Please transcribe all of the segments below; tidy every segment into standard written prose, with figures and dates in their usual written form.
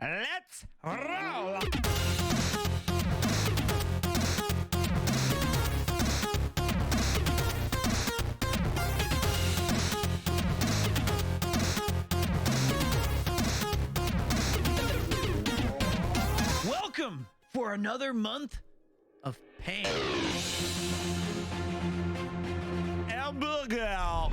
Let's roll! Welcome for another month of pain. Hamburger.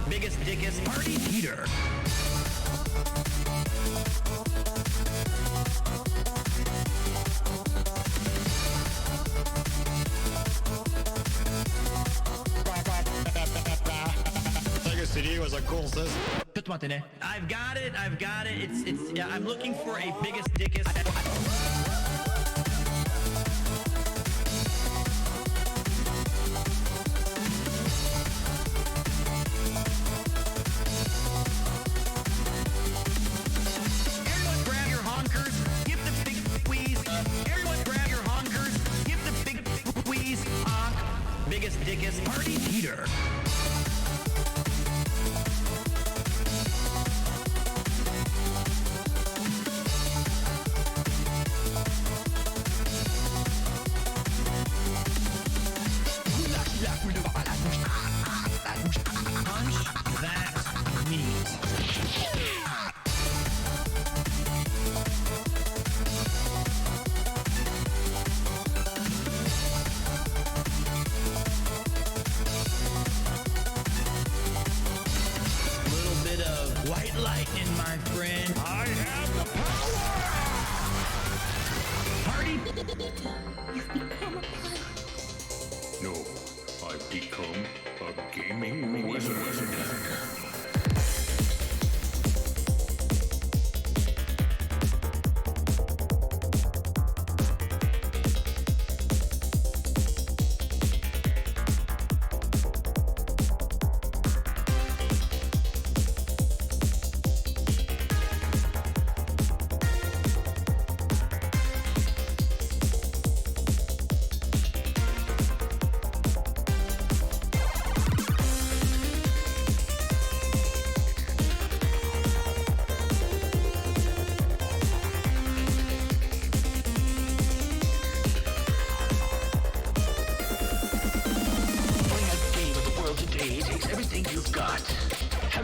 Biggest, dickest, Party Peter. CD was a cool system. I've got it. Yeah, I'm looking for a biggest, dickest. Biggest, dickest, Party Peter. Punch that meat. White lightning, my friend. I have the power! Party. You've become a pirate. No, I've become a gaming wizard.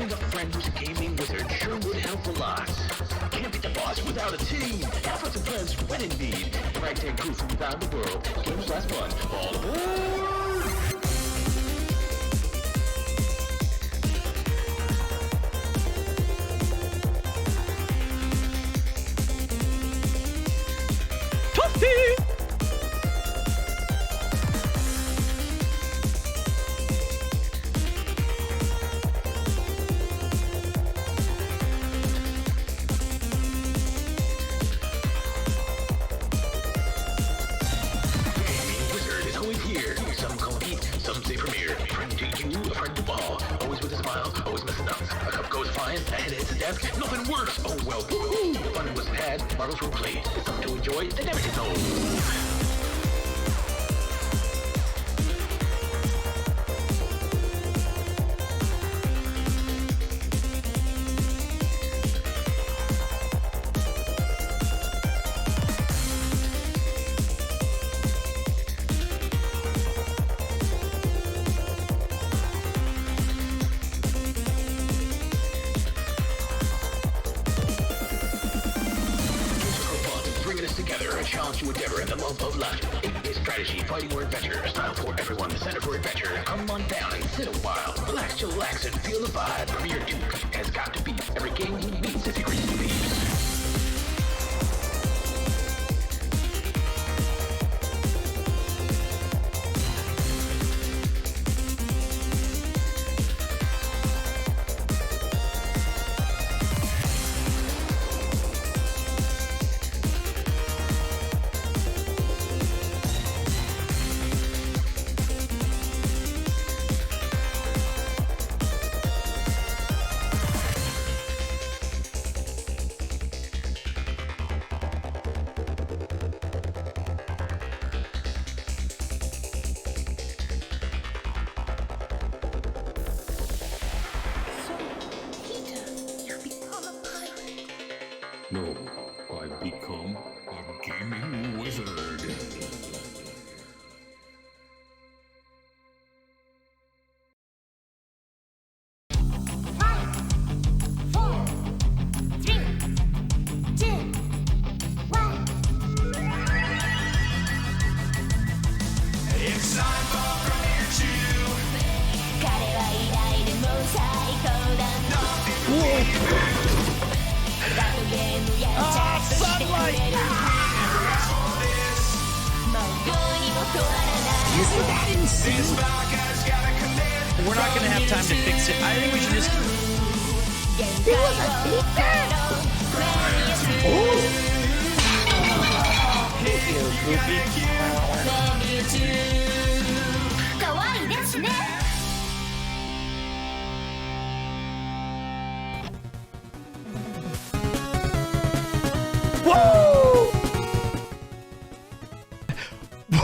Having a friend who's a gaming wizard sure would help a lot. Can't beat the boss without a team. Efforts and plans when in need. Ragtag crew from around the world. Games last fun. All aboard! Some say premiere. Friend to you, a friend to all. Always with a smile, always messing up. A cup goes flying, a head hits the desk, nothing works. Oh well, woohoo! The fun wasn't had, marbles were played. It's something to enjoy, they never get old. A challenge to endeavor and the love of life. It is strategy, fighting, or adventure. A style for everyone, the center for adventure. Come on down and sit a while. Relax, chillax, and feel the vibe. Premier Duke has got to be every game he beats if he agrees to leave. No, I've become a gaming wizard. 'Isn't that insane? We're not going to have time to fix it. I think we should just... There was a beatdown! Kawaii desu ne!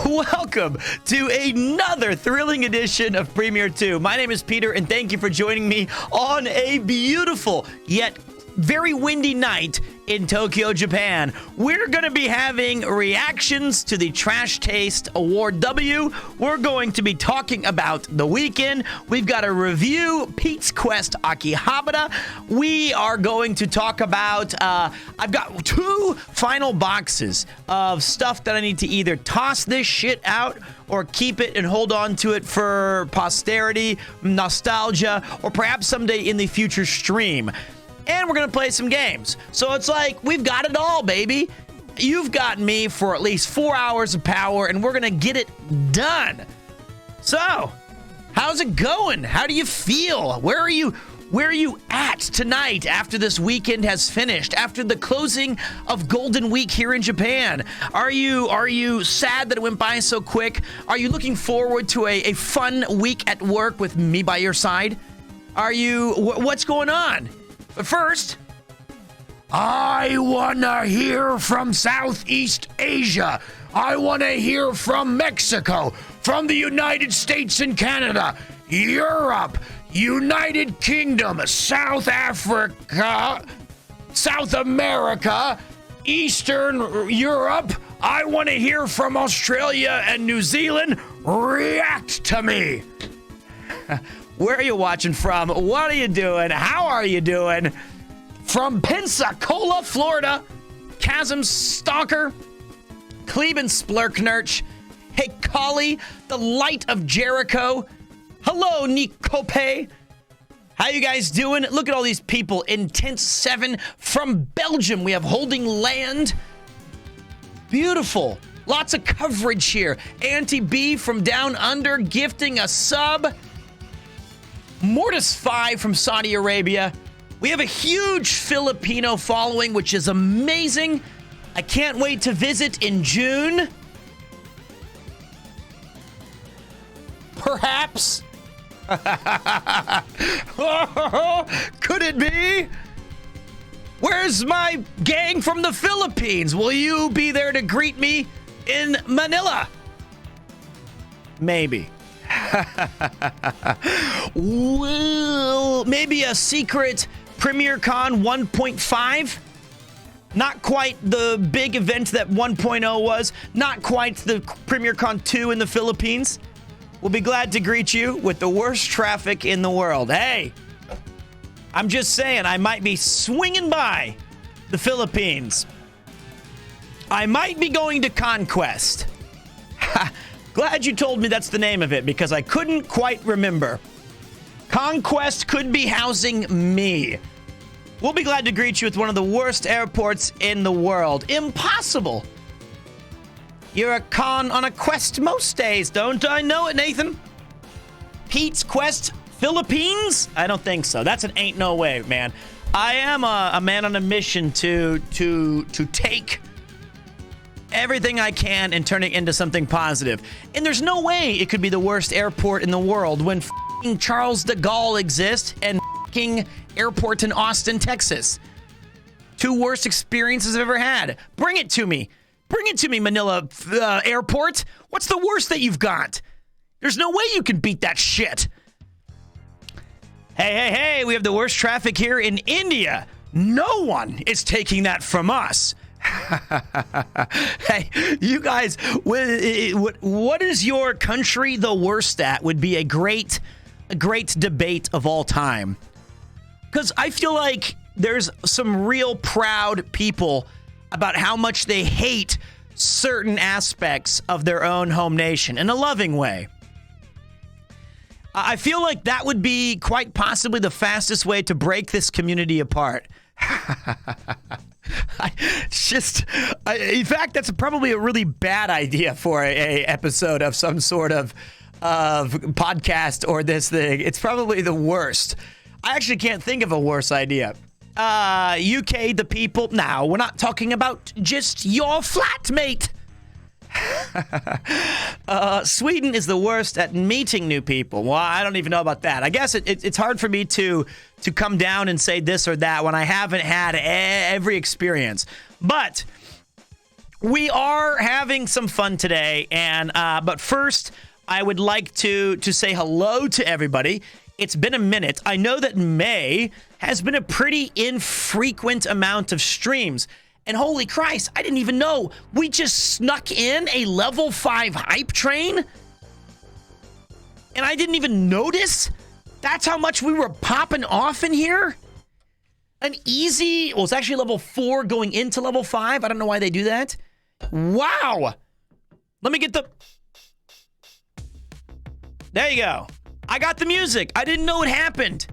Welcome to another thrilling edition of Premiere 2. My name is Peter, and thank you for joining me on a beautiful yet very windy night in Tokyo, Japan. We're going to be having reactions to the Trash Taste Award W. We're going to be talking about the weekend. We've got a review Pete's Quest Akihabara. We are going to talk about, I've got 2 final boxes of stuff that I need to either toss this shit out or keep it and hold on to it for posterity, nostalgia, or perhaps someday in the future stream. And we're going to play some games. So it's like, we've got it all, baby. You've got me for at least 4 hours of power, and we're going to get it done. So, how's it going? How do you feel? Where are you at tonight after this weekend has finished? After the closing of Golden Week here in Japan? Are you sad that it went by so quick? Are you looking forward to a fun week at work with me by your side? Are you... What's going on? But first, I wanna hear from Southeast Asia. I wanna hear from Mexico, from the United States and Canada, Europe, United Kingdom, South Africa, South America, Eastern Europe. I wanna hear from Australia and New Zealand. React to me. Where are you watching from? What are you doing? How are you doing? From Pensacola, Florida, Chasm Stalker, Cleveland Splurknurch, hey Collie, the Light of Jericho, hello Nicope, how you guys doing? Look at all these people. Intense 7 from Belgium. We have Holding Land. Beautiful. Lots of coverage here. Auntie B from Down Under gifting a sub. Mortis 5 from Saudi Arabia. We have a huge Filipino following, which is amazing. I can't wait to visit in June. Perhaps. Could it be? Where's my gang from the Philippines? Will you be there to greet me in Manila? Maybe. Well, maybe a secret Premier Con 1.5? Not quite the big event that 1.0 was. Not quite the Premier Con 2 in the Philippines. We'll be glad to greet you with the worst traffic in the world. Hey, I'm just saying, I might be swinging by the Philippines. I might be going to Conquest. Glad you told me that's the name of it, because I couldn't quite remember. Conquest could be housing me. We'll be glad to greet you with one of the worst airports in the world. Impossible. You're on a quest most days, don't I know it, Nathan? Pete's Quest Philippines? I don't think so. That's an ain't no way, man. I am a man on a mission to take everything I can and turn it into something positive. And there's no way it could be the worst airport in the world when f***ing Charles de Gaulle exists and f***ing airport in Austin, Texas. 2 worst experiences I've ever had. Bring it to me. Bring it to me, Manila airport. What's the worst that you've got? There's no way you can beat that shit. Hey, we have the worst traffic here in India. No one is taking that from us. Hey, you guys, what is your country the worst at would be a great debate of all time. Because I feel like there's some real proud people about how much they hate certain aspects of their own home nation in a loving way. I feel like that would be quite possibly the fastest way to break this community apart. In fact, that's probably a really bad idea for a episode of some sort of podcast or this thing. It's probably the worst. I actually can't think of a worse idea. UK, the people. Now, we're not talking about just your flatmate. Sweden is the worst at meeting new people. Well, I don't even know about that. I guess it's hard for me to come down and say this or that when I haven't had every experience. But we are having some fun today, and but first, I would like to say hello to everybody. It's been a minute. I know that May has been a pretty infrequent amount of streams. And holy Christ, I didn't even know. We just snuck in a level 5 hype train. And I didn't even notice. That's how much we were popping off in here. An easy, well, it's actually level 4 going into level 5. I don't know why they do that. Wow. Let me get the... There you go. I got the music. I didn't know it happened.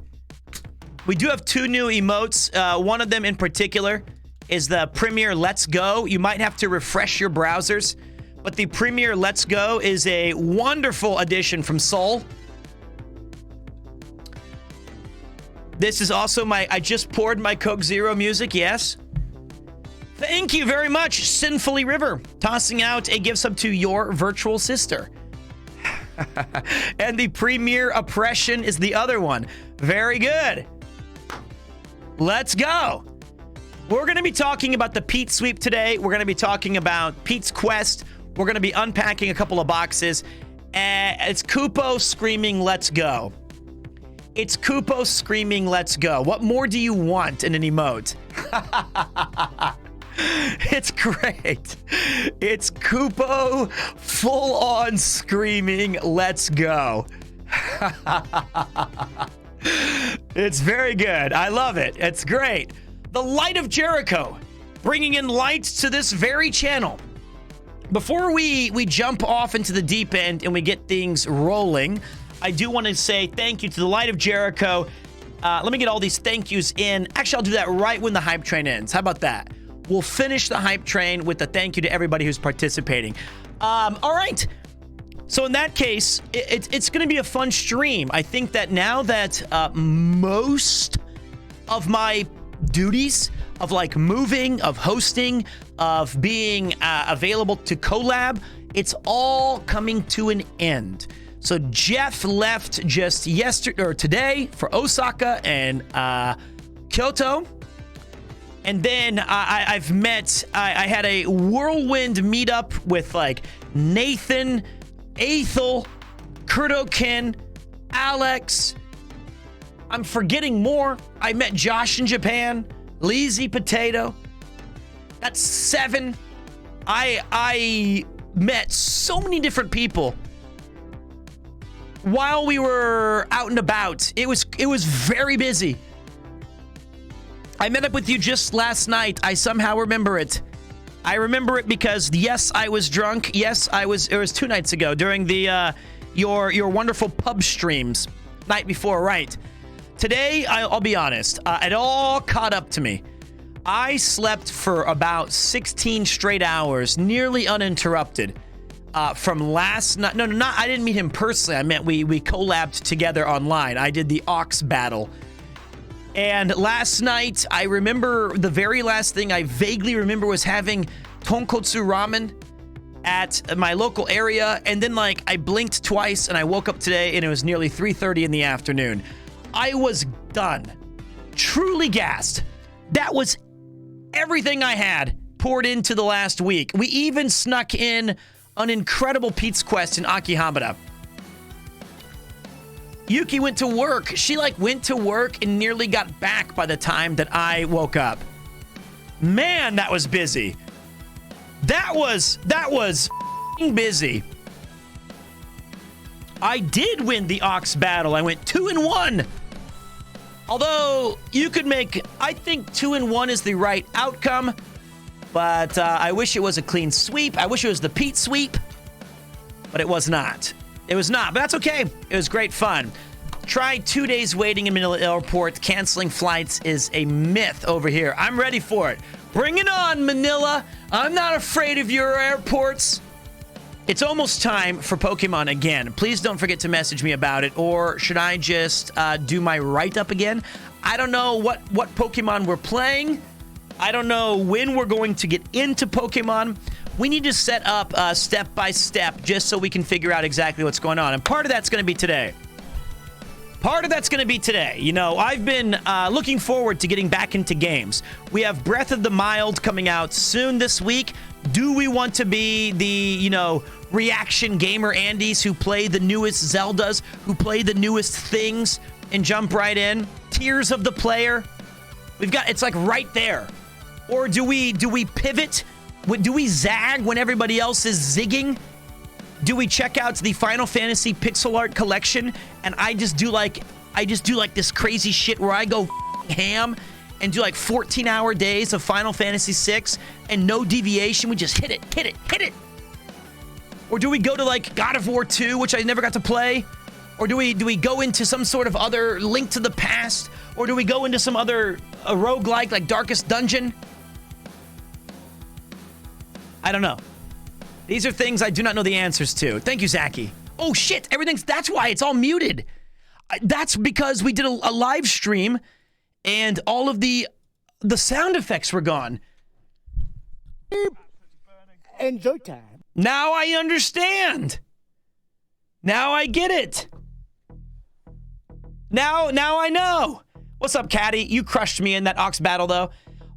We do have 2 new emotes. One of them in particular is the Premier Let's Go. You might have to refresh your browsers, but the Premier Let's Go is a wonderful addition from Soul. This is also I just poured my Coke Zero music, yes. Thank you very much, Sinfully River, tossing out a gift sub to your virtual sister. And the Premier Oppression is the other one. Very good. Let's go. We're going to be talking about the Pete sweep today. We're going to be talking about Pete's Quest. We're going to be unpacking a couple of boxes. It's Kupo screaming, let's go. It's Kupo screaming, let's go. What more do you want in an emote? It's great. It's Kupo full on screaming, let's go. It's very good. I love it. It's great. The Light of Jericho, bringing in lights to this very channel. Before we jump off into the deep end and we get things rolling, I do want to say thank you to the Light of Jericho. Let me get all these thank yous in. Actually, I'll do that right when the hype train ends. How about that? We'll finish the hype train with a thank you to everybody who's participating. All right. So in that case, it's going to be a fun stream. I think that now that most of my duties of like moving, of hosting, of being available to collab, it's all coming to an end. So Jeff left just yesterday or today for Osaka and Kyoto. And then I had a whirlwind meetup with like Nathan, Ethel, Kurdokin, Alex. I'm forgetting more. I met Josh in Japan, Lazy Potato. That's 7. I met so many different people while we were out and about. It was very busy. I met up with you just last night. I somehow remember it. I remember it because, yes, I was drunk. Yes, it was 2 nights ago during the your wonderful pub streams. Night before, right. Today, I'll be honest, it all caught up to me. I slept for about 16 straight hours, nearly uninterrupted, from last night. No, I didn't meet him personally. I meant we collabed together online. I did the Ox battle. And last night, I remember the very last thing I vaguely remember was having tonkotsu ramen at my local area. And then, like, I blinked twice and I woke up today and it was nearly 3:30 in the afternoon. I was done. Truly gassed. That was everything I had poured into the last week. We even snuck in an incredible pizza quest in Akihabara. Yuki went to work. She went to work and nearly got back by the time that I woke up. Man, that was busy. That was busy. I did win the Ox battle. I went 2-1. Although you could I think 2-1 is the right outcome, but I wish it was a clean sweep. I wish it was the Pete sweep, but it was not. It was not, but that's okay. It was great fun. Tried 2 days waiting in Manila Airport. Canceling flights is a myth over here. I'm ready for it. Bring it on, Manila. I'm not afraid of your airports. It's almost time for Pokemon again. Please don't forget to message me about it, or should I just do my write-up again? I don't know what Pokemon we're playing. I don't know when we're going to get into Pokemon. We need to set up step by step just so we can figure out exactly what's going on. And part of that's going to be today. You know, I've been looking forward to getting back into games. We have Breath of the Mild coming out soon this week. Do we want to be the, reaction gamer Andys who play the newest Zeldas, who play the newest things and jump right in? Tears of the player. It's like right there. Or do we pivot? Do we zag when everybody else is zigging? Do we check out the Final Fantasy pixel art collection and I just do this crazy shit where I go ham and do 14-hour days of Final Fantasy VI and no deviation? We just hit it. Or do we go to God of War 2, which I never got to play? Or do we go into some sort of other Link to the Past? Or do we go into some other roguelike like Darkest Dungeon? I don't know. These are things I do not know the answers to. Thank you, Zaki. Oh, shit. That's why it's all muted. That's because we did a live stream and all of the sound effects were gone. Enjoy time. Now I understand. Now I get it. Now I know. What's up, Caddy? You crushed me in that Ox battle, though.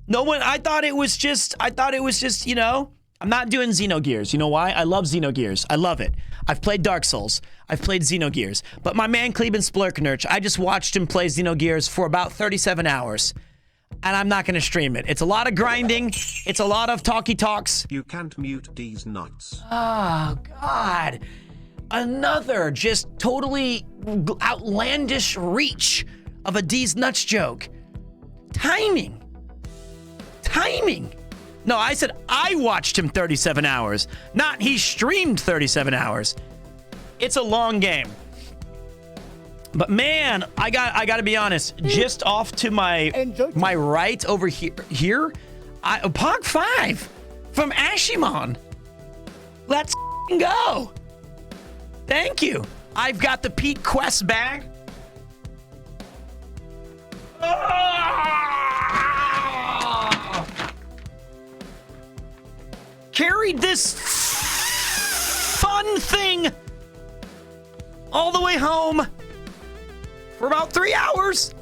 I thought it was just, I'm not doing Xenogears. You know why? I love Xenogears. I love it. I've played Dark Souls. I've played Xenogears. But my man Kleben Splurknurch, I just watched him play Xenogears for about 37 hours. And I'm not going to stream it. It's a lot of grinding. It's a lot of talky talks. You can't mute these nuts. Oh, God. Another just totally outlandish reach of a D's nuts joke. Timing. No, I said I watched him 37 hours, not he streamed 37 hours. It's a long game. But man, I got to be honest, just off to my right over here, Pog 5 from Ashimon. Let's go. Thank you. I've got the Pete Quest bag. Carried this fun thing all the way home for about 3 hours.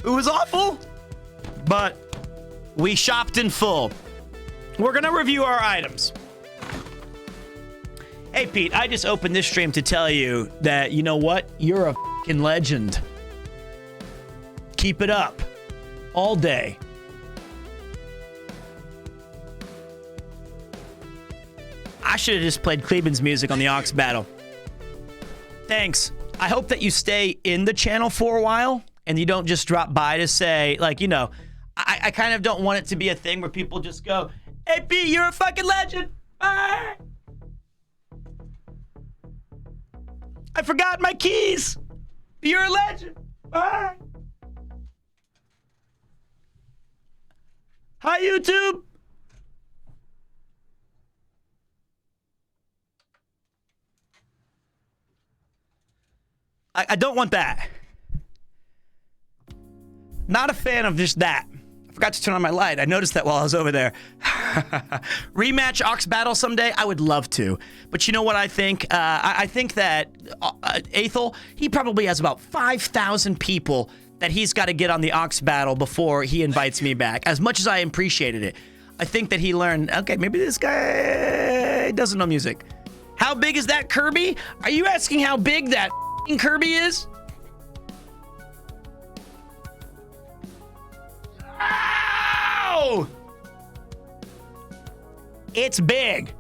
It was awful, but we shopped in full. We're going to review our items. Hey, Pete, I just opened this stream to tell you that, you know what? You're a fucking legend. Keep it up. All day. I should have just played Kleben's music on the Ox Battle. Thanks. I hope that you stay in the channel for a while and you don't just drop by to say, like, you know, I kind of don't want it to be a thing where people just go, hey, Pete, you're a fucking legend. Bye. I forgot my keys. You're a legend. Bye. Hi, YouTube. I don't want that. Not a fan of just that. I forgot to turn on my light. I noticed that while I was over there. Rematch Ox Battle someday? I would love to. But you know what I think? I think that Aethel, he probably has about 5,000 people that he's got to get on the Ox Battle before he invites me back. As much as I appreciated it, I think that he learned, okay, maybe this guy doesn't know music. How big is that Kirby? Are you asking how big that Kirby is? Ow! It's big.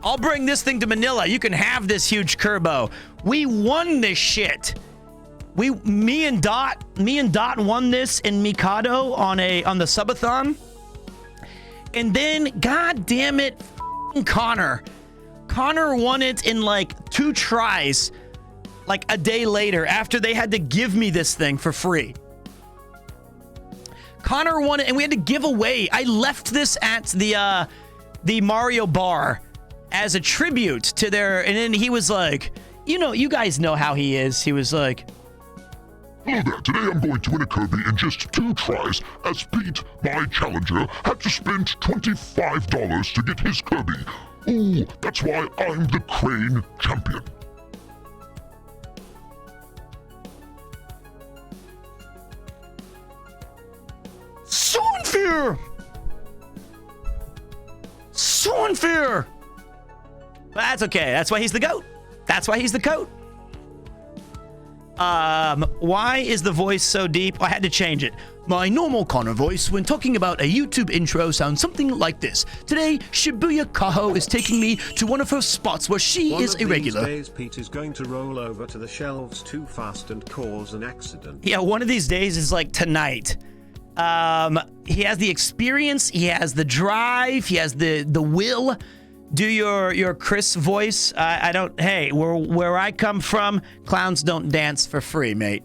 I'll bring this thing to Manila. You can have this huge Kerbo. We won this shit. Me and Dot won this in Mikado on the subathon. And then, god damn it, Connor won it in like 2 tries, like a day later, after they had to give me this thing for free. Connor won it, and we had to give away. I left this at the Mario bar as a tribute to their, and then he was like, you know, you guys know how he is. He was like, hello there, today I'm going to win a Kirby in just 2 tries, as Pete, my challenger, had to spend $25 to get his Kirby. Ooh, that's why I'm the Crane champion. so unfair! So unfair! But that's okay. That's why he's the GOAT. That's why he's the GOAT. Why is the voice so deep? I had to change it. My normal Connor voice when talking about a YouTube intro sounds something like this. Today, Shibuya Kaho is taking me to one of her spots where she is a regular. One of these days, Pete is going to roll over to the shelves too fast and cause an accident. Yeah, one of these days is like tonight. He has the experience, he has the drive, he has the will. Do your Chris voice. I don't. Hey, where I come from, clowns don't dance for free, mate.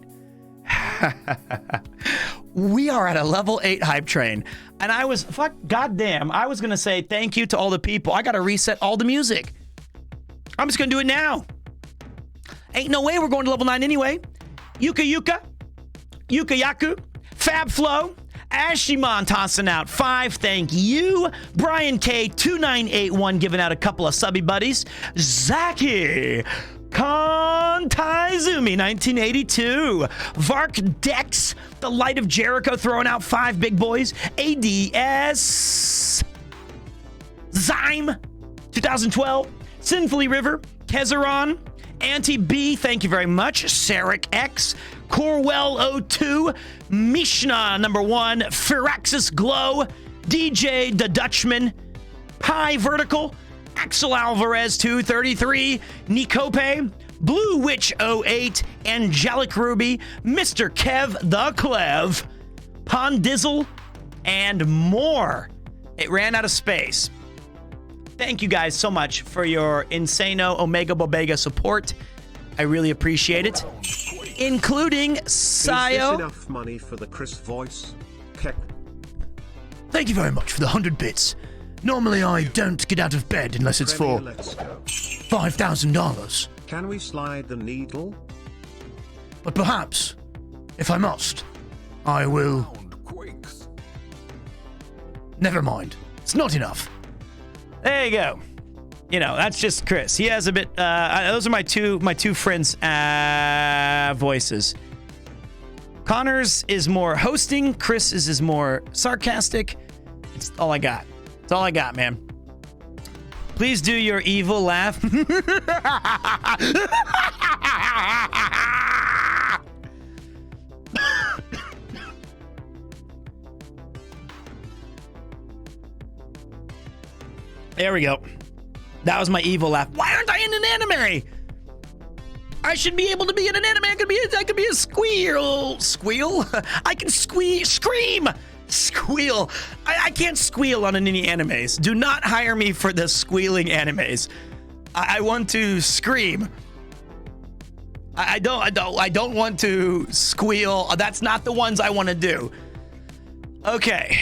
We are at a level 8 hype train, and I was goddamn. I was gonna say thank you to all the people. I gotta reset all the music. I'm just gonna do it now. Ain't no way we're going to level 9 anyway. Yuka Yaku, Fab Flow. Ashimon tossing out 5. Thank you. Brian K2981 giving out a couple of subby buddies. Zaki. Kontaizumi 1982. Vark Dex. The Light of Jericho throwing out 5 big boys. ADS. Zyme 2012. Sinfully River. Kezeron. Auntie B, thank you very much. Sarek X. Corwell 02, Mishna number 1, Firaxis Glow, DJ the Dutchman, Pi Vertical, Axel Alvarez 233, Nikope, Blue Witch 08, Angelic Ruby, Mr. Kev the Clev, Pondizzle, and more. It ran out of space. Thank you guys so much for your Insano Omega Bobega support. I really appreciate it. Including Is this Sayo. enough money for the Chris voice? Keck. Thank you very much for the 100 bits. Normally I don't get out of bed unless it's for Premier, let's go. $5,000. Can we slide the needle? But perhaps, if I must, I will... Quakes. Never mind. It's not enough. There you go. You know, that's just Chris. He has a bit... those are my two friends' voices. Connor's is more hosting. Chris's is more sarcastic. It's all I got. It's all I got, man. Please do your evil laugh. There we go. That was my evil laugh. Why aren't I in an anime? I should be able to be in an anime. I could be a squeal. Squeal? I can scream. Squeal. I can't squeal on any animes. Do not hire me for the squealing animes. I want to scream. I don't want to squeal. That's not the ones I want to do. Okay.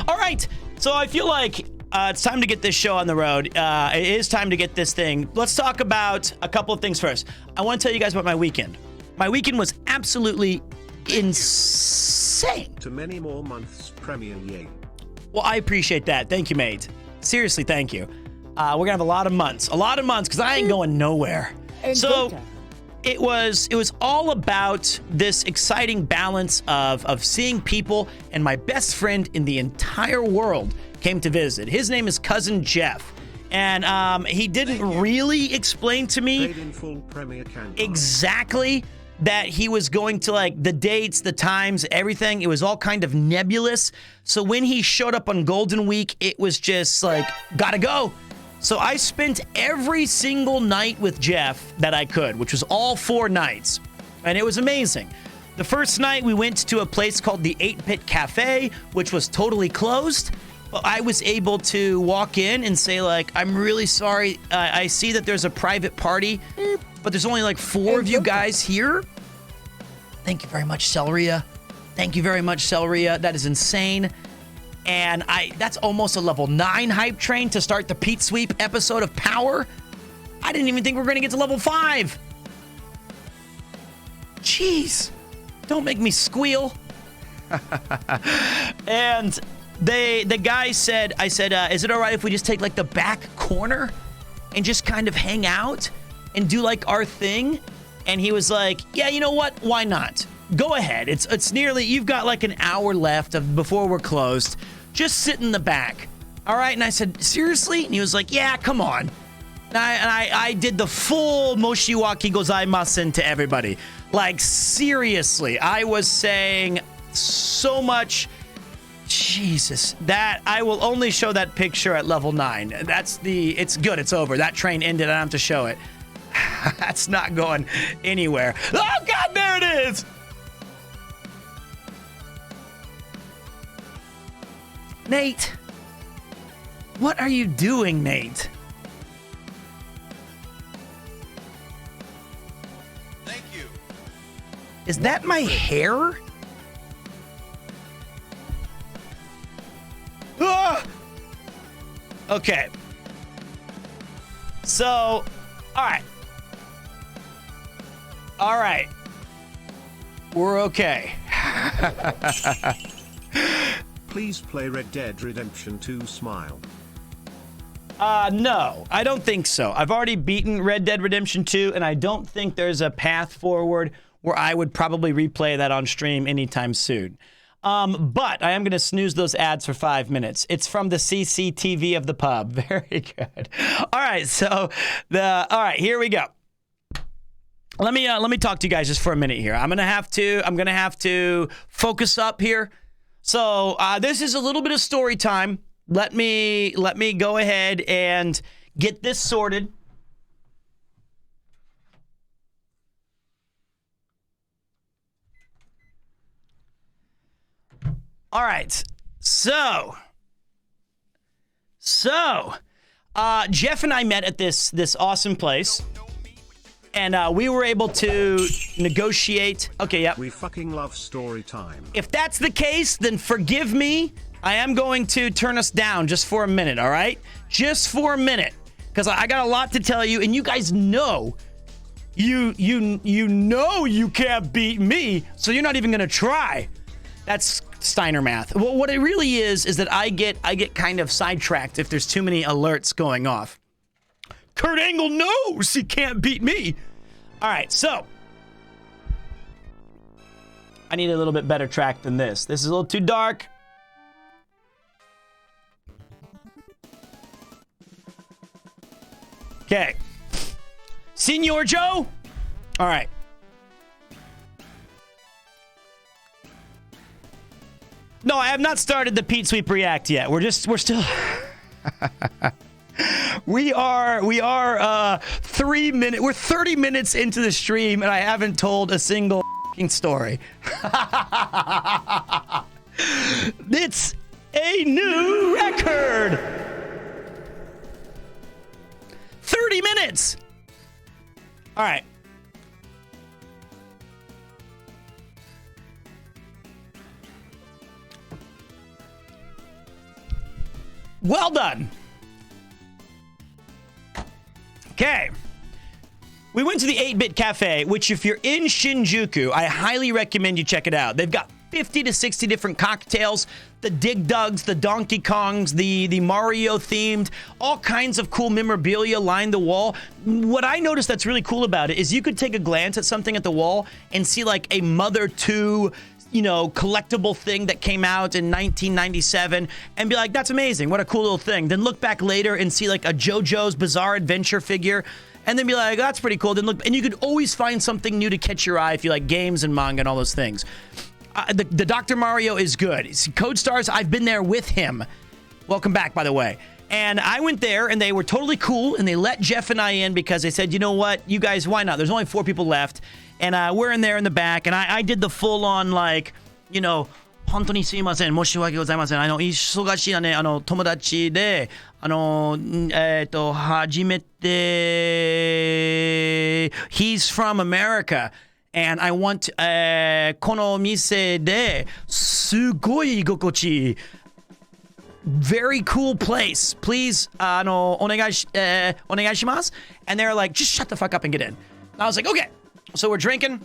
All right. So I feel like it's time to get this show on the road. It is time to get this thing. Let's talk about a couple of things first. I want to tell you guys about my weekend. My weekend was absolutely insane. To many more months, Premier, yay. Well, I appreciate that. Thank you, mate. Seriously, thank you. We're gonna have a lot of months because I ain't going nowhere. So it was all about this exciting balance of seeing people, and my best friend in the entire world came to visit. His name is Cousin Jeff, and he didn't really explain to me Paid in full Premier can. exactly that he was going to, like, the dates, the times, everything. It was all kind of nebulous. So when he showed up on Golden Week, it was just like, gotta go. So I spent every single night with Jeff that I could, which was all 4 nights. And it was amazing. The first night we went to a place called the 8-Bit Cafe, which was totally closed. But I was able to walk in and say, like, I'm really sorry. I see that there's a private party, but there's only like 4 of you guys here. Thank you very much, Celeria. Thank you very much, Celeria. That is insane. And that's almost a level 9 hype train to start the Pete Sweep episode of Power. I didn't even think we were going to get to level 5. Jeez. Don't make me squeal. And the guy said, is it all right if we just take like the back corner and just kind of hang out and do like our thing? And he was like, yeah, you know what? Why not? Go ahead. It's nearly, you've got like an hour left before we're closed. Just sit in the back. All right. And I said, seriously? And he was like, yeah, come on. And I did the full Moshiwaki gozaimasen to everybody. Like, seriously, I was saying so much. Jesus, that I will only show that picture at level 9. It's good. It's over. That train ended. I don't have to show it. That's not going anywhere. Oh, God, there it is. Nate, what are you doing, Nate? Thank you. Is that my hair? Ah! Okay. So, all right. All right. We're okay. Please play Red Dead Redemption 2 Smile. No, I don't think so. I've already beaten Red Dead Redemption 2, and I don't think there's a path forward where I would probably replay that on stream anytime soon. But I am going to snooze those ads for 5 minutes. It's from the CCTV of the pub. Very good. All right, so all right, here we go. Let me talk to you guys just for a minute here. I'm gonna have to focus up here. So this is a little bit of story time. Let me go ahead and get this sorted. All right. So Jeff and I met at this awesome place. And we were able to negotiate. Okay, yep. We fucking love story time. If that's the case, then forgive me. I am going to turn us down just for a minute, all right? Just for a minute. Because I got a lot to tell you, and you guys know you know you can't beat me, so you're not even gonna try. That's Steiner math. Well, what it really is that I get kind of sidetracked if there's too many alerts going off. Kurt Angle knows he can't beat me. All right, so I need a little bit better track than this. This is a little too dark. Okay. Senor Joe? All right. No, I have not started the Pete Sweep React yet. We're still... We are 3 minutes. We're 30 minutes into the stream, and I haven't told a single story. It's a new record. 30 minutes. All right. Well done. Okay. We went to the 8-Bit Cafe, which if you're in Shinjuku, I highly recommend you check it out. They've got 50 to 60 different cocktails, the Dig Dugs, the Donkey Kongs, the Mario themed, all kinds of cool memorabilia lined the wall. What I noticed that's really cool about it is you could take a glance at something at the wall and see like a Mother 2, collectible thing that came out in 1997 and be like, that's amazing. What a cool little thing. Then look back later and see like a JoJo's Bizarre Adventure figure and then be like, that's pretty cool. Then look, and you could always find something new to catch your eye if you like games and manga and all those things. The Dr. Mario is good. Code Stars, I've been there with him. Welcome back, by the way. And I went there, and they were totally cool, and they let Jeff and I in because they said, you know what, you guys, why not? There's only 4 people left, and we're in there in the back, and I did the full-on, like, 本当にすいません。申し訳ございません。忙しいね、友達で、初めて、he's from America. And I want, この店ですごい居心地いい。Very cool place. Please, お願いします。And they're like, just shut the fuck up and get in. And I was like, okay. So we're drinking.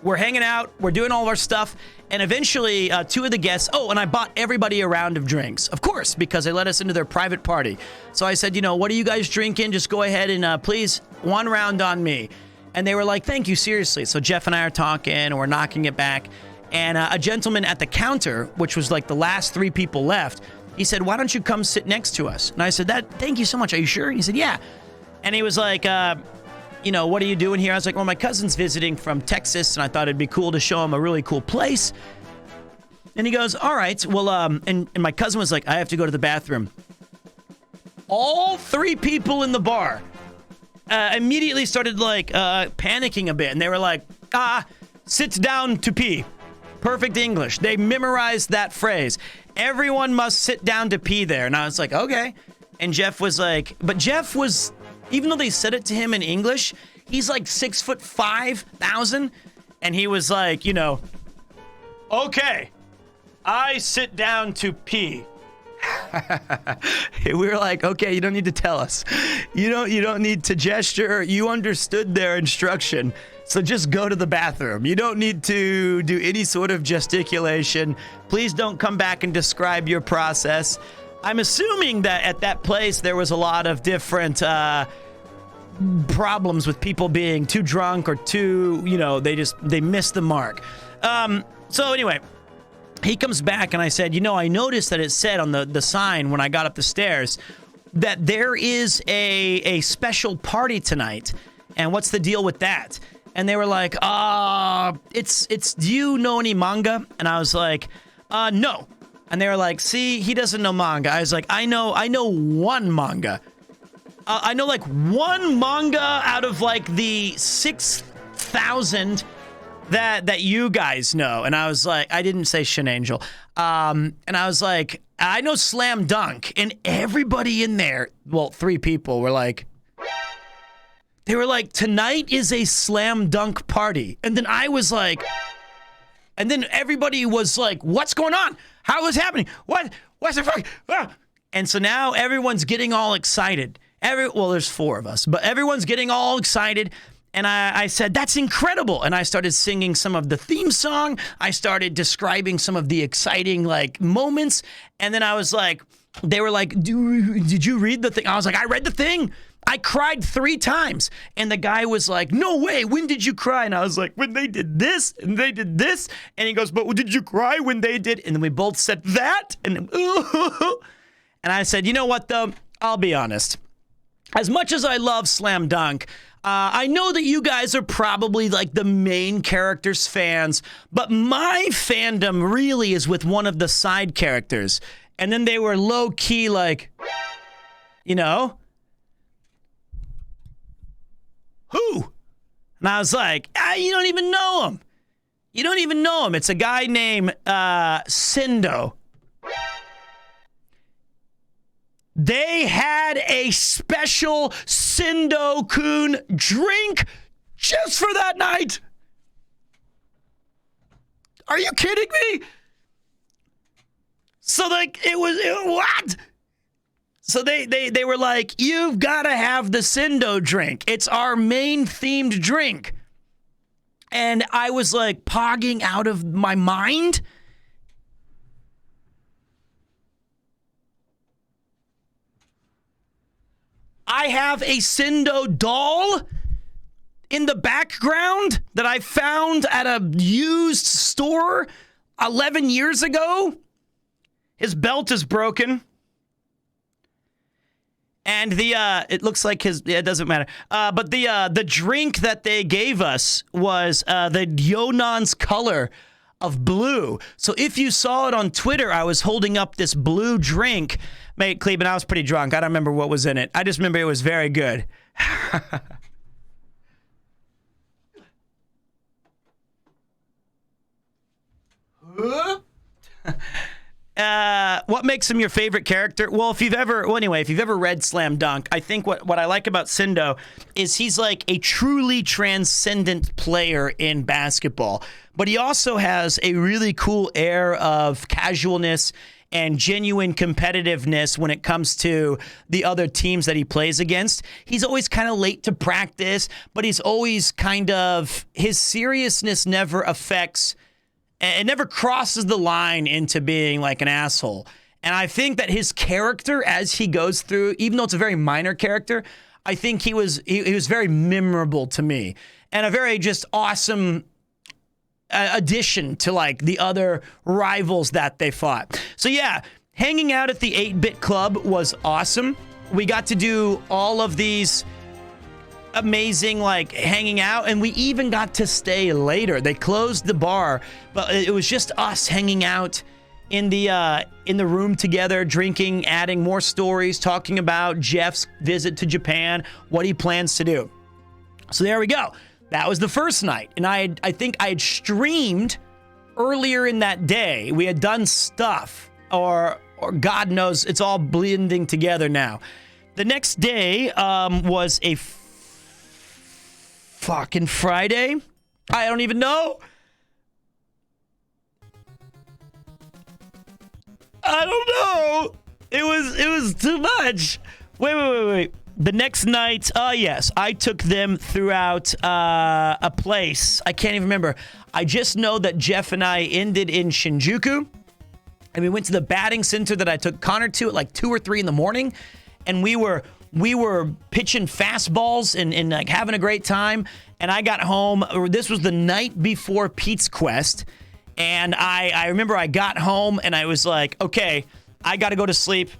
We're hanging out. We're doing all of our stuff. And eventually, 2 of the guests... Oh, and I bought everybody a round of drinks. Of course, because they let us into their private party. So I said, what are you guys drinking? Just go ahead and please, 1 round on me. And they were like, thank you, seriously. So Jeff and I are talking, and we're knocking it back. And a gentleman at the counter, which was like the last 3 people left, he said, why don't you come sit next to us? And I said, thank you so much. Are you sure? And he said, yeah. And he was like, what are you doing here? I was like, well, my cousin's visiting from Texas, and I thought it'd be cool to show him a really cool place. And he goes, all right, well, and my cousin was like, I have to go to the bathroom. All 3 people in the bar immediately started like panicking a bit, and they were like, sits down to pee. Perfect English. They memorized that phrase. Everyone must sit down to pee there. And I was like, okay. And Jeff was like, but Jeff was, even though they said it to him in English, he's like 6'5", and he was like, okay, I sit down to pee. We were like, okay, you don't need to tell us. You don't need to gesture. You understood their instruction. So just go to the bathroom. You don't need to do any sort of gesticulation. Please don't come back and describe your process. I'm assuming that at that place there was a lot of different problems with people being too drunk or too, they missed the mark. So anyway, he comes back and I said, I noticed that it said on the sign when I got up the stairs that there is a special party tonight. And what's the deal with that? And they were like, do you know any manga? And I was like, No. And they were like, see, he doesn't know manga. I was like, I know one manga. I know like one manga out of like the 6,000 that you guys know. And I was like, I didn't say Shin Angel. And I was like, I know Slam Dunk. And everybody in there, well, 3 people were like, they were like, tonight is a Slam Dunk party. And then I was like, and then everybody was like, what's going on? How is it happening? What's the fuck? Ah. And so now everyone's getting all excited. Well, there's 4 of us, but everyone's getting all excited. And I said, that's incredible. And I started singing some of the theme song. I started describing some of the exciting like moments. And then I was like, they were like, did you read the thing? I was like, I read the thing. I cried 3 times. And the guy was like, no way, when did you cry? And I was like, when they did this and they did this. And he goes, but did you cry when they did? And then we both said that. And I said, you know what, though? I'll be honest. As much as I love Slam Dunk, I know that you guys are probably like the main characters fans, but my fandom really is with one of the side characters. And then they were low key like, you know, who? And I was like, you don't even know him. You don't even know him. It's a guy named Sindo. They had a special Sindo-kun drink just for that night. Are you kidding me? So like what? So they were like, you've got to have the Sindo drink. It's our main themed drink. And I was like pogging out of my mind. I have a Sindo doll in the background that I found at a used store 11 years ago. His belt is broken. And it looks like it doesn't matter. But the drink that they gave us was the Yonan's color of blue. So if you saw it on Twitter, I was holding up this blue drink. Mate, Cleben, I was pretty drunk. I don't remember what was in it. I just remember it was very good. What makes him your favorite character? Well, if you've ever read Slam Dunk, I think what I like about Sindo is he's like a truly transcendent player in basketball, but he also has a really cool air of casualness and genuine competitiveness when it comes to the other teams that he plays against. He's always kind of late to practice, but he's always his seriousness never affects. It never crosses the line into being like an asshole. And I think that his character as he goes through, even though it's a very minor character, I think he was very memorable to me and a very just awesome addition to like the other rivals that they fought. So yeah, hanging out at the 8-Bit Club was awesome. We got to do all of these amazing like hanging out, and we even got to stay later. They closed the bar, but it was just us hanging out in the room together, drinking, adding more stories, talking about Jeff's visit to Japan, what he plans to do. So there we go. That was the first night, and I think I had streamed earlier in that day. We had done stuff, or God knows, it's all blending together now. The next day was a fucking Friday. I don't even know. I don't know. It was too much. Wait. The next night, yes, I took them throughout a place. I can't even remember. I just know that Jeff and I ended in Shinjuku, and we went to the batting center that I took Connor to at like 2 or 3 in the morning, and we were pitching fastballs and like having a great time. And I got home. This was the night before Pete's Quest, and I remember I got home and I was like, okay, I got to go to sleep.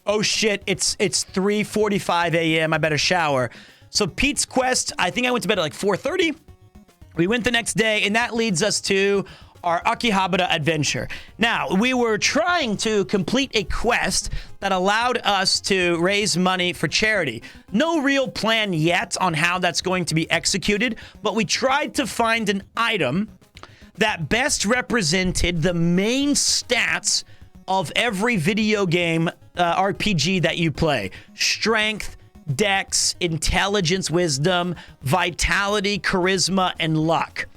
Oh shit, it's 3:45 a.m. I better shower. So Pete's Quest, I think I went to bed at like 4:30. We went the next day, and that leads us to our Akihabara adventure. Now, we were trying to complete a quest that allowed us to raise money for charity. No real plan yet on how that's going to be executed, but we tried to find an item that best represented the main stats of every video game RPG that you play. Strength, dex, intelligence, wisdom, vitality, charisma, and luck.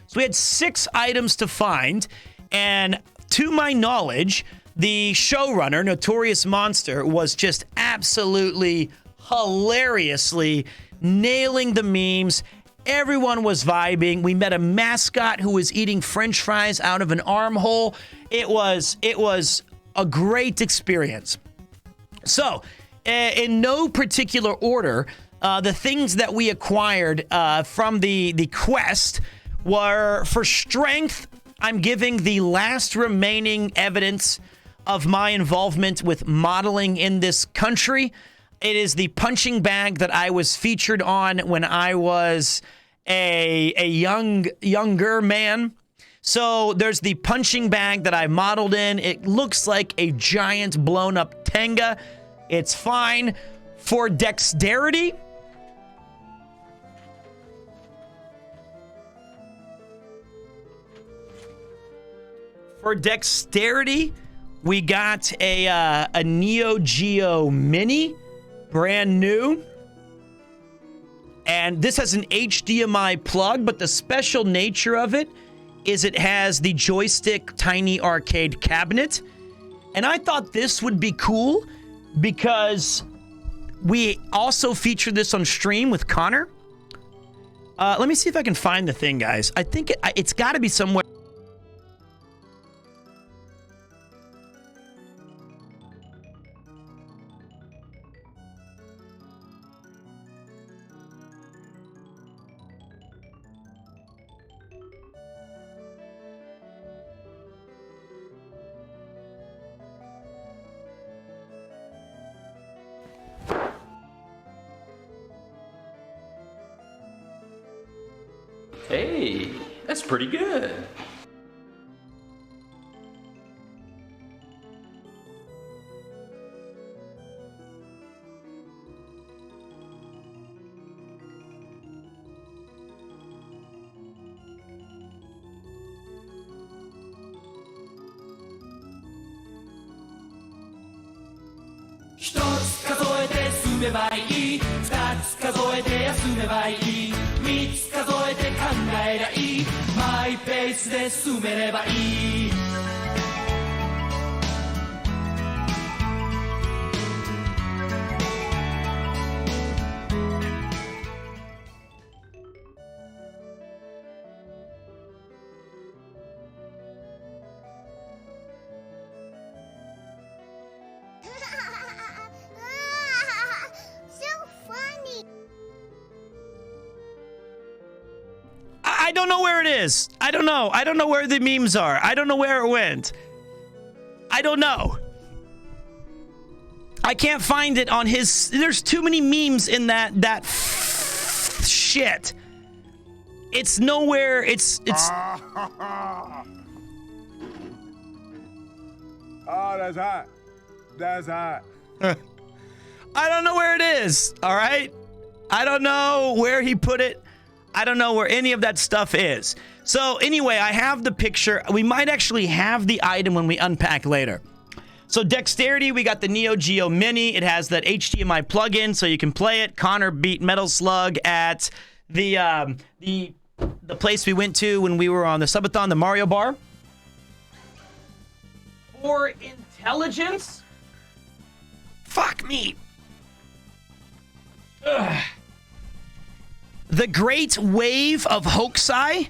So we had 6 items to find, and to my knowledge, the showrunner, Notorious Monster, was just absolutely hilariously nailing the memes. Everyone was vibing. We met a mascot who was eating French fries out of an armhole. It was a great experience. So, in no particular order, the things that we acquired from the quest were, for strength, I'm giving the last remaining evidence of my involvement with modeling in this country. It is the punching bag that I was featured on when I was a younger man. So there's the punching bag that I modeled in. It looks like a giant blown up Tenga. It's fine. For dexterity, we got a Neo Geo Mini, brand new. And this has an HDMI plug, but the special nature of it is it has the joystick tiny arcade cabinet. And I thought this would be cool because we also featured this on stream with Connor. Let me see if I can find the thing, guys. I think it's got to be somewhere. Hey, that's pretty good. I don't know where it is. I don't know. I don't know where the memes are. I don't know where it went. I don't know. I can't find it on his. There's too many memes in that shit. It's nowhere. It's. Oh, that's hot. That's hot. I don't know where it is. All right. I don't know where he put it. I don't know where any of that stuff is. So anyway, I have the picture. We might actually have the item when we unpack later. So dexterity, we got the Neo Geo Mini. It has that HDMI plug-in so you can play it. Connor beat Metal Slug at the place we went to when we were on the subathon, the Mario Bar. For intelligence, fuck me. Ugh. The Great Wave of Hokusai.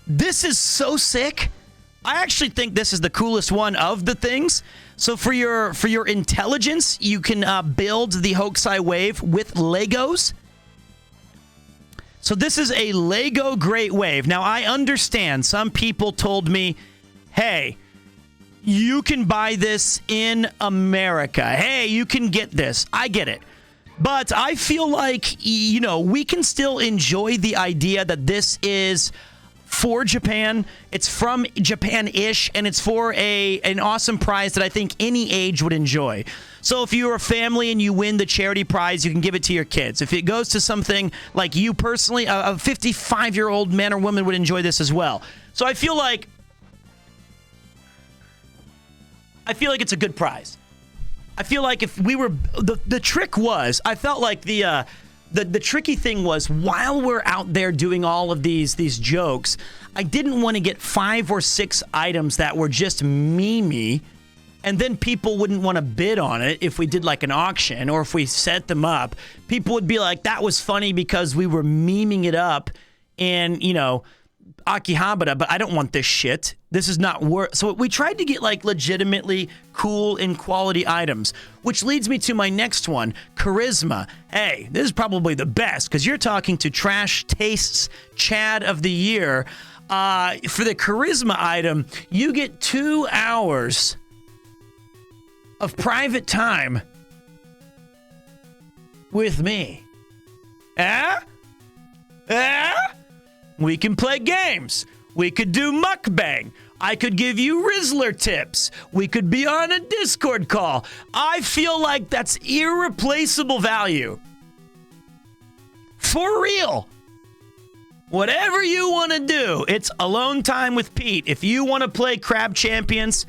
This is so sick. I actually think this is the coolest one of the things. So for your intelligence, you can build the Hokusai Wave with Legos. So this is a Lego Great Wave. Now, I understand some people told me, hey, you can buy this in America. Hey, you can get this. I get it. But I feel like, we can still enjoy the idea that this is for Japan. It's from Japan-ish, and it's for an awesome prize that I think any age would enjoy. So if you're a family and you win the charity prize, you can give it to your kids. If it goes to something like you personally, a 55-year-old man or woman would enjoy this as well. So I feel like it's a good prize. I feel like if we were the trick was, I felt like the tricky thing was, while we're out there doing all of these jokes, I didn't want to get 5 or 6 items that were just memey, and then people wouldn't want to bid on it if we did like an auction or if we set them up. People would be like, that was funny because we were memeing it up in, Akihabara, but I don't want this shit. This is not worth. So we tried to get like legitimately cool and quality items, which leads me to my next one, charisma. Hey, this is probably the best because you're talking to Trash Tastes Chad of the Year. For the charisma item, you get 2 hours of private time with me. We can play games. We could do mukbang. I could give you Rizzler tips. We could be on a Discord call. I feel like that's irreplaceable value. For real. Whatever you want to do, it's alone time with Pete. If you want to play Crab Champions,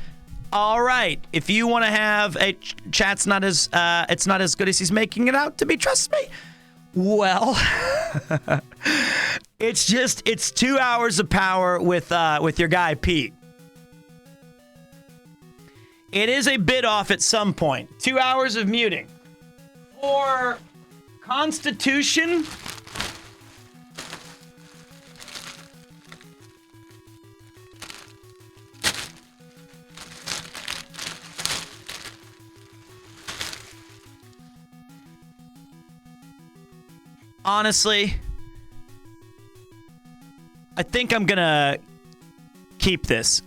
all right. If you want to have a chat's not as it's not as good as he's making it out to be, trust me. Well, it's 2 hours of power with your guy Pete. It is a bid off at some point. 2 hours of muting. For Constitution, honestly, I think I'm gonna keep this.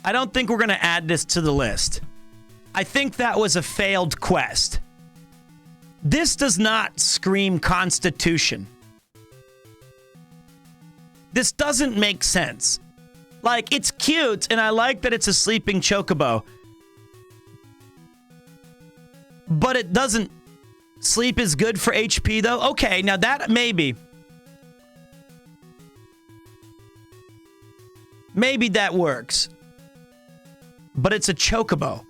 I don't think we're gonna add this to the list. I think that was a failed quest. This does not scream Constitution. This doesn't make sense. Like, it's cute, and I like that it's a sleeping chocobo. But it doesn't... Sleep is good for HP, though? Okay, now that maybe. Maybe that works. But it's a chocobo.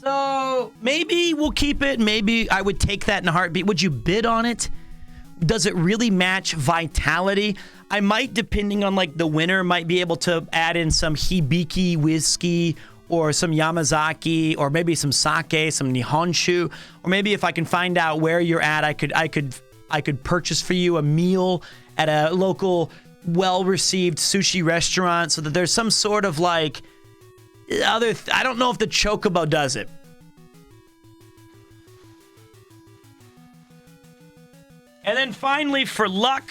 So, maybe we'll keep it. Maybe I would take that in a heartbeat. Would you bid on it? Does it really match Vitality? I might, depending on, like, the winner, might be able to add in some Hibiki whiskey or some Yamazaki, or maybe some sake, some Nihonshu, or maybe if I can find out where you're at, I could purchase for you a meal at a local well-received sushi restaurant, so that there's some sort of like I don't know if the chocobo does it. And then finally, for luck,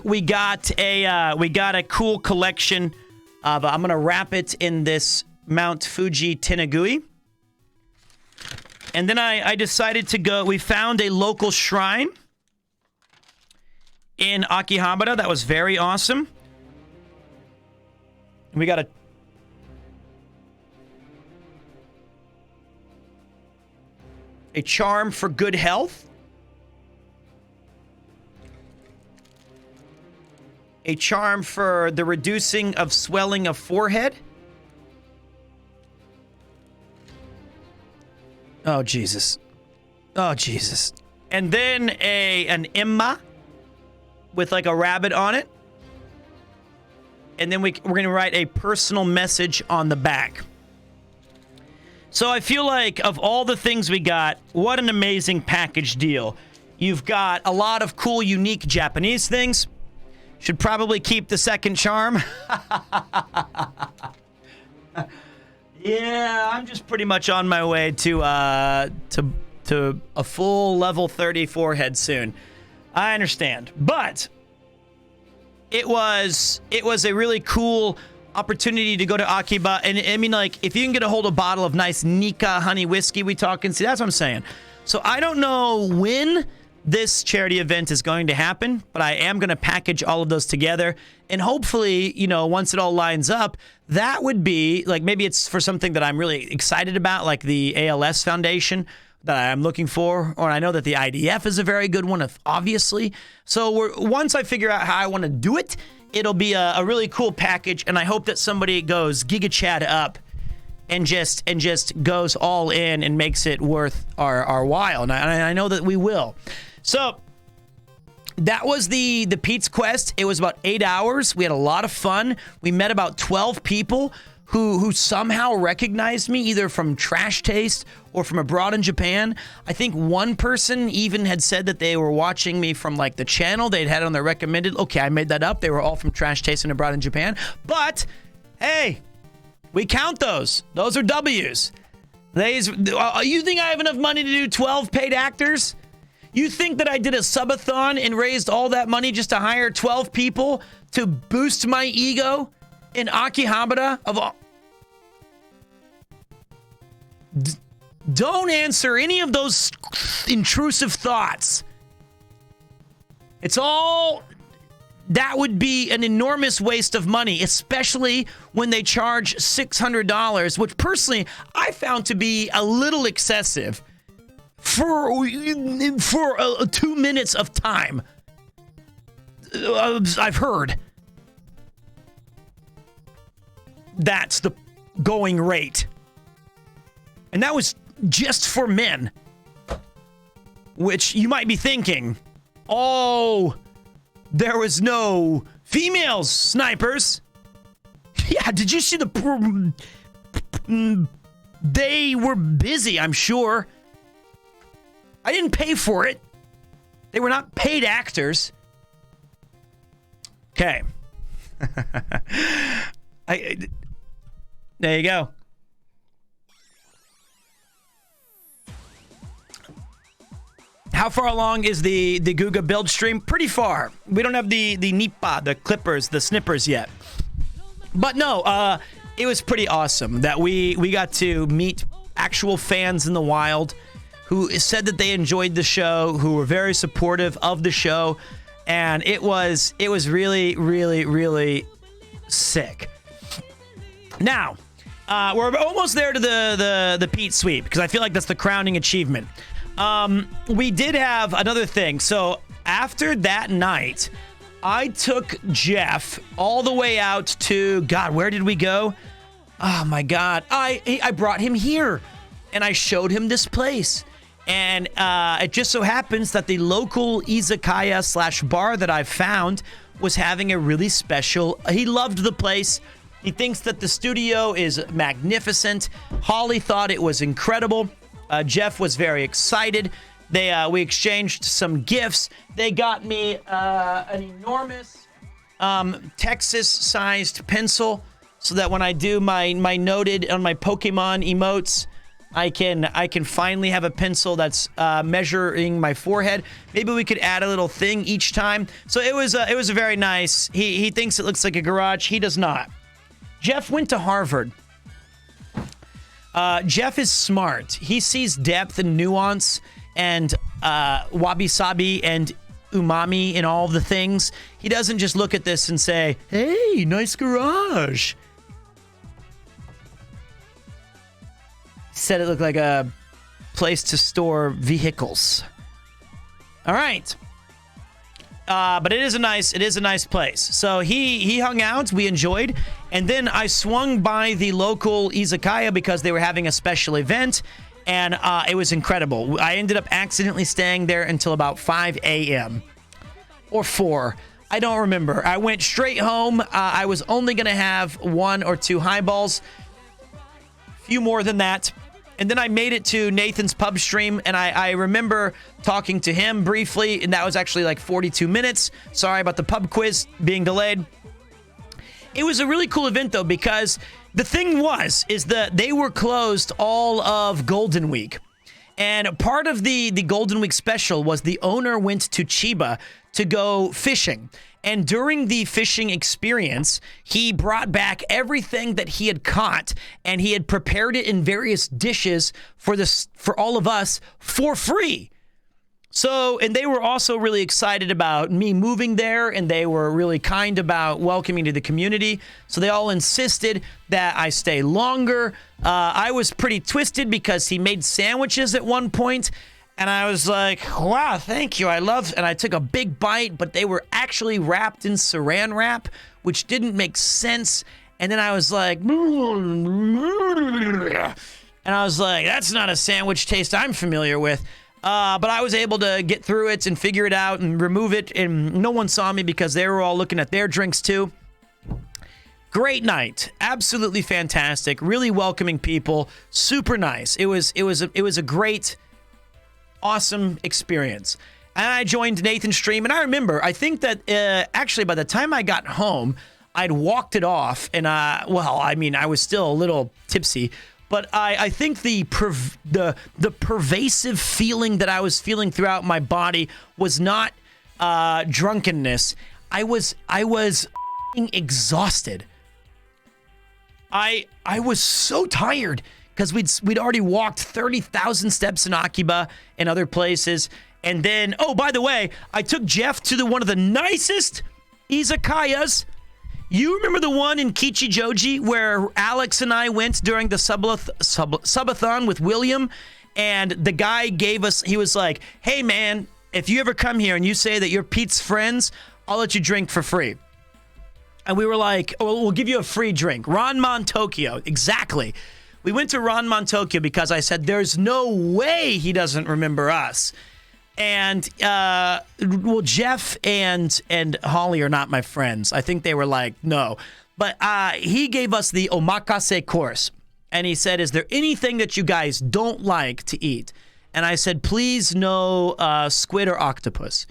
we got a cool collection. But I'm going to wrap it in this Mount Fuji Tenagui. And then I decided to go. We found a local shrine in Akihabara. That was very awesome. We got a charm for good health. A charm for the reducing of swelling of forehead. Oh, Jesus. Oh, Jesus. And then an imma with like a rabbit on it. And then we're going to write a personal message on the back. So I feel like of all the things we got, what an amazing package deal. You've got a lot of cool, unique Japanese things. Should probably keep the second charm. Yeah, I'm just pretty much on my way to a full level 30 forehead soon. I understand, but it was a really cool opportunity to go to Akiba, and I mean, like, if you can get a hold of a bottle of nice Nika honey whiskey, we talking. See, that's what I'm saying. So I don't know when this charity event is going to happen, but I am going to package all of those together. And hopefully, once it all lines up, that would be like, maybe it's for something that I'm really excited about, like the ALS Foundation that I'm looking for, or I know that the IDF is a very good one, obviously. So once I figure out how I want to do it, it'll be a really cool package, and I hope that somebody goes Giga Chad up and just goes all in and makes it worth our while. And I know that we will. So that was the Pete's Quest. It was about 8 hours. We had a lot of fun. We met about 12 people who somehow recognized me, either from Trash Taste or from abroad in Japan. I think one person even had said that they were watching me from like the channel. They'd had it on their recommended. Okay, I made that up. They were all from Trash Taste and abroad in Japan. But hey, we count those. Those are W's. You think I have enough money to do 12 paid actors? You think that I did a subathon and raised all that money just to hire 12 people to boost my ego in Akihabara of all? Don't answer any of those intrusive thoughts. It's all... That would be an enormous waste of money, especially when they charge $600, which personally I found to be a little excessive for 2 minutes of time. I've heard that's the going rate. And that was just for men. Which you might be thinking, oh, there was no females snipers. Yeah, did you see they were busy, I'm sure. I didn't pay for it. They were not paid actors. Okay. There you go. How far along is the Guga build stream? Pretty far. We don't have the Nippa, the clippers, the snippers yet. But no, it was pretty awesome that we got to meet actual fans in the wild who said that they enjoyed the show, who were very supportive of the show, and it was really, really, really sick. Now, we're almost there to the Pete sweep, because I feel like that's the crowning achievement. We did have another thing. So after that night, I took Jeff all the way out to, God, where did we go? Oh my God. I brought him here and I showed him this place. And it just so happens that the local izakaya / bar that I've found was having a really special, he loved the place. He thinks that the studio is magnificent. Holly thought it was incredible. Jeff was very excited. We exchanged some gifts. They got me an enormous Texas-sized pencil so that when I do my noted on my Pokemon emotes, I can finally have a pencil that's measuring my forehead. Maybe we could add a little thing each time. So it was a very nice. He thinks it looks like a garage. He does not. Jeff went to Harvard. Jeff is smart. He sees depth and nuance and wabi-sabi and umami in all the things. He doesn't just look at this and say, hey, nice garage. He said it looked like a place to store vehicles. All right. But it is a nice place. So he hung out, we enjoyed, and then I swung by the local izakaya because they were having a special event, and it was incredible. I ended up accidentally staying there until about 5 a.m. or 4. I don't remember. I went straight home. I was only going to have 1 or 2 highballs, few more than that. And then I made it to Nathan's pub stream, and I remember talking to him briefly, and that was actually like 42 minutes. Sorry about the pub quiz being delayed. It was a really cool event, though, because the thing is that they were closed all of Golden Week. And part of the Golden Week special was the owner went to Chiba to go fishing. And during the fishing experience, he brought back everything that he had caught, and he had prepared it in various dishes for all of us for free. So, and they were also really excited about me moving there, and they were really kind about welcoming to the community. So they all insisted that I stay longer. I was pretty twisted because he made sandwiches at one point, and I was like, wow, thank you. And I took a big bite, but they were actually wrapped in saran wrap, which didn't make sense. And then I was like, that's not a sandwich taste I'm familiar with. But I was able to get through it and figure it out and remove it, and no one saw me because they were all looking at their drinks too. Great night, absolutely fantastic, really welcoming people, super nice. It was a great, awesome experience. And I joined Nathan's stream, and I remember, I think that actually by the time I got home, I'd walked it off, and I was still a little tipsy. But I think the pervasive feeling that I was feeling throughout my body was not drunkenness. I was exhausted. I was so tired because we'd already walked 30,000 steps in Akiba and other places. And then, oh, by the way, I took Jeff to one of the nicest izakayas. You remember the one in Kichijoji where Alex and I went during the subathon with William, and the guy he was like, hey man, if you ever come here and you say that you're Pete's friends, I'll let you drink for free. And we were like, oh, we'll give you a free drink. Ranman Tokyo, exactly. We went to Ranman Tokyo because I said, there's no way he doesn't remember us. And, Jeff and Holly are not my friends. I think they were like, no. But he gave us the omakase course. And he said, is there anything that you guys don't like to eat? And I said, please no squid or octopus.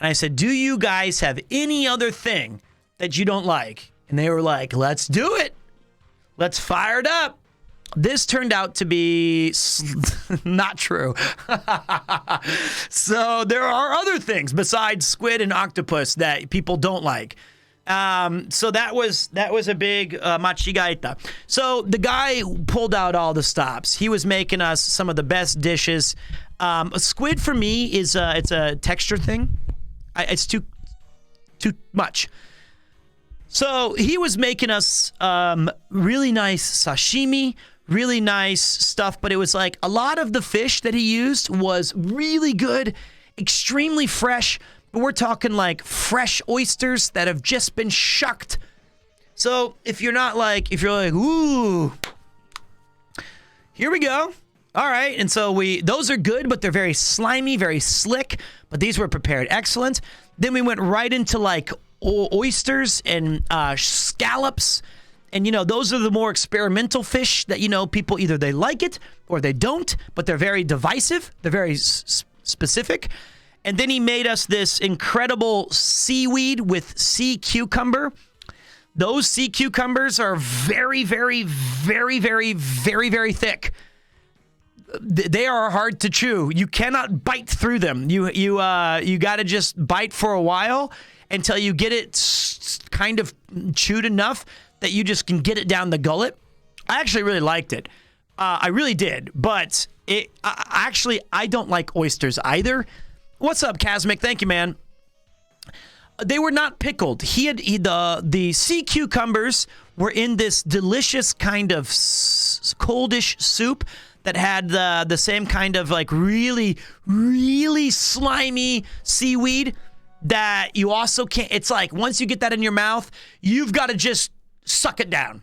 And I said, do you guys have any other thing that you don't like? And they were like, let's do it. Let's fire it up. This turned out to be not true. So there are other things besides squid and octopus that people don't like. So that was a big machigaita. So the guy pulled out all the stops. He was making us some of the best dishes. Squid for me is it's a texture thing. It's too much. So he was making us really nice sashimi, really nice stuff, but it was like a lot of the fish that he used was really good, extremely fresh, but we're talking like fresh oysters that have just been shucked. So if you're like, ooh, here we go. All right. And so those are good, but they're very slimy, very slick, but these were prepared excellent. Then we went right into like oysters and scallops. And, those are the more experimental fish that, people either they like it or they don't, but they're very divisive. They're very specific. And then he made us this incredible seaweed with sea cucumber. Those sea cucumbers are very, very, very, very, very, very thick. They are hard to chew. You cannot bite through them. You got to just bite for a while until you get it kind of chewed enough that you just can get it down the gullet. I actually really liked it. I really did. But I don't like oysters either. What's up, Kazmic? Thank you, man. They were not pickled. The sea cucumbers were in this delicious kind of coldish soup that had the same kind of like really, really slimy seaweed that you also can't. It's like once you get that in your mouth, you've got to just suck it down.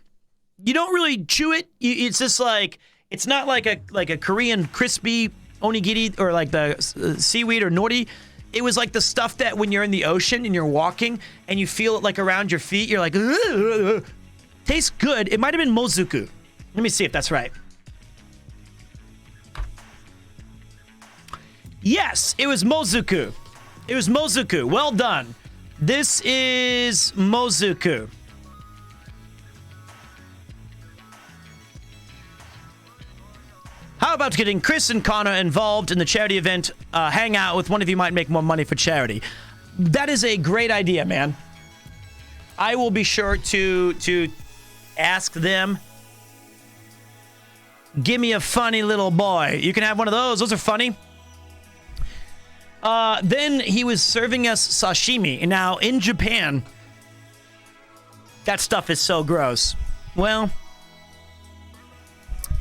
You don't really chew it. It's just like, it's not like a Korean crispy onigiri or like the seaweed or nori. It was like the stuff that when you're in the ocean and you're walking and you feel it like around your feet, you're like, ugh. Tastes good. It might have been mozuku. Let me see if that's right. Yes, it was mozuku. It was mozuku. Well done. This is mozuku. How about getting Chris and Connor involved in the charity event? Hang out with one of you might make more money for charity. That is a great idea, man. I will be sure to ask them. Give me a funny little boy. You can have one of those. Those are funny. Then he was serving us sashimi. Now, in Japan, that stuff is so gross. Well,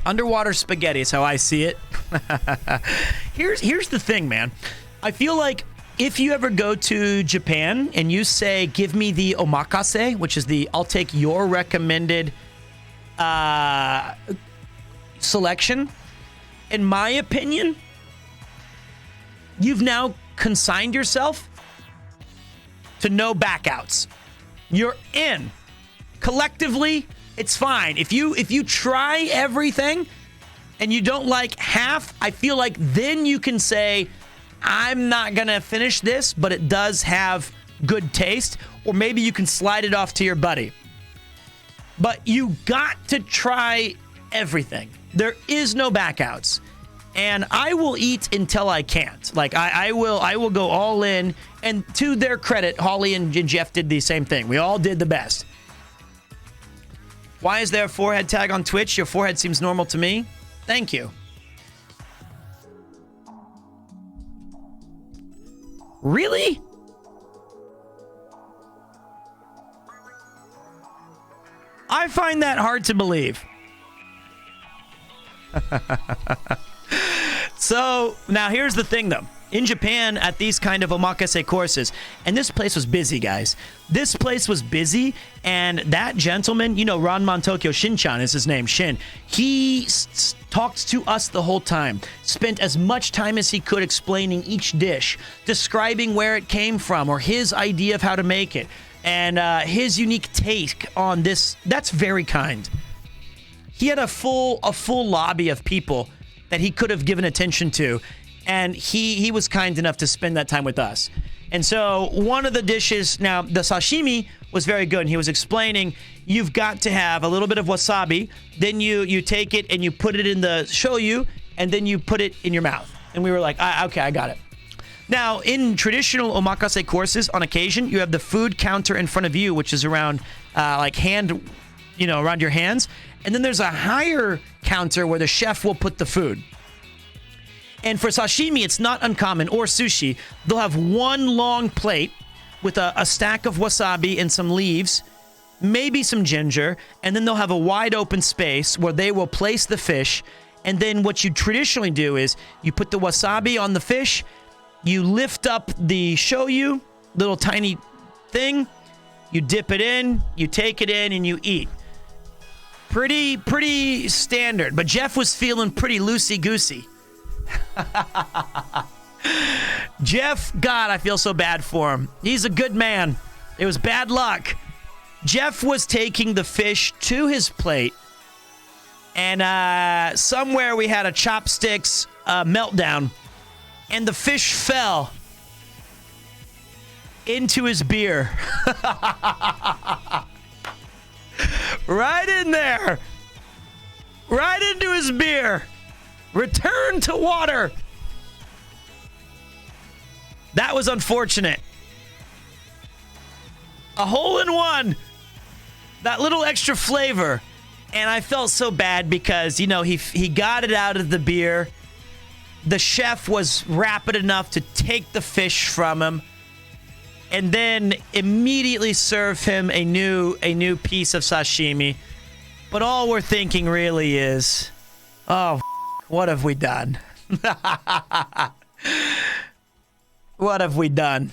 underwater spaghetti is how I see it. Here's the thing, man. I feel like if you ever go to Japan and you say, give me the omakase, which is I'll take your recommended selection, in my opinion, you've now consigned yourself to no backouts. You're in. Collectively, it's fine. If you try everything and you don't like half, I feel like then you can say, I'm not going to finish this, but it does have good taste. Or maybe you can slide it off to your buddy. But you got to try everything. There is no backouts. And I will eat until I can't. Like, I will go all in. And to their credit, Holly and Jeff did the same thing. We all did the best. Why is there a forehead tag on Twitch? Your forehead seems normal to me. Thank you. Really? I find that hard to believe. So, now here's the thing, though. In Japan, at these kind of omakase courses, and this place was busy, guys. This place was busy, and that gentleman, Ranman Tokyo Shin-chan is his name, Shin. He talked to us the whole time, spent as much time as he could explaining each dish, describing where it came from, or his idea of how to make it, and his unique take on this. That's very kind. He had a full lobby of people that he could have given attention to, and he was kind enough to spend that time with us. And so one of the dishes, now the sashimi was very good, and he was explaining you've got to have a little bit of wasabi, then you take it and you put it in the shoyu, and then you put it in your mouth. And we were like, okay, I got it. Now, in traditional omakase courses, on occasion, you have the food counter in front of you, which is around around your hands. And then there's a higher counter where the chef will put the food. And for sashimi, it's not uncommon, or sushi. They'll have one long plate with a stack of wasabi and some leaves, maybe some ginger, and then they'll have a wide open space where they will place the fish. And then what you traditionally do is you put the wasabi on the fish, you lift up the shoyu, little tiny thing, you dip it in, you take it in, and you eat. Pretty standard, but Jeff was feeling pretty loosey-goosey. Jeff, God, I feel so bad for him. He's a good man. It was bad luck. Jeff was taking the fish to his plate, and somewhere we had a chopsticks meltdown, and the fish fell into his beer. Right in there. Right into his beer. Return to water. That was unfortunate. A hole in one. That little extra flavor. And I felt so bad because, he got it out of the beer. The chef was rapid enough to take the fish from him and then immediately serve him a new piece of sashimi. But all we're thinking really is, oh, what have we done? What have we done?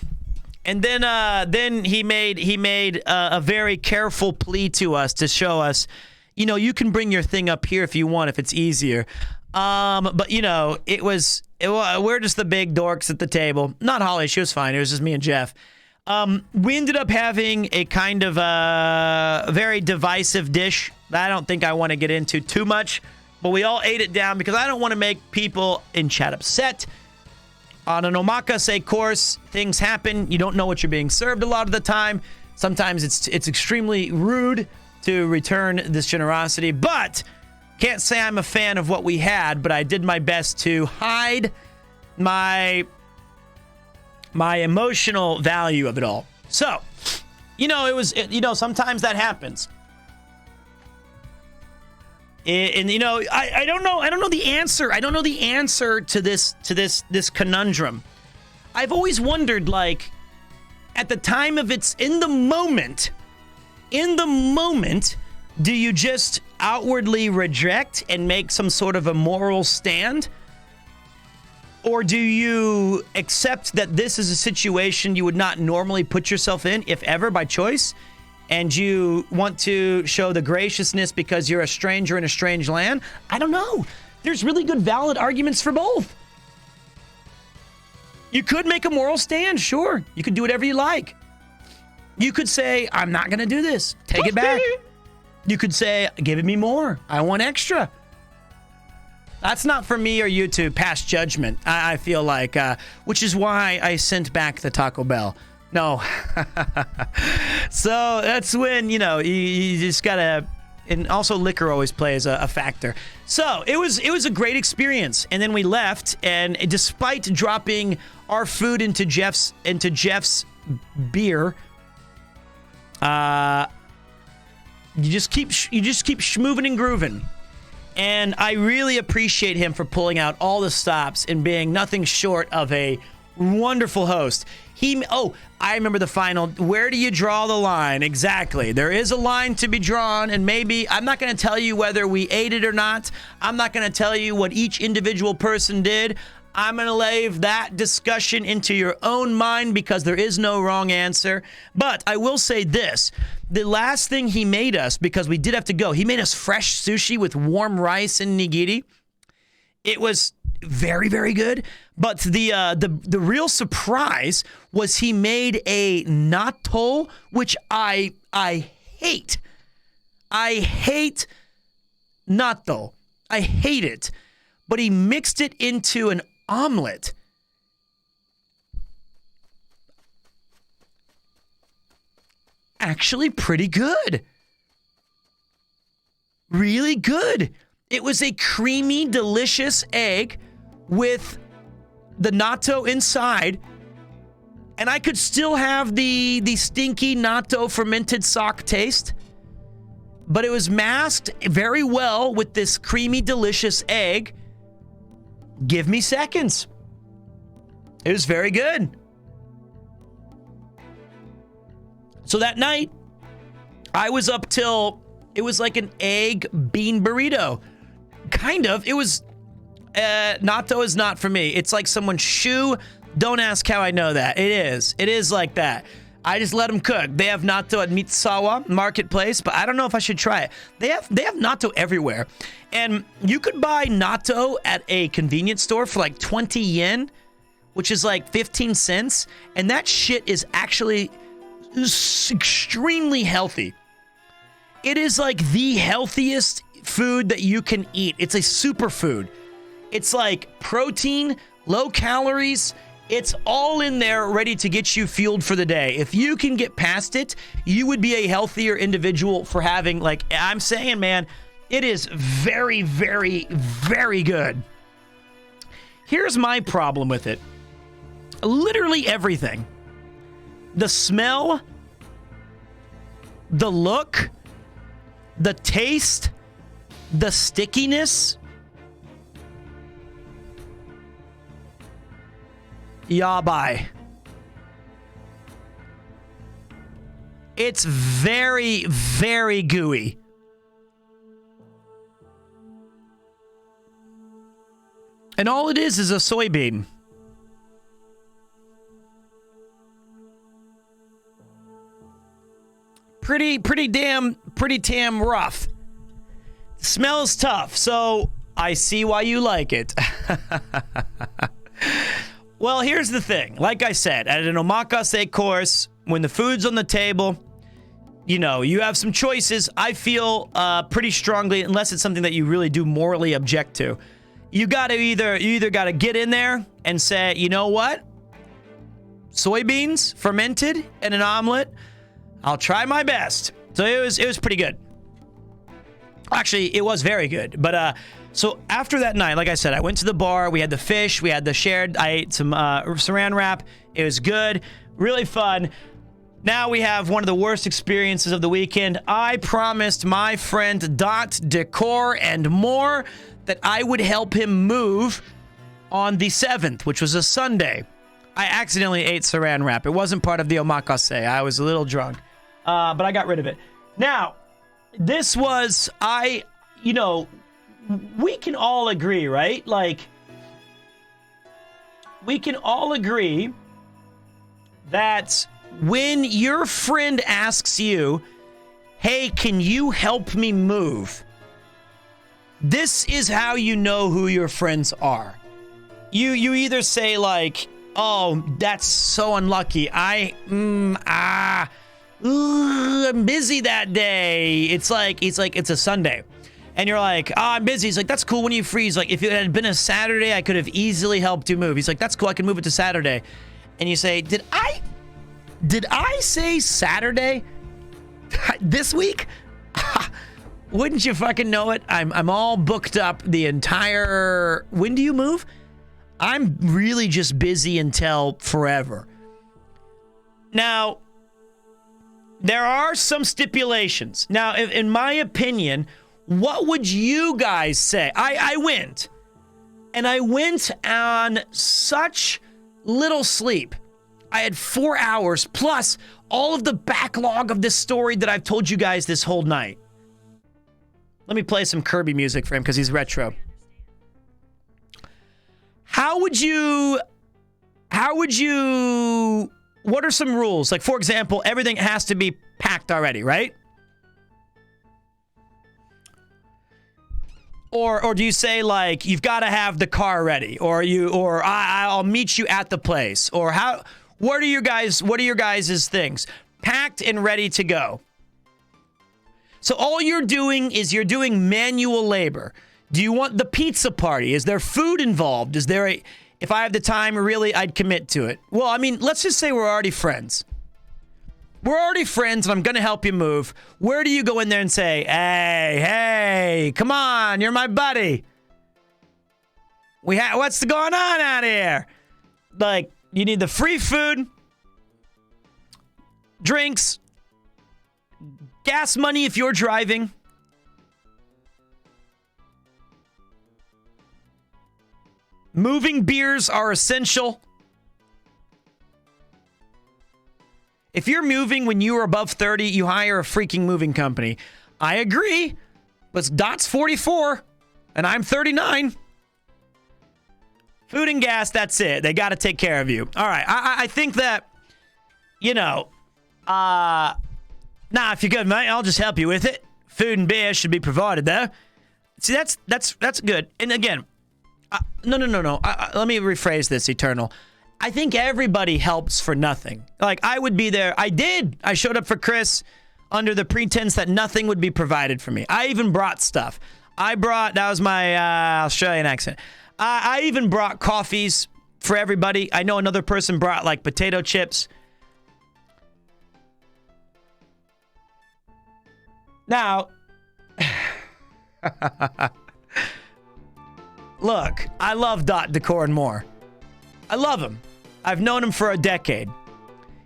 And then he made a very careful plea to us to show us, you can bring your thing up here if you want, if it's easier. But we're just the big dorks at the table. Not Holly, she was fine. It was just me and Jeff. We ended up having a kind of very divisive dish that I don't think I want to get into too much, but we all ate it down because I don't want to make people in chat upset. On an omakase course, things happen. You don't know what you're being served a lot of the time. Sometimes it's extremely rude to return this generosity, but can't say I'm a fan of what we had, but I did my best to hide my emotional value of it all. So, sometimes that happens. And I don't know the answer. I don't know the answer to this conundrum. I've always wondered, like, at the time of it's in the moment, do you just outwardly reject and make some sort of a moral stand? Or do you accept that this is a situation you would not normally put yourself in, if ever, by choice? And you want to show the graciousness because you're a stranger in a strange land? I don't know. There's really good, valid arguments for both. You could make a moral stand, sure. You could do whatever you like. You could say, I'm not going to do this. Take it back. You could say, give me more. I want extra. That's not for me or you to pass judgment, I feel like, which is why I sent back the Taco Bell. No. So that's when, you just got to, and also liquor always plays a factor. So it was a great experience. And then we left, and despite dropping our food into Jeff's beer, you just keep schmooving and grooving. And I really appreciate him for pulling out all the stops and being nothing short of a wonderful host. I remember the final. Where do you draw the line? Exactly. There is a line to be drawn, and maybe I'm not going to tell you whether we ate it or not. I'm not going to tell you what each individual person did. I'm going to leave that discussion into your own mind because there is no wrong answer. But I will say this. The last thing he made us, because we did have to go, he made us fresh sushi with warm rice and nigiri. It was very, very good. But the real surprise was he made a natto, which I hate. I hate natto. I hate it. But he mixed it into an omelet. Actually pretty good. Really good. It was a creamy, delicious egg with the natto inside, and I could still have the stinky natto fermented sock taste, but it was masked very well with this creamy, delicious egg. Give me seconds. It was very good. So that night, I was up till, it was like an egg bean burrito. Kind of. It was, natto is not for me. It's like someone's shoe. Don't ask how I know that. It is. It is like that. I just let them cook. They have natto at Mitsusawa Marketplace, but I don't know if I should try it. They have natto everywhere. And you could buy natto at a convenience store for like 20 yen, which is like 15 cents. And that shit is actually extremely healthy. It is like the healthiest food that you can eat. It's a superfood. It's like protein, low calories. It's all in there ready to get you fueled for the day. If you can get past it, you would be a healthier individual for having, like, I'm saying, man, it is very, very, very good. Here's my problem with it. Literally everything. The smell, the look, the taste, the stickiness. Yabai. It's very, very gooey. And all it is a soybean. Pretty damn rough. Smell is tough, so I see why you like it. Well, here's the thing. Like I said, at an omakase course, when the food's on the table, you have some choices. I feel pretty strongly, unless it's something that you really do morally object to, you either got to get in there and say, you know what? Soybeans fermented in an omelet. I'll try my best. So it was pretty good. Actually, it was very good. But so after that night, like I said, I went to the bar. We had the fish. We had the shared. I ate some saran wrap. It was good. Really fun. Now we have one of the worst experiences of the weekend. I promised my friend Dot Decor and More that I would help him move on the 7th, which was a Sunday. I accidentally ate saran wrap. It wasn't part of the omakase. I was a little drunk, but I got rid of it. Now, this was, we can all agree, right? Like, we can all agree that when your friend asks you, hey, can you help me move? This is how you know who your friends are. You either say like, oh, that's so unlucky. I'm busy that day. It's a Sunday. And you're like, oh, I'm busy. He's like, that's cool. When are you free? He's like, if it had been a Saturday, I could have easily helped you move. He's like, that's cool. I can move it to Saturday. And you say, did I say Saturday this week? Wouldn't you fucking know it? I'm all booked up the entire... When do you move? I'm really just busy until forever. Now, there are some stipulations. Now, in my opinion, what would you guys say? I went. And I went on such little sleep. I had 4 hours plus all of the backlog of this story that I've told you guys this whole night. Let me play some Kirby music for him because he's retro. What are some rules? Like, for example, everything has to be packed already, right? Or do you say, like, you've got to have the car ready, or I'll meet you at the place, or what are your guys' things? Packed and ready to go. So all you're doing is you're doing manual labor. Do you want the pizza party? Is there food involved? If I have the time, really, I'd commit to it. Well, I mean, let's just say we're already friends. We're already friends, and I'm going to help you move. Where do you go in there and say, hey, come on, you're my buddy. What's going on out here? Like, you need the free food, drinks, gas money if you're driving. Moving beers are essential. If you're moving when you are above 30, you hire a freaking moving company. I agree, but Dot's 44, and I'm 39. Food and gas, that's it. They got to take care of you. All right, I think that, if you're good, mate, I'll just help you with it. Food and beer should be provided there. See, that's good. And again, no. Let me rephrase this, Eternal. I think everybody helps for nothing. Like, I would be there. I did. I showed up for Chris under the pretense that nothing would be provided for me. I even brought stuff. That was my Australian accent. I even brought coffees for everybody. I know another person brought, like, potato chips. Now, look, I love Dot Decor and More. I love him. I've known him for a decade.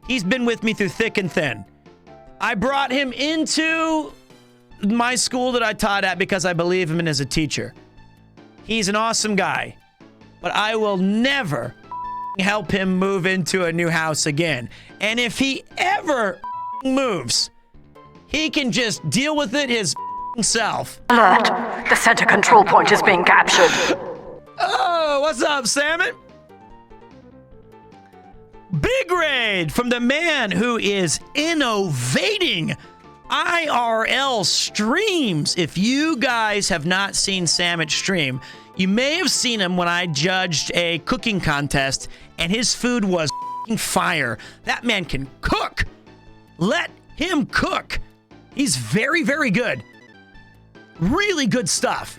He's been with me through thick and thin. I brought him into my school that I taught at because I believe him in as a teacher. He's an awesome guy. But I will never help him move into a new house again. And if he ever moves, he can just deal with it his self. Alert! The center control point is being captured. Oh, what's up, Salmon? Big raid from the man who is innovating IRL streams. If you guys have not seen Sandwich stream, you may have seen him when I judged a cooking contest, and his food was fire. That man can cook. Let him cook. He's very, very good. Really good stuff.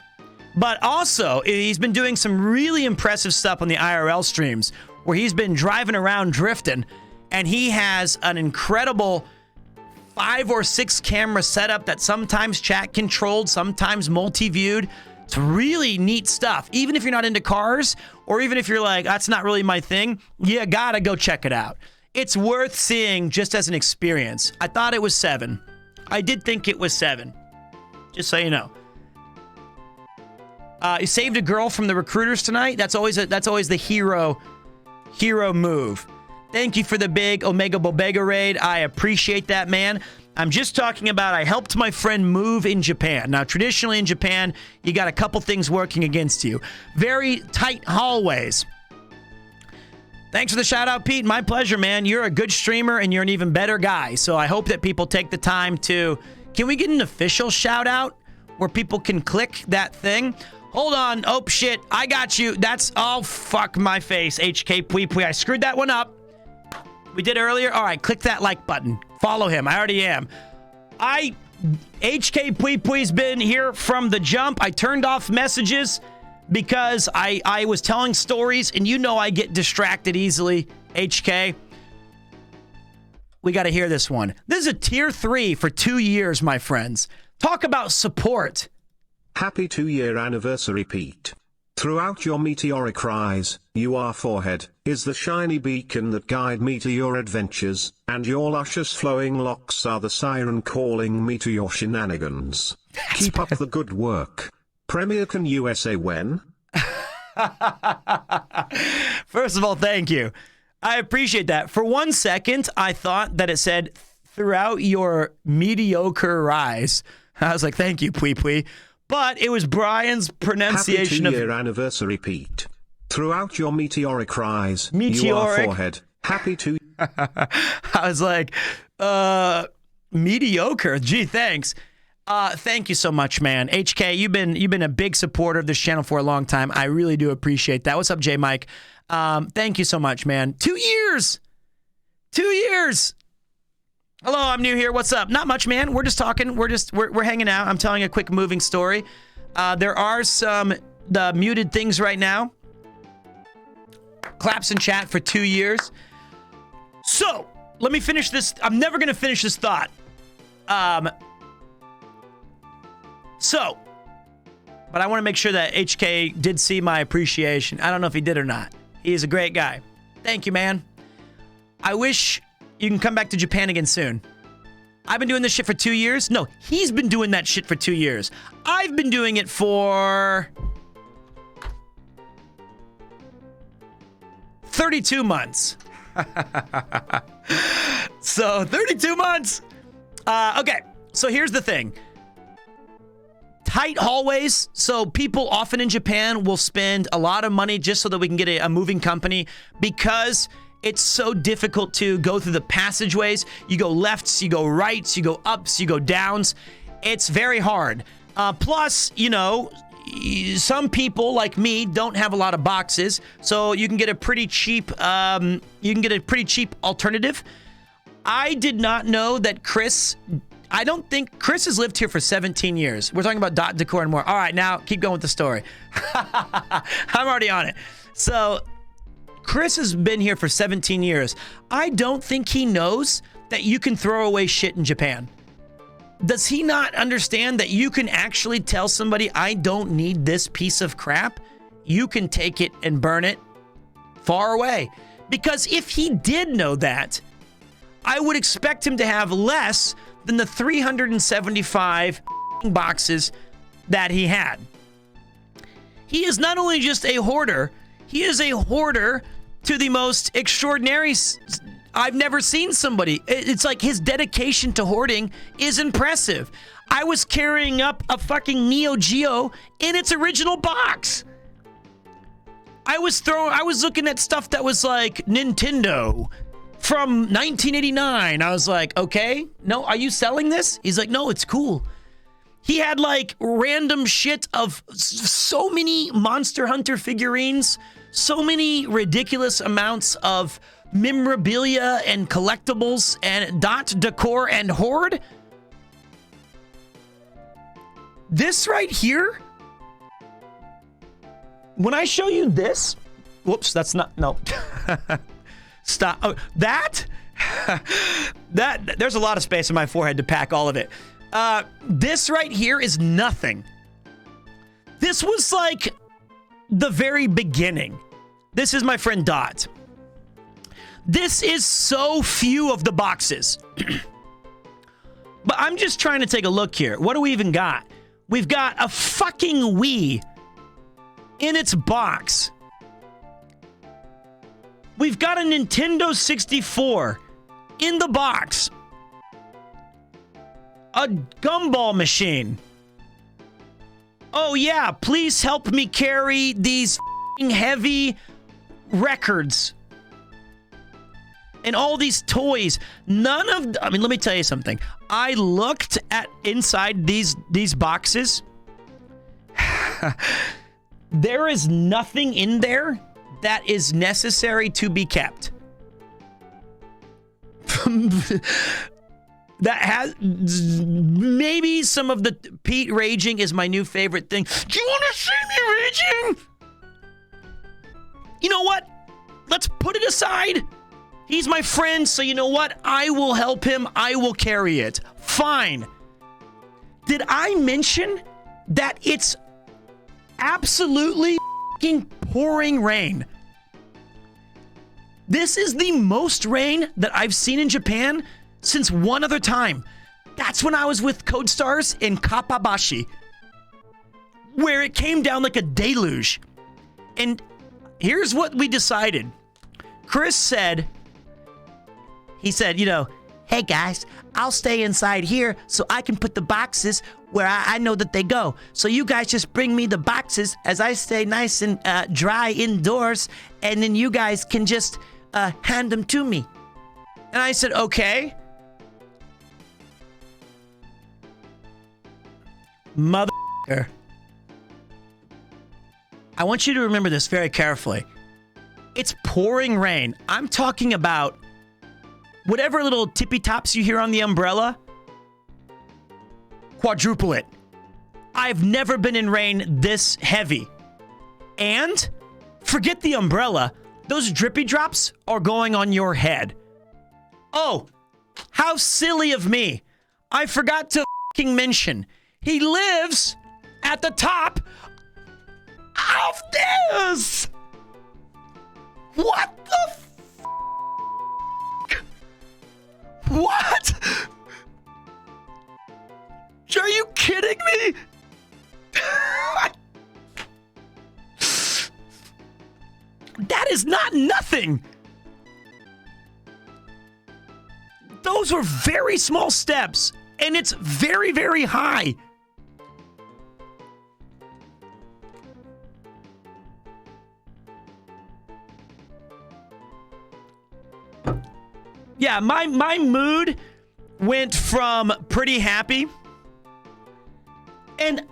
But also, he's been doing some really impressive stuff on the IRL streams, where he's been driving around drifting, and he has an incredible 5 or 6 camera setup that sometimes chat controlled, sometimes multi-viewed. It's really neat stuff. Even if you're not into cars, or even if you're like, that's not really my thing, you gotta go check it out. It's worth seeing just as an experience. I thought it was 7. I did think it was 7. Just so you know. You saved a girl from the recruiters tonight. That's always the hero move. Thank you for the big Omega Bobega raid. I appreciate that, man. I'm just talking about I helped my friend move in Japan. Now, traditionally in Japan, you got a couple things working against you. Very tight hallways. Thanks for the shout out, Pete. My pleasure, man. You're a good streamer and you're an even better guy. So I hope that people take the time to... Can we get an official shout out where people can click that thing? Hold on. Oh, shit. I got you. That's... Oh, fuck my face. HK Pui Pui. I screwed that one up. We did earlier. All right. Click that like button. Follow him. I already am. HK Pui Pui's been here from the jump. I turned off messages because I was telling stories, and you know I get distracted easily, HK. We got to hear this one. This is a tier 3 for 2 years, my friends. Talk about support. Happy 2-year anniversary, Pete. Throughout your meteoric rise, your forehead is the shiny beacon that guide me to your adventures, and your luscious flowing locks are the siren calling me to your shenanigans. Keep up the good work. Premier Can USA when? First of all, thank you. I appreciate that. For 1 second, I thought that it said, throughout your mediocre rise. I was like, thank you, Pui Pui. But it was Brian's pronunciation Happy 2-year anniversary, Pete. Throughout your meteoric rise, your forehead. Happy to... I was like, mediocre. Gee, thanks. Thank you so much, man. HK, you've been a big supporter of this channel for a long time. I really do appreciate that. What's up, J Mike? Thank you so much, man. 2 years. 2 years. Hello, I'm new here. What's up? Not much, man. We're just talking. We're hanging out. I'm telling a quick moving story. There are the muted things right now. Claps in chat for 2 years. So, let me finish this. I'm never going to finish this thought. But I want to make sure that HK did see my appreciation. I don't know if he did or not. He's a great guy. Thank you, man. I wish you can come back to Japan again soon. I've been doing this shit for 2 years. No, he's been doing that shit for 2 years. I've been doing it for 32 months. So 32 months. Okay, so here's the thing. Tight hallways. So people often in Japan will spend a lot of money just so that we can get a moving company because it's so difficult to go through the passageways. You go lefts, you go rights, you go ups, you go downs. It's very hard. Plus, you know, some people like me don't have a lot of boxes, so you can get a pretty cheap. Alternative. I did not know that Chris. I don't think Chris has lived here for 17 years. We're talking about dot decor and more. All right, now keep going with the story. I'm already on it. So Chris has been here for 17 years. I don't think he knows that you can throw away shit in Japan. Does he not understand that you can actually tell somebody, I don't need this piece of crap? You can take it and burn it far away. Because if he did know that, I would expect him to have less than the 375 boxes that he had. He is not only just a hoarder, he is a hoarder to the most extraordinary. I've never seen somebody. It's like his dedication to hoarding is impressive. I was carrying up a fucking Neo Geo in its original box. I was looking at stuff that was like Nintendo from 1989. I was like, okay, no, are you selling this? He's like, no, it's cool. He had like random shit of so many Monster Hunter figurines, so many ridiculous amounts of memorabilia and collectibles and dot decor and hoard. This right here, when I show you this, whoops, that's not, no. Stop. Oh, that there's a lot of space in my forehead to pack all of it. This right here is nothing. This was like the very beginning. This is my friend Dot. This is so few of the boxes. But I'm just trying to take a look here. What do we even got? We've got a fucking Wii in its box. We've got a Nintendo 64 in the box. A gumball machine. Oh yeah, please help me carry these f***ing heavy records. And all these toys. None of... I mean, let me tell you something. I looked at inside these boxes. There is nothing in there that is necessary to be kept. That has... Maybe some of the... Pete raging is my new favorite thing. Do you want to see me raging? You know what? Let's put it aside. He's my friend, so you know what? I will help him. I will carry it. Fine. Did I mention that it's absolutely f***ing pouring rain? This is the most rain that I've seen in Japan since one other time. That's when I was with Code Stars in Kappabashi, where it came down like a deluge. And here's what we decided. Chris said... He said, you know, hey guys, I'll stay inside here so I can put the boxes where I know that they go. So you guys just bring me the boxes as I stay nice and dry indoors, and then you guys can just hand them to me. And I said, okay. Motherfucker. I want you to remember this very carefully. It's pouring rain. I'm talking about whatever little tippy tops you hear on the umbrella, quadruple it. I've never been in rain this heavy. And forget the umbrella. Those drippy drops are going on your head. Oh, how silly of me. I forgot to fucking mention. He lives at the top of this. What the f***? What? Are you kidding me? That is not nothing. Those were very small steps, and it's very, very high. Yeah, my mood went from pretty happy, and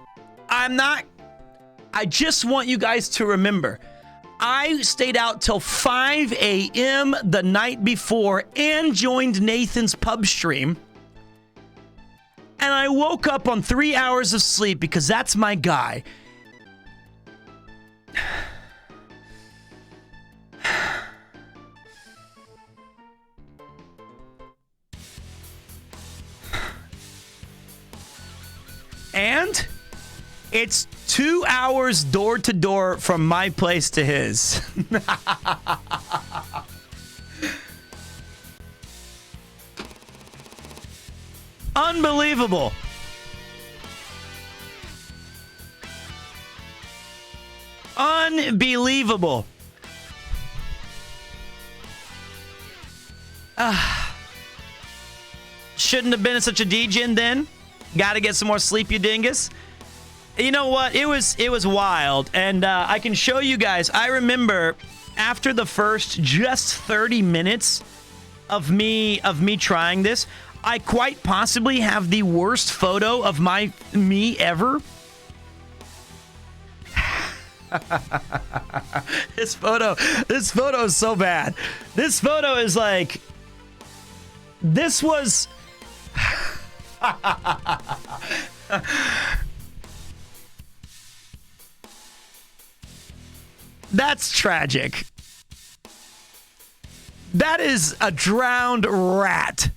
I just want you guys to remember, I stayed out till 5 a.m. the night before and joined Nathan's pub stream, and I woke up on 3 hours of sleep because that's my guy. And it's 2 hours door to door from my place to his. Unbelievable. Unbelievable. Shouldn't have been such a degen then. Got to get some more sleep, you dingus. You know what? It was wild, and I can show you guys. I remember after the first just 30 minutes of me trying this, I quite possibly have the worst photo of me ever. This photo is so bad. This photo is like, this was. That's tragic. That is a drowned rat.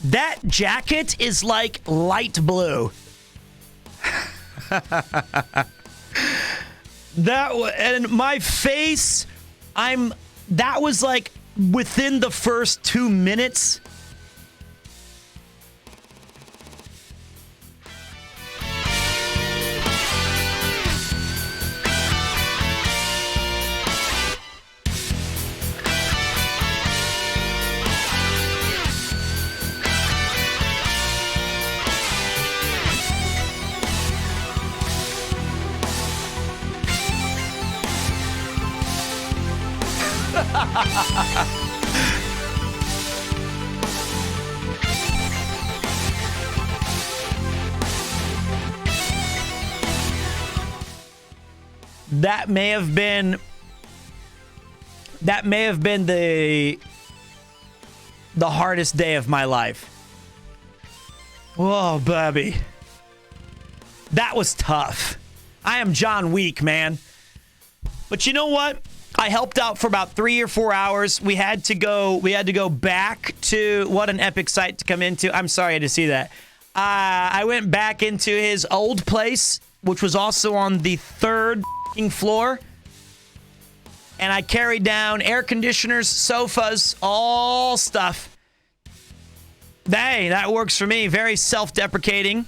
That jacket is like light blue. And my face, that was like within the first 2 minutes. That may have been the hardest day of my life. Whoa, baby. That was tough. I am John Weak, man. But you know what? I helped out for about 3 or 4 hours. We had to go back to, what an epic site to come into. I'm sorry to see that. I went back into his old place, which was also on the 3rd floor. And I carried down air conditioners, sofas, all stuff. Hey, that works for me. Very self-deprecating.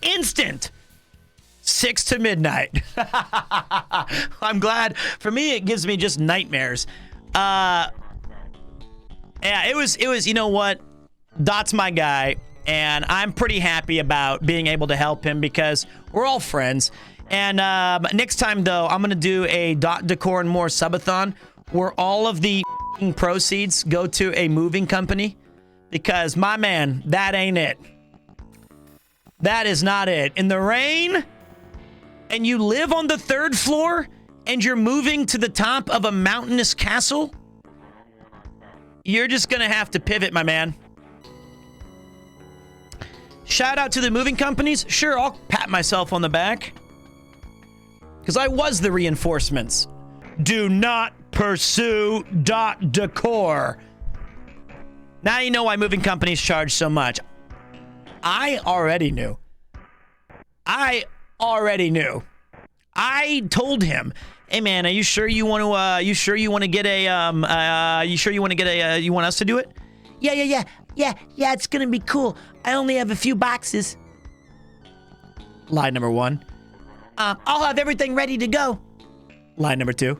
Instant. 6 to midnight. I'm glad. For me, it gives me just nightmares. Yeah, it was, you know what? Dot's my guy, and I'm pretty happy about being able to help him because we're all friends. And next time, though, I'm going to do a Dot Decor and More subathon where all of the proceeds go to a moving company because, my man, that ain't it. That is not it. In the rain, and you live on the 3rd floor, and you're moving to the top of a mountainous castle, you're just going to have to pivot, my man. Shout out to the moving companies. Sure, I'll pat myself on the back. Because I was the reinforcements. Do not pursue Dot Decor. Now you know why moving companies charge so much. I already knew. I told him, "Hey man, are you sure you want to? You want us to do it?" Yeah. It's gonna be cool. I only have a few boxes. Lie number 1. I'll have everything ready to go. Lie number 2.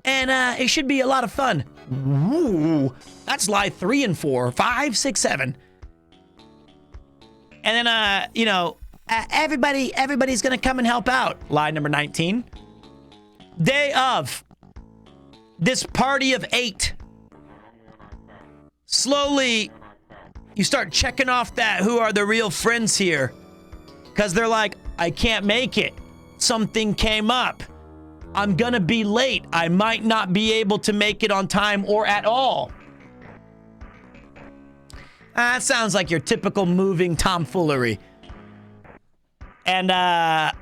And it should be a lot of fun. Ooh, that's lie 3 and 4, 5, 6, 7. And then everybody's gonna come and help out. Lie number 19. Day of. This party of 8. Slowly, you start checking off that who are the real friends here. Because they're like, I can't make it. Something came up. I'm gonna be late. I might not be able to make it on time or at all. That sounds like your typical moving tomfoolery. And I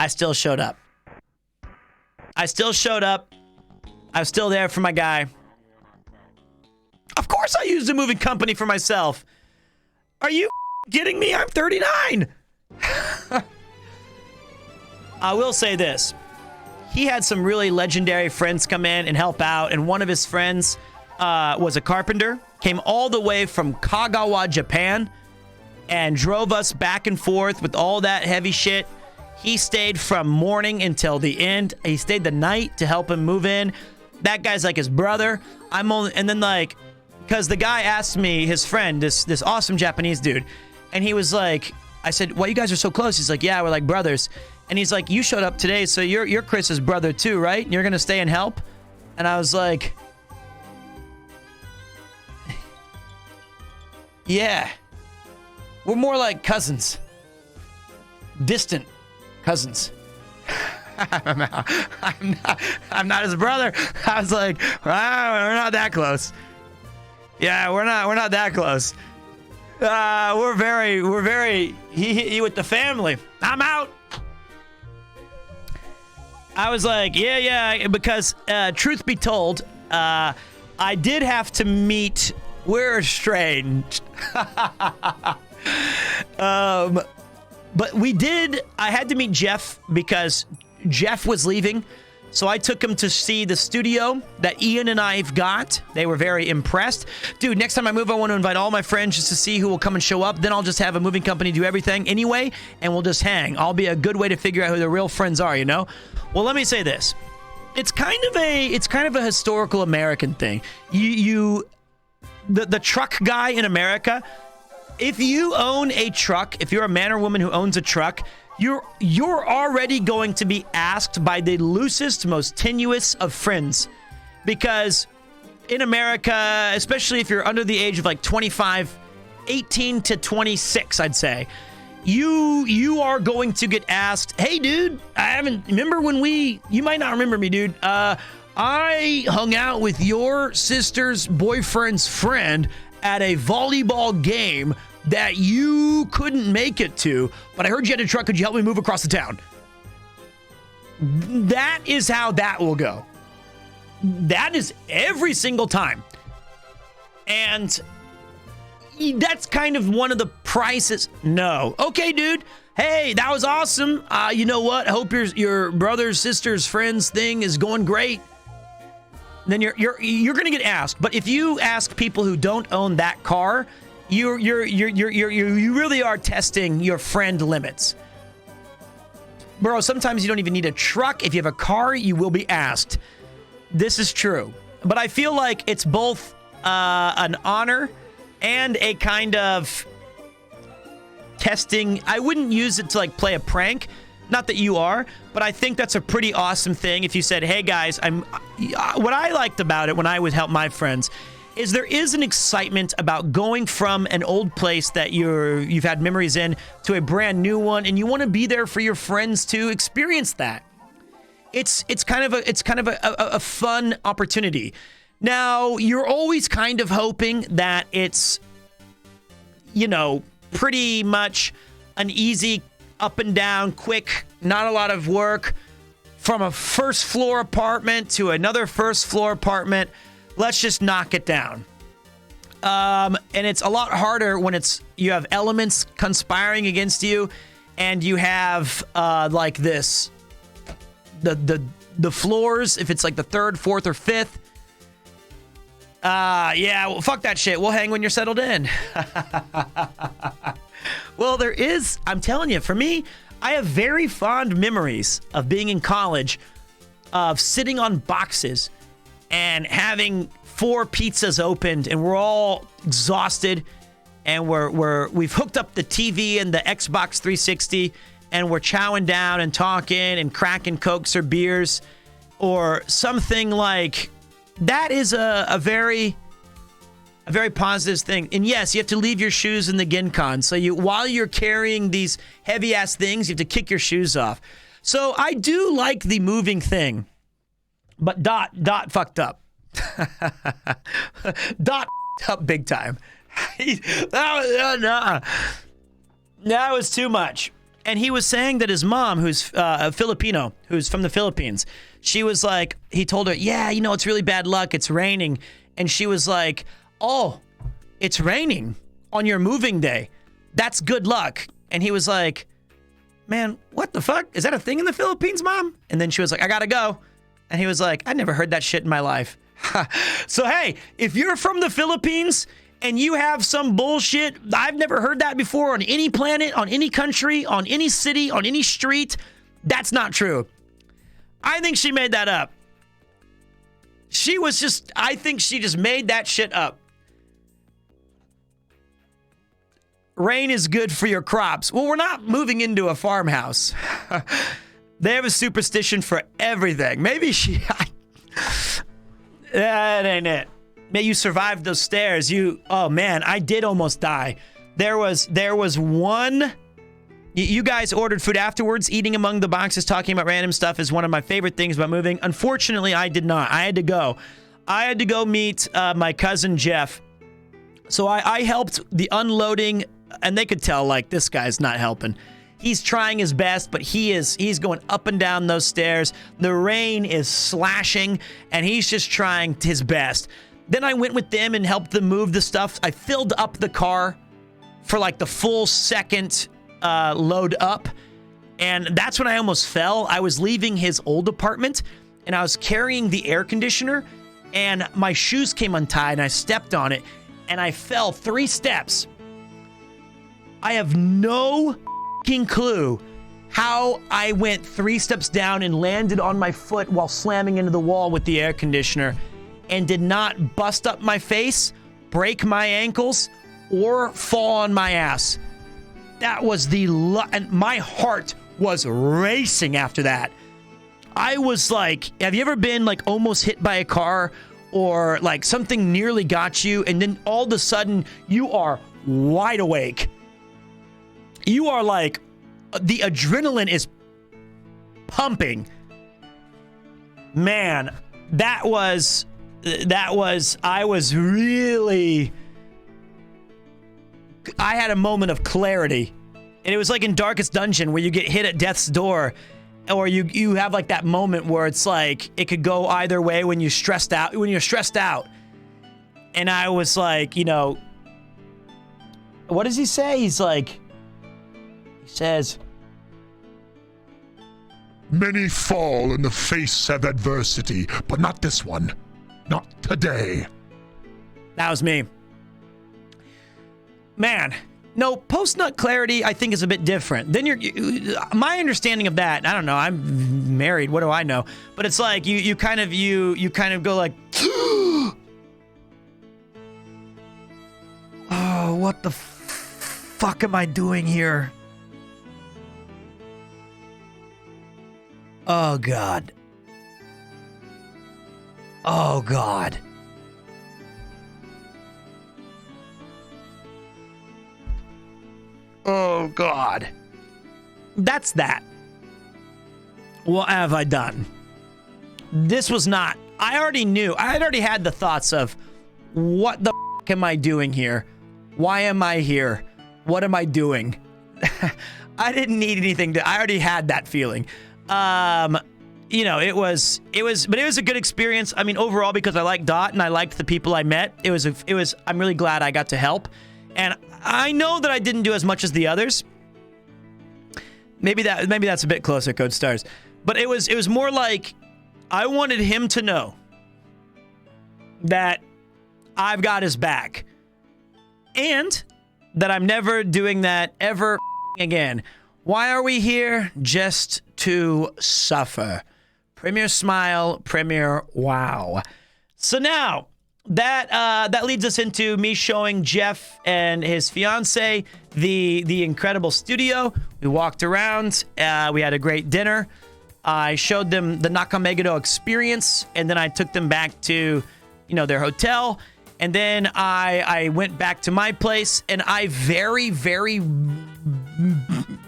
still showed up. I was still there for my guy. Of course I used a moving company for myself. Are you kidding me? I'm 39. I will say this. He had some really legendary friends come in and help out. And one of his friends was a carpenter. Came all the way from Kagawa, Japan. And drove us back and forth with all that heavy shit. He stayed from morning until the end. He stayed the night to help him move in. That guy's like his brother. Because the guy asked me, his friend, this awesome Japanese dude, and he was like, I said, well, you guys are so close. He's like, yeah, we're like brothers. And he's like, you showed up today, so you're Chris's brother too, right? And you're gonna stay and help? And I was like, yeah. We're more like cousins. Distant cousins. I'm not his brother. I was like, we're not that close. Yeah, we're not that close. We're very he with the family. I'm out. I was like, yeah, because truth be told, I did have to meet. We're estranged. But I had to meet Jeff because Jeff was leaving. So I took him to see the studio that Ian and I've got. They were very impressed. Dude, next time I move, I want to invite all my friends just to see who will come and show up. Then I'll just have a moving company do everything anyway, and we'll just hang. I'll be a good way to figure out who the real friends are, you know? Well, let me say this. It's kind of a historical American thing. The truck guy in America, if you own a truck, if you're a man or woman who owns a truck, you're already going to be asked by the loosest, most tenuous of friends. Because in America, especially if you're under the age of like 25, 18 to 26, I'd say, you are going to get asked, hey, dude, you might not remember me, dude. I hung out with your sister's boyfriend's friend at a volleyball game that you couldn't make it to, but I heard you had a truck. Could you help me move across the town? That is how that will go. That is every single time. And that's kind of one of the prices. No. Okay, dude. Hey, that was awesome. You know what? I hope your brother's sister's friend's thing is going great. Then you're going to get asked. But if you ask people who don't own that car, you really are testing your friend limits. Bro, sometimes you don't even need a truck. If you have a car, you will be asked. This is true. But I feel like it's both an honor and a kind of testing. I wouldn't use it to like play a prank. Not that you are, but I think that's a pretty awesome thing. If you said, hey guys, what I liked about it when I would help my friends is there is an excitement about going from an old place that you've had memories in to a brand new one, and you want to be there for your friends to experience that. It's kind of a fun opportunity. Now, you're always kind of hoping that it's, pretty much an easy up and down, quick, not a lot of work from a first floor apartment to another first floor apartment. Let's just knock it down. And it's a lot harder when you have elements conspiring against you, and you have like this, the floors. If it's like the third, fourth, or fifth. Yeah, well, fuck that shit. We'll hang when you're settled in. Well, I'm telling you, for me, I have very fond memories of being in college, of sitting on boxes and having 4 pizzas opened, and we're all exhausted, and we've hooked up the TV and the Xbox 360, and we're chowing down and talking and cracking Cokes or beers or something like that. Is a very positive thing. And yes, you have to leave your shoes in the Gincon. So while you're carrying these heavy ass things, you have to kick your shoes off. So I do like the moving thing, but Dot fucked up. Dot up big time. That was too much. And he was saying that his mom, who's a Filipino, who's from the Philippines, she was like, he told her, yeah, it's really bad luck. It's raining. And she was like, oh, it's raining on your moving day. That's good luck. And he was like, man, what the fuck? Is that a thing in the Philippines, Mom? And then she was like, I gotta go. And he was like, I never heard that shit in my life. So, hey, if you're from the Philippines and you have some bullshit, I've never heard that before on any planet, on any country, on any city, on any street, that's not true. I think she made that up. I think she just made that shit up. Rain is good for your crops. Well, we're not moving into a farmhouse. They have a superstition for everything. Maybe that ain't it. Man, you survived those stairs. Oh man, I did almost die. There was one. You guys ordered food afterwards. Eating among the boxes, talking about random stuff is one of my favorite things about moving. Unfortunately, I did not. I had to go. I had to go meet my cousin Jeff. So I helped the unloading, and they could tell, like, this guy's not helping. He's trying his best, but he's going up and down those stairs. The rain is slashing, and he's just trying his best. Then I went with them and helped them move the stuff. I filled up the car for like the full second load up. And that's when I almost fell. I was leaving his old apartment, and I was carrying the air conditioner, and my shoes came untied, and I stepped on it, and I fell 3 steps. I have no fucking clue how I went 3 steps down and landed on my foot while slamming into the wall with the air conditioner, and did not bust up my face, break my ankles, or fall on my ass. That was and my heart was racing after that. I was like, have you ever been like almost hit by a car, or like something nearly got you, and then all of a sudden you are wide awake? You are like, the adrenaline is pumping. Man, I was really, I had a moment of clarity. And it was like in Darkest Dungeon where you get hit at death's door, or you have like that moment where it's like it could go either way when you're stressed out. And I was like, you know, what does he say? He says, Many fall in the face of adversity, but not this one. Not today. That was me. Man. No, post-nut clarity, I think, is a bit different. Then my understanding of that, I don't know, I'm married, what do I know? But it's like, you kind of go like, oh, what the fuck am I doing here? Oh, God. Oh, God. Oh, God. That's that. What have I done? This was not... I already knew. I had already had the thoughts of, what the f*** am I doing here? Why am I here? What am I doing? I didn't need anything I already had that feeling. You know, it was a good experience. I mean, overall, because I liked Dot and I liked the people I met, I'm really glad I got to help. And I know that I didn't do as much as the others. Maybe that's a bit closer, Code Stars. But it was more like I wanted him to know that I've got his back. And that I'm never doing that ever again. Why are we here? Just to suffer. Premier smile, Premier wow. So now, that leads us into me showing Jeff and his fiance the incredible studio. We walked around. We had a great dinner. I showed them the Nakameguro experience, and then I took them back to, their hotel. And then I went back to my place, and I very, very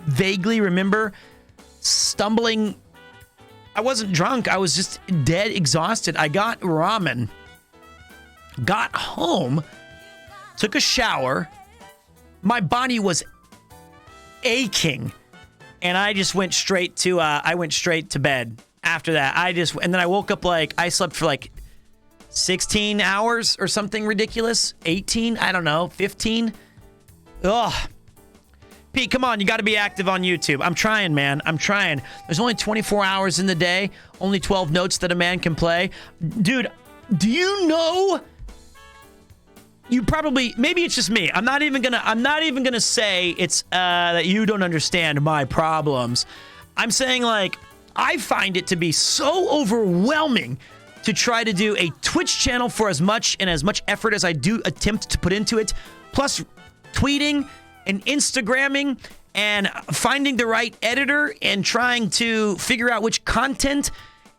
vaguely remember stumbling. I wasn't drunk. I was just dead exhausted. I got ramen. Got home, took a shower. My body was aching, and I just went straight to bed. After that, and then I woke up I slept for 16 hours or something ridiculous. 18, I don't know, 15. Ugh. Pete, come on, you got to be active on YouTube. I'm trying, man. I'm trying. There's only 24 hours in the day, only 12 notes that a man can play. Dude, do you know? You probably, maybe it's just me. I'm not even gonna say it's that you don't understand my problems. I'm saying I find it to be so overwhelming to try to do a Twitch channel for as much effort as I do attempt to put into it, plus tweeting and Instagramming and finding the right editor and trying to figure out which content,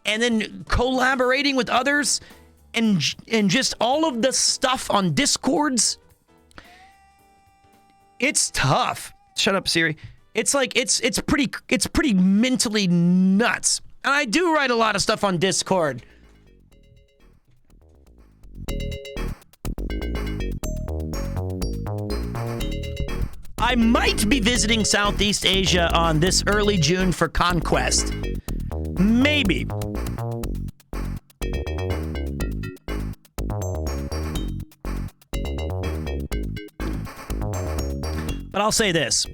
and then collaborating with others. And just all of the stuff on Discords. It's tough. Shut up, Siri. It's pretty mentally nuts. And I do write a lot of stuff on Discord. I might be visiting Southeast Asia on this early June for Conquest. Maybe. But I'll say this.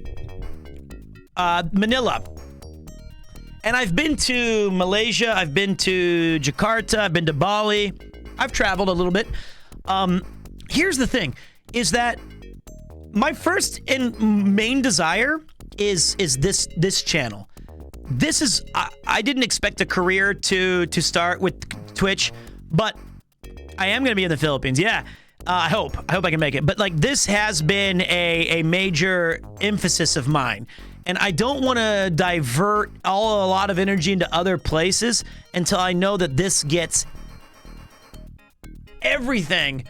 Manila. And I've been to Malaysia. I've been to Jakarta. I've been to Bali. I've traveled a little bit. Here's the thing, is that my first and main desire is this channel. This is, I didn't expect a career to start with Twitch, but I am going to be in the Philippines. Yeah, I hope I can make it. But like, this has been a major emphasis of mine. And I don't want to divert a lot of energy into other places until I know that this gets everything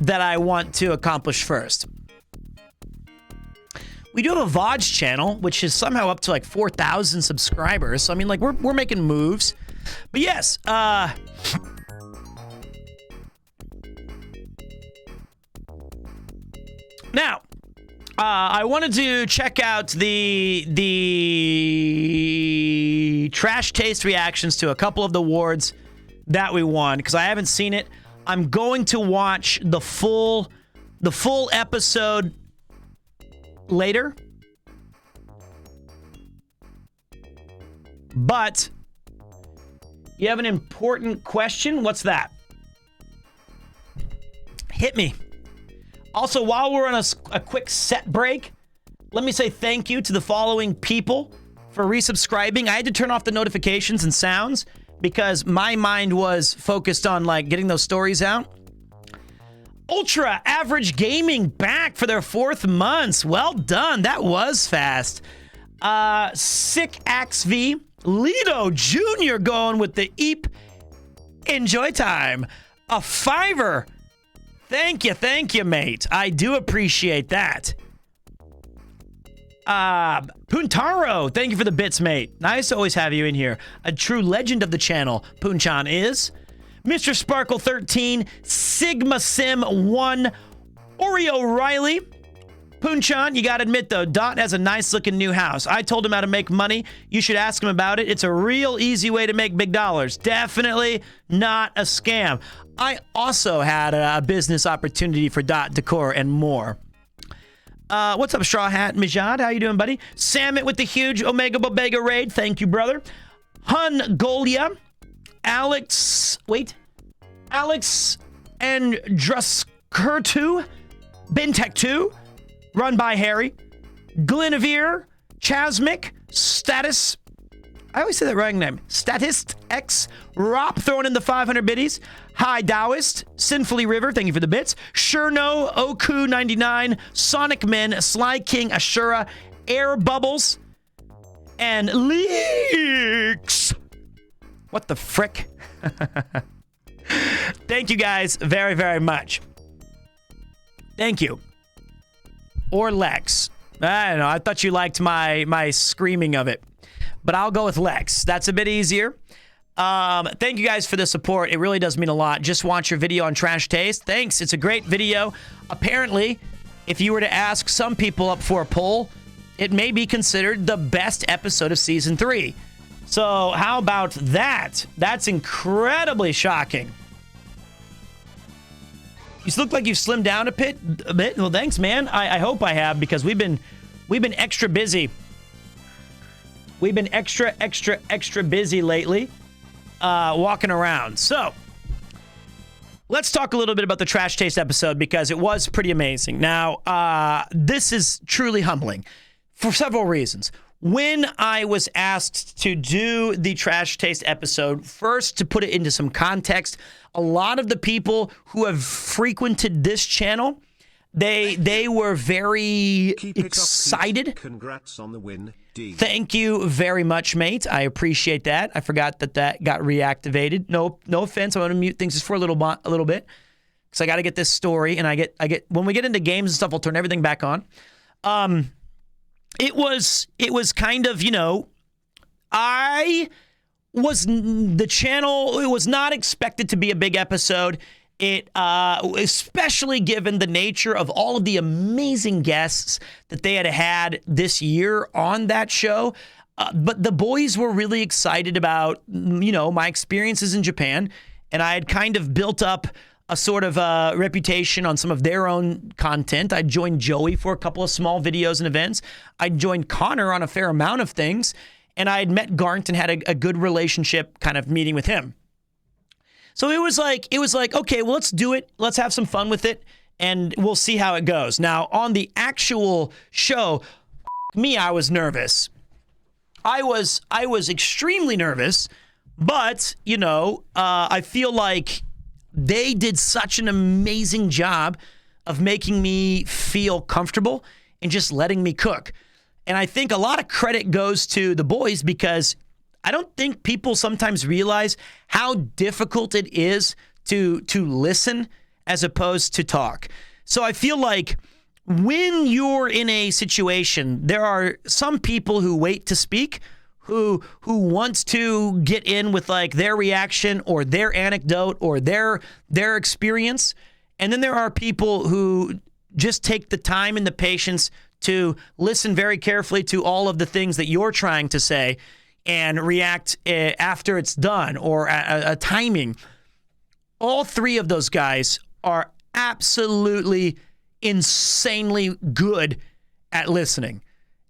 that I want to accomplish first. We do have a VODs channel, which is somehow up to like 4,000 subscribers. So, I mean, like, we're making moves. But yes, now, I wanted to check out the trash taste reactions to a couple of the awards that we won, because I haven't seen it. I'm going to watch the full episode later. But you have an important question. What's that? Hit me. Also, while we're on a quick set break, let me say thank you to the following people for resubscribing. I had to turn off the notifications and sounds because my mind was focused on like getting those stories out. Ultra Average Gaming back for their 4th month. Well done. That was fast. Sick Axe V. Lido Jr. going with the Eep. Enjoy time. A $5. Thank you, mate. I do appreciate that. Puntaro, thank you for the bits, mate. Nice to always have you in here. A true legend of the channel, Punchan is. Mr. Sparkle 13, Sigma Sim 1, Oreo Riley. Punchan, you gotta admit though, Dot has a nice looking new house. I told him how to make money. You should ask him about it. It's a real easy way to make big dollars. Definitely not a scam. I also had a business opportunity for Dot Decor and more. What's up, Straw Hat Mijad? How you doing, buddy? Samet with the huge Omega Bobega raid. Thank you, brother. Hun Golia. Alex and Druskertu. Bentech 2. Run by Harry. Glenavere. Chasmic. Status. I always say that wrong name. Statist X. Rop throwing in the 500 biddies. Hi Taoist. Sinfully River. Thank you for the bits. Sherno. Oku 99. Sonic Men. Sly King. Ashura. Air Bubbles. And Leaks. What the frick? Thank you guys very, very much. Thank you. Or Lex. I don't know. I thought you liked my screaming of it. But I'll go with Lex. That's a bit easier. Thank you guys for the support. It really does mean a lot. Just watch your video on Trash Taste. Thanks. It's a great video. Apparently, if you were to ask some people up for a poll, it may be considered the best episode of Season 3. So how about that? That's incredibly shocking. You look like you've slimmed down a bit. Well, thanks, man. I hope I have, because we've been extra busy. We've been extra busy lately, walking around. So let's talk a little bit about the Trash Taste episode, because it was pretty amazing. Now, this is truly humbling for several reasons. When I was asked to do the Trash Taste episode, first, to put it into some context, a lot of the people who have frequented this channel, they were very excited. Congrats on the win, D. Thank you very much, mate. I appreciate that. I forgot that got reactivated. No offense. I'm going to mute things just for a little bit, because I got to get this story, and I get when we get into games and stuff, I'll turn everything back on. It was kind of, the channel, it was not expected to be a big episode. It, especially given the nature of all of the amazing guests that they had this year on that show. But the boys were really excited about, my experiences in Japan. And I had kind of built up a sort of reputation on some of their own content. I joined Joey for a couple of small videos and events. I joined Connor on a fair amount of things. And I had met Garnt and had a good relationship kind of meeting with him. So it was like, okay, well, let's do it. Let's have some fun with it. And we'll see how it goes. Now, on the actual show, I was nervous. I was extremely nervous. But, I feel like they did such an amazing job of making me feel comfortable and just letting me cook. And I think a lot of credit goes to the boys because I don't think people sometimes realize how difficult it is to listen as opposed to talk. So I feel like when you're in a situation, there are some people who wait to speak, who wants to get in with like their reaction or their anecdote or their experience. And then there are people who just take the time and the patience to listen very carefully to all of the things that you're trying to say and react after it's done or a timing. All three of those guys are absolutely insanely good at listening.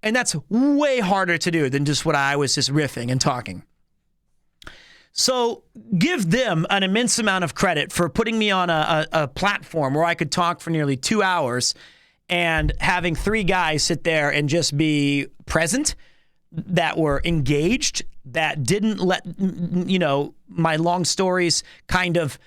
And that's way harder to do than just what I was just riffing and talking. So give them an immense amount of credit for putting me on a platform where I could talk for nearly 2 hours and having three guys sit there and just be present, that were engaged, that didn't let, my long stories kind of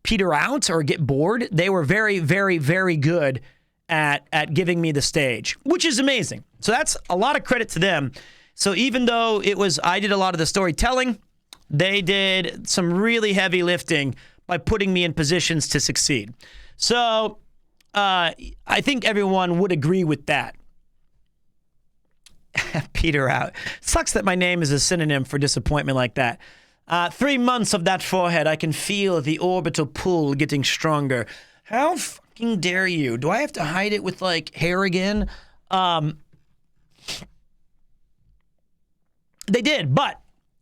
peter out or get bored. They were very, very, very good at giving me the stage, which is amazing. So that's a lot of credit to them. So even though I did a lot of the storytelling, they did some really heavy lifting by putting me in positions to succeed. So I think everyone would agree with that. Peter out. Sucks that my name is a synonym for disappointment like that. 3 months of that forehead, I can feel the orbital pull getting stronger. How fucking dare you? Do I have to hide it with like hair again? They did, but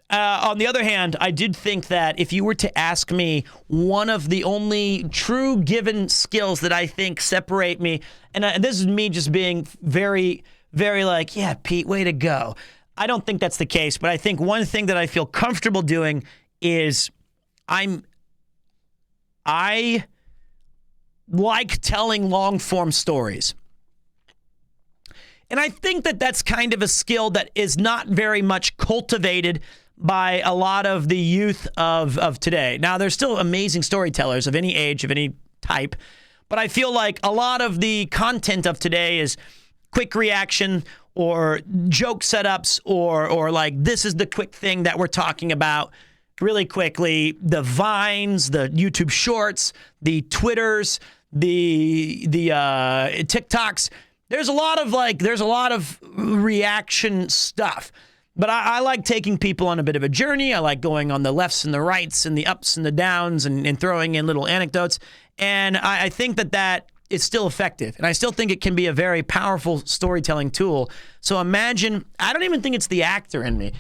on the other hand, I did think that if you were to ask me one of the only true given skills that I think separate me, and this is me just being very, very like, yeah, Pete, way to go. I don't think that's the case, but I think one thing that I feel comfortable doing is I like telling long-form stories. And I think that that's kind of a skill that is not very much cultivated by a lot of the youth of today. Now, there's still amazing storytellers of any age, of any type, but I feel like a lot of the content of today is quick reaction or joke setups or like this is the quick thing that we're talking about really quickly. The Vines, the YouTube Shorts, the Twitters, the TikToks. There's a lot of reaction stuff. But I like taking people on a bit of a journey. I like going on the lefts and the rights and the ups and the downs and throwing in little anecdotes. And I think that is still effective. And I still think it can be a very powerful storytelling tool. So imagine, I don't even think it's the actor in me.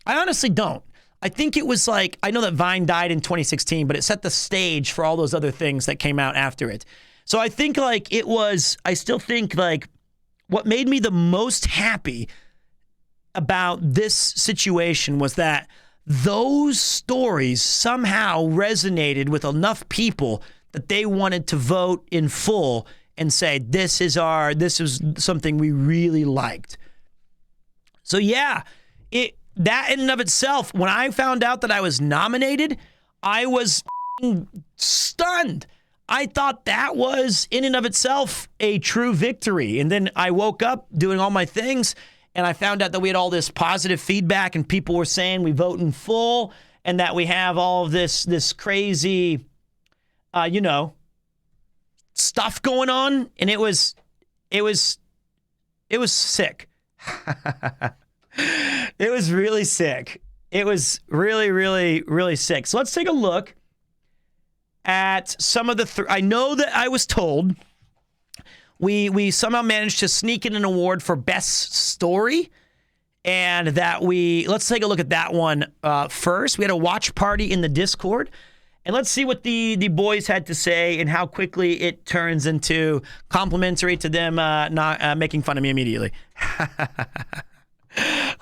I honestly don't. I think it was like, I know that Vine died in 2016, but it set the stage for all those other things that came out after it. So I think like I still think like what made me the most happy about this situation was that those stories somehow resonated with enough people that they wanted to vote in full and say, this is something we really liked. So yeah, that in and of itself, when I found out that I was nominated, I was stunned. I thought that was in and of itself a true victory. And then I woke up doing all my things and I found out that we had all this positive feedback and people were saying we vote in full and that we have all of this crazy, stuff going on. And it was sick. It was really sick. It was really, really, really sick. So let's take a look at some of the... I know that I was told we somehow managed to sneak in an award for Best Story, and that let's take a look at that one first. We had a watch party in the Discord, And let's see what the boys had to say and how quickly it turns into complimentary to them not making fun of me immediately.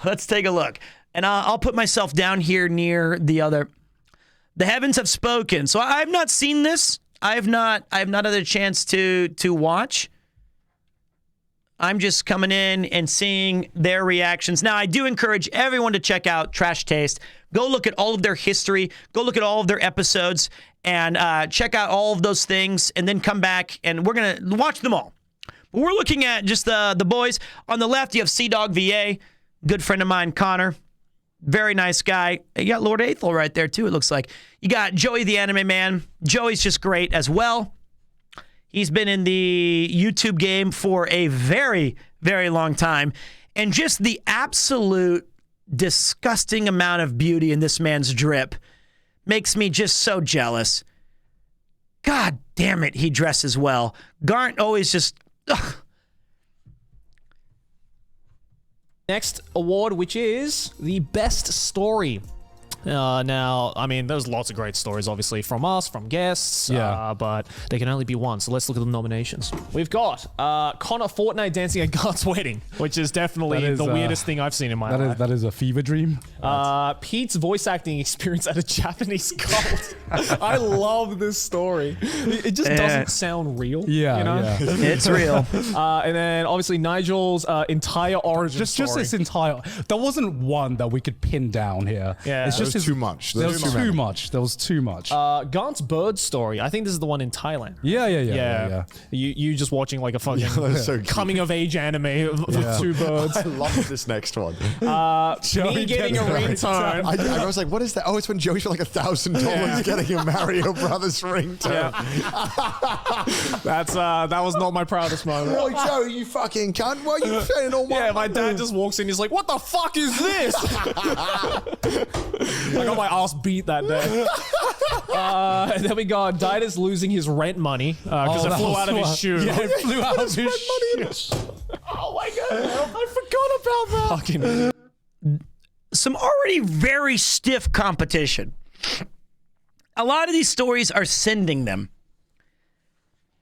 Let's take a look. And I'll put myself down here near the other. The heavens have spoken. So I've not seen this. I have not had a chance to watch. I'm just coming in and seeing their reactions. Now, I do encourage everyone to check out Trash Taste. Go look at all of their history. Go look at all of their episodes and check out all of those things and then come back and we're going to watch them all. But we're looking at just the boys. On the left, you have Sea-Dog VA, good friend of mine, Connor. Very nice guy. You got Lord Aethel right there, too, it looks like. You got Joey the Anime Man. Joey's just great as well. He's been in the YouTube game for a very, very long time. And just the absolute disgusting amount of beauty in this man's drip makes me just so jealous. God damn it, he dresses well. Garnt always just... Ugh. Next award, which is the best story. Now, I mean, there's lots of great stories, obviously, from us, from guests, but they can only be one. So let's look at the nominations. We've got Connor Fortnite dancing at Garth's wedding, which is definitely the weirdest thing I've seen in my life. That is a fever dream. Pete's voice acting experience at a Japanese cult. I love this story. It just doesn't sound real. Yeah, you know? yeah. It's real. And then, obviously, Nigel's entire origin story. Just this entire... There wasn't one that we could pin down here. Yeah. It's just too much. There was too much. There was too much. Garnt's bird story. I think this is the one in Thailand. Yeah. You just watching like a fucking so coming of age anime of two birds. I love this next one. Me getting a ringtone. I was like, what is that? Oh, it's when Joey's for like $1,000 getting a Mario Brothers ringtone. That was not my proudest moment. Boy, Joey, you fucking cunt. Why are you saying all my... Yeah, my dad just walks in. He's like, what the fuck is this? I got my ass beat that day. And then we got Didas losing his rent money because it flew out of his shoe. Yeah, it flew out of his shoe. Oh my god, I forgot about that. Fucking some already very stiff competition. A lot of these stories are sending them.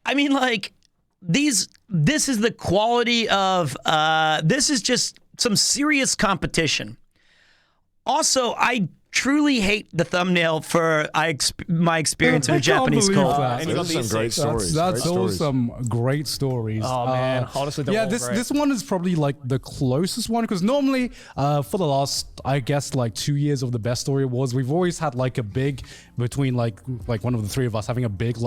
I mean, like, this is the quality of, this is just some serious competition. Also, I truly hate the thumbnail for my experience in a Japanese cult. And you got some great stories. That's all some great stories. Oh man, honestly, they're all great. This one is probably like the closest one because normally for the last, I guess, like 2 years of the best story awards, we've always had like a big between like one of the three of us having a big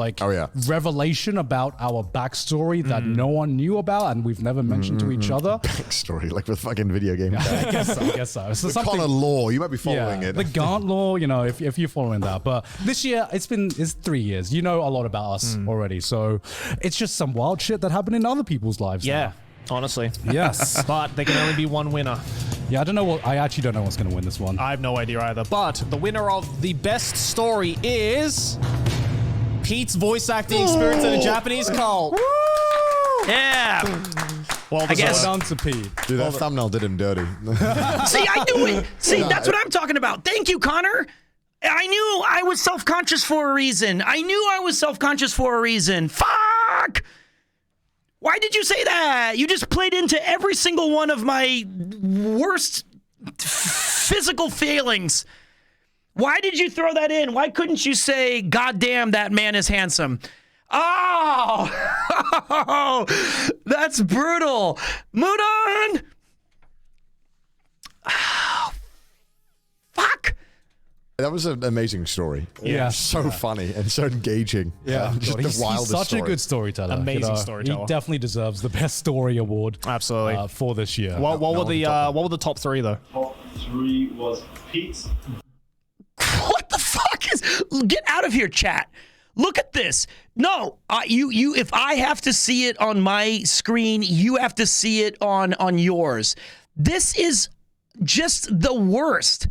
revelation about our backstory that no one knew about and we've never mentioned to each other. Backstory, like with fucking video game. I guess so. So the Connor law, you might be following it. The Garnt law, you know, if you're following that. But this year, it's 3 years. You know a lot about us already. So it's just some wild shit that happened in other people's lives. Yeah, honestly. Yes. But there can only be one winner. Yeah, I actually don't know what's going to win this one. I have no idea either. But the winner of the best story is Pete's voice acting experience in a Japanese cult. Yeah. Well, I guess. Well done to Pete. Dude, that thumbnail did him dirty. See, I knew it. See, that's what I'm talking about. Thank you, Connor. I knew I was self-conscious for a reason. Fuck! Why did you say that? You just played into every single one of my worst physical failings. Why did you throw that in? Why couldn't you say, God damn, that man is handsome? Oh, that's brutal. Mudon! Oh, fuck. That was an amazing story. Yeah. So funny and so engaging. Yeah. Just God, the wildest he's such story. a good storyteller. Amazing storyteller. He definitely deserves the best story award. Absolutely. For this year. What were the top three though? Top three was Pete. What the fuck is... Get out of here, chat. Look at this. No, you. If I have to see it on my screen, you have to see it on yours. This is just the worst.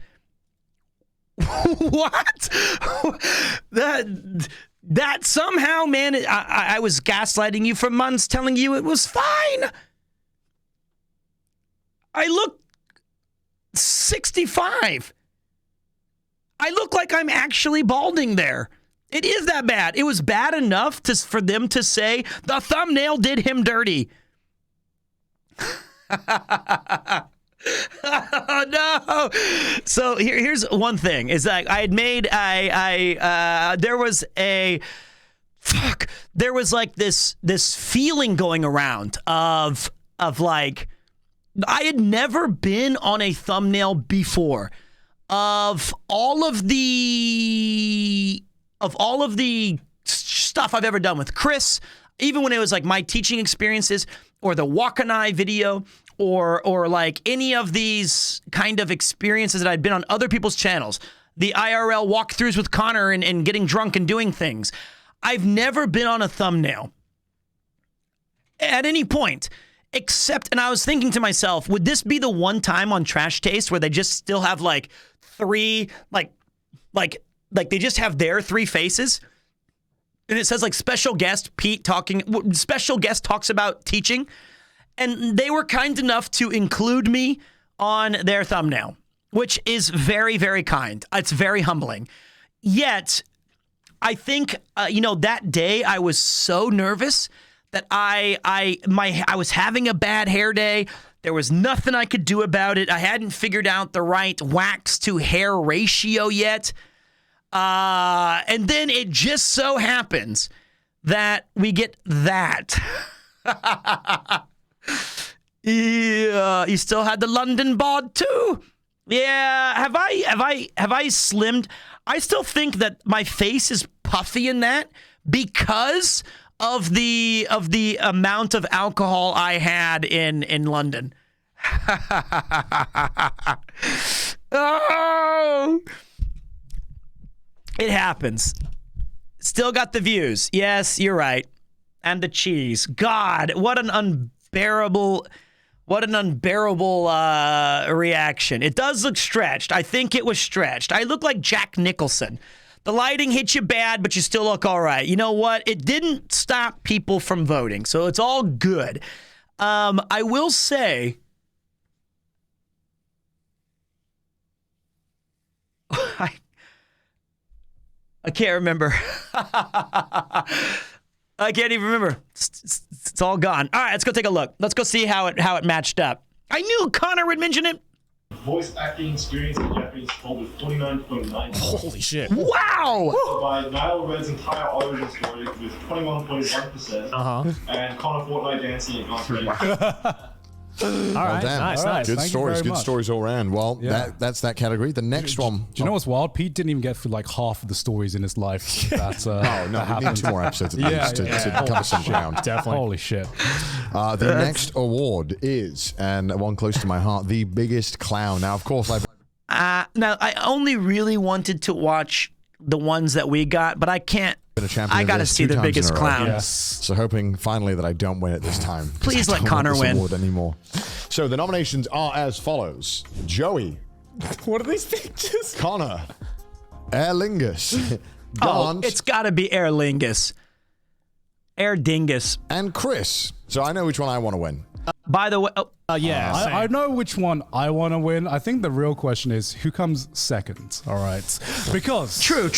What? That somehow, man, I was gaslighting you for months, telling you it was fine. I look 65. I look like I'm actually balding there. It is that bad. It was bad enough for them to say the thumbnail did him dirty. Oh, no. So here's one thing: is that I had made there was like this feeling going around of like I had never been on a thumbnail before of all of the stuff I've ever done with Chris, even when it was like my teaching experiences or the Wakanai video or like any of these kind of experiences that I'd been on other people's channels, the IRL walkthroughs with Connor and getting drunk and doing things. I've never been on a thumbnail at any point except, and I was thinking to myself, would this be the one time on Trash Taste where they just still have like three, like they just have their three faces? And it says like special guest Pete special guest talks about teaching. And they were kind enough to include me on their thumbnail, which is very, very kind. It's very humbling. Yet, I think, that day I was so nervous that I was having a bad hair day. There was nothing I could do about it. I hadn't figured out the right wax to hair ratio yet. And then it just so happens that we get that. Yeah, you still had the London bod too. Yeah, have I slimmed? I still think that my face is puffy in that because of the amount of alcohol I had in London. Oh, it happens. Still got the views. Yes, you're right. And the cheese. God, what an unbearable reaction. It does look stretched. I think it was stretched. I look like Jack Nicholson. The lighting hit you bad, but you still look all right. You know what? It didn't stop people from voting, so it's all good. I will say, I can't remember. I can't even remember. It's all gone. All right, let's go take a look. Let's go see how it matched up. I knew Connor would mention it. Voice acting experience in Japanese told with 49.9. Holy shit. Wow! By Niall Red's entire origin story with 21.1%. And Connor Fortnite dancing in God's Ready. All right, nice. Good stories, much. stories all around. Well, that's that category. The next one. Do you know what's wild? Pete didn't even get through like half of the stories in his life. That, we need 2 more episodes at least to cover some ground. Definitely. Holy shit. The next award is, and one close to my heart, the biggest clown. Now, of course, now I only really wanted to watch the ones that we got, but I can't. I got to see the biggest clown. Yes. So hoping finally that I don't win it this time. Please let Connor win. Award anymore. So the nominations are as follows: Joey. What are these pictures? Connor. Aer Lingus. It's got to be Aer Lingus. Aer Dingus. And Chris. So I know which one I want to win. By the way, I know which one I want to win. I think the real question is who comes second. All right, because true.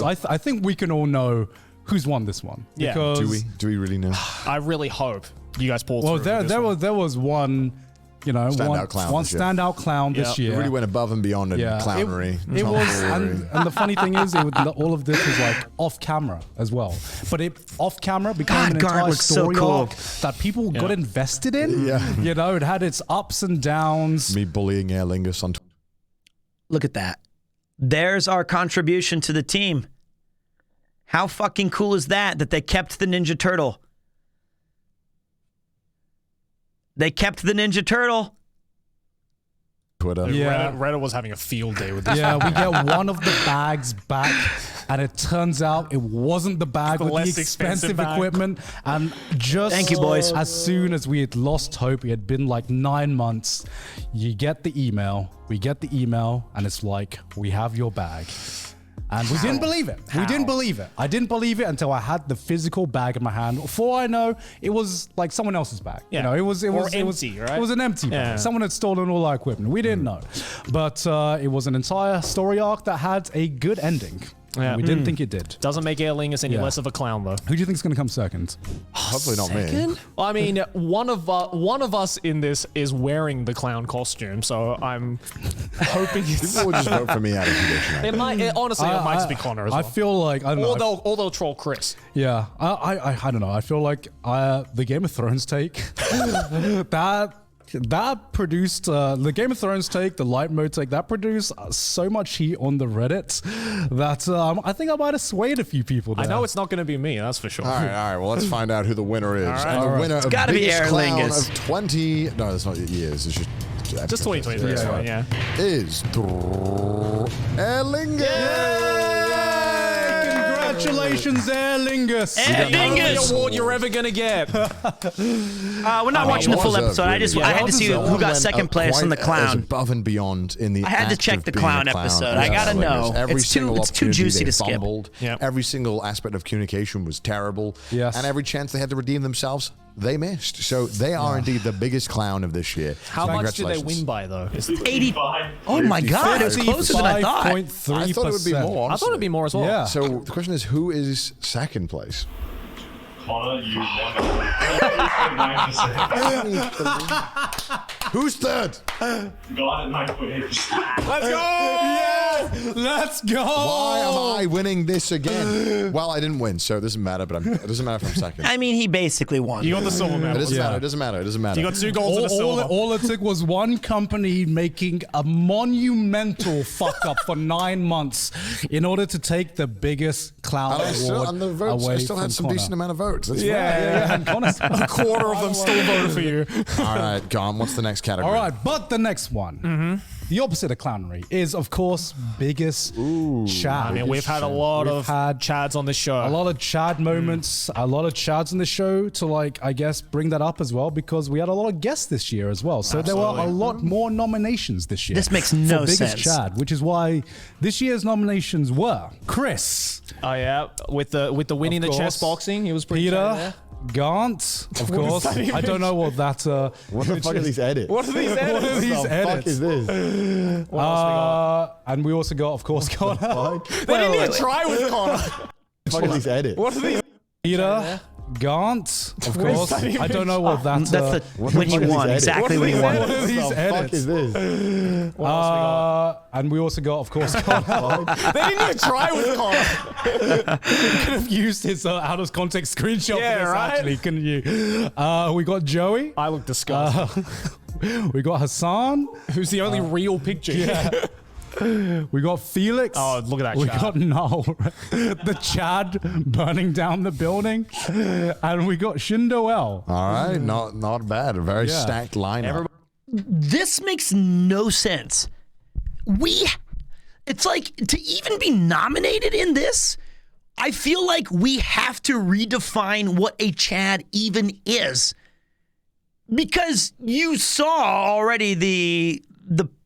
I think we can all know who's won this one. Yeah. Because do we really know? I really hope you guys pull through. Well, there was one. Standout clown one this year. standout clown this year. It really went above and beyond in clownery. It was, and the funny thing is, all of this was like off camera as well. But off camera became an entire story arc that people got invested in. Yeah. It had its ups and downs. Me bullying Aer Lingus on Twitter. Look at that. There's our contribution to the team. How fucking cool is that they kept the Ninja Turtle? They kept the Ninja Turtle. Twitter. Yeah. Reddit was having a field day with this. Yeah, we get one of the bags back, and it turns out it wasn't the bag with the expensive equipment. And just thank you, boys. As soon as we had lost hope, it had been like 9 months. You get the email. We get the email, and it's like, we have your bag. And we didn't believe it. We didn't believe it. I didn't believe it until I had the physical bag in my hand. Before I know, it was like someone else's bag. Yeah. It was empty, right? It was an empty bag. Someone had stolen all our equipment. We didn't know. But it was an entire story arc that had a good ending. Yeah. We didn't think it did. Doesn't make Aer Lingus any Yeah. less of a clown, though. Who do you think is going to come second? Hopefully not me. Well, I mean, one of us in this is wearing the clown costume, so I'm hoping it's. People will just vote for me out of tradition. It might honestly, it might just be Connor as well. I feel like I don't know. Or they'll troll Chris. Yeah, I don't know. I feel like the Game of Thrones take that produced the Game of Thrones take, the light mode take, that produced so much heat on the Reddit that I think I might have swayed a few people there. I know it's not going to be me, that's for sure. All right. Well, let's find out who the winner is. right. And the winner It's of gotta be biggest Aer clown Lingus. of 20. No, that's not years. It's just 2023. Yeah. Is Aer Lingus. Congratulations, Aer Lingus. Aer Lingus! The award you're ever going to get. We're not watching the full episode. I had to see who got second place in the clown. Above and beyond in the. I had to act check of the being a clown episode. I as gotta Aer Lingus. know. Every single It's too opportunity juicy they to skip. fumbled. Yep. Every single aspect of communication was terrible. Yes. And every chance they had to redeem themselves, they missed. So they are indeed the biggest clown of this year. How much did they Congratulations. win by, though? 80. Oh my God, it was closer than I thought. 55.3%. I thought it would be more. I thought it'd be more as well. Yeah. So the question is, who is second place? Connor, you won 9.9%. Who's third? God at 9.8%. Let's go! Yes! Let's go! Why am I winning this again? Well, I didn't win, so it doesn't matter. But it doesn't matter if I'm second. I mean, he basically won. You got the silver It medal. doesn't matter. It doesn't matter. It doesn't matter. You got 2 golds and a silver. All it took was one company making a monumental fuck up for 9 months in order to take the biggest clown award And the votes, away I still from had some Connor. decent amount of votes. That's Yeah. And Connor's A quarter of them still voted for you. All right, go on. What's the next category? All right, but the next one, the opposite of clownery, is of course biggest Chad. I mean, we've had a lot of Chads on this show. A lot of Chad moments, a lot of Chads on the show to I guess bring that up as well, because we had a lot of guests this year as well. So there were a lot more nominations this year. This makes no for biggest sense. Chad, which is why this year's nominations were Chris. Oh yeah, with the winning the Of chess course. boxing, he was pretty Chad, Peter, Gant, of course. I don't know what that. What the fuck are these edits? What are these edits? What are these What the fuck is this? And we also got, of course, Connor. They didn't even try with Connor. What the fuck are these edits? What are these? Peter, Gant, of course. I don't know what that. That's the when he won. Exactly when he won. What are these What the fuck edits? is this? And we also got, of course, Connor. They didn't even try with Connor. Could have used his out of context screenshot Yeah, for this, right? actually, couldn't you? We got Joey. I look disgusting. We got Hassan. Who's the only real picture? Yeah. We got Felix. Oh, look at that We Chad. got Null, the Chad burning down the building, and we got Shindoel. All right, not bad. A very Yeah. stacked lineup. This makes no sense. It's like to even be nominated in this, I feel like we have to redefine what a Chad even is. Because you saw already the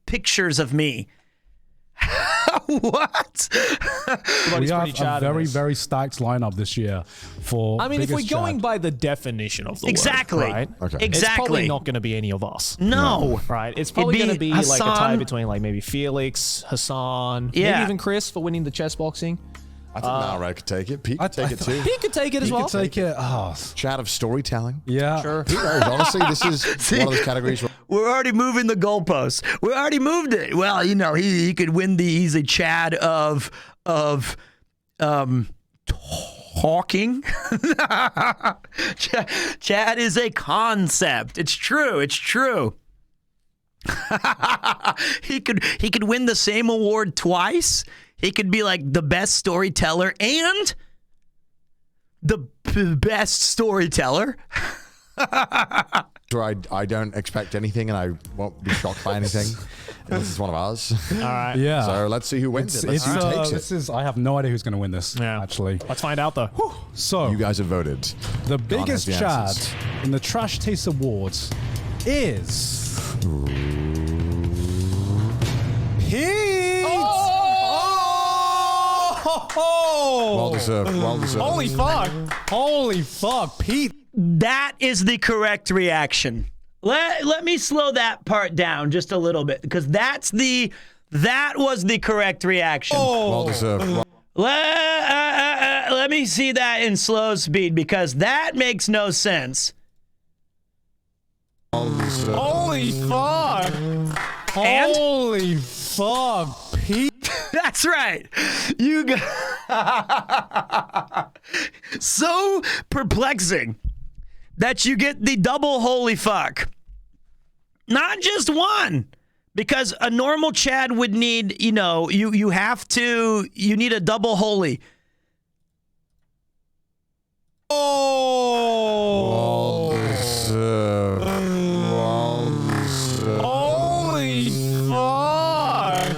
pictures of me. What? We have a very, very stacked lineup this year for. I mean, if we're biggest going Chad. by the definition of the Exactly. word, right? Okay. It's probably Exactly. not going to be any of us. No. Right? It's probably It'd going to be be like a tie Hassan. between like maybe Felix, Hassan, Yeah. maybe even Chris for winning the chess boxing. I think Malrad could take it. Pete could take it too. He could take it as You well. could take it. Oh, Chat of storytelling. yeah. Sure. Who knows? Honestly, this is one of those categories where We're already moving the goalposts. We already moved it. Well, you know, he could win he's a Chad of talking. Chad is a concept. It's true. It's true. He could win the same award twice. He could be like the best storyteller and the best storyteller. I don't expect anything and I won't be shocked by anything. And this is one of ours. All right. Yeah. So let's see who wins it. Let's see who takes this it. is. I have no idea who's going to win this. Yeah. Actually. Let's find out though. So You guys have voted. the Gone biggest has the Chad answers. in the Trash Taste Awards is Pete. Oh! Well deserved. Well deserved. Holy fuck. Holy fuck, Pete. That is the correct reaction. Let me slow that part down just a little bit because that was the correct reaction. Well deserved. Let me see that in slow speed because that makes no sense. Holy fuck! And? Holy fuck, Pete. That's right. You got so perplexing that you get the double holy fuck. Not just one. Because a normal Chad would need, you know, you need a double holy. Oh! Holy fuck!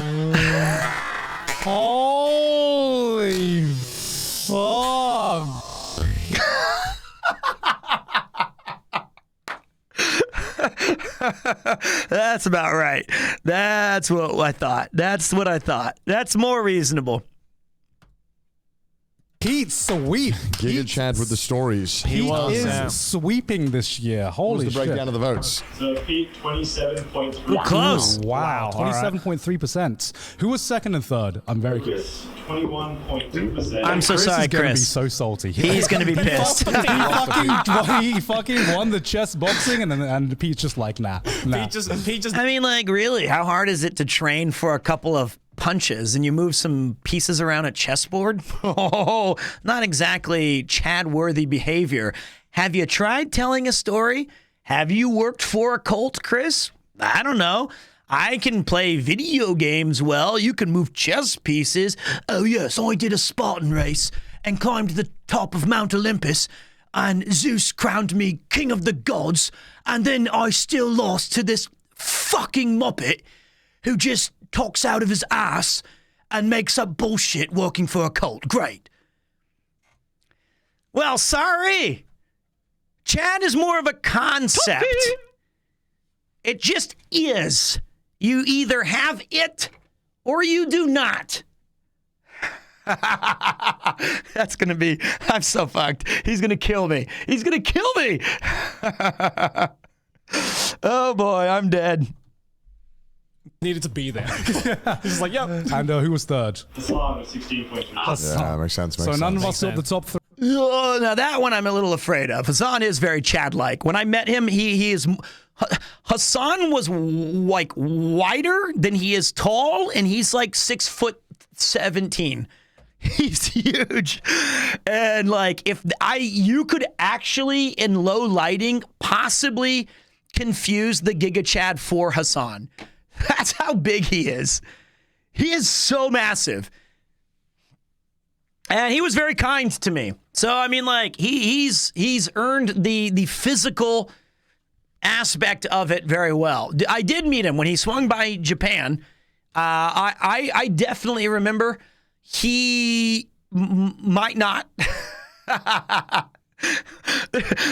Holy fuck! That's about right. That's what I thought. That's what I thought. That's more reasonable. Pete's sweep. Giga Chad with the stories. He is sweeping this year. Holy shit. What was the breakdown shit. of the votes? So Pete, 27.3. Close. Wow. 27.3%. Who was second and third? I'm very curious. 21.2%. I'm so sorry, Chris. Is gonna be Chris. so salty. He's going to be pissed. he fucking won the chess boxing, and Pete's just like, nah. Pete just. I mean, like, really, how hard is it to train for a couple of punches and you move some pieces around a chessboard? Oh, not exactly Chad-worthy behavior. Have you tried telling a story? Have you worked for a cult, Chris? I don't know. I can play video games well. You can move chess pieces. Oh, yes, I did a Spartan race and climbed to the top of Mount Olympus, and Zeus crowned me king of the gods, and then I still lost to this fucking muppet who just talks out of his ass and makes up bullshit working for a cult. Great. Well, sorry. Chad is more of a concept. It just is. You either have it or you do not. That's going to be, I'm so fucked. He's going to kill me. He's going to kill me. Oh boy, I'm dead. Needed to be there. He's like, yep. And who was third? Hassan with 16.3. Yeah, makes sense. So none of us got the top three. Oh, now that one I'm a little afraid of. Hassan is very Chad-like. When I met him, he is... Hassan was like wider than he is tall, and he's like 6'17". He's huge. And like you could actually in low lighting possibly confuse the Giga Chad for Hassan. That's how big he is. He is so massive. And he was very kind to me. So I mean, like he's earned the physical aspect of it very well. I did meet him when he swung by Japan. I definitely remember he might not.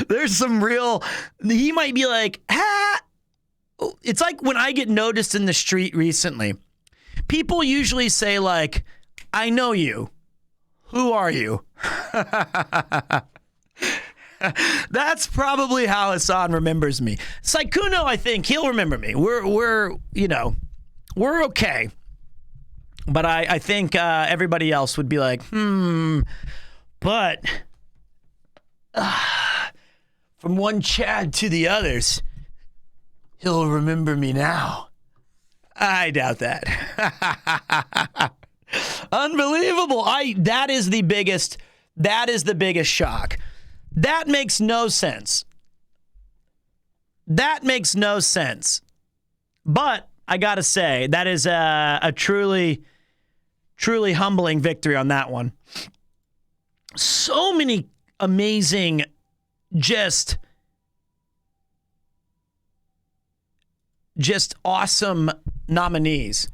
There's some real. He might be like, It's like when I get noticed in the street recently. People usually say like, "I know you. Who are you?" That's probably how Hassan remembers me. Saikuno, I think he'll remember me. We're okay. But I think everybody else would be like, but from one Chad to the others, he'll remember me now. I doubt that. Unbelievable. That is the biggest shock. That makes no sense. That makes no sense. But I got to say, that is a truly, truly humbling victory on that one. So many amazing, just awesome nominees.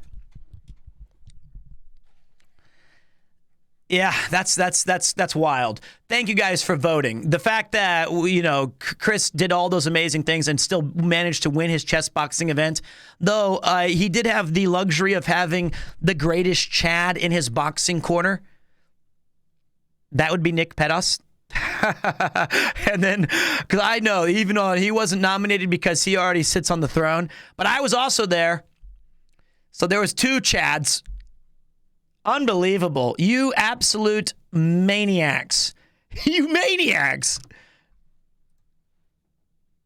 Yeah, that's wild. Thank you guys for voting. The fact that Chris did all those amazing things and still managed to win his chess boxing event, though he did have the luxury of having the greatest Chad in his boxing corner. That would be Nick Petos. And then, because I know even though he wasn't nominated because he already sits on the throne, but I was also there. So there was two Chads. Unbelievable. You absolute maniacs. You maniacs.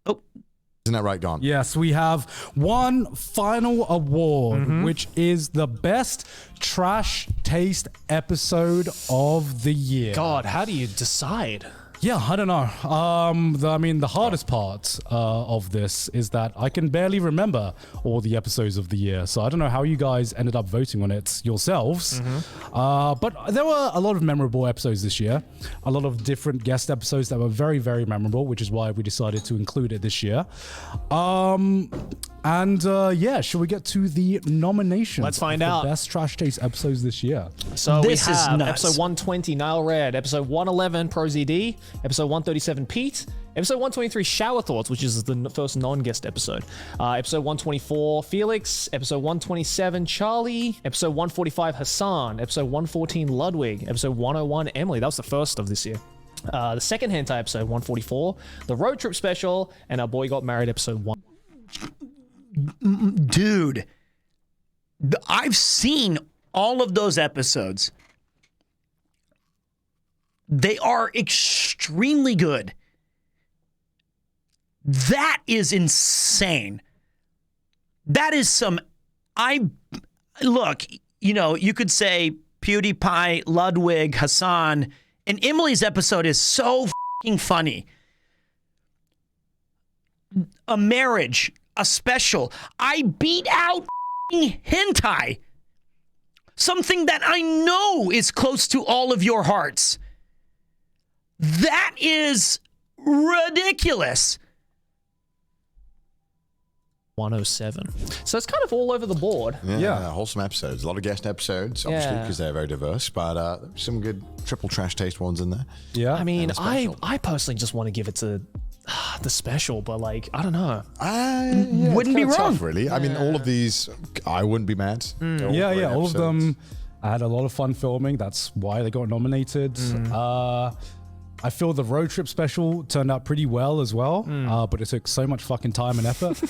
Isn't that right, Don? Yes, we have one final award, which is the best trash taste episode of the year. God, how do you decide? Yeah, I don't know. The hardest part of this is that I can barely remember all the episodes of the year. So I don't know how you guys ended up voting on it yourselves. But there were a lot of memorable episodes this year. A lot of different guest episodes that were very, very memorable, which is why we decided to include it this year. Should we get to the nominations? Let's find for out. the best trash taste episodes this year. So This we is have nuts. episode 120, Nile Red, episode 111, ProZD, episode 137, Pete, episode 123, Shower Thoughts, which is the first non-guest episode, episode 124, Felix, episode 127, Charlie, episode 145, Hassan, episode 114, Ludwig, episode 101, Emily. That was the first of this year. The second hentai episode, 144, the road trip special, and Our Boy Got Married, episode 1. Dude, I've seen all of those episodes. They are extremely good. That is insane. That is some... Look, you could say PewDiePie, Ludwig, Hassan, and Emily's episode is so fucking funny. A marriage, a special. I beat out hentai. Something that I know is close to all of your hearts. That is ridiculous. 107. So it's kind of all over the board. Yeah, wholesome episodes. A lot of guest episodes, obviously, Yeah. because they're very diverse, but some good triple trash taste ones in there. Yeah. I mean, And a special. I personally just want to give it to the special, but like, I don't know. Wouldn't be It's wrong. tough, really. I mean, all of these, I wouldn't be mad. They're Yeah, great all of episodes. them. I had a lot of fun filming. That's why they got nominated. I feel the road trip special turned out pretty well as well, but it took so much fucking time and effort.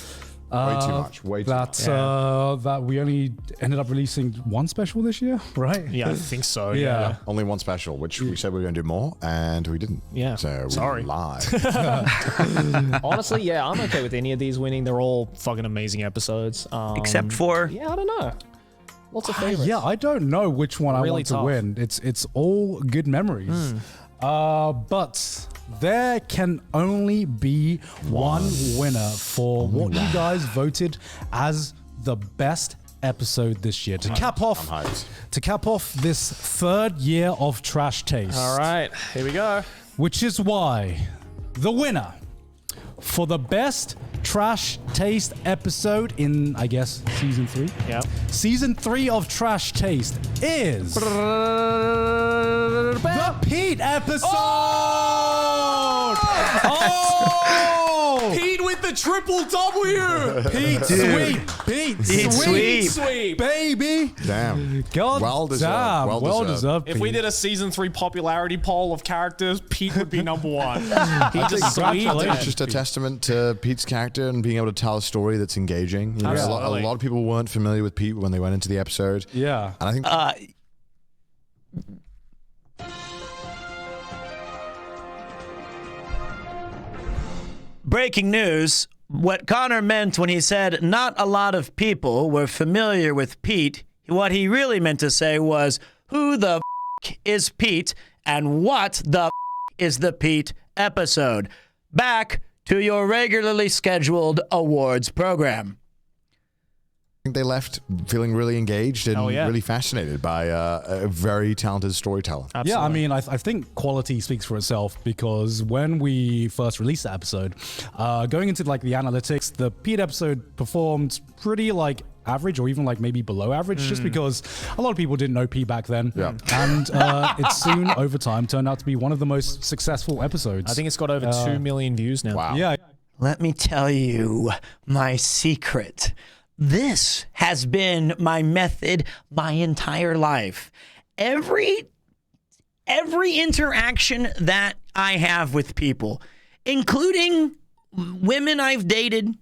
Way too much. Way too much. That we only ended up releasing one special this year, right? Yeah, I think so. Yeah. Only one special, which we said we were going to do more, and we didn't. Yeah. So we Sorry. lied. Honestly, yeah, I'm okay with any of these winning. They're all fucking amazing episodes. Except for... Yeah, I don't know. Lots of favorites. Yeah, I don't know which one I Really want to tough. win. It's all good memories. But there can only be one winner for what you guys voted as the best episode this year. To cap off this third year of Trash Taste. All right, here we go. Which is why the winner for the best Trash Taste episode in, I guess, season 3. Yeah. Season 3 of Trash Taste is the Pete episode. Oh! Pete with the triple W. Pete sweep. Pete sweep. Sweep. Baby. Damn. God Well deserved. damn. Well Well deserved. deserved. If we Pete. did a season 3 popularity poll of characters, Pete would be number one. He just I sweeped think it's it. just a testament to Pete's character and being able to tell a story that's engaging. You know, a Absolutely. lot of people weren't familiar with Pete when they went into the episode. Yeah. And I think Breaking news. What Connor meant when he said not a lot of people were familiar with Pete, what he really meant to say was, who the is Pete and what the is the Pete episode? Back to your regularly scheduled awards program. I think they left feeling really engaged and Oh, yeah. really fascinated by a very talented storyteller. Yeah, I mean, I think quality speaks for itself because when we first released the episode, going into like the analytics, the Pete episode performed pretty like average or even like maybe below average just because a lot of people didn't know Pete back then. Yeah. And it soon over time turned out to be one of the most successful episodes. I think it's got over 2 million views now. Wow. Yeah. Let me tell you my secret. This has been my method my entire life. Every interaction that I have with people, including women I've dated,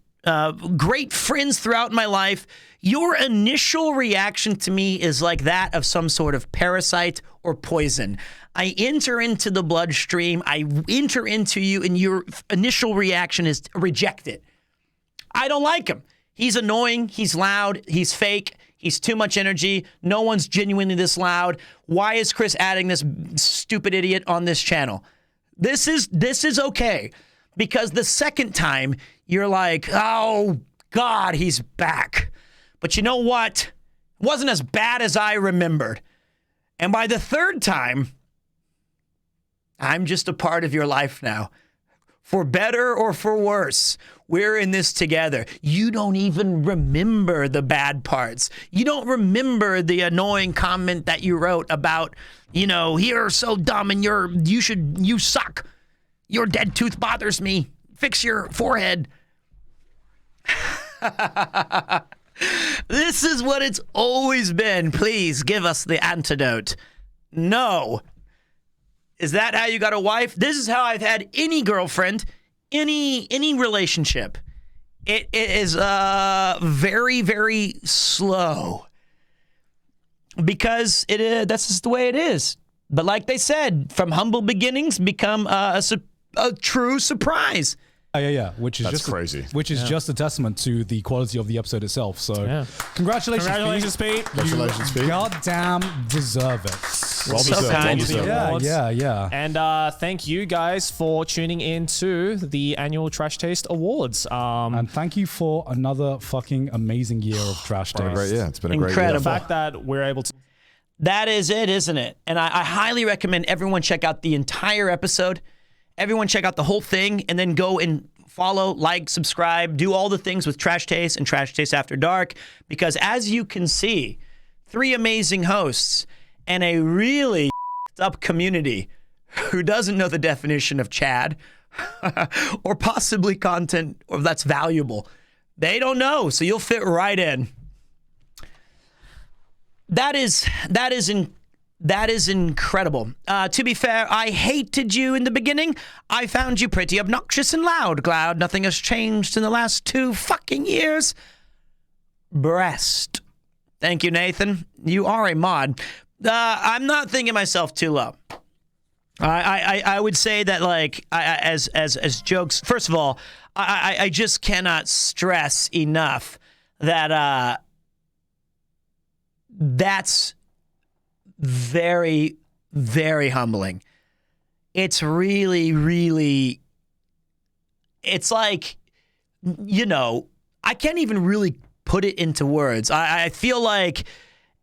great friends throughout my life. Your initial reaction to me is like that of some sort of parasite or poison. I enter into the bloodstream, I enter into you, and your initial reaction is reject it. I don't like him. He's annoying, he's loud, he's fake, he's too much energy. No one's genuinely this loud. Why is Chris adding this stupid idiot on this channel? This is okay. Because the second time, you're like, oh, God, he's back. But you know what? It wasn't as bad as I remembered. And by the third time, I'm just a part of your life now. For better or for worse, we're in this together. You don't even remember the bad parts. You don't remember the annoying comment that you wrote about, you're so dumb and you suck. Your dead tooth bothers me. Fix your forehead. This is what it's always been. Please give us the antidote. No. Is that how you got a wife? This is how I've had any girlfriend, any relationship. It is very, very slow. Because that's just the way it is. But like they said, from humble beginnings become a true surprise. Yeah. Which is just crazy. Which is just a testament to the quality of the episode itself. So, congratulations, Pete. Congratulations, Pete. Goddamn deserve it. Well deserved. Yeah. And thank you guys for tuning in to the annual Trash Taste Awards. And thank you for another fucking amazing year of Trash Taste. It's been a great Incredible. year. The fact that we're able to. That is it, isn't it? And I highly recommend everyone check out the entire episode. Everyone check out the whole thing and then go and follow, like, subscribe, do all the things with Trash Taste and Trash Taste After Dark. Because as you can see, 3 amazing hosts and a really up community who doesn't know the definition of Chad or possibly content or that's valuable. They don't know, so you'll fit right in. That is incredible. To be fair, I hated you in the beginning. I found you pretty obnoxious and loud. Glad nothing has changed in the last 2 fucking years. Breast. Thank you, Nathan. You are a mod. I'm not thinking myself too low. I would say that, like, as jokes. First of all, I just cannot stress enough that that's very, very humbling. It's really, really, it's like, I can't even really put it into words. I feel like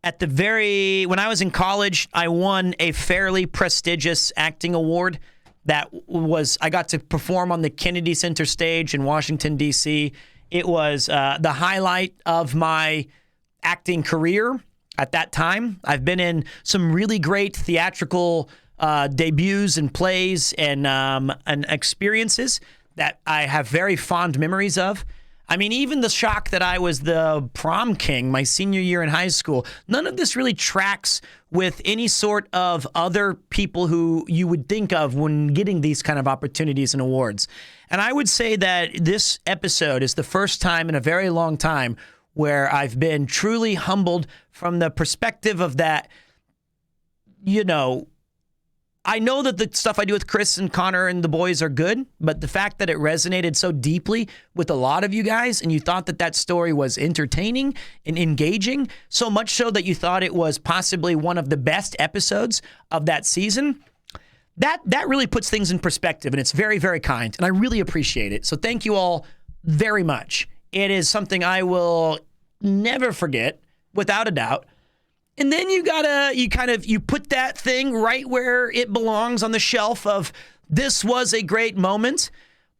when I was in college, I won a fairly prestigious acting award I got to perform on the Kennedy Center stage in Washington, D.C. It was the highlight of my acting career. At that time, I've been in some really great theatrical debuts and plays and experiences that I have very fond memories of. I mean, even the shock that I was the prom king my senior year in high school, none of this really tracks with any sort of other people who you would think of when getting these kind of opportunities and awards. And I would say that this episode is the first time in a very long time where I've been truly humbled from the perspective of that, I know that the stuff I do with Chris and Connor and the boys are good, but the fact that it resonated so deeply with a lot of you guys and you thought that story was entertaining and engaging, so much so that you thought it was possibly one of the best episodes of that season, that really puts things in perspective, and it's very, very kind, and I really appreciate it. So thank you all very much. It is something I will never forget, without a doubt. And then you put that thing right where it belongs on the shelf of this was a great moment,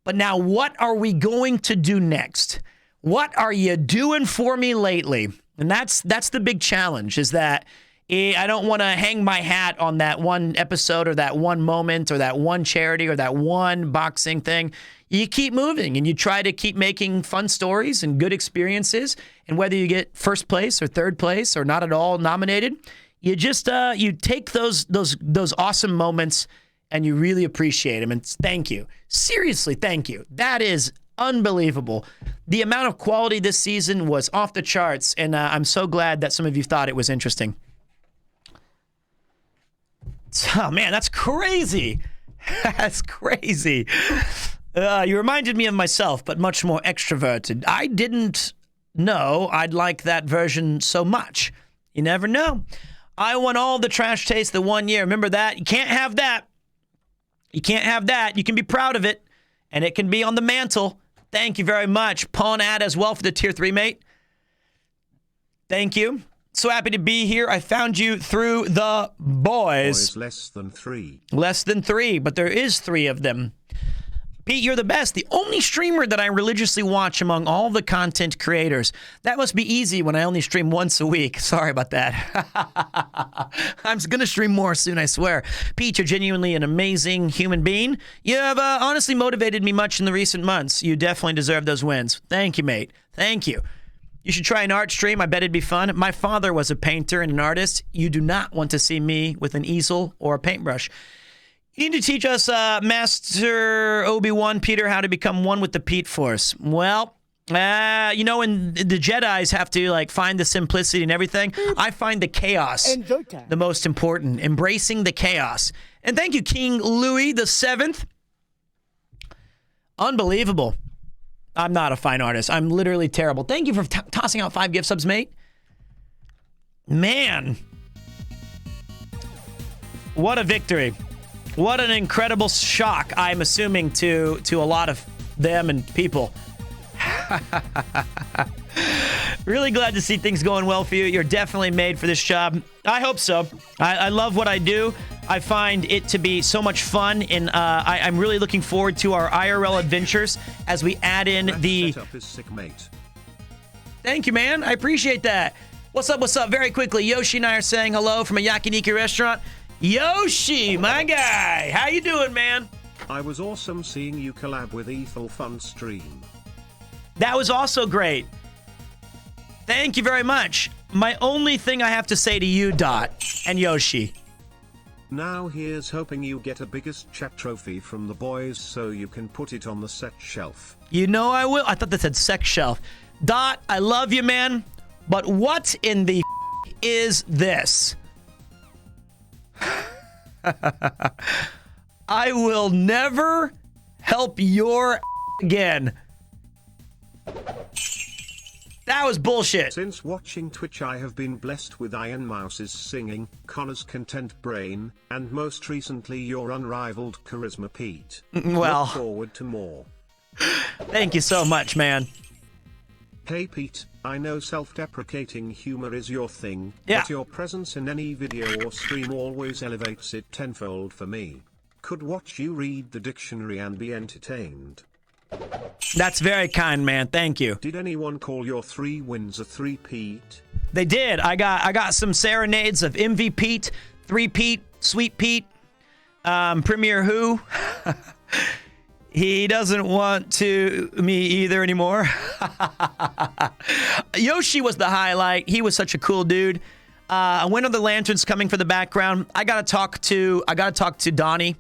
but now what are we going to do next? What are you doing for me lately? And that's the big challenge, is that I don't want to hang my hat on that one episode or that one moment or that one charity or that one boxing thing. You keep moving and you try to keep making fun stories and good experiences. And whether you get first place or third place or not at all nominated, you just you take those awesome moments and you really appreciate them. And thank you. Seriously, thank you. That is Unbelievable. The amount of quality this season was off the charts, and I'm so glad that some of you thought it was interesting. Oh, man, that's crazy. That's crazy. You reminded me of myself, but much more extroverted. I didn't know I'd like that version so much. You never know. I won all the trash taste the 1 year. Remember that? You can't have that. You can't have that. You can be proud of it, and it can be on the mantle. Thank you very much. Pawn ad as well for the tier 3, mate. Thank you. So happy to be here. I found you through the boys. Less than 3. Less than 3, but there is 3 of them. Pete, you're the best. The only streamer that I religiously watch among all the content creators. That must be easy when I only stream once a week. Sorry about that. I'm going to stream more soon, I swear. Pete, you're genuinely an amazing human being. You have honestly motivated me much in the recent months. You definitely deserve those wins. Thank you, mate. Thank you. You should try an art stream. I bet it'd be fun. My father was a painter and an artist. You do not want to see me with an easel or a paintbrush. You need to teach us, Master Obi-Wan, Peter, how to become one with the Pete Force. Well, you know, when the Jedis have to, like, find the simplicity and everything, I find the chaos the most important. Embracing the chaos. And thank you, King Louis VII. Unbelievable. I'm not a fine artist. I'm literally terrible. Thank you for tossing out 5 gift subs, mate. Man. What a victory. What an incredible shock, I'm assuming, to a lot of them and people. Really glad to see things going well for you. You're definitely made for this job. I hope so. I love what I do. I find it to be so much fun, and I'm really looking forward to our IRL adventures as we add in the... Thank you, man. I appreciate that. What's up, what's up? Very quickly, Yoshi and I are saying hello from a yakiniku restaurant. Yoshi, my guy. How you doing, man? I was awesome seeing you collab with Ethel Fun stream. That was also great. Thank you very much. My only thing I have to say to you, Dot, and Yoshi. Now here's hoping you get a biggest chat trophy from the boys so you can put it on the set shelf. You know I will. I thought that said sex shelf. Dot, I love you, man. But what in the is this? I will never help your again. That was bullshit. Since watching Twitch, I have been blessed with Iron Mouse's singing, Connor's content brain, and most recently your unrivaled charisma, Pete. Well, look forward to more. Thank you so much, man. Hey Pete, I know self-deprecating humor is your thing, yeah. But your presence in any video or stream always elevates it tenfold for me. Could watch you read the dictionary and be entertained. That's very kind, man. Thank you. Did anyone call your 3 wins a 3-peat? They did. I got some serenades of MV Pete, 3-peat, Sweet Pete, Premier Who. He doesn't want to me either anymore. Yoshi was the highlight. He was such a cool dude. When are the lanterns coming for the background? I gotta talk to Donnie.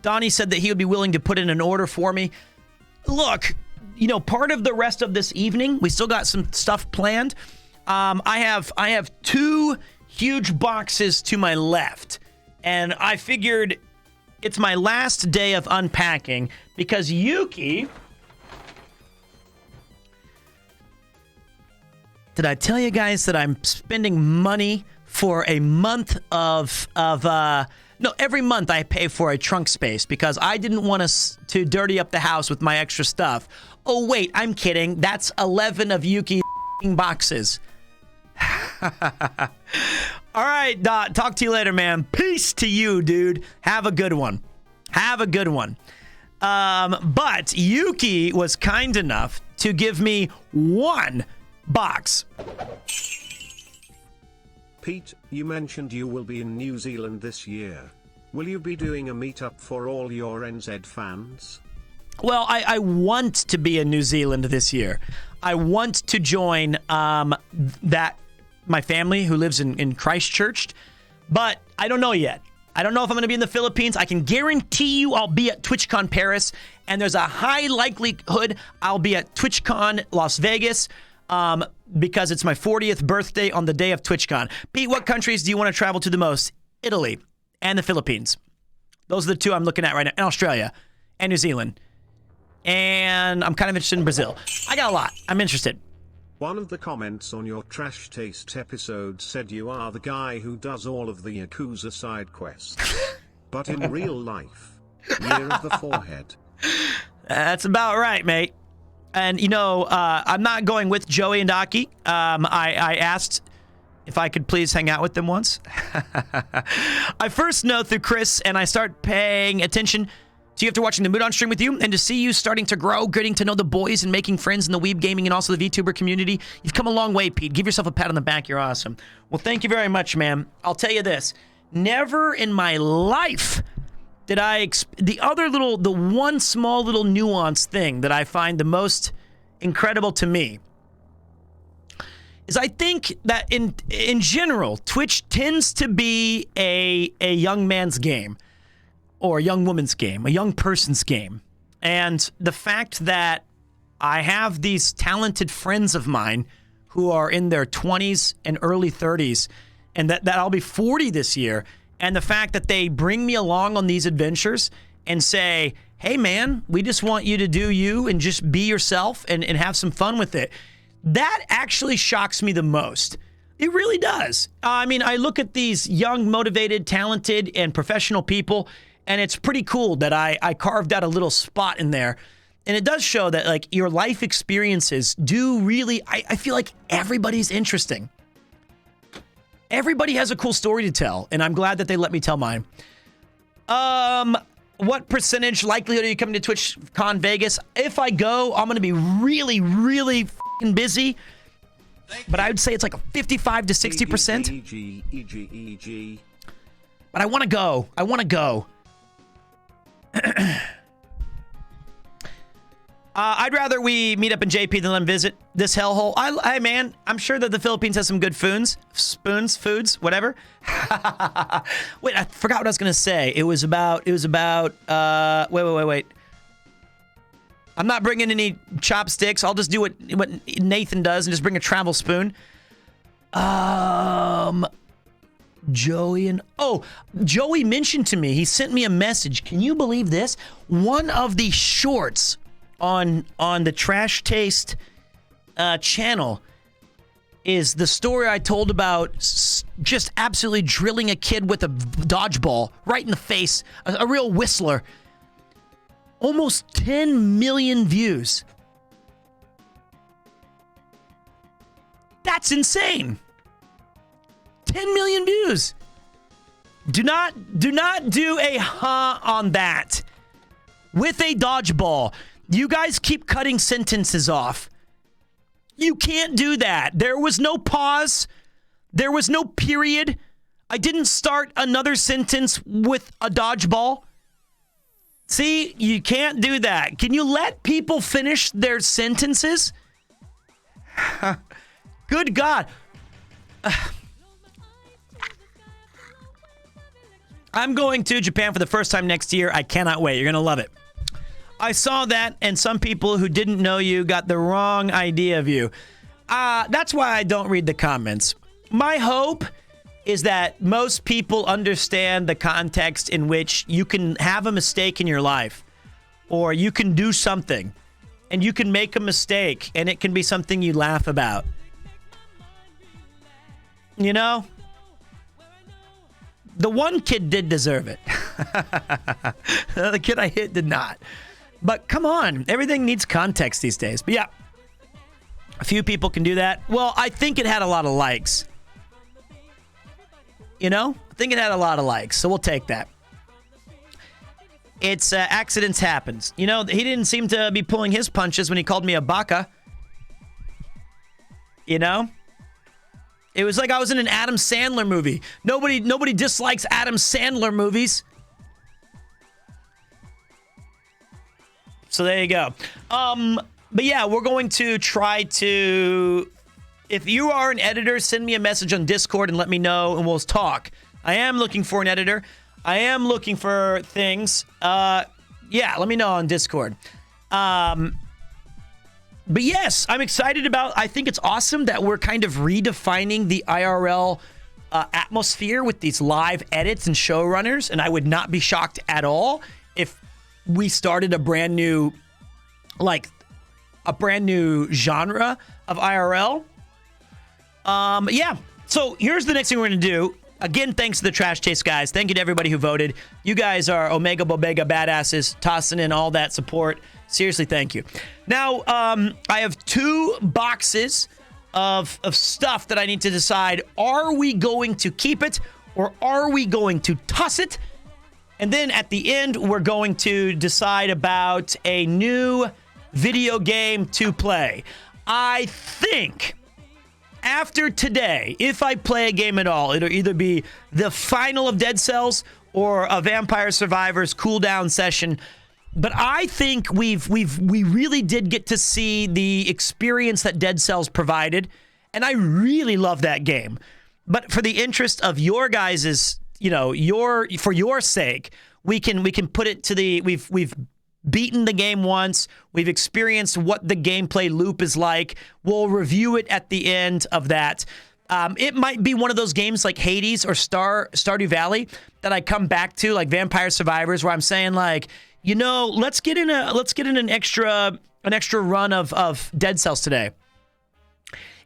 Donnie said that he would be willing to put in an order for me. Look, you know, part of the rest of this evening, we still got some stuff planned. I have 2 huge boxes to my left, and I figured it's my last day of unpacking because Yuki... Did I tell you guys that I'm spending money for a month of no, every month I pay for a trunk space because I didn't want to dirty up the house with my extra stuff. Oh, wait, I'm kidding. That's 11 of Yuki's boxes. All right, Dot, talk to you later, man. Peace to you, dude. Have a good one. Have a good one. But Yuki was kind enough to give me 1 box. Pete, you mentioned you will be in New Zealand this year. Will you be doing a meetup for all your NZ fans? Well, I want to be in New Zealand this year. I want to join my family who lives in Christchurch, but I don't know yet. I don't know if I'm going to be in the Philippines. I can guarantee you I'll be at TwitchCon Paris, and there's a high likelihood I'll be at TwitchCon Las Vegas because it's my 40th birthday on the day of TwitchCon. Pete, what countries do you want to travel to the most? Italy and the Philippines. Those are the two I'm looking at right now, and Australia and New Zealand. And I'm kind of interested in Brazil. I got a lot. I'm interested. One of the comments on your Trash Taste episode said you are the guy who does all of the Yakuza side quests. But in real life, year of the forehead. That's about right, mate. And, you know, I'm not going with Joey and Aki. I asked if I could please hang out with them once. I first know through Chris, and I start paying attention to you after watching the Mood On stream with you, and to see you starting to grow, getting to know the boys and making friends in the Weeb Gaming and also the VTuber community. You've come a long way, Pete. Give yourself a pat on the back. You're awesome. Well, thank you very much, man. I'll tell you this. Never in my life did I... the one small little nuance thing that I find the most incredible to me is I think that in general, Twitch tends to be a young man's game. Or a young woman's game, a young person's game. And the fact that I have these talented friends of mine who are in their 20s and early 30s, and that I'll be 40 this year, and the fact that they bring me along on these adventures and say, hey man, we just want you to do you and just be yourself and have some fun with it. That actually shocks me the most. It really does. I mean, I look at these young, motivated, talented, and professional people, and it's pretty cool that I carved out a little spot in there. And it does show that, like, your life experiences do really... I feel like everybody's interesting. Everybody has a cool story to tell, and I'm glad that they let me tell mine. What percentage likelihood are you coming to TwitchCon Vegas? If I go, I'm going to be really, really f***ing busy. But I would say it's like a 55 to 60%. But I want to go. I want to go. I'd rather we meet up in JP than let them visit this hellhole. Hey, man, I'm sure that the Philippines has some good foods, whatever. Wait, I forgot what I was going to say. It was about, wait. I'm not bringing any chopsticks. I'll just do what Nathan does and just bring a travel spoon. Joey mentioned to me, he sent me a message. Can you believe this? One of the shorts on the Trash Taste channel is the story I told about just absolutely drilling a kid with a dodgeball right in the face, a real whistler. Almost 10 million views. That's insane. 10 million views. Do not do a on that with a dodgeball. You guys keep cutting sentences off. You can't do that. There was no pause. There was no period. I didn't start another sentence with a dodgeball. See, you can't do that. Can you let people finish their sentences? Good God. I'm going to Japan for the first time next year. I cannot wait. You're going to love it. I saw that, and some people who didn't know you got the wrong idea of you. That's why I don't read the comments. My hope is that most people understand the context in which you can have a mistake in your life, or you can do something, and you can make a mistake, and it can be something you laugh about. You know? The one kid did deserve it. The kid I hit did not. But come on, everything needs context these days. But yeah, a few people can do that. Well, I think it had a lot of likes. You know? I think it had a lot of likes, so we'll take that. It's accidents happens. You know, he didn't seem to be pulling his punches when he called me a baka. You know? It was like I was in an Adam Sandler movie. Nobody dislikes Adam Sandler movies. So there you go. But yeah, we're going to try to... If you are an editor, send me a message on Discord and let me know, and we'll talk. I am looking for an editor. I am looking for things. Yeah, let me know on Discord. But yes, I'm excited about. I think it's awesome that we're kind of redefining the IRL atmosphere with these live edits and showrunners, and I would not be shocked at all if we started a brand new genre of IRL. Yeah. So here's the next thing we're gonna do. Again, thanks to the Trash Taste guys. Thank you to everybody who voted. You guys are Omega Bobega badasses, tossing in all that support. Seriously, thank you. Now, I have 2 boxes of stuff that I need to decide. Are we going to keep it or are we going to toss it? And then at the end, we're going to decide about a new video game to play. I think after today, if I play a game at all, it'll either be the final of Dead Cells or a Vampire Survivors cooldown session. But I think we really did get to see the experience that Dead Cells provided, and I really love that game. But for the interest of your guys's, for your sake, we can put it to the we've beaten the game once. We've experienced what the gameplay loop is like. We'll review it at the end of that. It might be one of those games like Hades or Stardew Valley that I come back to, like Vampire Survivors, where I'm saying like, let's get in an extra run of Dead Cells today.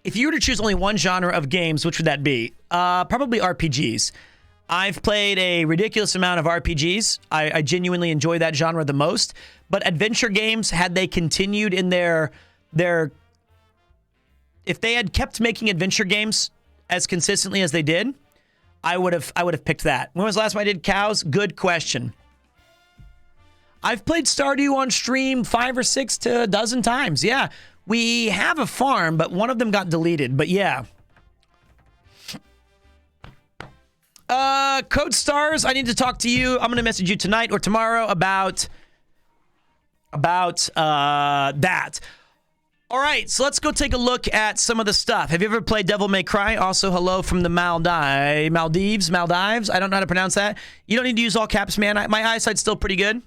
If you were to choose only one genre of games, which would that be? Probably RPGs. I've played a ridiculous amount of RPGs. I genuinely enjoy that genre the most. But adventure games, had they continued in their if they had kept making adventure games as consistently as they did, I would have picked that. When was the last time I did cows? Good question. I've played Stardew on stream 5 or 6 to a dozen times. Yeah, we have a farm, but one of them got deleted. But yeah. Code Stars, I need to talk to you. I'm going to message you tonight or tomorrow about that. All right, so let's go take a look at some of the stuff. Have you ever played Devil May Cry? Also, hello from the Maldives. I don't know how to pronounce that. You don't need to use all caps, man. My eyesight's still pretty good.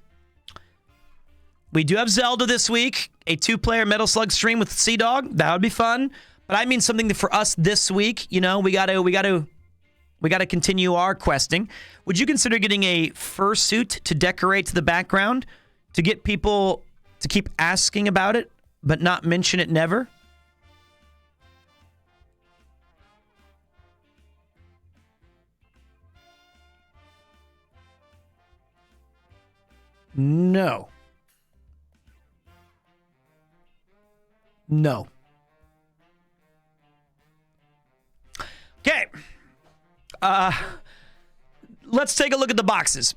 We do have Zelda this week, a 2-player Metal Slug stream with Sea Dog. That would be fun. But I mean something for us this week. We got to continue our questing. Would you consider getting a fursuit to decorate the background to get people to keep asking about it, but not mention it never? No. No. Okay. Let's take a look at the boxes.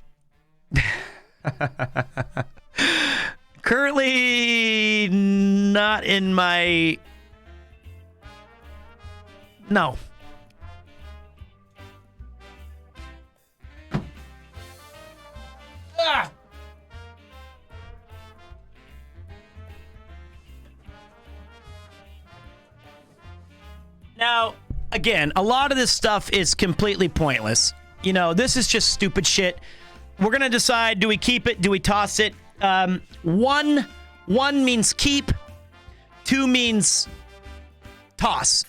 Currently not in my... No. Ah! Now, again, a lot of this stuff is completely pointless. This is just stupid shit. We're going to decide, do we keep it? Do we toss it? One means keep. 2 means toss.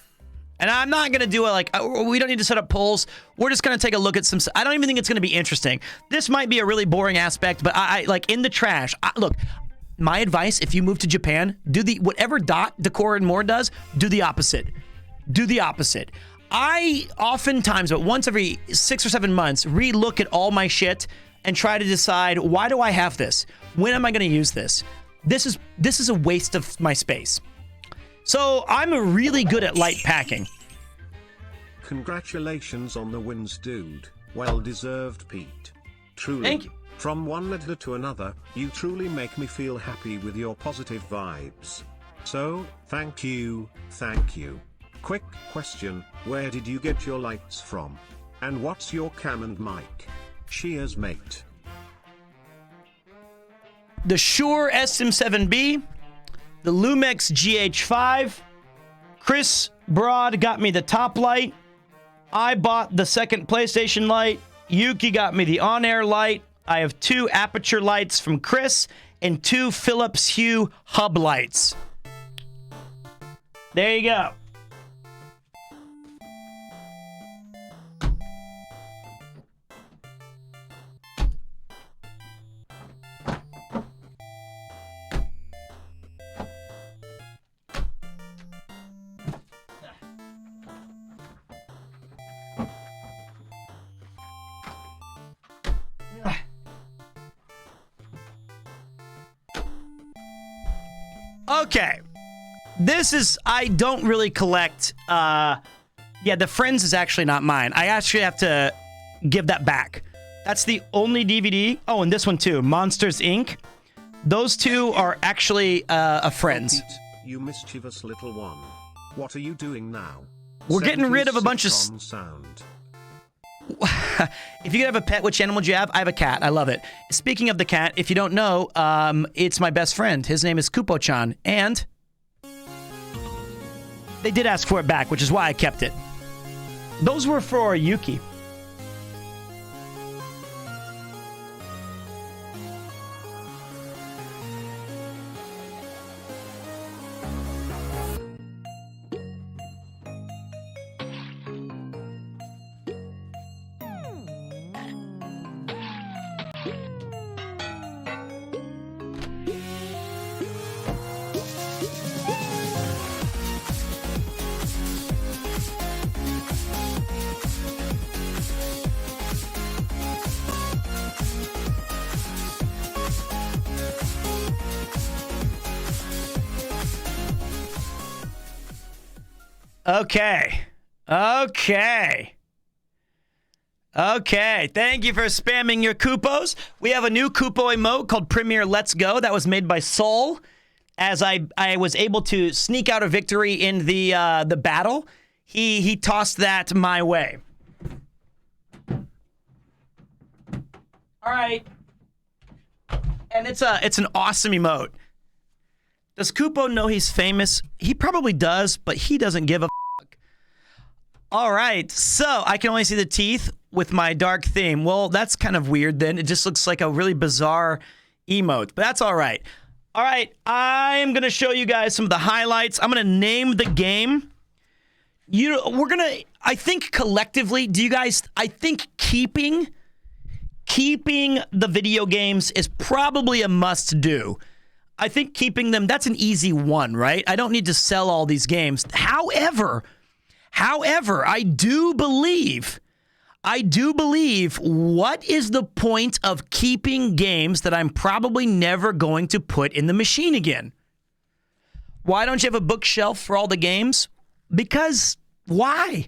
And I'm not going to do it we don't need to set up polls. We're just going to take a look at some. I don't even think it's going to be interesting. This might be a really boring aspect, but I like in the trash. Look, my advice, if you move to Japan, do whatever Dot, Decor, and More does, do the opposite. Do the opposite. I oftentimes, but once every 6 or 7 months, re-look at all my shit and try to decide, why do I have this? When am I going to use this? This is a waste of my space. So I'm really good at light packing. Congratulations on the wins, dude. Well deserved, Pete. Truly. Thank you. From one letter to another, you truly make me feel happy with your positive vibes. So, thank you, thank you. Quick question, where did you get your lights from? And what's your cam and mic? Cheers, mate. The Shure SM7B, the Lumex GH5, Chris Broad got me the top light, I bought the second PlayStation light, Yuki got me the on-air light. I have 2 aperture lights from Chris and 2 Philips Hue hub lights. There you go. Okay. I don't really collect, yeah, the Friends is actually not mine. I actually have to give that back. That's the only DVD. Oh, and this one too, Monsters, Inc. Those 2 are actually a Friends. Pete, you mischievous little one. What are you doing now? We're getting rid of a bunch of... sound. If you could have a pet, which animal would you have? I have a cat. I love it. Speaking of the cat, if you don't know, it's my best friend. His name is Kupo-chan, and they did ask for it back, which is why I kept it. Those were for Yuki. Okay. Thank you for spamming your Coupos. We have a new Coupo emote called Premier Let's Go that was made by Soul. As I was able to sneak out a victory in the battle, he tossed that my way. All right. And it's an awesome emote. Does Kupo know he's famous? He probably does, but he doesn't give a fuck. All right, so I can only see the teeth with my dark theme. Well, that's kind of weird then. It just looks like a really bizarre emote, but that's all right. All right, I'm going to show you guys some of the highlights. I'm going to name the game. I think collectively, I think keeping the video games is probably a must do. I think keeping them, that's an easy one, right? I don't need to sell all these games. However, I do believe, what is the point of keeping games that I'm probably never going to put in the machine again? Why don't you have a bookshelf for all the games? Because, why?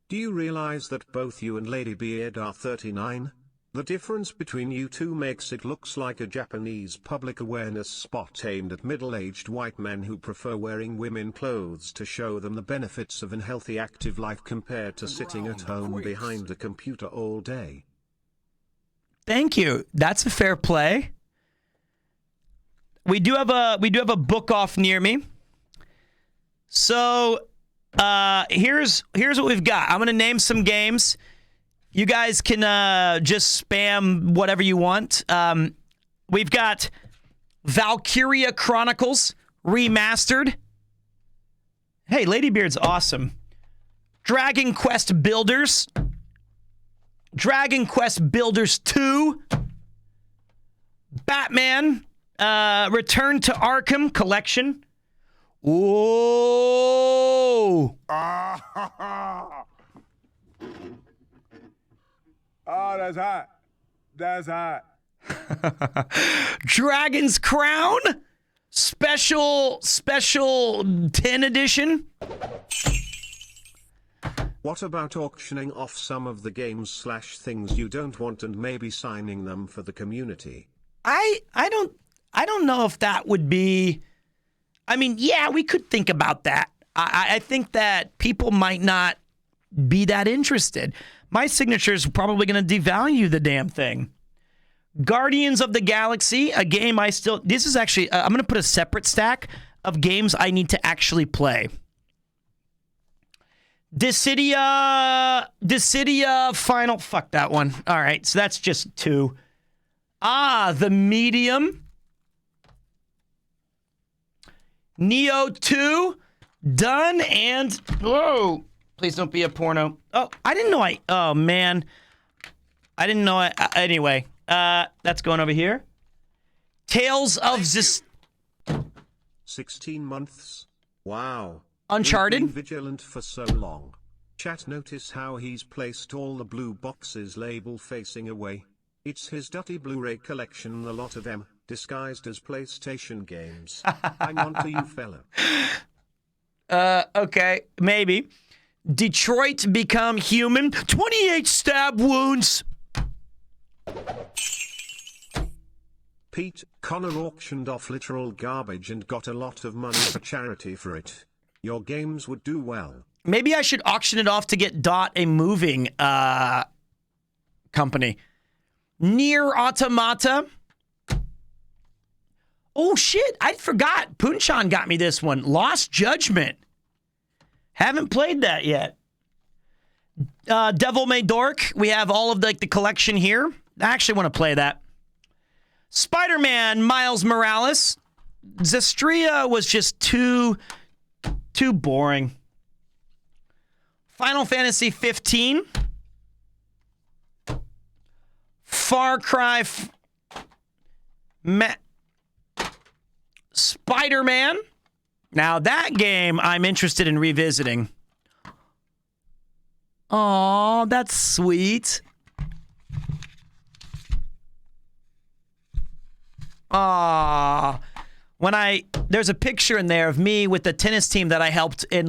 Do you realize that both you and Lady Beard are 39? The difference between you two makes it looks like a Japanese public awareness spot aimed at middle-aged white men who prefer wearing women clothes to show them the benefits of an healthy active life compared to sitting at home behind a computer all day. Thank you. That's a fair play. We do have a book off near me. So here's what we've got. I'm gonna name some games. You guys can just spam whatever you want. We've got Valkyria Chronicles Remastered. Hey, Ladybeard's awesome. Dragon Quest Builders. Dragon Quest Builders 2. Batman Return to Arkham Collection. Whoa! Oh, that's hot. That's hot. Dragon's Crown Special 10 edition. What about auctioning off some of the games/things you don't want and maybe signing them for the community? I don't know if that would be. I mean, yeah, we could think about that. I think that people might not be that interested. My signature is probably going to devalue the damn thing. Guardians of the Galaxy, a game this is actually, I'm going to put a separate stack of games I need to actually play. Dissidia Final. Fuck that one. All right, so that's just 2. The Medium. Neo 2. Done. And, whoa. Please don't be a porno. Oh, I didn't know oh, man. I didn't know anyway, that's going over here. Tales of 16 months. Wow. Uncharted. We've been vigilant for so long. Chat, notice how he's placed all the blue boxes label facing away. It's his dirty Blu-ray collection, a lot of them, disguised as PlayStation games. I'm on to you, fella. Okay, maybe. Detroit Become Human. 28 stab wounds. Pete, Connor auctioned off literal garbage and got a lot of money for charity for it. Your games would do well. Maybe I should auction it off to get Dot a moving company. Nier Automata. Oh, shit. I forgot. Punchan got me this one. Lost Judgment. Haven't played that yet. Devil May Dork. We have all of the collection here. I actually want to play that. Spider-Man Miles Morales. Zestria was just too boring. Final Fantasy 15. Far Cry. Spider-Man. Now that game I'm interested in revisiting. Aw, that's sweet. Aw. There's a picture in there of me with the tennis team that I helped in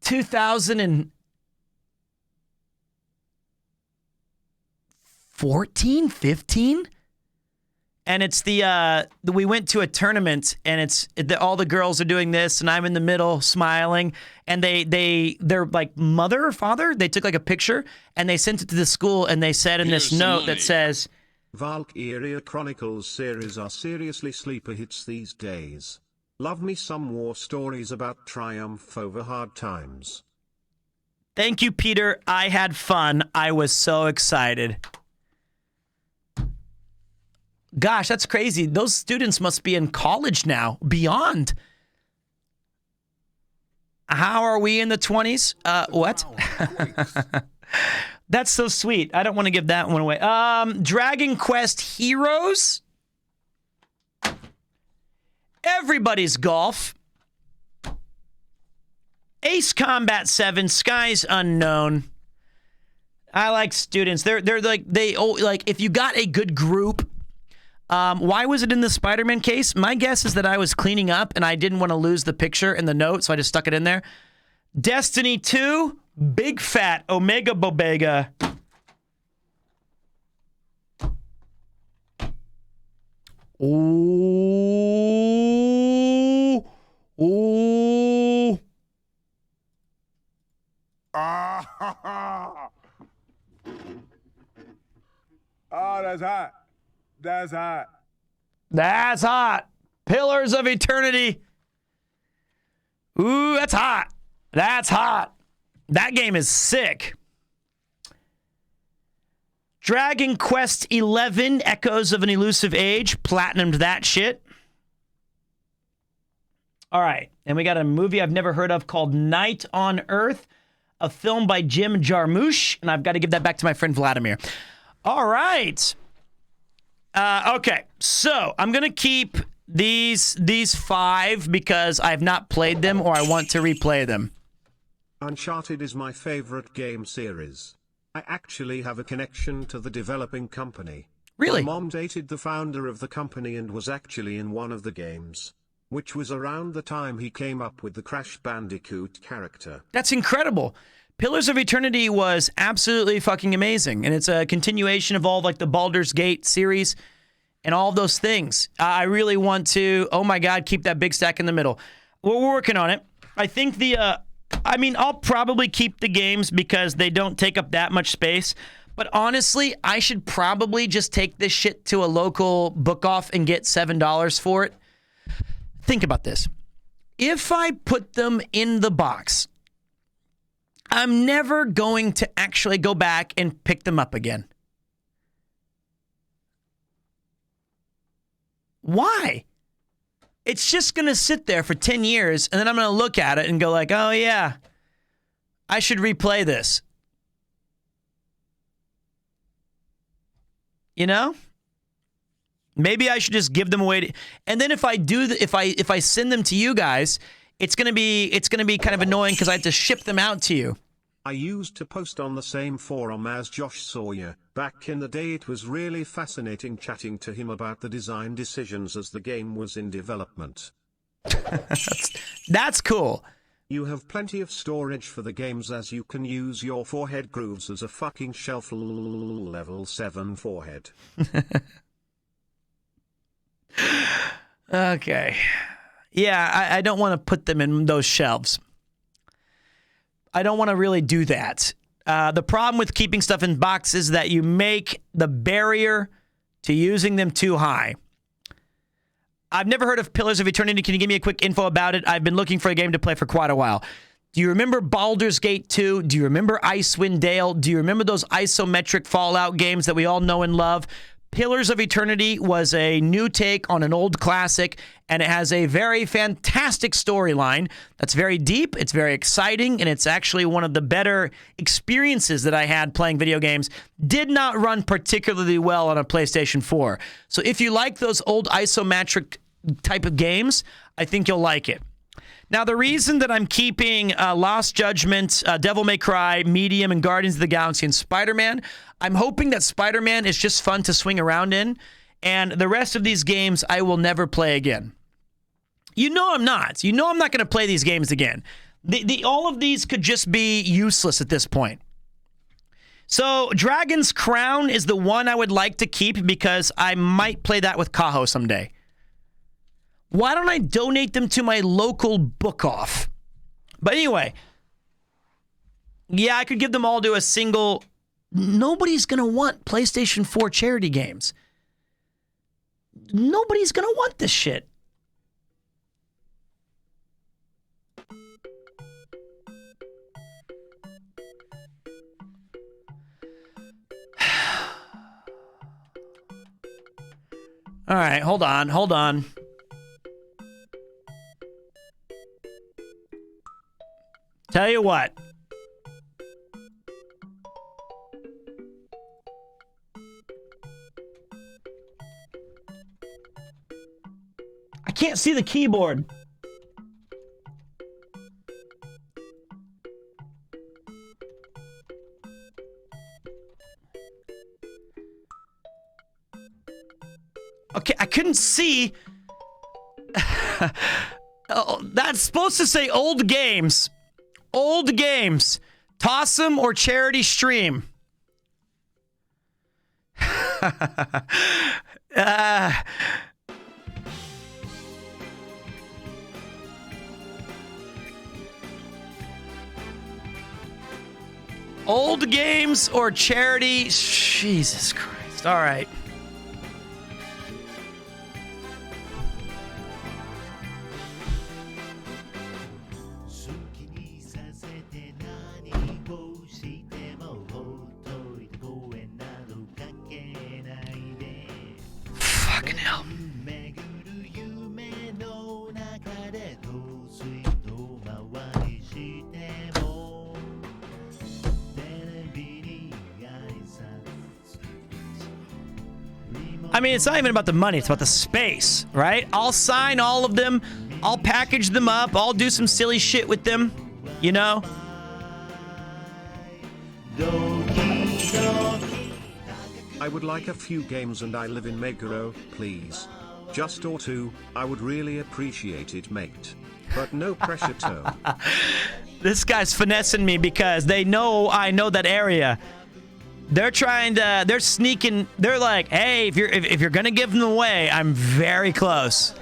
2014, 15? And it's we went to a tournament, and all the girls are doing this, and I'm in the middle smiling, and they're like mother or father, they took a picture, and they sent it to the school, and they said in this note that says, Valkyria Chronicles series are seriously sleeper hits these days. Love me some war stories about triumph over hard times. Thank you, Peter. I had fun. I was so excited. Gosh, that's crazy. Those students must be in college now, beyond. How are we in the 20s? What? That's so sweet. I don't want to give that one away. Dragon Quest Heroes. Everybody's Golf. Ace Combat 7, Skies Unknown. I like students. They're if you got a good group. Why was it in the Spider-Man case? My guess is that I was cleaning up and I didn't want to lose the picture and the note, so I just stuck it in there. Destiny 2, Big Fat Omega Bobega. Ooh. Ooh. Oh, that's hot. That's hot. That's hot. Pillars of Eternity. Ooh, that's hot. That's hot. That game is sick. Dragon Quest 11, Echoes of an Elusive Age. Platinumed that shit. All right. And we got a movie I've never heard of called Night on Earth, a film by Jim Jarmusch. And I've got to give that back to my friend Vladimir. All right. Okay. So I'm going to keep these 5 because I've not played them or I want to replay them. Uncharted is my favorite game series. I actually have a connection to the developing company. Really? My mom dated the founder of the company and was actually in one of the games, which was around the time he came up with the Crash Bandicoot character. That's incredible. Pillars of Eternity was absolutely fucking amazing, and it's a continuation of all the Baldur's Gate series and all of those things. I really want to, oh my God, keep that big stack in the middle. We're working on it. I think I'll probably keep the games because they don't take up that much space. But honestly, I should probably just take this shit to a local book off and get $7 for it. Think about this. if I put them in the box, I'm never going to actually go back and pick them up again. Why? It's just going to sit there for 10 years, and then I'm going to look at it and go like, oh, yeah, I should replay this. You know? Maybe I should just give them away. And then if I do, if I send them to you guys, it's gonna be kind of annoying because I have to ship them out to you. I used to post on the same forum as Josh Sawyer. Back in the day, it was really fascinating chatting to him about the design decisions as the game was in development. That's cool. You have plenty of storage for the games, as you can use your forehead grooves as a fucking shelf. Level 7 forehead. Okay. Yeah, I don't want to put them in those shelves. I don't want to really do that. The problem with keeping stuff in boxes is that you make the barrier to using them too high. I've never heard of Pillars of Eternity. Can you give me a quick info about it? I've been looking for a game to play for quite a while. Do you remember Baldur's Gate 2? Do you remember Icewind Dale? Do you remember those isometric Fallout games that we all know and love? Pillars of Eternity was a new take on an old classic, and it has a very fantastic storyline that's very deep, it's very exciting, and it's actually one of the better experiences that I had playing video games. Did not run particularly well on a PlayStation 4. So if you like those old isometric type of games, I think you'll like it. Now, the reason that I'm keeping Lost Judgment, Devil May Cry, Medium, and Guardians of the Galaxy, and Spider-Man, I'm hoping that Spider-Man is just fun to swing around in, and the rest of these games I will never play again. You know I'm not. You know I'm not going to play these games again. All of these could just be useless at this point. So, Dragon's Crown is the one I would like to keep because I might play that with Kaho someday. Why don't I donate them to my local book-off? But anyway, yeah, I could give them all to a single. Nobody's going to want PlayStation 4 charity games. Nobody's going to want this shit. All right, hold on. Tell you what. I can't see the keyboard. Okay, I couldn't see. Oh, that's supposed to say old games. Old games. Toss them or charity stream. Old games or charity. Jesus Christ. All right. Fucking hell. I mean, it's not even about the money. It's about the space, right? I'll sign all of them. I'll package them up. I'll do some silly shit with them, you know? I would like a few games and I live in Meguro, please. Just or two, I would really appreciate it, mate. But no pressure, Toe. This guy's finessing me because they know I know that area. They're trying to, they're sneaking, they're like, hey, if you're gonna give them away, I'm very close.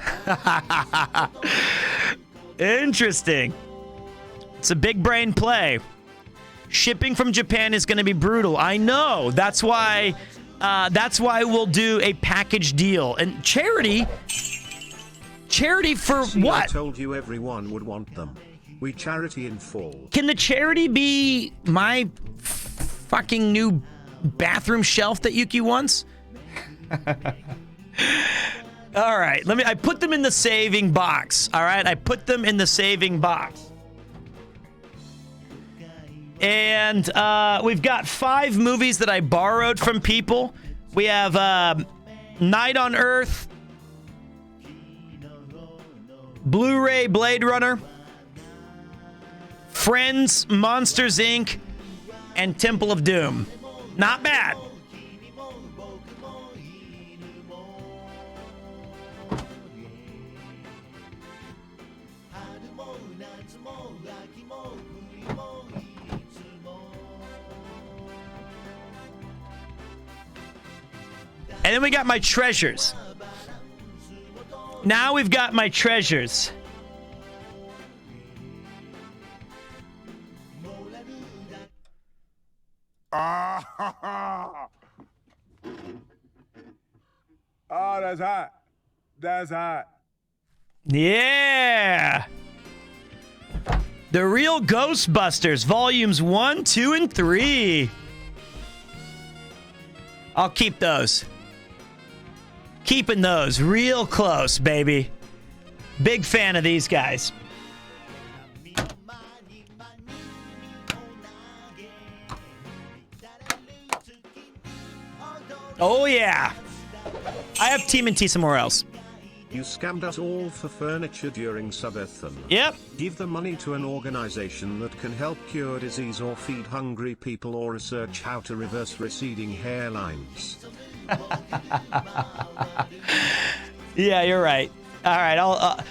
Interesting. It's a big brain play. Shipping from Japan is gonna be brutal. I know. That's why we'll do a package deal. And charity, Charity for See, what? I told you everyone would want them. We charity in full. Can the charity be my fucking new bathroom shelf that Yuki wants? All right, I put them in the saving box. All right, I put them in the saving box. And we've got 5 movies that I borrowed from people. We have Night on Earth, Blu-ray Blade Runner, Friends, Monsters, Inc., and Temple of Doom. Not bad. And then we got my treasures. Now we've got my treasures. Ah, oh, that's hot. That's hot. Yeah. The Real Ghostbusters, volumes 1, 2, and 3. I'll keep those. Keeping those real close, baby. Big fan of these guys. Oh, yeah. I have TMNT somewhere else. You scammed us all for furniture during subathon. Yep. Give the money to an organization that can help cure disease or feed hungry people or research how to reverse receding hairlines. Yeah, you're right. All right,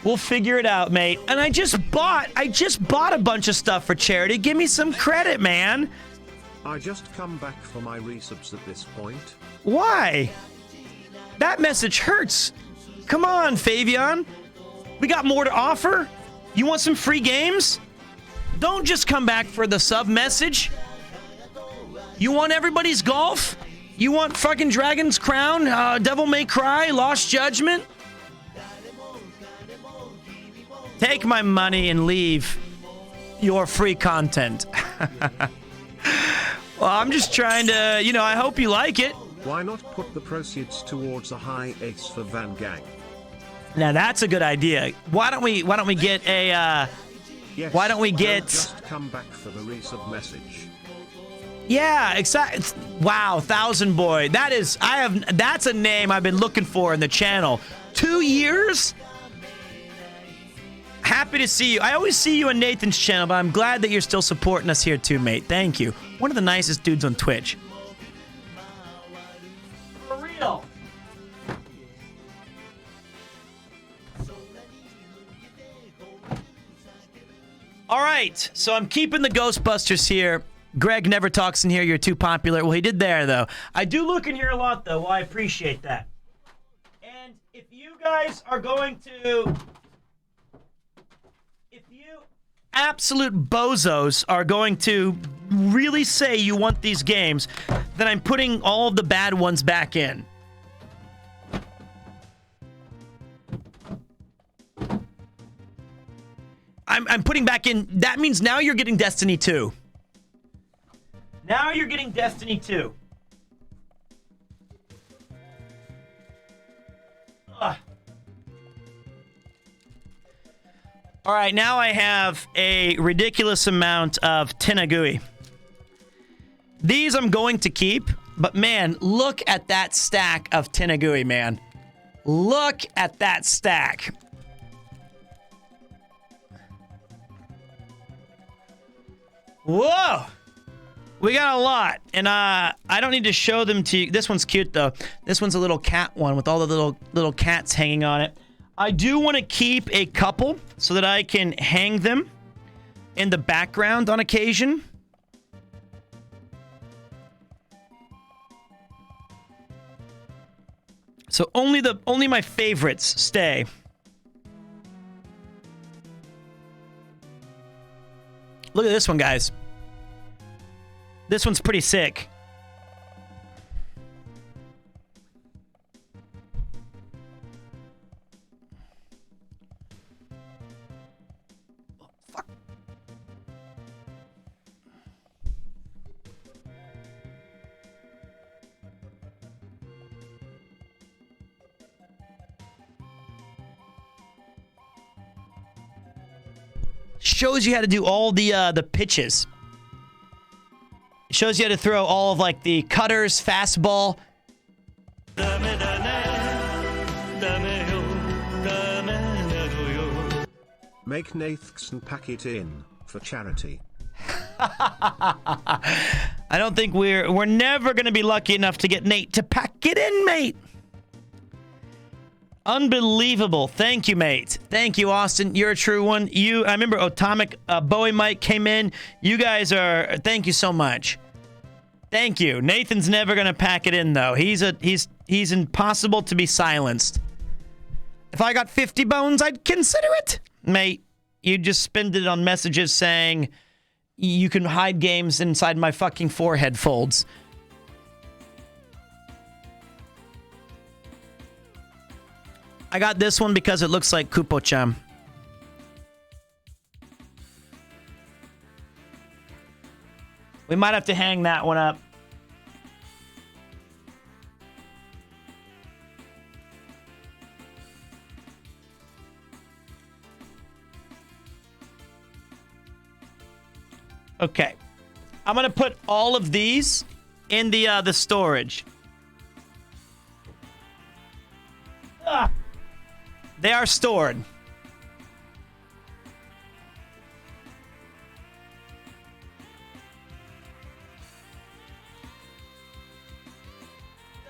we'll figure it out, mate. And I just bought a bunch of stuff for charity. Give me some credit, man. I just come back for my resubs at this point. Why? That message hurts. Come on, Fabian. We got more to offer. You want some free games? Don't just come back for the sub message. You want everybody's golf? You want fucking Dragon's Crown, Devil May Cry, Lost Judgment? Take my money and leave your free content. Well, I'm just trying to, I hope you like it. Why not put the proceeds towards a high ace for Van Gang? Now that's a good idea. Why don't we get a Yes, why don't we get just come back for the resub message. Yeah, exactly. Wow, Thousand Boy. That's a name I've been looking for in the channel. 2 years? Happy to see you. I always see you on Nathan's channel, but I'm glad that you're still supporting us here too, mate. Thank you. One of the nicest dudes on Twitch. For real. All right, so I'm keeping the Ghostbusters here. Greg never talks in here. You're too popular. Well, he did there, though. I do look in here a lot, though. Well, I appreciate that. And if you guys are going to... If you absolute bozos are going to really say you want these games, then I'm putting all of the bad ones back in. I'm putting back in... That means now you're getting Destiny 2. Now you're getting Destiny 2. Ugh. All right, now I have a ridiculous amount of Tenagui. These I'm going to keep, but man, look at that stack of Tenagui, man. Look at that stack. Whoa! We got a lot, and I don't need to show them to you. This one's cute, though. This one's a little cat one with all the little cats hanging on it. I do want to keep a couple so that I can hang them in the background on occasion. So only my favorites stay. Look at this one, guys. This one's pretty sick. Shows you how to do all the pitches. It shows you how to throw all of like the cutters, fastball. Make Nathan pack it in for charity. I don't think we're never gonna be lucky enough to get Nate to pack it in, mate. Unbelievable. Thank you, mate. Thank you, Austin. You're a true one. I remember Atomic Bowie Mike came in. You guys are, thank you so much. Thank you. Nathan's never gonna pack it in though. He's impossible to be silenced. If I got 50 bones, I'd consider it. Mate, you just spend it on messages saying you can hide games inside my fucking forehead folds. I got this one because it looks like Kupo-chan. We might have to hang that one up. Okay. I'm going to put all of these in the storage. They are stored.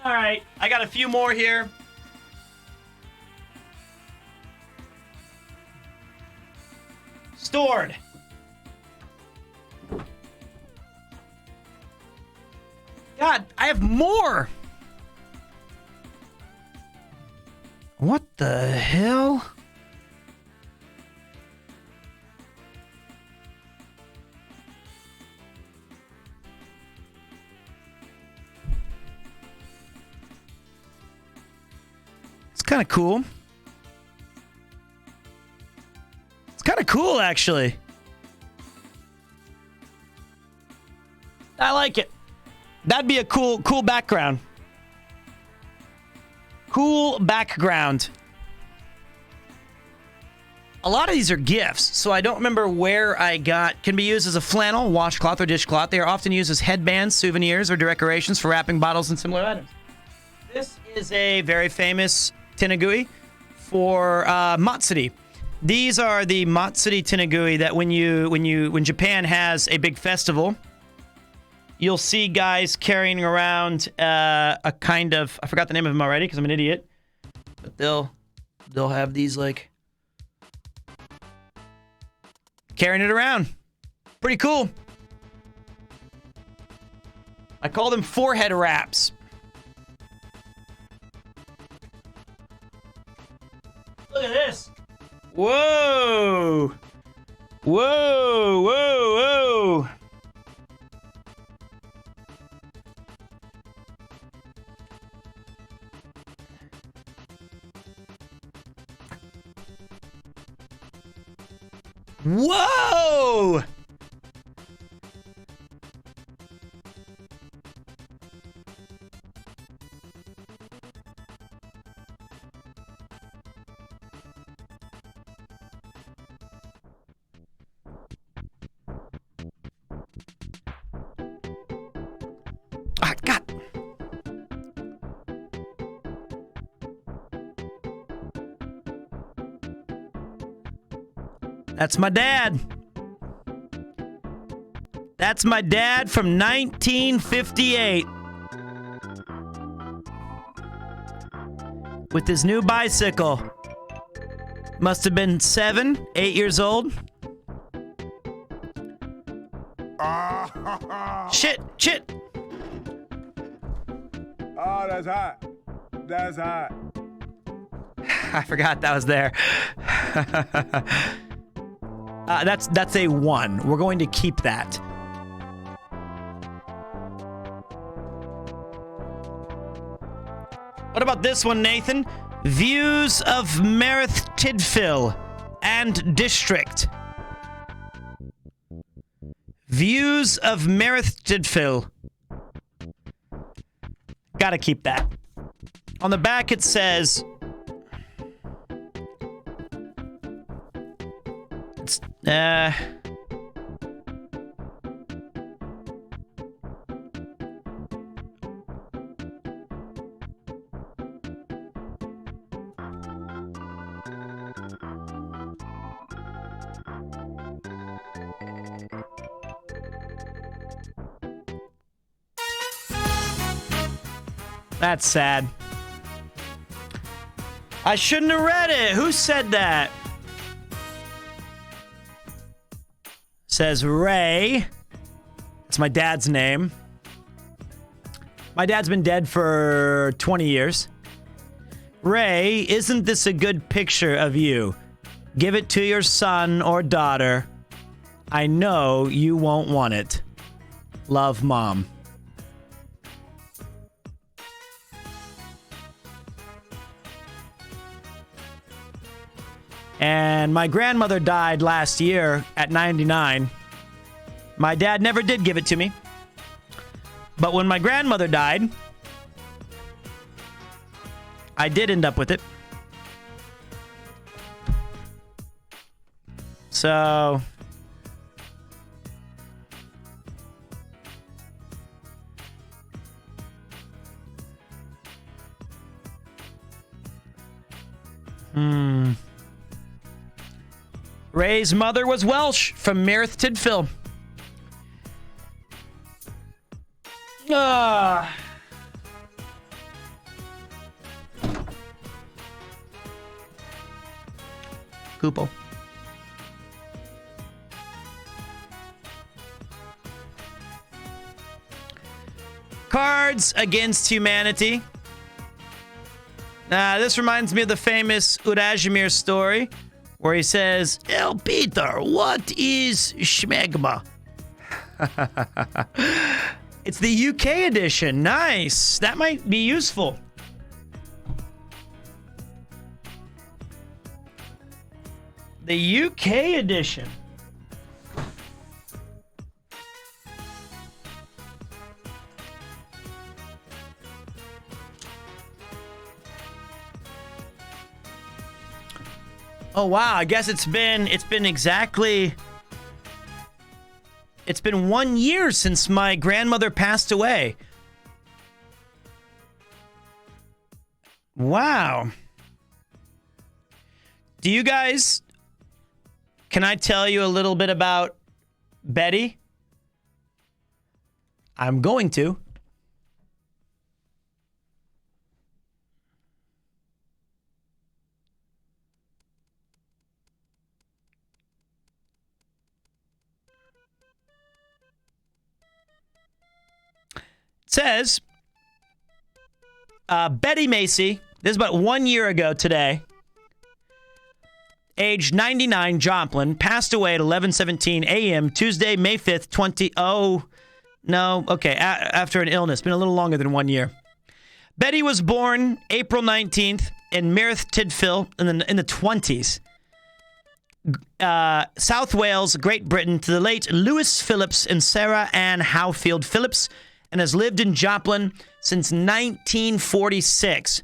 All right. I got a few more here. Stored. God, I have more. What the hell? It's kind of cool. It's kind of cool, actually. I like it. That'd be a cool background. Cool background. A lot of these are gifts, so I don't remember where I got. Can be used as a flannel, washcloth, or dishcloth. They are often used as headbands, souvenirs, or decorations for wrapping bottles and similar items. This is a very famous tenugui for Matsuri. These are the Matsuri tenugui that when Japan has a big festival, you'll see guys carrying around a kind of, I forgot the name of them already because I'm an idiot, but they'll have these like carrying it around. Pretty cool. I call them forehead wraps. Look at this. Whoa. Whoa, whoa, whoa. Whoa! Ah, God. That's my dad. That's my dad from 1958. With his new bicycle. Must have been 7, 8 years old. Shit, shit. Oh, that's hot. That's hot. I forgot that was there. That's a 1. We're going to keep that. What about this one, Nathan? Views of Merith Tidfil and District. Views of Merith Tidfil. Gotta keep that. On the back it says... That's sad. I shouldn't have read it. Who said that? Says Ray. It's my dad's name. My dad's been dead for 20 years. Ray, isn't this a good picture of you? Give it to your son or daughter. I know you won't want it. Love, Mom. And my grandmother died last year at 99. My dad never did give it to me. But when my grandmother died, I did end up with it. So... Ray's mother was Welsh from Merth Tydfil. Koopo. Cards Against Humanity. This reminds me of the famous Urajimir story, where he says, El Peter, what is schmegma? It's the UK edition. Nice. That might be useful. The UK edition. Oh wow, I guess it's been exactly 1 year since my grandmother passed away. Wow. Do you guys, can I tell you a little bit about Betty? I'm going to. Says, Betty Macy, this is about 1 year ago today, age 99, Joplin, passed away at 11:17 a.m. Tuesday, May 5th, after an illness. Been a little longer than 1 year. Betty was born April 19th in Merth Tydfil in the 20s. South Wales, Great Britain, to the late Lewis Phillips and Sarah Ann Howfield Phillips, and has lived in Joplin since 1946.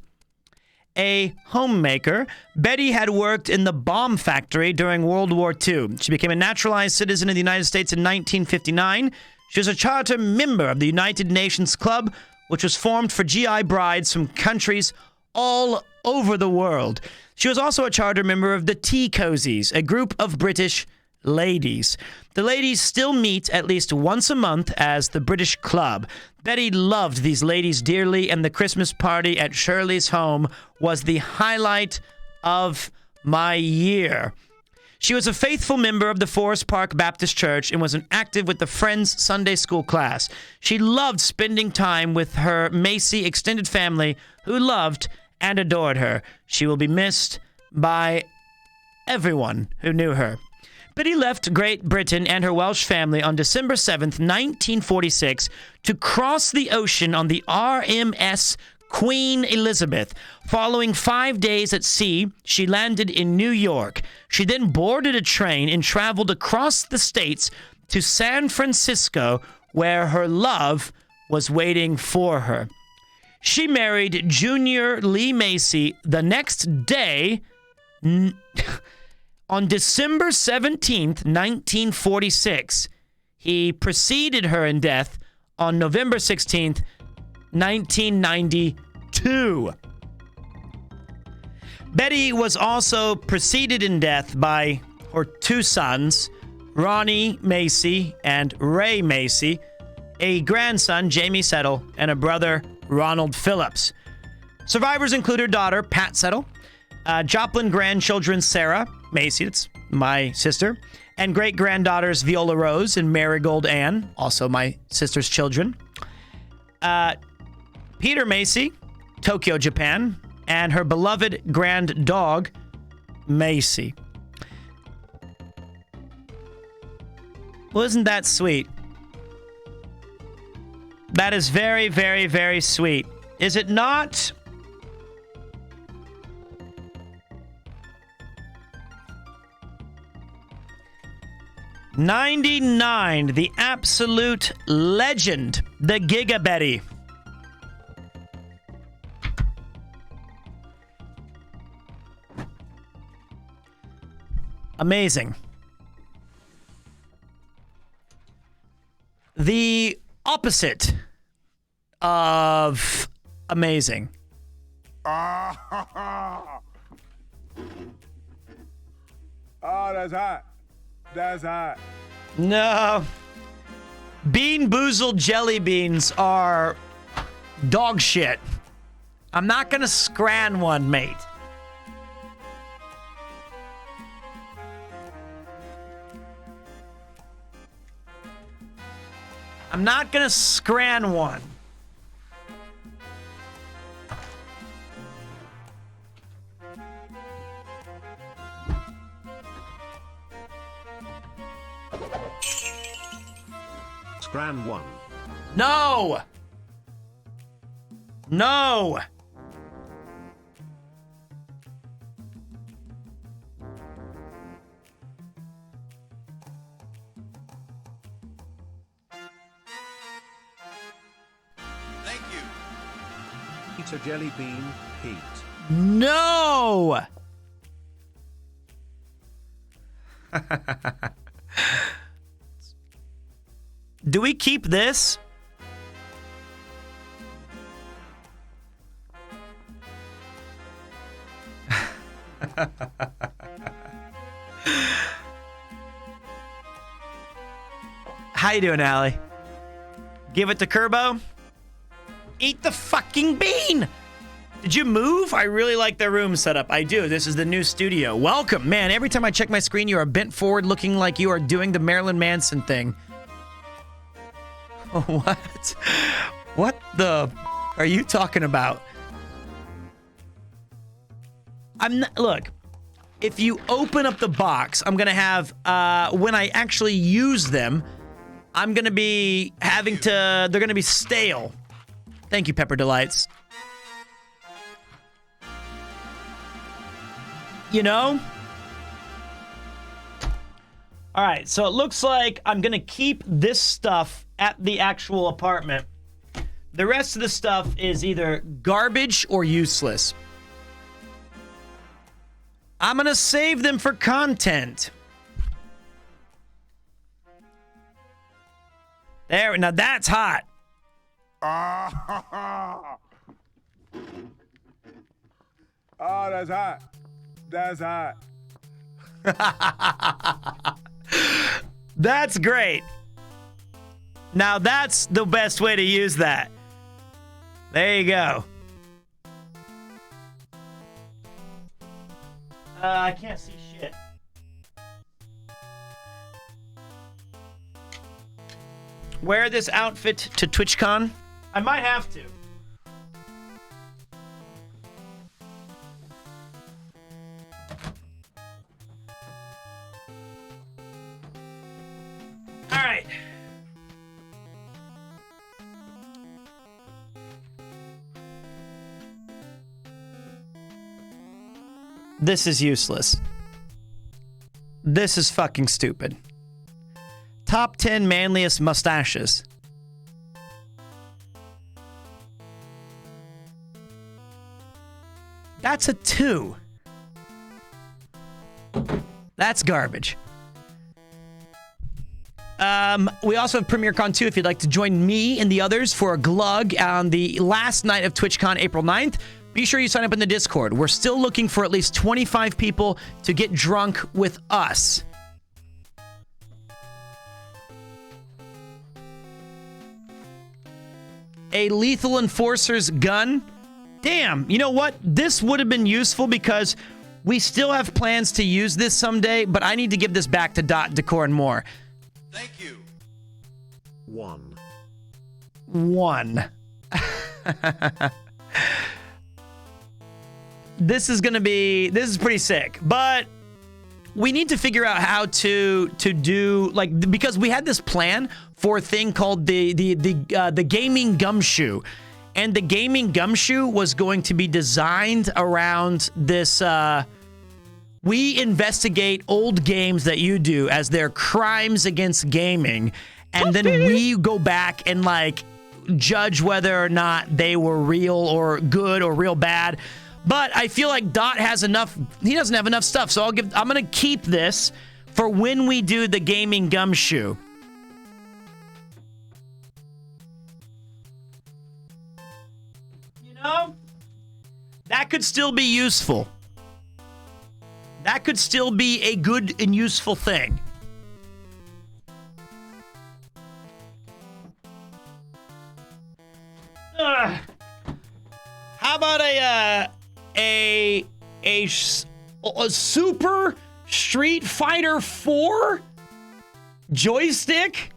A homemaker, Betty had worked in the bomb factory during World War II. She became a naturalized citizen of the United States in 1959. She was a charter member of the United Nations Club, which was formed for GI brides from countries all over the world. She was also a charter member of the Tea Cozies, a group of British ladies. The ladies still meet at least once a month as the British Club. Betty loved these ladies dearly, and the Christmas party at Shirley's home was the highlight of my year. She was a faithful member of the Forest Park Baptist Church and was active with the Friends Sunday School class. She loved spending time with her Macy extended family, who loved and adored her. She will be missed by everyone who knew her. Betty left Great Britain and her Welsh family on December 7th, 1946, to cross the ocean on the RMS Queen Elizabeth. Following 5 days at sea, she landed in New York. She then boarded a train and traveled across the states to San Francisco, where her love was waiting for her. She married Junior Lee Macy the next day On December 17th, 1946, he preceded her in death on November 16th, 1992. Betty was also preceded in death by her two sons, Ronnie Macy and Ray Macy, a grandson, Jamie Settle, and a brother, Ronald Phillips. Survivors include her daughter, Pat Settle, Joplin grandchildren, Sarah Macy, that's my sister, and great-granddaughters, Viola Rose and Marigold Ann, also my sister's children. Peter Macy, Tokyo, Japan, and her beloved grand dog, Macy. Well, isn't that sweet? That is very, very, very sweet. Is it not? '99, the absolute legend, the Giga Betty. Amazing. The opposite of amazing. Oh, that's hot. That's hot. No. Bean Boozled jelly beans are dog shit. I'm not gonna scran one, mate. I'm not gonna scran one. Scran 1. No! No! Thank you. Eat a jelly bean, Pete. No! Do we keep this? How you doing, Allie? Give it to Kerbo? Eat the fucking bean! Did you move? I really like their room setup. I do. This is the new studio. Welcome. Man, every time I check my screen, you are bent forward looking like you are doing the Marilyn Manson thing. What? What the are you talking about? I'm not, look, if you open up the box, I'm going to have, when I actually use them, I'm going to be having to, they're going to be stale. Thank you, Pepper Delights. You know? All right, so it looks like I'm going to keep this stuff at the actual apartment. The rest of the stuff is either garbage or useless. I'm going to save them for content. There, now that's hot. Oh, that's hot. That's hot. That's great. Now that's the best way to use that. There you go. I can't see shit. Wear this outfit to TwitchCon? I might have to. All right. This is useless. This is fucking stupid. Top 10 manliest mustaches. That's a 2. That's garbage. We also have PremierCon 2 if you'd like to join me and the others for a glug on the last night of TwitchCon, April 9th. Be sure you sign up in the Discord. We're still looking for at least 25 people to get drunk with us. A Lethal Enforcer's gun. Damn, you know what? This would have been useful because we still have plans to use this someday, but I need to give this back to Dot, Decor, and more. Thank you. 1. This is pretty sick, but we need to figure out how to do, like, because we had this plan for a thing called the gaming gumshoe, and the gaming gumshoe was going to be designed around this. We investigate old games that you do as their crimes against gaming, and then we go back and like judge whether or not they were real or good or real bad. But I feel like Dot has enough. He doesn't have enough stuff, so I'm gonna keep this for when we do the gaming gumshoe. You know, that could still be useful. That could still be a good and useful thing. How about a Super Street Fighter 4 joystick?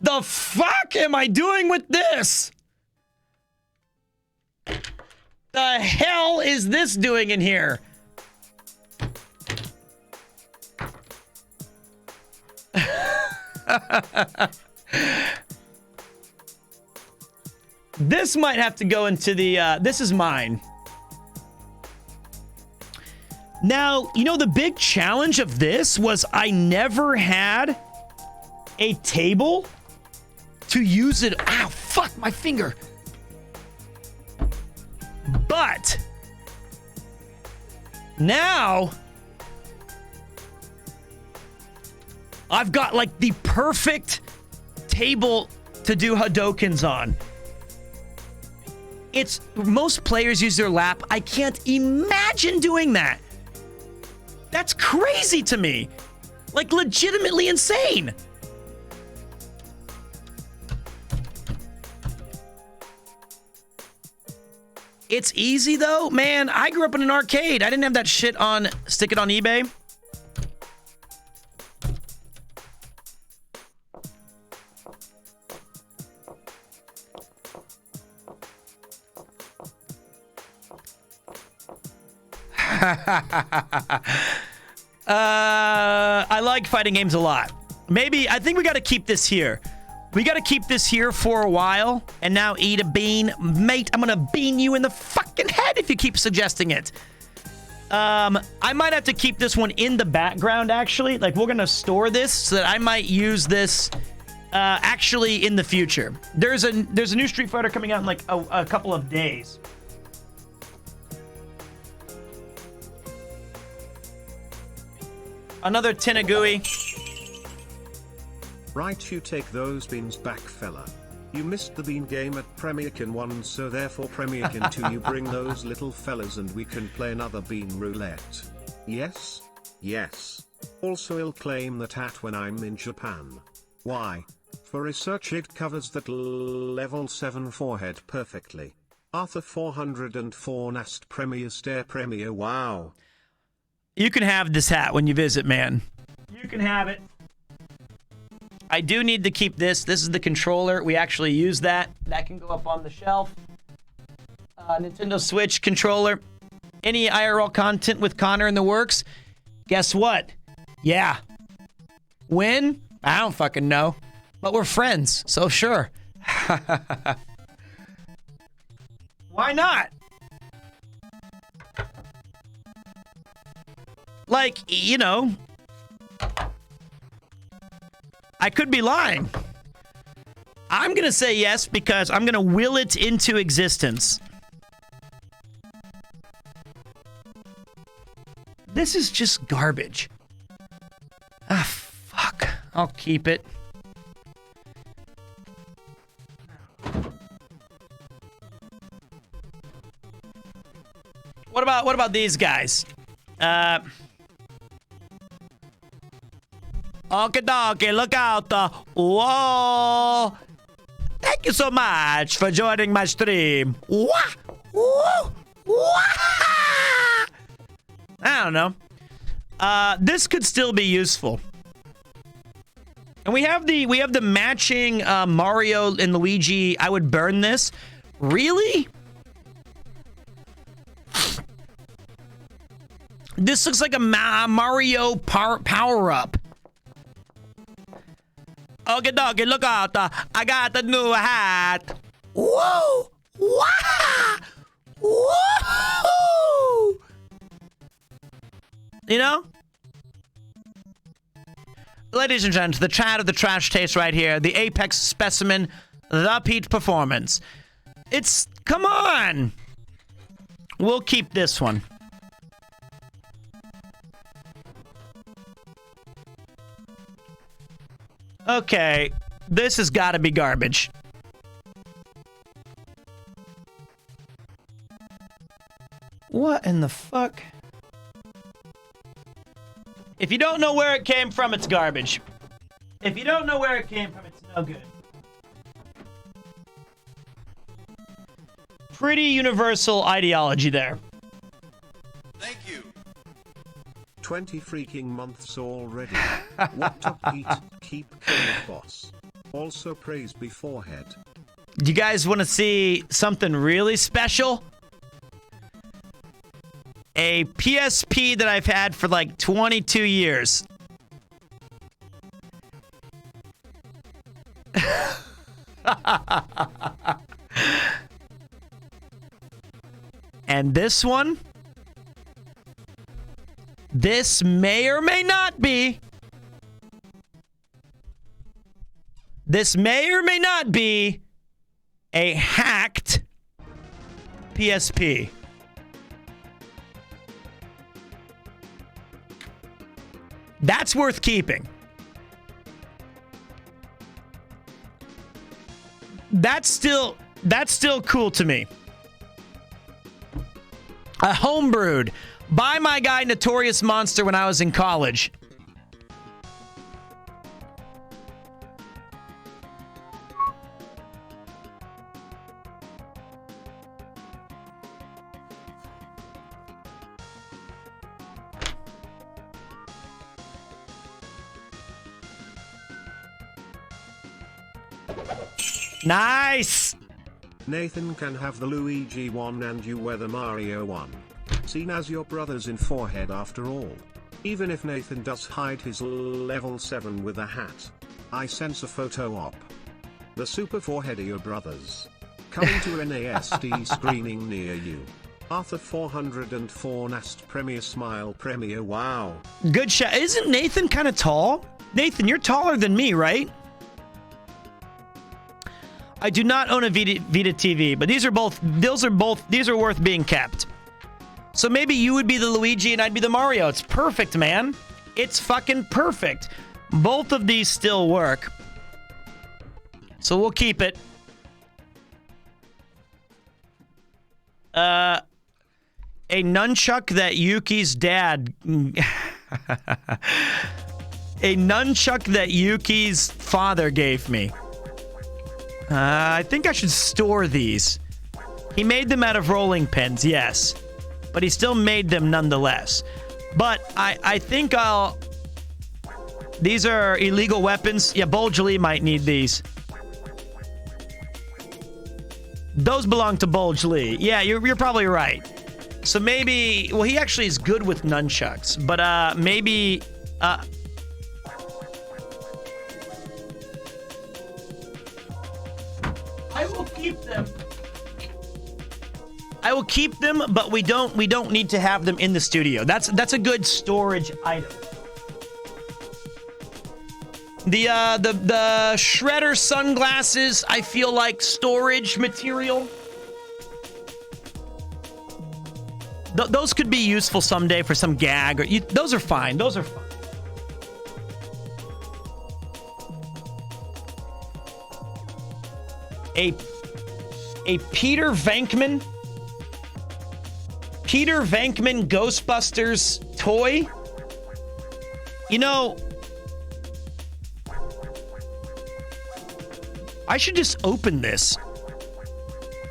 The fuck am I doing with this? The hell is this doing in here? This might have to go into the, this is mine. Now, you know, the big challenge of this was I never had a table to use it. Ow, fuck my finger. But now I've got like the perfect table to do Hadokens on. It's most players use their lap. I can't imagine doing that. That's crazy to me. Like legitimately insane. It's easy though. Man, I grew up in an arcade. I didn't have that shit on stick it on eBay. I like fighting games a lot. Maybe, I think we got to keep this here. We got to keep this here for a while. And now eat a bean. Mate, I'm going to bean you in the fucking head if you keep suggesting it. I might have to keep this one in the background, actually. Like, we're going to store this so that I might use this actually in the future. There's a new Street Fighter coming out in like a couple of days. Another tin of gooey. Right, you take those beans back, fella. You missed the bean game at PremierCon 1, so therefore PremierCon 2 you bring those little fellas and we can play another bean roulette. Yes? Yes. Also I'll claim that hat when I'm in Japan. Why? For research it covers that level 7 forehead perfectly. Arthur 404 Nast Premier Stare Premier, wow. You can have this hat when you visit, man. You can have it. I do need to keep this. This is the controller. We actually use that. That can go up on the shelf. Nintendo Switch controller. Any IRL content with Connor in the works? Guess what? Yeah. When? I don't fucking know. But we're friends, so sure. Why not? Like, you know, I could be lying. I'm going to say yes because I'm going to will it into existence. This is just garbage. I'll keep it. What about these guys? Okie dokie, look out. Whoa. Thank you so much for joining my stream. Wah, woo, wah. I don't know. This could still be useful. And we have the matching Mario and Luigi. I would burn this. Really? This looks like a Mario power-up. Okay, doggy, look out. I got the new hat. Whoa! Wah! Whoa! You know? Ladies and gents, the chat of the trash taste right here. The apex specimen, the Pete performance. It's... Come on! We'll keep this one. Okay, this has got to be garbage. What in the fuck? If you don't know where it came from, it's garbage. If you don't know where it came from, it's no good. Pretty universal ideology there. Thank you. 20 freaking months already. What up, Pete? Keep killing, boss. Also praise beforehand. Do you guys want to see something really special? A PSP that I've had for like 22 years. And this one? This may or may not be. This may or may not be a hacked PSP. That's worth keeping. That's still cool to me. A homebrewed by my guy Notorious Monster when I was in college. Nice! Nathan can have the Luigi one and you wear the Mario one. Seen as your brothers in forehead after all. Even if Nathan does hide his level 7 with a hat. I sense a photo op. The super forehead of your brothers. Coming to an ASD screening near you. Arthur 404 Nast Premier Smile Premier wow. Good shot. Isn't Nathan kind of tall? Nathan, you're taller than me, right? I do not own a Vita TV, but these are worth being kept. So maybe you would be the Luigi and I'd be the Mario. It's perfect, man. It's fucking perfect. Both of these still work. So we'll keep it. A nunchuck that Yuki's dad... A nunchuck that Yuki's father gave me. I think I should store these. He made them out of rolling pins, yes. But he still made them nonetheless. But I think I'll... These are illegal weapons. Yeah, Bulge Lee might need these. Those belong to Bulge Lee. Yeah, you're probably right. So maybe... Well, he actually is good with nunchucks. But maybe... I will keep them. I will keep them, but we don't need to have them in the studio. That's a good storage item. The shredder sunglasses, I feel like storage material. Those could be useful someday for some gag, or those are fine. Those are fine. A Peter Venkman Ghostbusters toy? You know, I should just open this.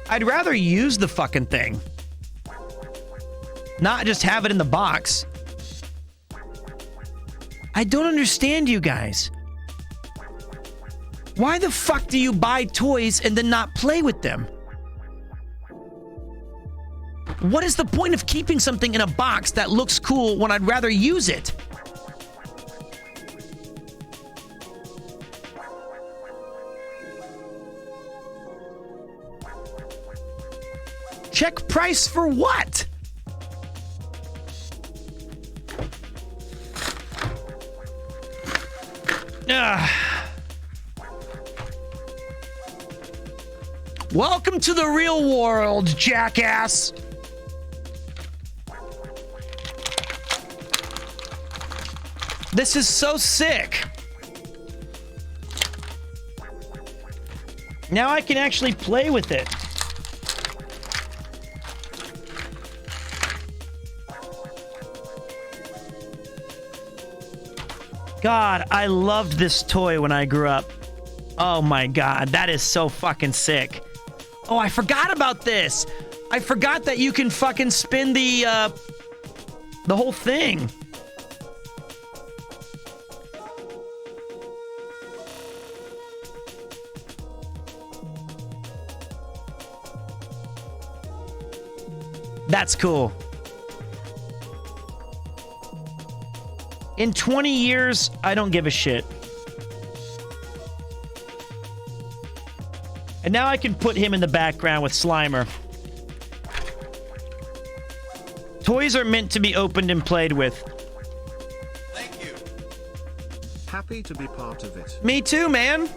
I'd rather use the fucking thing. Not just have it in the box. I don't understand you guys. Why the fuck do you buy toys and then not play with them? What is the point of keeping something in a box that looks cool when I'd rather use it? Check price for what? Welcome to the real world, jackass. This is so sick. Now I can actually play with it. God, I loved this toy when I grew up. Oh my God, that is so fucking sick. Oh, I forgot about this. I forgot that you can fucking spin the whole thing. That's cool. In 20 years, I don't give a shit. And now I can put him in the background with Slimer. Toys are meant to be opened and played with. Thank you. Happy to be part of it. Me too, man.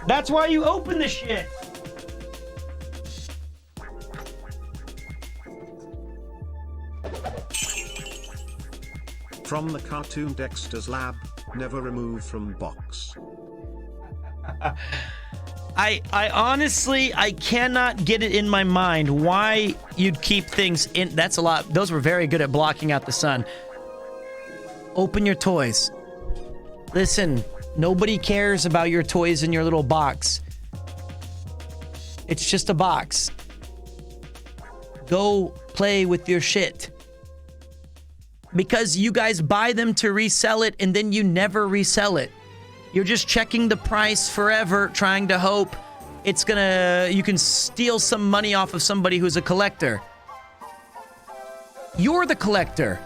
That's why you open the shit. From the cartoon Dexter's Lab, never remove from box. I honestly, I cannot get it in my mind why you'd keep things in. That's a lot. Those were very good at blocking out the sun. Open your toys. Listen, nobody cares about your toys in your little box. It's just a box. Go play with your shit. Because you guys buy them to resell it and then you never resell it. You're just checking the price forever, trying to hope you can steal some money off of somebody who's a collector. You're the collector.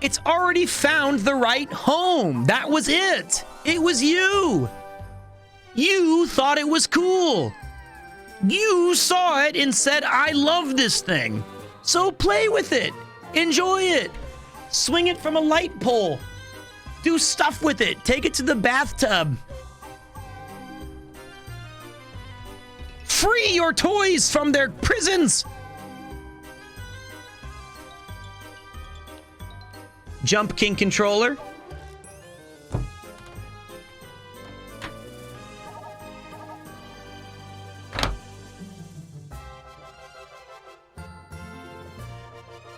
It's already found the right home. That was it. It was you. You thought it was cool. You saw it and said, I love this thing. So play with it. Enjoy it. Swing it from a light pole. Do stuff with it. Take it to the bathtub. Free your toys from their prisons. Jump King controller.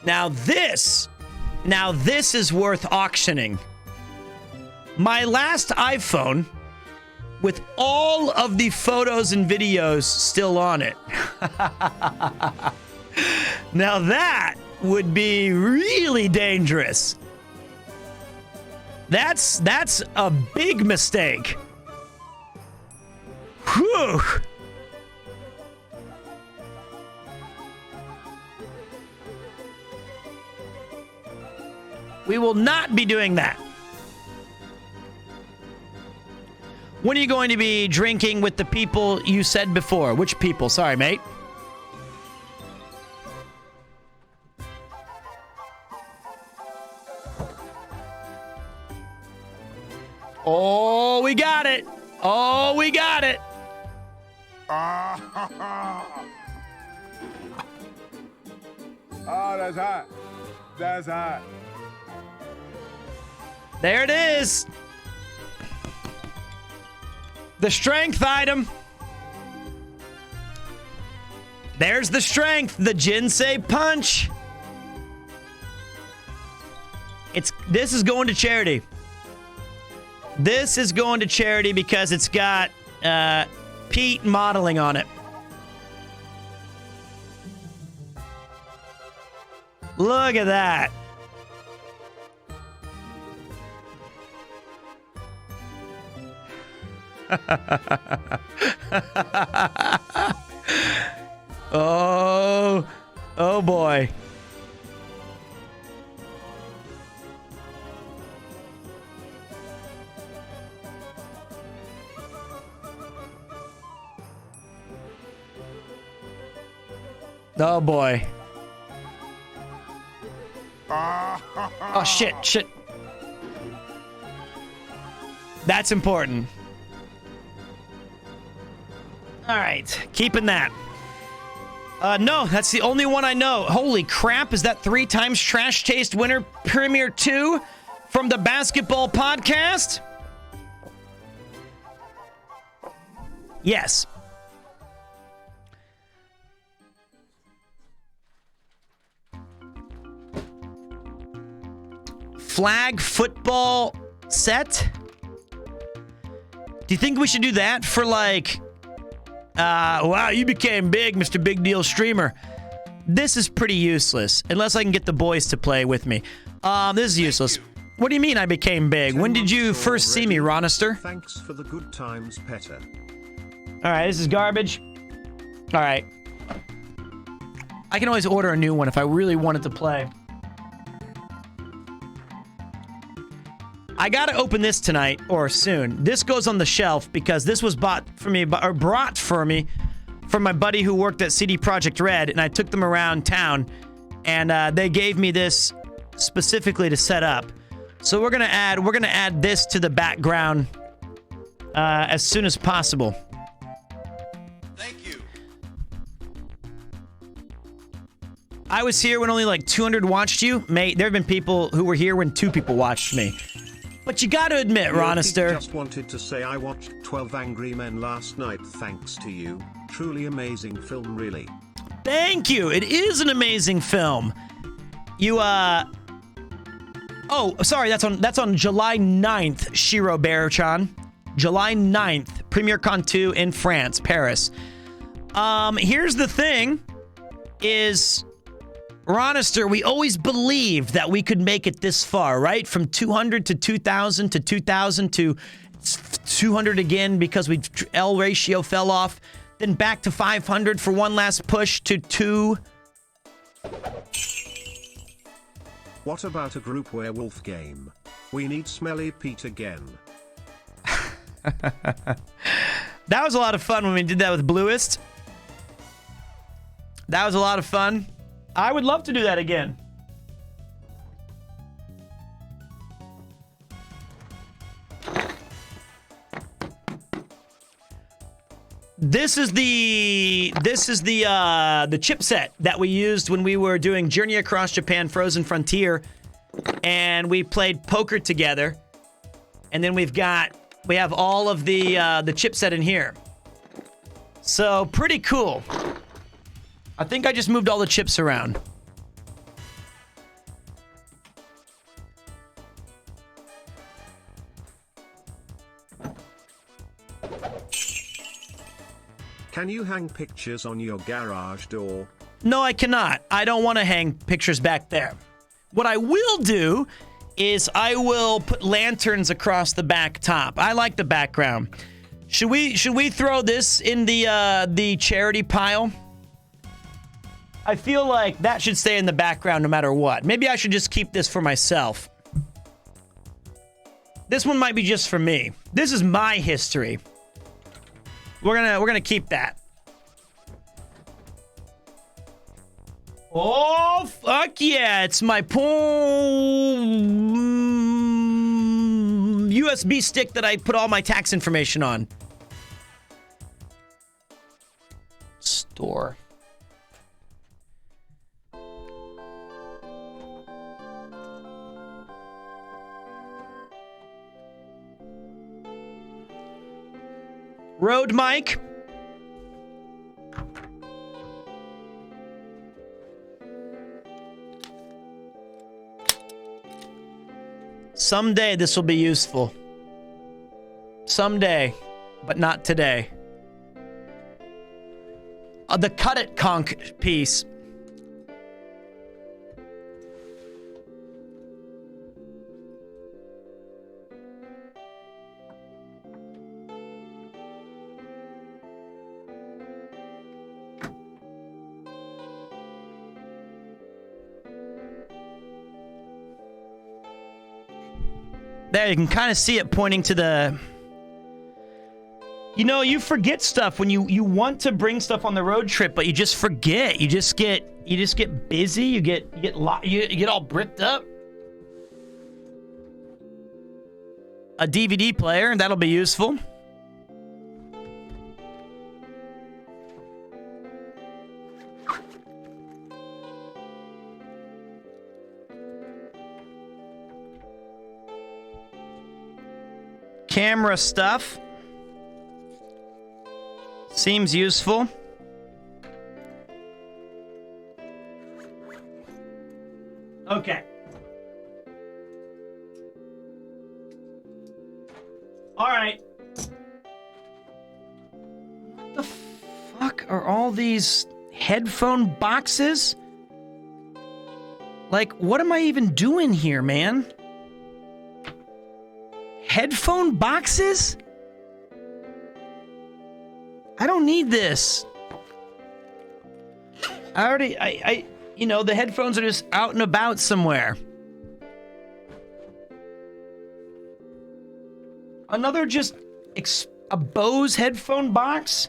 Now this is worth auctioning. My last iPhone, with all of the photos and videos still on it. Now that would be really dangerous. That's a big mistake. Whew. We will not be doing that. When are you going to be drinking with the people you said before? Which people? Sorry, mate. Oh, we got it. Oh, we got it. Oh, that's hot. That's hot. There it is. The strength item. There's the strength, the Jinsei punch. This is going to charity. This is going to charity because it's got Pete modeling on it. Look at that. Oh boy. Oh boy. Oh shit. That's important. All right, keeping that. No, that's the only one I know. Holy crap, is that 3 times Trash Taste winner Premier 2 from the Basketball Podcast? Yes. Flag football set? Do you think we should do that for like... wow, you became big, Mr. Big Deal Streamer. This is pretty useless, unless I can get the boys to play with me. This is useless. What do you mean I became big? When did you first see me, Ronister? Thanks for the good times, Petter. All right, this is garbage. All right. I can always order a new one if I really wanted to play. I gotta open this tonight or soon. This goes on the shelf because this was brought for me from my buddy who worked at CD Projekt Red, and I took them around town, and they gave me this specifically to set up. So we're gonna add this to the background as soon as possible. Thank you. I was here when only like 200 watched you, mate. There have been people who were here when 2 people watched me. But you gotta admit, Ronister. Just wanted to say I watched 12 Angry Men last night thanks to you. Truly amazing film, really. Thank you. It is an amazing film. You, Oh, sorry, that's on July 9th, Shiro Bear-chan. July 9th, Premier Con 2 in France, Paris. Here's the thing, is... Ronister, we always believed that we could make it this far, right? From 200 to 2,000 to 2,000 to 200 again because L ratio fell off. Then back to 500 for one last push to 2. What about a group werewolf game? We need Smelly Pete again. That was a lot of fun when we did that with Bluest. That was a lot of fun. I would love to do that again. This is the chipset that we used when we were doing Journey Across Japan Frozen Frontier, and we played poker together. And then we have all of the chipset in here. So pretty cool. I think I just moved all the chips around. Can you hang pictures on your garage door? No, I cannot. I don't want to hang pictures back there. What I will do is I will put lanterns across the back top. I like the background. Should we throw this in the charity pile? I feel like that should stay in the background no matter what. Maybe I should just keep this for myself. This one might be just for me. This is my history. We're gonna keep that. Oh fuck yeah! It's my USB stick that I put all my tax information on. Store. Road mic. Someday this will be useful. Someday, but not today. The cut it conch piece. There, you can kind of see it pointing to the... You know, you forget stuff when you want to bring stuff on the road trip, but you just forget. You just get busy. You get all bricked up. A DVD player, that'll be useful. Camera stuff. Seems useful. Okay. All right. What the fuck are all these headphone boxes? Like, what am I even doing here, man? Headphone boxes? I don't need this. I you know, the headphones are just out and about somewhere. Another just a Bose headphone box?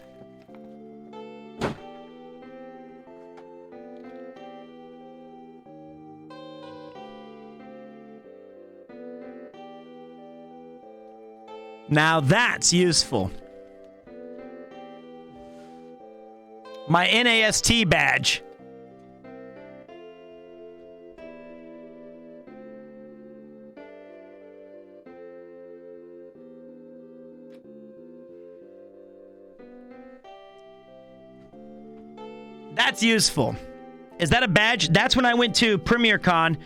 Now that's useful. My NAST badge. That's useful. Is that a badge? That's when I went to PremierCon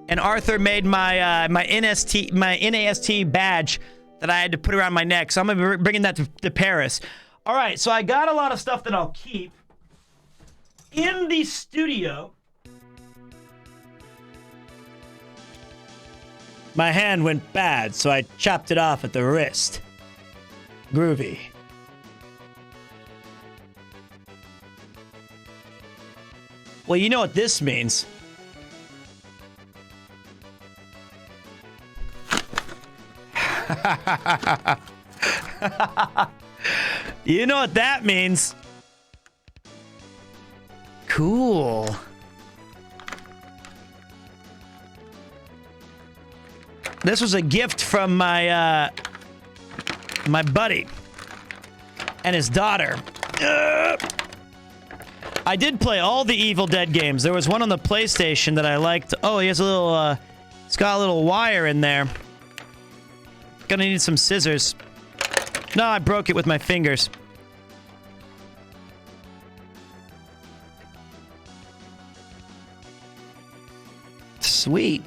and Arthur made my my NAST badge that I had to put around my neck. So I'm gonna be bringing that to Paris. All right, so I got a lot of stuff that I'll keep in the studio. My hand went bad, so I chopped it off at the wrist. Groovy. Well, you know what this means. You know what that means. Cool. This was a gift from my my buddy and his daughter. I did play all the Evil Dead games. There was one on the PlayStation that I liked. Oh, he has a little it's got a little wire in there. Gonna need some scissors. No, I broke it with my fingers. Sweet.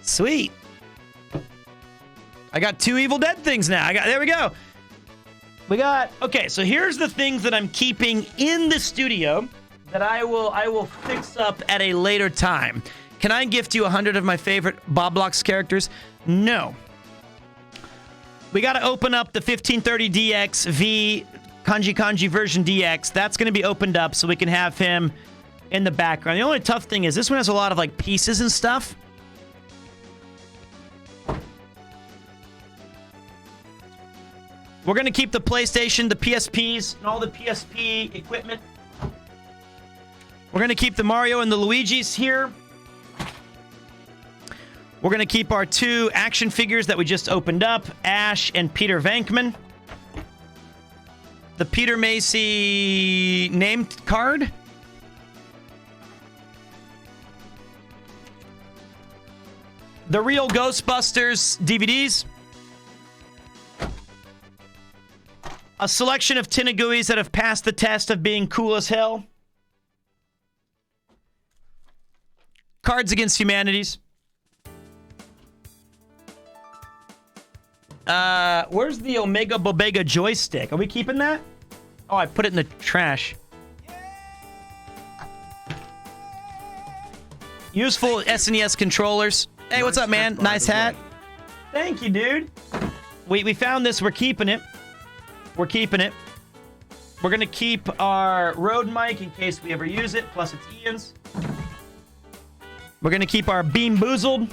Sweet. I got 2 Evil Dead things now. There we go. We got, okay, so here's the things that I'm keeping in the studio that I will fix up at a later time. Can I gift you 100 of my favorite Boblox characters? No. We got to open up the 1530DX V Kanji version DX. That's going to be opened up so we can have him in the background. The only tough thing is this one has a lot of like pieces and stuff. We're going to keep the PlayStation, the PSPs, and all the PSP equipment. We're going to keep the Mario and the Luigi's here. We're going to keep our 2 action figures that we just opened up, Ash and Peter Venkman. The Peter Macy name card. The Real Ghostbusters DVDs. A selection of Tinaguis that have passed the test of being cool as hell. Cards Against Humanities. Where's the Omega Bobega joystick? Are we keeping that? Oh, I put it in the trash. Useful SNES controllers. Hey, what's up, man? Nice hat. Thank you, dude. We found this. We're keeping it. We're keeping it. We're going to keep our Rode mic in case we ever use it. Plus, it's Ian's. We're going to keep our Beam Boozled.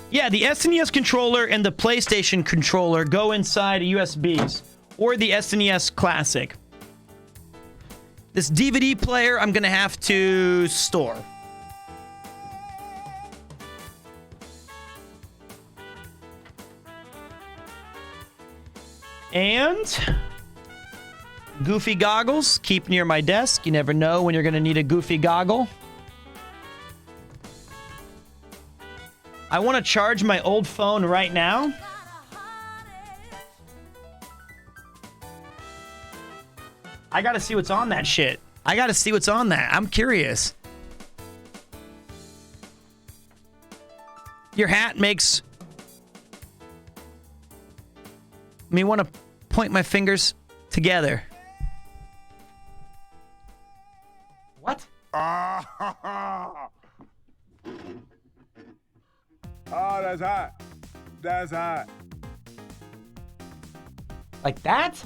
Yeah, the SNES controller and the PlayStation controller go inside USBs. Or the SNES Classic. This DVD player I'm going to have to store. And goofy goggles, keep near my desk. You never know when you're going to need a goofy goggle. I want to charge my old phone right now. I got to see what's on that shit. I got to see what's on that. I'm curious. Your hat makes me want to point my fingers together. What? Oh, that's hot. That's hot. Like that?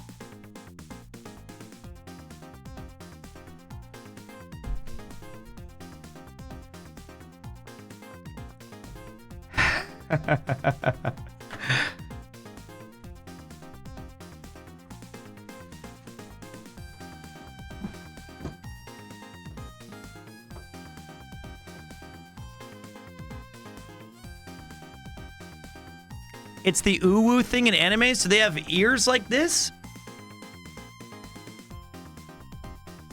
It's the uwu thing in anime, so they have ears like this?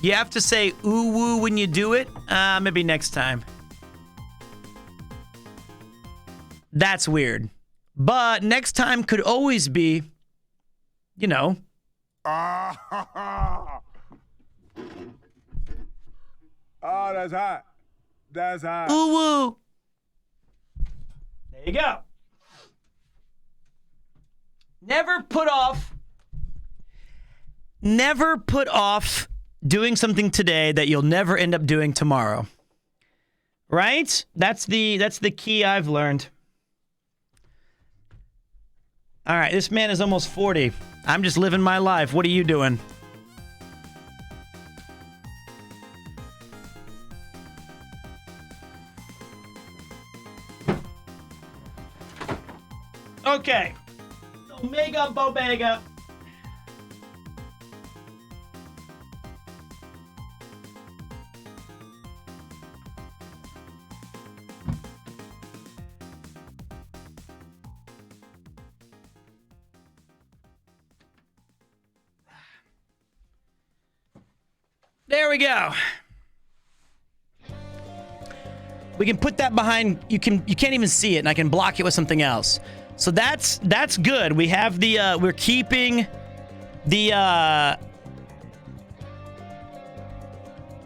You have to say uwu when you do it? Maybe next time. That's weird. But next time could always be, you know. Oh, that's hot. That's hot. Uwu. There you go. Never put off doing something today that you'll never end up doing tomorrow. Right? That's the key I've learned. All right, this man is almost 40. I'm just living my life. What are you doing? Okay. Omega Bobega. There we go. We can put that behind. You can't even see it, and I can block it with something else. So that's good. We have the we're keeping the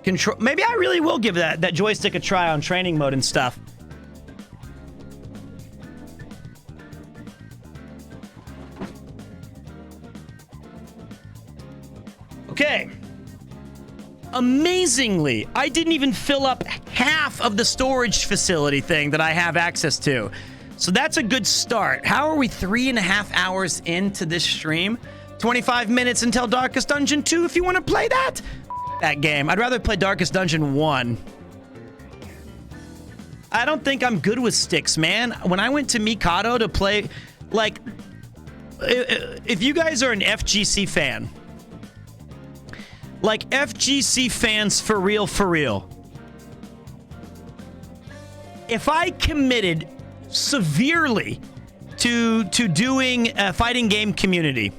control. Maybe I really will give that joystick a try on training mode and stuff. Okay. Amazingly, I didn't even fill up half of the storage facility thing that I have access to. So that's a good start. How are we 3.5 hours into this stream? 25 minutes until Darkest Dungeon 2 if you want to play that. That game. I'd rather play Darkest Dungeon 1. I don't think I'm good with sticks, man. When I went to Mikado to play, like, if you guys are an FGC fan, like FGC fans for real, if I committed severely to doing a fighting game community,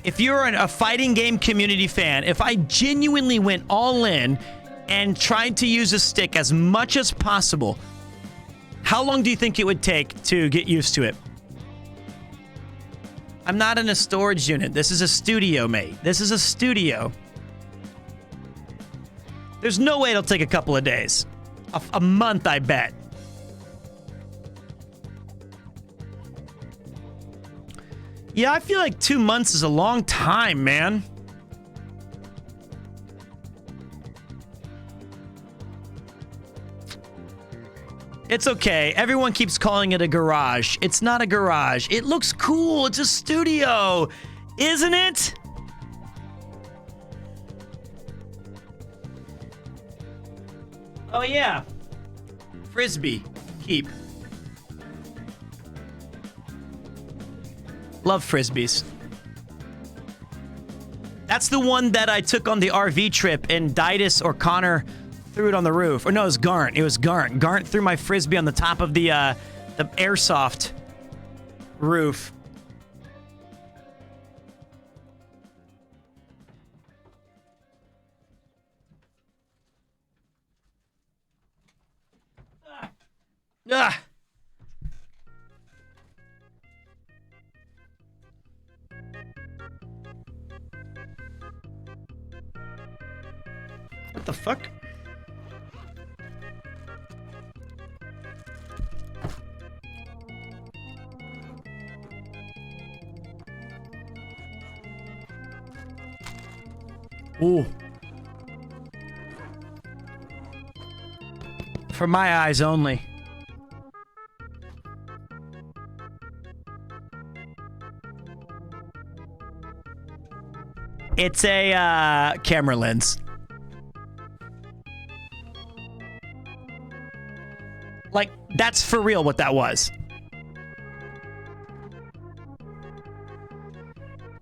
if you're a fighting game community fan, if I genuinely went all in and tried to use a stick as much as possible, how long do you think it would take to get used to it? I'm not in a storage unit. This is a studio, mate. This is a studio. There's no way it'll take a couple of days. A month, I bet. Yeah, I feel like 2 months is a long time, man. It's okay. Everyone keeps calling it a garage. It's not a garage. It looks cool. It's a studio, isn't it? Oh, yeah. Frisbee. Keep. Love Frisbees. That's the one that I took on the RV trip, and Didas or Connor threw it on the roof. Or no, it was Garnt. It was Garnt. Garnt threw my Frisbee on the top of the airsoft roof. Ah. What the fuck? Ooh. For my eyes only. It's a camera lens. Like, that's for real what that was.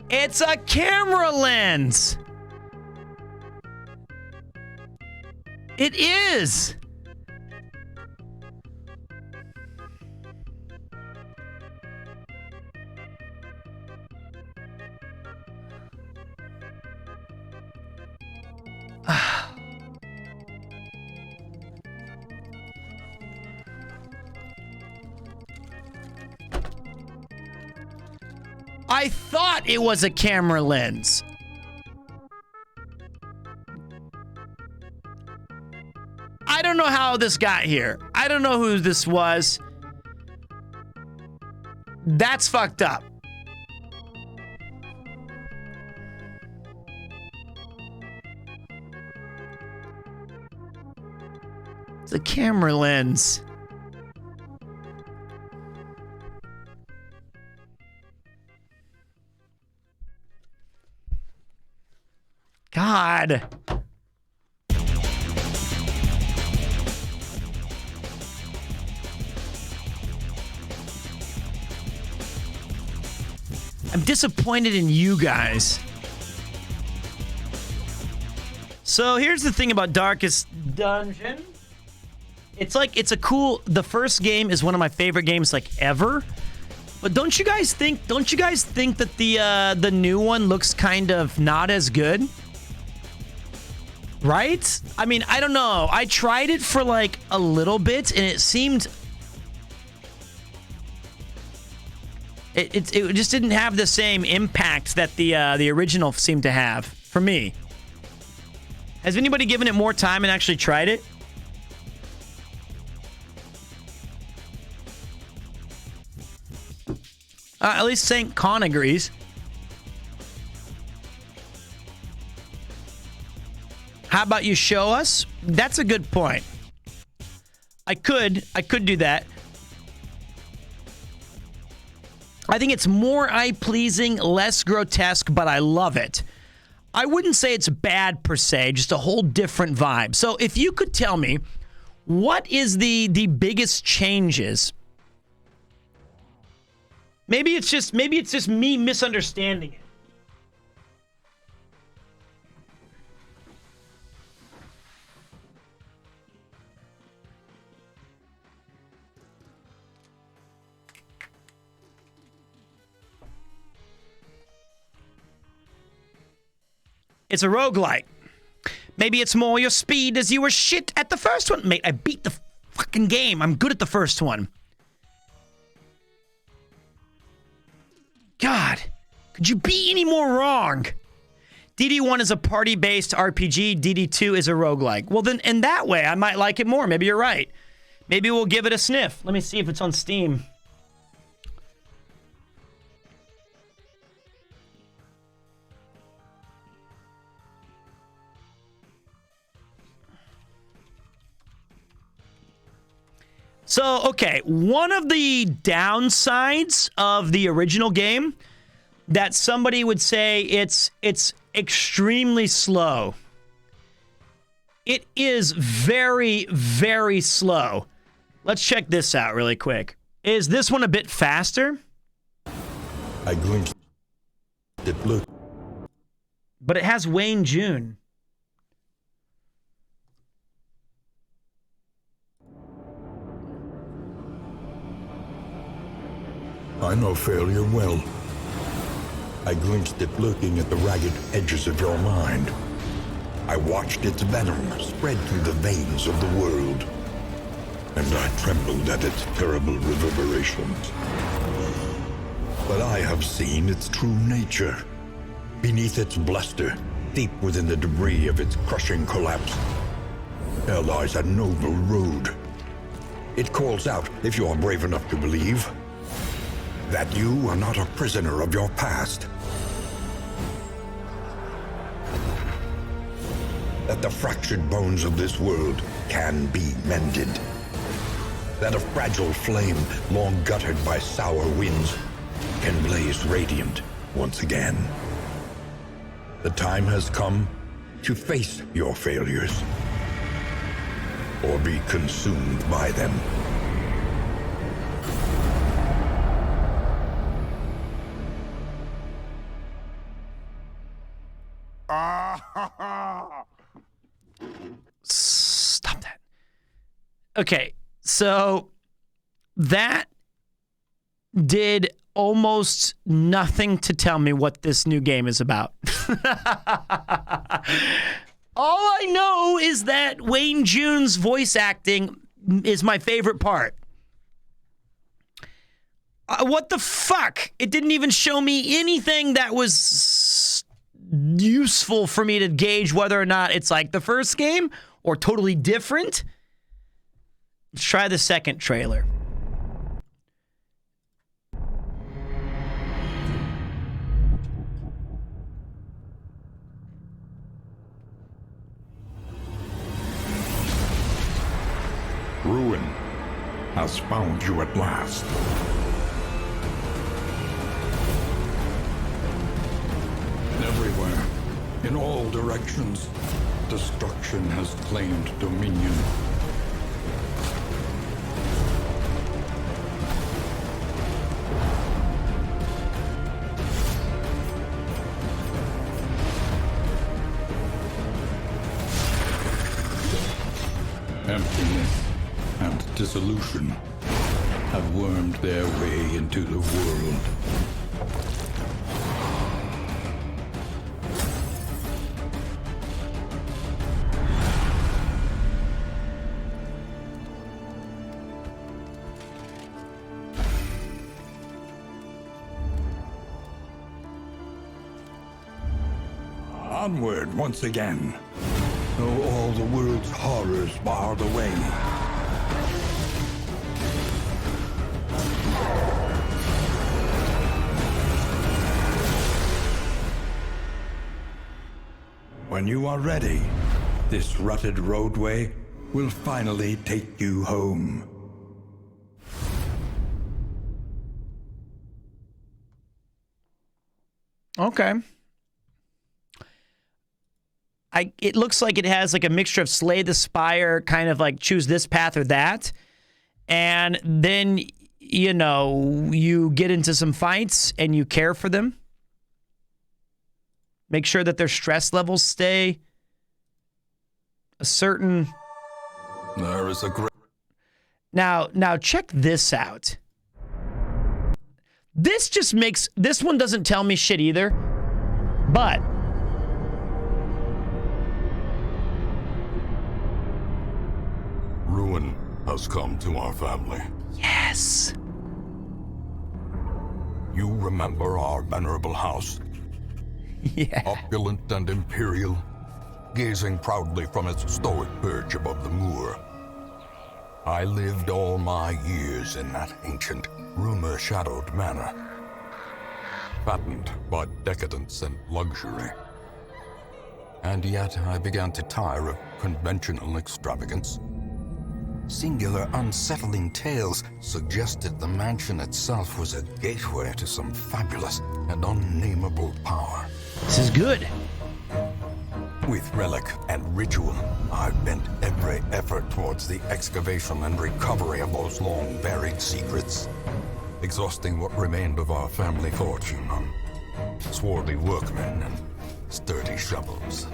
It's a camera lens. It is. I thought it was a camera lens. I don't know how this got here. I don't know who this was. That's fucked up. It's a camera lens. God. I'm disappointed in you guys. So here's the thing about Darkest Dungeon. It's like, it's a cool, the first game is one of my favorite games like ever. But don't you guys think that the new one looks kind of not as good? Right? I mean, I don't know. I tried it for like a little bit and it seemed it just didn't have the same impact that the original seemed to have for me. Has anybody given it more time and actually tried it? At least St. Con agrees. How about you show us? That's a good point. I could do that. I think it's more eye-pleasing, less grotesque, but I love it. I wouldn't say it's bad per se, just a whole different vibe. So if you could tell me, what is the biggest changes? Maybe it's just me misunderstanding it. It's a roguelike. Maybe it's more your speed as you were shit at the first one. Mate, I beat the fucking game. I'm good at the first one. God, could you be any more wrong? DD1 is a party-based RPG. DD2 is a roguelike. Well, then, in that way, I might like it more. Maybe you're right. Maybe we'll give it a sniff. Let me see if it's on Steam. So, okay, one of the downsides of the original game that somebody would say it's extremely slow. It is very, very slow. Let's check this out really quick. Is this one a bit faster? I glimpsed it blue. But it has Wayne June. I know failure well. I glimpsed it lurking at the ragged edges of your mind. I watched its venom spread through the veins of the world, and I trembled at its terrible reverberations. But I have seen its true nature. Beneath its bluster, deep within the debris of its crushing collapse, there lies a noble road. It calls out, if you are brave enough to believe, that you are not a prisoner of your past. That the fractured bones of this world can be mended. That a fragile flame, long guttered by sour winds, can blaze radiant once again. The time has come to face your failures, or be consumed by them. Stop that. Okay, so that did almost nothing to tell me what this new game is about. All I know is that Wayne June's voice acting is my favorite part. What the fuck? It didn't even show me anything that was useful for me to gauge whether or not it's like the first game or totally different. Let's try the second trailer. Ruin has found you at last. Everywhere, in all directions, destruction has claimed dominion. Emptiness and dissolution have wormed their way into the world. Onward once again, though all the world's horrors bar the way. When you are ready, this rutted roadway will finally take you home. Okay. It looks like it has like a mixture of Slay the Spire, kind of like choose this path or that. And then, you know, you get into some fights and you care for them. Make sure that their stress levels stay a certain... There is a great... Now check this out. This just makes... This one doesn't tell me shit either. But... Ruin has come to our family. Yes. You remember our venerable house? Yeah. Opulent and imperial, gazing proudly from its stoic perch above the moor. I lived all my years in that ancient, rumor-shadowed manor, fattened by decadence and luxury. And yet I began to tire of conventional extravagance. Singular, unsettling tales suggested the mansion itself was a gateway to some fabulous and unnameable power. This is good. With relic and ritual, I've bent every effort towards the excavation and recovery of those long-buried secrets, exhausting what remained of our family fortune on swarthy workmen and sturdy shovels.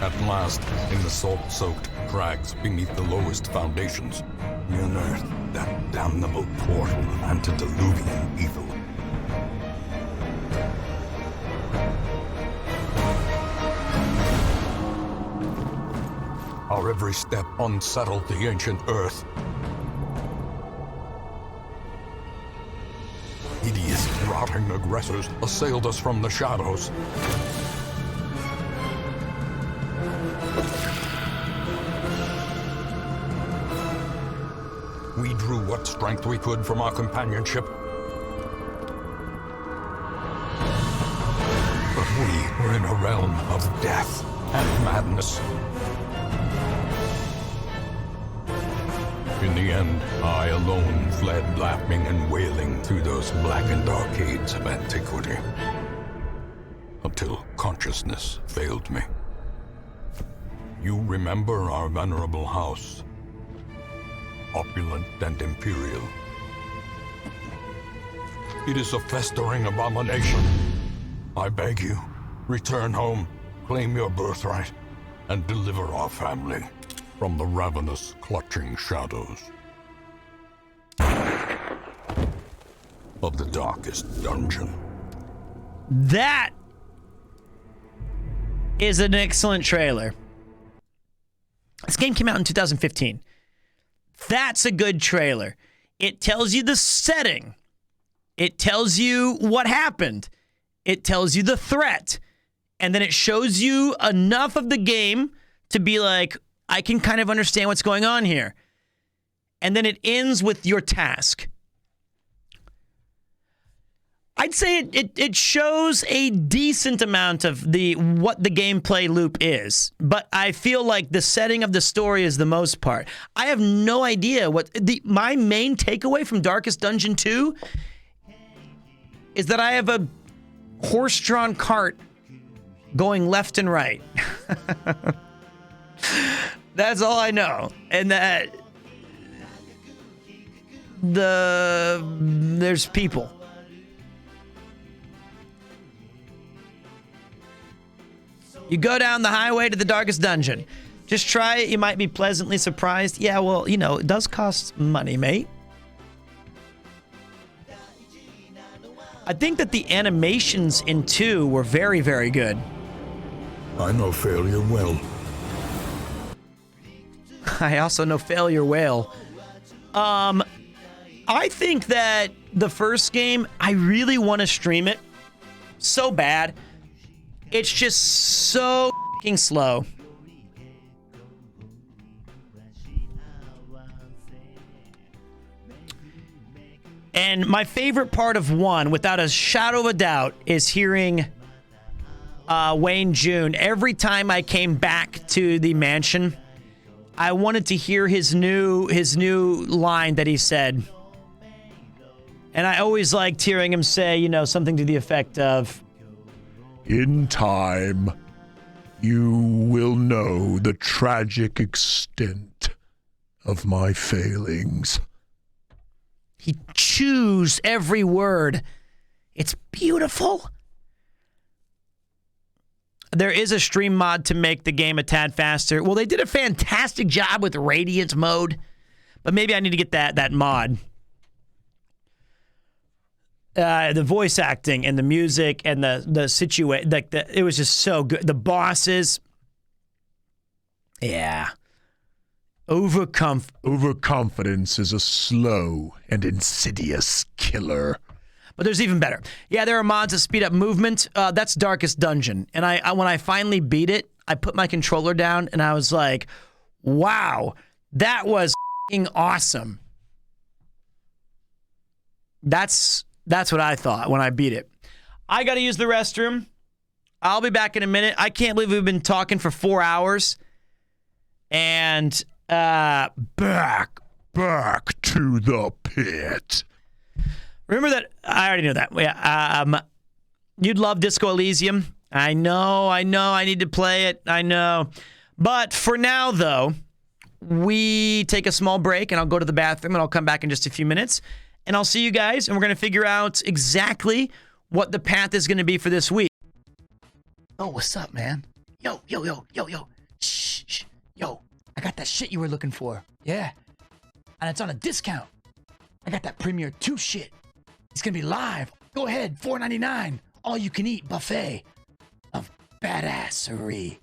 At last, in the salt-soaked crags beneath the lowest foundations, we unearthed that damnable portal of antediluvian evil. Our every step unsettled the ancient earth. Hideous, rotting aggressors assailed us from the shadows. We drew what strength we could from our companionship. But we were in a realm of death and madness. In the end, I alone fled laughing and wailing through those blackened arcades of antiquity, until consciousness failed me. You remember our venerable house, opulent and imperial. It is a festering abomination. I beg you, return home, claim your birthright, and deliver our family from the ravenous, clutching shadows of the darkest dungeon. That is an excellent trailer. This game came out in 2015. That's a good trailer. It tells you the setting. It tells you what happened. It tells you the threat. And then it shows you enough of the game to be like, I can kind of understand what's going on here. And then it ends with your task. I'd say it shows a decent amount of what the gameplay loop is, but I feel like the setting of the story is the most part. I have no idea what my main takeaway from Darkest Dungeon 2 is that I have a horse-drawn cart going left and right. That's all I know. And that there's people. You go down the highway to the darkest dungeon. Just try it. You might be pleasantly surprised. Yeah, well, you know, it does cost money, mate. I think that the animations in 2 were very, very good. I know failure well. I also know failure well. I think that the first game, I really want to stream it so bad. It's just so f***ing slow. And my favorite part of 1, without a shadow of a doubt, is hearing Wayne June. Every time I came back to the mansion, I wanted to hear his new line that he said. And I always liked hearing him say, you know, something to the effect of, "In time, you will know the tragic extent of my failings." He chews every word. It's beautiful. There is a stream mod to make the game a tad faster. Well, they did a fantastic job with Radiant mode, but maybe I need to get that mod. The voice acting and the music and the situation, it was just so good. The bosses, yeah. Overconfidence is a slow and insidious killer. But there's even better. Yeah, there are mods that speed up movement. That's Darkest Dungeon. And I when I finally beat it, I put my controller down and I was like, wow, that was f***ing awesome. That's what I thought when I beat it. I got to use the restroom. I'll be back in a minute. I can't believe we've been talking for 4 hours. And back to the pit. Remember that? I already know that. Yeah. You'd love Disco Elysium. I know. I need to play it. I know. But for now, though, we take a small break, and I'll go to the bathroom, and I'll come back in just a few minutes. And I'll see you guys, and we're going to figure out exactly what the path is going to be for this week. Oh, what's up, man? Yo. Shh. Yo, I got that shit you were looking for. Yeah. And it's on a discount. I got that Premiere 2 shit. It's going to be live. Go ahead, $4.99. All you can eat buffet of badassery.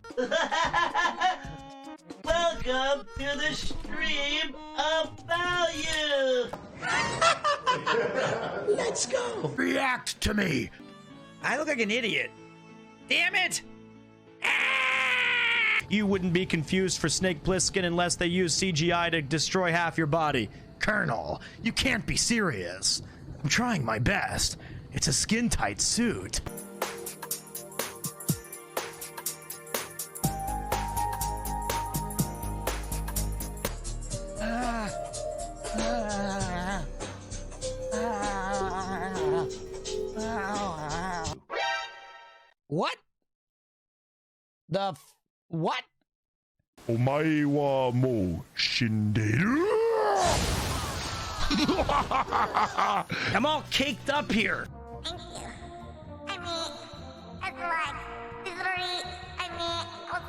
Welcome to the stream of value. Let's go. React to me. I look like an idiot. Damn it! You wouldn't be confused for Snake Plissken unless they use CGI to destroy half your body. Colonel, you can't be serious. I'm trying my best. It's a skin-tight suit. What? What? Omae wa mou shinderu? I'm all caked up here. Thank you. I mean, it's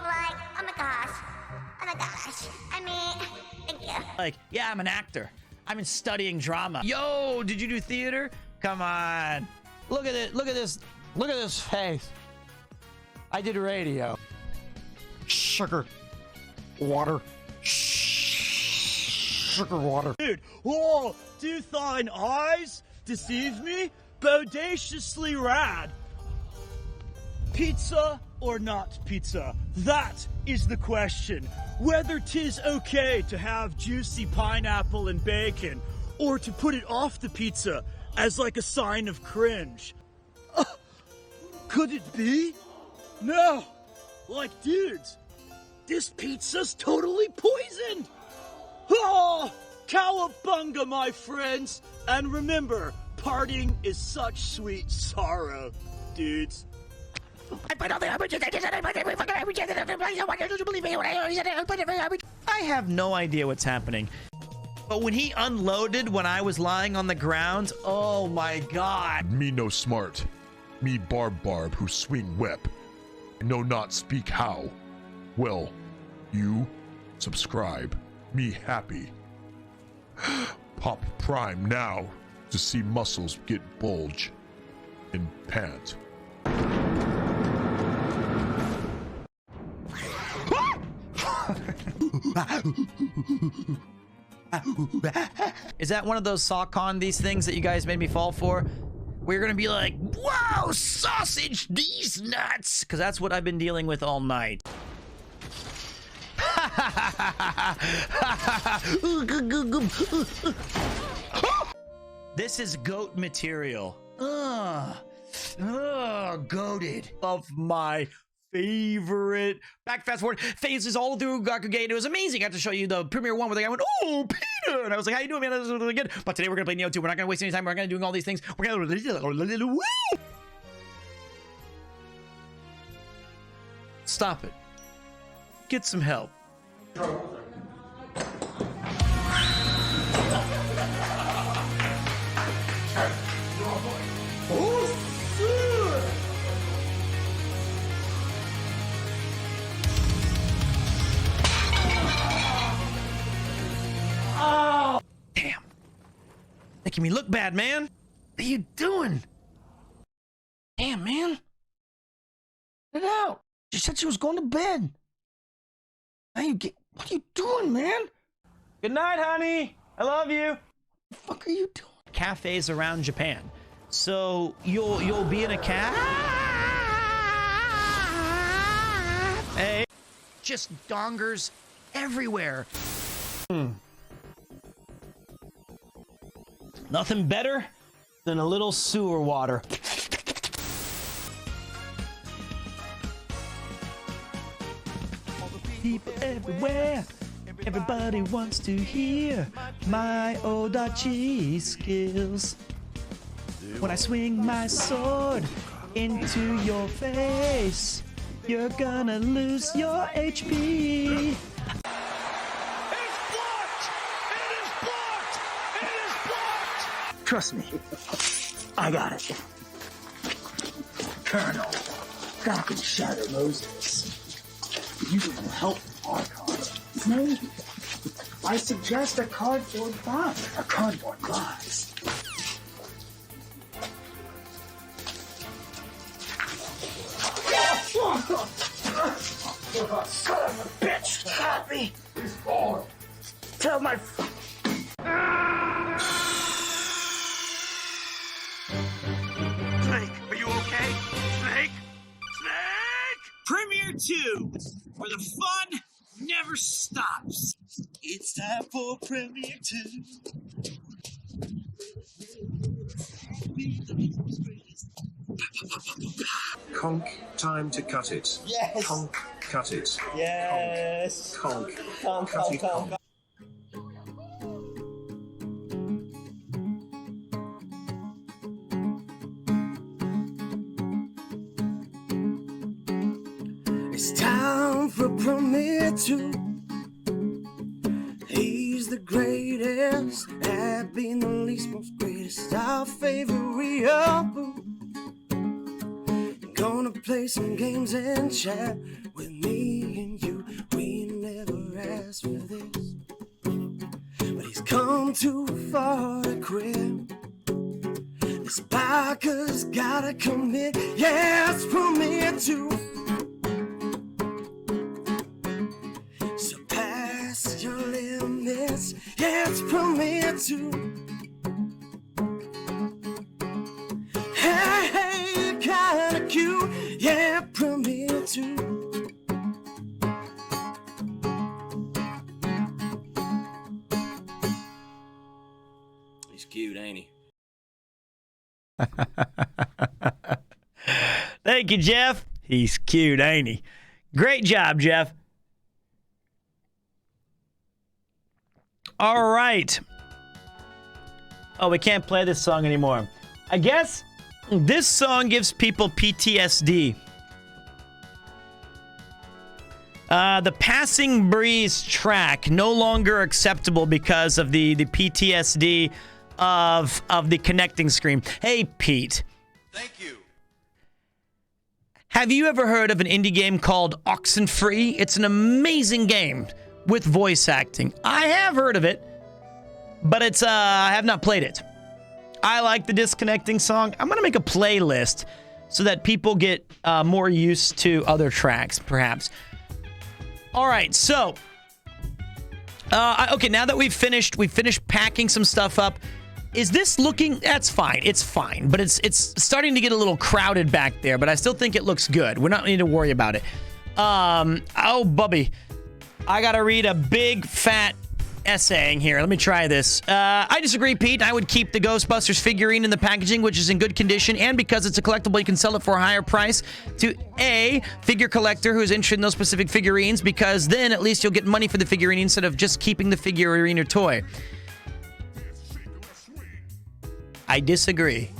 like, oh my gosh. I mean, thank you. Like, yeah, I'm an actor. I've been studying drama. Yo, did you do theater? Come on. Look at it. Look at this face. I did radio. Sugar. Water. Sugar water. Dude, whoa, do thine eyes deceive me? Bodaciously rad. Pizza or not pizza? That is the question. Whether 'tis okay to have juicy pineapple and bacon, or to put it off the pizza as like a sign of cringe. Could it be? No. Like, dudes, this pizza's totally poisoned. Oh, cowabunga, my friends. And remember, parting is such sweet sorrow, dudes. I have no idea what's happening. But when he unloaded when I was lying on the ground, oh my god. Me no smart. Me barb who swing whip. No not speak how. Well, you subscribe. Me happy. Pop Prime now to see muscles get bulge in pant. Is that one of those SawCon these things that you guys made me fall for? We're gonna be like, whoa, sausage these nuts, because that's what I've been dealing with all night. This is goat material. Goated. Of my favorite. Fast forward phases all through Gakugate. It was amazing. I got to show you the premiere one where the guy went, oh, Peter. And I was like, how you doing, man? This is really good. But today we're going to play Neo 2. We're not going to waste any time. We're going to do all these things. We're going to... Stop it. Get some help. Oh, damn. Making me look bad, man. What are you doing? Damn, man. Get out. She said she was going to bed. Now you get... What are you doing, man? Good night, honey. I love you. What the fuck are you doing? Cafes around Japan. So you'll be in a cafe. Just dongers everywhere. Nothing better than a little sewer water. People everywhere. Everybody wants to hear my odachi skills. When I swing my sword into your face, you're gonna lose your HP. Trust me, I got it. Colonel, Falcon Shadow Moses. You can help Archon. Maybe. I suggest a cardboard box. A cardboard box. Son of a bitch! Happy! He's gone. Tell my. Snake, are you okay? Snake? Snake! Premiere 2, where the fun never stops. It's time for Premiere 2. Conk, time to cut it. Yes. Conk, cut it. Yes. Conk, Conk, cut it. conk. It's time for Premiere 2. He's the greatest at being the least most greatest. Our favorite Gonna play some games and chat with me and you. We never asked for this, but he's come too far to quit. This biker's gotta commit. Yeah, it's Premiere 2. Surpass your limits. Yeah, it's Premiere 2. Hey, kinda cute. Yeah, Premiere 2. He's cute, ain't he? Thank you, Jeff. He's cute, ain't he? Great job, Jeff. All right. Oh, we can't play this song anymore. I guess this song gives people PTSD. The Passing Breeze track no longer acceptable because of the PTSD of the connecting screen. Hey, Pete. Thank you. Have you ever heard of an indie game called Oxenfree? It's an amazing game with voice acting. I have heard of it, but it's I have not played it. I like the disconnecting song. I'm gonna make a playlist so that people get more used to other tracks, perhaps. All right, so okay, now that we've finished packing some stuff up. Is this looking? That's fine. It's fine, but it's starting to get a little crowded back there. But I still think it looks good. We're not need to worry about it. Oh, Bubby, I gotta read a big fat essay here. Let me try this. I disagree, Pete. I would keep the Ghostbusters figurine in the packaging, which is in good condition, and because it's a collectible, you can sell it for a higher price to a figure collector who is interested in those specific figurines, because then at least you'll get money for the figurine instead of just keeping the figurine or toy. I disagree.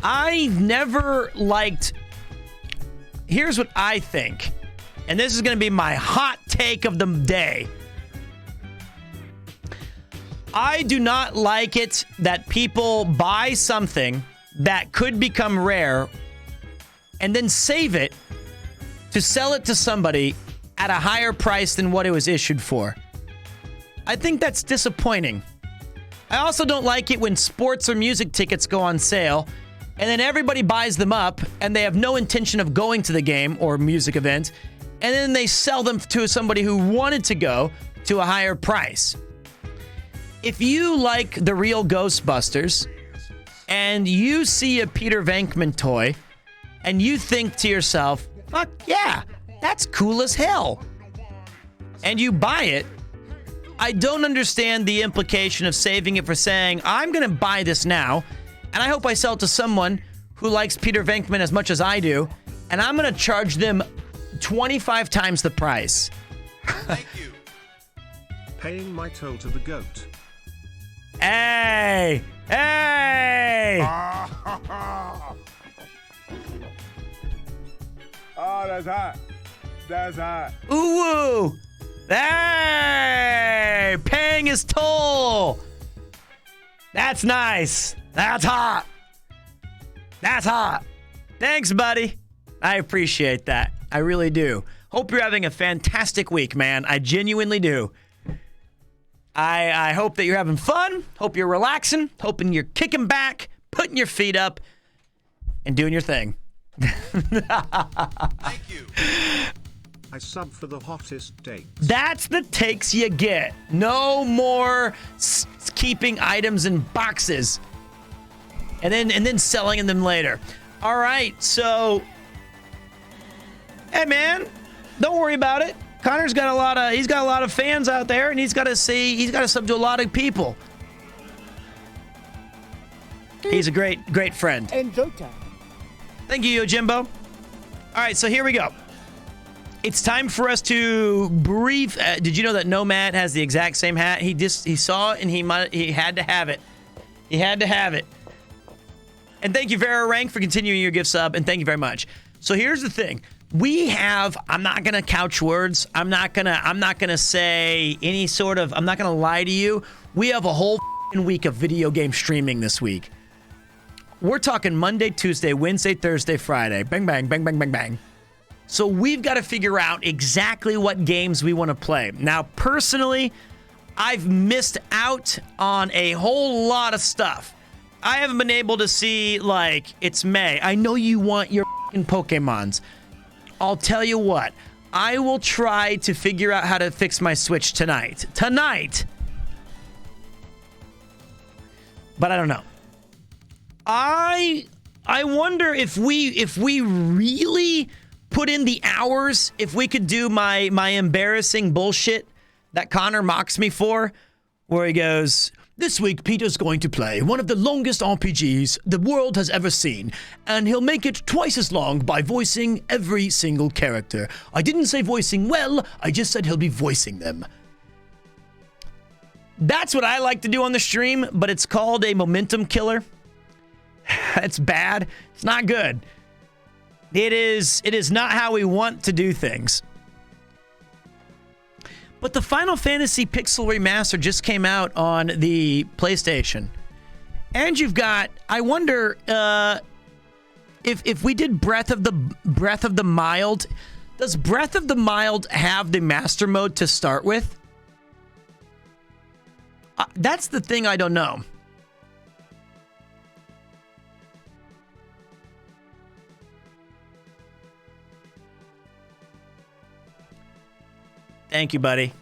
I've never liked... Here's what I think. And this is going to be my hot take of the day. I do not like it that people buy something that could become rare and then save it to sell it to somebody at a higher price than what it was issued for. I think that's disappointing. I also don't like it when sports or music tickets go on sale and then everybody buys them up and they have no intention of going to the game or music event, and then they sell them to somebody who wanted to go to a higher price. If you like the real Ghostbusters and you see a Peter Venkman toy and you think to yourself, fuck yeah, that's cool as hell, and you buy it, I don't understand the implication of saving it for saying, I'm going to buy this now, and I hope I sell it to someone who likes Peter Venkman as much as I do, and I'm going to charge them 25 times the price. Thank you. Paying my toll to the goat. Hey! Hey! Oh, that's hot. That's hot. Ooh! Hey! Paying his toll! That's nice. That's hot. That's hot. Thanks, buddy. I appreciate that. I really do. Hope you're having a fantastic week, man. I genuinely do. I hope that you're having fun. Hope you're relaxing. Hoping you're kicking back, putting your feet up, and doing your thing. Thank you. I sub for the hottest date. That's the takes you get. No more keeping items in boxes and then selling them later. All right, so hey man, don't worry about it. Connor's got a lot of fans out there, and he's got to sub to a lot of people. He's a great friend. Enjoy time. Thank you, Yojimbo. All right, so here we go. It's time for us to brief. Did you know that Nomad has the exact same hat? He saw it and he had to have it. He had to have it. And thank you, Vera Rank, for continuing your gift sub, and thank you very much. So here's the thing. We have, I'm not going to couch words. I'm not going to say any sort of, I'm not going to lie to you. We have a whole week of video game streaming this week. We're talking Monday, Tuesday, Wednesday, Thursday, Friday. Bang, bang, bang, bang, bang, bang. So we've got to figure out exactly what games we want to play. Now, personally, I've missed out on a whole lot of stuff. I haven't been able to see, like, it's May. I know you want your Pokemons. I'll tell you what. I will try to figure out how to fix my Switch tonight. But I don't know. I wonder if we really put in the hours, if we could do my embarrassing bullshit that Connor mocks me for, where he goes, this week Peter's going to play one of the longest RPGs the world has ever seen, and he'll make it twice as long by voicing every single character. I didn't say voicing well, I just said he'll be voicing them. That's what I like to do on the stream, but it's called a momentum killer. It's bad. It's not good. It is not how we want to do things. But the Final Fantasy Pixel Remaster just came out on the PlayStation. And you've got, I wonder if we did Breath of the Mild, does Breath of the Mild have the master mode to start with? That's the thing I don't know. Thank you, buddy.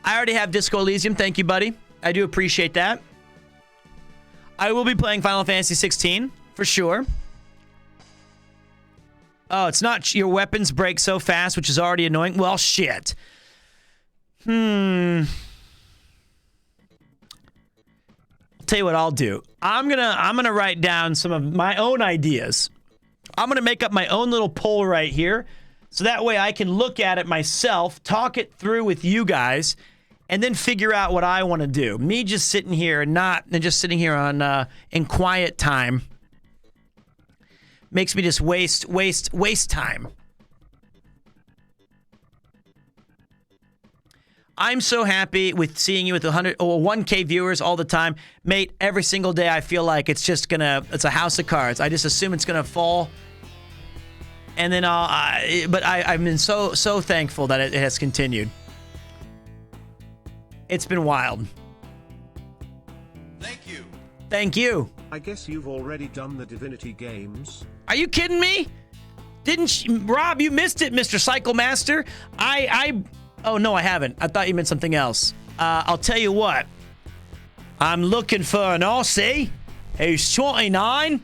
I already have Disco Elysium. Thank you, buddy. I do appreciate that. I will be playing Final Fantasy 16 for sure. Oh, it's not your weapons break so fast, which is already annoying. Well, shit. Tell you what I'll do. I'm gonna write down some of my own ideas. I'm gonna make up my own little poll right here, so that way I can look at it myself, talk it through with you guys, and then figure out what I want to do. Me just sitting here and just sitting here on in quiet time makes me just waste time. I'm so happy with seeing you with 1K viewers all the time. Mate, every single day I feel like it's a house of cards. I just assume it's gonna fall. And then I've been so thankful that it has continued. It's been wild. Thank you. Thank you. I guess you've already done the Divinity games. Are you kidding me? Didn't you, Rob, you missed it, Mr. Cycle Master. Oh, no, I haven't. I thought you meant something else. I'll tell you what. I'm looking for an Aussie who's 29,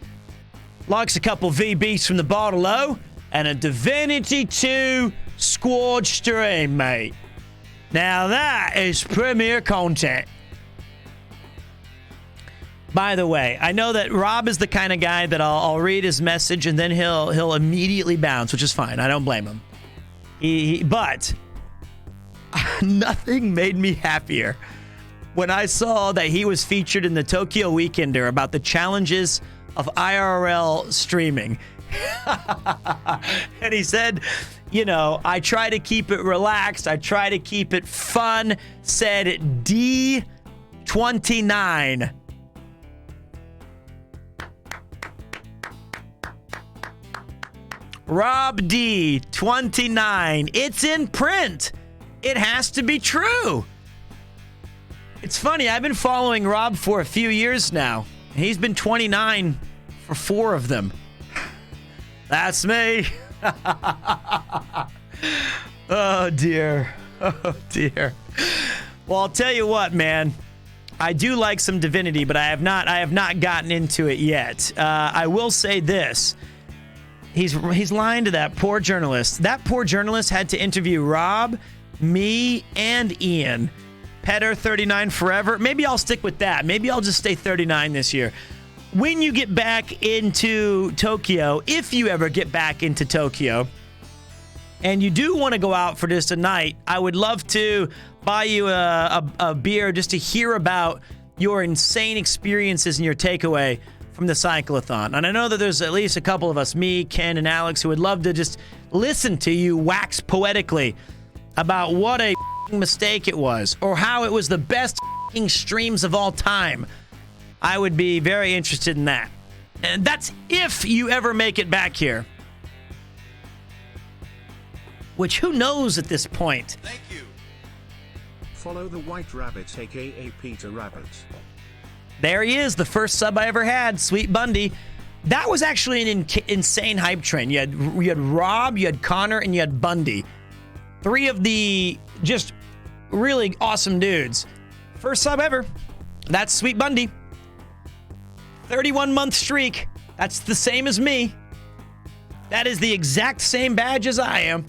likes a couple VBs from the bottle O, and a Divinity 2 squad stream, mate. Now that is premier content. By the way, I know that Rob is the kind of guy that I'll read his message and then he'll immediately bounce, which is fine. I don't blame him. But nothing made me happier when I saw that he was featured in the Tokyo Weekender about the challenges of IRL streaming. And he said, you know, I try to keep it relaxed. I try to keep it fun. Said D29. Rob D, 29. It's in print. It has to be true. It's funny, I've been following Rob for a few years now. He's been 29 for 4 of them. That's me. Oh, dear. Oh, dear. Well, I'll tell you what, man. I do like some Divinity, but I have not gotten into it yet. I will say this. He's lying to that poor journalist. That poor journalist had to interview Rob, me, and Ian. Petter 39 forever. Maybe I'll stick with that. Maybe I'll just stay 39 this year. When you get back into Tokyo, if you ever get back into Tokyo, and you do want to go out for just a night, I would love to buy you a beer just to hear about your insane experiences and your takeaway from the cyclothon. And I know that there's at least a couple of us, me, Ken, and Alex, who would love to just listen to you wax poetically about what a mistake it was, or how it was the best streams of all time. I would be very interested in that. And that's if you ever make it back here. Which, who knows at this point? Thank you. Follow the White Rabbit, aka Peter Rabbit. There he is, the first sub I ever had, Sweet Bundy. That was actually an insane hype train. You had Rob, you had Connor, and you had Bundy. 3 of the just really awesome dudes. First sub ever. That's Sweet Bundy. 31-month streak. That's the same as me. That is the exact same badge as I am.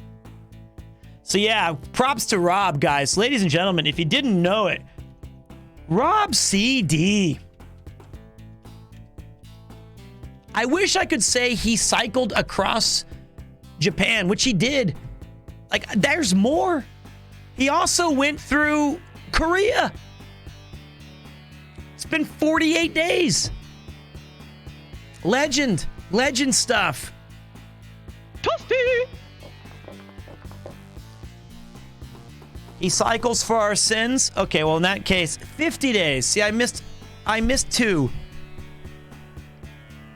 So yeah, props to Rob, guys. Ladies and gentlemen, if you didn't know it, Rob CD. I wish I could say he cycled across Japan, which he did. Like, there's more. He also went through Korea. It's been 48 days. Legend stuff. Toasty. He cycles for our sins. Okay, well in that case, 50 days. See, I missed 2.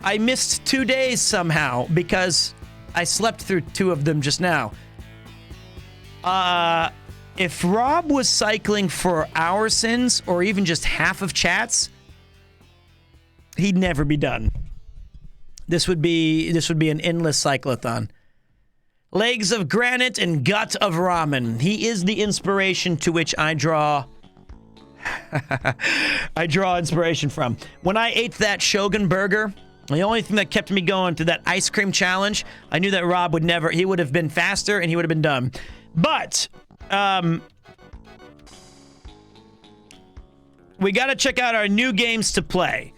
I missed 2 days somehow because I slept through 2 of them just now. If Rob was cycling for our sins or even just half of chats, he'd never be done. This would be an endless cyclothon. Legs of granite and gut of ramen. He is the inspiration to which I draw inspiration from. When I ate that Shogun burger, the only thing that kept me going through that ice cream challenge, I knew that Rob would never, he would have been faster and he would have been done. But, we got to check out our new games to play.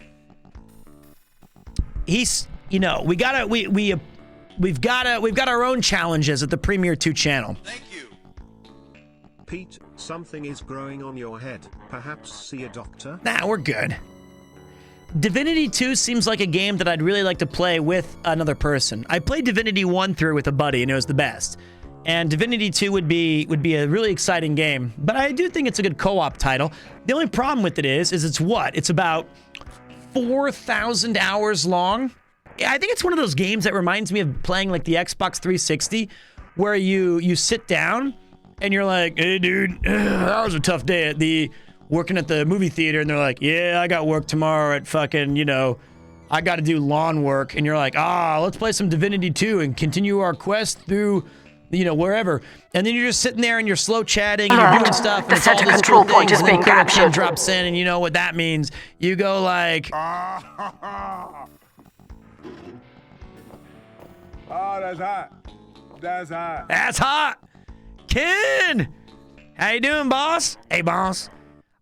We've got our own challenges at the Premier 2 channel. Thank you. Pete, something is growing on your head. Perhaps see a doctor? Nah, we're good. Divinity 2 seems like a game that I'd really like to play with another person. I played Divinity 1 through with a buddy and it was the best. And Divinity 2 would be a really exciting game, but I do think it's a good co-op title. The only problem with it is it's what? It's about 4,000 hours long. I think it's one of those games that reminds me of playing like the Xbox 360, where you sit down and you're like, hey dude, that was a tough day at working at the movie theater, and they're like, yeah, I got work tomorrow at fucking, I got to do lawn work, and you're like, let's play some Divinity 2 and continue our quest through, wherever. And then you're just sitting there and you're slow chatting and you're doing stuff. The and it's all center these control cool point things, is and then being Critter King captured. drops in, and you know what that means. You go like, Oh, that's hot. That's hot. that's hot. Ken, how you doing, boss? Hey, boss.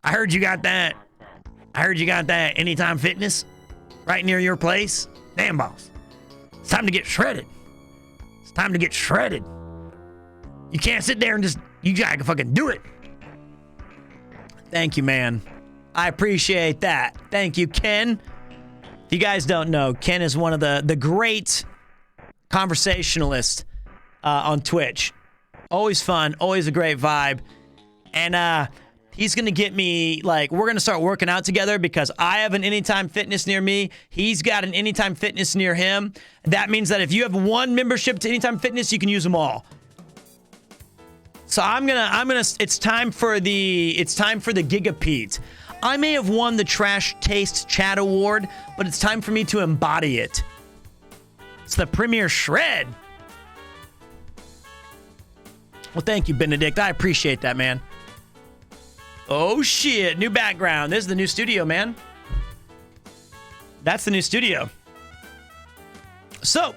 I heard you got that Anytime Fitness right near your place. Damn, boss. It's time to get shredded. It's time to get shredded. You can't sit there and you gotta fucking do it. Thank you, man. I appreciate that. Thank you, Ken. If you guys don't know, Ken is one of the great conversationalists on Twitch. Always fun, always a great vibe. And he's gonna get me, we're gonna start working out together because I have an Anytime Fitness near me. He's got an Anytime Fitness near him. That means that if you have one membership to Anytime Fitness, you can use them all. So it's time for the Gigapete. I may have won the Trash Taste Chat Award, but it's time for me to embody it. It's the Premier Shred. Well, thank you, Benedict. I appreciate that, man. Oh, shit. New background. This is the new studio, man. That's the new studio. So,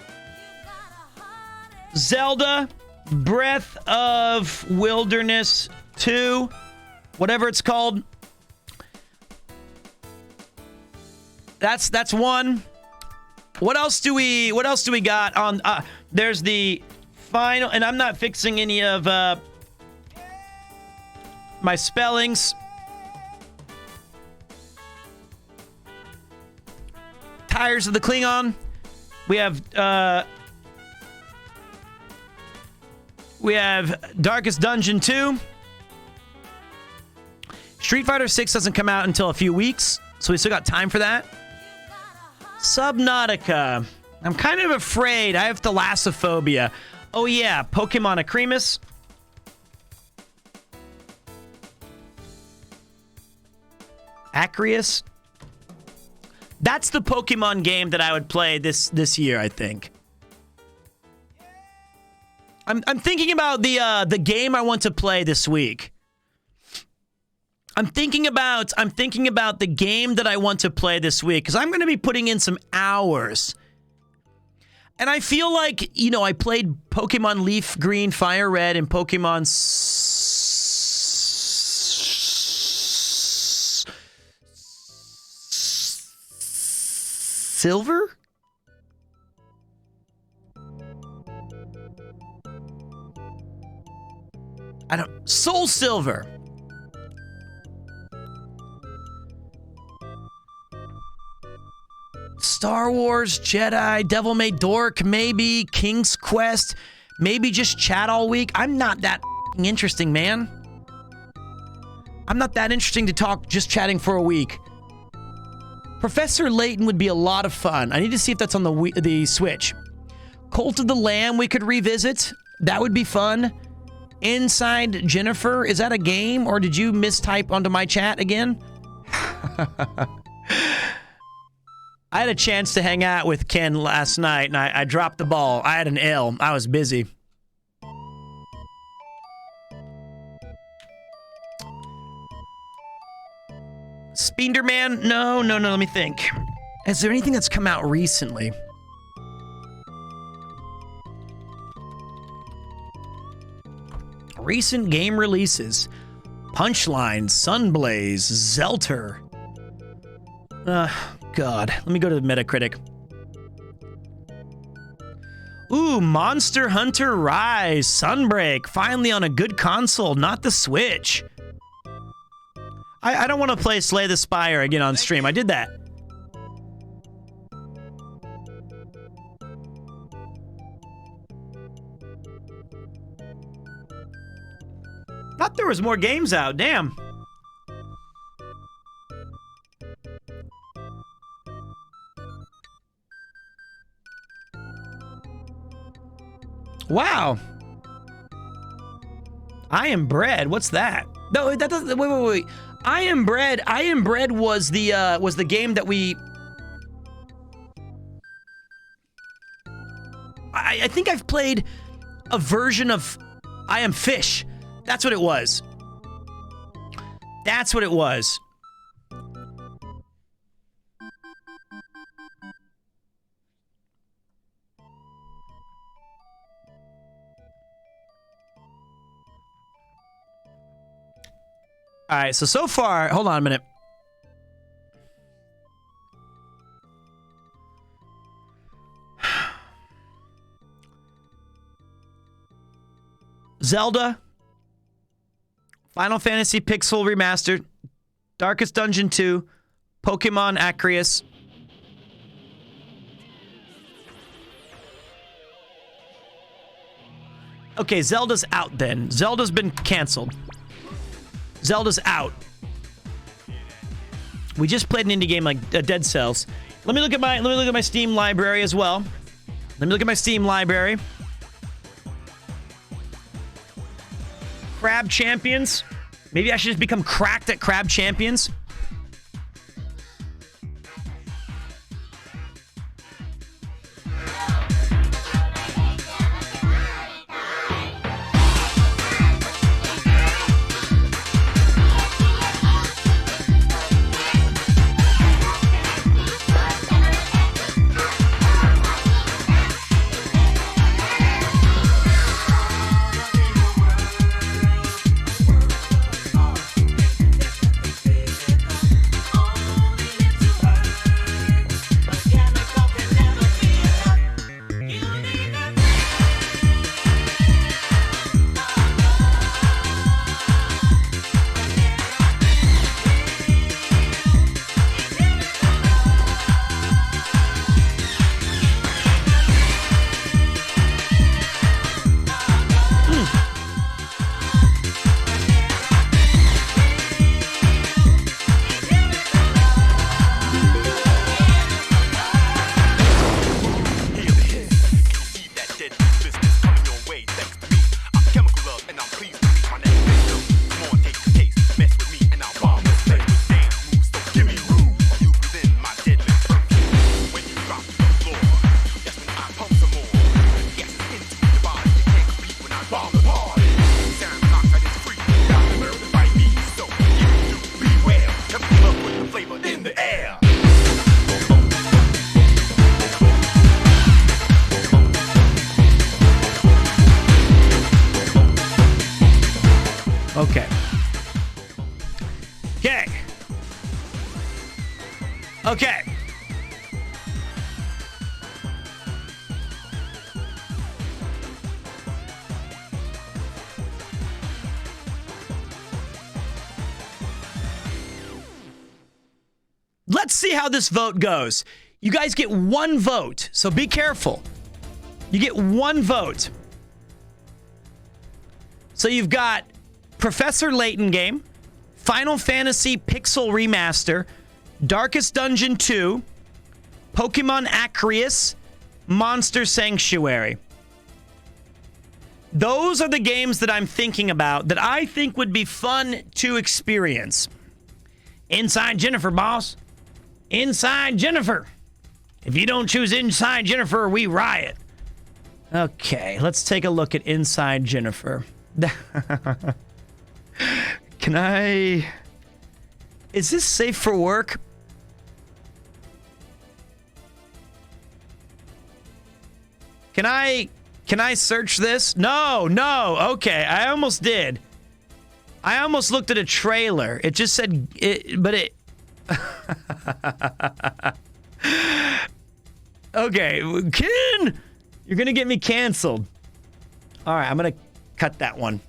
Zelda Breath of Wilderness 2, whatever it's called. That's one. What else do we got on? There's the final, and I'm not fixing any of my spellings. Tires of the Klingon. We have Darkest Dungeon 2. Street Fighter 6 doesn't come out until a few weeks, so we still got time for that. Subnautica. I'm kind of afraid. I have thalassophobia. Oh yeah, Pokemon Acremus. Acreus. That's the Pokemon game that I would play this year, I think. I'm thinking about the game I want to play this week. I'm thinking about the game that I want to play this week because I'm going to be putting in some hours. And I feel like, I played Pokemon Leaf Green, Fire Red, and Pokemon Silver? Soul Silver. Star Wars, Jedi, Devil May Dork, maybe King's Quest, maybe just chat all week. I'm not that interesting, man. I'm not that interesting to talk just chatting for a week. Professor Layton would be a lot of fun. I need to see if that's on the Switch. Cult of the Lamb we could revisit. That would be fun. Inside Jennifer, is that a game or did you mistype onto my chat again? I had a chance to hang out with Ken last night, and I dropped the ball. I had an L. I was busy. Speederman? No. Let me think. Is there anything that's come out recently? Recent game releases. Punchline, Sunblaze, Zelter. God. Let me go to the Metacritic. Ooh, Monster Hunter Rise, Sunbreak, finally on a good console, not the Switch. I don't want to play Slay the Spire again on stream. I did that. Thought there was more games out. Damn. Wow. I Am Bread. What's that? No, that doesn't. Wait. I Am Bread was the game that we I think I've played a version of I Am Fish. That's what it was. That's what it was. All right, so far, hold on a minute. Zelda, Final Fantasy Pixel Remastered, Darkest Dungeon 2, Pokemon Acreus. Okay, Zelda's out then. Zelda's been canceled. Zelda's out. We just played an indie game like Dead Cells. Let me look at my Steam library as well. Let me look at my Steam library. Crab Champions. Maybe I should just become cracked at Crab Champions. Okay. Okay. Okay. Let's see how this vote goes. You guys get one vote, so be careful. You get one vote. So you've got Professor Layton game, Final Fantasy Pixel Remaster, Darkest Dungeon 2, Pokemon Acreus, Monster Sanctuary. Those are the games that I'm thinking about that I think would be fun to experience. Inside Jennifer, boss. Inside Jennifer. If you don't choose Inside Jennifer, we riot. Okay, let's take a look at Inside Jennifer. Can I... Is this safe for work? Can I search this? No. Okay, I almost did. I almost looked at a trailer. It just said it, but it... Okay, Ken! You're gonna get me canceled. All right, I'm gonna cut that one.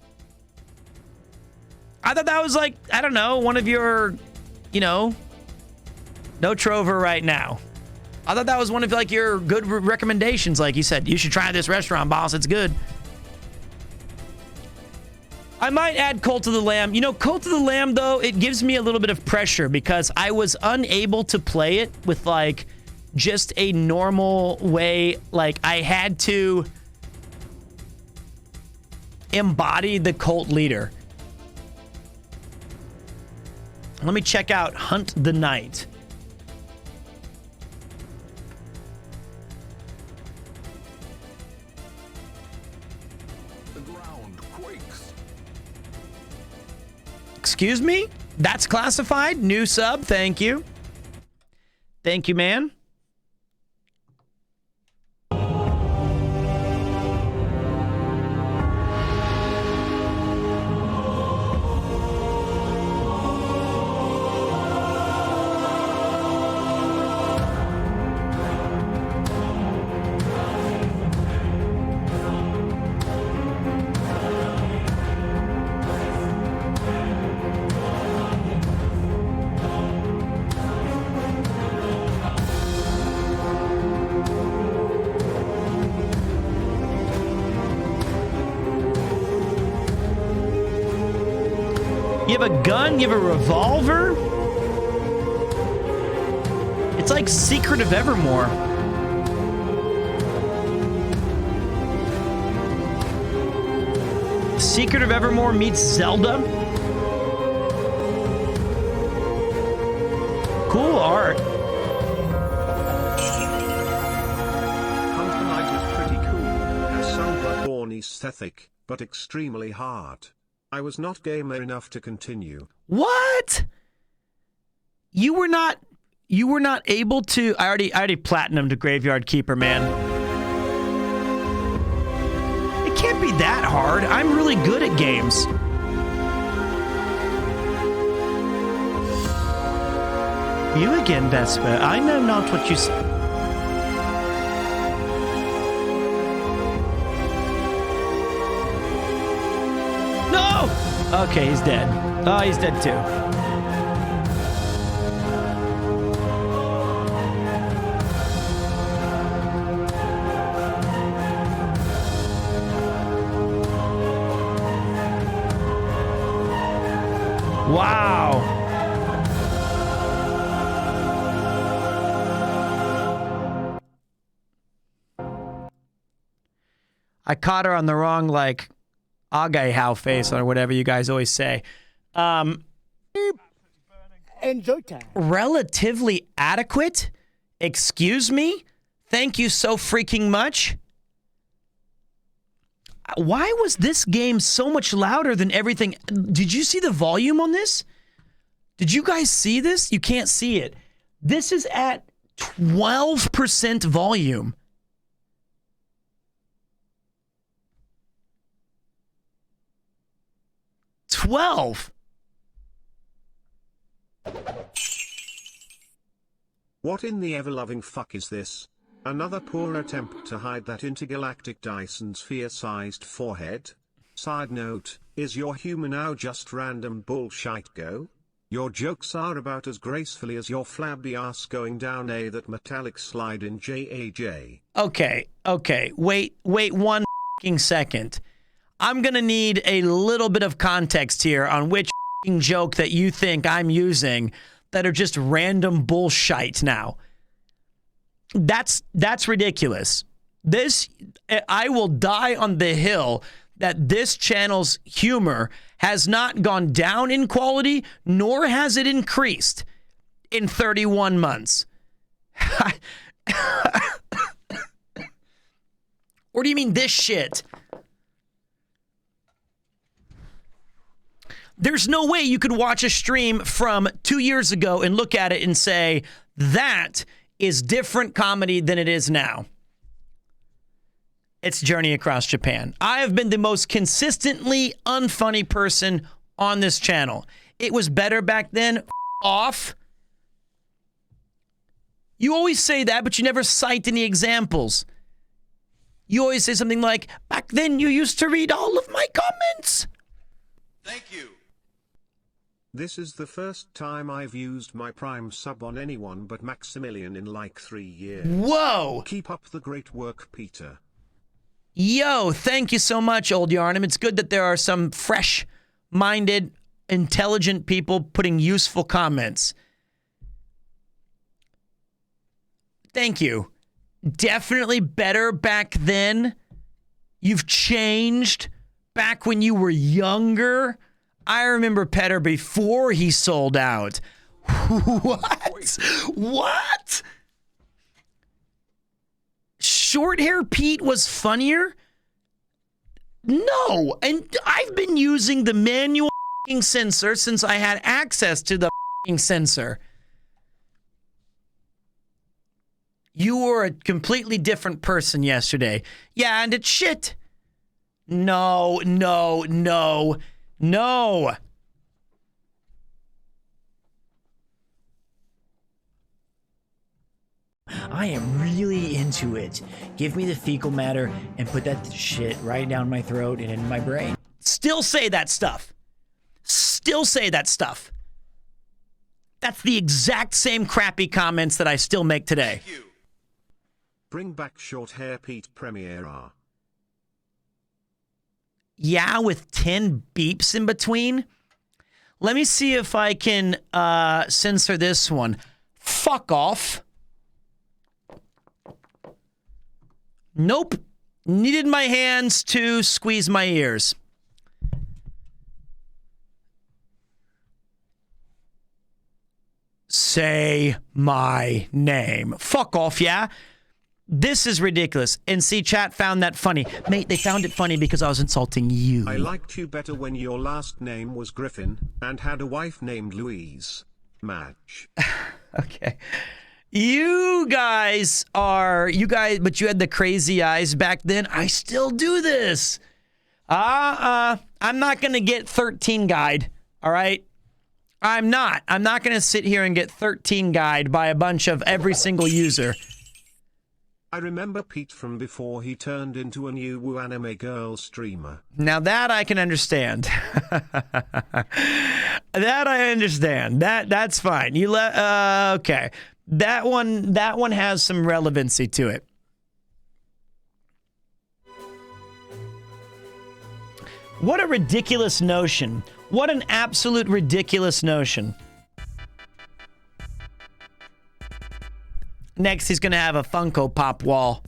I thought that was like, I don't know, one of your, no Trover right now. I thought that was one of like your good recommendations. Like you said, you should try this restaurant, boss. It's good. I might add Cult of the Lamb. Cult of the Lamb, though, it gives me a little bit of pressure because I was unable to play it with like just a normal way. Like I had to embody the cult leader. Let me check out Hunt the Night. Excuse me? That's classified? New sub, thank you. Thank you, man. You have a gun? You have a revolver? It's like Secret of Evermore. Secret of Evermore meets Zelda. Cool art. Hunter Knight is pretty cool. Has some Bloodborne aesthetic, but extremely hard. I was not gamer enough to continue. What? You were not able to. I already platinumed Graveyard Keeper, man. It can't be that hard. I'm really good at games. You again, Vesper. I know not what you say. No! Okay, he's dead. Oh, he's dead too. Wow. I caught her on the wrong, like, Agay-how face or whatever you guys always say. Enjoy time. Relatively adequate? Excuse me? Thank you so freaking much. Why was this game so much louder than everything? Did you see the volume on this? Did you guys see this? You can't see it. This is at 12% volume. What in the ever-loving fuck is this? Another poor attempt to hide that intergalactic Dyson sphere-sized forehead? Side note, is your humor now just random bullshit go? Your jokes are about as gracefully as your flabby ass going down that metallic slide in JAJ. Okay, wait 1 f***ing second. I'm gonna need a little bit of context here on which f***ing joke that you think I'm using that are just random bullshit now. That's ridiculous. This, I will die on the hill that this channel's humor has not gone down in quality, nor has it increased in 31 months. Or do you mean this shit? There's no way you could watch a stream from 2 years ago and look at it and say, that is different comedy than it is now. It's Journey Across Japan. I have been the most consistently unfunny person on this channel. It was better back then. Off. You always say that, but you never cite any examples. You always say something like, back then you used to read all of my comments. Thank you. This is the first time I've used my Prime sub on anyone but Maximilian in like 3 years. Whoa! Keep up the great work, Peter. Yo, thank you so much, Old Yarnum. It's good that there are some fresh-minded, intelligent people putting useful comments. Thank you. Definitely better back then. You've changed back when you were younger. I remember Petter before he sold out. What? What? Short hair Pete was funnier? No. And I've been using the manual f***ing censor since I had access to the f***ing censor. You were a completely different person yesterday. Yeah, and it's shit. No. I am really into it. Give me the fecal matter and put that shit right down my throat and in my brain. Still say that stuff. That's the exact same crappy comments that I still make today. Bring back short hair Pete Premiere R. Yeah, with 10 beeps in between. Let me see if I can censor this one. Fuck off. Nope. Needed my hands to squeeze my ears. Say my name. Fuck off, yeah? This is ridiculous. And see, chat found that funny. Mate, they found it funny because I was insulting you. I liked you better when your last name was Griffin and had a wife named Louise. Match. Okay. You guys, but you had the crazy eyes back then. I still do this. I'm not going to get 13 guide, all right? I'm not going to sit here and get 13 guide by a bunch of every single user. I remember Pete from before he turned into a new anime girl streamer. Now that I can understand. That I understand. That's fine. Okay. That one has some relevancy to it. What a ridiculous notion. What an absolute ridiculous notion. Next, he's going to have a Funko Pop wall.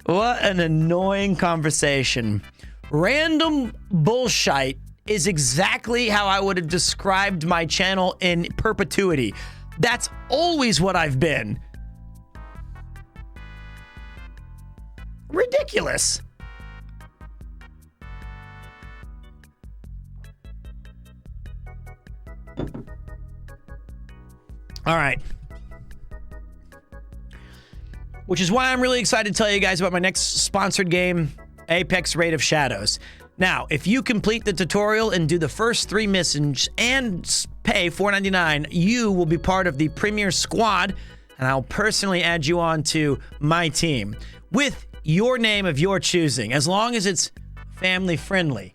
What an annoying conversation. Random bullshit is exactly how I would have described my channel in perpetuity. That's always what I've been. Ridiculous. All right. Which is why I'm really excited to tell you guys about my next sponsored game, Apex Raid of Shadows. Now, if you complete the tutorial and do the first 3 missions and pay $4.99, you will be part of the Premier Squad, and I'll personally add you on to my team with your name of your choosing, as long as it's family friendly.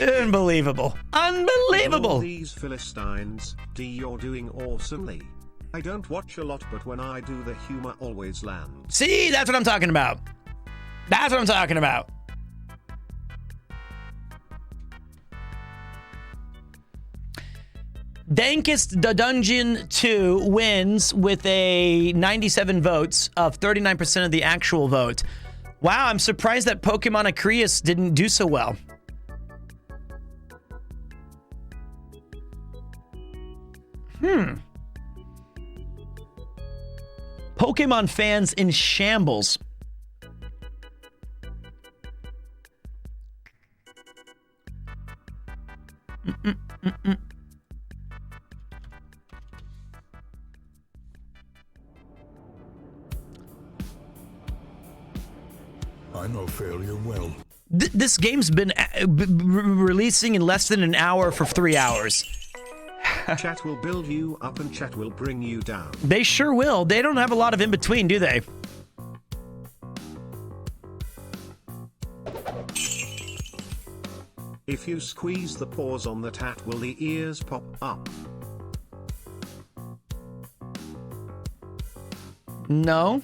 Unbelievable. Unbelievable. All these Philistines, you're doing awesomely. I don't watch a lot, but when I do, the humor always lands. See, that's what I'm talking about. That's what I'm talking about. Dankest the Dungeon 2 wins with a 97 votes of 39% of the actual vote. Wow, I'm surprised that Pokemon Acreus didn't do so well. Pokemon fans in shambles. I know failure well. This game's been releasing in less than an hour for 3 hours. Chat will build you up and chat will bring you down. They sure will. They don't have a lot of in-between, do they? If you squeeze the pause on that hat, will the ears pop up? No.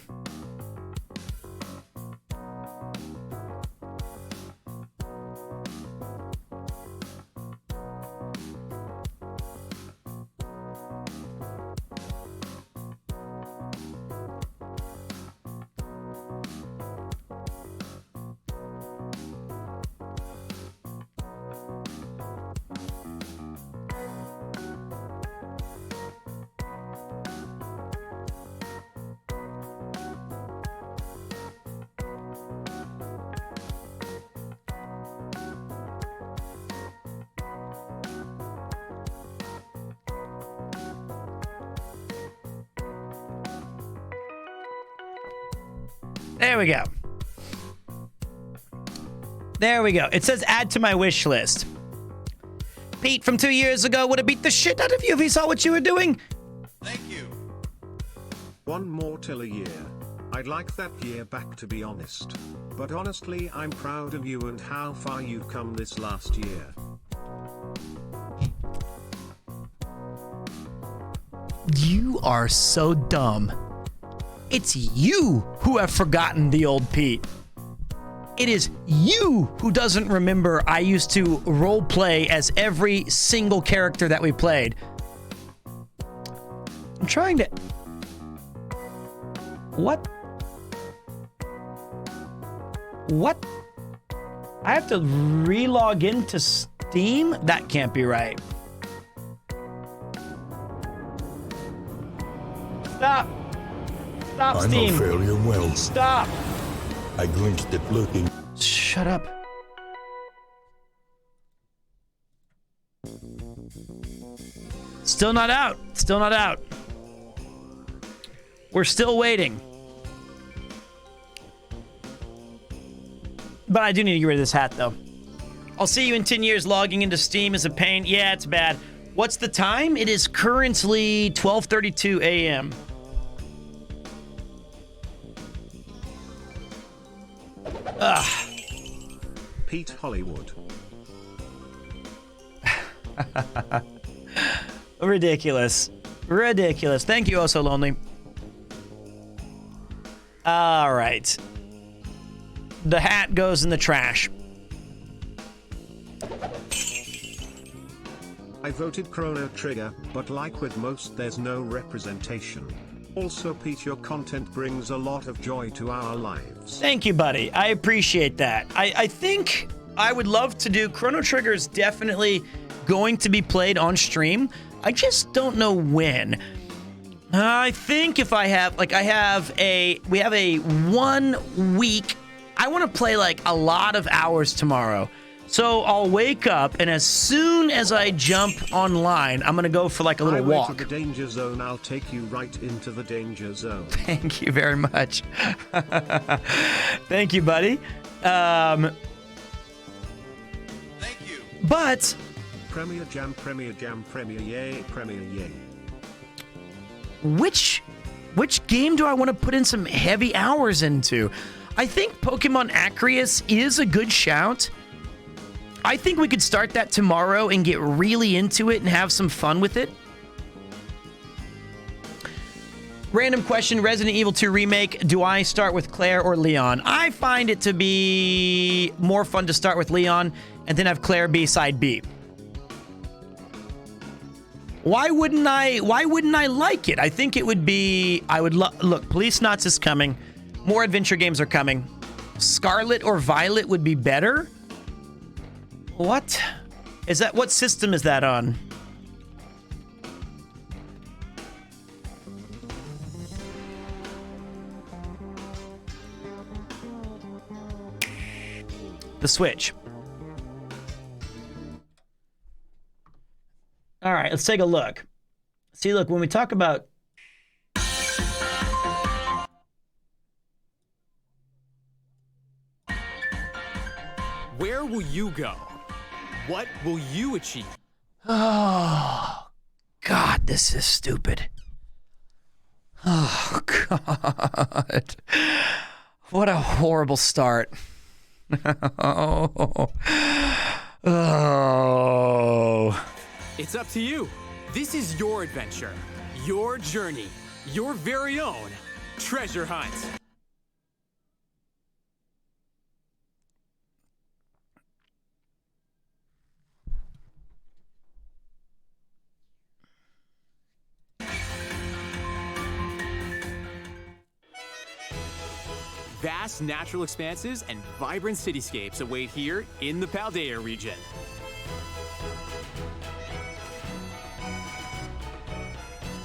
There we go. There we go. It says add to my wish list. Pete from 2 years ago would have beat the shit out of you if he saw what you were doing. Thank you. One more till a year. I'd like that year back, to be honest. But honestly, I'm proud of you and how far you've come this last year. You are so dumb. It's you who have forgotten the old Pete. It is you who doesn't remember I used to role play as every single character that we played. I'm trying to... What? What? I have to re-log into Steam? That can't be right. Stop. Stop, I Steam. know failure well. Stop. I glimpsed it lurking. Shut up. Still not out. Still not out. We're still waiting. But I do need to get rid of this hat, though. I'll see you in 10 years. Logging into Steam is a pain. Yeah, it's bad. What's the time? It is currently 12:32 a.m. Ugh. Pete Hollywood. Ridiculous. Ridiculous. Thank you, Oh So Lonely. All right. The hat goes in the trash. I voted Chrono Trigger, but like with most, there's no representation. Also, Pete, your content brings a lot of joy to our lives. Thank you, buddy. I appreciate that. I think I would love to do... Chrono Trigger is definitely going to be played on stream. I just don't know when. I think if I have... Like, we have a 1 week... I want to play, like, a lot of hours tomorrow. So I'll wake up, and as soon as I jump online, I'm going to go for, like, a little walk. Highway to the danger zone, I'll take you right into the danger zone. Thank you very much. Thank you, buddy. Thank you. But... Premier Jam, yay, Premier yay. Which game do I want to put in some heavy hours into? I think Pokemon Acreus is a good shout. I think we could start that tomorrow and get really into it and have some fun with it. Random question, Resident Evil 2 Remake, do I start with Claire or Leon? I find it to be more fun to start with Leon and then have Claire be side B. Why wouldn't I like it? I think it would be... Look, Police Knots is coming. More adventure games are coming. Scarlet or Violet would be better. What? What system is that on? The Switch. All right, let's take a look. See, look, when we talk about... Where will you go? What will you achieve? Oh, God, this is stupid. Oh, God. What a horrible start. Oh. It's up to you. This is your adventure, your journey, your very own treasure hunt. Vast natural expanses and vibrant cityscapes await here in the Paldea region.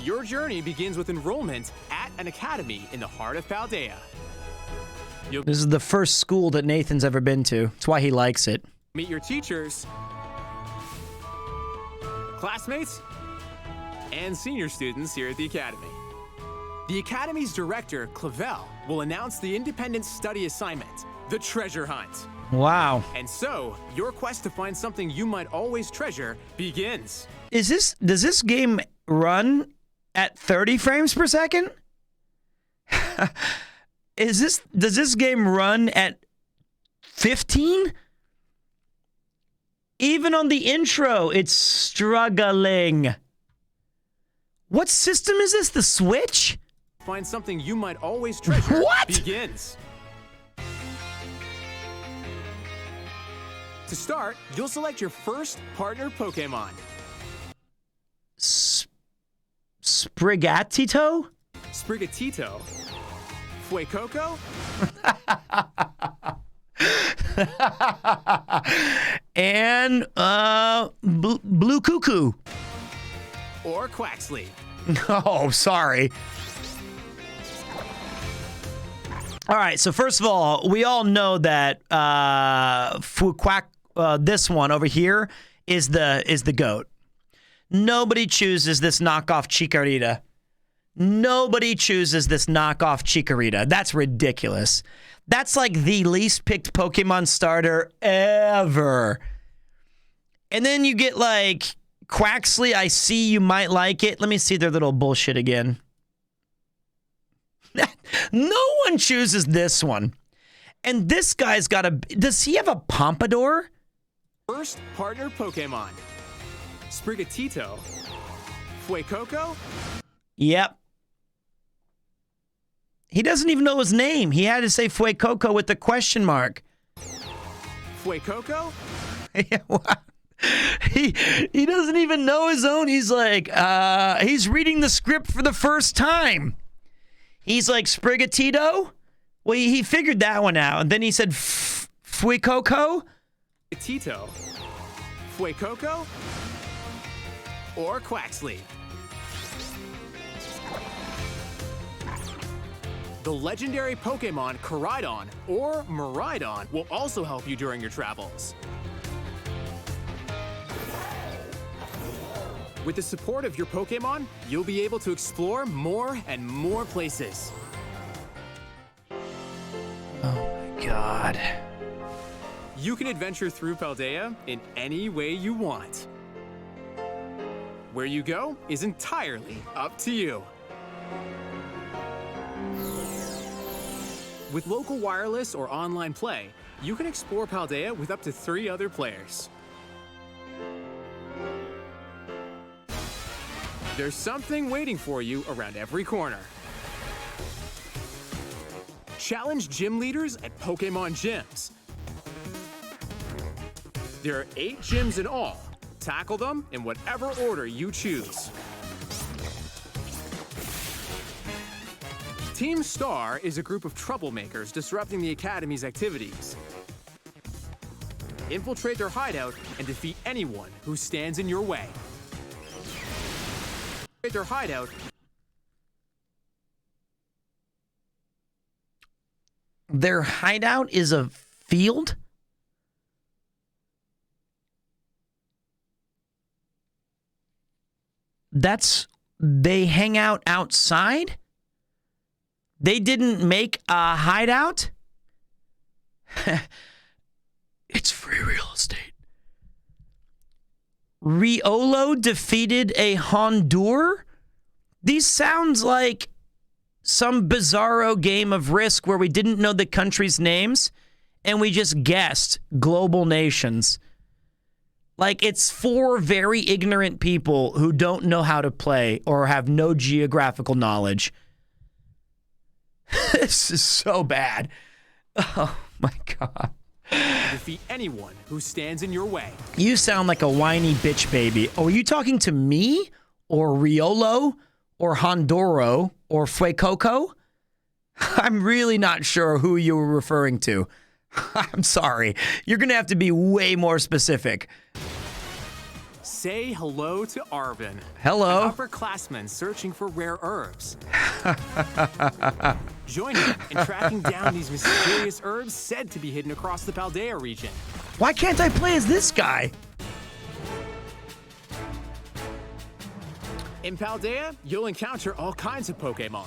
Your journey begins with enrollment at an academy in the heart of Paldea. This is the first school that Nathan's ever been to. That's why he likes it. Meet your teachers, classmates, and senior students here at the academy. The Academy's director, Clavel, will announce the independent study assignment, the treasure hunt. Wow. And so, your quest to find something you might always treasure begins. Does this game run at 30 frames per second? Does this game run at 15? Even on the intro, it's struggling. What system is this? The Switch? Find something you might always treasure begins. To start, you'll select your first partner Pokemon. Sprigatito? Sprigatito. Fuecoco? And Blue Cuckoo. Or Quaxley. Oh, sorry. All right, so first of all, we all know that this one over here is the GOAT. Nobody chooses this knockoff Chikorita. Nobody chooses this knockoff Chikorita. That's ridiculous. That's like the least picked Pokemon starter ever. And then you get like Quaxley. I see you might like it. Let me see their little bullshit again. No one chooses this one. And this guy's got a... Does he have a pompadour? First partner Pokemon. Sprigatito. Fuecoco? Yep. He doesn't even know his name. He had to say Fuecoco with the question mark. Fuecoco? He doesn't even know his own. He's like, he's reading the script for the first time. He's like, Sprigatito? Well, he figured that one out. And then he said, Fuecoco? Tito. Fuecoco? Or Quaxley? The legendary Pokemon Koraidon or Miraidon will also help you during your travels. With the support of your Pokemon, you'll be able to explore more and more places. Oh my god. You can adventure through Paldea in any way you want. Where you go is entirely up to you. With local wireless or online play, you can explore Paldea with up to 3 other players. There's something waiting for you around every corner. Challenge gym leaders at Pokemon gyms. There are 8 gyms in all. Tackle them in whatever order you choose. Team Star is a group of troublemakers disrupting the Academy's activities. Infiltrate their hideout and defeat anyone who stands in your way. Their hideout. Their hideout is a field? They hang out outside? They didn't make a hideout? It's free real estate. Riolo defeated a Honduras? These sounds like some bizarro game of Risk where we didn't know the countries' names and we just guessed global nations. Like, it's 4 very ignorant people who don't know how to play or have no geographical knowledge. This is so bad. Oh, my God. Defeat anyone who stands in your way. You sound like a whiny bitch baby. Oh, are you talking to me? Or Riolo? Or Honduro? Or Fuecoco? I'm really not sure who you were referring to. I'm sorry. You're going to have to be way more specific. Say hello to Arvin. Hello. An upperclassman searching for rare herbs. Join him in tracking down these mysterious herbs said to be hidden across the Paldea region. Why can't I play as this guy? In Paldea, you'll encounter all kinds of Pokemon.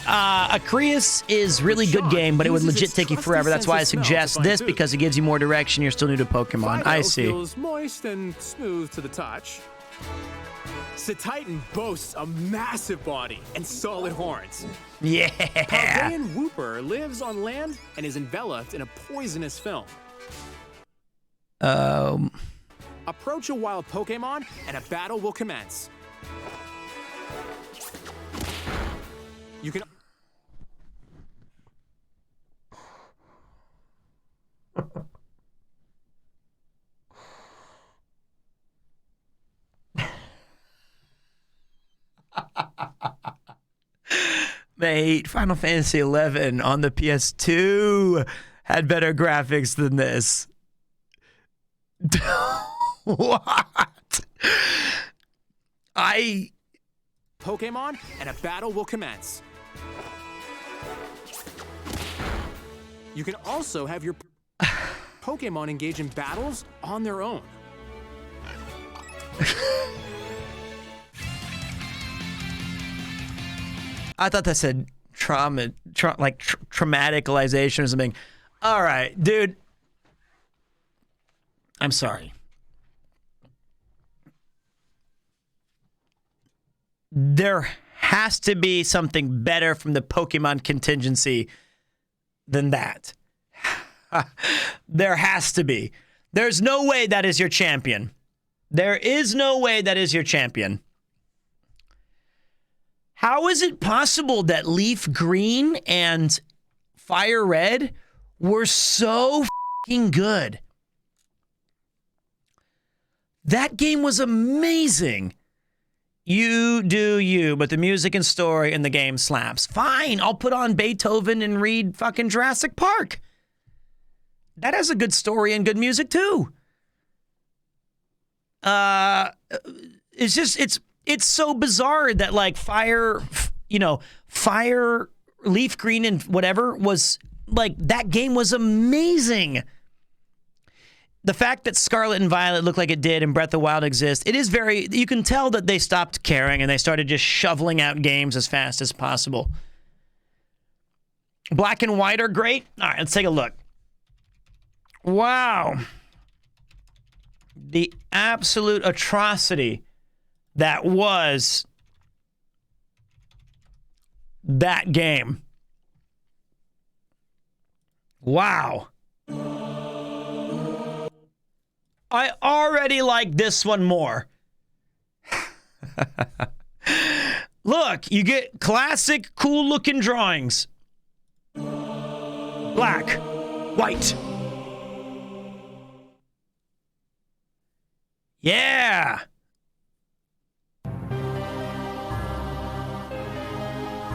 Acreus is really good game, but it would legit take you forever. That's why I suggest this, because it gives you more direction. You're still new to Pokemon. Fido I see. feels moist and smooth to the touch. Cetitan boasts a massive body and solid horns. Yeah. Paldean Wooper lives on land and is enveloped in a poisonous film. Approach a wild Pokemon and a battle will commence. You can... Mate, Final Fantasy XI on the PS2 had better graphics than this. What? Pokemon and a battle will commence. You can also have your Pokemon engage in battles on their own. I thought that said traumaticalization or something. All right, dude. I'm sorry. There has to be something better from the Pokemon contingency than that. There has to be. There's no way that is your champion. There is no way that is your champion. How is it possible that Leaf Green and Fire Red were so fucking good? That game was amazing. You do you, but the music and story in the game slaps. Fine, I'll put on Beethoven and read fucking Jurassic Park. That has a good story and good music too. It's just, it's so bizarre that like Fire Leaf Green and whatever was like, that game was amazing. The fact that Scarlet and Violet look like it did and Breath of the Wild exists, it is very, you can tell that they stopped caring and they started just shoveling out games as fast as possible. Black and White are great. All right, let's take a look. Wow. The absolute atrocity that was that game. Wow. I already like this one more. Look, you get classic, cool-looking drawings. Black, white. Yeah.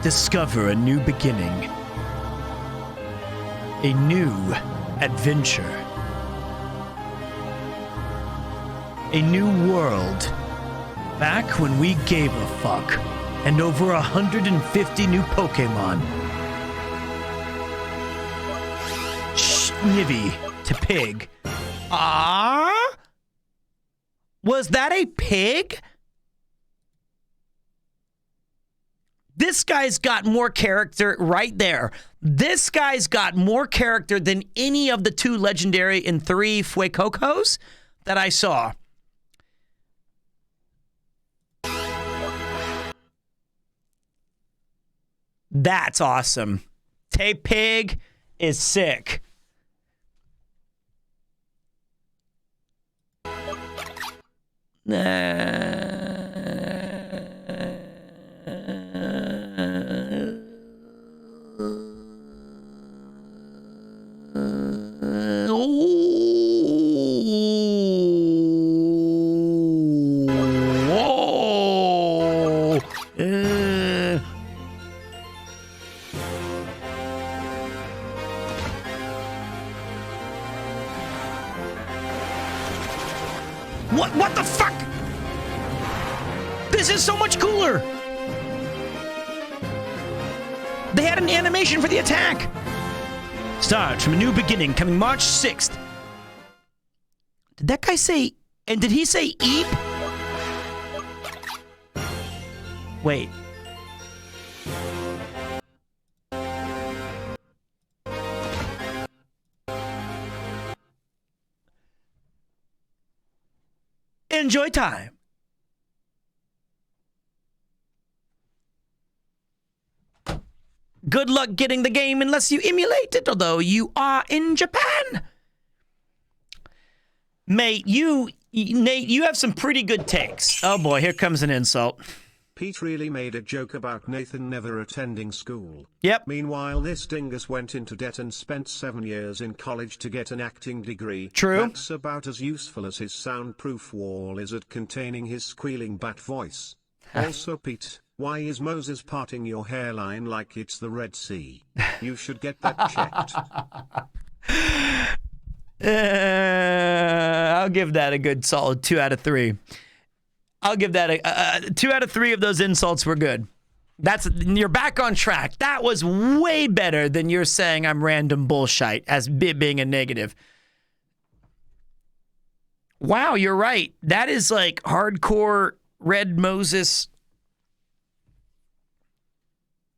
Discover a new beginning. A new adventure. A new world. Back when we gave a fuck. And over 150 new Pokemon. Snivy to pig. Was that a pig? This guy's got more character right there. This guy's got more character than any of the 2 legendary and 3 Fuecocos that I saw. That's awesome. Pig is sick. What the fuck? This is so much cooler. They had an animation for the attack. Starts from a new beginning coming March 6th. Did that guy say, and did he say Eep? Wait. Enjoy time. Good luck getting the game unless you emulate it, although you are in Japan. Mate, Nate, you have some pretty good takes. Oh boy, here comes an insult. Pete really made a joke about Nathan never attending school. Yep. Meanwhile, this dingus went into debt and spent 7 years in college to get an acting degree. True. That's about as useful as his soundproof wall is at containing his squealing bat voice. Also, Pete, why is Moses parting your hairline like it's the Red Sea? You should get that checked. I'll give that a good solid 2 out of 3. I'll give that a 2 out of 3 of those insults were good. You're back on track. That was way better than you're saying I'm random bullshit as being a negative. Wow, you're right. That is like hardcore Red Moses.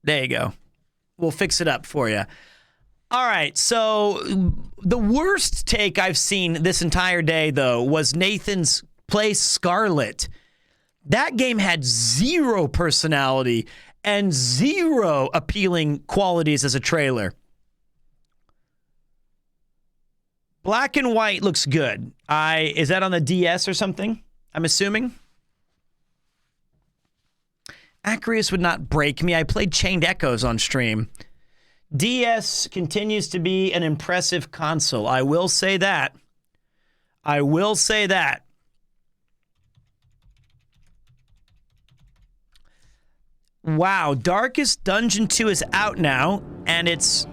There you go. We'll fix it up for you. All right, so the worst take I've seen this entire day, though, was Nathan's play Scarlet. That game had 0 personality and 0 appealing qualities as a trailer. Black and White looks good. Is that on the DS or something? I'm assuming. Acreus would not break me. I played Chained Echoes on stream. DS continues to be an impressive console. I will say that. I will say that. Wow, Darkest Dungeon 2 is out now, and it's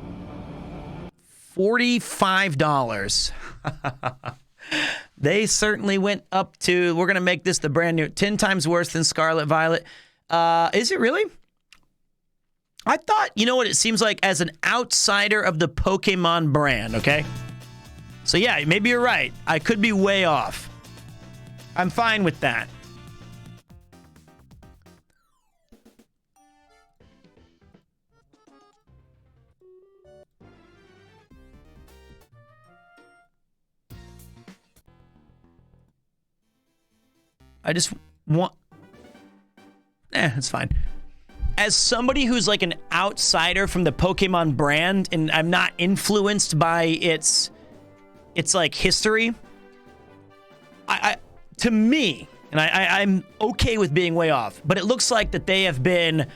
$45. They certainly went up to, we're going to make this the brand new, 10 times worse than Scarlet Violet. Is it really? I thought, you know what it seems like, as an outsider of the Pokemon brand, okay? So yeah, maybe you're right. I could be way off. I'm fine with that. I just want... it's fine. As somebody who's like an outsider from the Pokemon brand, and I'm not influenced by its like history, to me, and I'm okay with being way off, but it looks like that they have been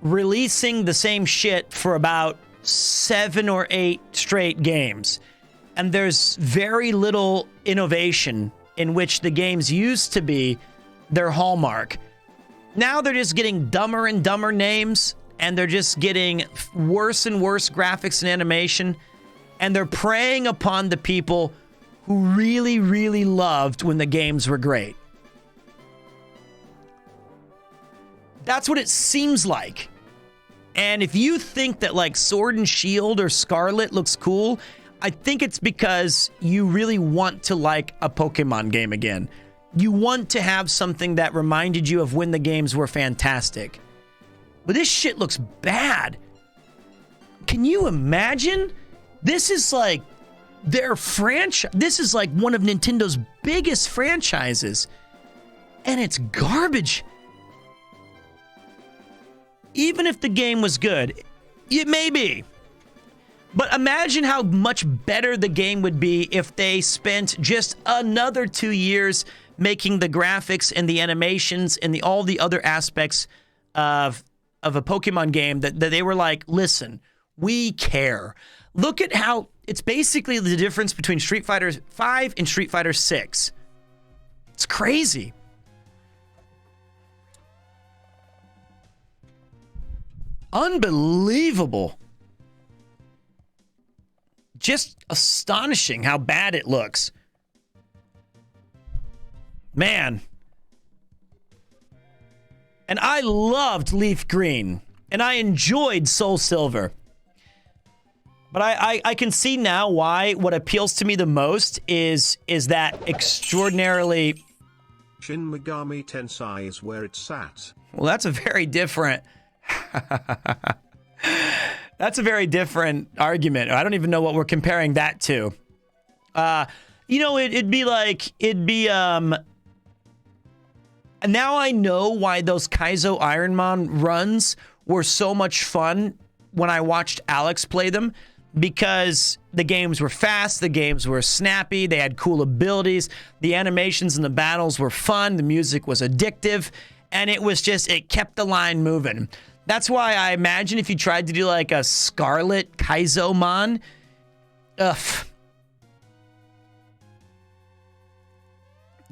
releasing the same shit for about 7 or 8 straight games. And there's very little innovation in which the games used to be their hallmark. Now they're just getting dumber and dumber names, and they're just getting worse and worse graphics and animation, and they're preying upon the people who really, really loved when the games were great. That's what it seems like. And if you think that like Sword and Shield or Scarlet looks cool, I think it's because you really want to like a Pokemon game again. You want to have something that reminded you of when the games were fantastic. But this shit looks bad. Can you imagine? This is like their franchise. This is like one of Nintendo's biggest franchises. And it's garbage. Even if the game was good, it may be. But imagine how much better the game would be if they spent just another 2 years making the graphics and the animations and all the other aspects of a Pokemon game that they were like, listen, we care. Look at how it's basically the difference between Street Fighter V and Street Fighter VI. It's crazy. Unbelievable. Just astonishing how bad it looks. Man. And I loved Leaf Green. And I enjoyed Soul Silver. But I can see now why what appeals to me the most is that extraordinarily... Shin Megami Tensei is where it's at. Well, that's a very different... That's a very different argument. I don't even know what we're comparing that to. You know, it'd be Now I know why those Kaizo Ironman runs were so much fun when I watched Alex play them, because the games were fast, the games were snappy, they had cool abilities, the animations in the battles were fun, the music was addictive, and it kept the line moving. That's why I imagine if you tried to do like a Scarlet Kaizo-man,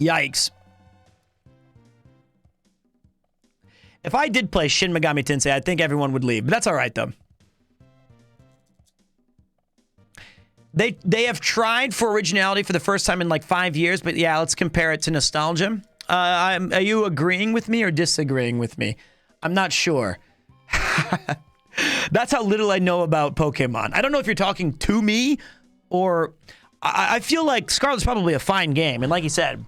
yikes. If I did play Shin Megami Tensei, I think everyone would leave, but that's all right though. They have tried for originality for the first time in like 5 years, but yeah, let's compare it to nostalgia. Are you agreeing with me or disagreeing with me? I'm not sure. That's how little I know about Pokemon. I don't know if you're talking to me or... I feel like Scarlet's probably a fine game, and like you said...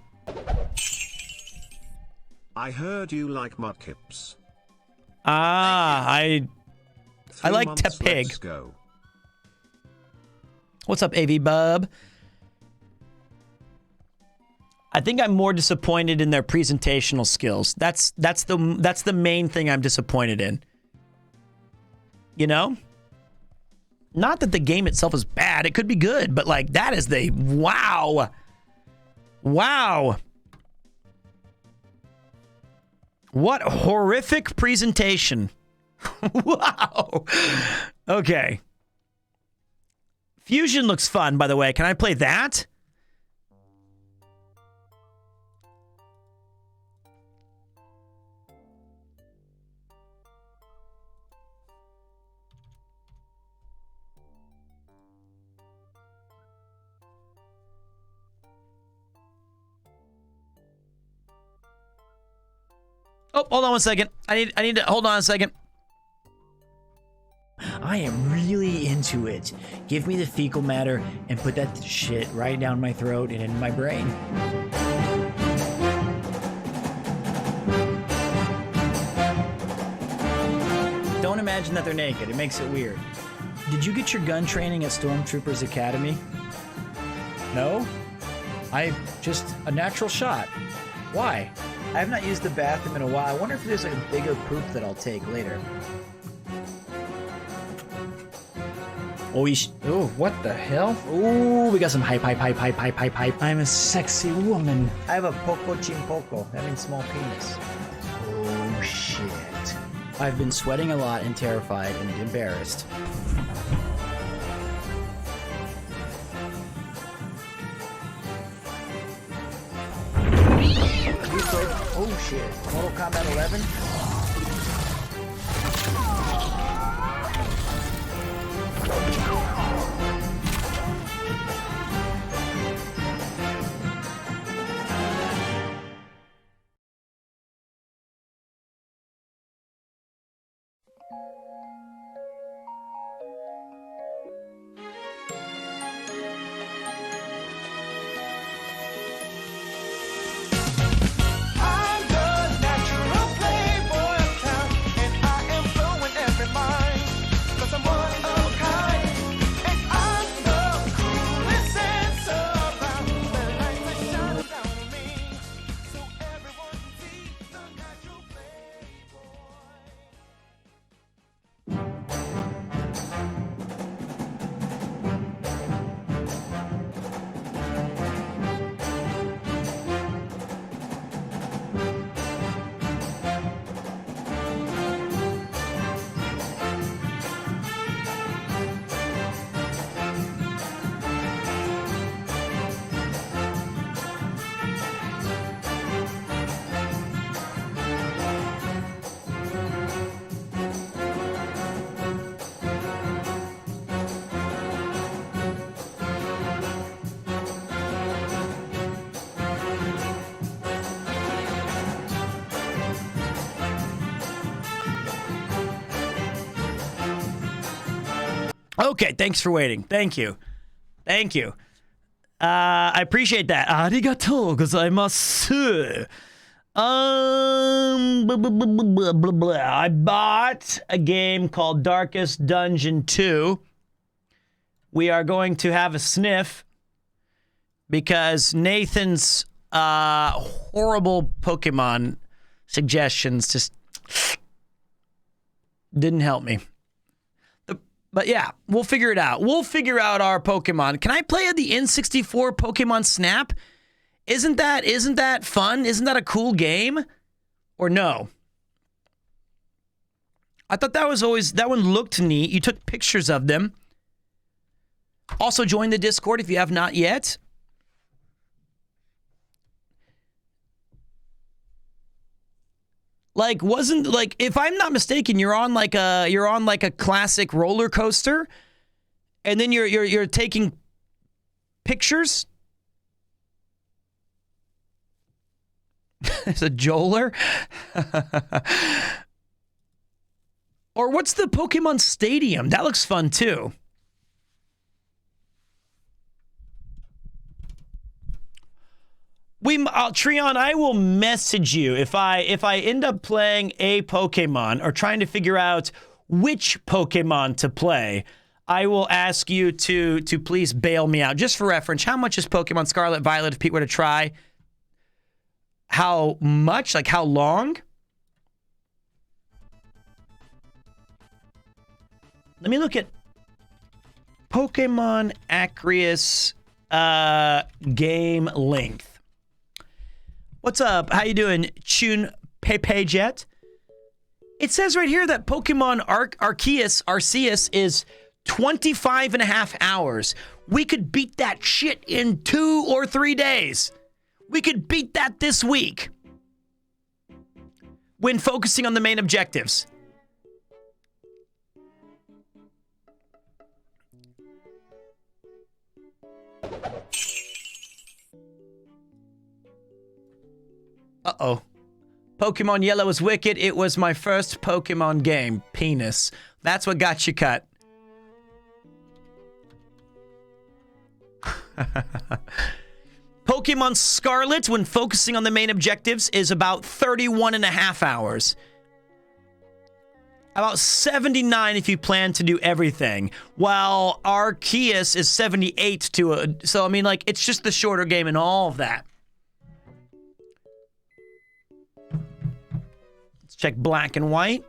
I heard you like mudkips. I like Tepig. Let's go. What's up, AV Bub? I think I'm more disappointed in their presentational skills. That's the main thing I'm disappointed in. You know? Not that the game itself is bad. It could be good, but like that is the wow. Wow. What horrific presentation. Wow. Okay. Fusion looks fun, by the way. Can I play that? Oh, hold on one second. I need to hold on a second. I am really into it. Give me the fecal matter and put that shit right down my throat and in my brain. Don't imagine that they're naked. It makes it weird. Did you get your gun training at Stormtroopers Academy? No? Just a natural shot. Why? I have not used the bathroom in a while. I wonder if there's like a bigger poop that I'll take later. Oh, what the hell? Ooh, we got some hype. I'm a sexy woman. I have a poco chimpoco. That means small penis. Oh, shit. I've been sweating a lot and terrified and embarrassed. Oh, shit. Mortal Kombat 11? Okay, thanks for waiting. Thank you. Thank you. I appreciate that. Arigatou gozaimasu. I bought a game called Darkest Dungeon 2. We are going to have a sniff because Nathan's horrible Pokemon suggestions just didn't help me. But yeah, we'll figure it out. We'll figure out our Pokemon. Can I play the N64 Pokemon Snap? Isn't that fun? Isn't that a cool game? Or no? I thought that one looked neat. You took pictures of them. Also join the Discord if you have not yet. Like, if I'm not mistaken, you're on like a classic roller coaster, and then you're taking pictures. There's a Joler. Or what's the Pokemon Stadium? That looks fun too. Treon, I will message you if I end up playing a Pokemon or trying to figure out which Pokemon to play. I will ask you to please bail me out. Just for reference, how much is Pokemon Scarlet Violet if Pete were to try? How much? Like how long? Let me look at Pokemon Acreus game length. What's up? How you doing, Chun Pepe Jet? It says right here that Pokemon Arceus is 25 and a half hours. We could beat that shit in 2 or 3 days. We could beat that this week when focusing on the main objectives. Uh-oh. Pokemon Yellow is wicked. It was my first Pokemon game. Penis. That's what got you cut. Pokemon Scarlet, when focusing on the main objectives, is about 31 and a half hours. About 79 if you plan to do everything. While Arceus is 78 so I mean, like, it's just the shorter game and all of that. Let's check black and white.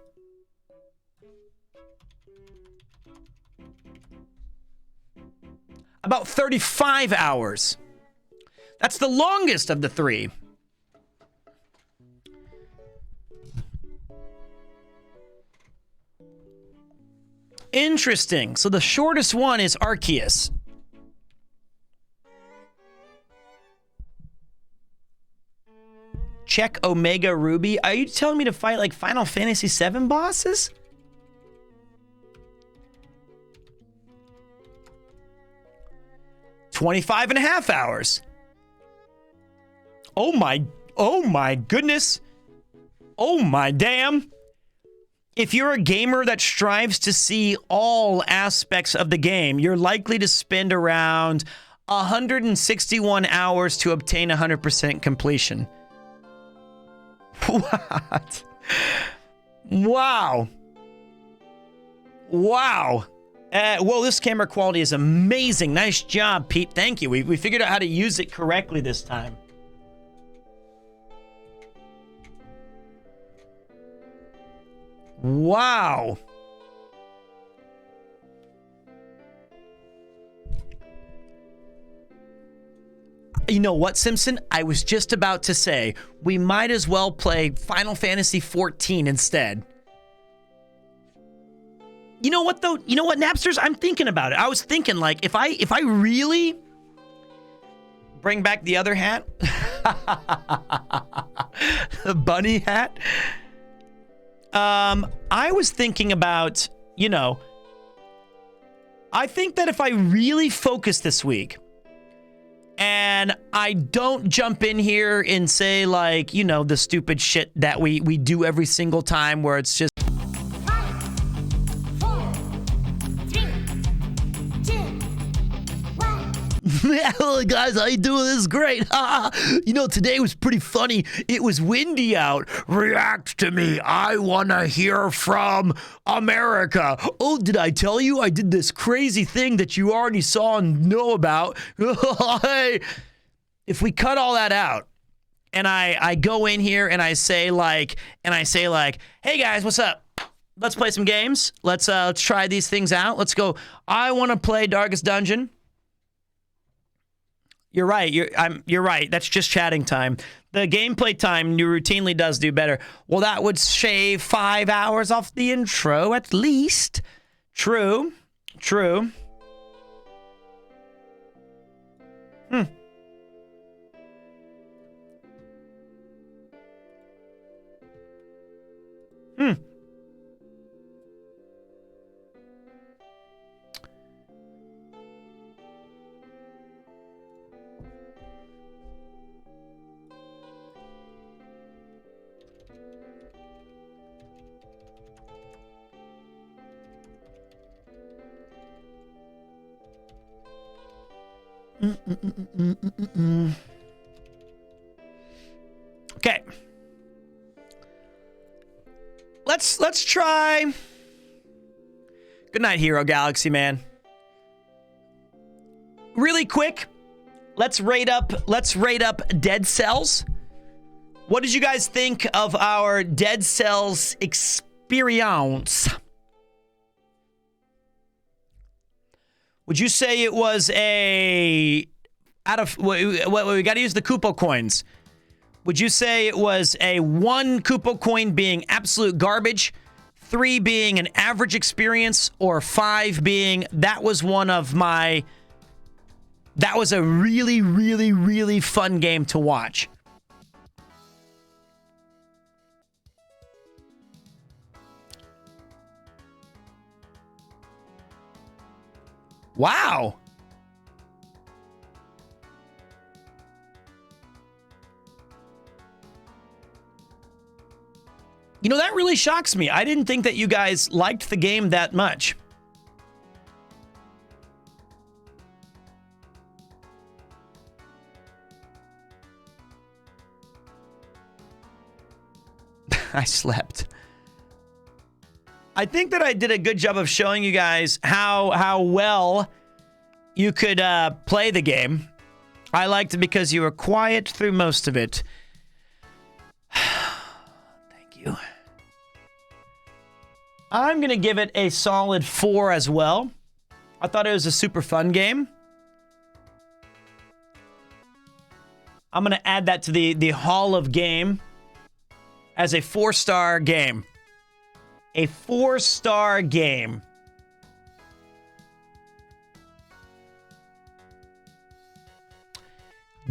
About 35 hours. That's the longest of the three. Interesting. So the shortest one is Arceus. Check Omega Ruby. Are you telling me to fight like Final Fantasy VII bosses? $25 and a half hours. Oh my goodness. Oh my damn. If you're a gamer that strives to see all aspects of the game, you're likely to spend around 161 hours to obtain 100% completion. What? Wow. Wow. Whoa, this camera quality is amazing. Nice job, Pete. Thank you. We figured out how to use it correctly this time. Wow. You know what, Simpson? I was just about to say, we might as well play Final Fantasy XIV instead. You know what, though? You know what, Napsters? I'm thinking about it. I was thinking, like, if I really bring back the other hat, the bunny hat, I was thinking about, you know, I think that if I really focus this week and I don't jump in here and say, like, you know, the stupid shit that we do every single time where it's just hello guys, how you doing? This is great. You know, today was pretty funny. It was windy out. React to me. I want to hear from America. Oh, did I tell you I did this crazy thing that you already saw and know about? Hey, if we cut all that out and I go in here and I say like, hey guys, what's up? Let's play some games. Let's try these things out. Let's go. I want to play Darkest Dungeon. You're right. You're right. That's just chatting time. The gameplay time routinely does do better. Well, that would shave 5 hours off the intro at least. True. True. Hmm. Hmm. Okay. Let's try. Good night, Hero Galaxy, man. Really quick, let's rate up Dead Cells. What did you guys think of our Dead Cells experience? Would you say it was we got to use the Kupo coins. Would you say it was a 1 Kupo coin being absolute garbage, 3 being an average experience, or 5 being that was a really, really, really fun game to watch? Wow. You know, that really shocks me. I didn't think that you guys liked the game that much. I slept. I think that I did a good job of showing you guys how well you could play the game. I liked it because you were quiet through most of it. Thank you. I'm going to give it a solid 4 as well. I thought it was a super fun game. I'm going to add that to the Hall of Game as a 4-star game. A 4-star game.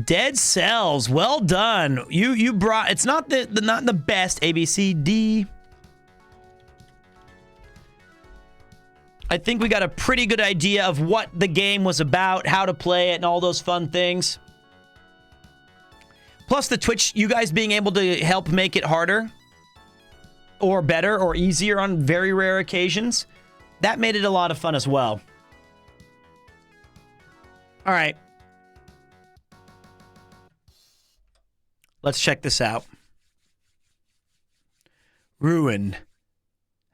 Dead Cells, well done. You brought, it's not the best A, B, C, D. I think we got a pretty good idea of what the game was about, how to play it, and all those fun things. Plus the Twitch, you guys being able to help make it harder or better or easier on very rare occasions. That made it a lot of fun as well. All right. Let's check this out. Ruin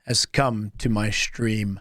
has come to my stream.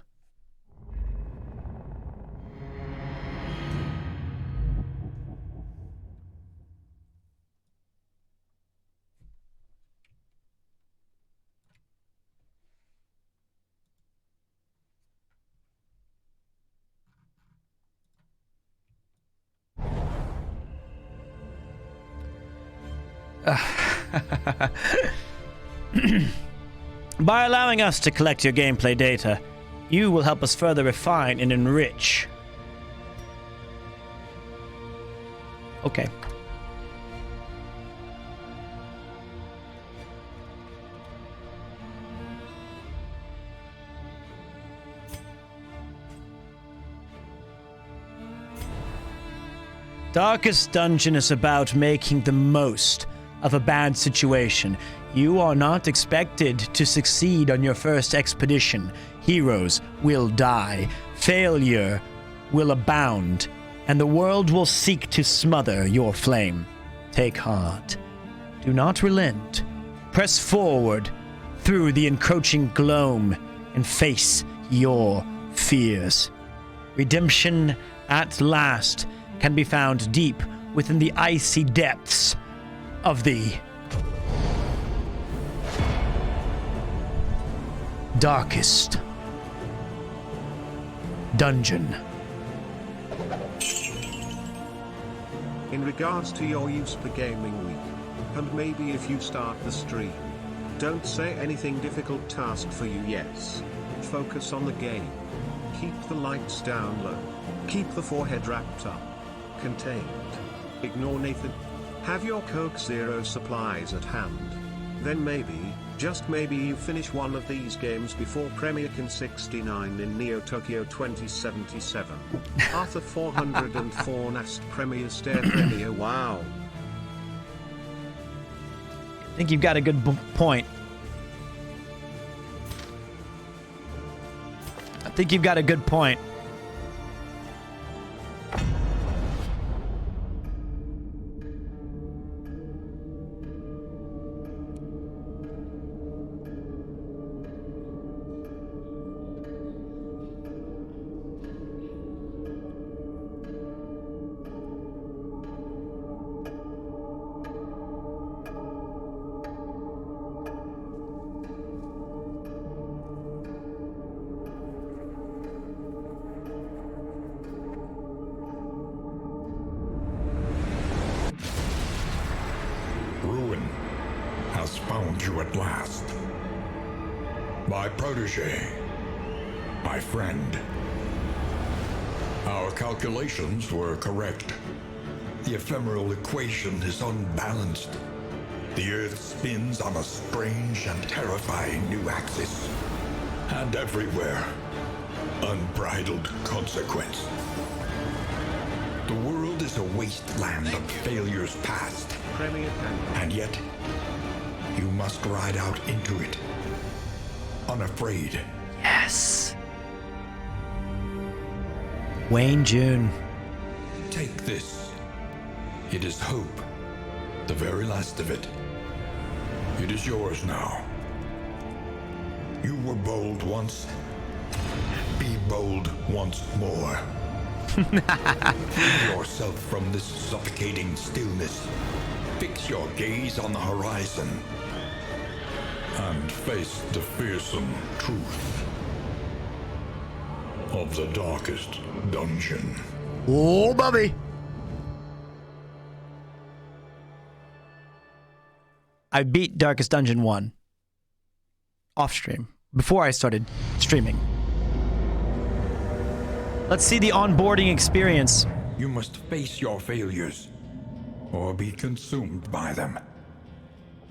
By allowing us to collect your gameplay data, you will help us further refine and enrich. Okay. Darkest Dungeon is about making the most of a bad situation. You are not expected to succeed on your first expedition. Heroes will die. Failure will abound. And the world will seek to smother your flame. Take heart. Do not relent. Press forward through the encroaching gloom and face your fears. Redemption at last can be found deep within the icy depths of the darkest dungeon. In regards to your use per gaming week, and maybe if you start the stream, don't say anything difficult task for you, yes. Focus on the game. Keep the lights down low. Keep the forehead wrapped up. Contained. Ignore Nathan. Have your Coke Zero supplies at hand. Then maybe, just maybe you finish one of these games before Premier Can 69 in Neo Tokyo 2077. Arthur 404 Nast Premier Stair Premier, wow. I think you've got a good point. I think you've got a good point. Ruin has found you at last. My protege, my friend. Our calculations were correct. The ephemeral equation is unbalanced. The Earth spins on a strange and terrifying new axis. And everywhere, unbridled consequence. The world is a wasteland of failures past. And yet, you must ride out into it. Unafraid. Yes. Wayne June. Take this. It is hope. The very last of it. It is yours now. You were bold once. Be bold once more. Free yourself from this suffocating stillness. Fix your gaze on the horizon. And face the fearsome truth of the darkest dungeon. Oh, Bubby. I beat Darkest Dungeon 1 off stream before I started streaming. Let's see the onboarding experience. You must face your failures or be consumed by them.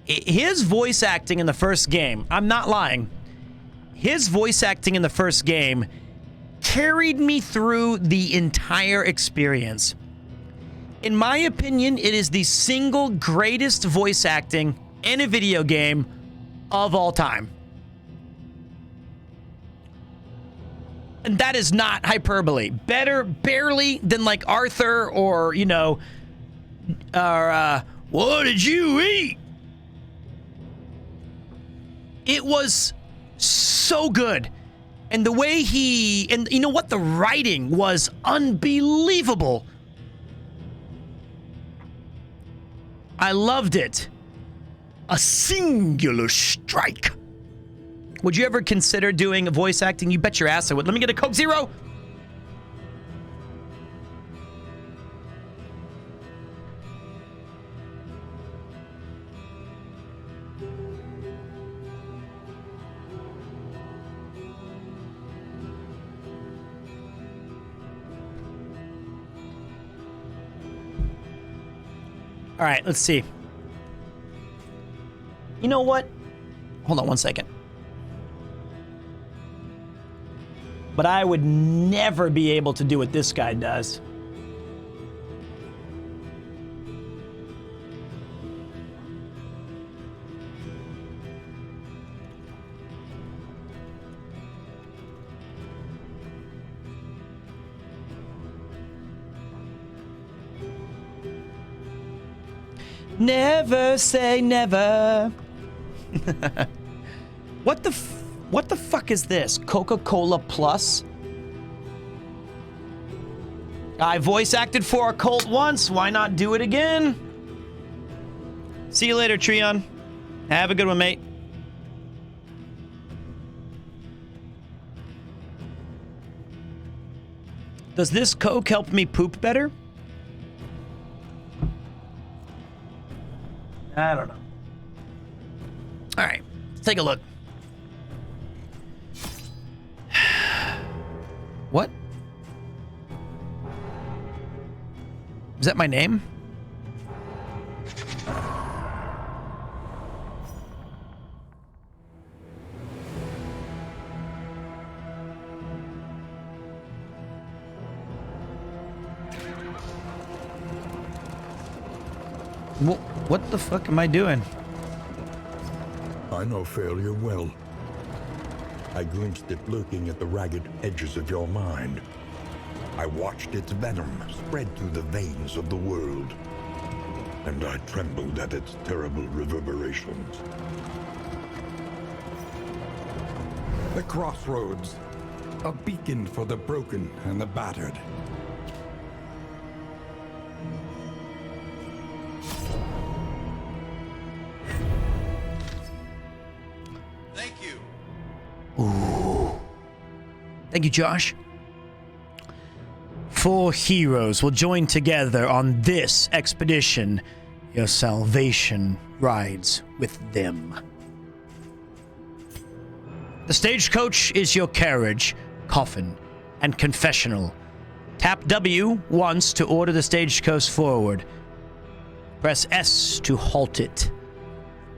His voice acting in the first game, I'm not lying. His voice acting in the first game carried me through the entire experience. In my opinion, it is the single greatest voice acting in a video game of all time. And that is not hyperbole. Better barely than like Arthur or, you know, what did you eat? It was so good. And the way and you know what? The writing was unbelievable. I loved it. A singular strike. Would you ever consider doing voice acting? You bet your ass I would. Let me get a Coke Zero. All right, let's see. You know what? Hold on one second. But I would never be able to do what this guy does. Never say never. What the fuck is this? Coca-Cola Plus? I voice acted for a cult once. Why not do it again? See you later, Treon. Have a good one, mate. Does this Coke help me poop better? I don't know. All right, let's take a look. What? Is that my name? What the fuck am I doing? I know failure well. I glimpsed it lurking at the ragged edges of your mind. I watched its venom spread through the veins of the world. And I trembled at its terrible reverberations. The crossroads. A beacon for the broken and the battered. Thank you. Ooh. Thank you, Josh. 4 heroes will join together on this expedition. Your salvation rides with them. The stagecoach is your carriage, coffin, and confessional. Tap W once to order the stagecoach forward. Press S to halt it.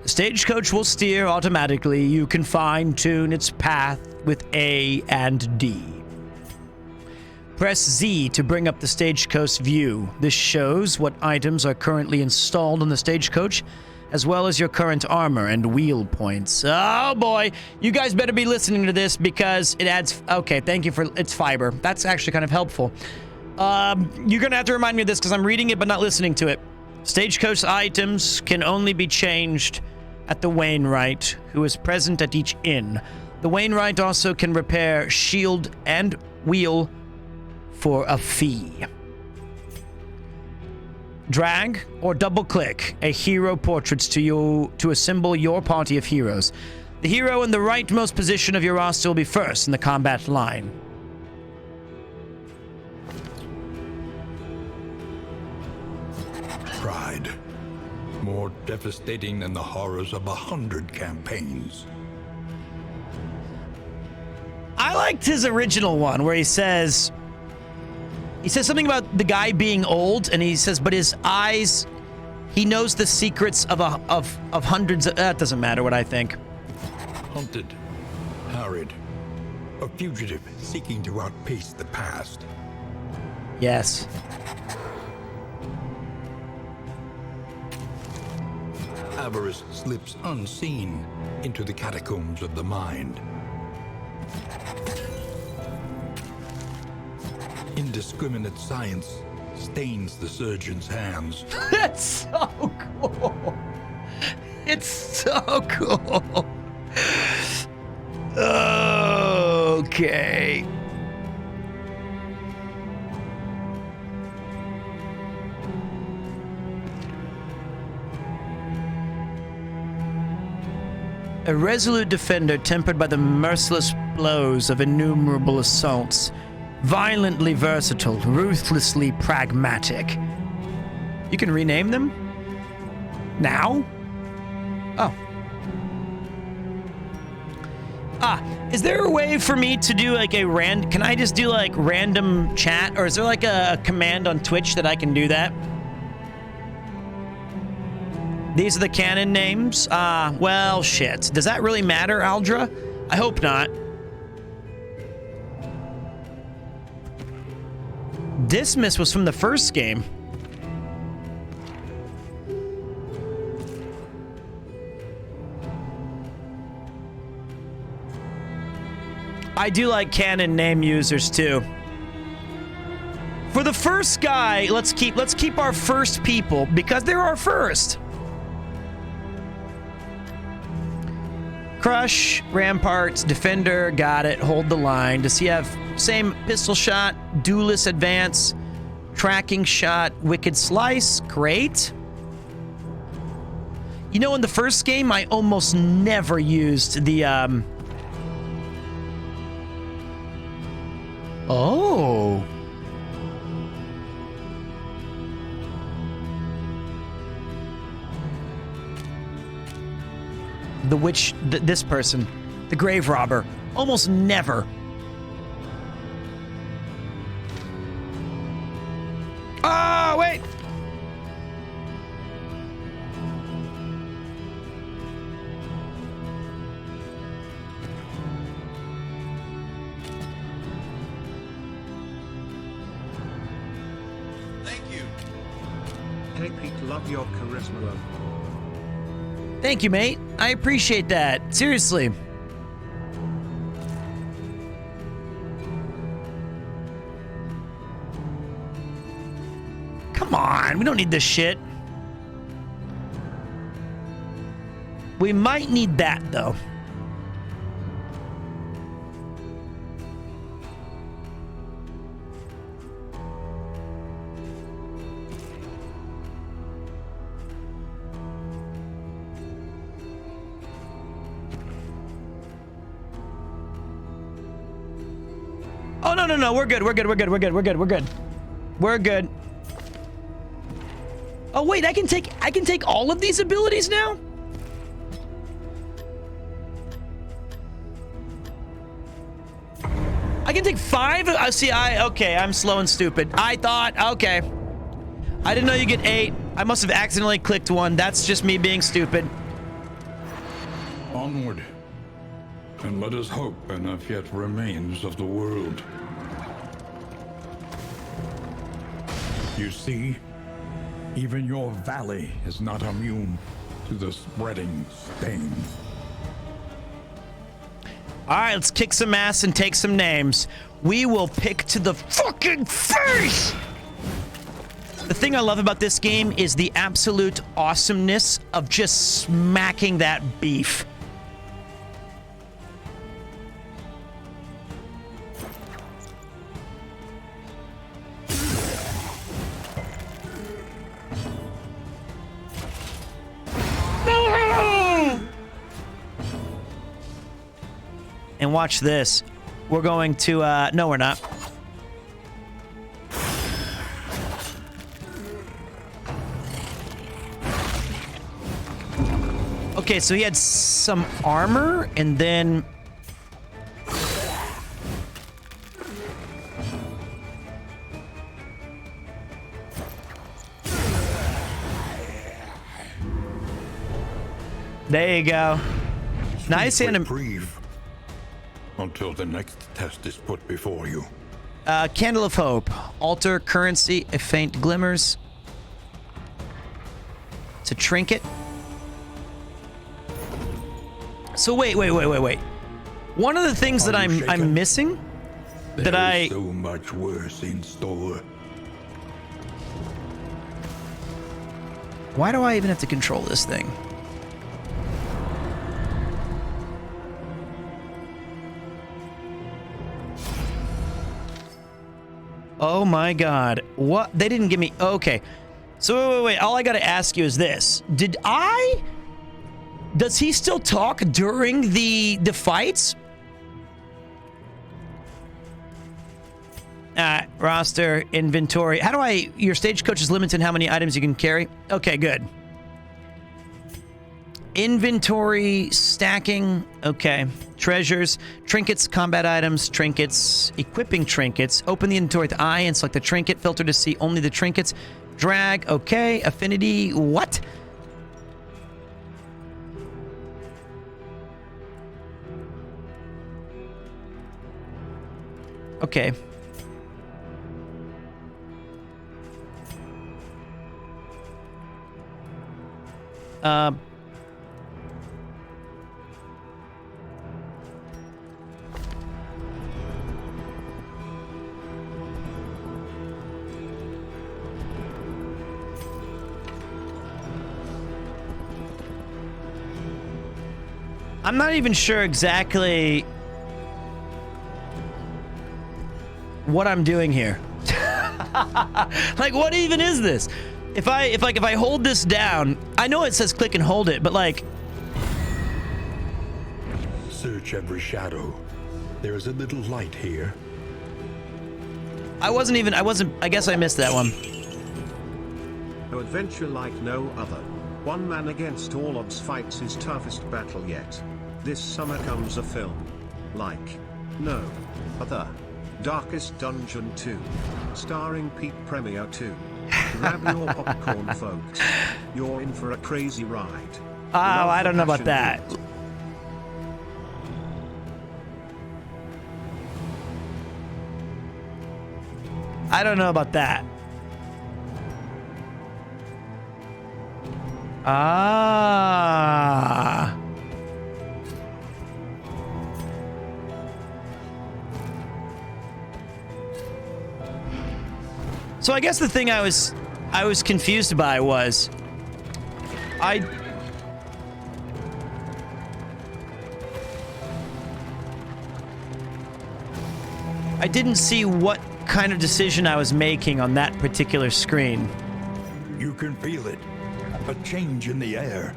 The stagecoach will steer automatically. You can fine-tune its path with A and D. Press Z to bring up the stagecoach view. This shows what items are currently installed on the stagecoach, as well as your current armor and wheel points. Oh boy, you guys better be listening to this because it adds... Okay, thank you for... It's fiber. That's actually kind of helpful. You're gonna have to remind me of this because I'm reading it but not listening to it. Stagecoach items can only be changed at the Wainwright, who is present at each inn. The Wainwright also can repair shield and wheel for a fee. Drag or double-click a hero portrait to assemble your party of heroes. The hero in the rightmost position of your roster will be first in the combat line. Pride. More devastating than the horrors of 100 campaigns. I liked his original one where he says something about the guy being old, and he says, but his eyes, he knows the secrets of hundreds of... That doesn't matter what I think. Hunted. Harried. A fugitive seeking to outpace the past. Yes. Avarice slips unseen into the catacombs of the mind. Indiscriminate science stains the surgeon's hands. That's so cool. It's so cool. Okay. A resolute defender tempered by the merciless blows of innumerable assaults. Violently versatile, ruthlessly pragmatic. You can rename them? Now? Oh. Is there a way for me to do like can I just do like random chat? Or is there like a command on Twitch that I can do that? These are the canon names? Well, shit. Does that really matter, Aldra? I hope not. Dismiss was from the first game. I do like canon name users too. For the first guy, let's keep our first people because they're our first. Crush, Ramparts, Defender, got it. Hold the line. Does he have same pistol shot, Duelist Advance, Tracking Shot, Wicked Slice? Great. You know, in the first game, I almost never used the, Oh. The witch, this person, the grave robber, almost never. Oh, wait. Hey Pete, love your charisma. Thank you, mate. I appreciate that. Seriously. Come on, we don't need this shit. We might need that, though. Oh, no, no, no. We're good. We're good. We're good. We're good. We're good. We're good. We're good. Oh, wait. I can take all of these abilities now? I can take 5? Okay, I'm slow and stupid. I thought, okay. I didn't know you get 8. I must have accidentally clicked one. That's just me being stupid. Onward. And let us hope enough yet remains of the world. You see, even your valley is not immune to the spreading stain. All right, let's kick some ass and take some names. We will pick to the fucking face! The thing I love about this game is the absolute awesomeness of just smacking that beef. And watch this. We're going to, no, we're not. Okay, so he had some armor, and then... There you go. Nice reprieve until the next test is put before you. Candle of Hope. Alter currency if faint glimmers. It's a trinket. So wait. One of the things that I'm missing There is so much worse in store. Why do I even have to control this thing? Oh my god. What? They didn't give me... Okay. So wait. All I gotta ask you is this. Does he still talk during the fights? Roster, inventory. How do I... Your stagecoach is limited in how many items you can carry? Okay, good. Inventory, stacking. Okay. Treasures, trinkets, combat items, trinkets, equipping trinkets. Open the inventory with I and select the trinket. Filter to see only the trinkets. Drag. Okay. Affinity. What? Okay. I'm not even sure exactly what I'm doing here. Like, what even is this? If I hold this down, I know it says click and hold it, but like... Search every shadow. There is a little light here. I guess I missed that one. No adventure like no other. One man against all odds fights his toughest battle yet. This summer comes a film. Like no other. Darkest Dungeon 2. Starring Pete Premier 2. Grab your popcorn, folks. You're in for a crazy ride. Oh, I don't know about that. I don't know about that. Ah. So I guess the thing I was confused by was I didn't see what kind of decision I was making on that particular screen. You can feel it. A change in the air.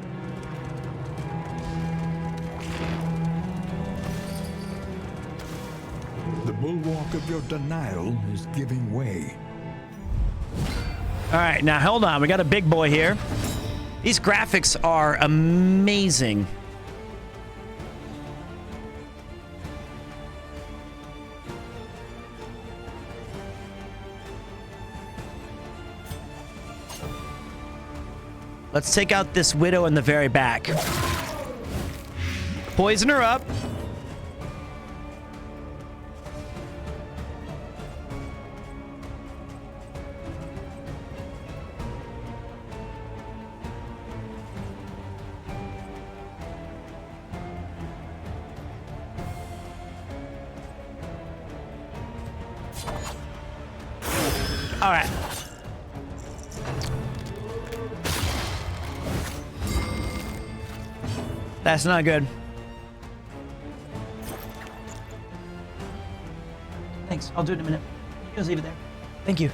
The bulwark of your denial is giving way. All right, now hold on. We got a big boy here. These graphics are amazing. Let's take out this widow in the very back. Poison her up. All right. That's not good. Thanks. I'll do it in a minute. You guys leave it there. Thank you.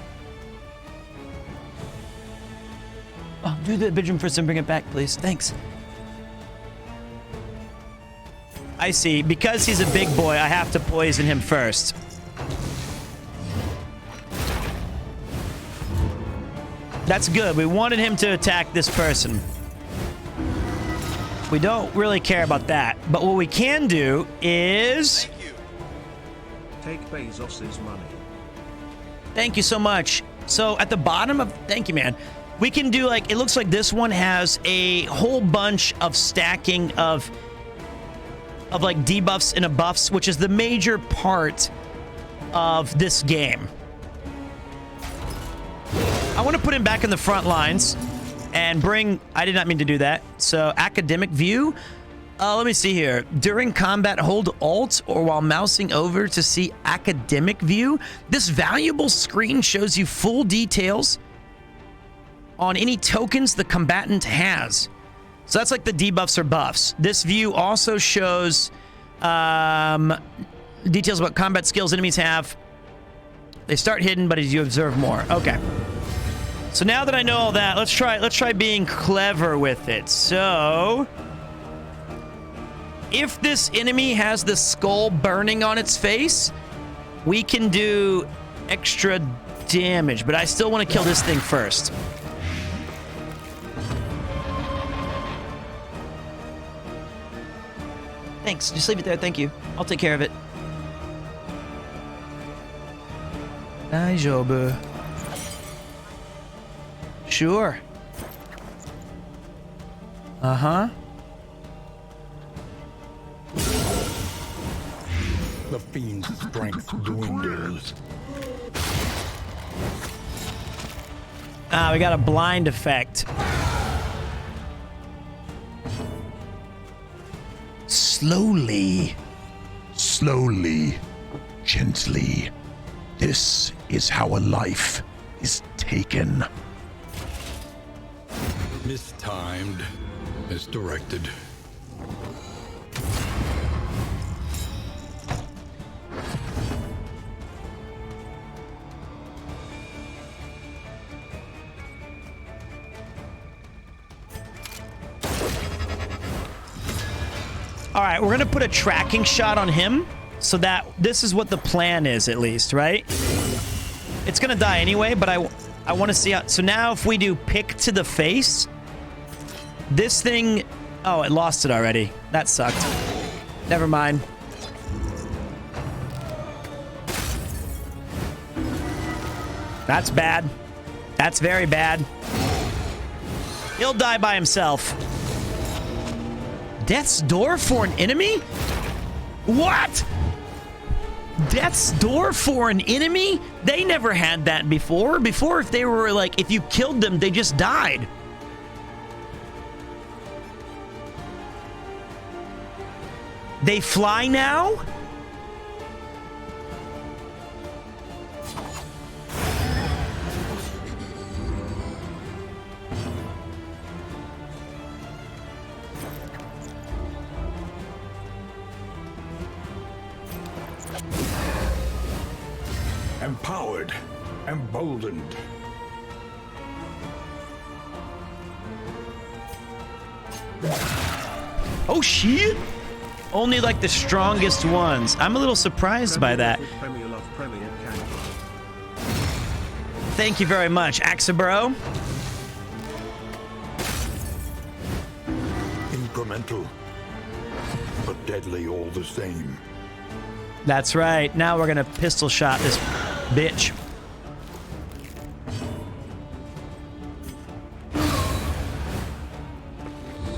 Oh, do the bedroom first and bring it back, please. Thanks. I see. Because he's a big boy, I have to poison him first. That's good. We wanted him to attack this person. We don't really care about that. But what we can do is... Take Bezos's money. Thank you so much. So at the bottom of... Thank you, man. We can do like... It looks like this one has a whole bunch of stacking of like debuffs and buffs, which is the major part of this game. I want to put him back in the front lines and bring... I did not mean to do that. So, academic view. Let me see here. During combat, hold Alt or while mousing over to see academic view. This valuable screen shows you full details on any tokens the combatant has. So that's like the debuffs or buffs. This view also shows details about combat skills enemies have. They start hidden, but as you observe more. Okay. So now that I know all that, let's try being clever with it. So, if this enemy has the skull burning on its face, we can do extra damage, but I still want to kill this thing first. Thanks. Just leave it there. Thank you. I'll take care of it. Daijoubu. Sure. Uh-huh. The fiend's strength dwindles. Ah, we got a blind effect. Slowly. Slowly. Gently. This is how a life is taken. Mistimed. Misdirected. All right, we're going to put a tracking shot on him so that this is what the plan is, at least, right? It's going to die anyway, but I want to see how... So now if we do pick to the face, this thing... Oh, it lost it already. That sucked. Never mind. That's bad. That's very bad. He'll die by himself. Death's Door for an enemy? What? Death's Door for an enemy? They never had that before. Before, if they were like, if you killed them, they just died. They fly now? Empowered, emboldened. Oh, shit. Only like the strongest ones. I'm a little surprised by that. Thank you very much, Axabro. Incremental, but deadly all the same. That's right. Now we're gonna pistol shot this bitch.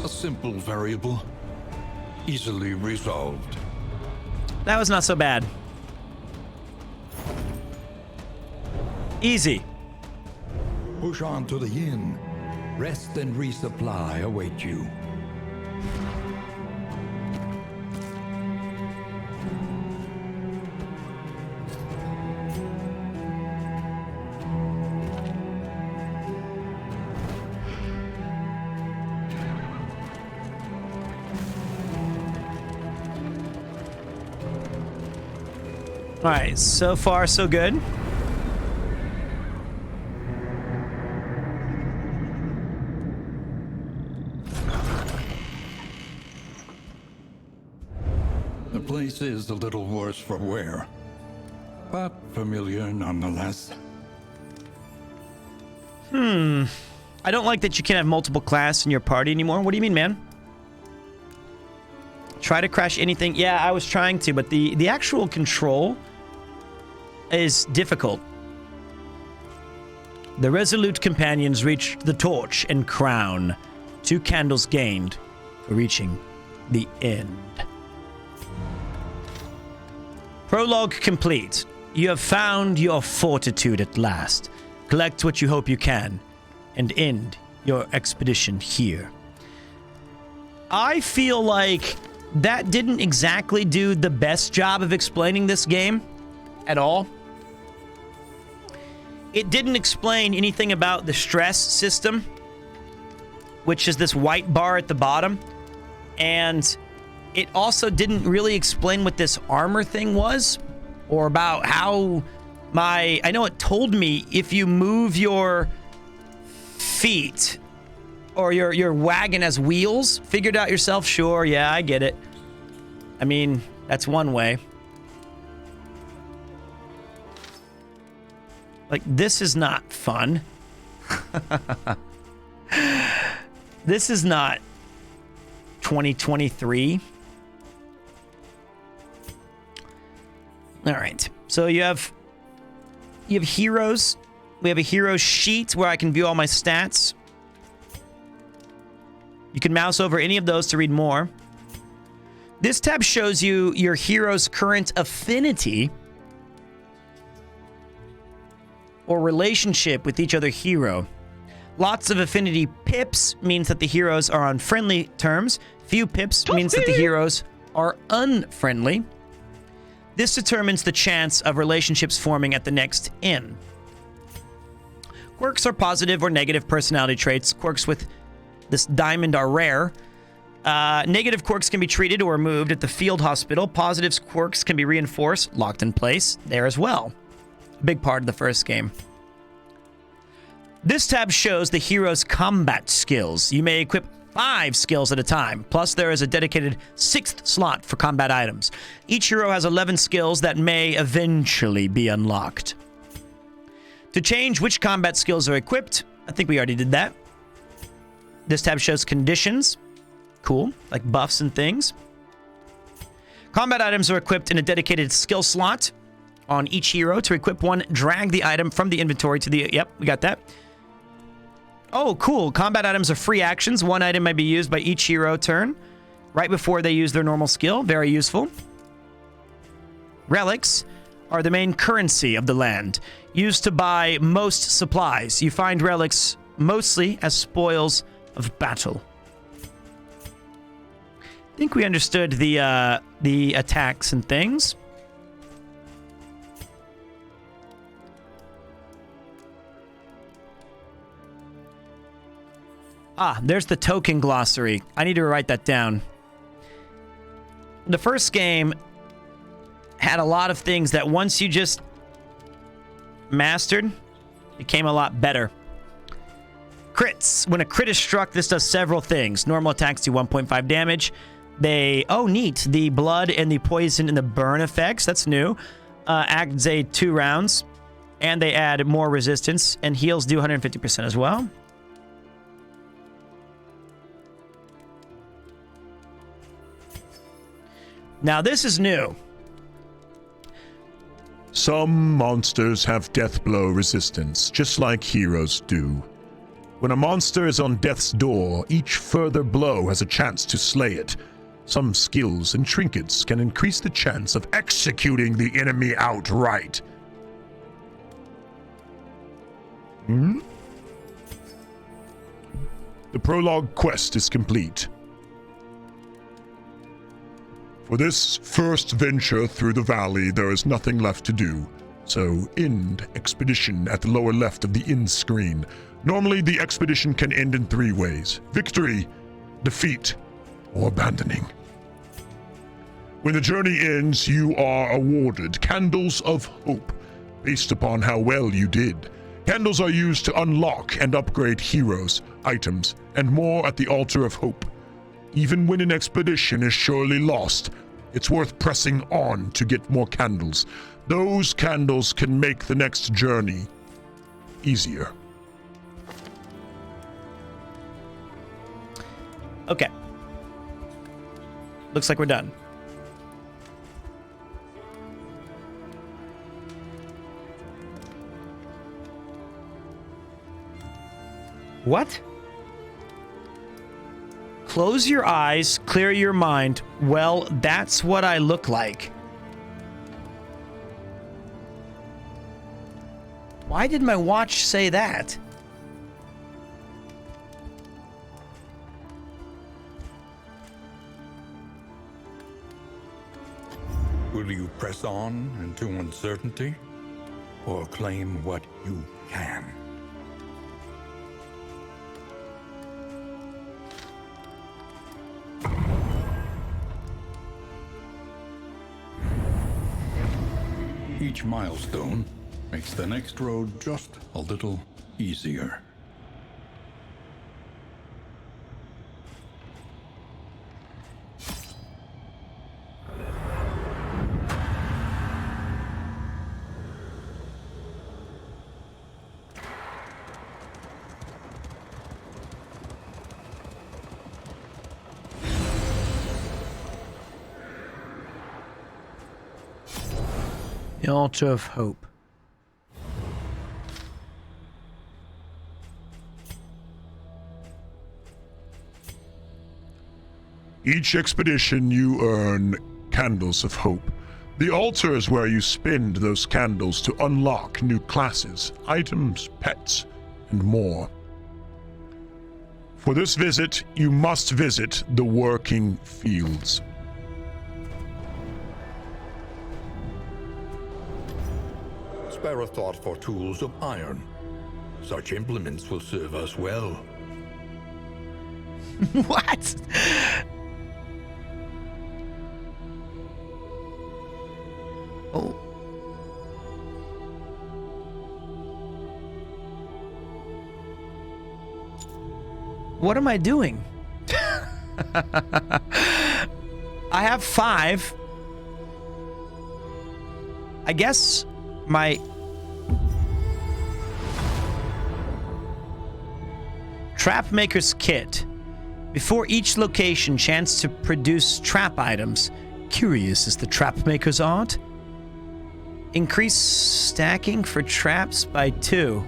A simple variable, easily resolved. That was not so bad. Easy. Push on to the inn. Rest and resupply await you. All right, so far so good. The place is a little worse for wear, but familiar nonetheless. I don't like that you can't have multiple class in your party anymore. What do you mean, man? Try to crash anything. Yeah, I was trying to, but the actual control is difficult. The resolute companions reach the torch and crown. 2 candles gained for reaching the end. Prologue complete. You have found your fortitude at last. Collect what you hope you can and end your expedition here. I feel like that didn't exactly do the best job of explaining this game at all. It didn't explain anything about the stress system, which is this white bar at the bottom. And it also didn't really explain what this armor thing was, or about how I know it told me if you move your feet or your wagon has wheels. Figured out yourself? Sure, yeah, I get it. I mean, that's one way. Like, this is not fun. This is not 2023. All right. So you have heroes. We have a hero sheet where I can view all my stats. You can mouse over any of those to read more. This tab shows you your hero's current affinity or relationship with each other hero. Lots of affinity pips means that the heroes are on friendly terms. Few pips means that the heroes are unfriendly. This determines the chance of relationships forming at the next inn. Quirks are positive or negative personality traits. Quirks with this diamond are rare. Negative quirks can be treated or removed at the field hospital. Positive quirks can be reinforced, locked in place there as well. A big part of the first game. This tab shows the hero's combat skills. You may equip 5 skills at a time. Plus, there is a dedicated 6th slot for combat items. Each hero has 11 skills that may eventually be unlocked. To change which combat skills are equipped, I think we already did that. This tab shows conditions. Cool, like buffs and things. Combat items are equipped in a dedicated skill slot on each hero. To equip one, drag the item from the inventory to the... Yep, we got that. Oh, cool. Combat items are free actions. One item may be used by each hero turn right before they use their normal skill. Very useful. Relics are the main currency of the land, used to buy most supplies. You find relics mostly as spoils of battle. I think we understood the attacks and things. Ah, there's the token glossary. I need to write that down. The first game had a lot of things that once you just mastered, became a lot better. Crits. When a crit is struck, this does several things. Normal attacks do 1.5 damage. Oh, neat. The blood and the poison and the burn effects. That's new. Acts a 2 rounds. And they add more resistance. And heals do 150% as well. Now, this is new. Some monsters have death blow resistance, just like heroes do. When a monster is on death's door, each further blow has a chance to slay it. Some skills and trinkets can increase the chance of executing the enemy outright. The prologue quest is complete. For this first venture through the valley, there is nothing left to do. So, end expedition at the lower left of the end screen. Normally, the expedition can end in 3 ways: victory, defeat, or abandoning. When the journey ends, you are awarded Candles of Hope, based upon how well you did. Candles are used to unlock and upgrade heroes, items, and more at the Altar of Hope. Even when an expedition is surely lost, it's worth pressing on to get more candles. Those candles can make the next journey easier. Okay. Looks like we're done. What? Close your eyes, clear your mind. Well, that's what I look like. Why did my watch say that? Will you press on into uncertainty, or claim what you can? Each milestone makes the next road just a little easier. The Altar of Hope. Each expedition you earn Candles of Hope. The altar is where you spend those candles to unlock new classes, items, pets, and more. For this visit, you must visit the working fields. Spare a thought for tools of iron. Such implements will serve us well. What? Oh. What am I doing? I have 5. I guess my Trap Maker's Kit. Before each location, chance to produce trap items. Curious is the Trap Maker's art. Increase stacking for traps by 2.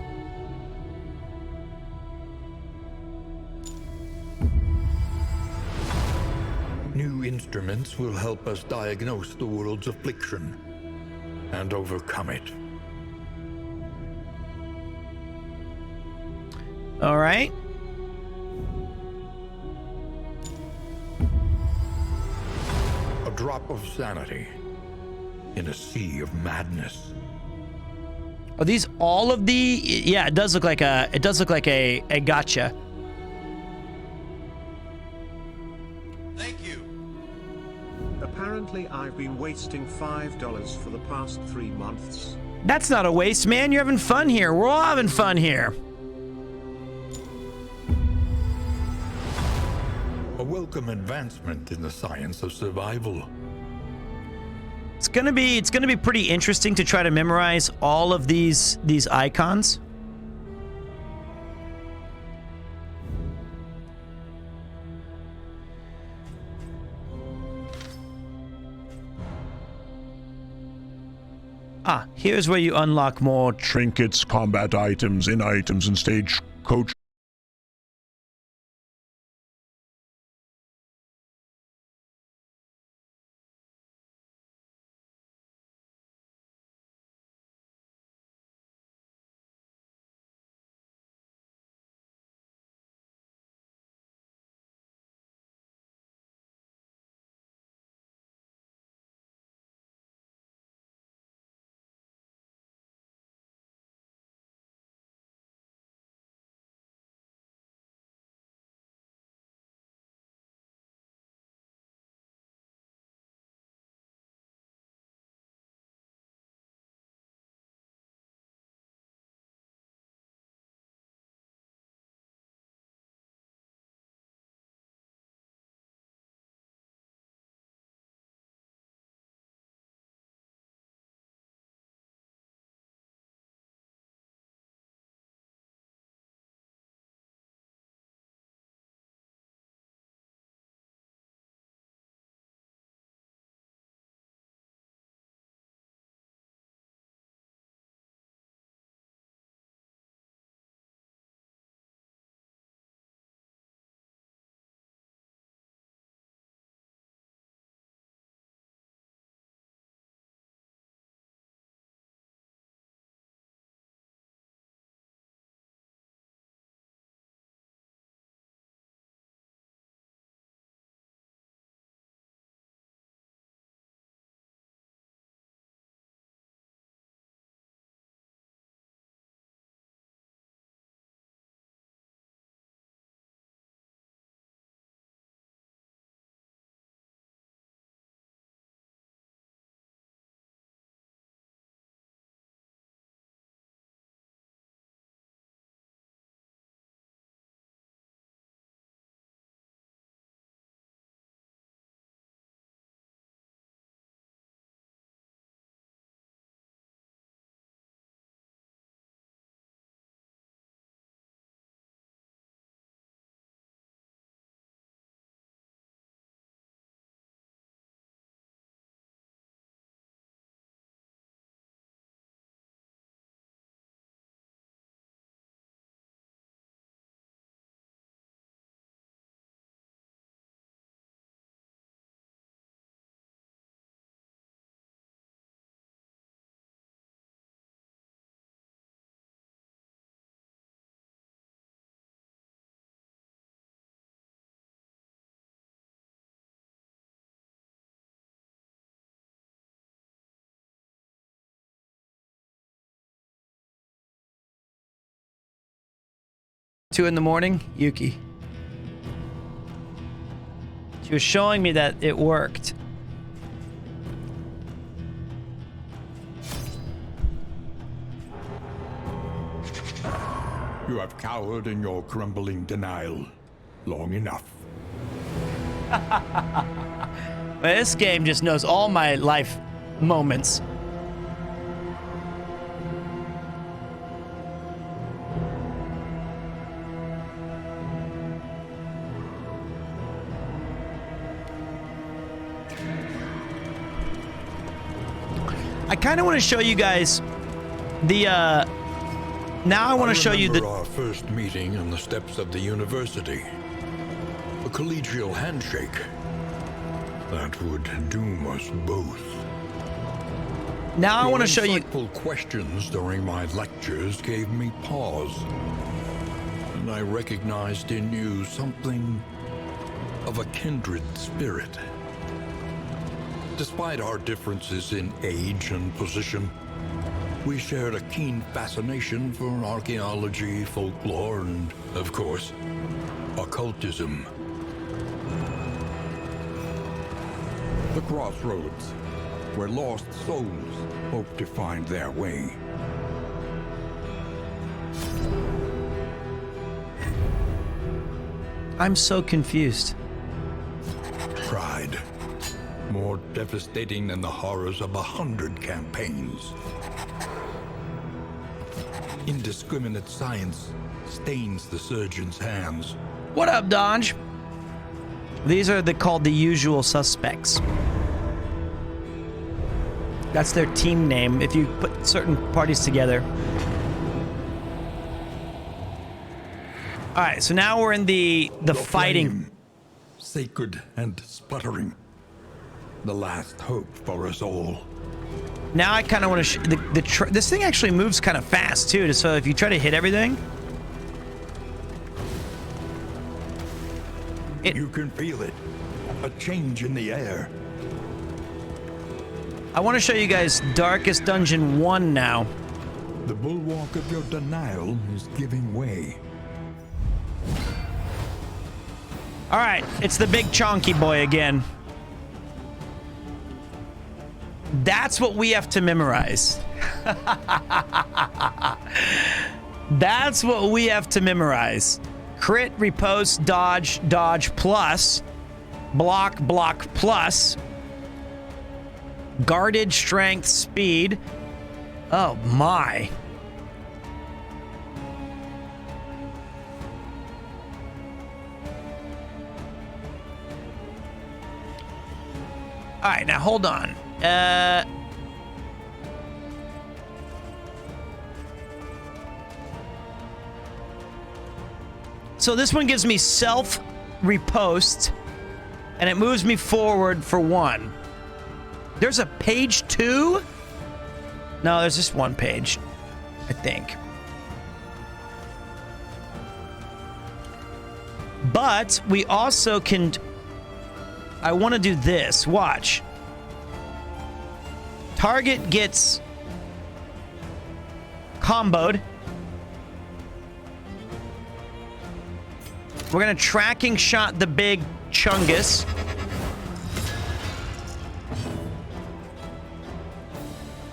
New instruments will help us diagnose the world's affliction and overcome it. All right. A drop of sanity in a sea of madness. Are these all of the? Yeah, it does look like a. It does look like a gotcha. Apparently, I've been wasting $5 for the past 3 months. That's not a waste, man. You're having fun here. We're all having fun here. A welcome advancement in the science of survival. It's gonna be pretty interesting to try to memorize all of these icons. Ah, here's where you unlock more trinkets, combat items, in items, and stage coach. Two in the morning, Yuki. She was showing me that it worked. You have cowered in your crumbling denial long enough. This game just knows all my life moments. I kind of want to show you guys the, now I want to show you the... our first meeting on the steps of the university. A collegial handshake. That would doom us both. Now I want to show you... Insightful questions during my lectures gave me pause. And I recognized in you something of a kindred spirit. Despite our differences in age and position, we shared a keen fascination for archaeology, folklore, and, of course, occultism. The crossroads, where lost souls hope to find their way. I'm so confused. Pride. More devastating than the horrors of 100 campaigns. Indiscriminate science stains the surgeon's hands. What up, Dodge? These are called the usual suspects. That's their team name if you put certain parties together. All right, so now we're in the fighting. Flame, sacred and sputtering. The last hope for us all. Now I kind of want to this thing actually moves kind of fast too, so if you try to hit everything, You can feel it. A change in the air. I want to show you guys Darkest Dungeon 1 now. The bulwark of your denial is giving way. All right, it's the big chonky boy again. That's what we have to memorize. That's what we have to memorize. Crit, riposte, dodge, dodge plus, block, block plus, guarded, strength, speed. Oh my. All right, now hold on. So this one gives me self riposte, and it moves me forward for 1. There's a page 2? No, there's just 1 page, I think. But we also can... I want to do this. Watch. Target gets comboed. We're going to tracking shot the big chungus.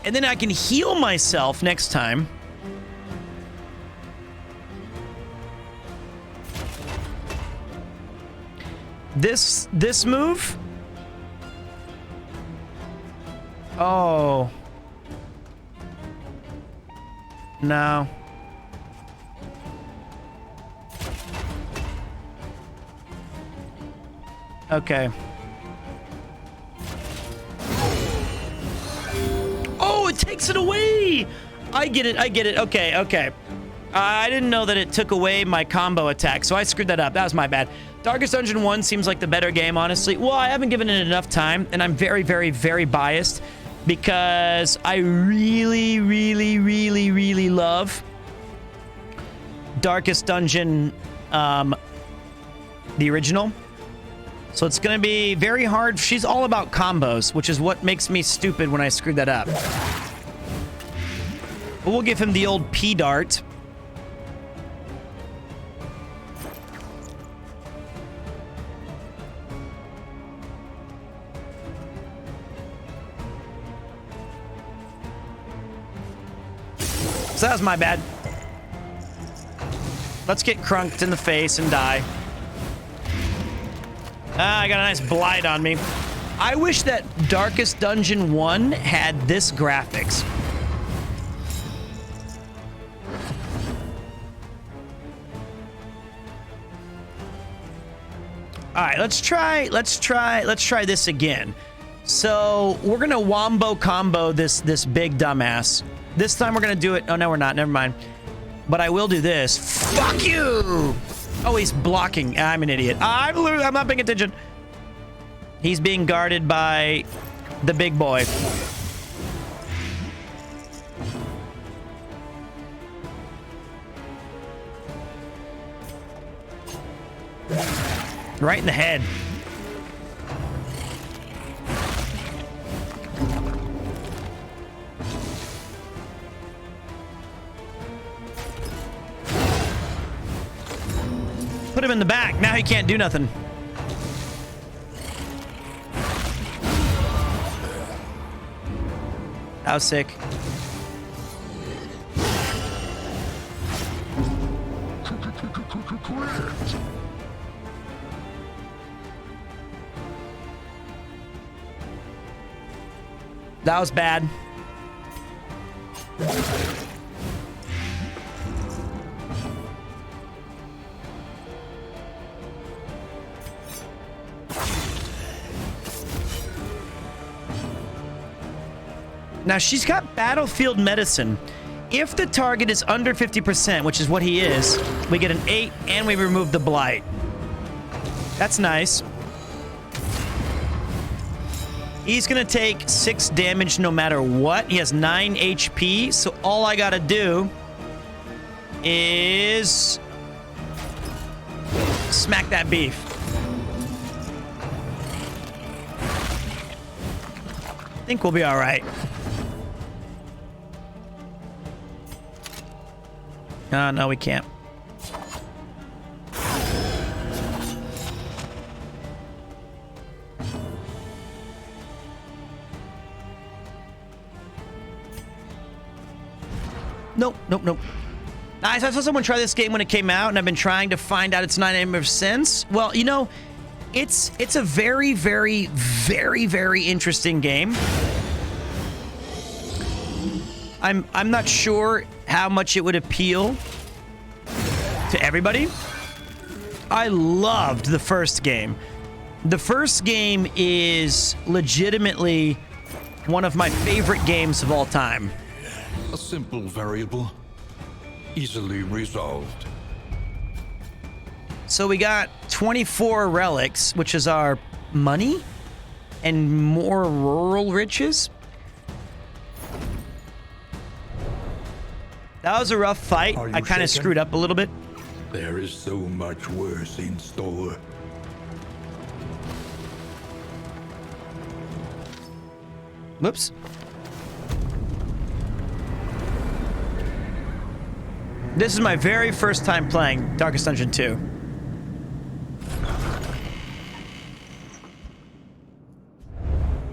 And then I can heal myself next time. This move? Oh. No. Okay. Oh, it takes it away! I get it, I get it. Okay, okay. I didn't know that it took away my combo attack, so I screwed that up. That was my bad. Darkest Dungeon 1 seems like the better game, honestly. Well, I haven't given it enough time, and I'm very, very, very biased because I really, really, really, really love Darkest Dungeon, the original. So it's going to be very hard. She's all about combos, which is what makes me stupid when I screwed that up. But we'll give him the old P-dart. So that was my bad. Let's get crunked in the face and die. Ah, I got a nice blight on me. I wish that Darkest Dungeon 1 had this graphics. All right, let's try this again. So we're gonna wombo combo this big dumbass. This time we're gonna do it. Oh no, we're not. Never mind. But I will do this. Fuck you! Oh, he's blocking. I'm an idiot. I'm not paying attention. He's being guarded by the big boy. Right in the head. Put him in the back. Now he can't do nothing. That was sick. That was bad. Now she's got battlefield medicine. If the target is under 50%, which is what he is, we get an 8 and we remove the blight. That's nice. He's gonna take 6 damage no matter what. He has 9 HP, so all I gotta do is smack that beef. I think we'll be all right. No, we can't. Nope. I saw someone try this game when it came out, and I've been trying to find out its 9 ever since. Well, you know, it's a very, very, very, very interesting game. I'm not sure how much it would appeal to everybody. I loved the first game. The first game is legitimately one of my favorite games of all time. A simple variable, easily resolved. So we got 24 relics, which is our money and more rural riches. That was a rough fight. I kind of screwed up a little bit. There is so much worse in store. Whoops. This is my very first time playing Darkest Dungeon 2.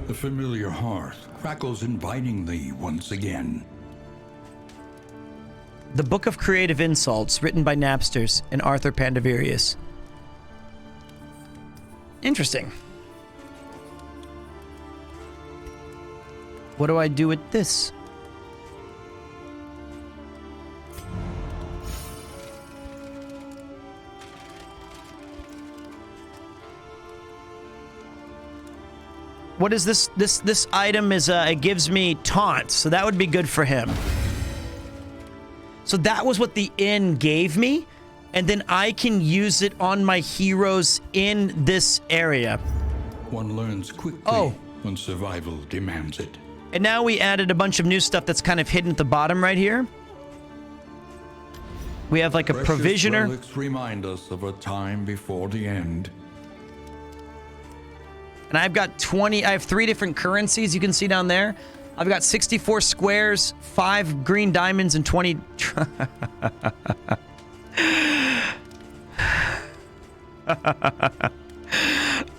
The familiar hearth crackles invitingly once again. The Book of Creative Insults, written by Napsters and Arthur Pandavirius. Interesting. What do I do with this? What is this? This item is it gives me taunts, so that would be good for him. So that was what the inn gave me, and then I can use it on my heroes in this area. One learns quickly when survival demands it. And now we added a bunch of new stuff that's kind of hidden at the bottom right here. We have like a Precious provisioner. relics remind us of a time before the end. And I've got 20, I have 3 different currencies you can see down there. I've got 64 squares, 5 green diamonds, and 20...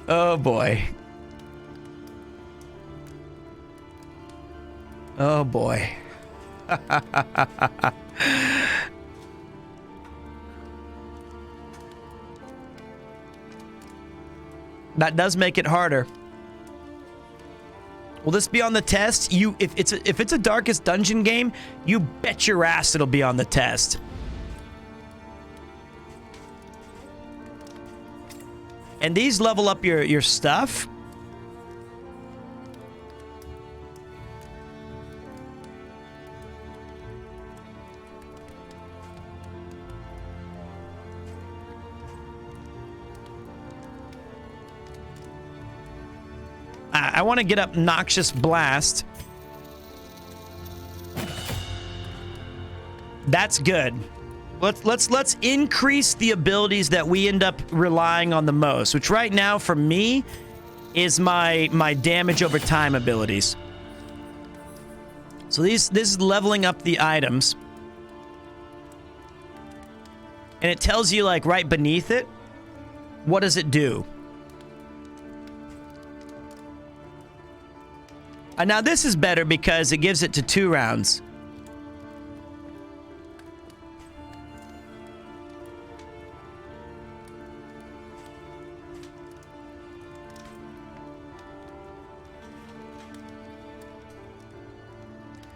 Oh boy. Oh boy. That does make it harder. Will this be on the test? If it's a Darkest Dungeon game, you bet your ass it'll be on the test. And these level up your stuff. I want to get up Noxious Blast. That's good. Let's increase the abilities that we end up relying on the most, which right now for me is my damage over time abilities. So this is leveling up the items. And it tells you, like, right beneath it, what does it do? And now this is better because it gives it to 2 rounds.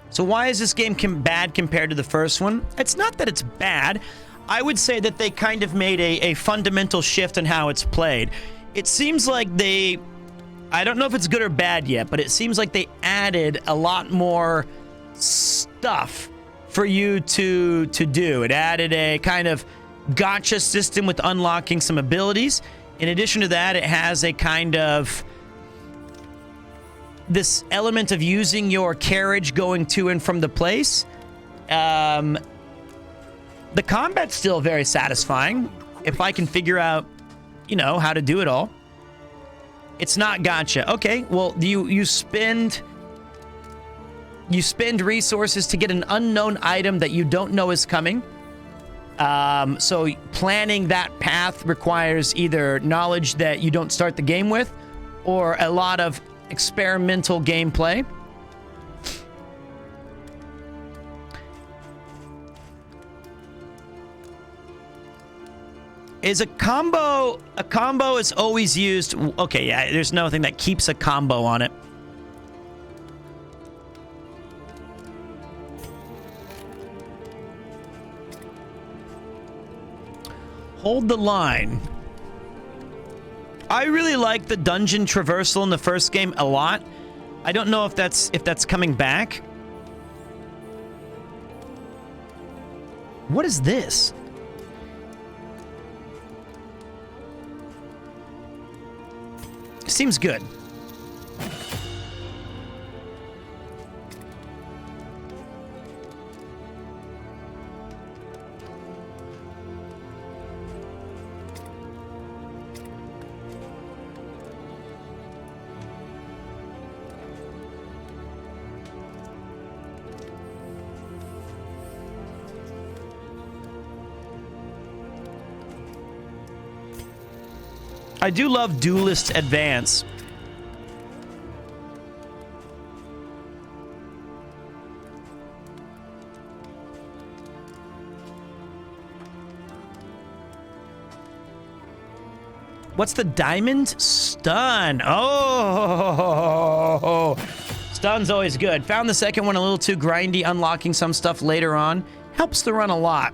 So why is this game bad compared to the first one? It's not that it's bad. I would say that they kind of made a fundamental shift in how it's played. It seems like they... I don't know if it's good or bad yet, but it seems like they added a lot more stuff for you to do. It added a kind of gotcha system with unlocking some abilities. In addition to that, it has a kind of this element of using your carriage going to and from the place. The combat's still very satisfying if I can figure out, you know, how to do it all. It's not gotcha. Okay, well, you spend resources to get an unknown item that you don't know is coming. So planning that path requires either knowledge that you don't start the game with or a lot of experimental gameplay. Is a combo is always used. Okay, yeah, there's nothing that keeps a combo on it. Hold the line. I really like the dungeon traversal in the first game a lot. I don't know if that's coming back. What is this? Seems good. I do love Duelist Advance. What's the diamond? Stun. Oh, stun's always good. Found the second one a little too grindy. Unlocking some stuff later on helps the run a lot.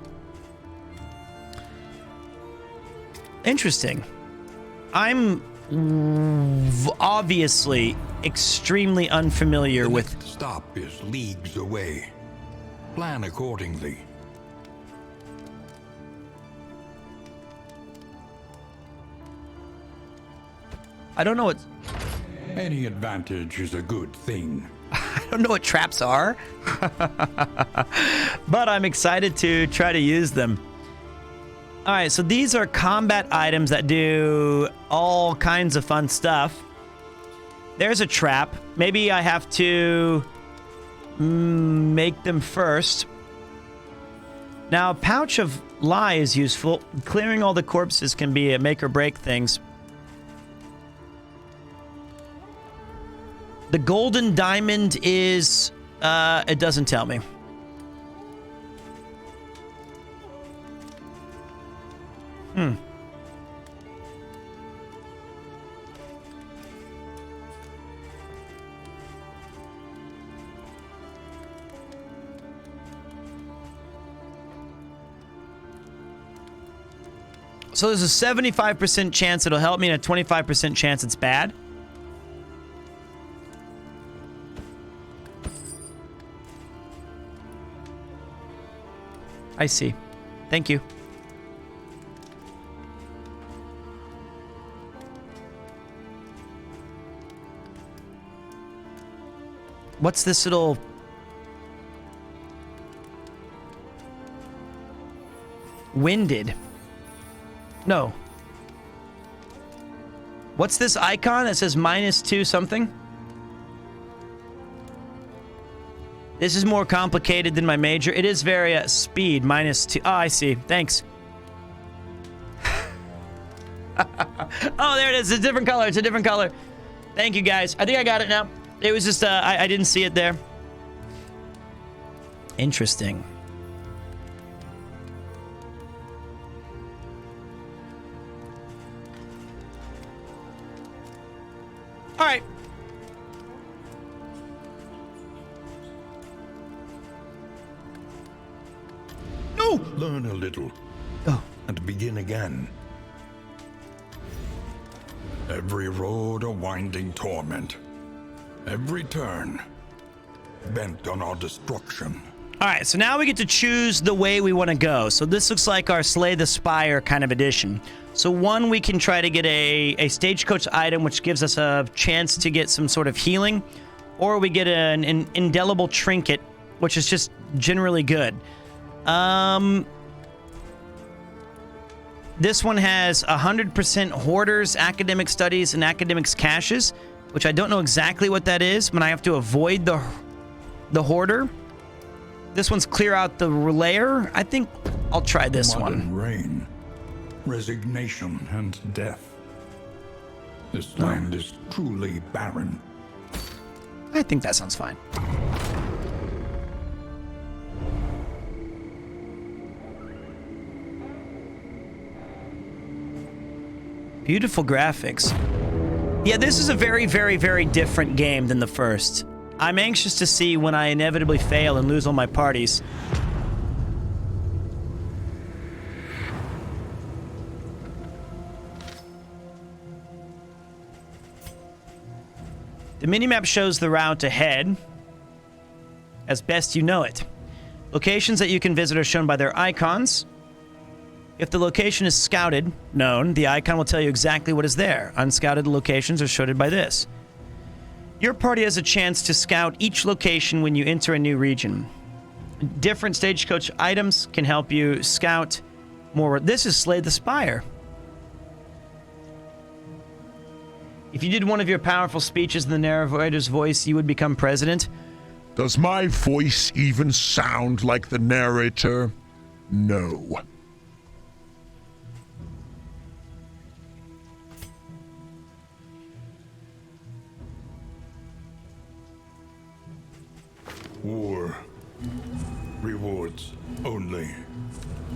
Interesting. I'm obviously extremely unfamiliar with... The next stop is leagues away. Plan accordingly. I don't know what... Any advantage is a good thing. I don't know what traps are. But I'm excited to try to use them. All right, so these are combat items that do all kinds of fun stuff. There's a trap. Maybe I have to make them first. Now, a pouch of lye is useful. Clearing all the corpses can be a make or break things. The golden diamond is... it doesn't tell me. So there's a 75% chance it'll help me and a 25% chance it's bad. I see. Thank you. What's this little... Winded? No. What's this icon that says -2 something? This is more complicated than my major. It is very speed, -2. Oh, I see. Thanks. Oh, there it is. It's a different color. It's a different color. Thank you, guys. I think I got it now. It was just, I didn't see it there. Interesting. All right. No! Learn a little. And begin again. Every road a winding torment. Every turn bent on our destruction. All right, so now we get to choose the way we want to go. So this looks like our Slay the Spire kind of edition. So one, we can try to get a stagecoach item, which gives us a chance to get some sort of healing. Or we get an indelible trinket, which is just generally good. This one has 100% hoarders, academic studies, and academics caches, which I don't know exactly what that is, but I have to avoid the hoarder. This one's clear out the layer. I think I'll try this one. Rain, resignation, and death. This land is truly barren. I think that sounds fine. Beautiful graphics. Yeah, this is a very, very, very different game than the first. I'm anxious to see when I inevitably fail and lose all my parties. The minimap shows the route ahead as best you know it. Locations that you can visit are shown by their icons. If the location is scouted, known, the icon will tell you exactly what is there. Unscouted locations are showed by this. Your party has a chance to scout each location when you enter a new region. Different stagecoach items can help you scout more. This is Slay the Spire. If you did one of your powerful speeches in the narrator's voice, you would become president. Does my voice even sound like the narrator? No. War rewards only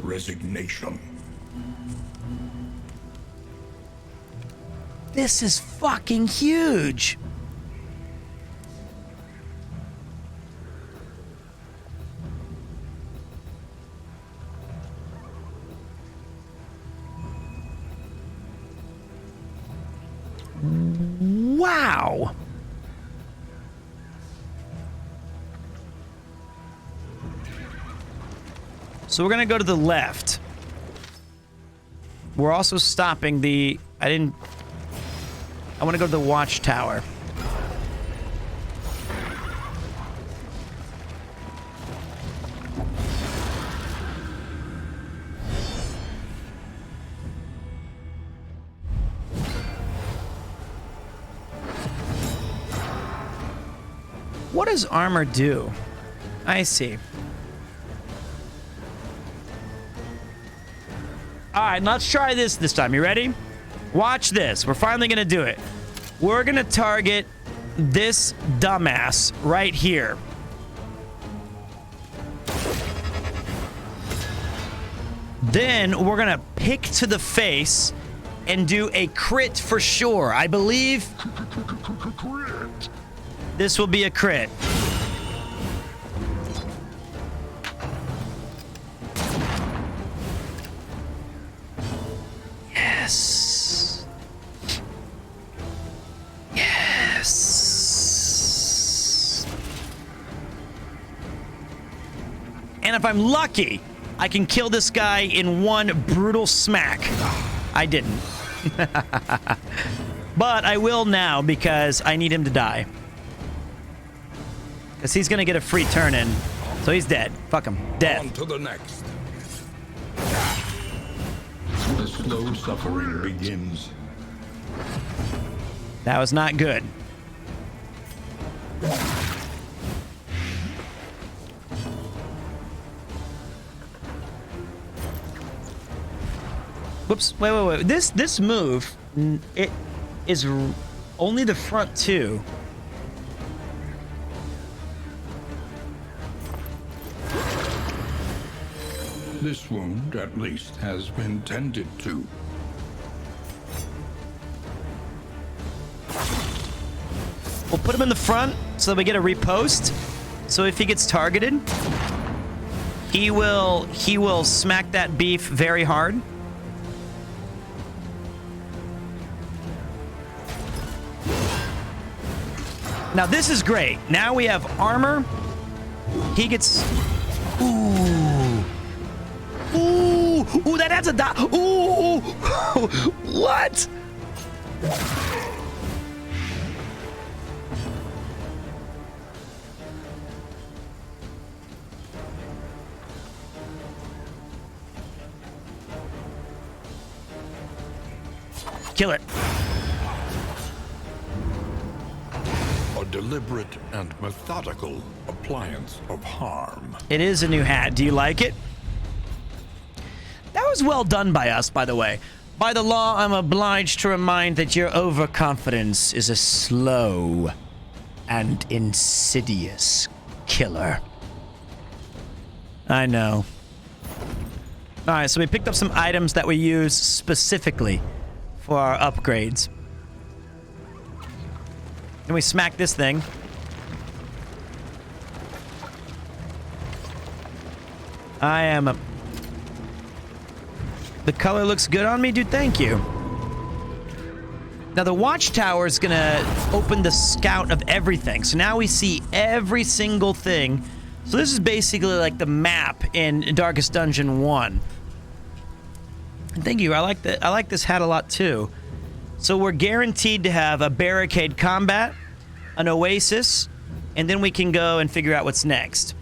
resignation. This is fucking huge. Wow. So we're going to go to the left. We're also stopping the... I want to go to the watchtower. What does armor do? I see. All right, let's try this time. You ready? Watch this. We're finally going to do it. We're going to target this dumbass right here. Then we're going to pick to the face and do a crit for sure. I believe this will be a crit. Yes. Yes. And if I'm lucky, I can kill this guy in one brutal smack. I didn't. But I will now because I need him to die. Because he's going to get a free turn in. So he's dead. Fuck him. Dead. On to the next. The slow suffering begins. That was not good. Whoops. Wait. This move, it is only the front two. This wound, at least, has been tended to. We'll put him in the front so that we get a repost. So if he gets targeted, he will smack that beef very hard. Now this is great. Now we have armor. He gets... Ooh. Ooh, that adds a dot. Ooh. What? Kill it. A deliberate and methodical appliance of harm. It is a new hat. Do you like it? That was well done by us, by the way. By the law, I'm obliged to remind that your overconfidence is a slow and insidious killer. I know. All right, so we picked up some items that we use specifically for our upgrades. Then we smack this thing. I am a... The color looks good on me, dude. Thank you. Now, the watchtower is going to open the scout of everything. So now we see every single thing. So this is basically like the map in Darkest Dungeon 1. And thank you. I like this hat a lot, too. So we're guaranteed to have a barricade combat, an oasis, and then we can go and figure out what's next.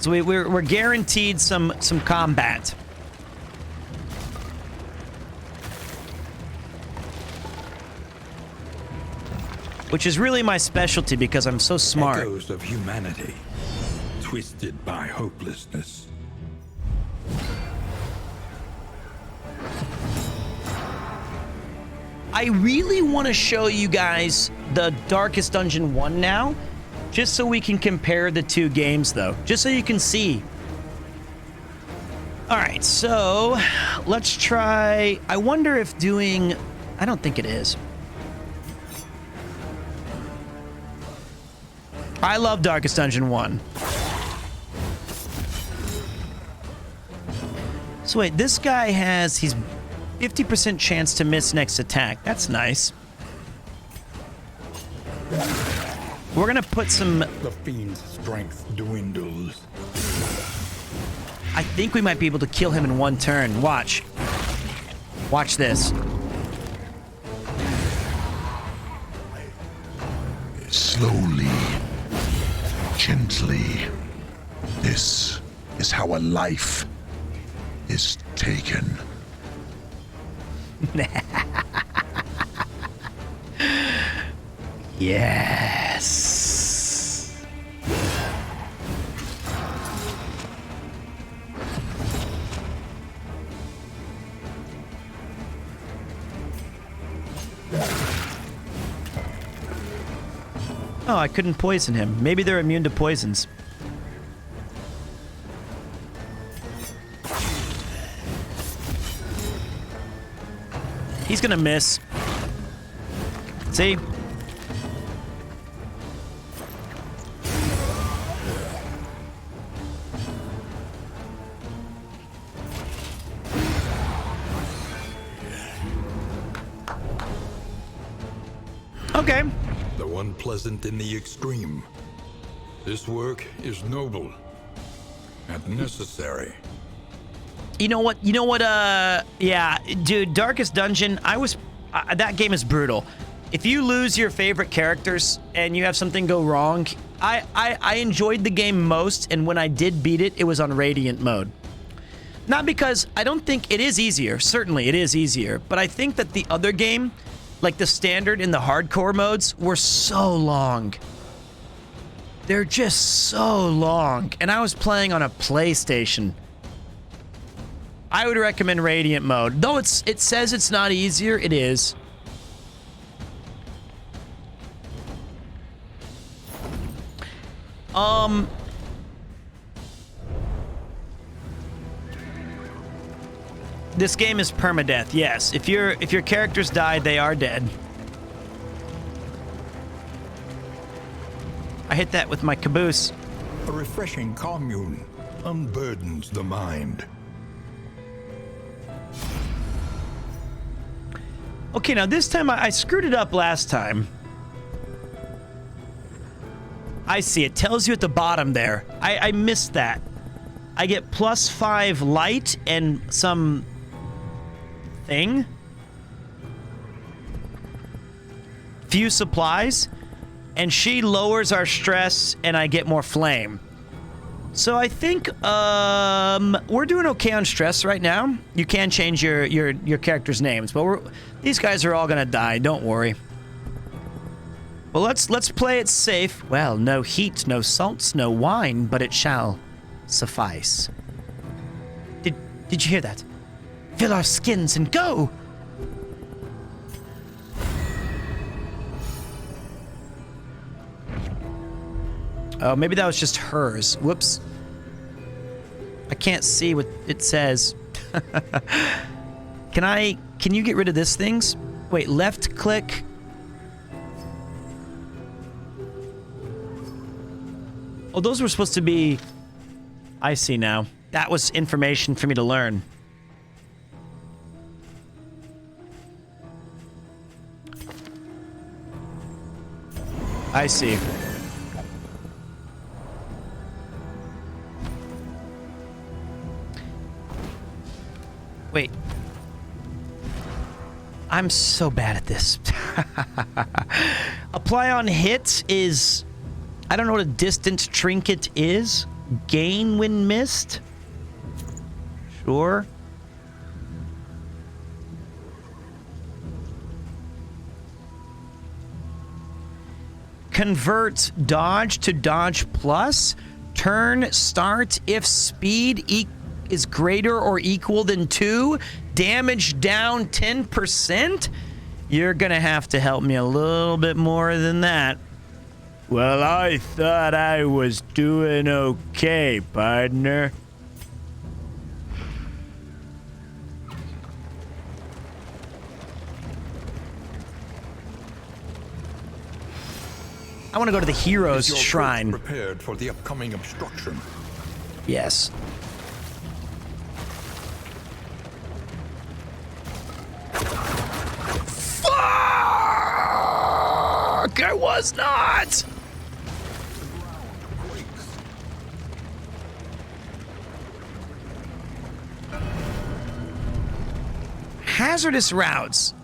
So we're guaranteed some combat. Which is really my specialty because I'm so smart. Echoes of humanity, twisted by hopelessness. I really want to show you guys the Darkest Dungeon 1 now. Just so we can compare the two games, though. Just so you can see. All right, so let's try... I wonder if doing... I don't think it is. I love Darkest Dungeon 1. So wait, this guy has... He's 50% chance to miss next attack. That's nice. We're gonna put some... The fiend's strength dwindles. I think we might be able to kill him in one turn. Watch. Watch this. Slowly, gently. This is how a life is taken. Yes. Oh, I couldn't poison him. Maybe they're immune to poisons. He's gonna miss. See? Okay. Though unpleasant in the extreme, this work is noble and necessary. You know what? Yeah, dude, Darkest Dungeon, that game is brutal. If you lose your favorite characters and you have something go wrong, I enjoyed the game most, and when I did beat it, it was on Radiant mode. Not because I don't think it is easier. Certainly, it is easier. But I think that the other game, like the standard and the hardcore modes, were so long. They're just so long. And I was playing on a PlayStation. I would recommend Radiant mode. Though it says it's not easier, it is. This game is permadeath. Yes, if your characters die, they are dead. I hit that with my caboose. A refreshing commune unburdens the mind. Okay, now this time I screwed it up last time. I see. It tells you at the bottom there. I missed that. I get +5 light and some thing. Few supplies. And she lowers our stress and I get more flame. So I think we're doing okay on stress right now. You can change your characters' names, but these guys are all gonna die. Don't worry. Well, let's play it safe. Well, no heat, no salts, no wine, but it shall suffice. Did you hear that? Fill our skins and go! Oh, maybe that was just hers. Whoops. I can't see what it says. Can you get rid of this things? Wait, left click. Oh, those were supposed to be... I see now. That was information for me to learn. I see. Wait. I'm so bad at this. Apply on hit is... I don't know what a distant trinket is. Gain when missed? Sure. Convert dodge to dodge plus. Turn start if speed is greater or equal than 2. Damage down 10%? You're gonna have to help me a little bit more than that. Well, I thought I was doing okay, partner. I want to go to the hero's shrine. Prepared for the upcoming obstruction. Yes. Fuck! I was not. Hazardous routes.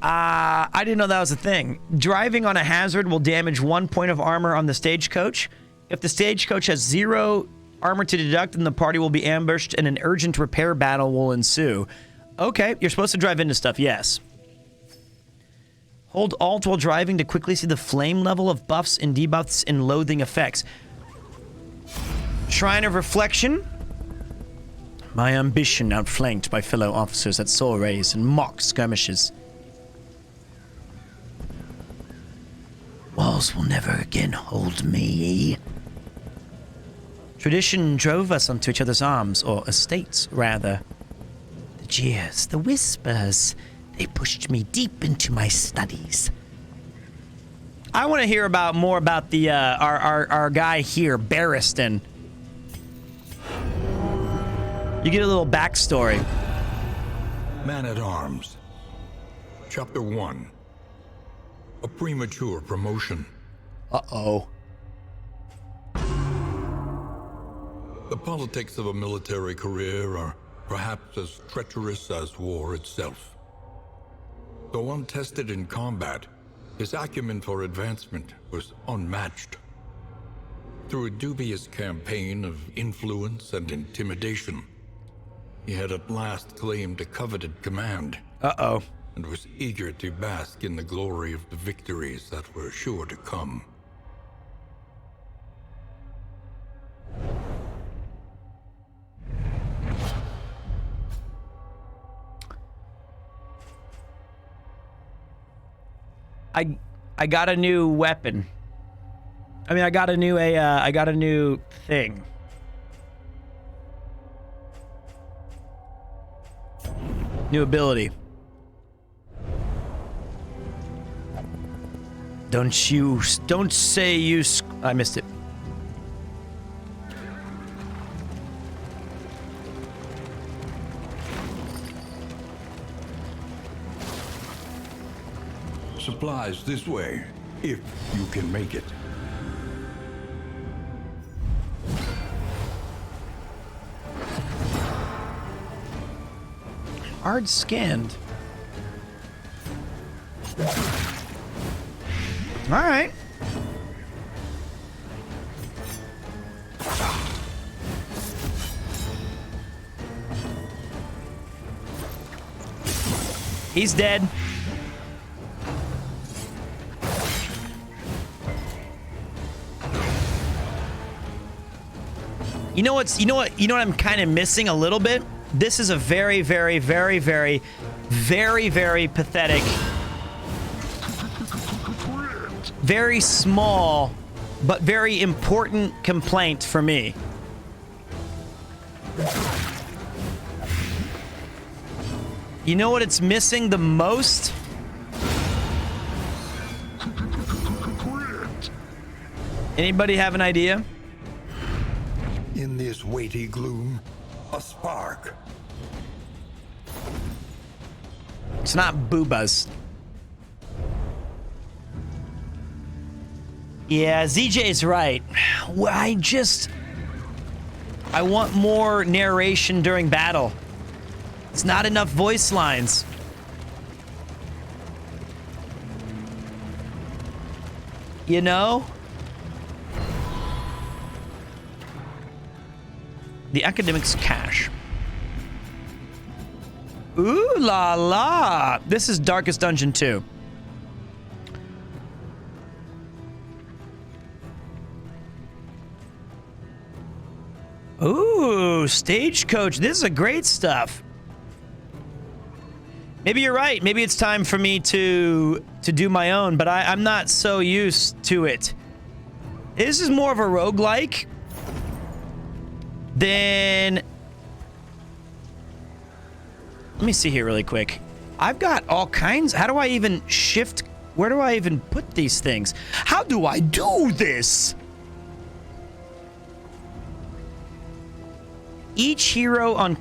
I didn't know that was a thing. Driving on a hazard will damage 1 point of armor on the stagecoach. If the stagecoach has 0 armor to deduct, then the party will be ambushed and an urgent repair battle will ensue. Okay, you're supposed to drive into stuff, yes. Hold Alt while driving to quickly see the flame level of buffs and debuffs and loathing effects. Shrine of Reflection. My ambition outflanked by fellow officers at soirees and mock skirmishes. Walls will never again hold me. Tradition drove us onto each other's arms, or estates, rather. The jeers, the whispers, they pushed me deep into my studies. I want to hear more about the our guy here, Barristan. You get a little backstory. Man-at-arms. Chapter 1. A premature promotion. Uh-oh. The politics of a military career are perhaps as treacherous as war itself. Though untested in combat, his acumen for advancement was unmatched. Through a dubious campaign of influence and intimidation, he had at last claimed a coveted command. Uh-oh. And was eager to bask in the glory of the victories that were sure to come. I got a new weapon. I mean, I got a new thing. New ability. Don't say you, I missed it. Supplies this way, if you can make it. Hard scanned. All right. He's dead. You know what I'm kind of missing a little bit? This is a very, very, very, very, very, very pathetic, very small, but very important complaint for me. You know what it's missing the most? Anybody have an idea? In this weighty gloom, a spark. It's not boobas. Yeah, ZJ's right. I want more narration during battle. It's not enough voice lines. You know? The academics cache. Ooh la la! This is Darkest Dungeon 2. Ooh, Stagecoach. This is great stuff. Maybe you're right. Maybe it's time for me to do my own, but I'm not so used to it. This is more of a roguelike than... Let me see here really quick. I've got all kinds. How do I even shift? Where do I even put these things? How do I do this? Each hero on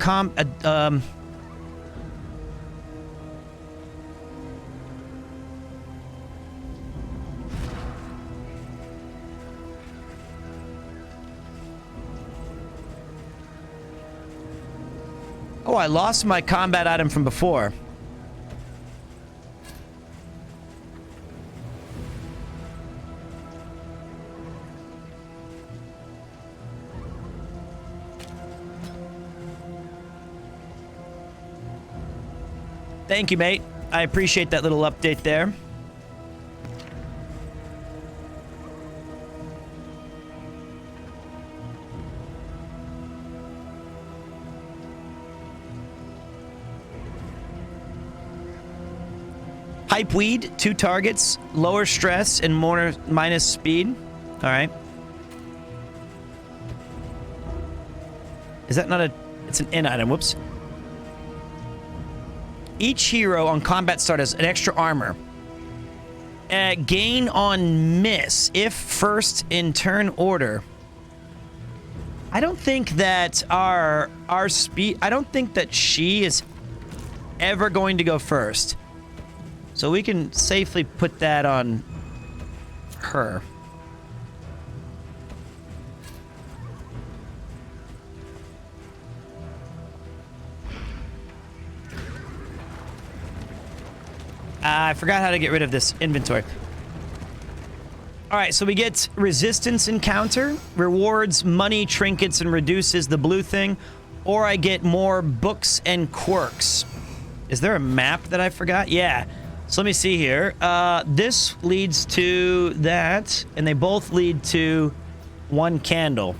Oh, I lost my combat item from before. Thank you, mate. I appreciate that little update there. Hype weed, 2 targets, lower stress and minus speed. All right. Is that not a... It's an in item. Whoops. Each hero on combat start has an extra armor. Gain on miss if first in turn order. I don't think that our speed... I don't think that she is ever going to go first. So we can safely put that on her. I forgot how to get rid of this inventory. All right, so we get resistance encounter, rewards money, trinkets, and reduces the blue thing. Or I get more books and quirks. Is there a map that I forgot? Yeah. So let me see here. This leads to that, and they both lead to one candle.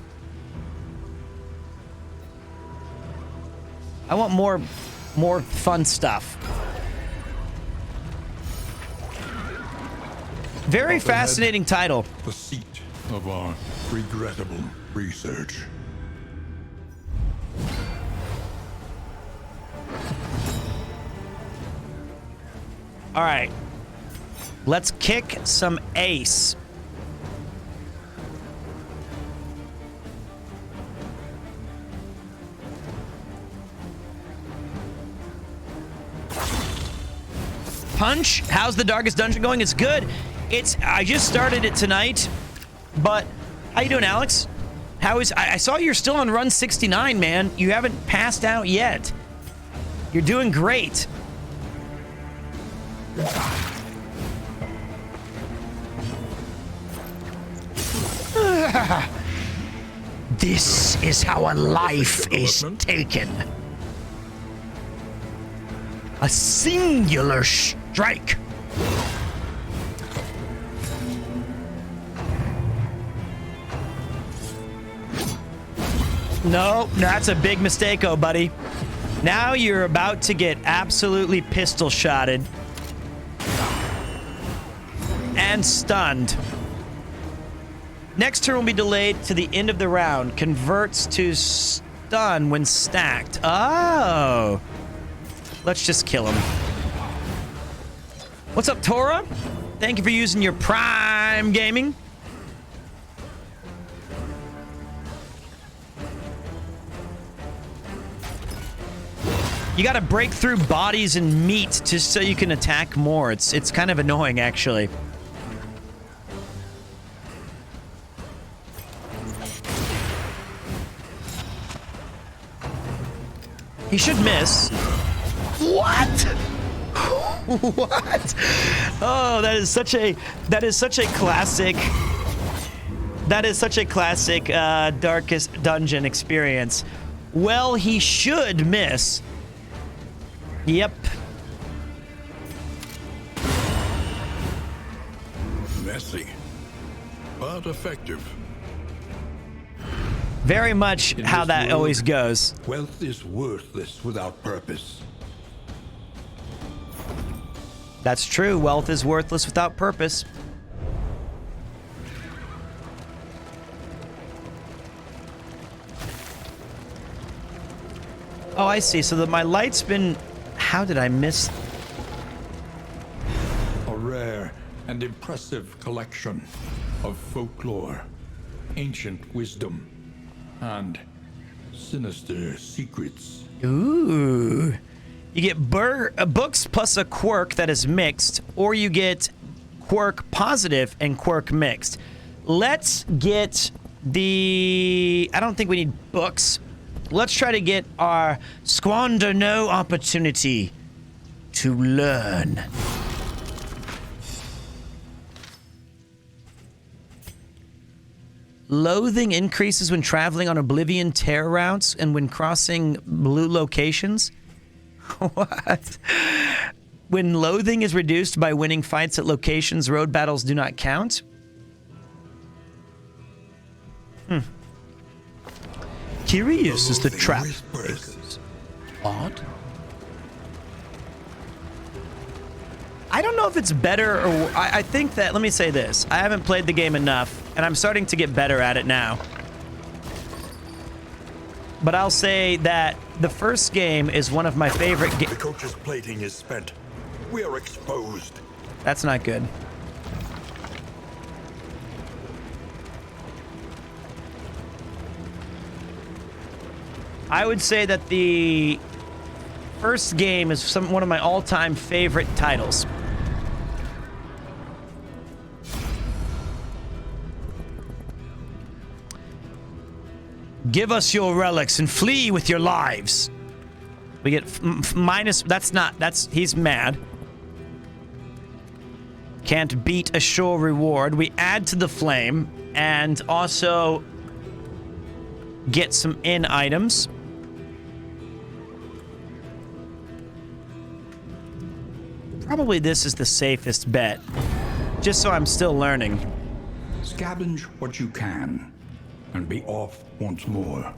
I want more fun stuff. Very fascinating title. The seat of our regrettable research. All right. Let's kick some ace. Punch, how's the Darkest Dungeon going? It's good. I just started it tonight, but how you doing, Alex? I saw you're still on run 69, man. You haven't passed out yet. You're doing great. This is how a life is taken. A singular strike. No, that's a big mistake, oh buddy. Now you're about to get absolutely pistol shotted. And stunned. Next turn will be delayed to the end of the round. Converts to stun when stacked. Oh. Let's just kill him. What's up, Tora? Thank you for using your Prime Gaming. You gotta break through bodies and meat just so you can attack more. It's kind of annoying, actually. He should miss. What? What? Oh, that is such a classic. That is such a classic Darkest Dungeon experience. Well, he should miss. Yep. Messy, but effective. Very much how that always goes. Wealth is worthless without purpose. That's true. Wealth is worthless without purpose. Oh, I see. So my light's been... How did I miss? A rare and impressive collection of folklore, ancient wisdom, and sinister secrets. Ooh. You get books plus a quirk that is mixed, or you get quirk positive and quirk mixed. Let's get the... I don't think we need books. Let's try to get our squander no opportunity to learn. Loathing increases when traveling on Oblivion Terror routes and when crossing blue locations. What? When loathing is reduced by winning fights at locations road battles do not count? Curious is the trap. Odd. I don't know if it's better or... I think that... Let me say this. I haven't played the game enough, and I'm starting to get better at it now. But I'll say that the first game is one of my favorite games. The coach's plating is spent. We are exposed. That's not good. I would say that the first game is one of my all-time favorite titles. Give us your relics and flee with your lives. We get minus... He's mad. Can't beat a sure reward. We add to the flame and also get some in items. Probably this is the safest bet. Just so I'm still learning. Scavenge what you can and be off once more.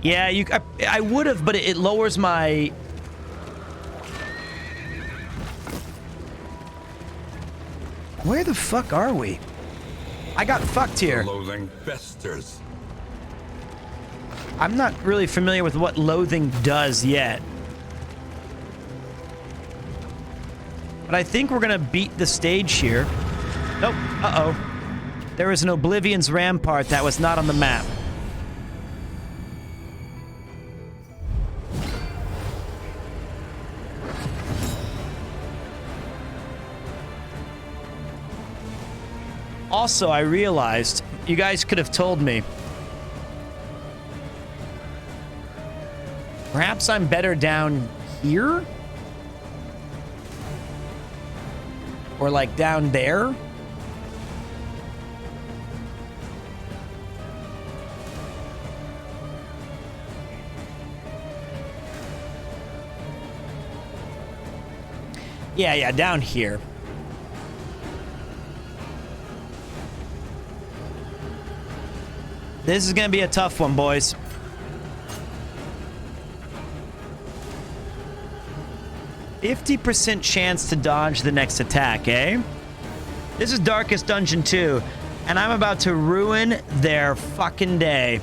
Yeah, I would have, but it lowers my... Where the fuck are we? I got fucked here. Loathing festers. I'm not really familiar with what loathing does yet. But I think we're gonna beat the stage here. Nope. Uh-oh. There is an Oblivion's Rampart that was not on the map. Also, I realized, you guys could have told me. Perhaps I'm better down here? Or like down there? Yeah, down here. This is gonna be a tough one, boys. %50 chance to dodge the next attack, eh? This is Darkest Dungeon 2, and I'm about to ruin their fucking day.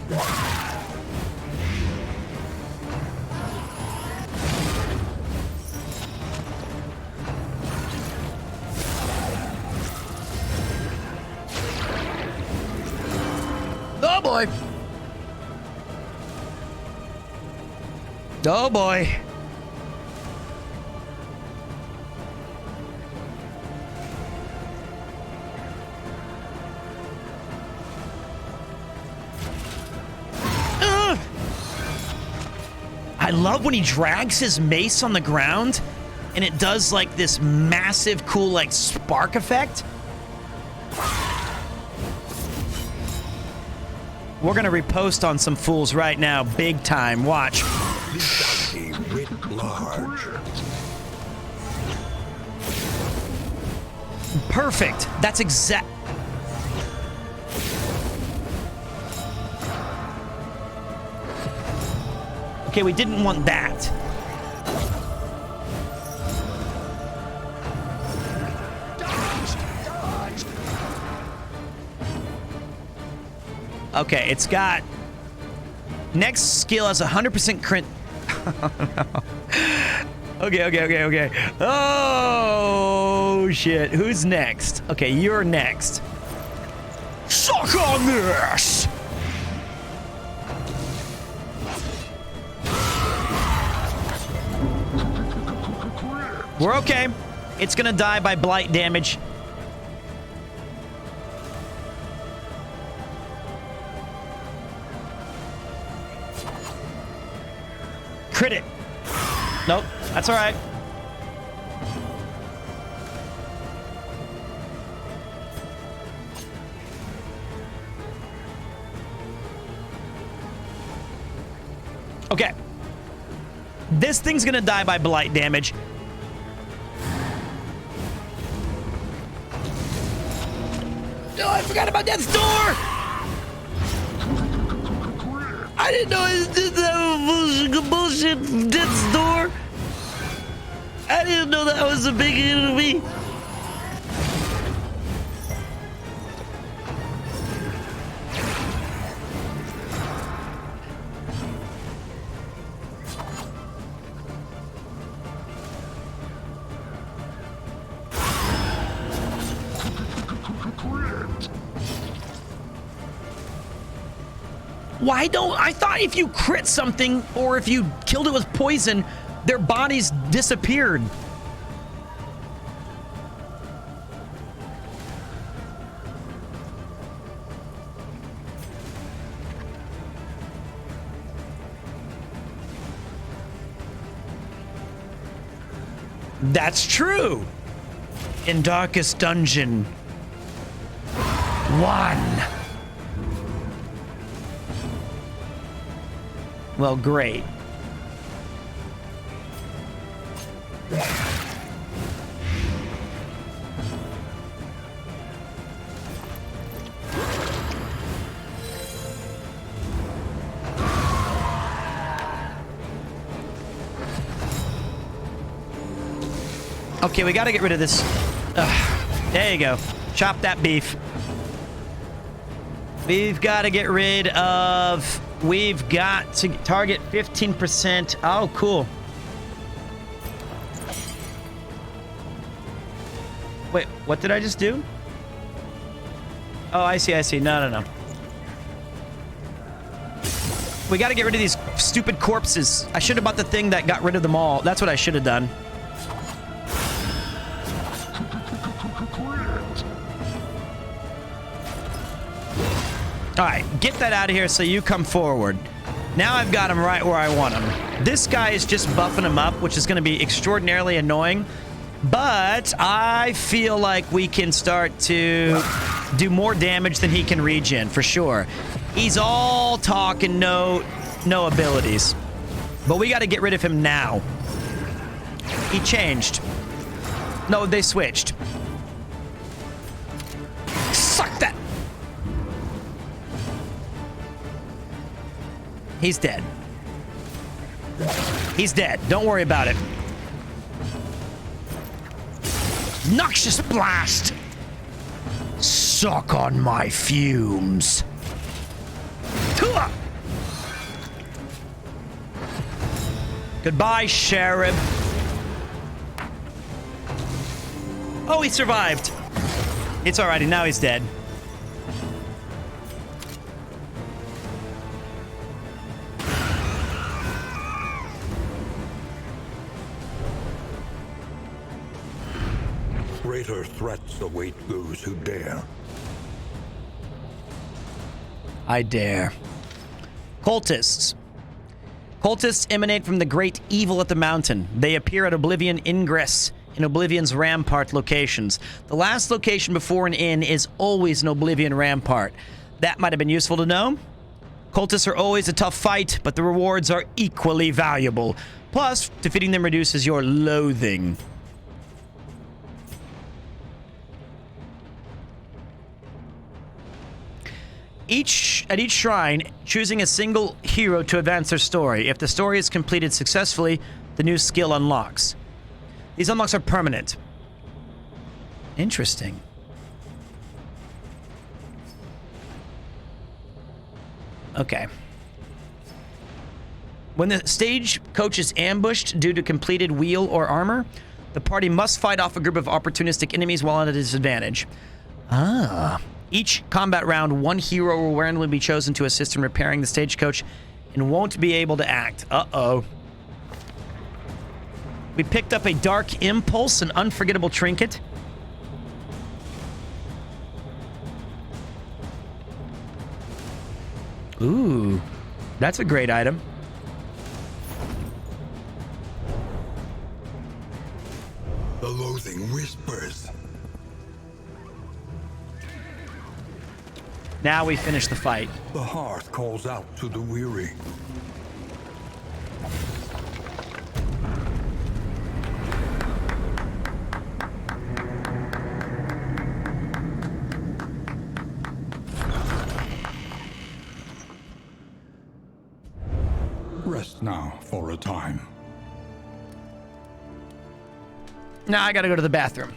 Oh boy. Oh boy. I love when he drags his mace on the ground and it does like this massive cool like spark effect. We're gonna repost on some fools right now, big time. Watch. Writ large. Perfect. That's exact. Okay, we didn't want that. Okay, it's got... Next skill has 100% crit... Okay. Oh, shit. Who's next? Okay, you're next. Suck on this! We're okay. It's gonna die by blight damage. Crit it. Nope, that's all right. Okay. This thing's gonna die by blight damage. Oh, I forgot about death's door! I didn't know it did that bullshit death's door. I didn't know that was a big enemy. Why don't... I thought if you crit something or if you killed it with poison, their bodies disappeared. That's true. In Darkest Dungeon 1. Well, great. Okay, we gotta get rid of this. There you go. Chop that beef. We've got to get rid of... We've got to target 15%. Oh, cool. Wait, what did I just do? Oh, I see, I see. No. We got to get rid of these stupid corpses. I should have bought the thing that got rid of them all. That's what I should have done. All right, get that out of here so you come forward. Now I've got him right where I want him. This guy is just buffing him up, which is going to be extraordinarily annoying. But I feel like we can start to do more damage than he can regen, for sure. He's all talk and no abilities. But we got to get rid of him now. He changed. No, they switched. Suck that. He's dead. He's dead. Don't worry about it. Noxious blast! Suck on my fumes. Tua! Goodbye, Sheriff. Oh, he survived. It's alrighty. Now he's dead. Greater threats await those who dare. I dare. Cultists. Cultists emanate from the great evil at the mountain. They appear at Oblivion Ingress in Oblivion's rampart locations. The last location before an inn is always an Oblivion rampart. That might have been useful to know. Cultists are always a tough fight, but the rewards are equally valuable. Plus, defeating them reduces your loathing. At each shrine, choosing a single hero to advance their story. If the story is completed successfully, the new skill unlocks. These unlocks are permanent. Interesting. Okay. When the stagecoach is ambushed due to completed wheel or armor, the party must fight off a group of opportunistic enemies while at a disadvantage. Ah. Each combat round, one hero will randomly be chosen to assist in repairing the stagecoach and won't be able to act. Uh-oh. We picked up a Dark Impulse, an unforgettable trinket. Ooh, that's a great item. The loathing whispers. Now we finish the fight. The hearth calls out to the weary. Rest now for a time. Now I gotta go to the bathroom.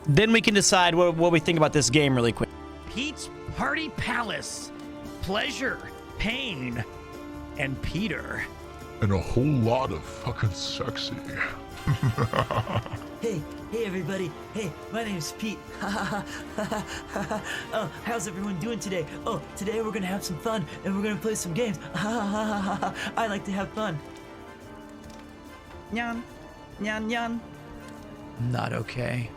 Then we can decide what we think about this game really quick. Pete's Party Palace. Pleasure, pain, and Peter. And a whole lot of fucking sexy. Hey everybody. Hey, my name's Pete. Oh, how's everyone doing today? Oh, today we're gonna have some fun and we're gonna play some games. I like to have fun. Nyan, nyan, nyan. Not okay.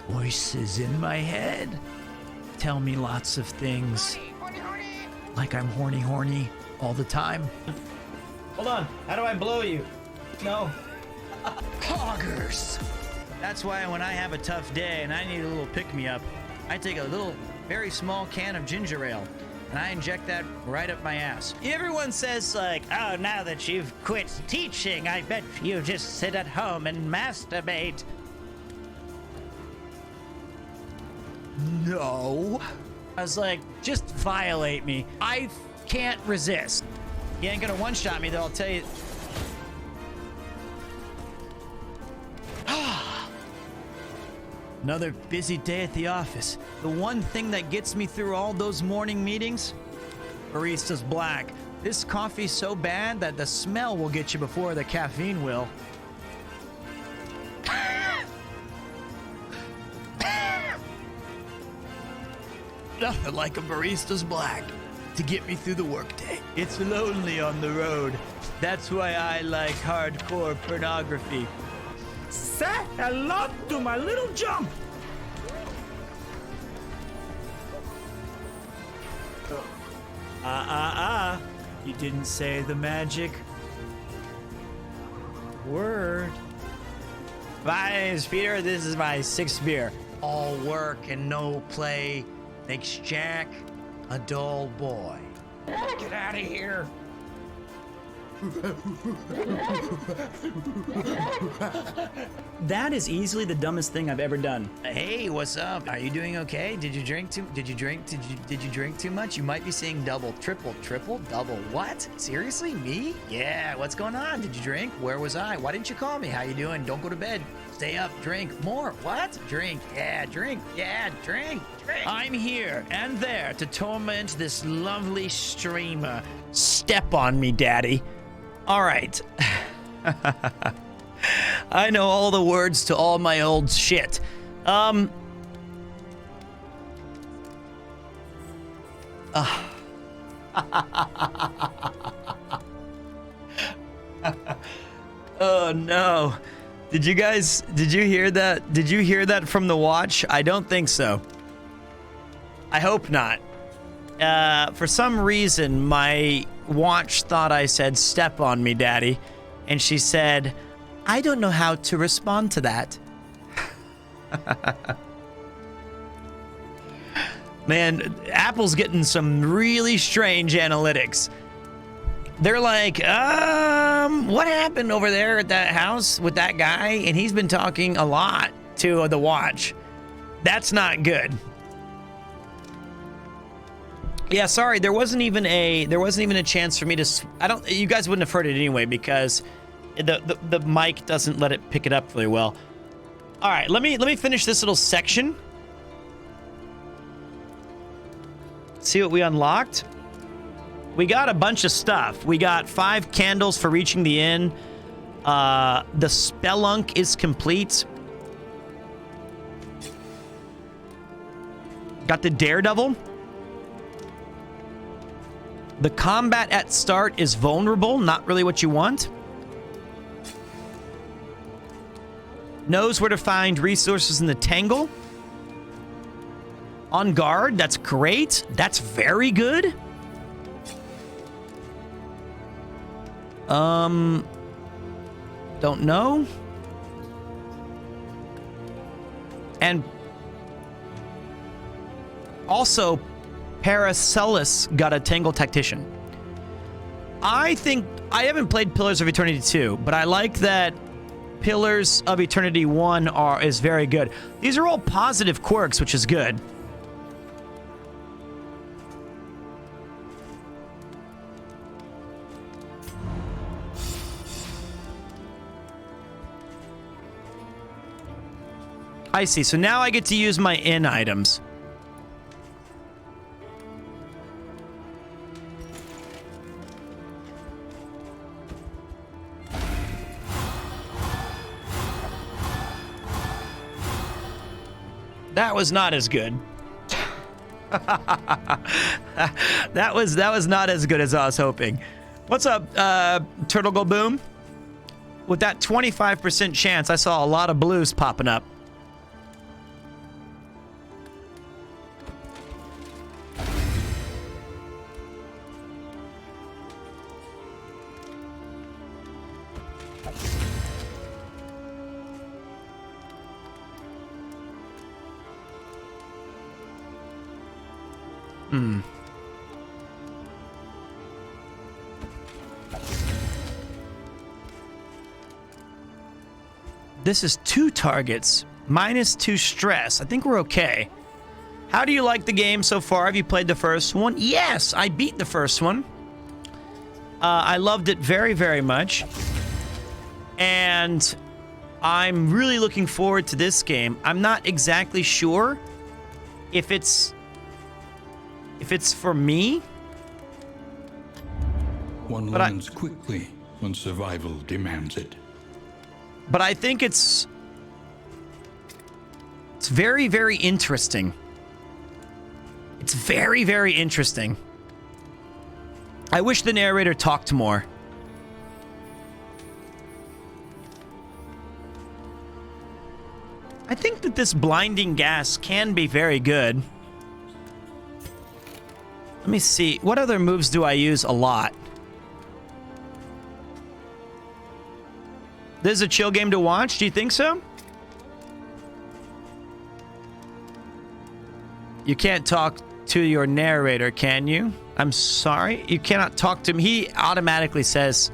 Voices in my head tell me lots of things. Like I'm horny. all the time. Hold on. How do I blow you? No. Poggers. That's why when I have a tough day and I need a little pick-me-up, I take a little, very small can of ginger ale and I inject that right up my ass. Everyone says like, oh, now that you've quit teaching, I bet you just sit at home and masturbate. No. I was like, just violate me. I can't resist. You ain't gonna one-shot me though, I'll tell you. Another busy day at the office. The one thing that gets me through all those morning meetings? Barista's Black. This coffee's so bad that the smell will get you before the caffeine will. Nothing like a Barista's Black to get me through the workday. It's lonely on the road. That's why I like hardcore pornography. Say hello to my little jump. You didn't say the magic word. My name is Peter. This is my 6th beer. All work and no play makes Jack a dull boy. Get out of here. That is easily the dumbest thing I've ever done. Hey, what's up? Are you doing okay? Did you drink too much? You might be seeing double, triple, double. What? Seriously? Me? Yeah, what's going on? Did you drink? Where was I? Why didn't you call me? How you doing? Don't go to bed. Stay up, drink more. What? Drink. Yeah, drink. Yeah, drink. I'm here and there to torment this lovely streamer. Step on me, daddy. All right. I know all the words to all my old shit. Oh no. Did you hear that? Did you hear that from the watch? I don't think so. I hope not. For some reason, my watch thought I said, step on me, daddy. And she said, I don't know how to respond to that. Man, Apple's getting some really strange analytics. They're like, what happened over there at that house with that guy? And he's been talking a lot to the watch. That's not good. Yeah, sorry, there wasn't even a chance for me to. You guys wouldn't have heard it anyway because the mic doesn't let it pick it up really well. All right, let me finish this little section. See what we unlocked. We got a bunch of stuff. We got 5 candles for reaching the inn. The spelunk is complete. Got the daredevil. The combat at start is vulnerable, not really what you want. Knows where to find resources in the tangle. On guard, that's great. That's very good. Don't know. And also, Paracelsus got a Tangle Tactician. I think I haven't played Pillars of Eternity 2, but I like that Pillars of Eternity 1 is very good. These are all positive quirks, which is good. I see. So now I get to use my inn items. That was not as good. that was not as good as I was hoping. What's up, Turtle Go Boom? With that 25% chance, I saw a lot of blues popping up. This is 2 targets, -2 stress. I think we're okay. How do you like the game so far? Have you played the first one? Yes, I beat the first one. I loved it very, very much. And I'm really looking forward to this game. I'm not exactly sure if it's for me. One learns quickly when survival demands it. But I think it's very, very interesting. It's very, very interesting. I wish the narrator talked more. I think that this blinding gas can be very good. Let me see. What other moves do I use a lot? This is a chill game to watch. Do you think so? You can't talk to your narrator, can you? I'm sorry. You cannot talk to him. He automatically says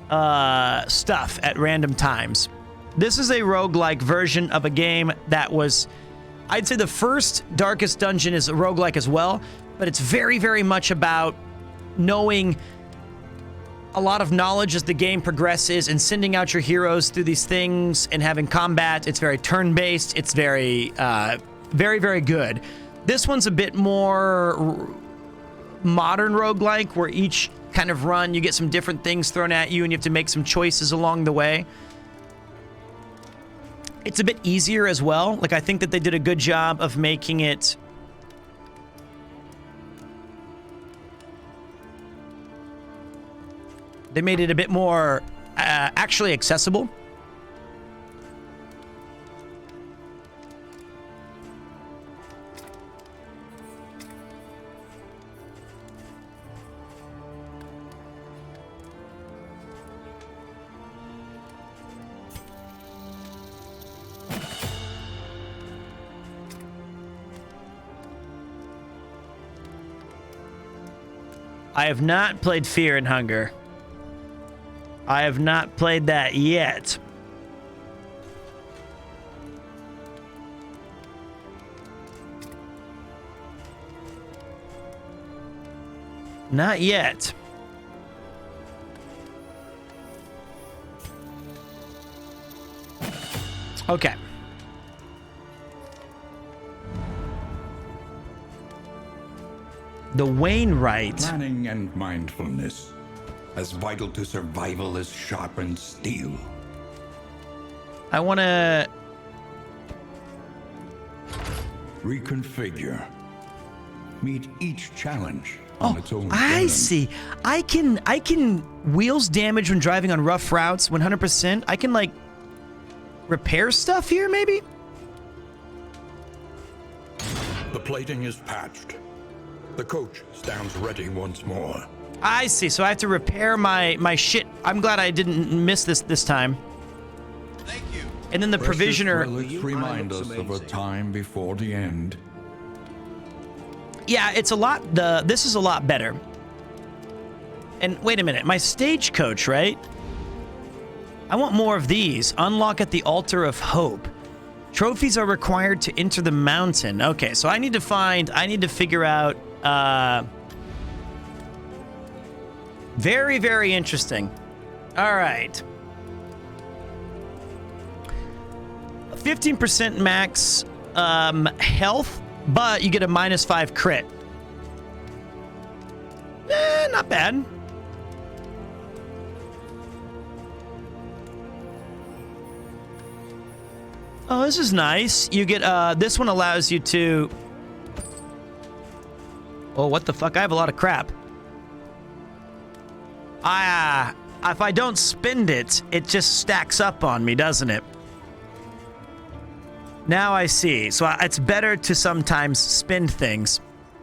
stuff at random times. This is a roguelike version of a game that was... I'd say the first Darkest Dungeon is a roguelike as well, but it's very, very much about knowing a lot of knowledge as the game progresses and sending out your heroes through these things and having combat. It's very turn-based. It's very, very, very good. This one's a bit more modern roguelike, where each kind of run, you get some different things thrown at you and you have to make some choices along the way. It's a bit easier as well. Like, I think that they did a good job of making it... They made it a bit more actually accessible. I have not played Fear and Hunger. I have not played that yet. Not yet. Okay. The Wainwright. Planning and mindfulness, as vital to survival as sharpened steel. I want to reconfigure. Meet each challenge on its own. I see. I can wheels damage when driving on rough routes 100%. I can like repair stuff here maybe? The plating is patched. The coach stands ready once more. I see. So I have to repair my shit. I'm glad I didn't miss this time. Thank you. And then the provisioner. Remind us of a time before the end. Yeah, it's a lot. This is a lot better. And wait a minute, my stagecoach, right? I want more of these. Unlock at the altar of hope. Trophies are required to enter the mountain. Okay, so I need to figure out. Very, very interesting. All right. 15% max health, but you get a -5 crit. Not bad. Oh, this is nice. You get, this one allows you to... Oh, what the fuck? I have a lot of crap. If I don't spend it, it just stacks up on me, doesn't it? Now I see. So it's better to sometimes spend things.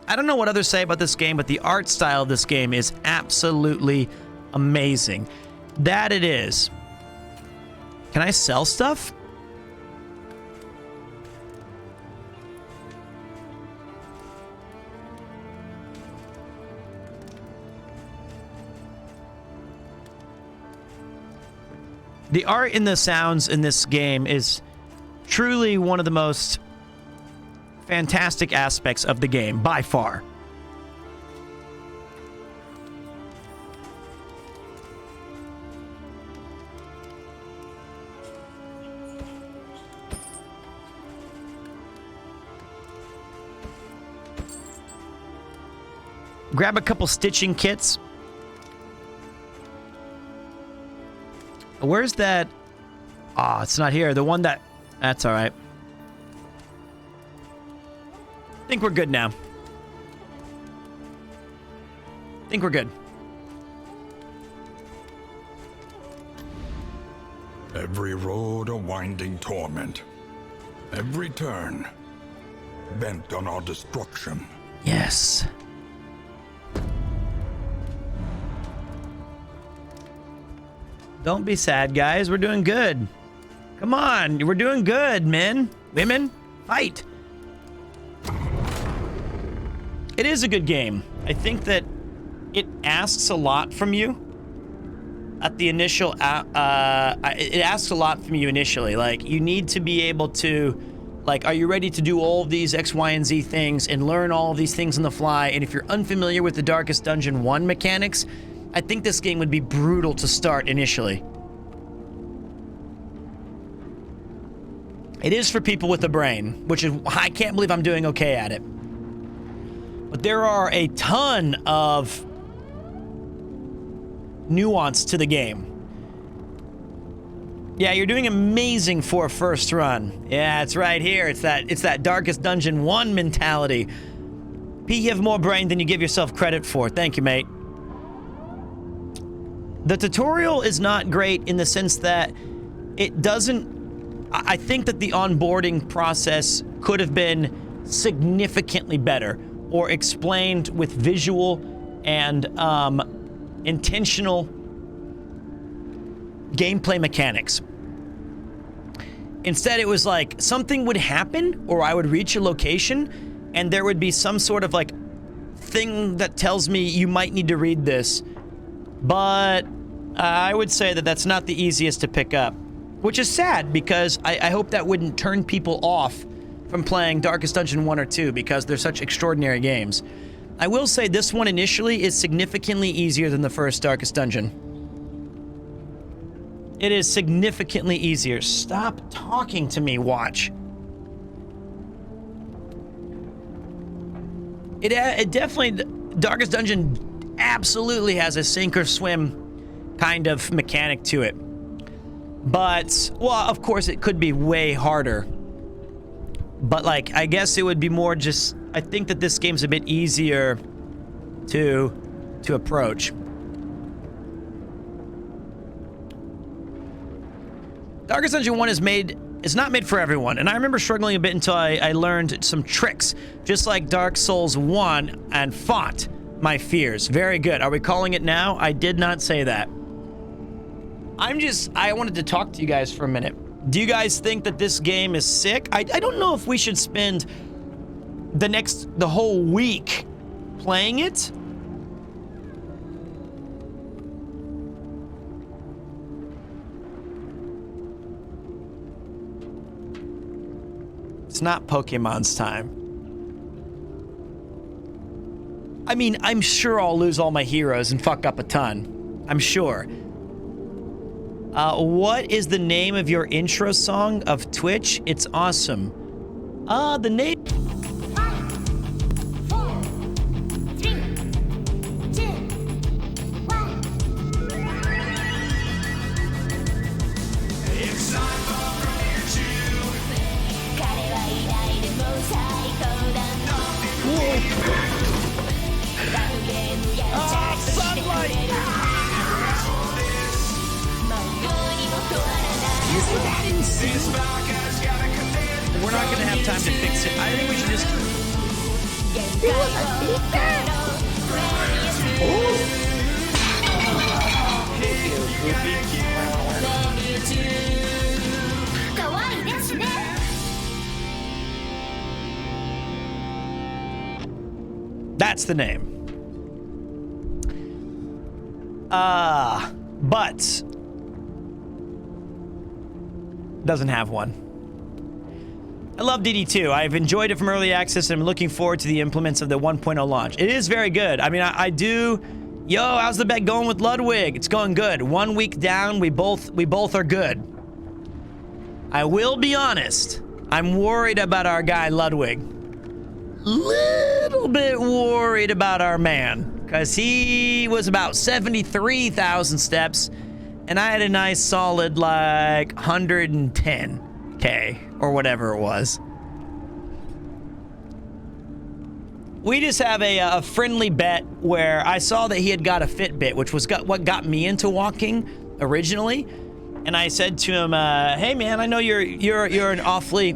I don't know what others say about this game, but the art style of this game is absolutely amazing. That it is. Can I sell stuff? The art and the sounds in this game is truly one of the most fantastic aspects of the game, by far. Grab a couple stitching kits. Where's that? Ah, it's not here. The one that... That's all right. I think we're good now. I think we're good. Every road a winding torment. Every turn bent on our destruction. Yes. Don't be sad, guys. We're doing good. Come on. We're doing good, men. Women, fight. It is a good game. I think that it asks a lot from you at the initial... it asks a lot from you initially. Like, you need to be able to... Like, are you ready to do all of these X, Y, and Z things and learn all of these things on the fly? And if you're unfamiliar with the Darkest Dungeon 1 mechanics... I think this game would be brutal to start initially. It is for people with a brain, which is, I can't believe I'm doing okay at it. But there are a ton of nuance to the game. Yeah, you're doing amazing for a first run. Yeah, it's right here. It's that Darkest Dungeon 1 mentality. Pete, you have more brain than you give yourself credit for. Thank you, mate. The tutorial is not great in the sense that it doesn't... I think that the onboarding process could have been significantly better or explained with visual and intentional gameplay mechanics. Instead, it was like something would happen or I would reach a location and there would be some sort of like thing that tells me you might need to read this. But I would say that that's not the easiest to pick up, which is sad because I hope that wouldn't turn people off from playing Darkest Dungeon 1 or 2 because they're such extraordinary games. I will say this one initially is significantly easier than the first Darkest Dungeon. It is significantly easier. Stop talking to me, watch. It definitely, Darkest Dungeon absolutely has a sink or swim kind of mechanic to it. But, well, of course it could be way harder. But like, I guess it would be more just, I think that this game's a bit easier to approach. Darkest Dungeon 1 is not made for everyone, and I remember struggling a bit until I learned some tricks, just like Dark Souls 1, and fought my fears. Very good. Are we calling it now? I did not say that. I wanted to talk to you guys for a minute. Do you guys think that this game is sick? I don't know if we should spend the whole week playing it. It's not Pokemon's time. I mean, I'm sure I'll lose all my heroes and fuck up a ton. I'm sure. What is the name of your intro song of Twitch? It's awesome. The name... 5, 4, 3, 2, 1. It's time for Premiere 2. 彼はいないでも最高だ。ゲームやチャットしてくれる。We're not gonna have time to fix it. I think we should just... That's the name. But doesn't have one. I love DD2. I've enjoyed it from early access and I'm looking forward to the implements of the 1.0 launch. It is very good. I mean, I do. Yo, how's the bet going with Ludwig? It's going good. 1 week down, we both are good. I will be honest. I'm worried about our guy Ludwig. Little bit worried about our man. Because he was about 73,000 steps. And I had a nice solid like 110K or whatever it was. We just have a friendly bet where I saw that he had got a Fitbit, which was what got me into walking originally. And I said to him, "Hey man, I know you're an awfully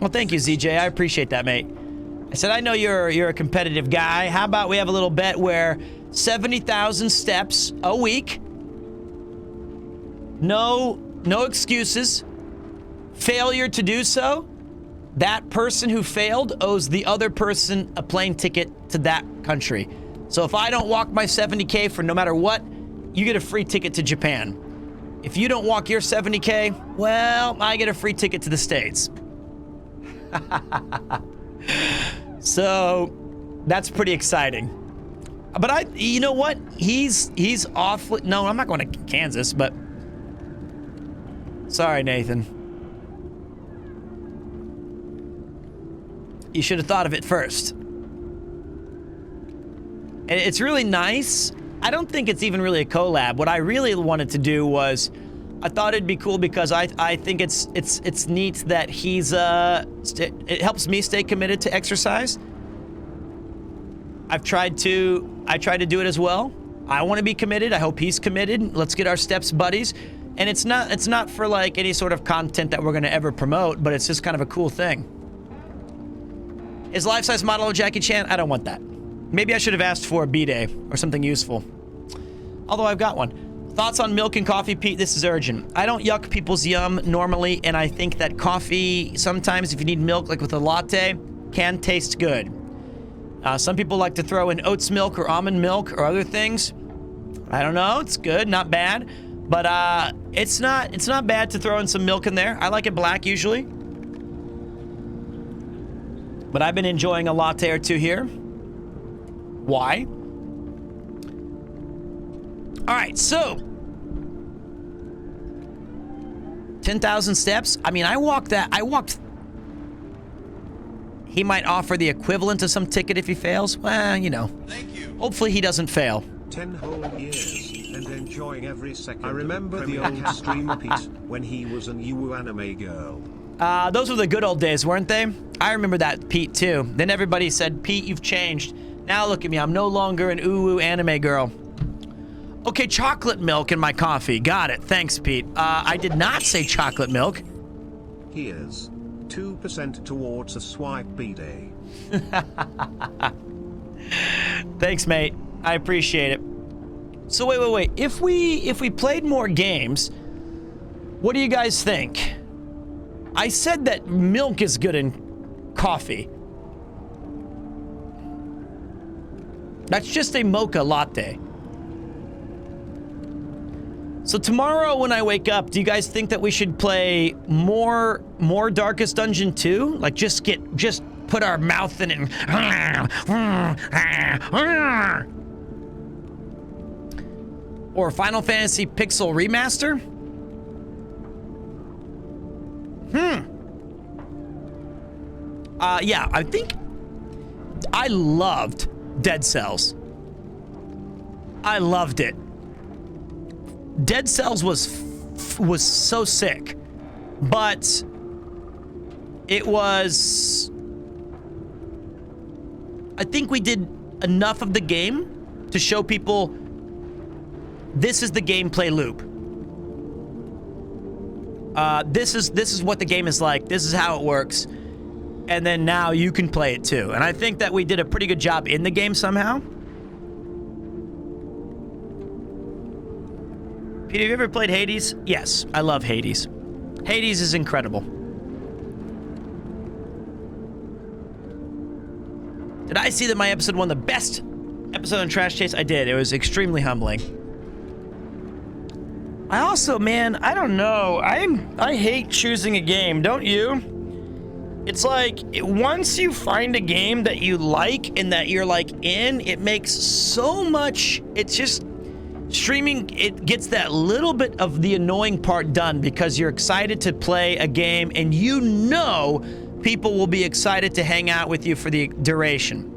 well. Thank you, ZJ. I appreciate that, mate." I said, "I know you're a competitive guy. How about we have a little bet where 70,000 steps a week, no excuses, failure to do so, that person who failed owes the other person a plane ticket to that country. So if I don't walk my 70K for no matter what, you get a free ticket to Japan. If you don't walk your 70K, well, I get a free ticket to the States." So that's pretty exciting. But you know what? He's awfully, no, I'm not going to Kansas, but sorry, Nathan. You should have thought of it first. And it's really nice. I don't think it's even really a collab. What I really wanted to do was, I thought it'd be cool because I think it's neat that he's it helps me stay committed to exercise. I tried to do it as well. I want to be committed. I hope he's committed. Let's get our steps buddies. And it's not for like any sort of content that we're going to ever promote, but it's just kind of a cool thing. Is life-size model of Jackie Chan? I don't want that. Maybe I should have asked for a B-Day or something useful. Although I've got one. Thoughts on milk and coffee, Pete? This is urgent. I don't yuck people's yum normally, and I think that coffee, sometimes if you need milk, like with a latte, can taste good. Some people like to throw in oats milk or almond milk or other things. I don't know. It's good, not bad. But it's not bad to throw in some milk in there. I like it black usually. But I've been enjoying a latte or two here. Why? All right, so 10,000 steps. I mean, I walked. He might offer the equivalent of some ticket if he fails. Well, you know. Thank you. Hopefully he doesn't fail. 10 whole years and enjoying every second. I remember the old stream Pete when he was an UU anime girl. Those were the good old days, weren't they? I remember that, Pete, too. Then everybody said, "Pete, you've changed." Now look at me. I'm no longer an UU anime girl. Okay, chocolate milk in my coffee. Got it. Thanks, Pete. I did not say chocolate milk. Here's 2% towards a swipe B-Day. Thanks, mate. I appreciate it. So wait. If we played more games, what do you guys think? I said that milk is good in coffee. That's just a mocha latte. So tomorrow when I wake up, do you guys think that we should play more Darkest Dungeon 2? Like just put our mouth in it and or Final Fantasy Pixel Remaster? Yeah, I think I loved Dead Cells. I loved it. Dead Cells was so sick, but it was, I think we did enough of the game to show people this is the gameplay loop. This is what the game is like. This is how it works. And then now you can play it too. And I think that we did a pretty good job in the game somehow. Peter, have you ever played Hades? Yes, I love Hades. Hades is incredible. Did I see that my episode won the best episode on Trash Chase? I did. It was extremely humbling. I also, man, I don't know. I hate choosing a game, don't you? It's like, once you find a game that you like and that you're like in, it makes so much, it's just, streaming, it gets that little bit of the annoying part done because you're excited to play a game and you know people will be excited to hang out with you for the duration.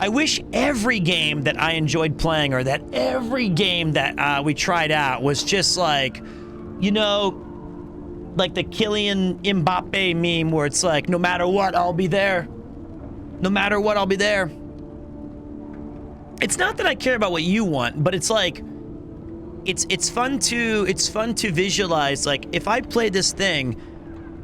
I wish every game that I enjoyed playing or that every game that we tried out was just like, you know, like the Kylian Mbappe meme where it's like, no matter what, I'll be there. No matter what, I'll be there. It's not that I care about what you want, but it's like, it's fun to visualize, like, if I play this thing,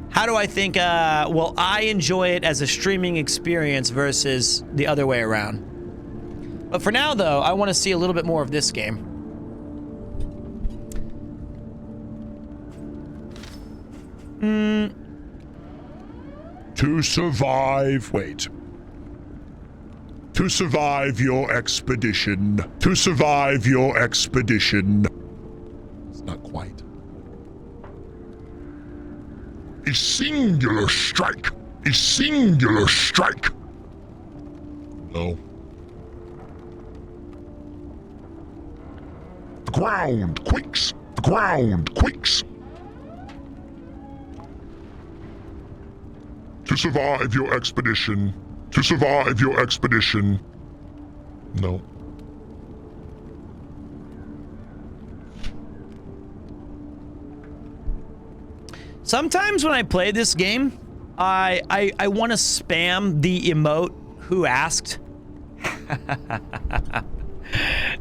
how do I think, well, I enjoy it as a streaming experience versus the other way around. But for now, though, I want to see a little bit more of this game. To survive, wait. To survive your expedition. To survive your expedition. It's not quite. A singular strike. A singular strike. No. The ground quakes. The ground quakes. To survive your expedition. To survive your expedition. No. Sometimes when I play this game, I want to spam the emote who asked.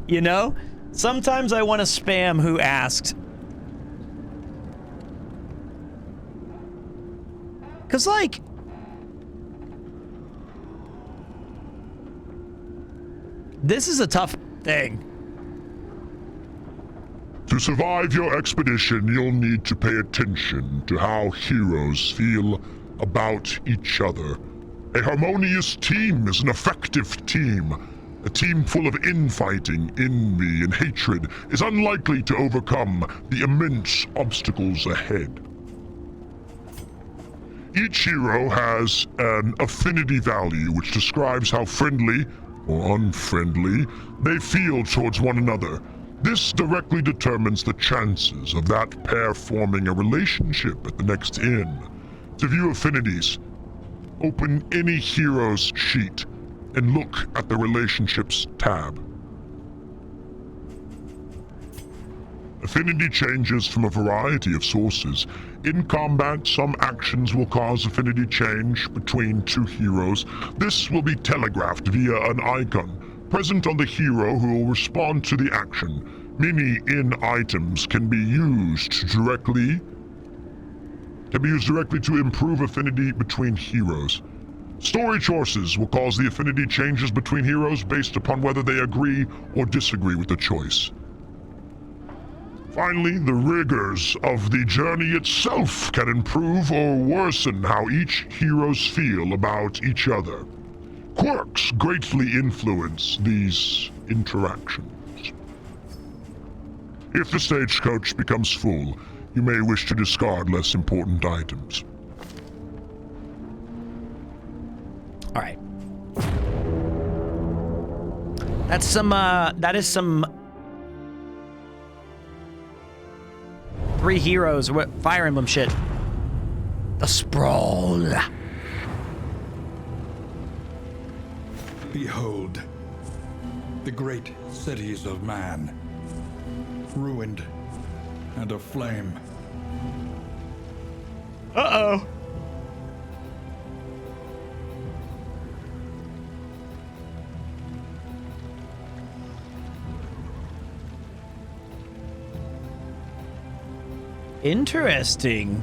You know? Sometimes I want to spam who asked. Cause like, this is a tough thing. To survive your expedition, you'll need to pay attention to how heroes feel about each other. A harmonious team is an effective team. A team full of infighting, envy, and hatred is unlikely to overcome the immense obstacles ahead. Each hero has an affinity value which describes how friendly or unfriendly they feel towards one another. This directly determines the chances of that pair forming a relationship at the next inn. To view affinities, open any hero's sheet and look at the Relationships tab. Affinity changes from a variety of sources. In combat, some actions will cause affinity change between two heroes. This will be telegraphed via an icon present on the hero who will respond to the action. Many in items can be used directly to improve affinity between heroes. Story choices will cause the affinity changes between heroes based upon whether they agree or disagree with the choice. Finally, the rigors of the journey itself can improve or worsen how each heroes feel about each other. Quirks greatly influence these interactions. If the stagecoach becomes full, you may wish to discard less important items. All right. That is some 3 heroes, what Fire Emblem shit. The Sprawl. Behold, the great cities of man, ruined and aflame. Uh-oh. Interesting.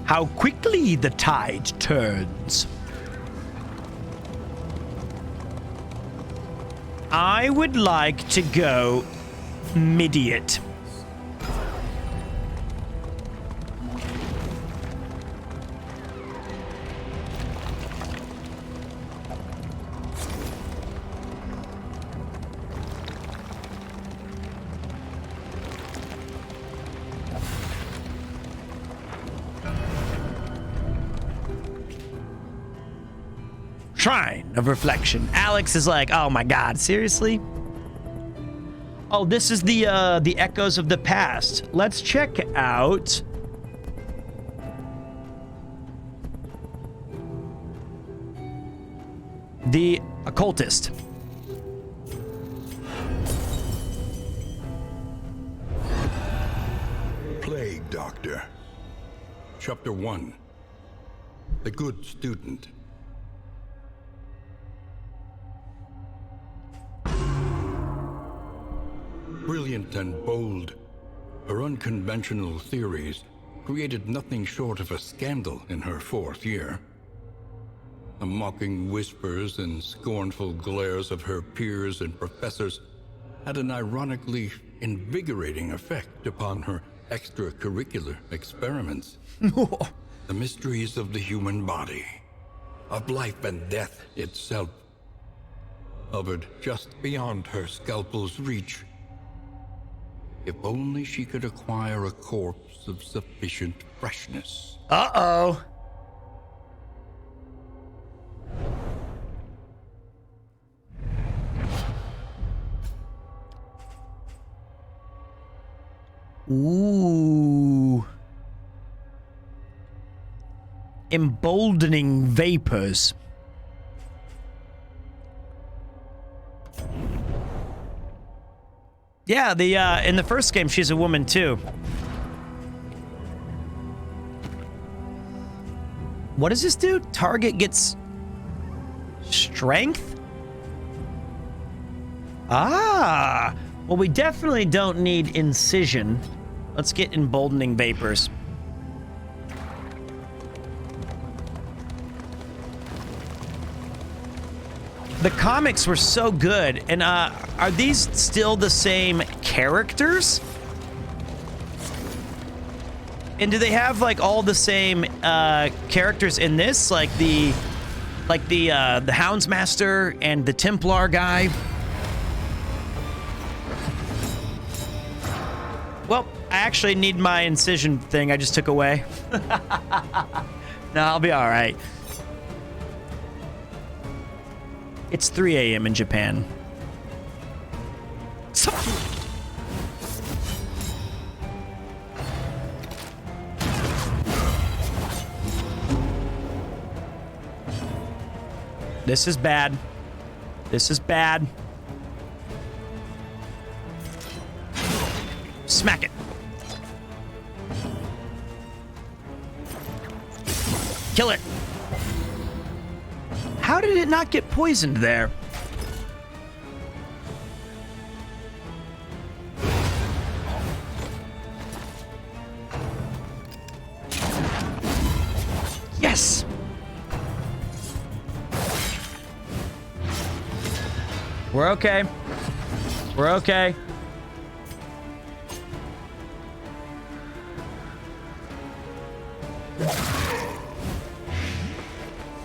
How quickly the tide turns. I would like to go Immediate. Shrine of Reflection. Alex is like, oh my god, seriously? Oh, this is the echoes of the past. Let's check out the occultist. Plague Doctor. Chapter 1. The Good Student. Brilliant and bold, her unconventional theories created nothing short of a scandal in her 4th year. The mocking whispers and scornful glares of her peers and professors had an ironically invigorating effect upon her extracurricular experiments. The mysteries of the human body, of life and death itself, hovered just beyond her scalpel's reach. If only she could acquire a corpse of sufficient freshness. Uh-oh. Ooh. Emboldening vapors. Yeah, in the first game, she's a woman too. What does this do? Target gets strength? Ah! Well, we definitely don't need incision. Let's get emboldening vapors. The comics were so good, and are these still the same characters? And do they have like all the same characters in this, like the Houndsmaster and the Templar guy? Well, I actually need my incision thing I just took away. No, I'll be all right. It's 3 a.m. in Japan. This is bad. This is bad. Smack it. Kill it. How did it not get poisoned there? Yes! We're okay. We're okay.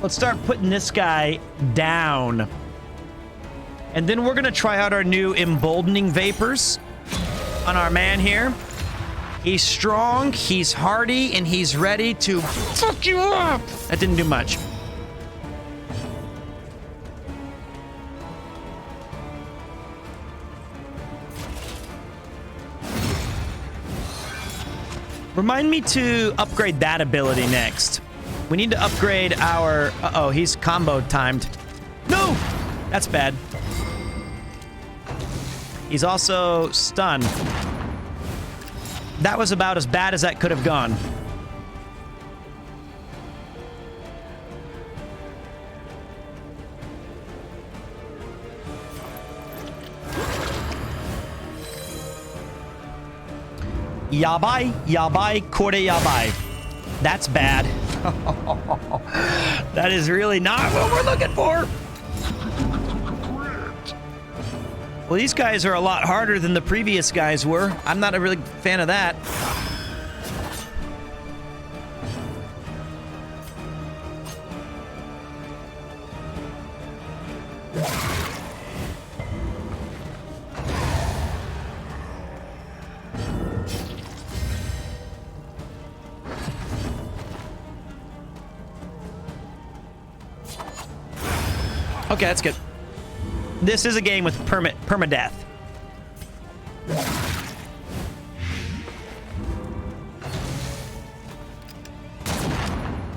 Let's start putting this guy down. And then we're gonna try out our new emboldening vapors on our man here. He's strong, he's hardy, and he's ready to fuck you up. That didn't do much. Remind me to upgrade that ability next. We need to upgrade our... Uh-oh, he's combo timed. No! That's bad. He's also stunned. That was about as bad as that could have gone. Yabai, yabai, kore yabai. That's bad. That is really not what we're looking for. Well, these guys are a lot harder than the previous guys were. I'm not a really fan of that. Okay, that's good. This is a game with permadeath.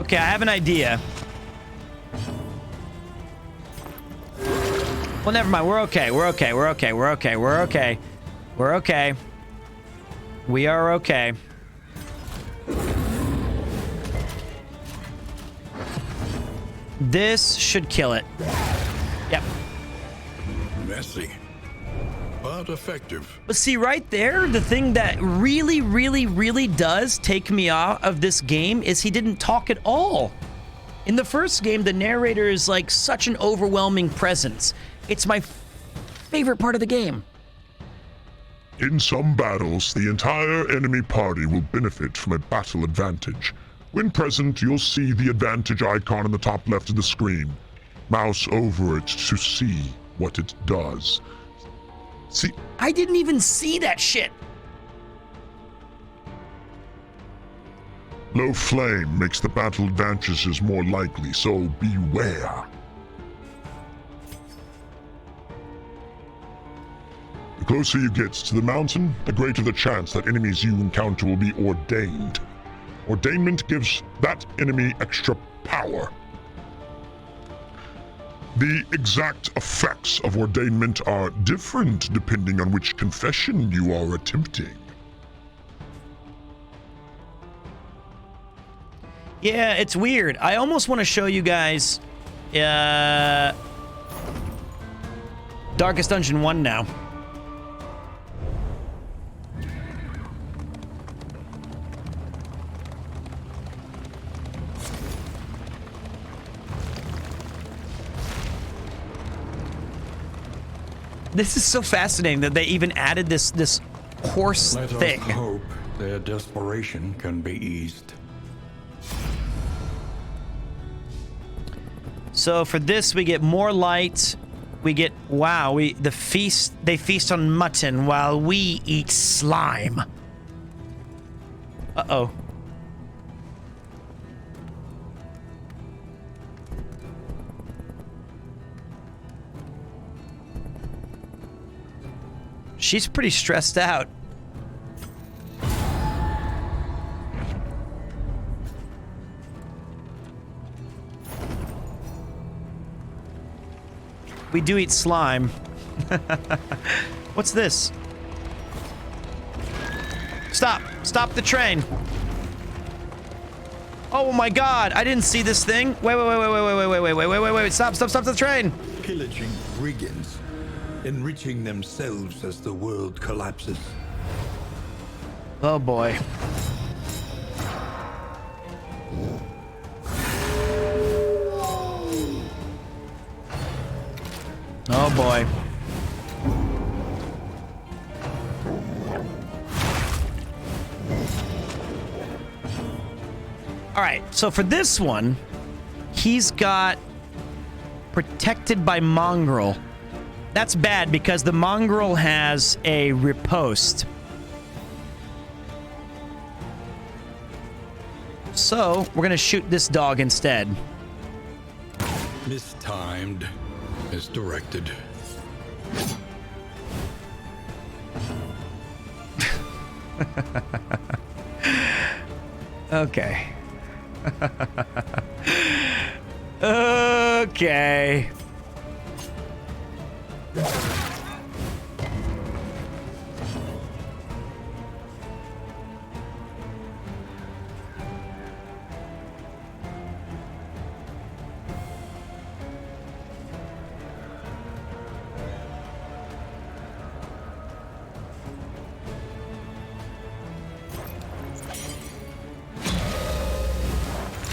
Okay, I have an idea. Well, never mind. We're okay. We're okay. We're okay. We're okay. We're okay. We're okay. We are okay. This should kill it. Yep. Messy, but effective. But see, right there, the thing that really, really, really does take me out of this game is he didn't talk at all. In the first game, the narrator is like such an overwhelming presence. It's my favorite part of the game. In some battles, the entire enemy party will benefit from a battle advantage. When present, you'll see the advantage icon in the top left of the screen. Mouse over it to see what it does. See, I didn't even see that shit. Low flame makes the battle advantages more likely, so beware. The closer you get to the mountain, the greater the chance that enemies you encounter will be ordained. Ordainment gives that enemy extra power. The exact effects of ordainment are different depending on which confession you are attempting. Yeah, it's weird. I almost want to show you guys Darkest Dungeon 1 now. This is so fascinating that they even added this horse thing. Let us hope their desperation can be eased. So for this, we get more light. We get, wow, they feast on mutton while we eat slime. Uh-oh. She's pretty stressed out. We do eat slime. What's this? Stop! Stop the train! Oh my god! I didn't see this thing. Wait! Stop the train! Pillaging brigands, enriching themselves as the world collapses. Oh boy. Oh boy. All right, so for this one, he's got protected by mongrel. That's bad because the mongrel has a riposte. So we're gonna shoot this dog instead. Mistimed. Misdirected. Okay. Okay.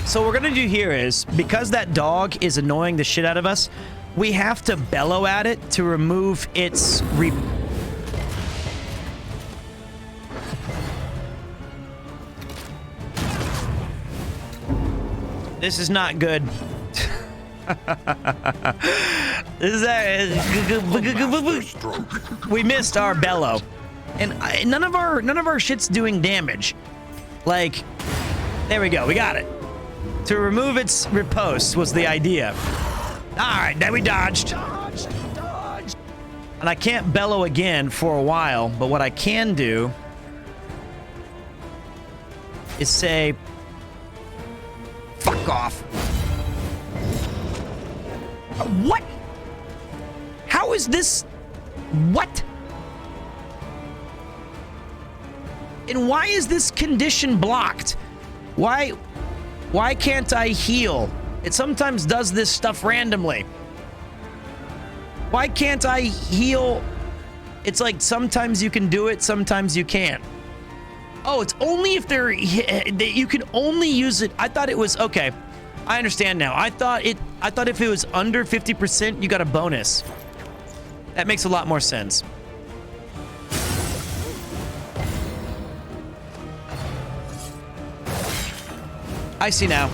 So what we're gonna do here is, because that dog is annoying the shit out of us, we have to bellow at it to remove its This is not good. We missed our bellow, and none of our shit's doing damage. Like, there we go, we got it. To remove its riposte was the idea. All right, then we dodged. And I can't bellow again for a while, but what I can do is say, fuck off. What? How is this? What? And why is this condition blocked? Why can't I heal? It sometimes does this stuff randomly. Why can't I heal? It's like sometimes you can do it, sometimes you can't. Oh, it's only if you can only use it. I thought it was okay. I understand now. I thought if it was under 50%, you got a bonus. That makes a lot more sense. I see now.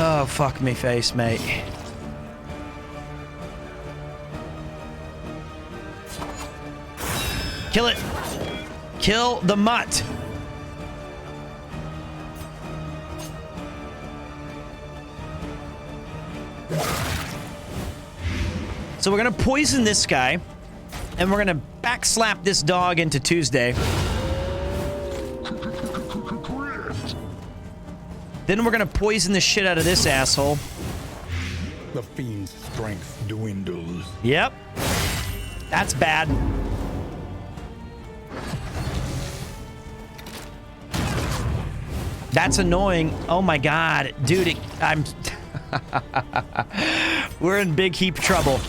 Oh, fuck me face, mate. Kill it. Kill the mutt. So we're gonna poison this guy, and we're gonna backslap this dog into Tuesday. Then we're gonna poison the shit out of this asshole. The fiend's strength dwindles. Yep. That's bad. That's annoying. Oh my god. Dude, I'm... We're in big heap trouble.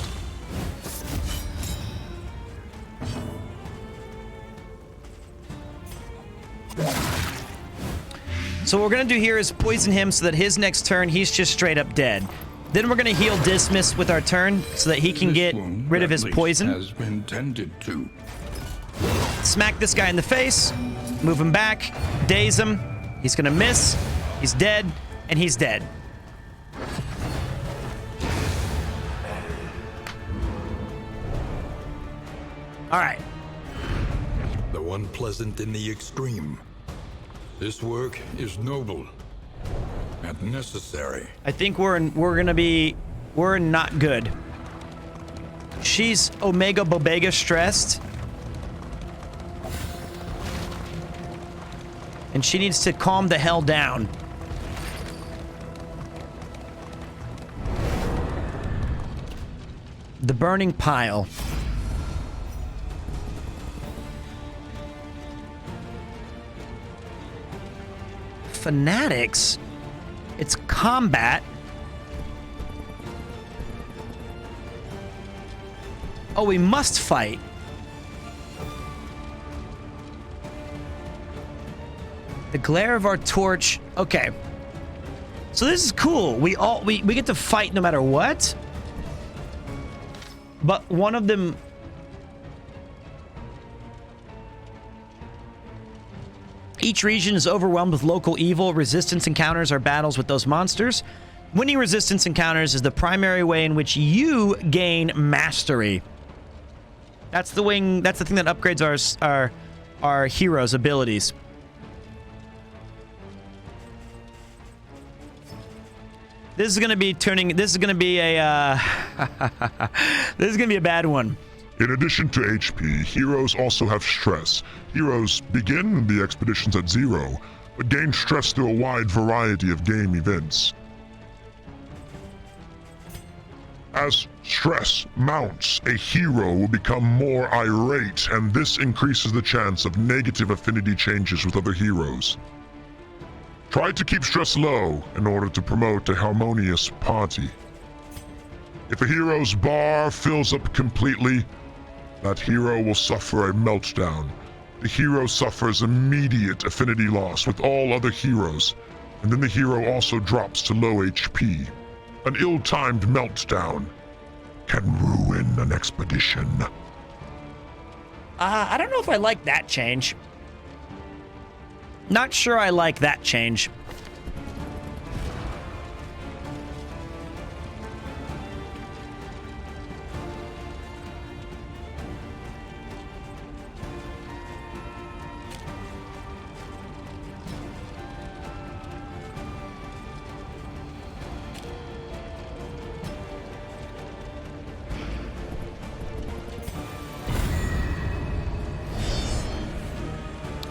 So what we're gonna do here is poison him so that his next turn, he's just straight up dead. Then we're gonna heal Dismiss with our turn so that he can get rid of his poison. Has been tended to. Smack this guy in the face, move him back, daze him. He's gonna miss, he's dead, and he's dead. All right. Though unpleasant in the extreme, this work is noble and necessary. I think we're not good. She's Omega Bobega stressed. And she needs to calm the hell down. The burning pile. Fanatics? It's combat. Oh, we must fight. The glare of our torch. Okay. So this is cool. We get to fight no matter what. But one of them... Each region is overwhelmed with local evil. Resistance encounters are battles with those monsters. Winning resistance encounters is the primary way in which you gain mastery. That's the thing that upgrades our heroes' abilities. This is gonna be a bad one. In addition to HP, heroes also have stress. Heroes begin the expeditions at 0, but gain stress through a wide variety of game events. As stress mounts, a hero will become more irate, and this increases the chance of negative affinity changes with other heroes. Try to keep stress low in order to promote a harmonious party. If a hero's bar fills up completely, that hero will suffer a meltdown. The hero suffers immediate affinity loss with all other heroes. and then the hero also drops to low HP. An ill-timed meltdown can ruin an expedition. I don't know if I like that change. Not sure I like that change.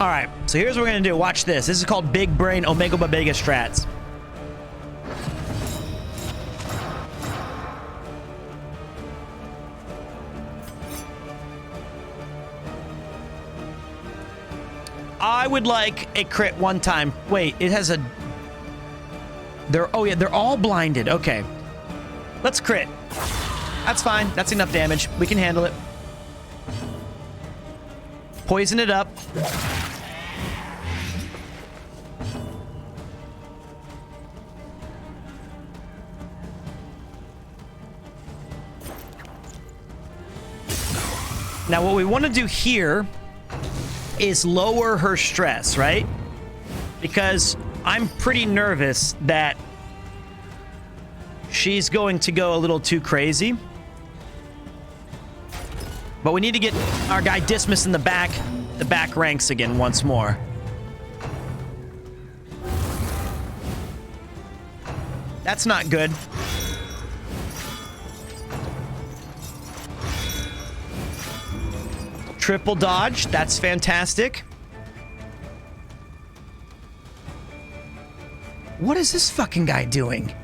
All right, so here's what we're gonna do. Watch this. This is called Big Brain Omega Babega Strats. I would like a crit one time. Wait, it has a... oh yeah, they're all blinded. Okay. Let's crit. That's fine. That's enough damage. We can handle it. Poison it up. Now, what we want to do here is lower her stress, right? Because I'm pretty nervous that she's going to go a little too crazy. But we need to get our guy Dismas in the back ranks again once more. That's not good. Triple dodge. That's fantastic. What is this fucking guy doing?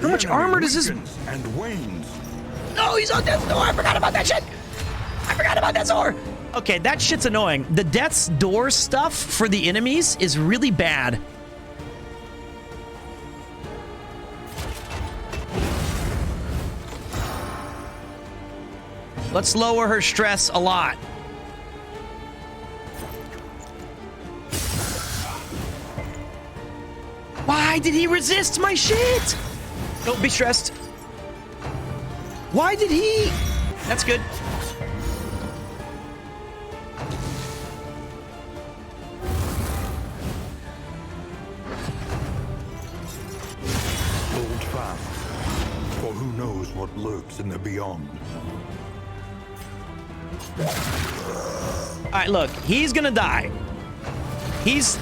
How much armor does this... And wanes. No, he's on death's door. I forgot about that shit. I forgot about death's door. Okay, that shit's annoying. The death's door stuff for the enemies is really bad. Let's lower her stress a lot. Why did he resist my shit? Don't be stressed. Why did he? That's good. Hold fast, for who knows what lurks in the beyond. All right, look, he's gonna die. He's...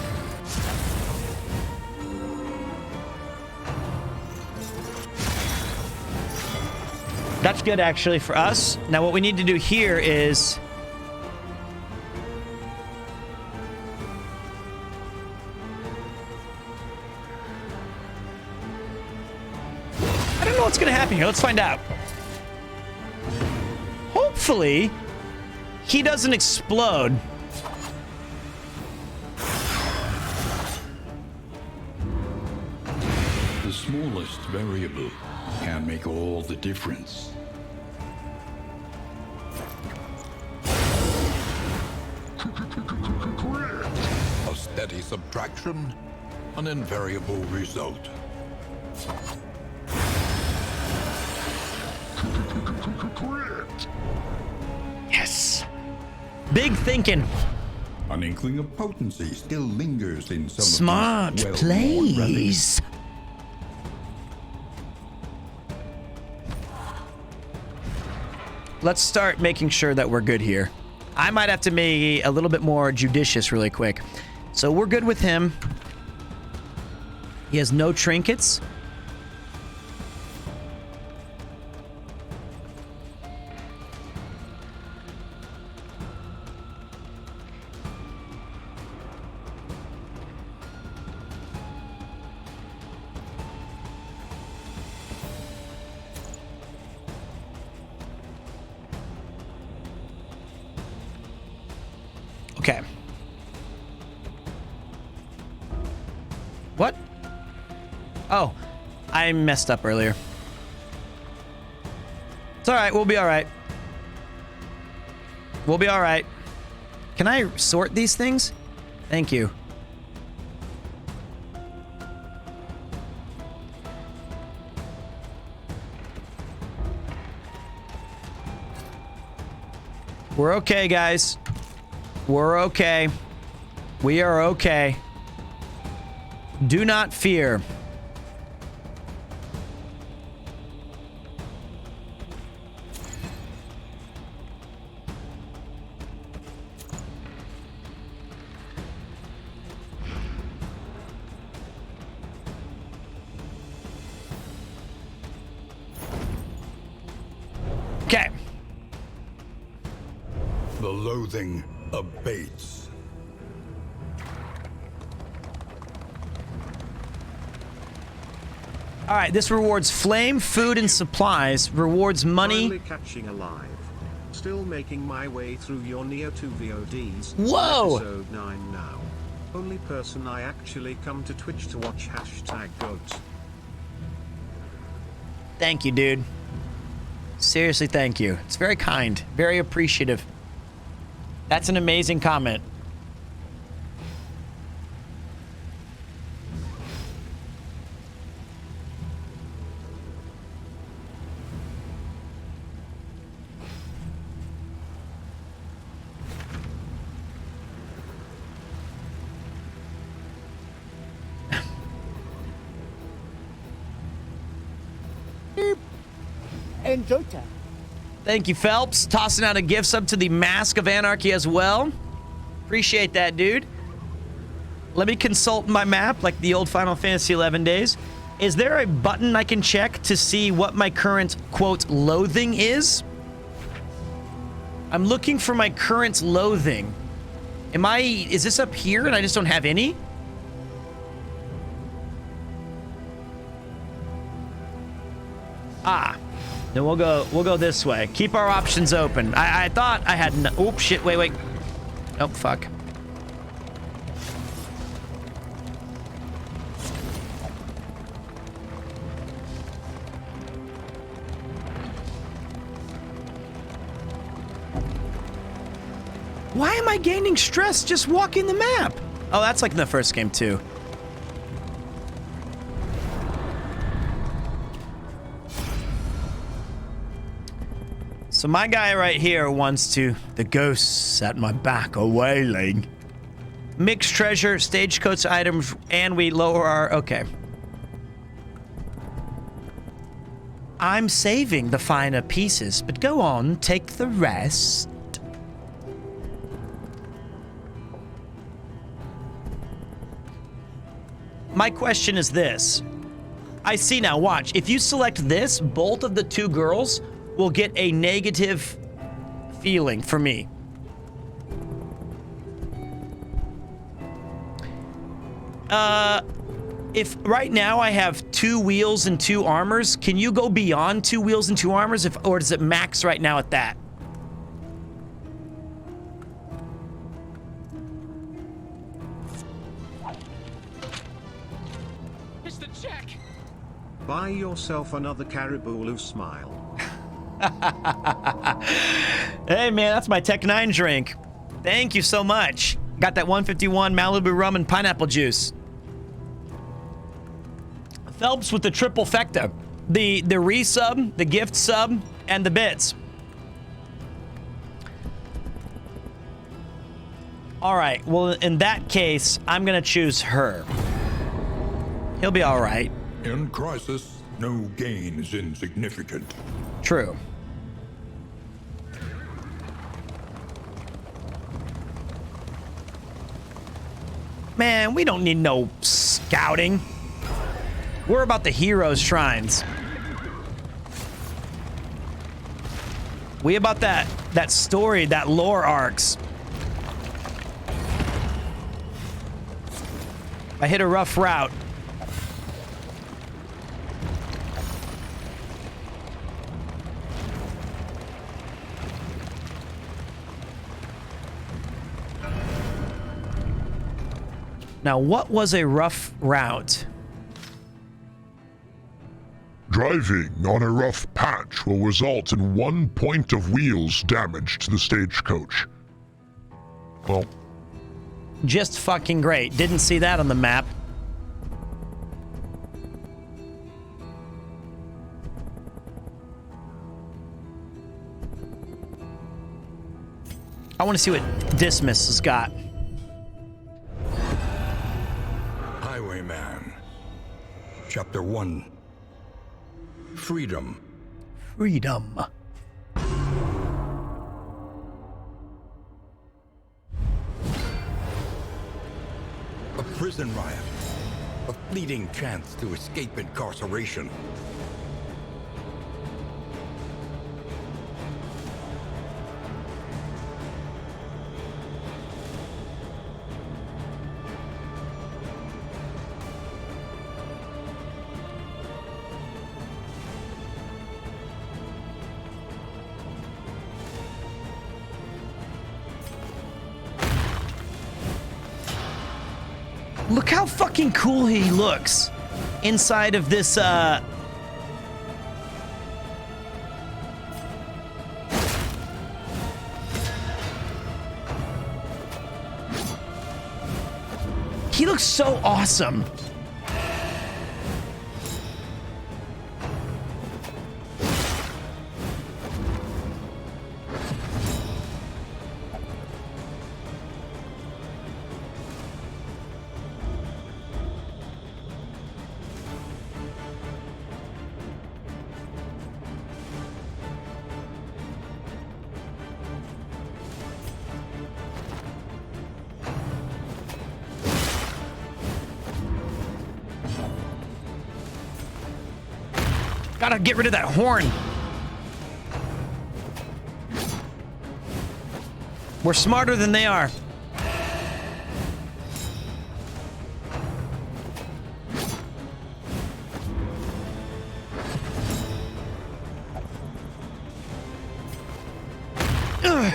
That's good, actually, for us. Now, what we need to do here is... I don't know what's gonna happen here. Let's find out. Hopefully, he doesn't explode. The smallest variable can make all the difference. A steady subtraction, an invariable result. Yes. Big thinking. An inkling of potency still lingers in some Smart of these well-worn plays. Let's start making sure that we're good here. I might have to be a little bit more judicious really quick. So we're good with him. He has no trinkets. Okay. What? Oh, I messed up earlier. It's all right. We'll be all right. We'll be all right. Can I sort these things? Thank you. We're okay, guys. We're okay. We are okay. Do not fear. Okay. The loathing abates. All right, this rewards flame, food, and supplies. Rewards money. Finally catching alive. Still making my way through your Neo 2 VODs. Whoa! Episode 9 now. Only person I actually come to Twitch to watch #GOAT. Thank you, dude. Seriously, thank you. It's very kind. Very appreciative. That's an amazing comment. And Jota. Thank you, Phelps. Tossing out a gift sub to the Mask of Anarchy as well. Appreciate that, dude. Let me consult my map like the old Final Fantasy XI days. Is there a button I can check to see what my current, quote, loathing is? I'm looking for my current loathing. Is this up here and I just don't have any? Ah. Then we'll go this way. Keep our options open. I thought I had no, oh shit, wait. Oh fuck. Why am I gaining stress just walking the map? Oh, that's like in the first game too. So my guy right here wants to... The ghosts at my back are wailing. Mixed treasure, stagecoach items, and we lower our... Okay. I'm saving the finer pieces, but go on, take the rest. My question is this. I see now, watch. If you select this, both of the two girls will get a negative feeling for me. If right now I have 2 wheels and 2 armors, can you go beyond 2 wheels and 2 armors, or does it max right now at that? Here's the check. Buy yourself another Caribou smile. Hey man, that's my Tech 9 drink. Thank you so much. Got that 151 Malibu rum and pineapple juice. Phelps with the triple fecta. The resub, the gift sub, and the bits. All right, well, in that case, I'm gonna choose her. He'll be all right. In crisis, no gain is insignificant. True. Man, we don't need no scouting. We're about the heroes' shrines. We about that story, that lore arcs. I hit a rough route. Now, what was a rough route? Driving on a rough patch will result in 1 point of wheels damage to the stagecoach. Well, just fucking great. Didn't see that on the map. I want to see what Dismas has got. Highwayman. Chapter 1. Freedom. Freedom. A prison riot. A fleeting chance to escape incarceration. Look how fucking cool he looks inside of this, He looks so awesome. Gotta get rid of that horn. We're smarter than they are. Ugh.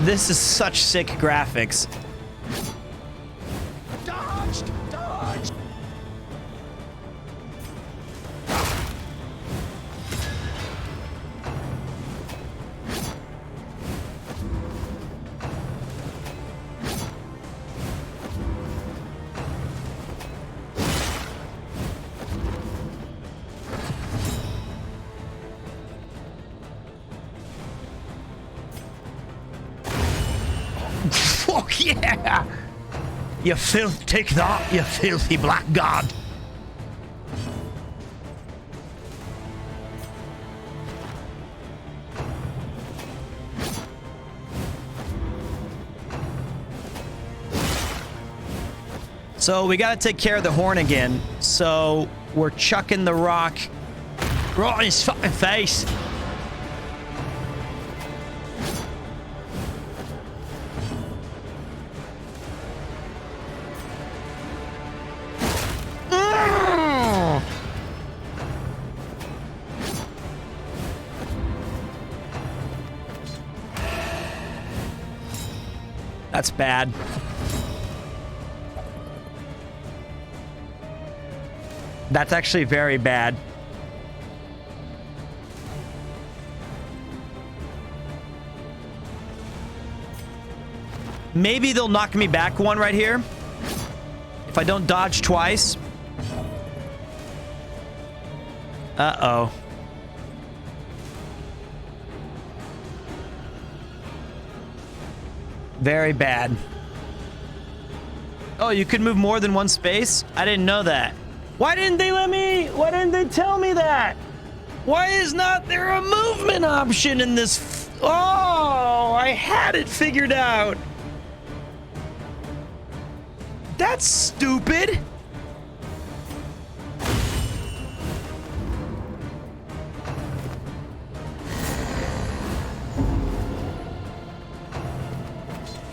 This is such sick graphics. Dodged! Dodged! Fuck yeah! You take that, you filthy blackguard. So we gotta take care of the horn again. So we're chucking the rock right in his fucking face. That's bad. That's actually very bad. Maybe they'll knock me back one right here. If I don't dodge twice. Uh-oh. Very bad. Oh, you could move more than one space? I didn't know that. Why didn't they tell me that? Why is not there a movement option in this? Oh, I had it figured out. That's stupid.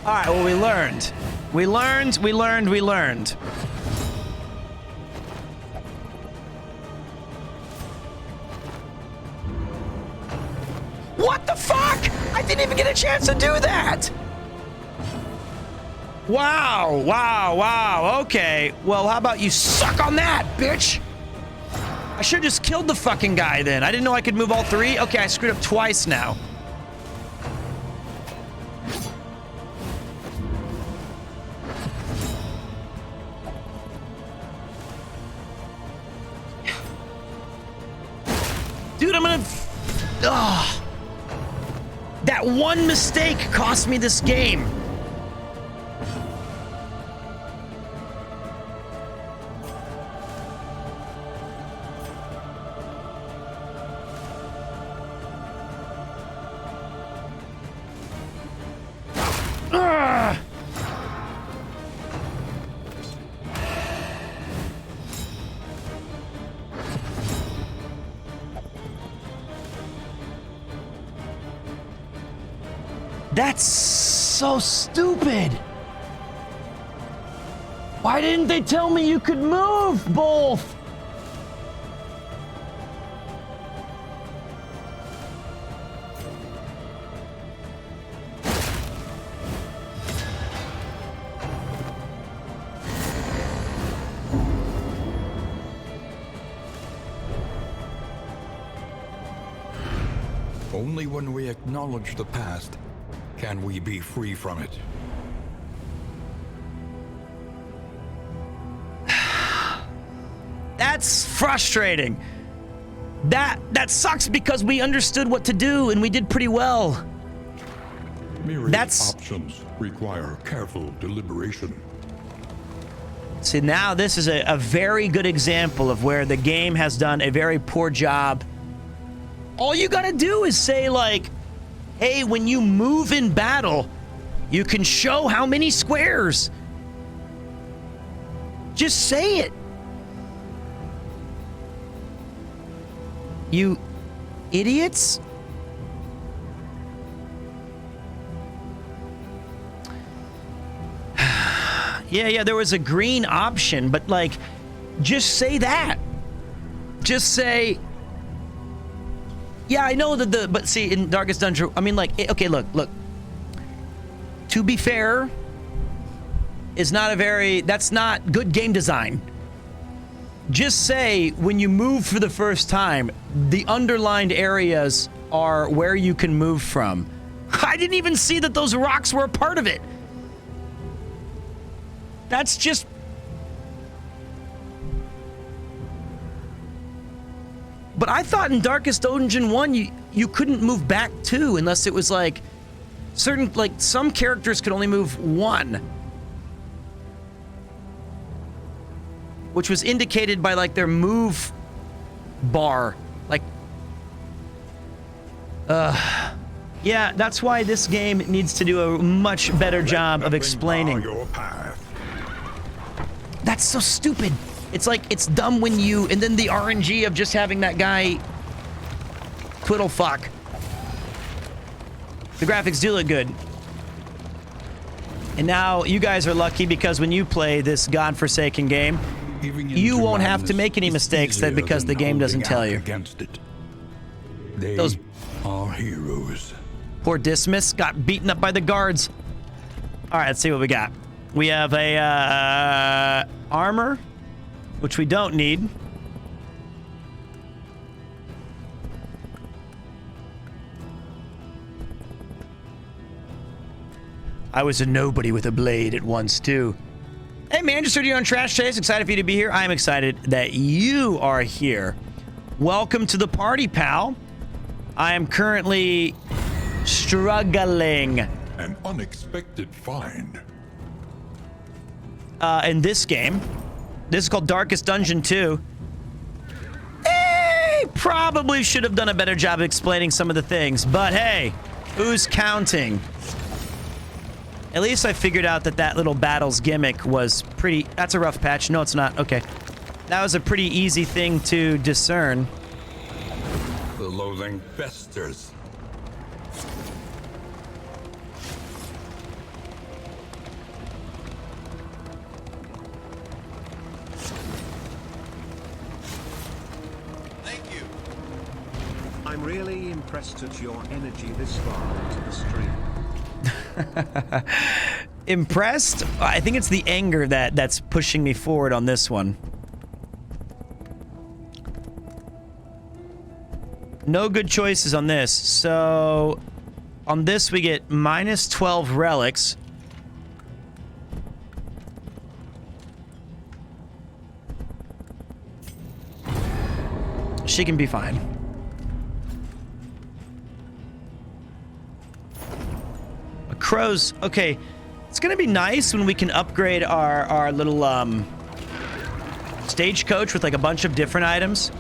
All right, well, we learned. We learned. What the fuck? I didn't even get a chance to do that. Wow. Okay. Well, how about you suck on that, bitch? I should have just killed the fucking guy then. I didn't know I could move all three. Okay, I screwed up twice now. Dude, I'm gonna... Ugh. That one mistake cost me this game. Ugh. That's so stupid. Why didn't they tell me you could move both? Only when we acknowledge the past can we be free from it. That's frustrating. That sucks because we understood what to do and we did pretty well. Myriad options require careful deliberation. See, now this is a very good example of where the game has done a very poor job. All you gotta do is say, like, hey, when you move in battle, you can show how many squares. Just say it. You idiots. Yeah, there was a green option, but, like, just say that. Just say... Yeah, I know that but see, in Darkest Dungeon, I mean, like, okay, look. To be fair, is not that's not good game design. Just say, when you move for the first time, the underlined areas are where you can move from. I didn't even see that those rocks were a part of it. That's just... But I thought in Darkest Dungeon 1, you couldn't move back 2 unless it was like certain, like some characters could only move 1. Which was indicated by like their move bar. Like, yeah, that's why this game needs to do a much better job of explaining. That's so stupid. It's like, it's dumb when you, and then the RNG of just having that guy twiddle fuck. The graphics do look good. And now you guys are lucky because when you play this godforsaken game, you won't have to make any mistakes that because the game doesn't tell you. Those are heroes. Poor Dismas got beaten up by the guards. All right, let's see what we got. We have a armor, which we don't need. I was a nobody with a blade at once, too. Hey, man, just heard you on Trash Chase. Excited for you to be here. I'm excited that you are here. Welcome to the party, pal. I am currently struggling. An unexpected find. In this game. This is called Darkest Dungeon 2. Probably should have done a better job explaining some of the things, but hey, who's counting? At least I figured out that that little battles gimmick was pretty... That's a rough patch. No, it's not. Okay. That was a pretty easy thing to discern. The loathing festers. I'm really impressed at your energy this far into the stream. Impressed? I think it's the anger that's pushing me forward on this one. No good choices on this. So on this we get minus 12 relics. She can be fine. Crows. Okay. It's gonna be nice when we can upgrade our little stagecoach with like a bunch of different items.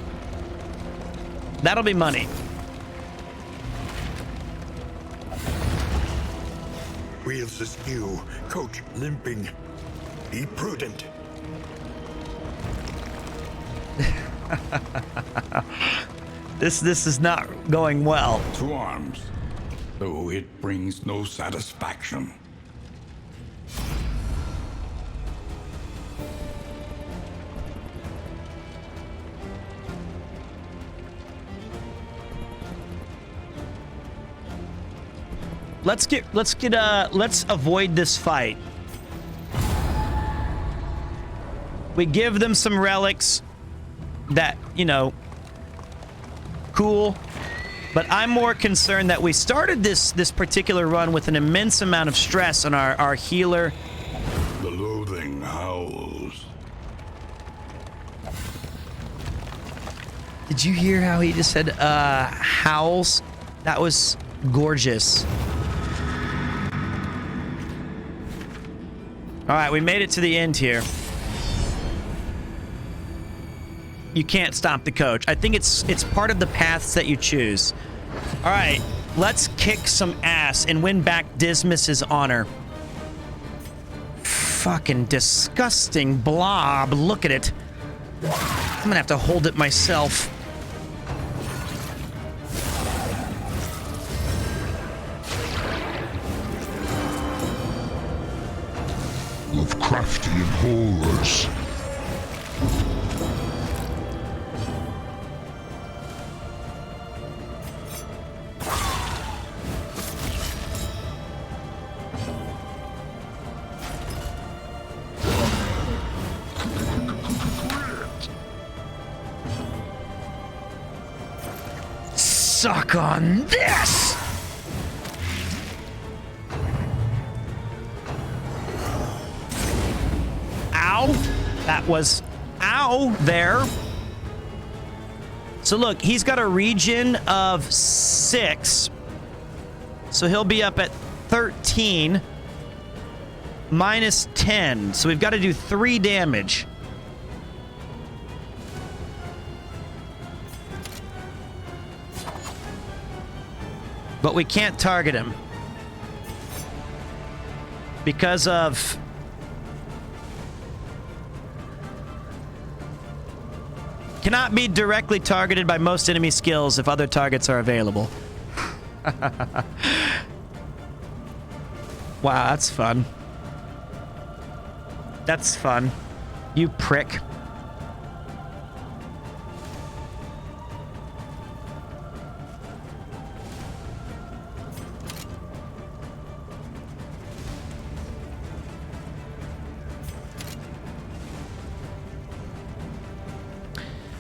That'll be money. Wheels askew, coach limping. Be prudent. This is not going well. To arms, though it brings no satisfaction. Let's avoid this fight. We give them some relics that, you know, cool. But I'm more concerned that we started this particular run with an immense amount of stress on our healer. The loathing howls. Did you hear how he just said howls? That was gorgeous. All right, we made it to the end here. You can't stop the coach. I think it's part of the paths that you choose. All right, let's kick some ass and win back Dismas's honor. Fucking disgusting blob. Look at it. I'm gonna have to hold it myself. Lovecraftian horrors. Suck on this! Ow! That was ow there. So look, he's got a region of 6. So he'll be up at 13 minus 10. So we've got to do 3 damage. But we can't target him because of cannot be directly targeted by most enemy skills if other targets are available. Wow, that's fun. That's fun. You prick.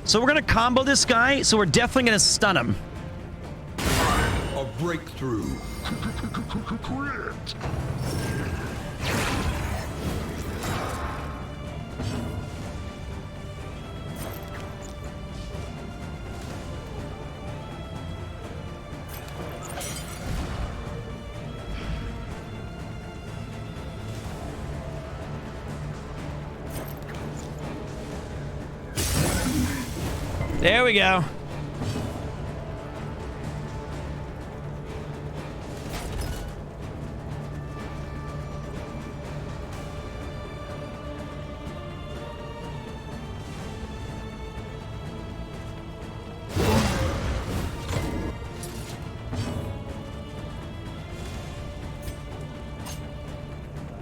So we're gonna combo this guy, so we're definitely gonna stun him. A breakthrough. There we go.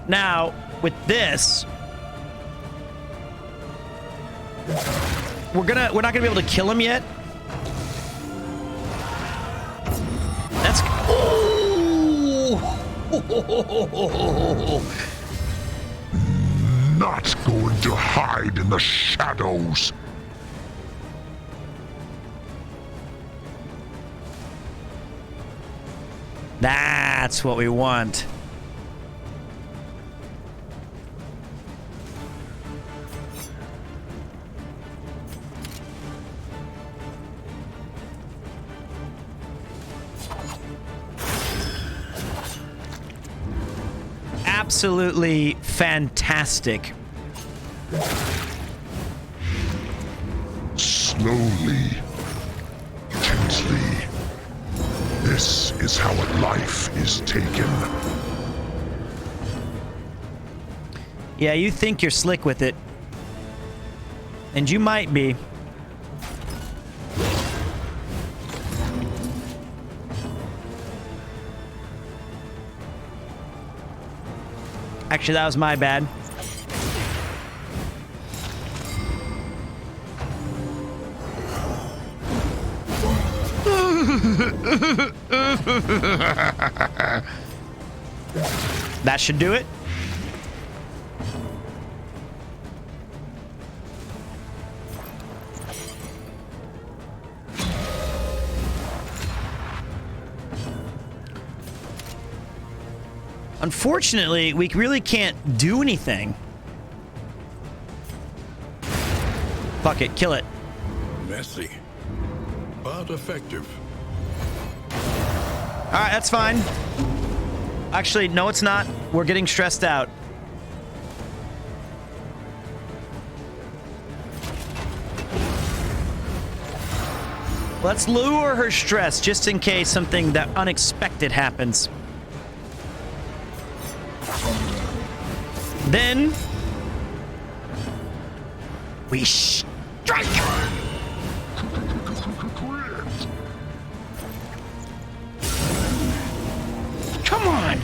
Now, with this, we're not gonna be able to kill him yet. That's Not going to hide in the shadows. That's what we want. Absolutely fantastic. Slowly, gently. This is how a life is taken. Yeah, you think you're slick with it. And you might be. Actually, that was my bad. That should do it. Unfortunately, we really can't do anything. Fuck it, kill it. Messy, but effective. All right, that's fine. Actually, no, it's not. We're getting stressed out. Let's lure her stress just in case something that unexpected happens. Then we strike. Come on.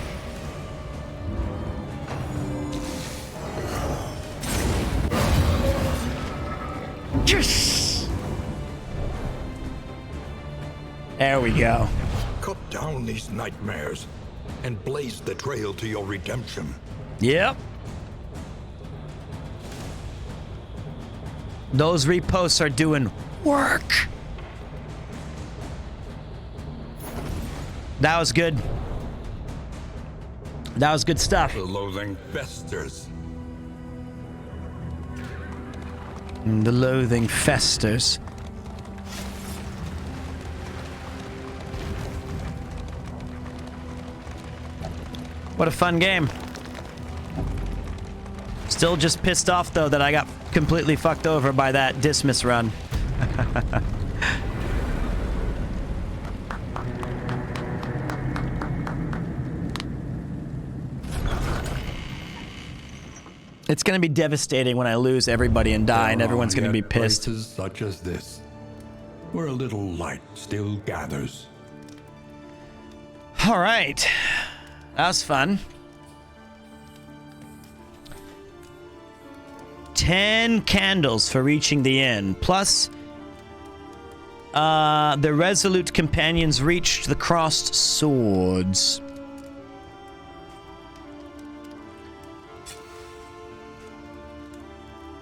Yes. There we go. Cut down these nightmares and blaze the trail to your redemption. Yep. Those reposts are doing work. That was good. That was good stuff. The loathing festers. The loathing festers. What a fun game. Still just pissed off, though, that I got completely fucked over by that dismiss run. It's going to be devastating when I lose everybody and die, and everyone's going to be pissed. Places such as this, where a little light still gathers. All right. That was fun. 10 candles for reaching the inn. Plus, the resolute companions reached the crossed swords.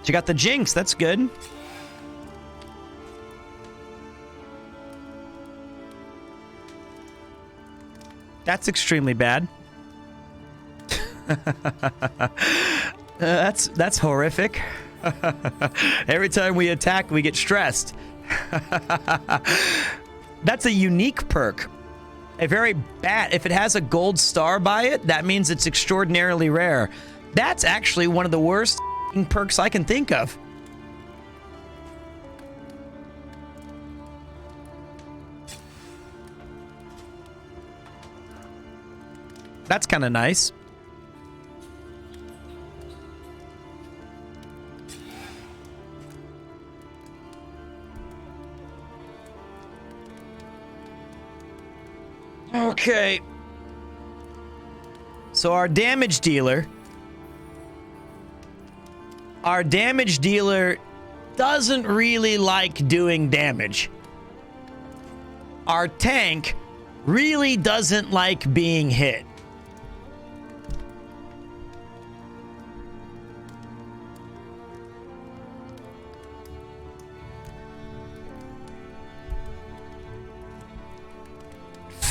You got the jinx. That's good. That's extremely bad. That's horrific. Every time we attack, we get stressed. That's a unique perk. A very bad. If it has a gold star by it, that means it's extraordinarily rare. That's actually one of the worst perks I can think of. That's kind of nice. Okay. So our damage dealer doesn't really like doing damage. Our tank really doesn't like being hit.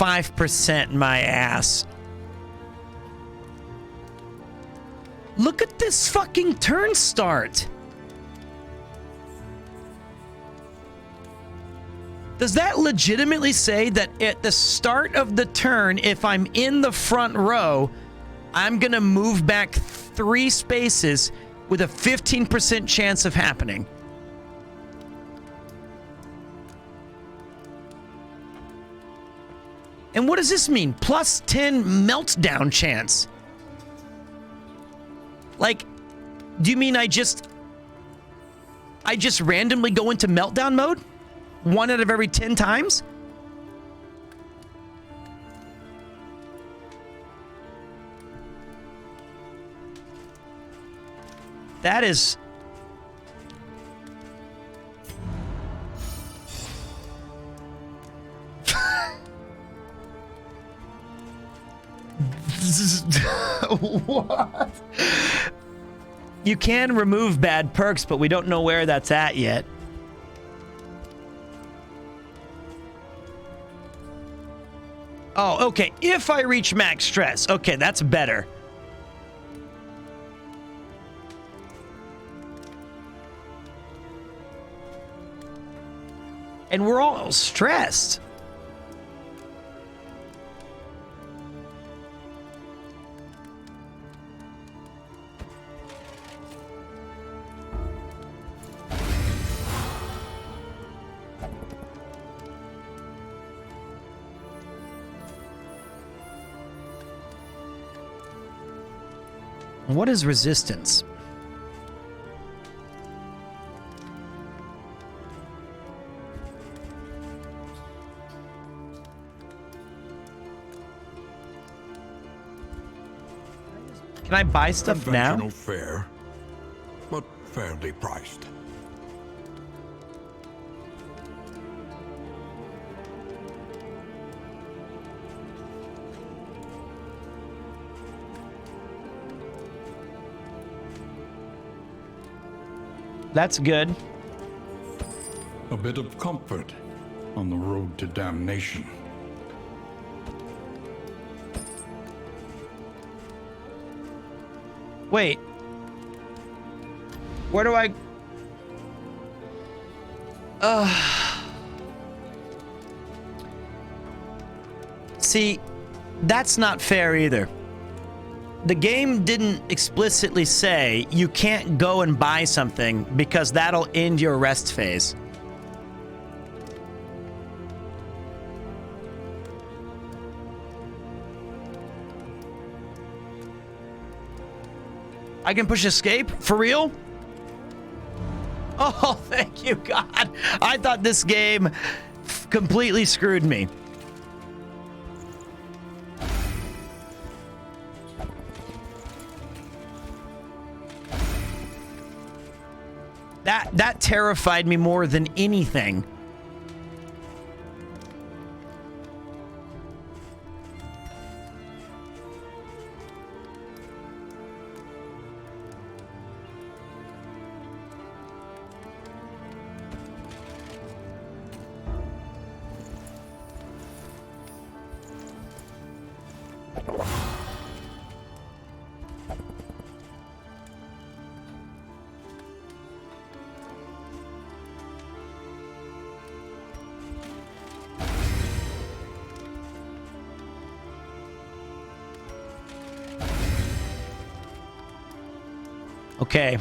5% my ass. Look at this fucking turn start. Does that legitimately say that at the start of the turn, if I'm in the front row, I'm going to move back 3 spaces with a 15% chance of happening? And what does this mean? Plus 10 meltdown chance. Like, do you mean I just randomly go into meltdown mode? 1 out of every 10 times? That is... What? You can remove bad perks, but we don't know where that's at yet. Oh, okay. If I reach max stress. Okay, that's better. And we're all stressed. What is resistance? Can I buy stuff now? Conventional fare, but fairly priced. That's good. A bit of comfort on the road to damnation. Wait. Where do I... See, that's not fair either. The game didn't explicitly say you can't go and buy something because that'll end your rest phase. I can push escape? For real? Oh, thank you, God. I thought this game completely screwed me. That terrified me more than anything. Okay.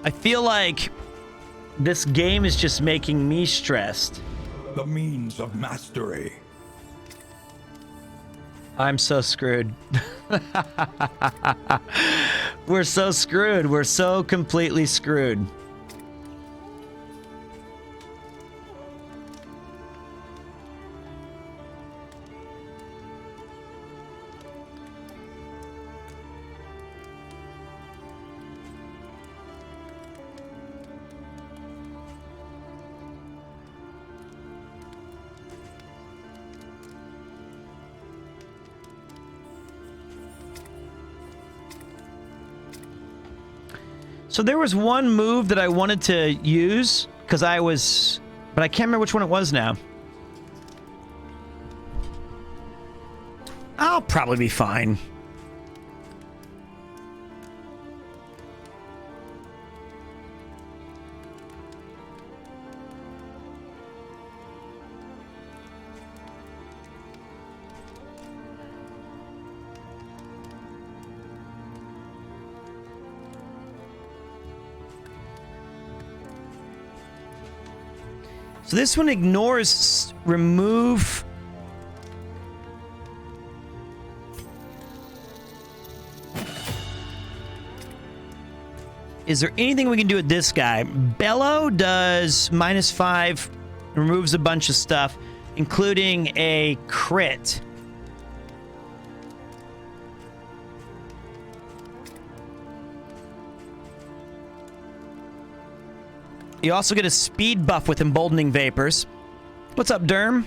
I feel like this game is just making me stressed. The means of mastery. I'm so screwed. We're so screwed. We're so completely screwed. So there was one move that I wanted to use because I was But I can't remember which one it was now. I'll probably be fine. So this one ignores remove. Is there anything we can do with this guy? Bellow does -5, removes a bunch of stuff, including a crit. You also get a speed buff with Emboldening Vapors. What's up, Derm?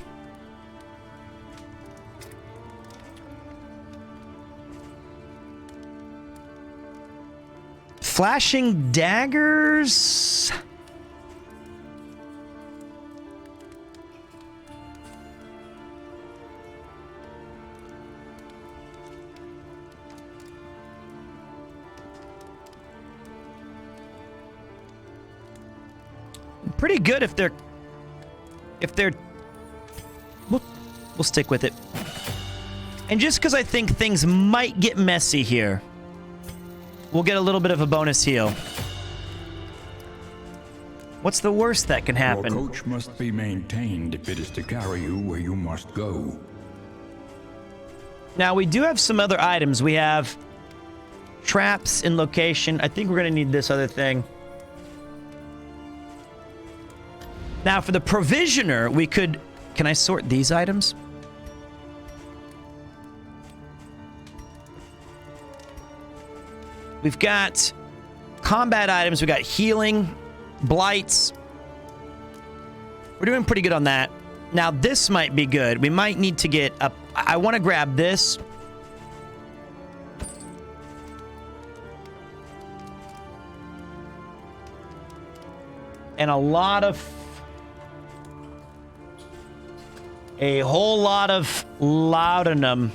Flashing Daggers? Pretty good if they're we'll stick with it. And just because I think things might get messy here, we'll get a little bit of a bonus heal. What's the worst that can happen? Your coach must be maintained if it is to carry you where you must go. Now we do have some other items. We have traps in location. I think we're gonna need this other thing. Now, for the provisioner, we could... Can I sort these items? We've got combat items. We've got healing, blights. We're doing pretty good on that. Now, this might be good. We might need to get up... I want to grab this. And a whole lot of laudanum.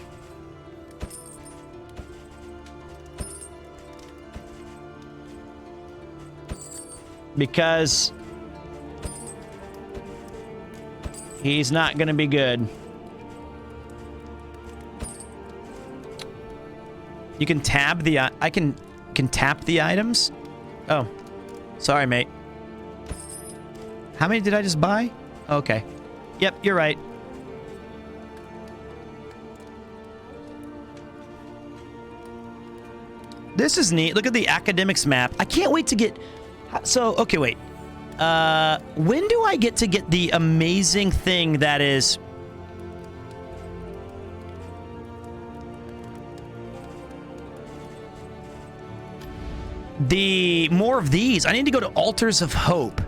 Because he's not going to be good. You can tab the... I can tap the items? Oh. Sorry, mate. How many did I just buy? Okay. Yep, you're right. This is neat. Look at the academics map. I can't wait to get... So, okay, wait. When do I get to get the amazing thing that is... The more of these. I need to go to Altars of Hope.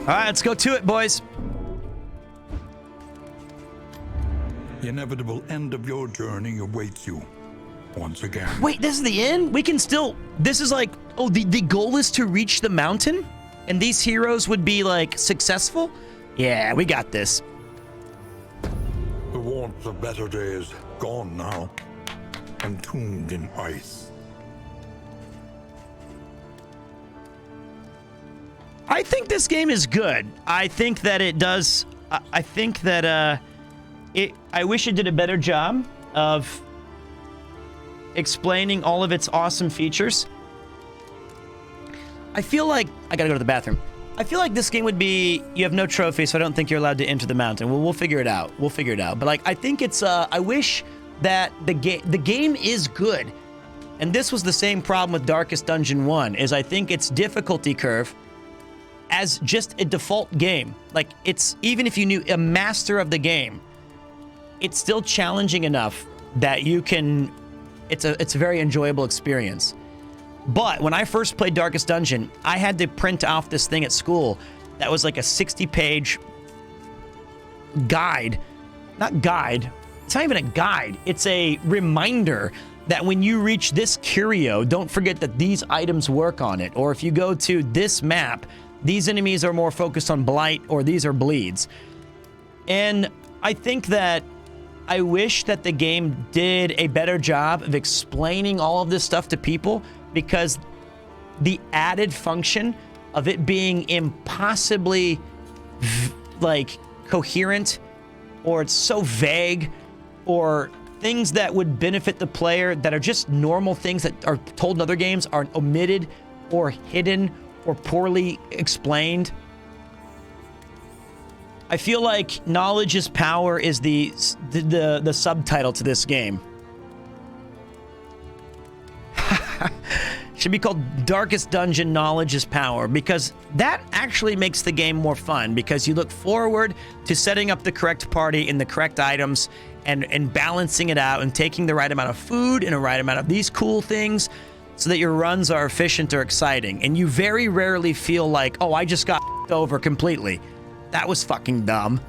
All right, let's go to it, boys. The inevitable end of your journey awaits you once again. Wait, this is the end? We can still... This is like... Oh, the goal is to reach the mountain? And these heroes would be, like, successful? Yeah, we got this. The warmth of better days gone now, entombed in ice. I think this game is good. I think that it does... I think that, I wish it did a better job of explaining all of its awesome features. I feel like... I gotta go to the bathroom. I feel like this game would be... You have no trophy, so I don't think you're allowed to enter the mountain. Well, we'll figure it out. We'll figure it out. But, like, I think it's... I wish that the game is good. And this was the same problem with Darkest Dungeon 1, is I think its difficulty curve... as just a default game. Like, it's... Even if you knew a master of the game, it's still challenging enough that you can... It's a very enjoyable experience. But when I first played Darkest Dungeon, I had to print off this thing at school that was like a 60-page guide. Not guide. It's not even a guide. It's a reminder that when you reach this curio, don't forget that these items work on it. Or if you go to this map, these enemies are more focused on blight, or these are bleeds. And I think that I wish that the game did a better job of explaining all of this stuff to people, because the added function of it being impossibly like coherent, or it's so vague, or things that would benefit the player that are just normal things that are told in other games are omitted or hidden or poorly explained. I feel like knowledge is power is the subtitle to this game. Should be called Darkest Dungeon Knowledge is Power, because that actually makes the game more fun, because you look forward to setting up the correct party and the correct items and balancing it out and taking the right amount of food and the right amount of these cool things so that your runs are efficient or exciting. And you very rarely feel like, oh, I just got over completely. That was fucking dumb.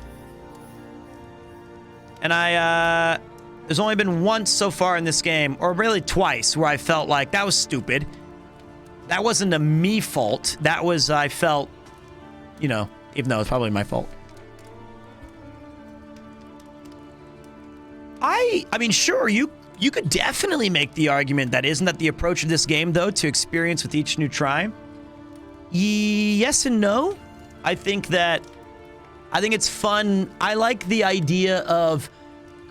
And there's only been once so far in this game, or really twice, where I felt like that was stupid. That wasn't a me fault. That was, I felt, you know, even though it's probably my fault. I mean, sure, you could definitely make the argument that isn't that the approach of this game, though, to experience with each new try? Yes and no. I think it's fun. I like the idea of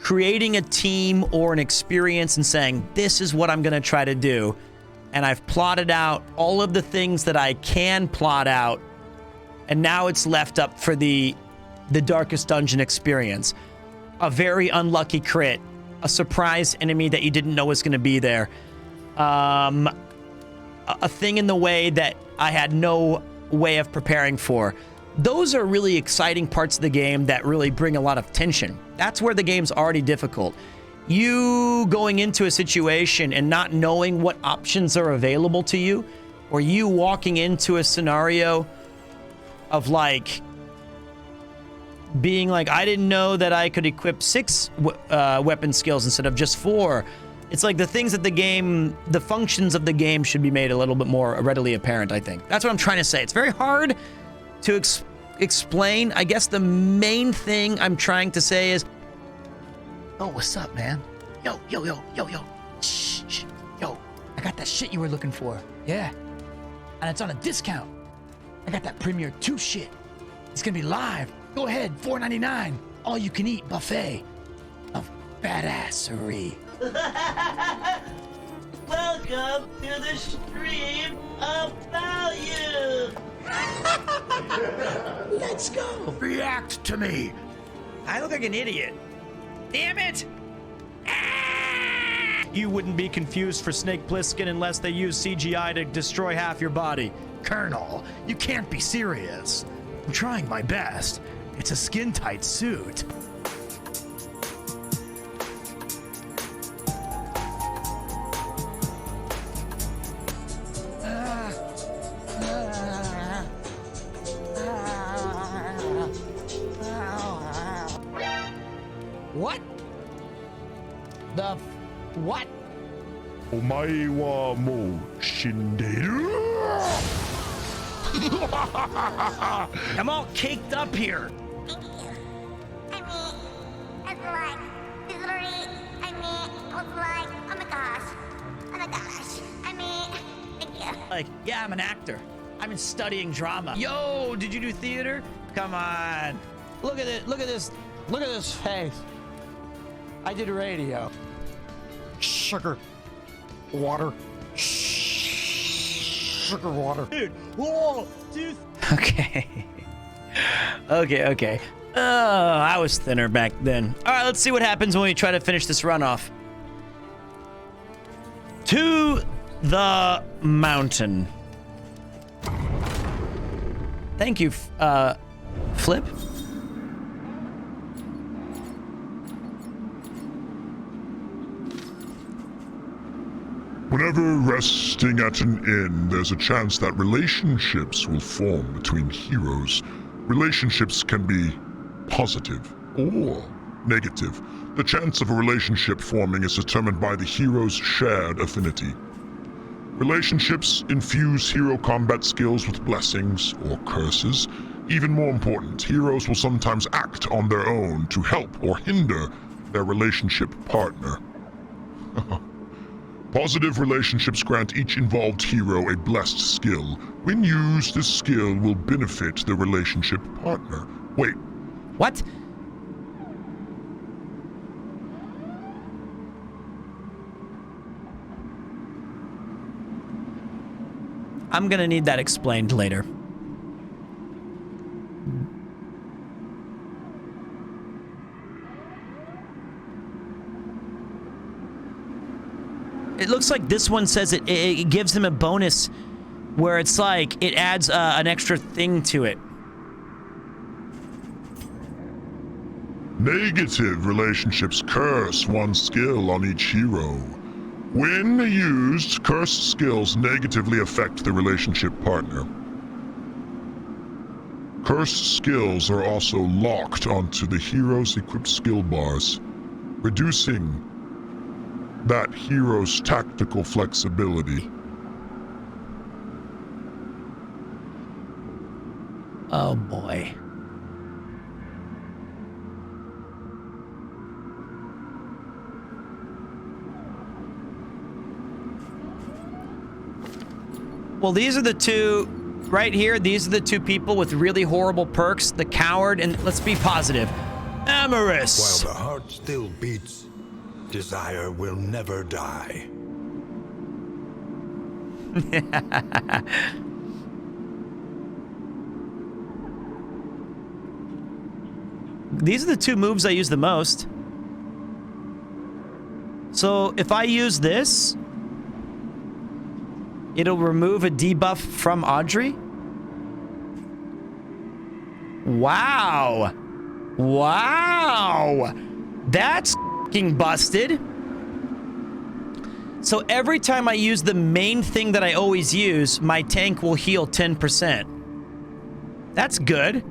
creating a team or an experience and saying, this is what I'm going to try to do. And I've plotted out all of the things that I can plot out. And now it's left up for the Darkest Dungeon experience. A very unlucky crit. A surprise enemy that you didn't know was going to be there. A thing in the way that I had no way of preparing for. Those are really exciting parts of the game that really bring a lot of tension. That's where the game's already difficult. You going into a situation and not knowing what options are available to you, or you walking into a scenario of like being like, I didn't know that I could equip 6 weapon skills instead of just 4. It's like the things that the game, the functions of the game should be made a little bit more readily apparent, I think. That's what I'm trying to say. It's very hard to explain. I guess the main thing I'm trying to say is, oh, what's up, man? Yo. Shh. Yo, I got that shit you were looking for. Yeah. And it's on a discount. I got that Premiere 2 shit. It's gonna be live. Go ahead, $4.99. All you can eat buffet of badassery. Welcome to the stream of value. Let's go. react to me. I look like an idiot. Damn it! You wouldn't be confused for Snake Plissken unless they use CGI to destroy half your body. Colonel, you can't be serious. I'm trying my best. It's a skin-tight suit. What? The what? Omae wa mou shinderu? I'm all caked up here. Like, yeah, I'm an actor. I've been studying drama. Yo, did you do theater? Come on. Look at it. Look at this. Look at this face. I did radio. Sugar. Water. Sugar water. Dude, whoa, dude. Okay. Okay. Oh, I was thinner back then. All right, let's see what happens when we try to finish this run off. To the mountain. Thank you, Flip. Whenever resting at an inn, there's a chance that relationships will form between heroes. Relationships can be positive or negative. The chance of a relationship forming is determined by the hero's shared affinity. Relationships infuse hero combat skills with blessings or curses. Even more important, heroes will sometimes act on their own to help or hinder their relationship partner. Positive relationships grant each involved hero a blessed skill. When used, this skill will benefit the relationship partner. Wait. What? I'm gonna need that explained later. It looks like this one says it gives him a bonus where it's like it adds an extra thing to it. Negative relationships curse one skill on each hero. When used, cursed skills negatively affect the relationship partner. Cursed skills are also locked onto the hero's equipped skill bars, reducing that hero's tactical flexibility. Oh boy. Well, these are the two right here. These are the two people with really horrible perks. The coward and, let's be positive, Amorous. While the heart still beats, desire will never die. These are the two moves I use the most. So if I use this, it'll remove a debuff from Audrey. Wow. Wow. That's f***ing busted. So every time I use the main thing that I always use, my tank will heal 10%. That's good.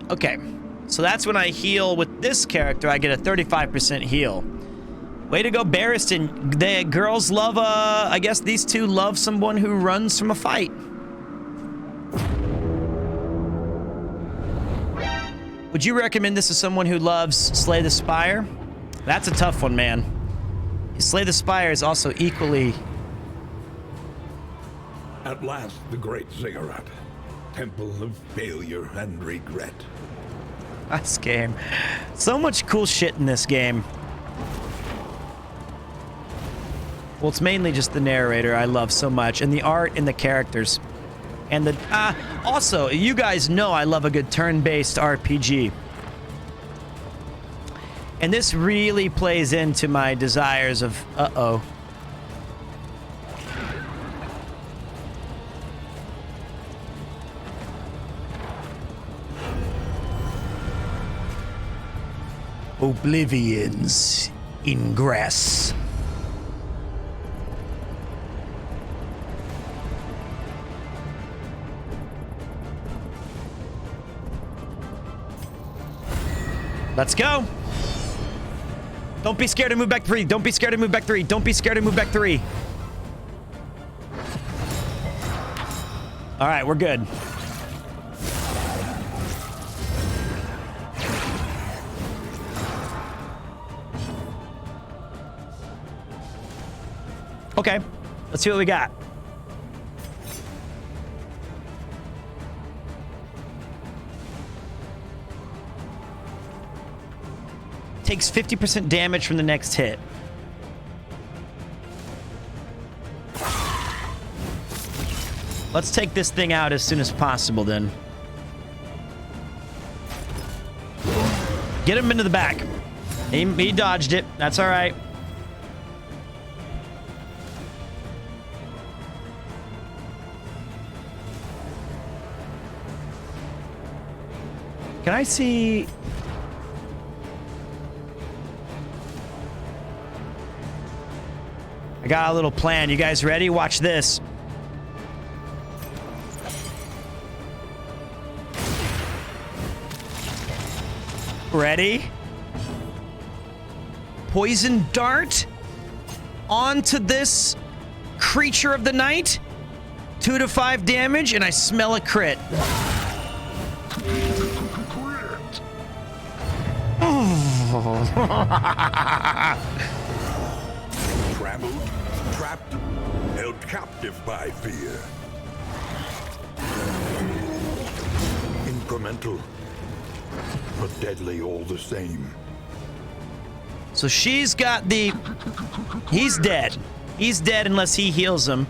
Okay, so that's when I heal with this character. I get a 35% heal. Way to go, Barristan. The girls love, I guess these two love someone who runs from a fight. Would you recommend this to someone who loves Slay the Spire? That's a tough one, man. Slay the Spire is also equally... At last, the great ziggurat. Temple of failure and regret. This game. So much cool shit in this game. Well, it's mainly just the narrator I love so much, and the art and the characters. And the... also, you guys know I love a good turn-based RPG. And this really plays into my desires of... Uh-oh. Oblivion's ingress. Let's go. Don't be scared to move back 3. Don't be scared to move back 3. Don't be scared to move back 3. All right, we're good. Okay, let's see what we got. Takes 50% damage from the next hit. Let's take this thing out as soon as possible then. Get him into the back. He dodged it. That's all right. Can I see? I got a little plan. You guys ready? Watch this. Ready? Poison dart onto this creature of the night. 2 to 5 damage, and I smell a crit. Trampled, trapped, held captive by fear. Incremental, but deadly all the same. So she's got the... He's dead. He's dead unless he heals him.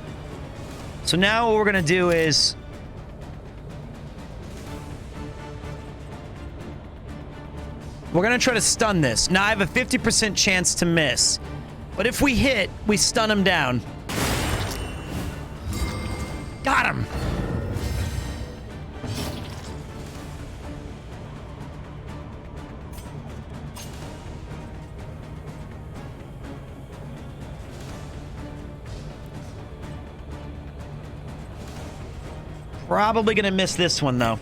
So now what we're going to do is... We're going to try to stun this. Now, I have a 50% chance to miss. But if we hit, we stun him down. Got him! Probably gonna miss this one, though.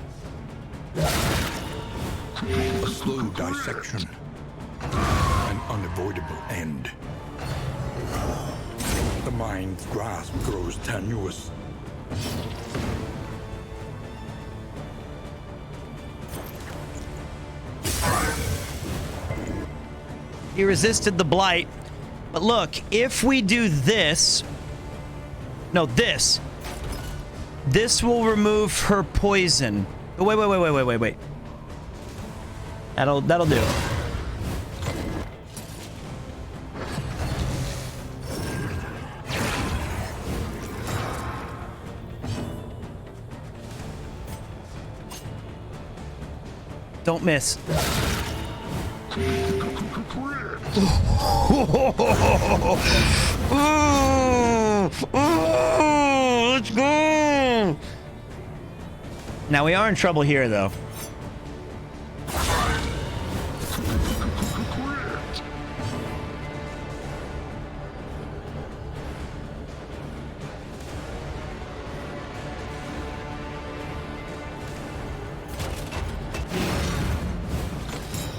A slow dissection. An unavoidable end. The mind's grasp grows tenuous. He resisted the blight. But look, if we do this... No, this. This will remove her poison. Oh, wait. That'll do. Don't miss. Let's go. Now we are in trouble here, though.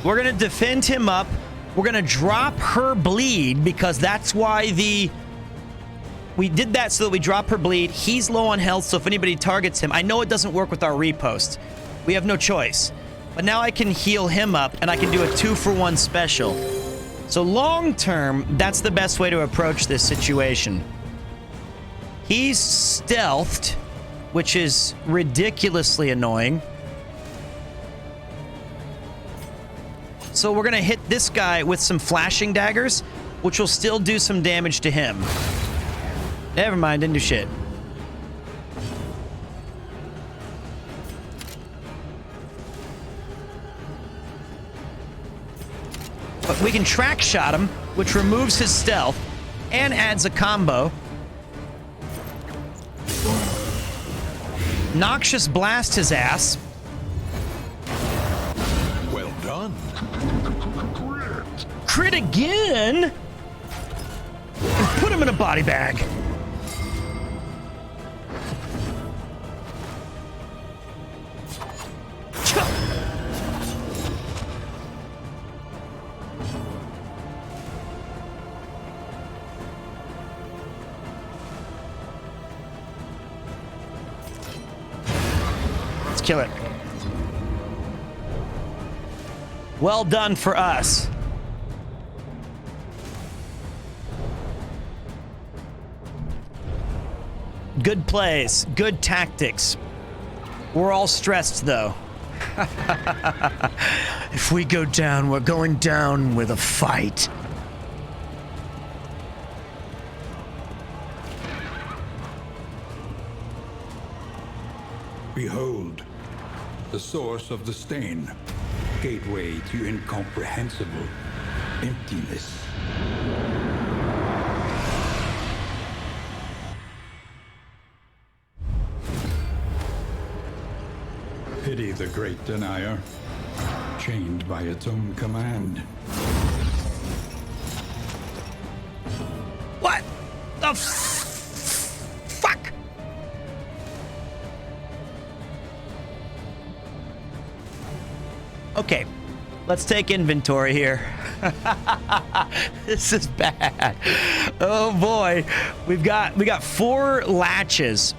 We're gonna defend him up. We're gonna drop her bleed because that's why we did that so that we drop her bleed. He's low on health, so if anybody targets him, I know it doesn't work with our repost. We have no choice. But now I can heal him up and I can do a 2-for-1 special. So long term, that's the best way to approach this situation. He's stealthed, which is ridiculously annoying. So we're gonna hit this guy with some flashing daggers, which will still do some damage to him. Never mind, didn't do shit. But we can track shot him, which removes his stealth and adds a combo. Noxious blast his ass. Well done. Crit again? And put him in a body bag. Let's kill it. Well done for us. Good plays, good tactics. We're all stressed, though. If we go down, we're going down with a fight. Behold, the source of the stain. Gateway to incomprehensible emptiness. Pity the great denier, chained by its own command. What the fuck? Okay, let's take inventory here. This is bad. Oh boy, we got 4 latches.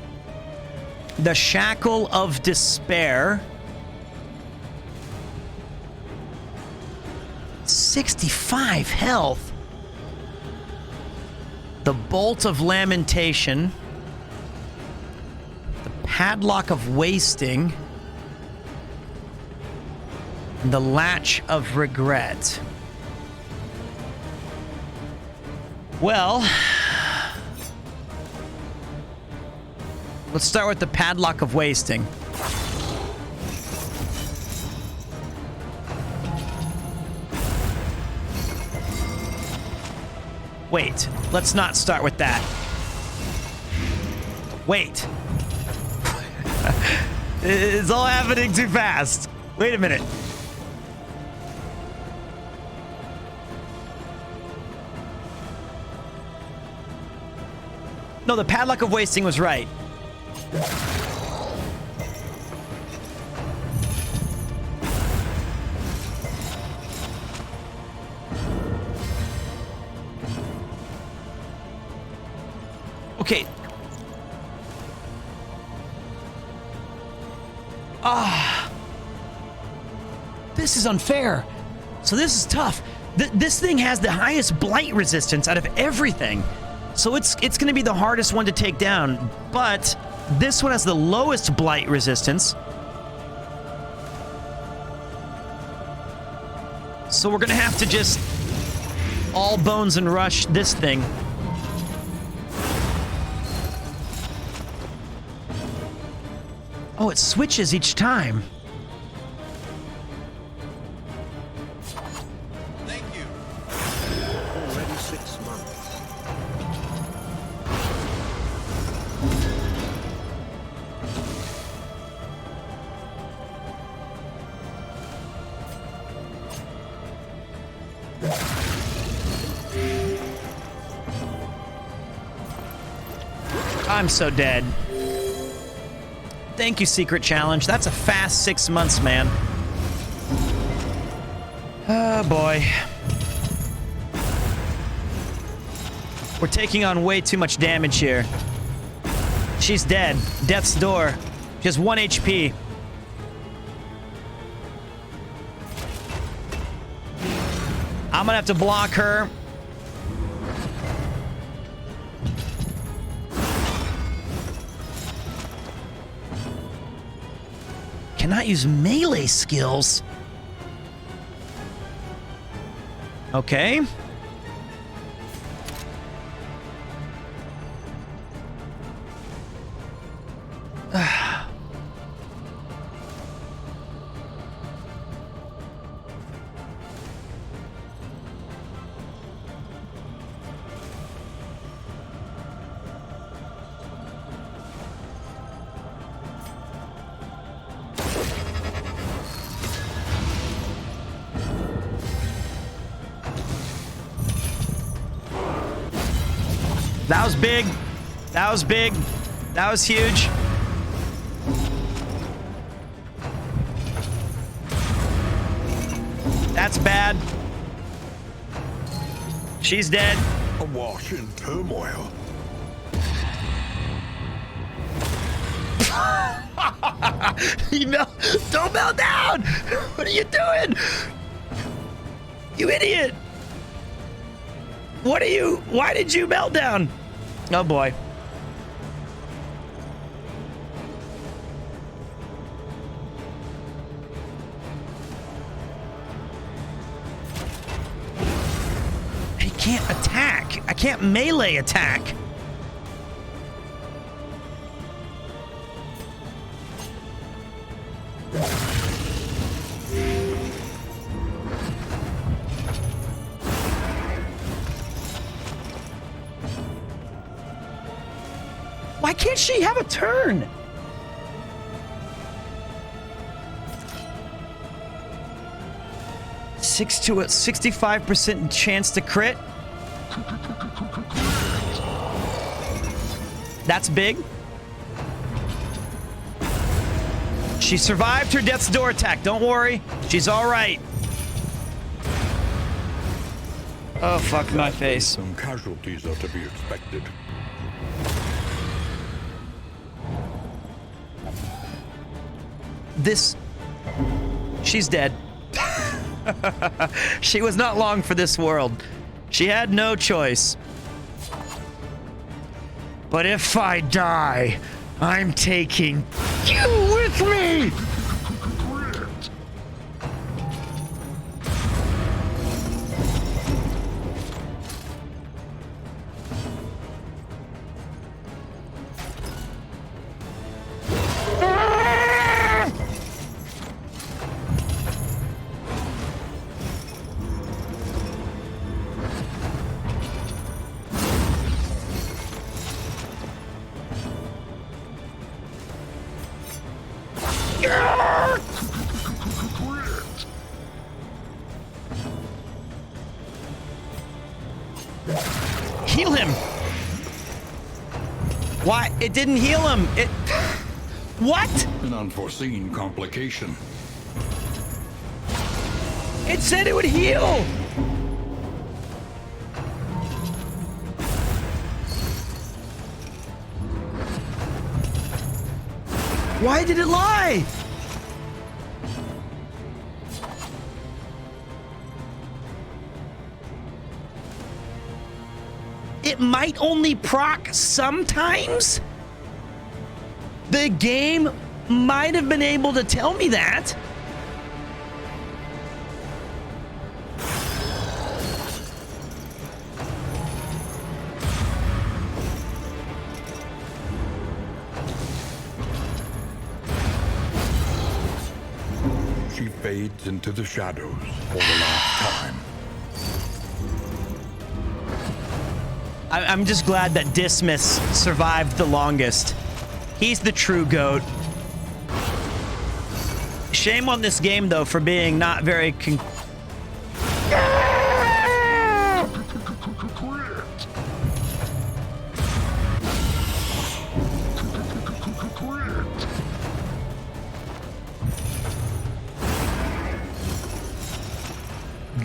The shackle of despair. 65 health. The bolt of lamentation. The padlock of wasting. And the latch of regret. Well, let's start with the padlock of wasting. Wait, let's not start with that. Wait. It's all happening too fast. Wait a minute. No, the padlock of wasting was right. Okay. This is unfair. So this is tough. This thing has the highest blight resistance out of everything. So it's going to be the hardest one to take down, but this one has the lowest blight resistance. So we're going to have to just all bones and rush this thing. Oh, it switches each time. Thank you. Already 6 months. I'm so dead. Thank you, Secret Challenge. That's a fast 6 months, man. Oh, boy. We're taking on way too much damage here. She's dead. Death's door. She has 1 HP. I'm gonna have to block her. Cannot use melee skills. Okay. That was big. That was big. That was huge. That's bad. She's dead. Awash in turmoil. Don't melt down! What are you doing? You idiot! What are you? Why did you melt down? Oh boy. I can't attack. I can't melee attack. Why can't she have a turn? 6 to a 65% chance to crit. That's big. She survived her death's door attack. Don't worry. She's all right. Oh, fuck my face. Some casualties are to be expected. She's dead. She was not long for this world. She had no choice. But if I die, I'm taking you with me! Heal him! Why? It didn't heal him! It... What? An unforeseen complication. It said it would heal! Why did it lie? It might only proc sometimes? The game might have been able to tell me that. She fades into the shadows for the last time. I'm just glad that Dismas survived the longest. He's the true GOAT. Shame on this game, though, for being not very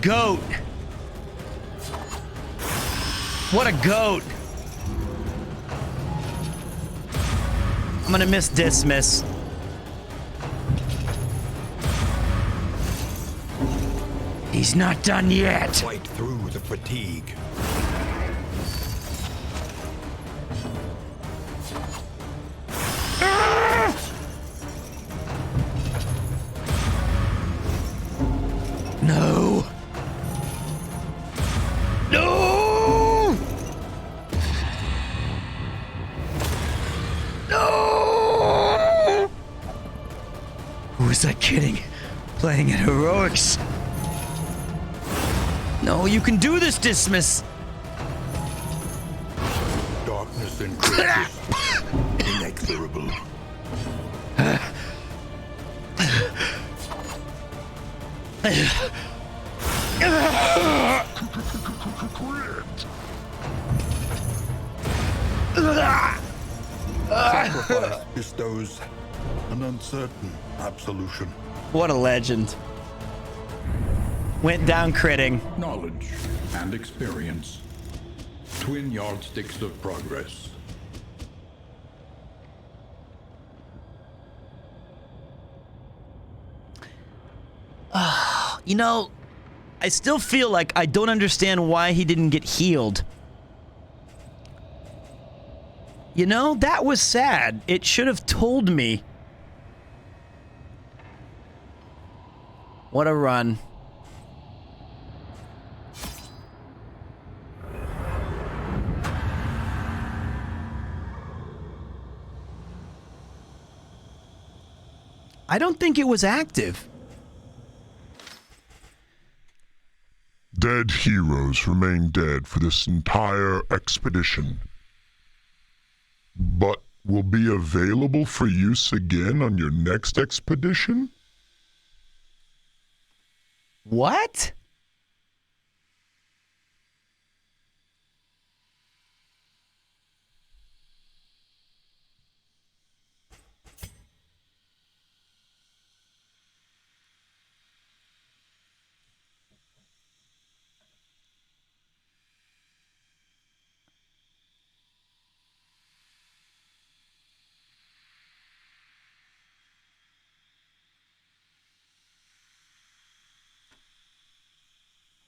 GOAT. What a GOAT. I'm gonna miss Dismas. He's not done yet. Fight through the fatigue. No. No! No! Who is that kidding? Playing at heroics. No, you can do this, Dismas. Darkness increases. Inexorable. Sacrifice bestows an uncertain absolution. What a legend. Went down critting. Knowledge and experience. Twin yardsticks of progress. You know, I still feel like I don't understand why he didn't get healed. You know, that was sad. It should have told me. What a run. I don't think it was active. Dead heroes remain dead for this entire expedition, but will be available for use again on your next expedition? What?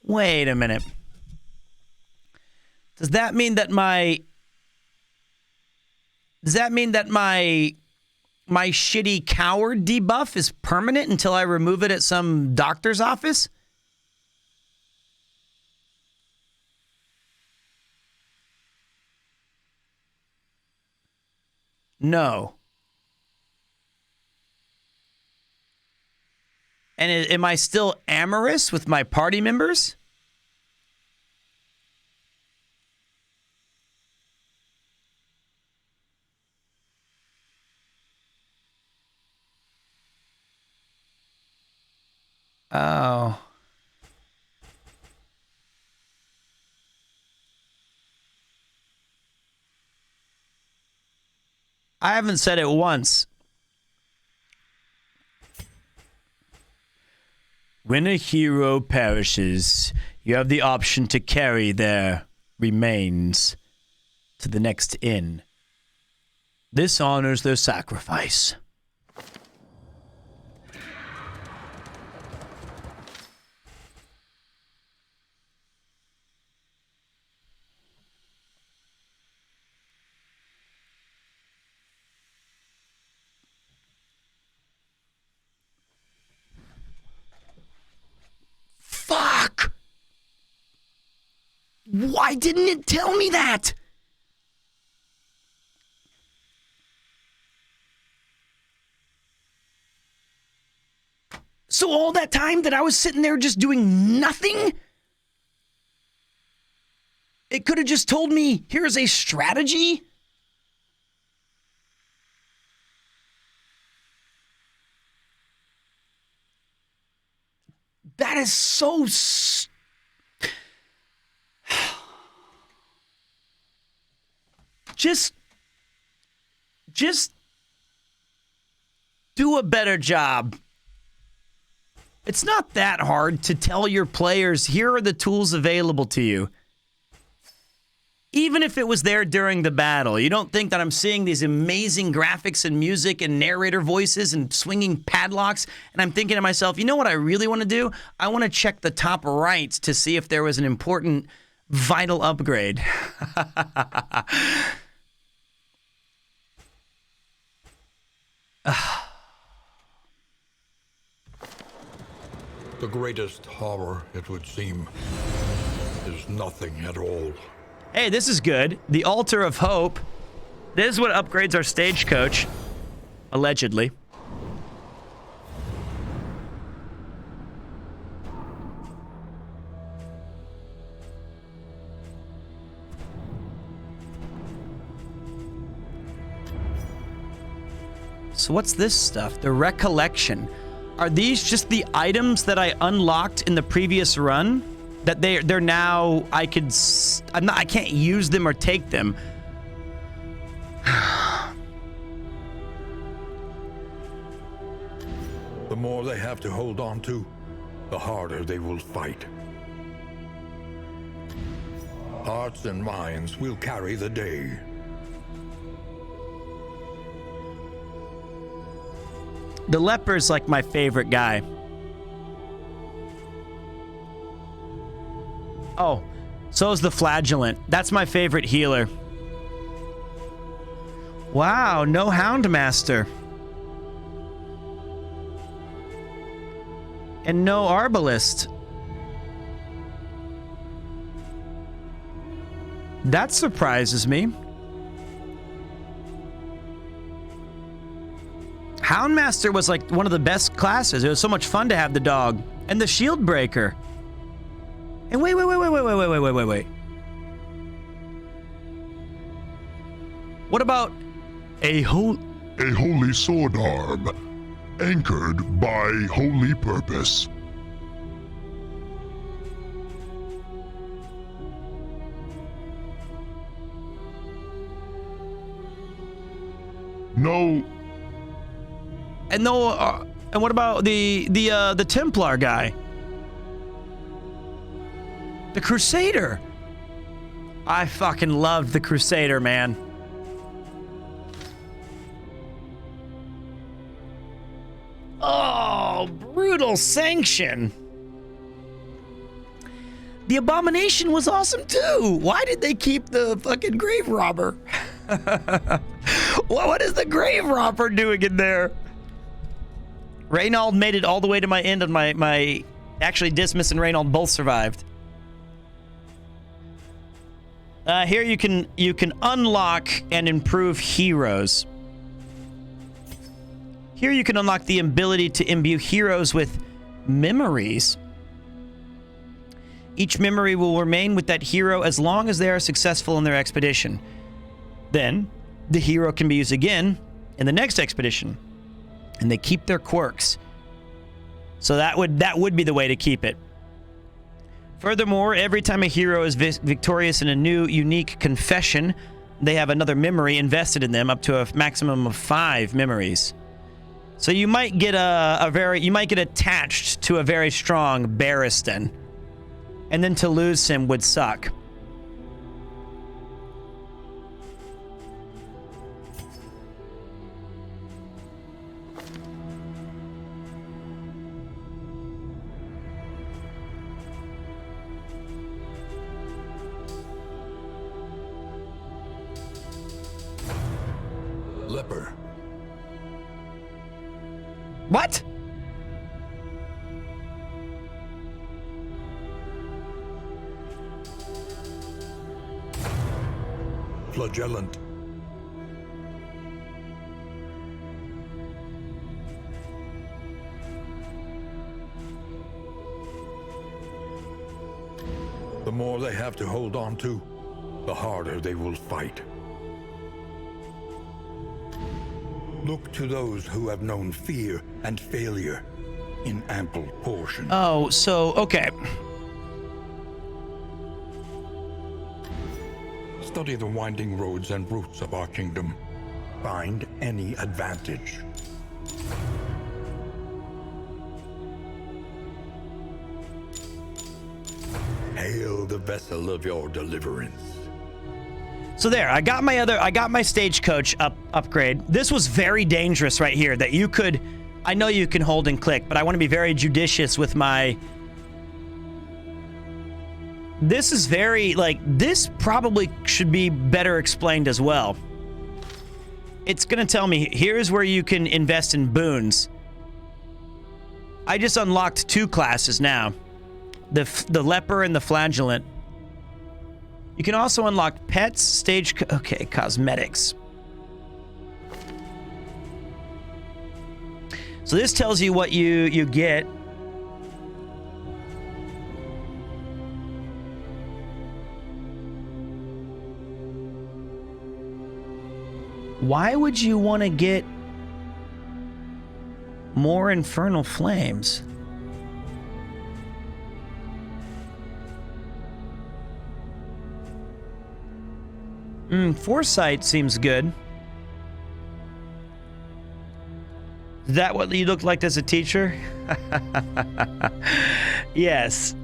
Wait a minute. Does that mean that my shitty coward debuff is permanent until I remove it at some doctor's office? No. And am I still amorous with my party members? Oh. I haven't said it once. When a hero perishes, you have the option to carry their remains to the next inn. This honors their sacrifice. Fuck! Why didn't it tell me that? So all that time that I was sitting there just doing nothing? It could have just told me, here's a strategy? That is so... Just do a better job. It's not that hard to tell your players, here are the tools available to you. Even if it was there during the battle, you don't think that I'm seeing these amazing graphics and music and narrator voices and swinging padlocks, and I'm thinking to myself, you know what I really want to do? I want to check the top right to see if there was an important vital upgrade. The greatest horror, it would seem, is nothing at all. Hey, this is good. The Altar of Hope. This is what upgrades our stagecoach. Allegedly. So what's this stuff? The Recollection. Are these just the items that I unlocked in the previous run? That they're now, I can't use them or take them. The more they have to hold on to, the harder they will fight. Hearts and minds will carry the day. The leper's like my favorite guy. Oh, so is the flagellant. That's my favorite healer. Wow, no Houndmaster. And no Arbalist. That surprises me. Houndmaster was like one of the best classes. It was so much fun to have the dog. And the Shield Breaker. And wait. What about a holy sword arm, anchored by holy purpose? no. And no. And what about the Templar guy? The Crusader. I fucking loved the Crusader, man. Oh, brutal sanction. The Abomination was awesome too. Why did they keep the fucking Grave Robber? What is the Grave Robber doing in there? Reynold made it all the way to my end, and my actually Dismas and Reynold both survived. Here you can unlock and improve heroes. Here you can unlock the ability to imbue heroes with memories. Each memory will remain with that hero as long as they are successful in their expedition. Then, the hero can be used again in the next expedition. And they keep their quirks. So that would be the way to keep it. Furthermore, every time a hero is victorious in a new, unique confession, they have another memory invested in them, up to a maximum of 5 memories. So you might get you might get attached to a very strong Barristan, and then to lose him would suck. Leper. What? Flagellant. The more they have to hold on to, the harder they will fight. Look to those who have known fear and failure in ample portion. Oh, so, okay. Study the winding roads and routes of our kingdom. Find any advantage. Hail the vessel of your deliverance. So there, I got my stagecoach upgrade. This was very dangerous right here that you could, I know you can hold and click, but I want to be very judicious with my, this is very, like, this probably should be better explained as well. It's going to tell me, here's where you can invest in boons. I just unlocked 2 classes now. The leper and the flagellant. You can also unlock pets, okay, cosmetics. So this tells you what you get. Why would you want to get more infernal flames? Foresight seems good. Is that what you looked like as a teacher? Yes.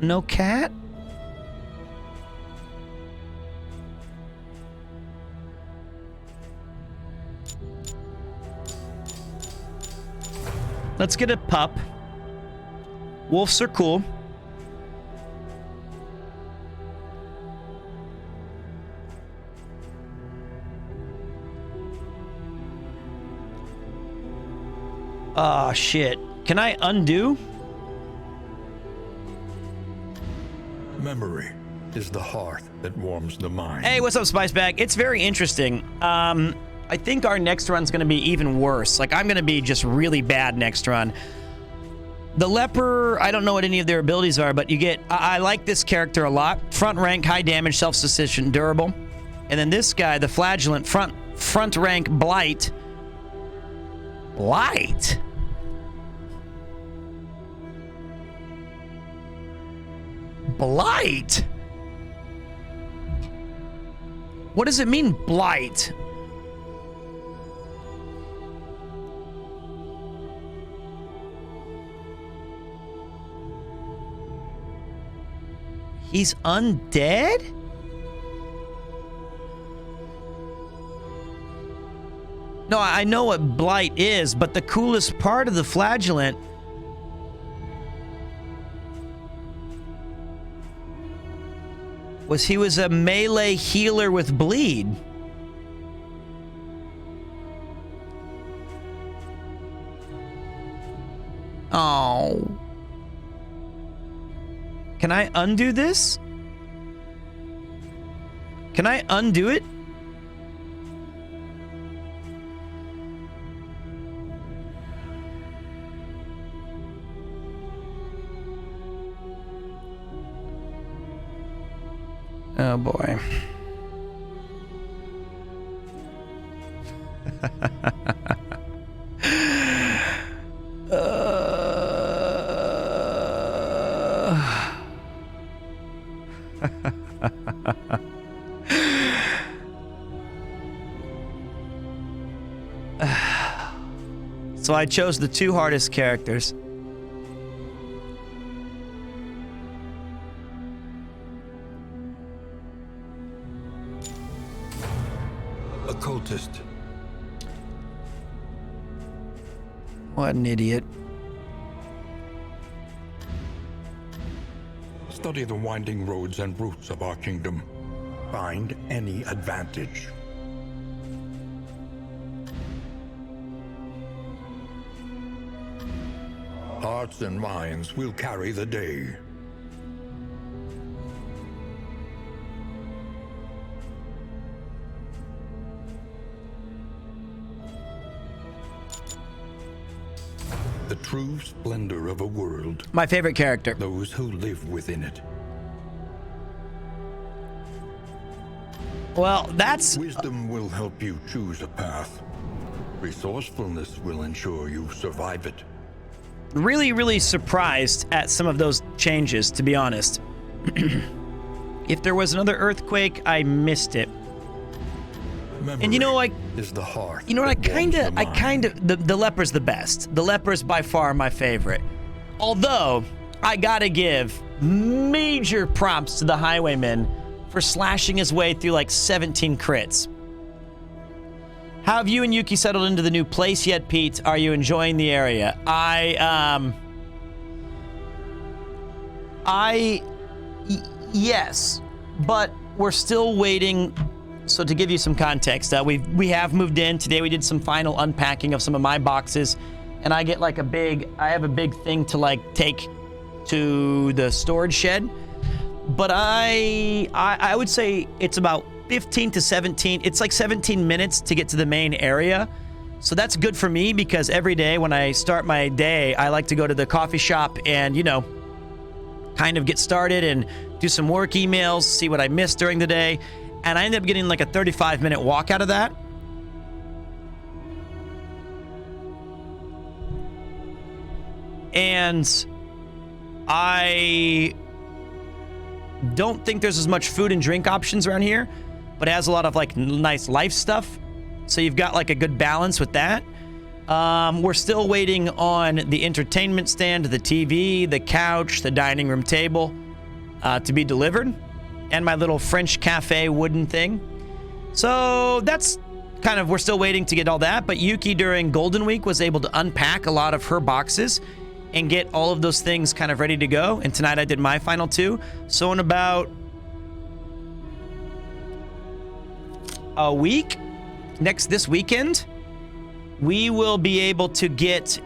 No cat? Let's get a pup. Wolves are cool. Ah, shit. Can I undo? Memory is the hearth that warms the mind. Hey, what's up, Spice Bag? It's very interesting. I think our next run's gonna be even worse. Like, I'm gonna be just really bad next run. The Leper, I don't know what any of their abilities are, but you get, I like this character a lot. Front rank, high damage, self-sufficient, durable. And then this guy, the Flagellant, front front rank Blight. Blight? Blight? What does it mean, Blight? He's undead? No, I know what Blight is, but the coolest part of the flagellant was he was a melee healer with bleed. Oh. Can I undo this? Can I undo it? Oh boy. So I chose the two hardest characters. Occultist. What an idiot. Study the winding roads and routes of our kingdom. Find any advantage. Hearts and minds will carry the day. The true splendor of a world. My favorite character. Those who live within it. Well, that's... Wisdom will help you choose a path. Resourcefulness will ensure you survive it. Really, really surprised at some of those changes, to be honest. If there was another earthquake, I missed it. Memory and you know, like, is the heart. You know what? The leper's the best. The leper's by far my favorite. Although, I gotta give major props to the highwayman for slashing his way through like 17 crits. How have you and Yuki settled into the new place yet, Pete? Are you enjoying the area? Yes, but we're still waiting. So to give you some context, we have moved in. Today we did some final unpacking of some of my boxes, and I get like I have a big thing to like take to the storage shed. But I would say it's about 15 to 17. It's like 17 minutes to get to the main area. So that's good for me because every day when I start my day, I like to go to the coffee shop and, you know, kind of get started and do some work emails, see what I missed during the day. And I ended up getting like a 35-minute walk out of that. And I don't think there's as much food and drink options around here, but it has a lot of like nice life stuff. So you've got like a good balance with that. We're still waiting on the entertainment stand, the TV, the couch, the dining room table to be delivered, and my little French cafe wooden thing. So that's kind of, we're still waiting to get all that. But Yuki during Golden Week was able to unpack a lot of her boxes and get all of those things kind of ready to go. And tonight I did my final two. So in about a week, this weekend, we will be able to get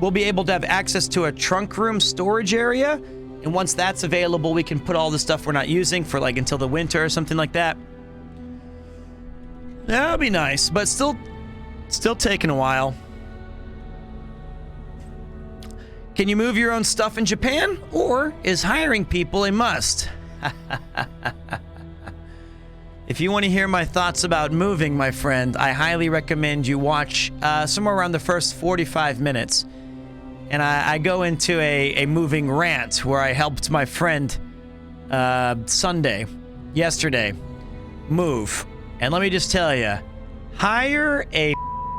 we'll be able to have access to a trunk room storage area. And once that's available, we can put all the stuff we're not using for like until the winter or something like that. That'll be nice, but still taking a while. Can you move your own stuff in Japan, or is hiring people a must? If you want to hear my thoughts about moving, my friend, I highly recommend you watch somewhere around the first 45 minutes. And I go into a moving rant where I helped my friend yesterday, move. And let me just tell you, hire a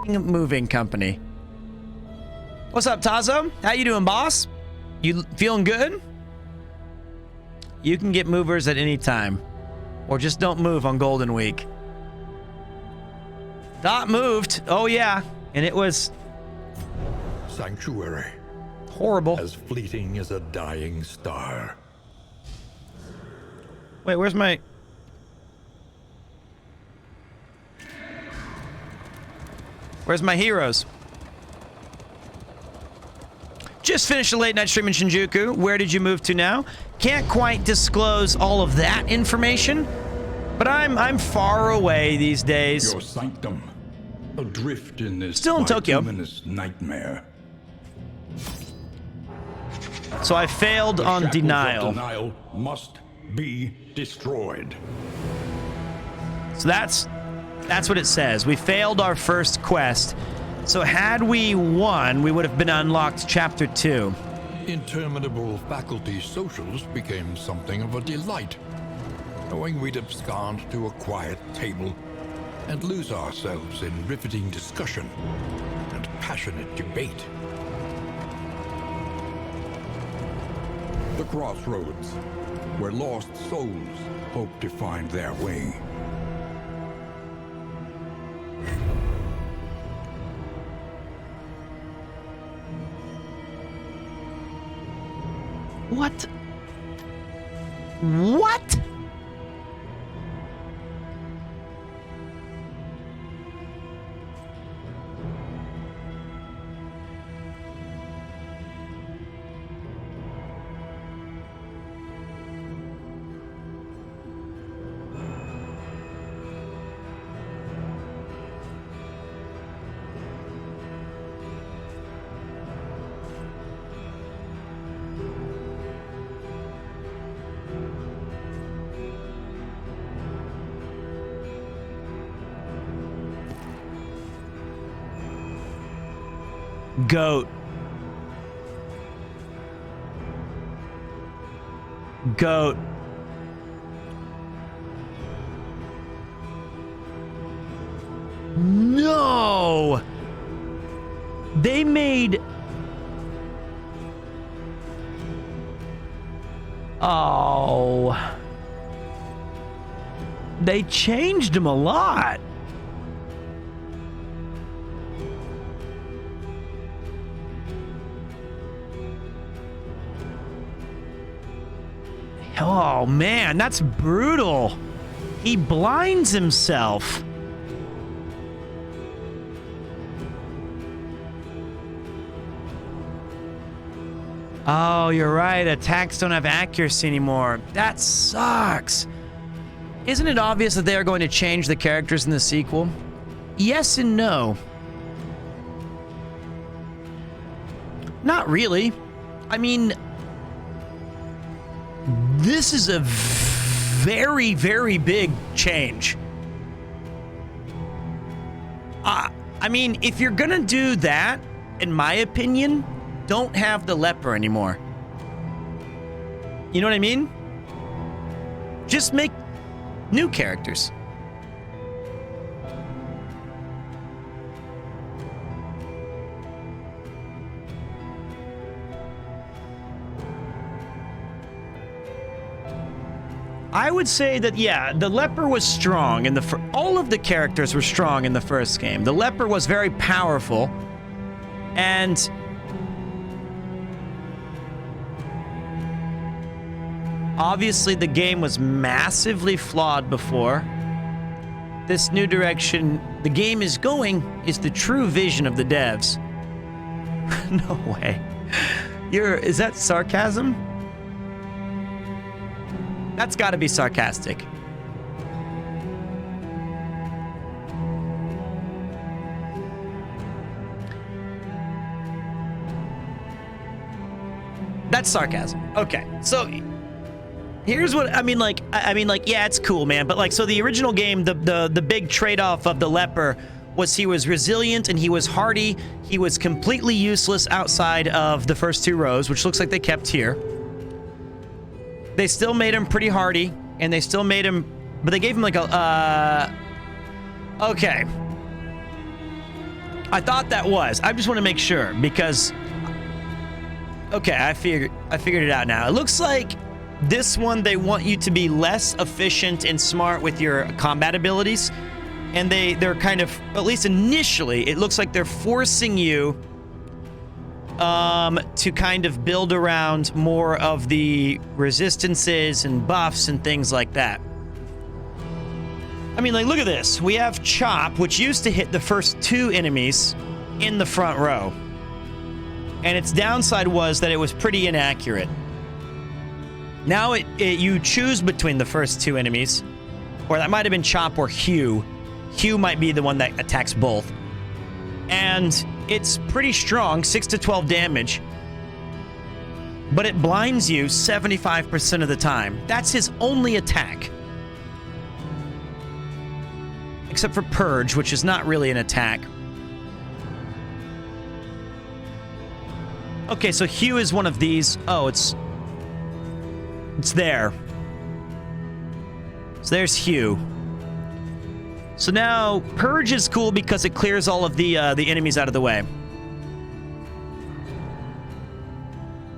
moving company. What's up, Tazo? How you doing, boss? You feeling good? You can get movers at any time. Or just don't move on Golden Week. Dot moved. Oh, yeah. And it was... Sanctuary. Horrible. As fleeting as a dying star. Wait, where's my... Where's my heroes? Just finished a late night stream in Shinjuku. Where did you move to now? Can't quite disclose all of that information, but I'm far away these days. Your sanctum, adrift in this Still in Tokyo. bituminous nightmare. So I failed The on shackles of denial. Denial must be destroyed. So that's what it says. We failed our first quest. So had we won, we would have been unlocked chapter 2. Interminable faculty socials became something of a delight, knowing we'd abscond to a quiet table and lose ourselves in riveting discussion and passionate debate. The crossroads, where lost souls hope to find their way. What? What? Goat. Goat. No! They made... Oh. They changed him a lot. Oh, man, that's brutal. He blinds himself. Oh, you're right. Attacks don't have accuracy anymore. That sucks. Isn't it obvious that they are going to change the characters in the sequel? Yes and no. Not really. I mean... This is a very, very big change. I mean, if you're gonna do that, in my opinion, don't have the leper anymore. You know what I mean? Just make new characters. I would say that, yeah, the leper was strong in the all of the characters were strong in the first game. The leper was very powerful, and obviously the game was massively flawed before. This new direction the game is going is the true vision of the devs. No way. Is that sarcasm? That's got to be sarcastic. That's sarcasm. Okay, so Here's what I mean. Like, yeah, it's cool, man. But like, so the original game, the big trade-off of the leper was he was resilient and he was hardy. He was completely useless outside of the first 2 rows, which looks like they kept here. They still made him pretty hardy, and they still made him, but they gave him like a, okay. I thought that was. I just want to make sure because, okay, I figured it out now. It looks like this one, they want you to be less efficient and smart with your combat abilities. And they're kind of, at least initially, it looks like they're forcing you to kind of build around more of the resistances and buffs and things like that. I mean, like, look at this. We have Chop, which used to hit the first 2 enemies in the front row. And its downside was that it was pretty inaccurate. Now you choose between the first 2 enemies, or that might have been Chop or Hugh. Hugh might be the one that attacks both. And it's pretty strong, 6 to 12 damage. But it blinds you 75% of the time. That's his only attack. Except for Purge, which is not really an attack. Okay, so Hugh is one of these. Oh, it's there. So there's Hugh. So now, Purge is cool because it clears all of the enemies out of the way.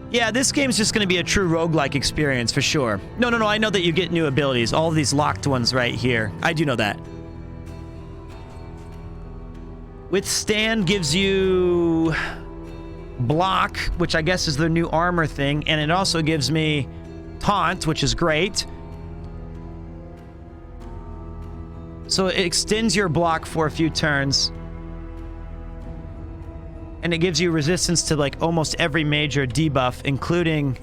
Yeah, this game's just going to be a true roguelike experience for sure. No, I know that you get new abilities. All of these locked ones right here. I do know that. Withstand gives you block, which I guess is the new armor thing. And it also gives me taunt, which is great. So it extends your block for a few turns. And it gives you resistance to like almost every major debuff, including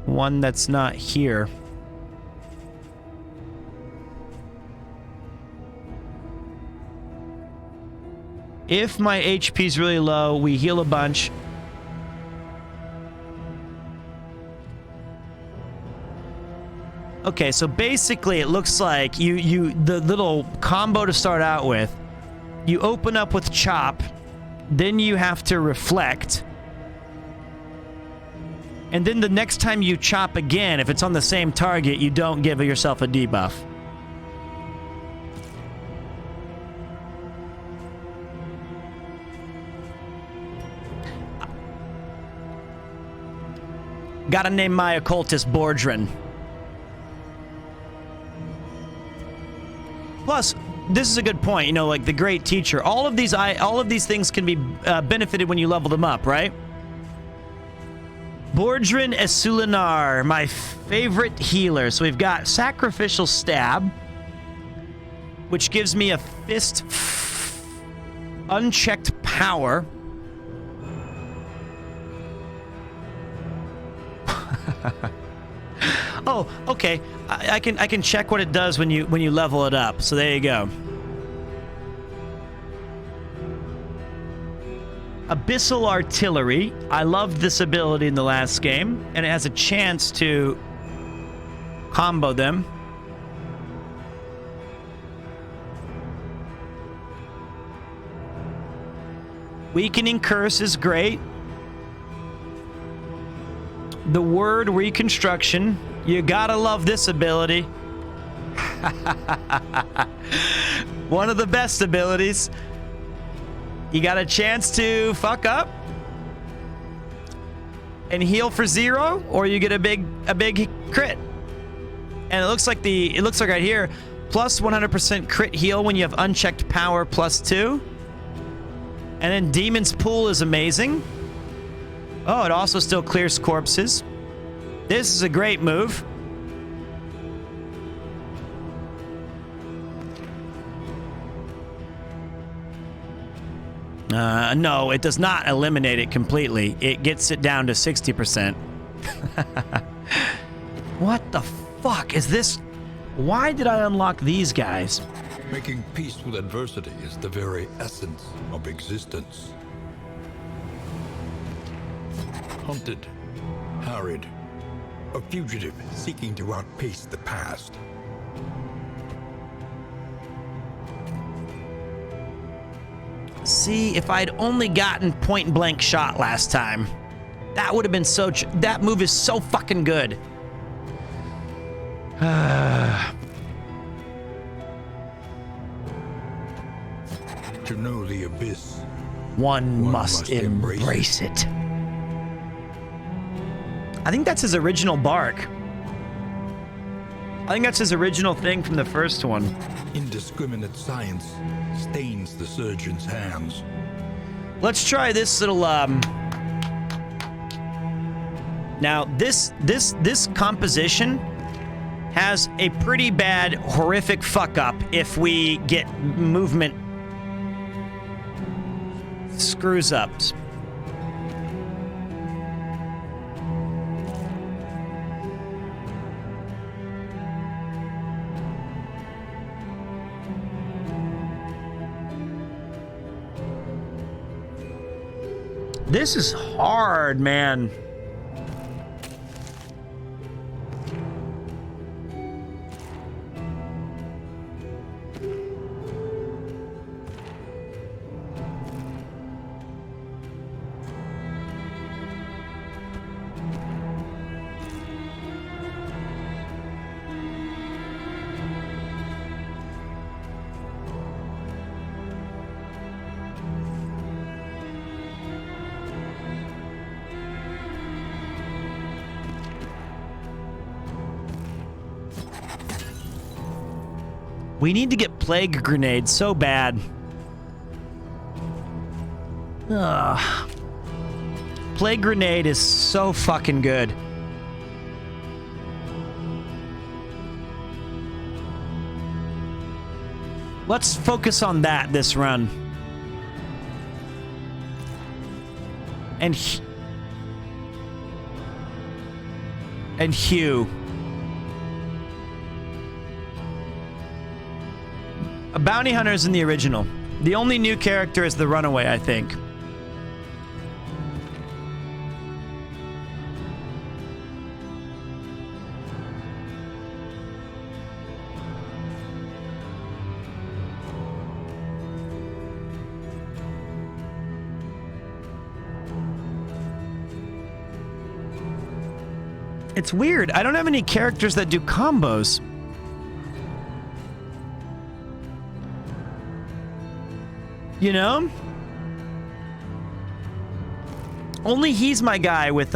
one that's not here. If my HP's really low, we heal a bunch. Okay, so basically it looks like the little combo to start out with, you open up with Chop, then you have to reflect. And then the next time you chop again, if it's on the same target, you don't give yourself a debuff. Gotta name my occultist Bordrin. Plus, this is a good point. You know, like the great teacher. All of these things can be benefited when you level them up, right? Bordrin Esulinar, my favorite healer. So we've got Sacrificial Stab, which gives me a fist unchecked power. Oh, okay. I can check what it does when you level it up. So there you go. Abyssal Artillery. I loved this ability in the last game, and it has a chance to combo them. Weakening Curse is great. The Word Reconstruction. You gotta love this ability. One of the best abilities. You got a chance to fuck up and heal for 0, or you get a big crit. And it looks like right here, plus 100% crit heal when you have unchecked power +2. And then Demon's Pool is amazing. Oh, it also still clears corpses. This is a great move. No, it does not eliminate it completely. It gets it down to 60%. What the fuck is this? Why did I unlock these guys? Making peace with adversity is the very essence of existence. Hunted arid. A fugitive seeking to outpace the past. See, if I'd only gotten point blank shot last time, that would have been so. That move is so fucking good. To know the abyss, one must embrace it. I think that's his original bark. I think that's his original thing from the first one. Indiscriminate science stains the surgeon's hands. Let's try this little Now this composition has a pretty bad horrific fuck up if we get movement screws ups. This is hard, man. We need to get plague grenades so bad. Ugh. Plague grenade is so fucking good. Let's focus on that this run. And Hugh. A bounty hunter is in the original. The only new character is the runaway, I think. It's weird. I don't have any characters that do combos. You know? Only he's my guy with,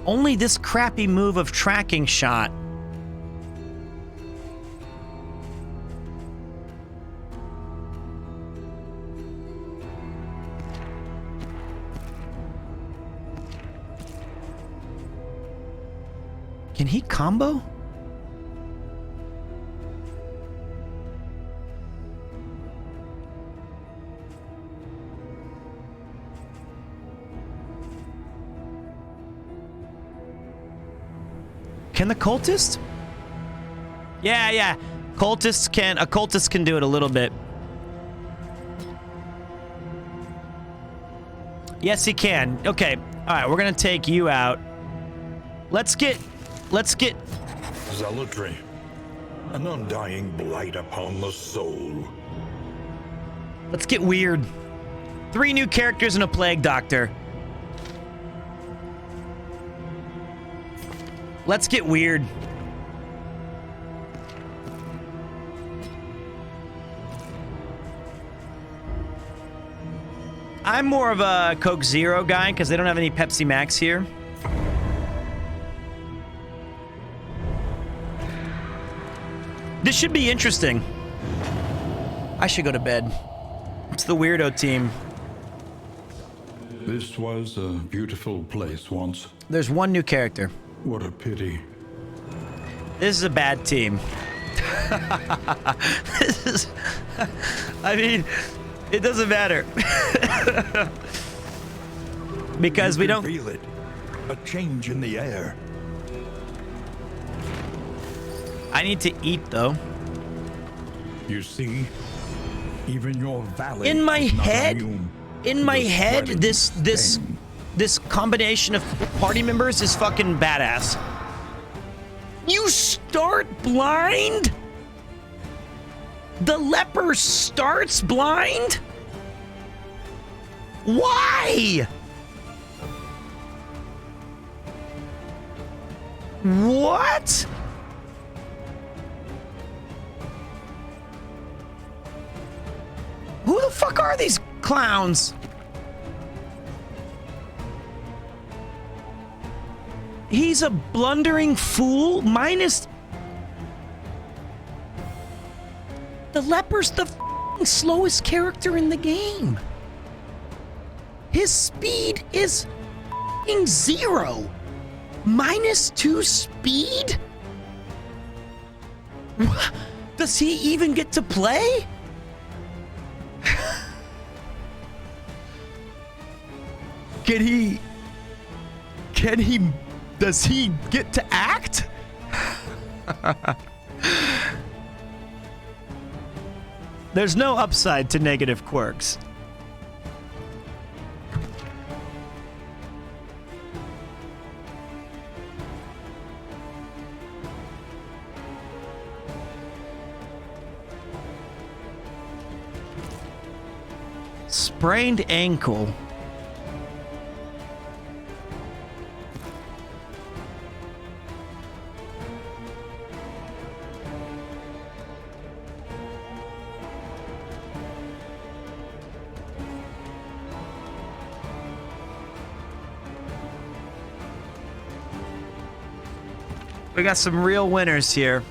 only this crappy move of tracking shot. Can he combo? Can the cultist? Yeah. A cultist can do it a little bit. Yes, he can. Okay. All right, we're gonna take you out. Let's get zealotry, an undying blight upon the soul. Let's get weird. 3 new characters and a plague doctor. Let's get weird. I'm more of a Coke Zero guy because they don't have any Pepsi Max here. This should be interesting. I should go to bed. It's the weirdo team. This was a beautiful place once. There's 1 new character. What a pity. This is a bad team. This is... I mean, it doesn't matter. Because we don't... feel it. A change in the air. I need to eat, though. You see, even your valley in my is not head? immune. in my head, this combination of party members is fucking badass. You start blind? The leper starts blind? Why? What? Who the fuck are these clowns? He's a blundering fool minus... The leper's the slowest character in the game. His speed is zero. -2 speed? Does he even get to play? Does he get to act? There's no upside to negative quirks. Sprained ankle. We got some real winners here.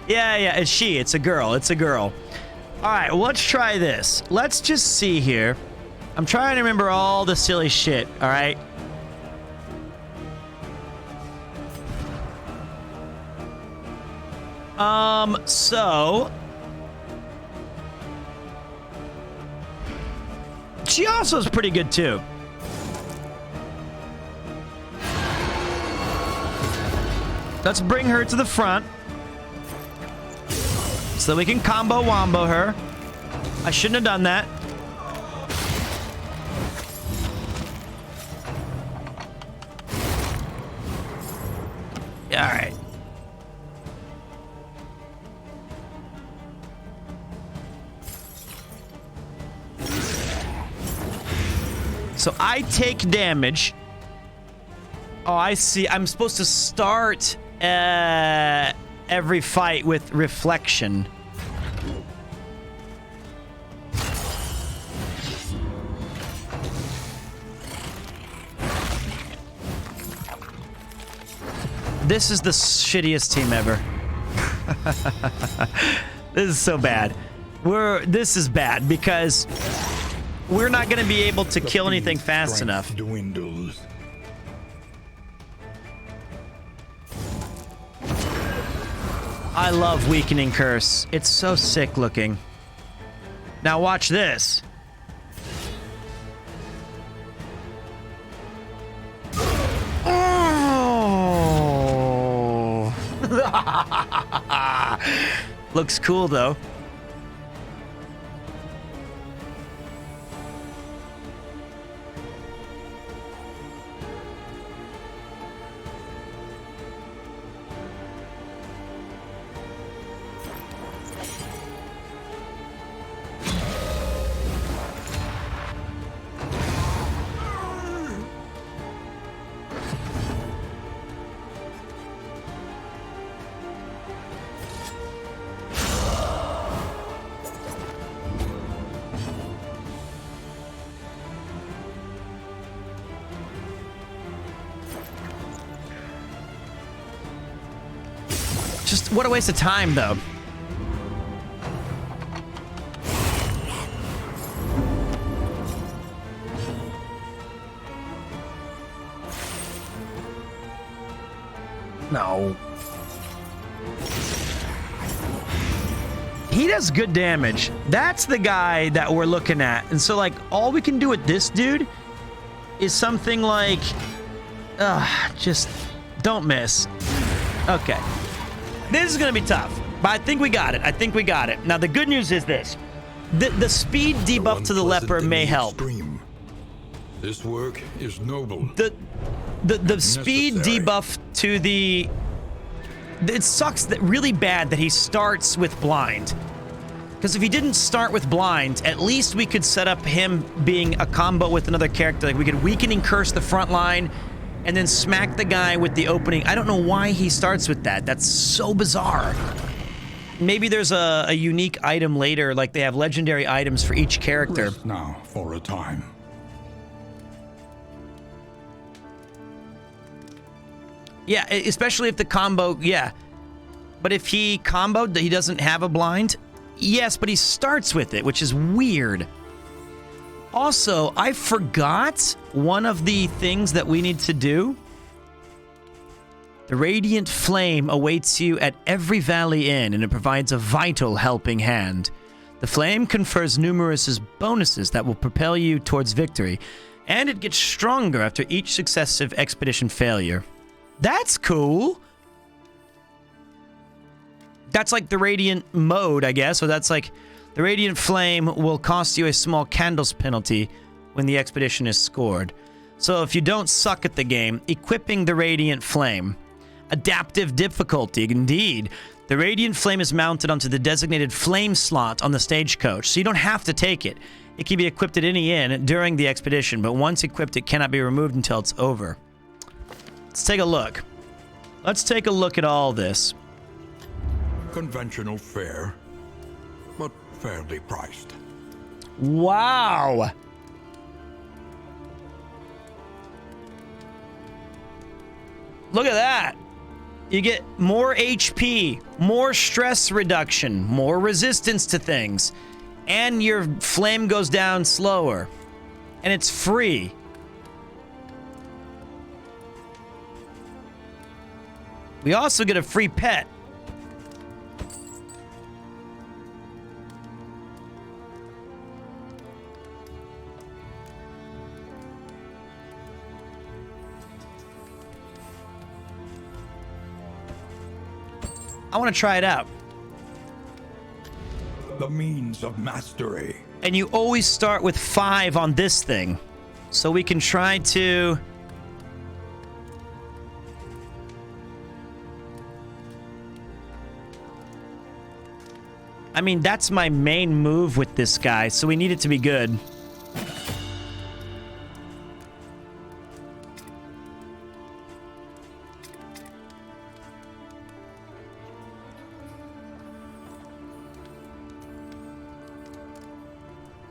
Yeah, it's she. It's a girl. It's a girl. All right, well, let's try this. Let's just see here. I'm trying to remember all the silly shit, all right? So... She also is pretty good, too. Let's bring her to the front. So we can combo wombo her. I shouldn't have done that. All right. So I take damage. Oh, I see. I'm supposed to start every fight with reflection. This is the shittiest team ever. This is so bad. This is bad because we're not going to be able to kill anything fast enough. Dwindles. I love Weakening Curse. It's so sick looking. Now watch this. Oh. Looks cool though. Just what a waste of time, though. he does good damage. That's the guy that we're looking at. And so, like, all we can do with this dude is something like, just don't miss. Okay. This is going to be tough, but I think we got it. I think we got it. Now, the good news is this. The speed debuff to the leper may help. This work is noble. The speed debuff to the... It sucks that really bad that he starts with blind. Because if he didn't start with blind, at least we could set up him being a combo with another character. Like, we could weakening curse the front line and then smack the guy with the opening. I don't know why he starts with that. That's so bizarre. Maybe there's a unique item later, like they have legendary items for each character. Rest now for a time. Yeah, especially if the combo, yeah. But if he comboed, he doesn't have a blind? Yes, but he starts with it, which is weird. Also, I forgot one of the things that we need to do. The Radiant Flame awaits you at every Valley Inn, and it provides a vital helping hand. The flame confers numerous bonuses that will propel you towards victory, and it gets stronger after each successive expedition failure. That's cool. That's like the Radiant mode, I guess. So that's like the Radiant Flame will cost you a small candles penalty when the expedition is scored. So if you don't suck at the game, equipping the Radiant Flame. Adaptive difficulty, indeed. The Radiant Flame is mounted onto the designated flame slot on the stagecoach, so you don't have to take it. It can be equipped at any inn during the expedition, but once equipped, it cannot be removed until it's over. Let's take a look. Let's take a look at all this. Conventional fare, but fairly priced. Wow. Look at that. You get more HP, more stress reduction, more resistance to things, and your flame goes down slower. And it's free. We also get a free pet. I want to try it out. The means of mastery. And you always start with 5 on this thing. So we can try to... I mean, that's my main move with this guy, so we need it to be good.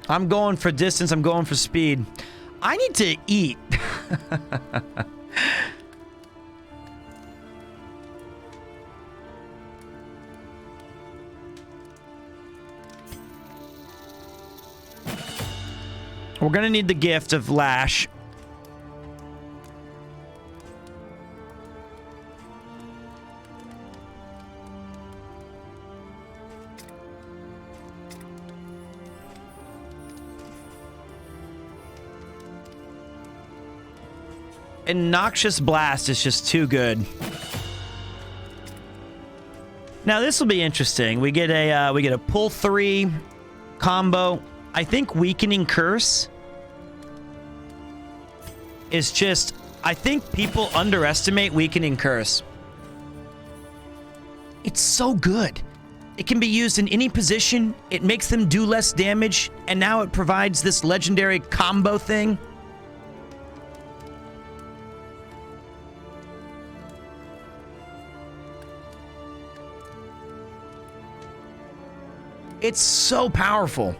I'm going for distance, I'm going for speed. I need to eat. We're gonna need the gift of Lash. And Noxious Blast is just too good. Now this will be interesting. We get a pull 3 combo. I think Weakening Curse is just... I think people underestimate Weakening Curse. It's so good. It can be used in any position. It makes them do less damage. And now it provides this legendary combo thing. It's so powerful.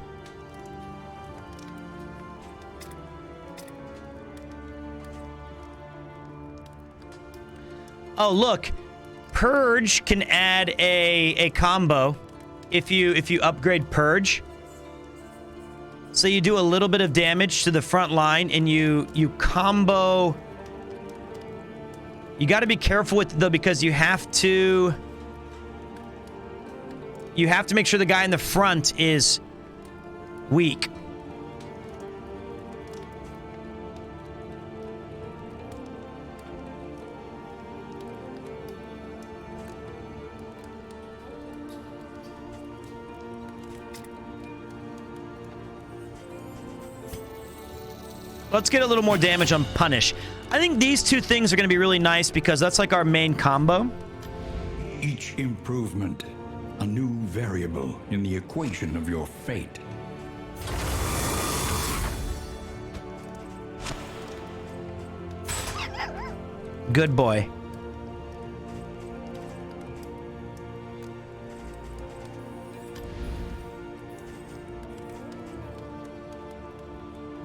Oh, look. Purge can add a combo if you upgrade Purge. So you do a little bit of damage to the front line and you combo. You got to be careful with it though, because you have to you have to make sure the guy in the front is weak. Let's get a little more damage on Punish. I think these two things are going to be really nice because that's like our main combo. Each improvement, a new variable in the equation of your fate. Good boy.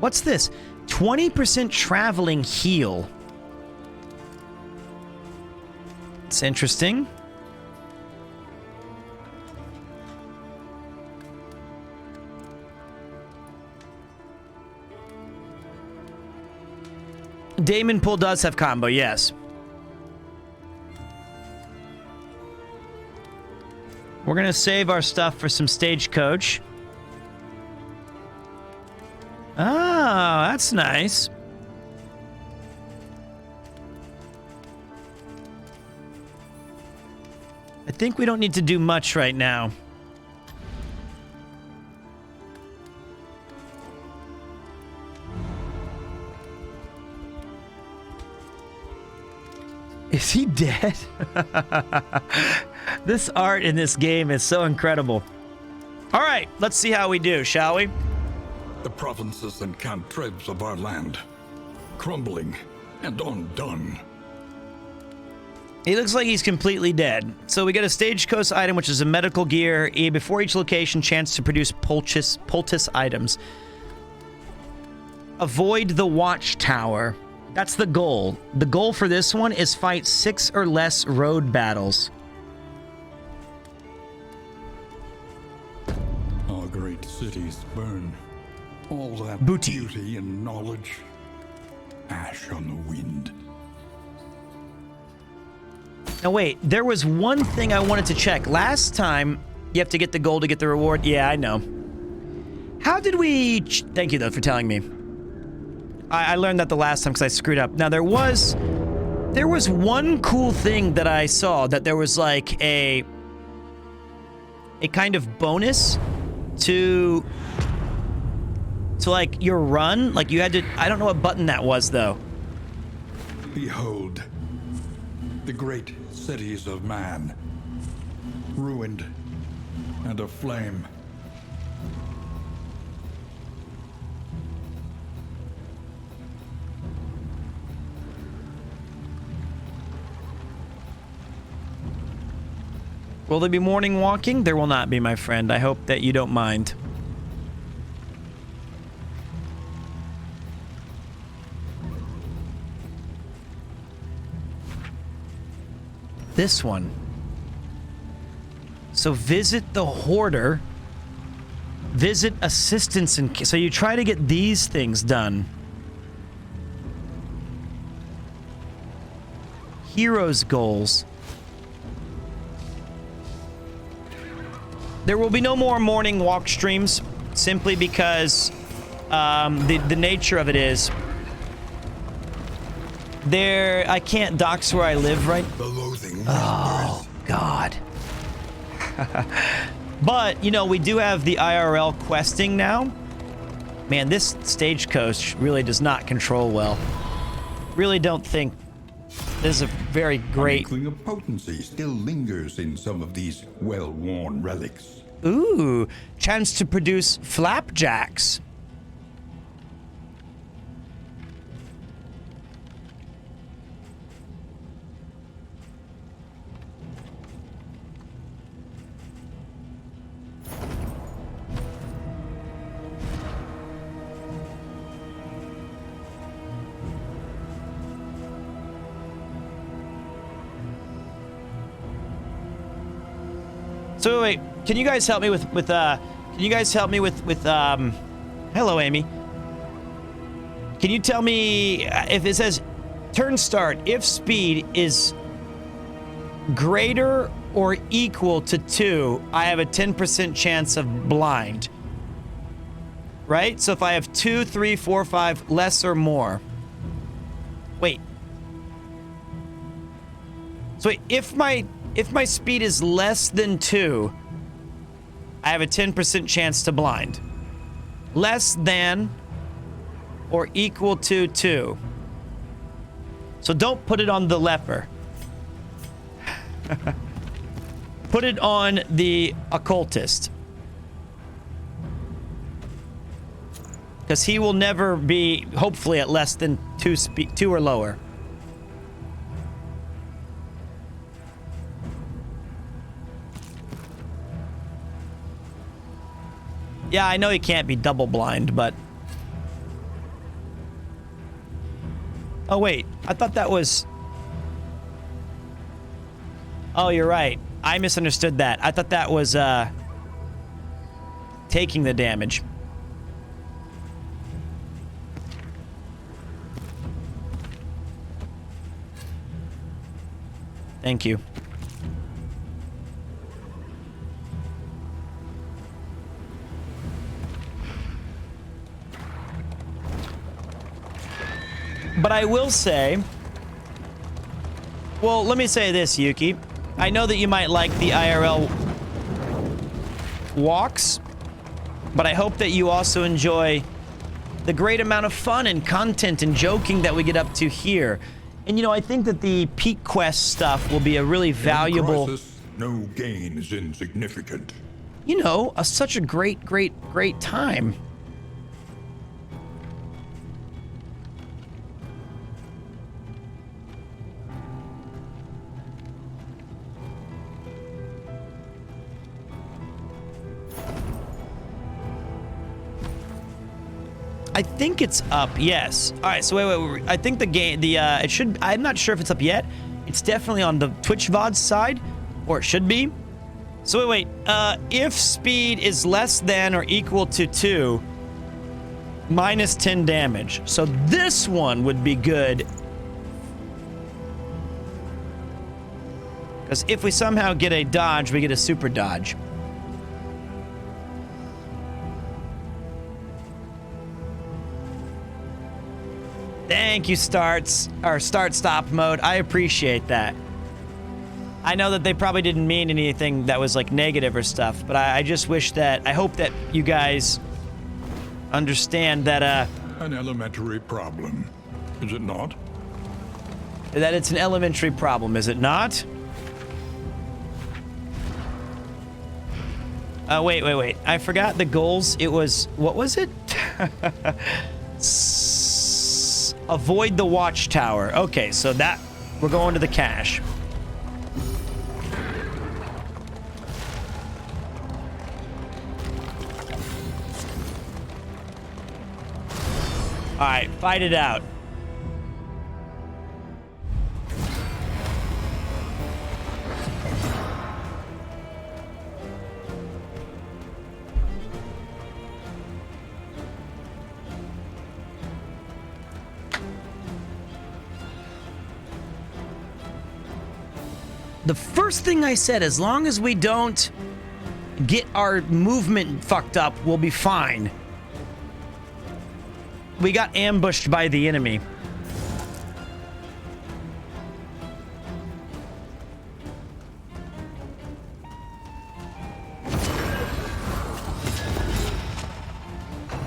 What's this? 20% traveling heal. It's interesting. Damon Pool does have combo, yes. We're gonna save our stuff for some Stagecoach. Oh, that's nice. I think we don't need to do much right now. Is he dead? This art in this game is so incredible. All right, let's see how we do, shall we? The provinces and cantrevs of our land, crumbling and undone. He looks like he's completely dead. So we get a Stagecoach item, which is a medical gear. Before each location, chance to produce poultice items. Avoid the watchtower. That's the goal. The goal for this one is fight 6 or less road battles. Our great cities burn. All that Booty. beauty and knowledge, ash on the wind. Now wait, there was one thing I wanted to check. Last time, you have to get the gold to get the reward. Yeah, I know. How did we... Thank you, though, for telling me. I learned that the last time because I screwed up. Now, there was one cool thing that I saw, that there was like a kind of bonus to like your run. Like you had to... I don't know what button that was, though. Behold, the great cities of man, ruined and aflame. Will there be morning walking? There will not be, my friend. I hope that you don't mind. This one. So visit the hoarder. Visit assistance and... So you try to get these things done. Heroes goals. There will be no more morning walk streams, simply because the nature of it is I can't dox where I live, right? The loathing. Oh, God. But, you know, we do have the IRL questing now. Man, this Stagecoach really does not control well. Really don't think this is a very great... An inkling of potency still lingers in some of these well-worn relics. Ooh, chance to produce flapjacks. So wait, can you guys help me with hello, Amy. Can you tell me if it says turn start, if speed is greater or equal to 2, I have a 10% chance of blind. Right? So if I have 2, 3, 4, 5, less or more. Wait. So wait, if my speed is less than 2, I have a 10% chance to blind. Less than or equal to 2. So don't put it on the leper. Put it on the occultist. Because he will never be, hopefully, at less than 2 or lower. Yeah, I know he can't be double blind, but... Oh, wait. I thought that was... Oh, you're right. I misunderstood that. I thought that was, taking the damage. Thank you. But I will say... Well, let me say this, Yuki. I know that you might like the IRL walks, but I hope that you also enjoy the great amount of fun and content and joking that we get up to here. And, you know, I think that the Peak Quest stuff will be a really valuable... In crisis, no gain is insignificant. You know, such a great time. I think it's up, yes. All right, so wait. I think the game, it should, I'm not sure if it's up yet. It's definitely on the Twitch VOD side, or it should be. So wait. If speed is less than or equal to 2, minus 10 damage. So this one would be good. Because if we somehow get a dodge, we get a super dodge. Thank you, start-stop mode. I appreciate that. I know that they probably didn't mean anything that was like negative or stuff, but I just wish that, I hope that you guys understand that, An elementary problem, is it not? That it's an elementary problem, is it not? Wait. I forgot the goals. It was, what was it? Avoid the watchtower. Okay, so that, we're going to the cache. All right, fight it out. The first thing I said, as long as we don't get our movement fucked up, we'll be fine. We got ambushed by the enemy.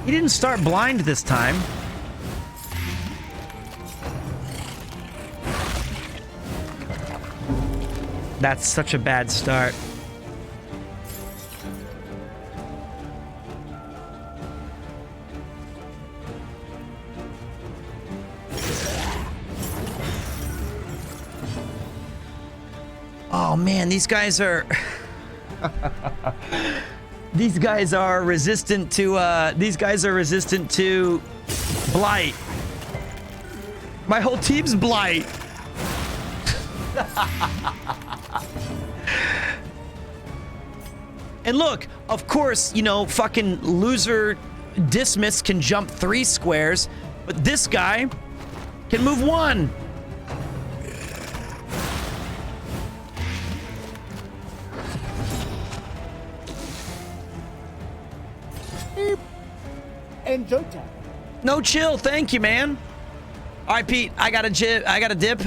He didn't start blind this time. That's such a bad start. Oh man, these guys are these guys are resistant to blight. My whole team's blight. And look, of course, you know, fucking loser Dismiss can jump 3 squares, but this guy can move 1. enjoy time. No chill. Thank you, man. All right, Pete. I got a dip.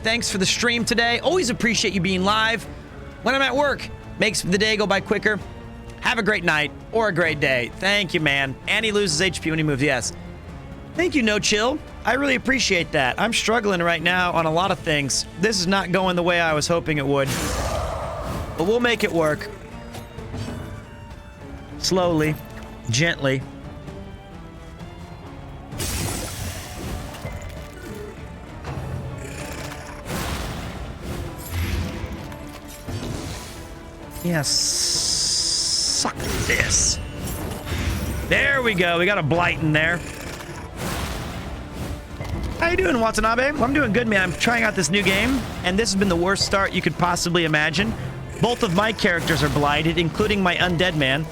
Thanks for the stream today. Always appreciate you being live. When I'm at work, makes the day go by quicker. Have a great night or a great day. Thank you, man. And he loses HP when he moves. Yes. Thank you, No Chill. I really appreciate that. I'm struggling right now on a lot of things. This is not going the way I was hoping it would. But we'll make it work. Slowly. Gently. Yes. Suck this. There we go. We got a blight in there. How you doing, Watanabe? Well, I'm doing good, man. I'm trying out this new game, and this has been the worst start you could possibly imagine. Both of my characters are blighted, including my undead man.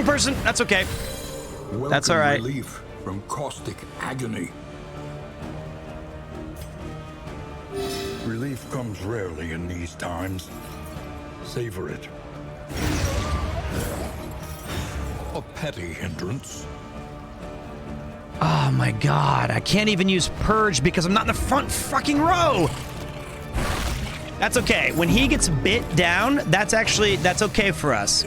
Person, that's okay. That's all right. Relief from caustic agony. Relief comes rarely in these times. Savor it. A petty hindrance. Oh my god, I can't even use Purge because I'm not in the front fucking row. That's okay. When he gets bit down, that's okay for us.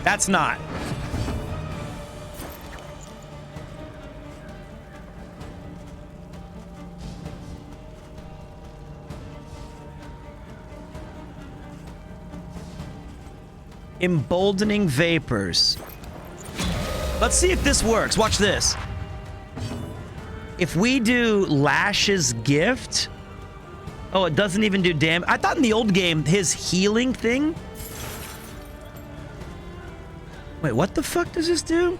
That's not. Emboldening vapors. Let's see if this works. Watch this. If we do Lash's gift... Oh, it doesn't even do damage. I thought in the old game, his healing thing... Wait, what the fuck does this do?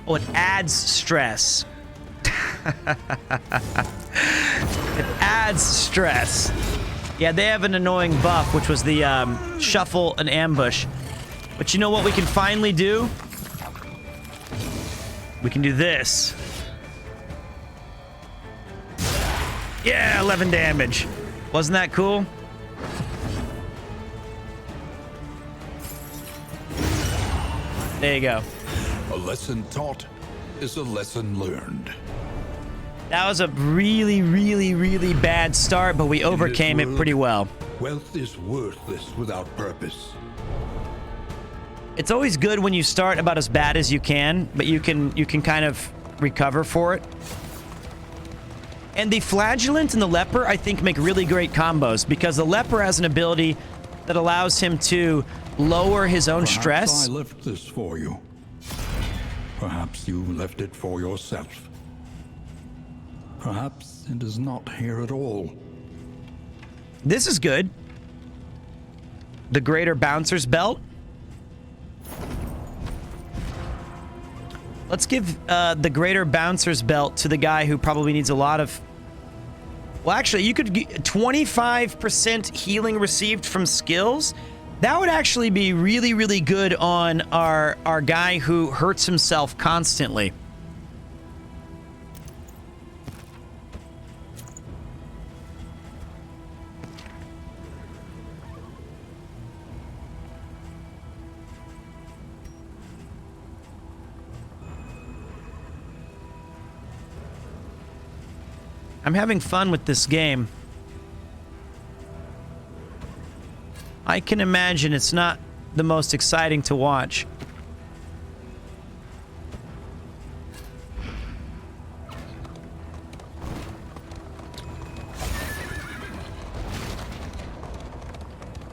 Oh, it adds stress. It adds stress. Yeah, they have an annoying buff, which was the shuffle and ambush. But you know what we can finally do? We can do this. Yeah, 11 damage. Wasn't that cool? There you go. A lesson taught is a lesson learned. That was a really, really, really bad start, but we overcame it pretty well. Wealth is worthless without purpose. It's always good when you start about as bad as you can, but you can kind of recover for it. And the Flagellant and the Leper, I think, make really great combos because the Leper has an ability that allows him to lower his own stress. Perhaps I left this for you. Perhaps you left it for yourself. Perhaps it is not here at all. This is good. The Greater Bouncer's Belt. Let's give the Greater Bouncer's Belt to the guy who probably needs a lot of... Well, actually, you could get 25% healing received from skills. That would actually be really, really good on our guy who hurts himself constantly. I'm having fun with this game. I can imagine it's not the most exciting to watch.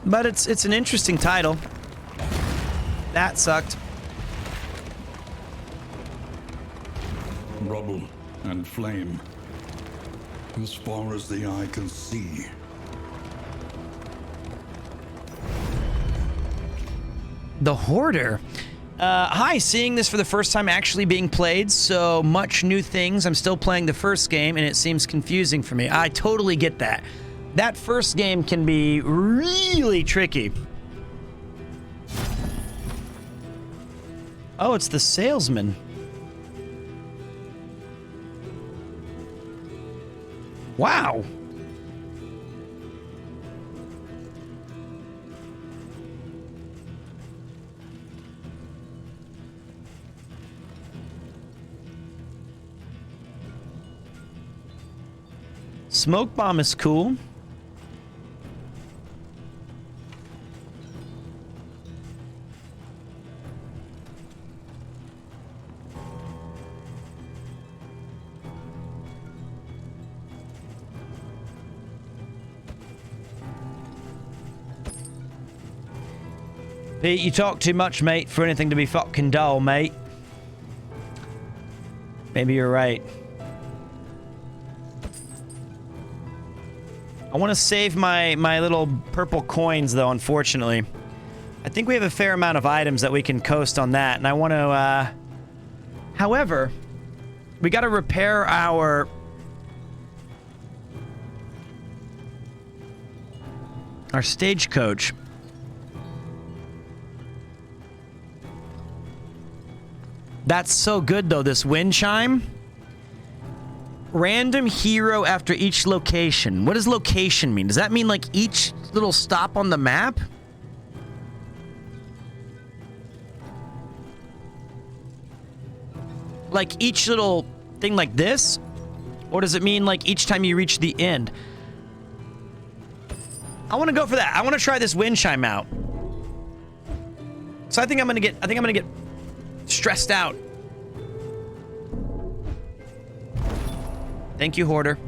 But it's an interesting title. That sucked. Rubble and flame, as far as the eye can see. The Hoarder. Hi, seeing this for the first time actually being played, so much new things. I'm still playing the first game, and it seems confusing for me. I totally get that. That first game can be really tricky. Oh, it's the salesman. Wow. Smoke bomb is cool. Pete, you talk too much, mate, for anything to be fucking dull, mate. Maybe you're right. I want to save my little purple coins, though, unfortunately. I think we have a fair amount of items that we can coast on that, and I want to, However, we got to repair our... stagecoach. That's so good, though, this wind chime. Random hero after each location. What does location mean? Does that mean, like, each little stop on the map? Like, each little thing like this? Or does it mean, like, each time you reach the end? I want to go for that. I want to try this wind chime out. So I think I'm gonna get stressed out. Thank you, Hoarder.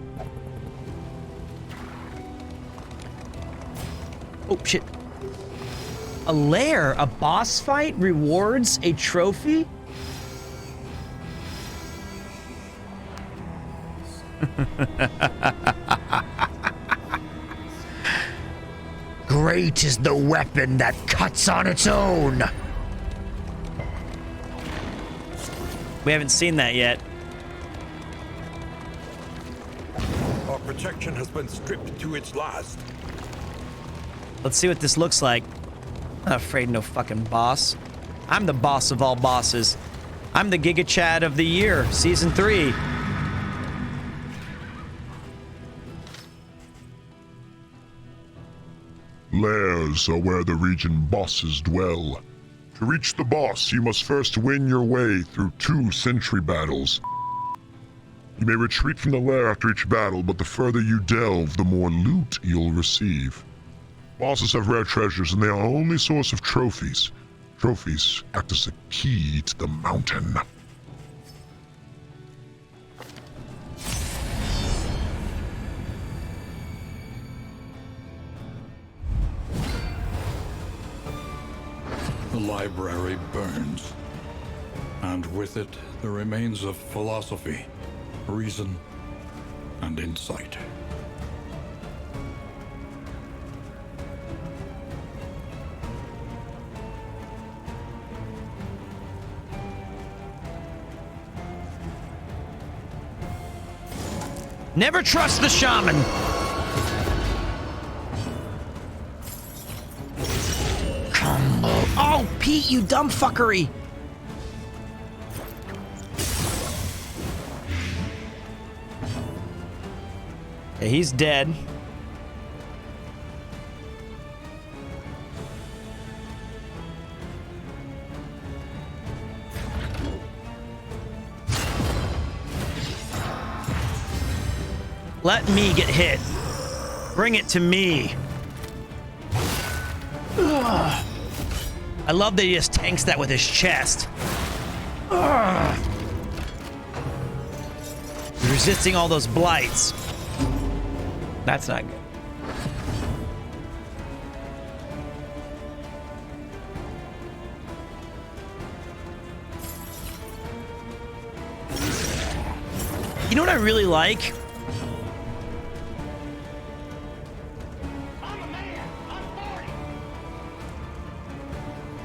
Oh, shit. A lair, a boss fight rewards a trophy? Great is the weapon that cuts on its own. We haven't seen that yet. Our protection has been stripped to its last. Let's see what this looks like. I'm not afraid no fucking boss. I'm the boss of all bosses. I'm the Giga Chad of the year, season 3. Lairs are where the region bosses dwell. To reach the boss, you must first win your way through 2 sentry battles. You may retreat from the lair after each battle, but the further you delve, the more loot you'll receive. Bosses have rare treasures, and they are our only source of trophies. Trophies act as a key to the mountain. The library burns, and with it the remains of philosophy, reason, and insight. Never trust the shaman. Oh, Pete, you dumb fuckery. Okay, he's dead. Let me get hit. Bring it to me. Ugh. I love that he just tanks that with his chest. Ugh. He's resisting all those blights. That's not good. You know what I really like?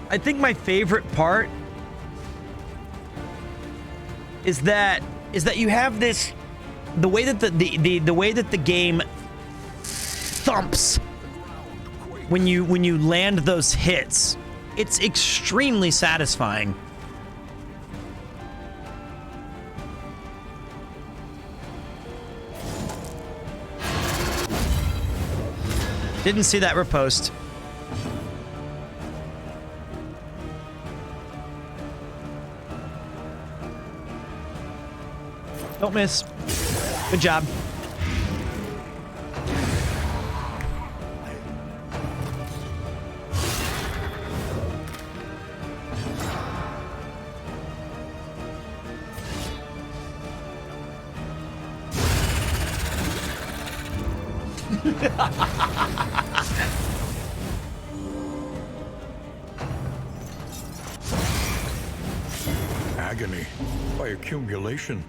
I think my favorite part is that you have this, the way that the way that the game thumps when you land those hits. It's extremely satisfying. Didn't see that riposte. Don't miss. Good job. Agony by accumulation.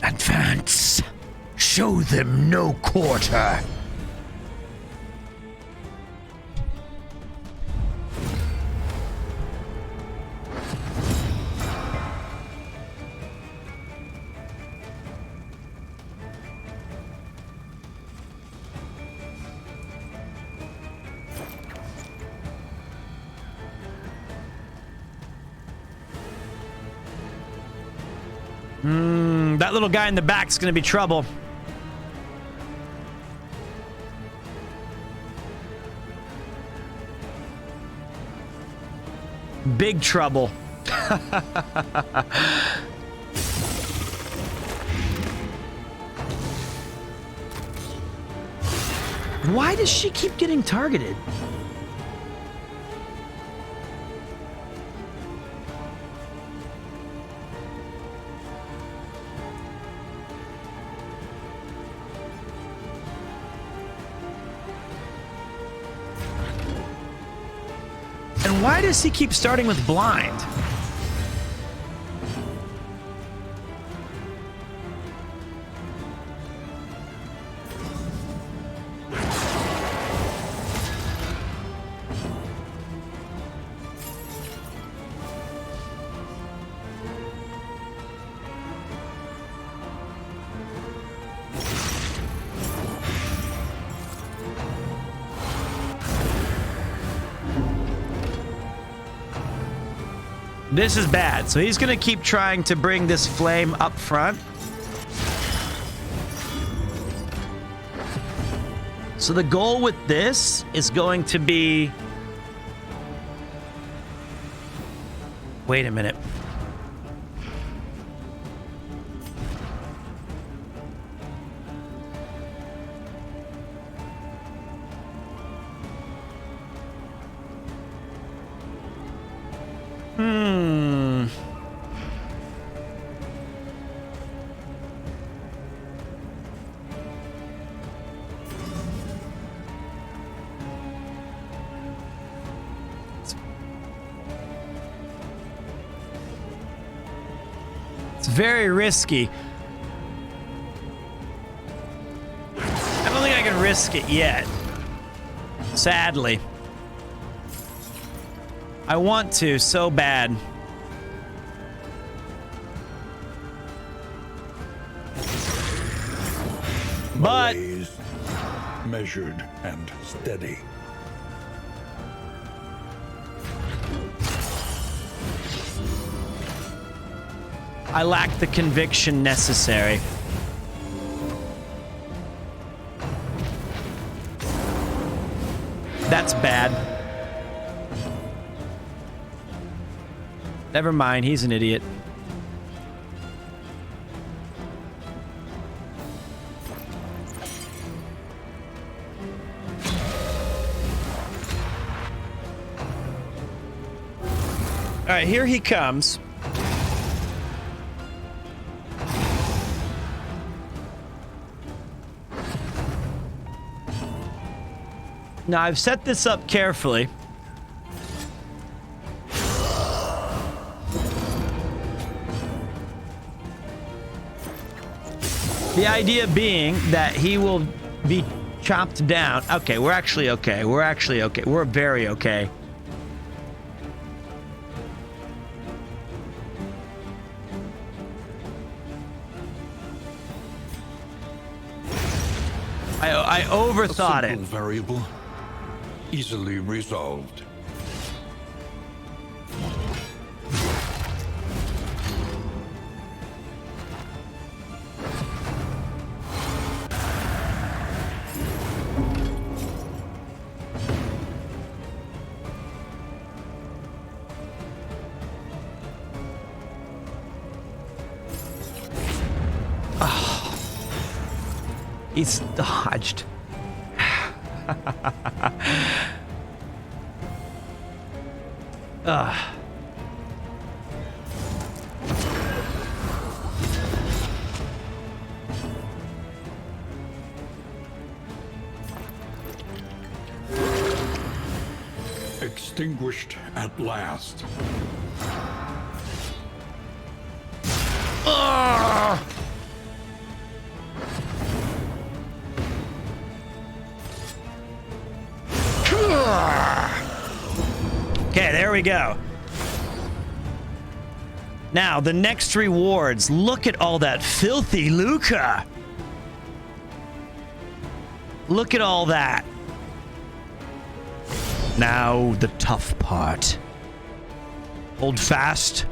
Advance. Show them no quarter. That little guy in the back's gonna be trouble. Big trouble. Why does she keep getting targeted? And why does he keep starting with blind? This is bad. So he's going to keep trying to bring this flame up front. So the goal with this is going to be... Wait a minute. It's very risky. I don't think I can risk it yet. Sadly. I want to so bad. But Malaise, measured and steady. I lack the conviction necessary. That's bad. Never mind, he's an idiot. All right, here he comes. Now, I've set this up carefully. The idea being that he will be chopped down. Okay, we're actually okay. We're actually okay. We're very okay. I overthought A it. simple variable, easily resolved. He's dodged. Extinguished at last. Okay, there we go. Now, the next rewards. Look at all that filthy lucre. Look at all that. Now, the tough part. Hold fast.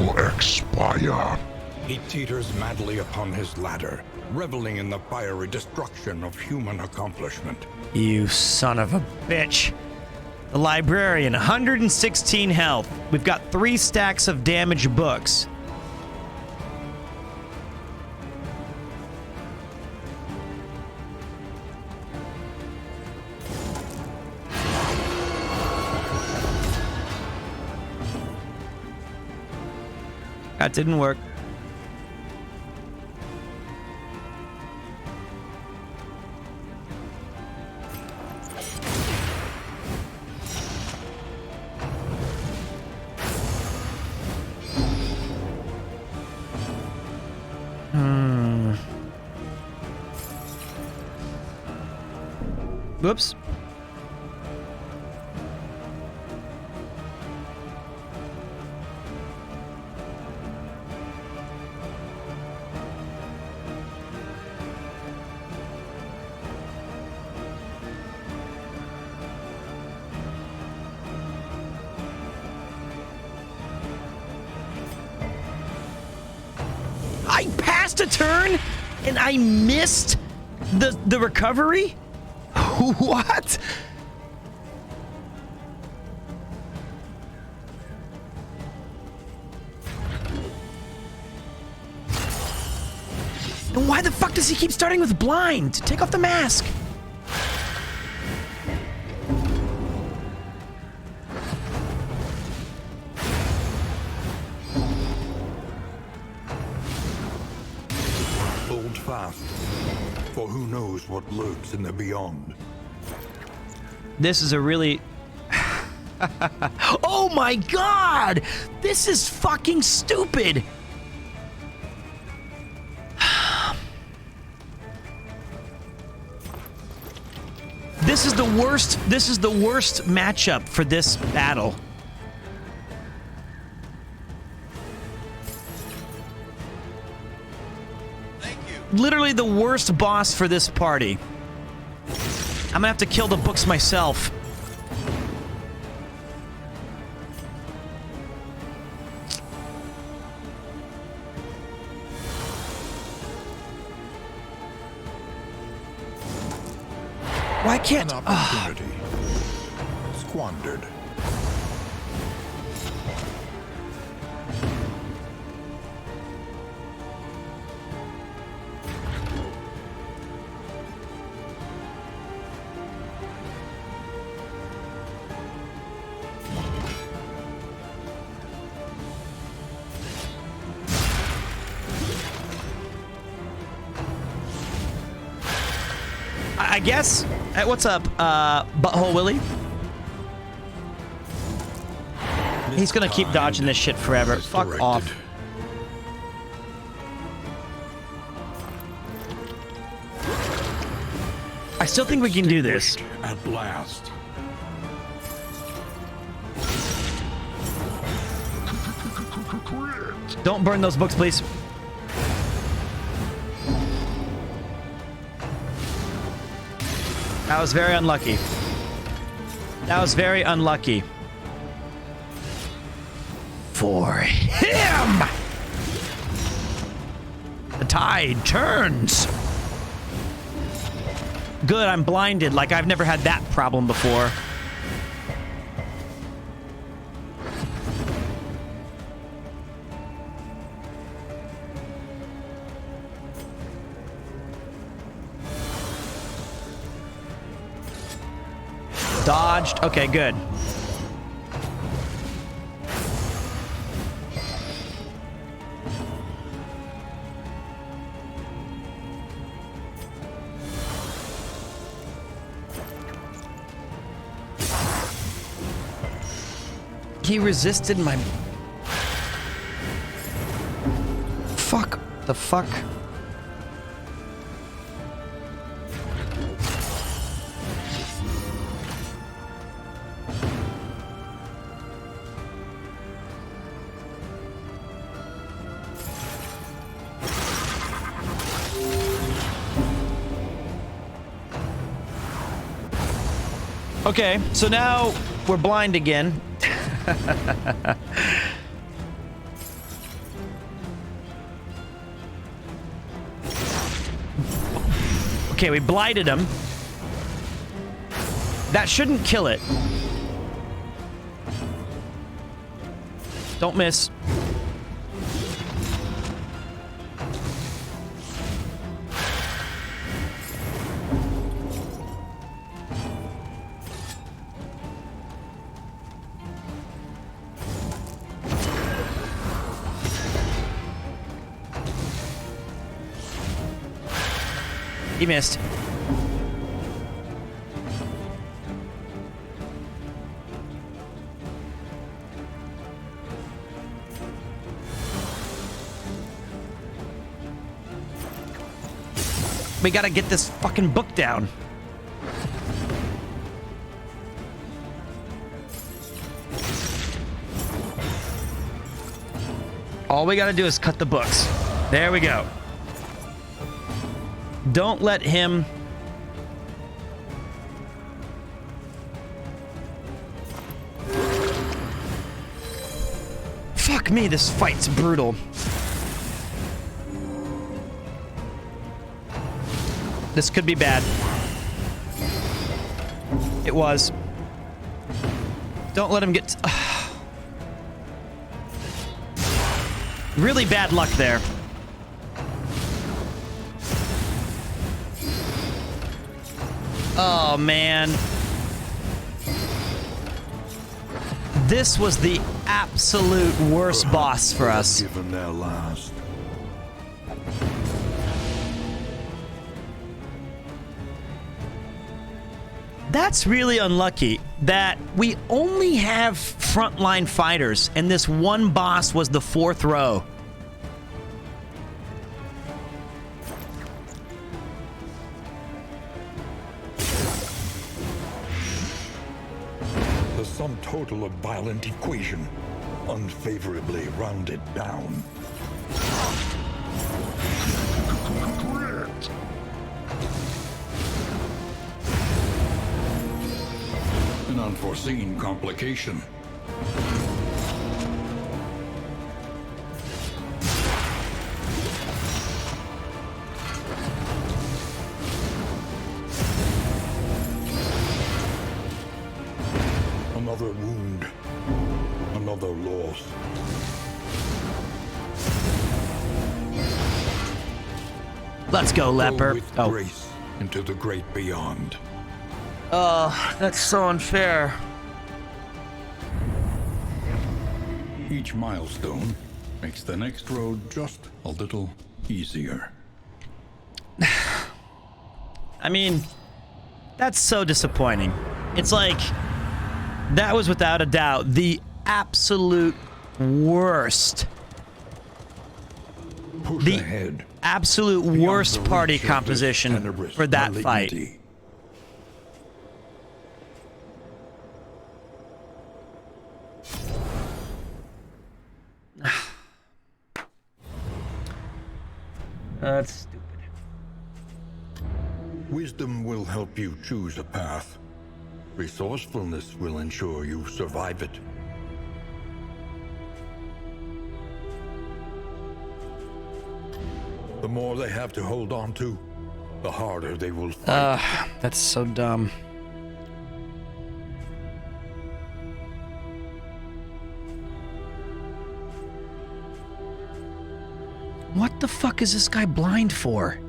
Or expire. He teeters madly upon his ladder, reveling in the fiery destruction of human accomplishment. You son of a bitch. The librarian, 116 health. We've got 3 stacks of damaged books. That didn't work. Whoops. I passed a turn and I missed the recovery? What? And why the fuck does he keep starting with blind? Take off the mask. Hold fast, for who knows what lurks in the beyond. This is a really... Oh my god! This is fucking stupid! This is the worst matchup for this battle. Literally the worst boss for this party. I'm gonna have to kill the books myself. Why can't... An opportunity squandered. I guess. What's up, Butthole Willie? He's gonna keep dodging this shit forever. Fuck off. I still think we can do this. At last. Don't burn those books, please. That was very unlucky. That was very unlucky. For him! The tide turns. Good, I'm blinded. Like, I've never had that problem before. Dodged. Okay, good. He resisted my... Fuck. The fuck? Okay, so now we're blind again. Okay, we blinded him. That shouldn't kill it. Don't miss. He missed. We gotta get this fucking book down. All we gotta do is cut the books. There we go. Don't let him... Fuck me, this fight's brutal. This could be bad. It was. Don't let him get... Really bad luck there. Oh, man. This was the absolute worst boss for us. Given their last. That's really unlucky that we only have frontline fighters, and this one boss was the fourth row. The sum total of violent equation, unfavorably rounded down. An unforeseen complication. Another wound. Another loss. Let's go, leper. With grace into the great beyond. Oh, that's so unfair. Each milestone makes the next road just a little easier. I mean, That's so disappointing. It's like, that was without a doubt the absolute worst. Push ahead. Absolute worst party composition for that fight. That's stupid. Wisdom will help you choose a path. Resourcefulness will ensure you survive it. The more they have to hold on to, the harder they will fight. That's so dumb. What the fuck is this guy blind for?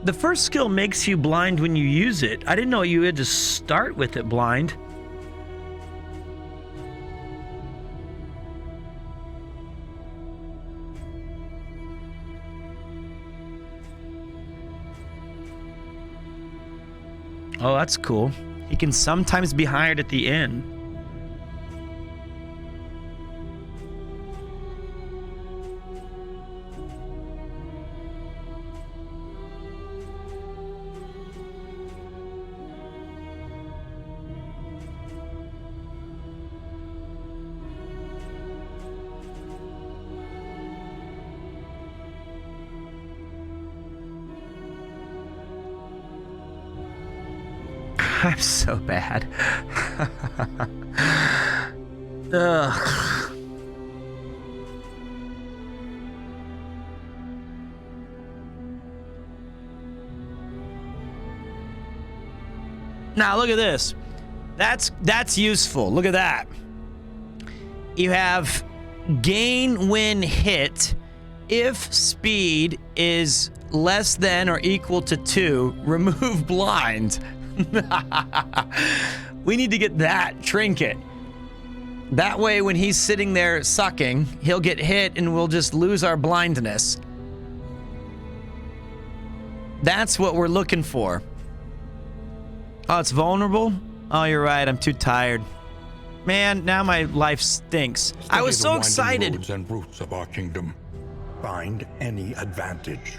The first skill makes you blind when you use it. I didn't know you had to start with it blind. Oh, that's cool. He can sometimes be hired at the inn. I'm so bad. Ugh. Now look at this. That's useful. Look at that. You have gain when hit if speed is less than or equal to 2, remove blind. We need to get that trinket. That way when he's sitting there sucking, he'll get hit and we'll just lose our blindness. That's what we're looking for. Oh, it's vulnerable? Oh, you're right. I'm too tired. Man, now my life stinks. I was so excited. Roads and routes of our kingdom. Find any advantage.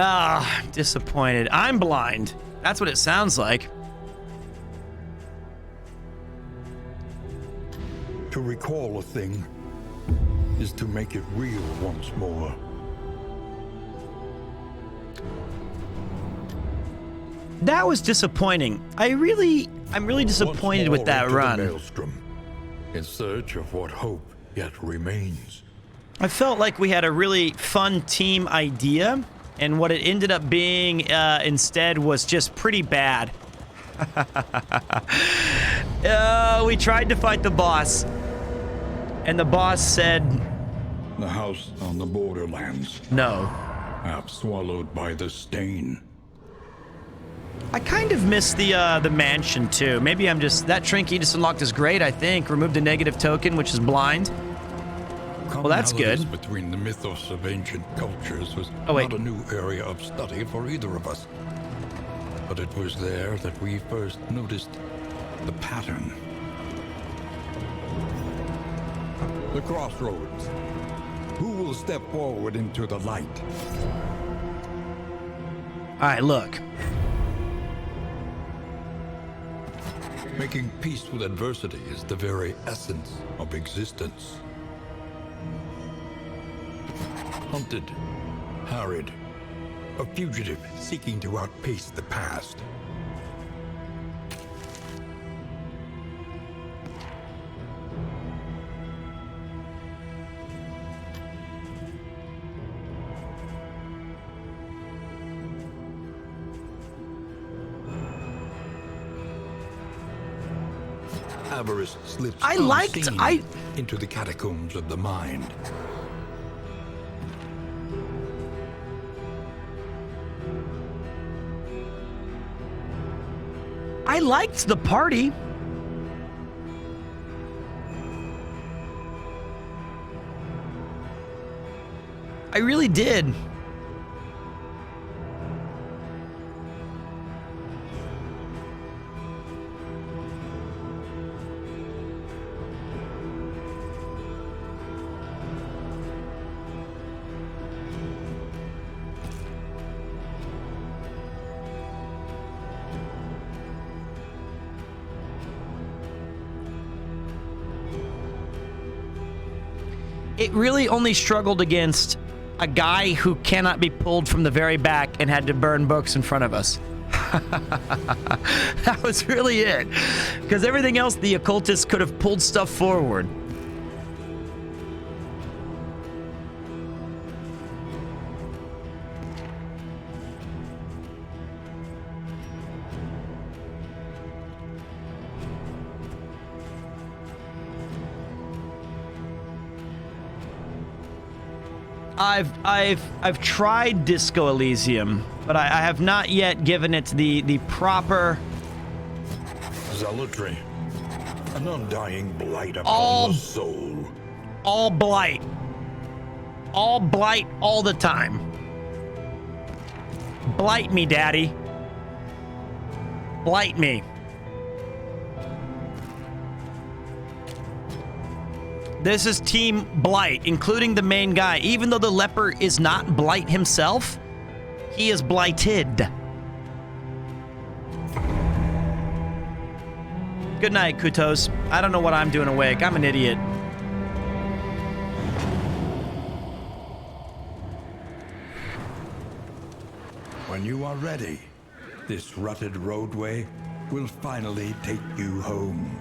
Ah, disappointed. I'm blind. That's what it sounds like. To recall a thing is to make it real once more. That was disappointing. I'm really disappointed with that run. Maelstrom, in search of what hope yet remains. I felt like we had a really fun team idea, and what it ended up being instead was just pretty bad. We tried to fight the boss, and the boss said, "The house on the borderlands. No. Half swallowed by the stain." I kind of missed the mansion too. Maybe I'm just, that trinket just unlocked is great, I think. Removed a negative token, which is blind. Well, that's good. Between the mythos of ancient cultures was not a new area of study for either of us. But it was there that we first noticed the pattern. The crossroads. Who will step forward into the light? All right, look. Making peace with adversity is the very essence of existence. Hunted, harried, a fugitive seeking to outpace the past. avarice slips I liked- unseen into the catacombs of the mind. I liked the party. I really did. It really only struggled against a guy who cannot be pulled from the very back and had to burn books in front of us. That was really it. Because everything else, the occultists could have pulled stuff forward. I've tried Disco Elysium, but I have not yet given it the proper zealotry, an undying blight upon the soul. All blight. All blight all the time. Blight me, Daddy. Blight me. This is Team Blight, including the main guy. Even though the leper is not Blight himself, he is blighted. Good night, Kutos. I don't know what I'm doing awake. I'm an idiot. When you are ready, this rutted roadway will finally take you home.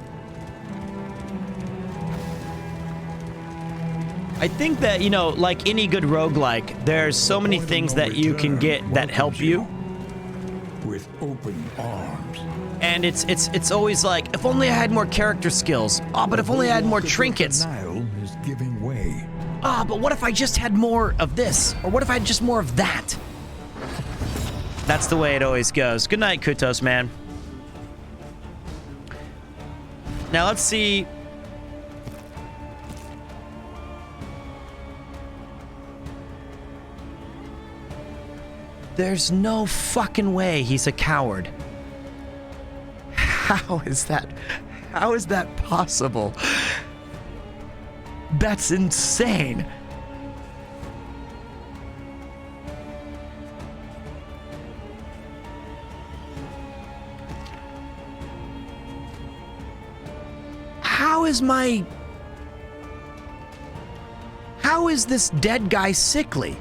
I think that, you know, like any good roguelike, there's so many things that you can get that help you. With open arms. And it's always like, if only I had more character skills. Oh, but if only I had more trinkets. Nile is giving way. Ah, but what if I just had more of this? Or what if I had just more of that? That's the way it always goes. Good night, Kutos, man. Now let's see. There's no fucking way he's a coward. How is that? How is that possible? That's insane. How is this dead guy sickly?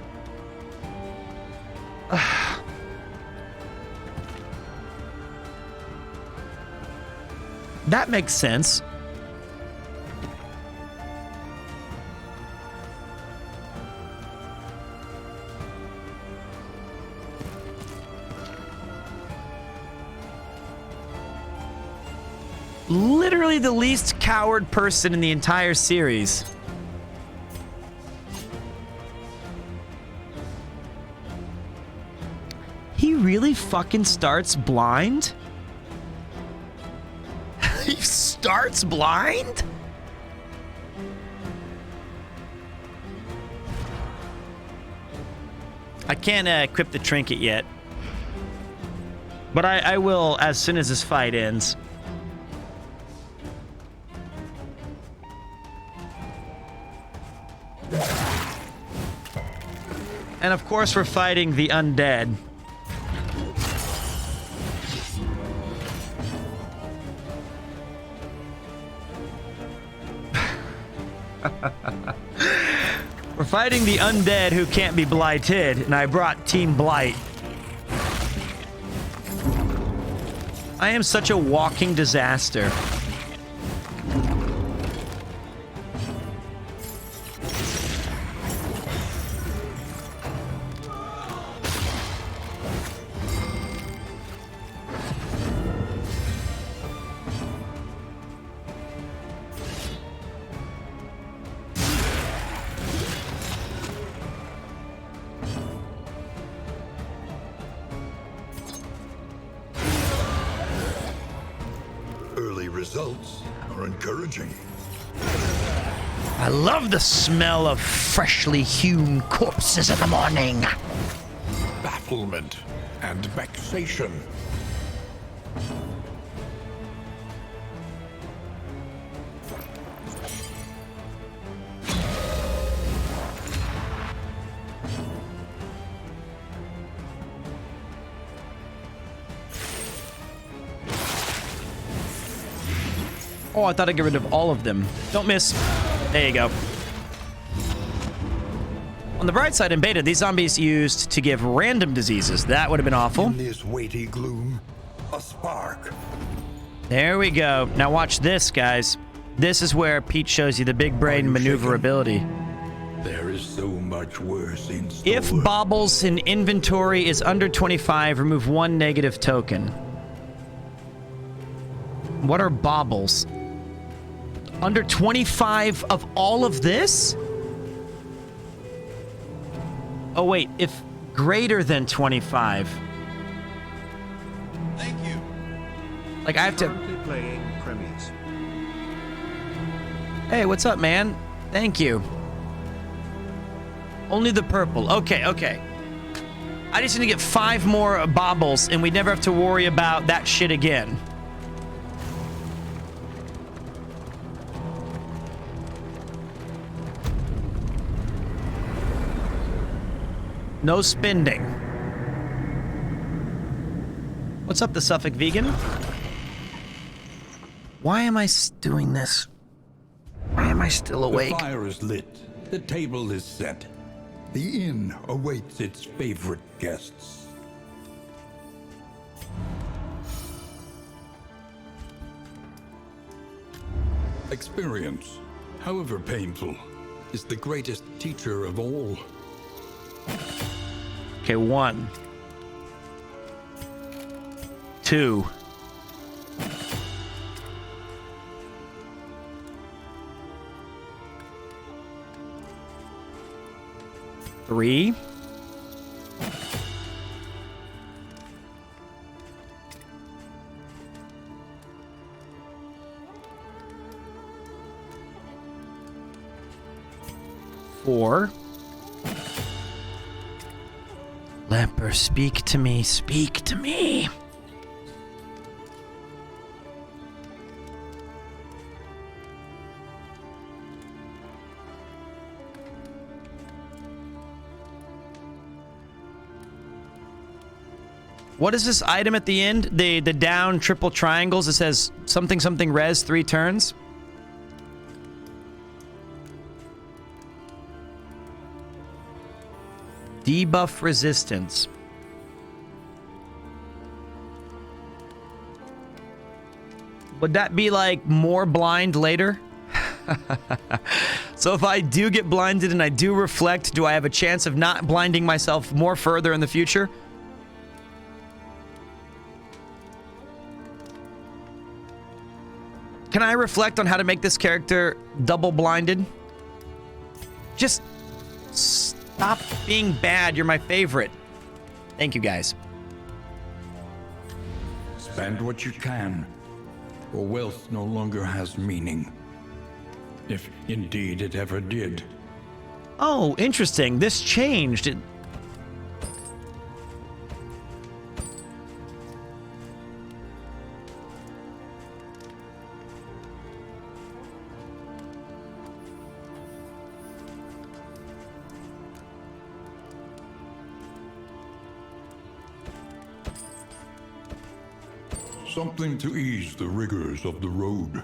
That makes sense. Literally the least coward person in the entire series. He really fucking starts blind? He starts blind? I can't equip the trinket yet. But I will as soon as this fight ends. And of course we're fighting the undead. We're fighting the undead who can't be blighted, and I brought Team Blight. I am such a walking disaster. results are encouraging. I love the smell of freshly hewn corpses in the morning. Bafflement and vexation. Oh, I thought I'd get rid of all of them. Don't miss. There you go. On the bright side, in beta, these zombies used to give random diseases. That would have been awful. In this weighty gloom, a spark. There we go. Now watch this, guys. This is where Pete shows you the big brain maneuverability. There is so much worse in store. If baubles in inventory is under 25, remove 1 negative token. What are baubles? Under 25 of all of this? Oh, wait. If greater than 25. Thank you. Like, I have to... Playing premies. Hey, what's up, man? Thank you. Only the purple. Okay, okay. I just need to get 5 more baubles, and we never have to worry about that shit again. No spending. What's up, the Suffolk vegan? Why am I doing this? Why am I still awake? The fire is lit. The table is set. The inn awaits its favorite guests. Experience, however painful, is the greatest teacher of all. Okay, 1. 2. 3. 4. Leper, speak to me, speak to me. What is this item at the end? The down triple triangles. It says something something res 3 turns. Debuff resistance. Would that be like more blind later? So if I do get blinded and I do reflect, do I have a chance of not blinding myself more further in the future? Can I reflect on how to make this character double blinded? Just stop being bad. You're my favorite. Thank you, guys. Spend what you can, or wealth no longer has meaning. If indeed it ever did. Oh, interesting. This changed. Something to ease the rigors of the road.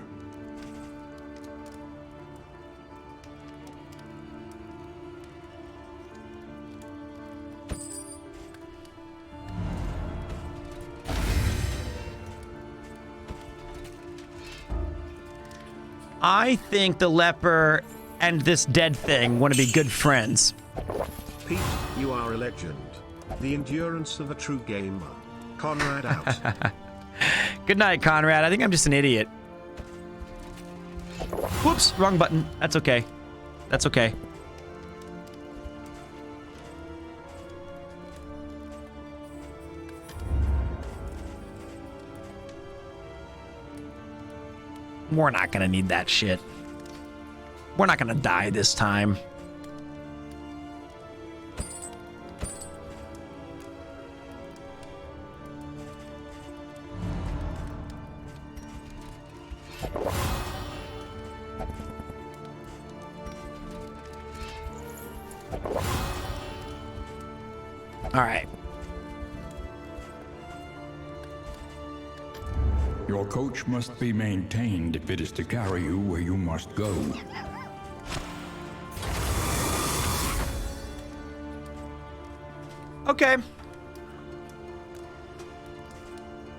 I think the leper and this dead thing want to be good friends. Pete, you are a legend. The endurance of a true gamer. Conrad out. Good night, Conrad. I think I'm just an idiot. Whoops, wrong button. That's okay. That's okay. We're not gonna need that shit. We're not gonna die this time. All right. Your coach must be maintained if it is to carry you where you must go. Okay.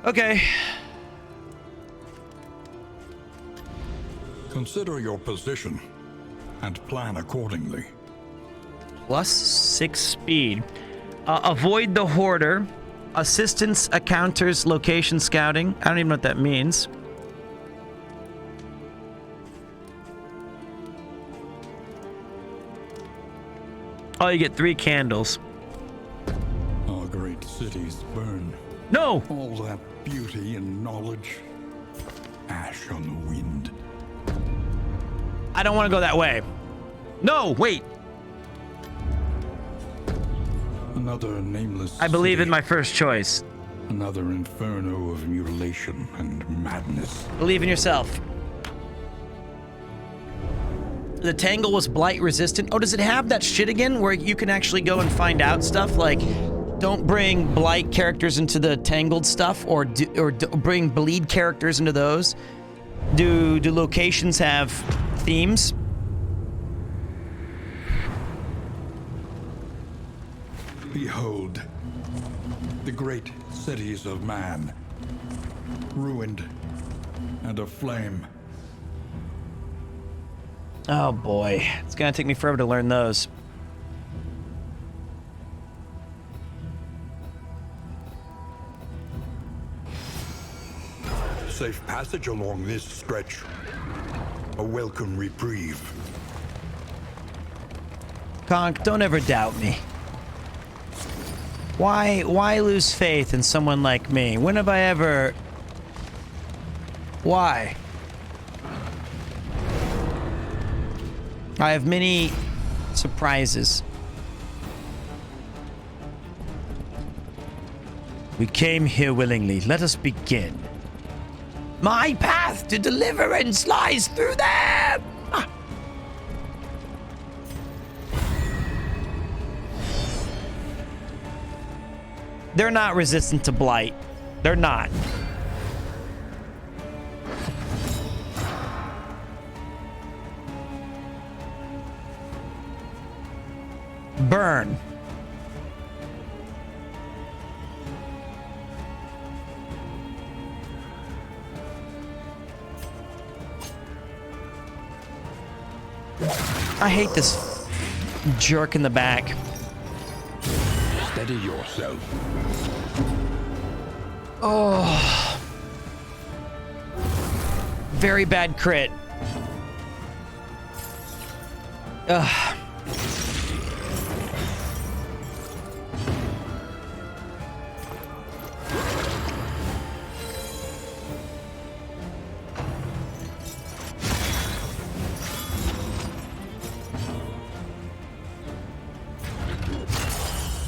Okay. Consider your position and plan accordingly. +6 speed. Avoid the hoarder. Assistance encounters location scouting. I don't even know what that means. Oh, you get 3 candles. Our great cities burn. No! All that beauty and knowledge. Ash on the wind. I don't want to go that way. No, wait. Another nameless I believe city. in my first choice. Another inferno of mutilation and madness. Believe in yourself. The Tangle was blight resistant. Oh, does it have that shit again where you can actually go and find out stuff? Like, don't bring blight characters into the Tangled stuff, or bring bleed characters into those. Do locations have themes? Behold, the great cities of man, ruined and aflame. Oh boy, it's gonna take me forever to learn those. Safe passage along this stretch. A welcome reprieve. Conk, don't ever doubt me. Why lose faith in someone like me? When have I ever... Why? I have many surprises. We came here willingly. Let us begin. My path to deliverance lies through them! They're not resistant to blight. They're not. Burn. I hate this jerk in the back. Steady yourself. Oh. Very bad crit. Ugh.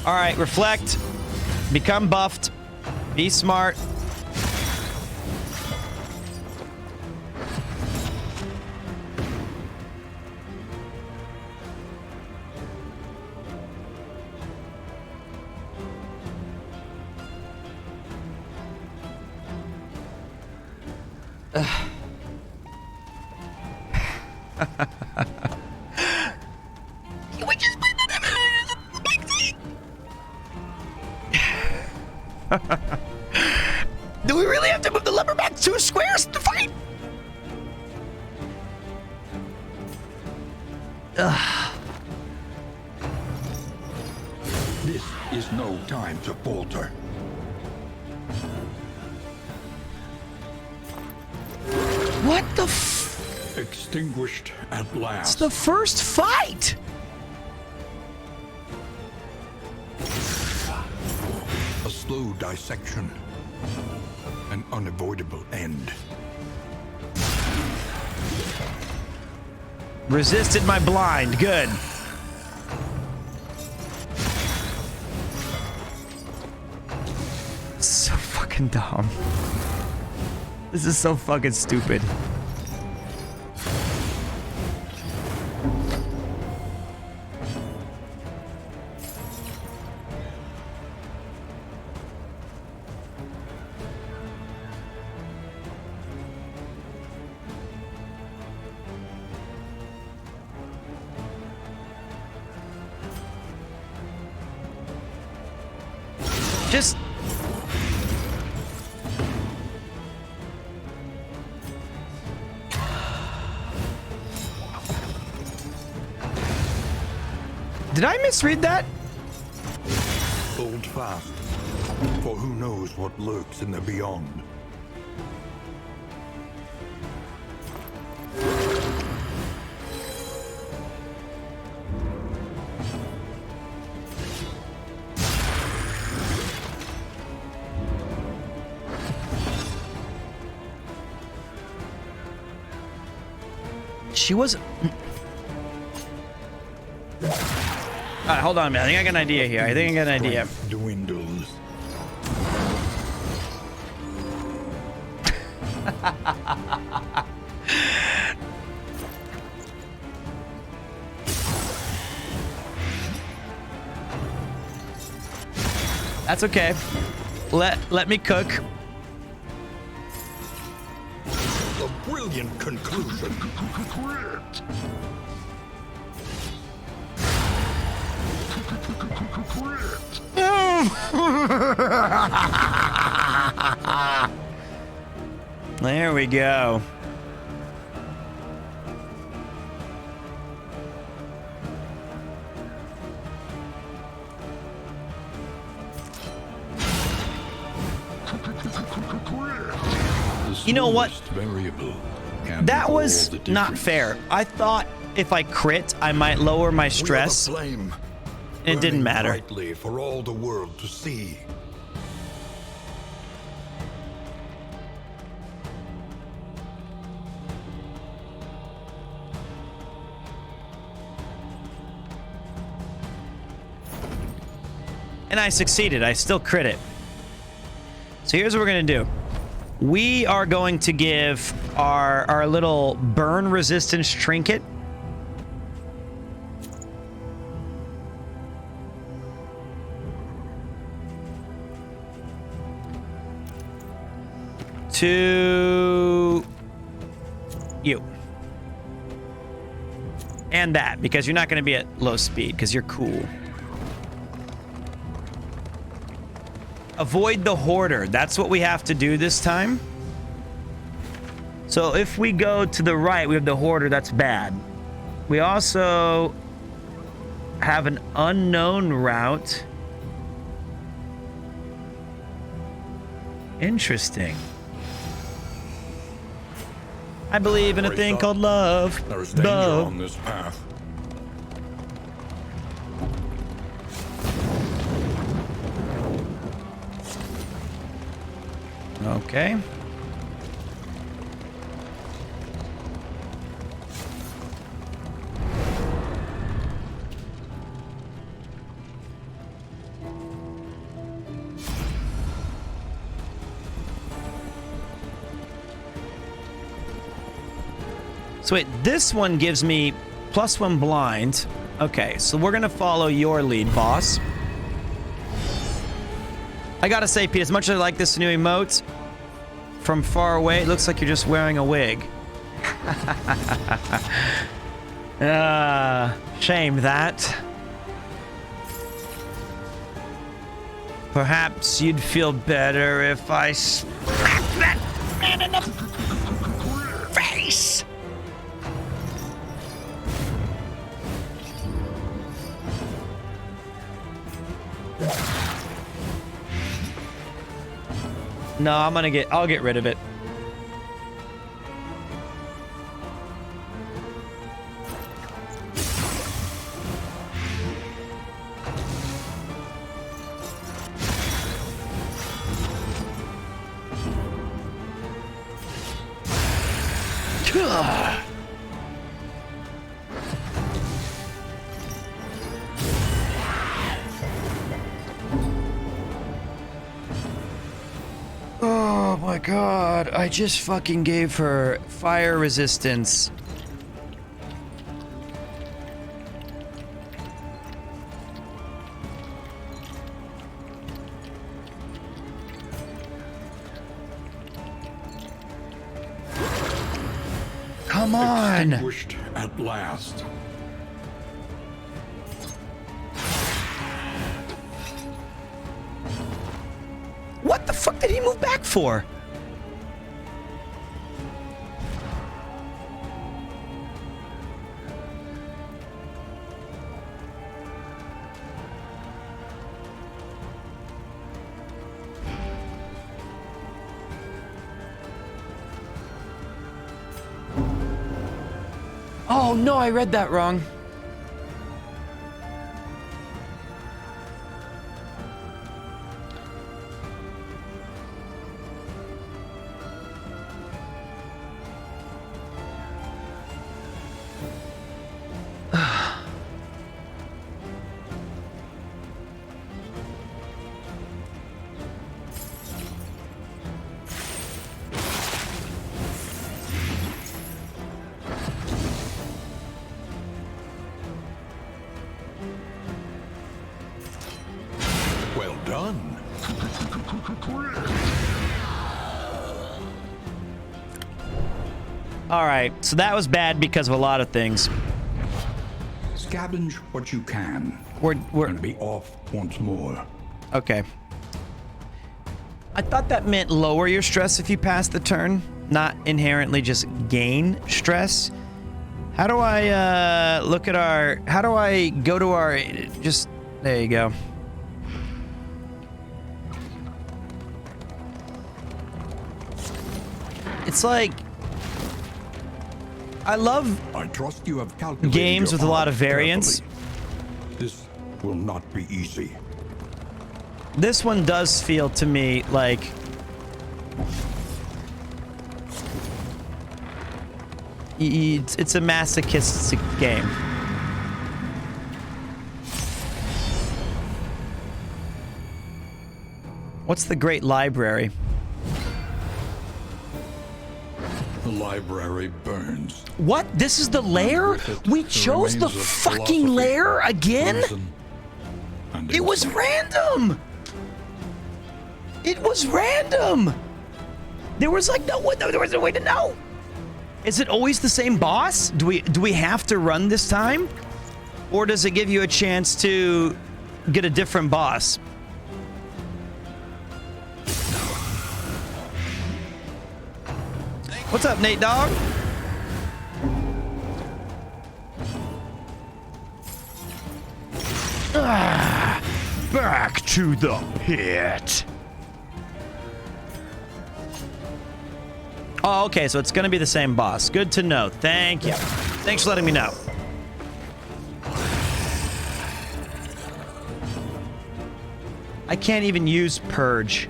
All right, reflect. Become buffed. Be smart. Can we just play Do we really have to move the lumber back 2 squares to fight? Ugh. This is no time to falter. What the Extinguished at last. It's the first fight! A slow dissection. An unavoidable end. Resisted my blind. Good. So fucking dumb. This is so fucking stupid. Just... Did I misread that? Hold fast, for who knows what lurks in the beyond. She was... Alright, hold on a minute. I think I got an idea here. I think I got an idea. Dwindles. That's okay. Let me cook. A brilliant conclusion. There we go. You know what? That was not fair. I thought if I crit, I might lower my stress. Flame, and it didn't matter. Brightly for all the world to see. And I succeeded. I still crit it. So here's what we're going to do. We are going to give our little burn resistance trinket to you. And that, because you're not going to be at low speed, because you're cool. Avoid the hoarder. That's what we have to do this time. So if we go to the right, we have the hoarder. That's bad. We also have an unknown route. Interesting. I believe in a thing called love. There's danger on this path. Okay. So wait, this one gives me +1 blind. Okay, so we're gonna follow your lead, boss. I gotta say, Pete, as much as I like this new emote, from far away, it looks like you're just wearing a wig. Shame that. Perhaps you'd feel better if I smacked that man in the face. No, I'll get rid of it. my god, I just fucking gave her fire resistance. Come on! Extinguished at last. What the fuck did he move back for? Oh no, I read that wrong. Well done. All right, so that was bad because of a lot of things. Scavenge what you can. We're and be off once more. Okay. I thought that meant lower your stress if you pass the turn, not inherently just gain stress. How do I look at our... How do I go to our... Just... There you go. It's like... I love I trust you have calculated games your with a lot of odds variance. carefully. This will not be easy. This one does feel to me like... It's a masochistic game. What's the Great Library? The library burns. What? This is the lair? We chose the fucking lair again? It was random! It was random! There was like no way, there was no way to know. Is it always the same boss? Do we have to run this time? Or does it give you a chance to get a different boss? What's up, Nate Dogg? Back to the pit. Oh, okay, so it's gonna be the same boss. Good to know. Thank you. Thanks for letting me know. I can't even use Purge.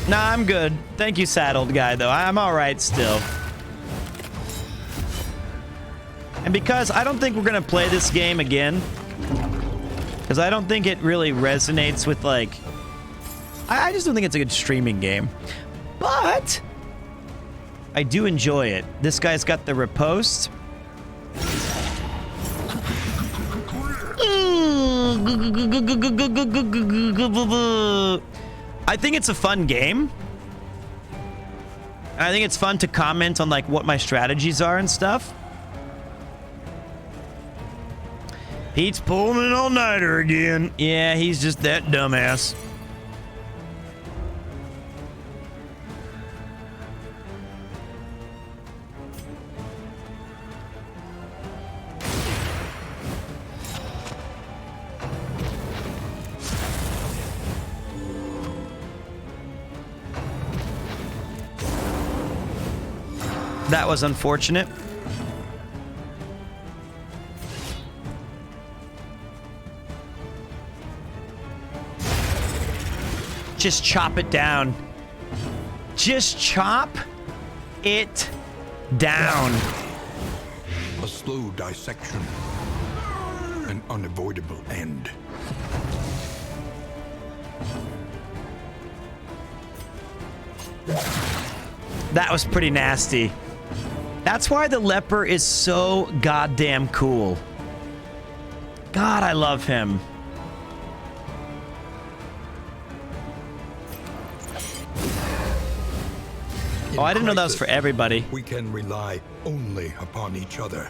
Nah, I'm good. Thank you, Saddled Guy, though. I'm alright still. And because I don't think we're gonna play this game again, because I don't think it really resonates with, like... I just don't think it's a good streaming game. But I do enjoy it. This guy's got the riposte. I think it's a fun game. I think it's fun to comment on like what my strategies are and stuff. Pete's pulling an all-nighter again. Yeah, he's just that dumbass. That was unfortunate. Just chop it down. Just chop it down. A slow dissection. An unavoidable end. That was pretty nasty. That's why the leper is so goddamn cool. God, I love him. Oh, I didn't know that was for everybody. We can rely only upon each other.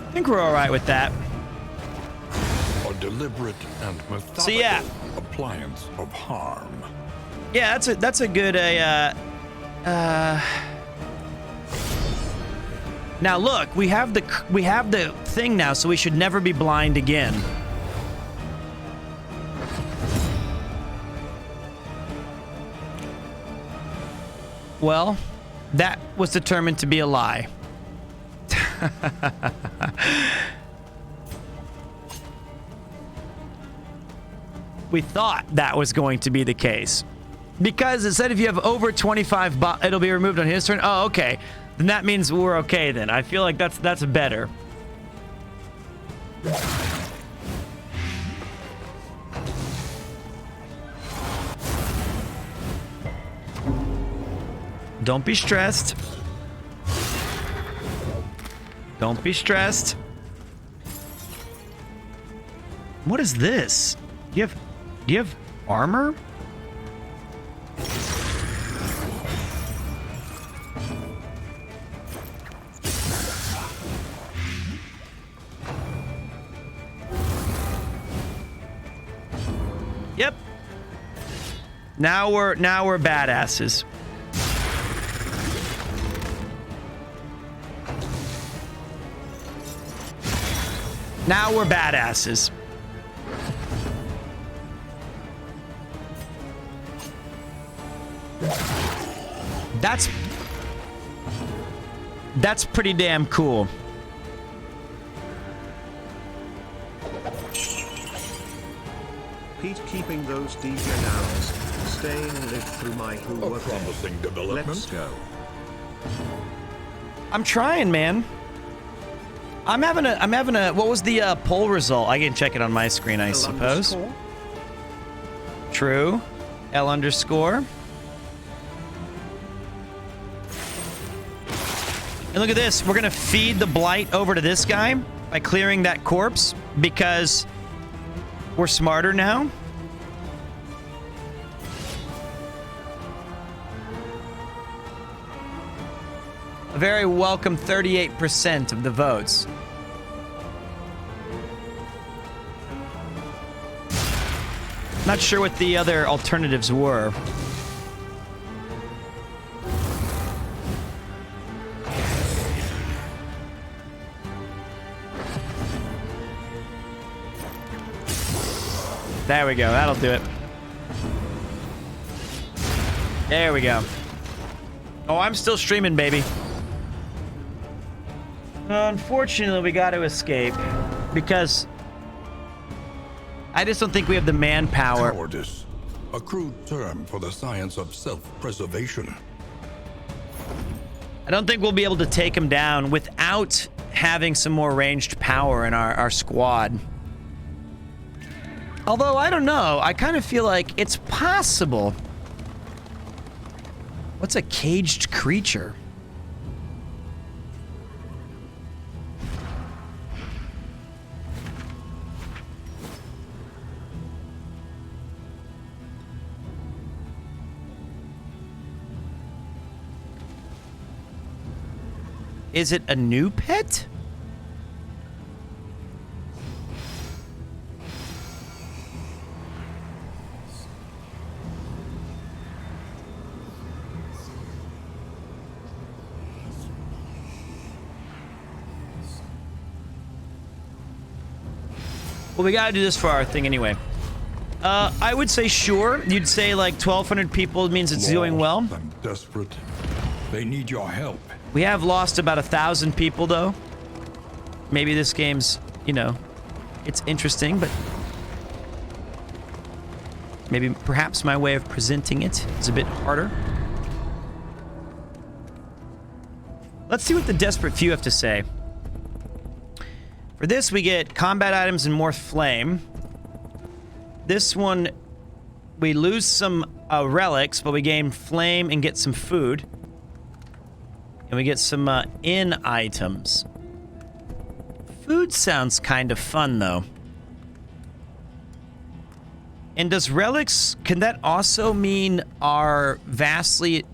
I think we're all right with that. A deliberate and methodical So, yeah. appliance of harm. Yeah, that's a good Now look, we have the thing now, so we should never be blind again. Well, that was determined to be a lie. We thought that was going to be the case. Because it said if you have over 25 it'll be removed on his turn. Oh, okay. Then that means we're okay then. I feel like that's better. Don't be stressed. Don't be stressed. What is this? Do you have armor? Yep. Now we're badasses. Now we're badasses. That's pretty damn cool. Pete keeping those DJ hours, staying lit through my A promising development. Let's go. I'm trying, man. I'm having a what was the poll result? I can check it on my screen, I suppose. True. L underscore. And look at this. We're going to feed the blight over to this guy by clearing that corpse because we're smarter now. A very welcome 38% of the votes. Not sure what the other alternatives were. There we go. That'll do it. There we go. Oh, I'm still streaming, baby. Unfortunately, we got to escape because I just don't think we have the manpower. Cowardice, a crude term for the science of self-preservation. I don't think we'll be able to take him down without having some more ranged power in our squad. Although, I don't know. I kind of feel like it's possible. What's a caged creature? Is it a new pet? Well, we gotta do this for our thing anyway. I would say sure. You'd say like 1,200 people means it's doing well. I'm desperate. They need your help. We have lost about 1,000 people though. maybe this game's, you know, it's interesting, but maybe perhaps my way of presenting it is a bit harder. Let's see what the Desperate Few have to say. For this, we get combat items and more flame. This one, we lose some relics, but we gain flame and get some food. And we get some inn items. Food sounds kind of fun, though. And does relics, can that also mean are vastly...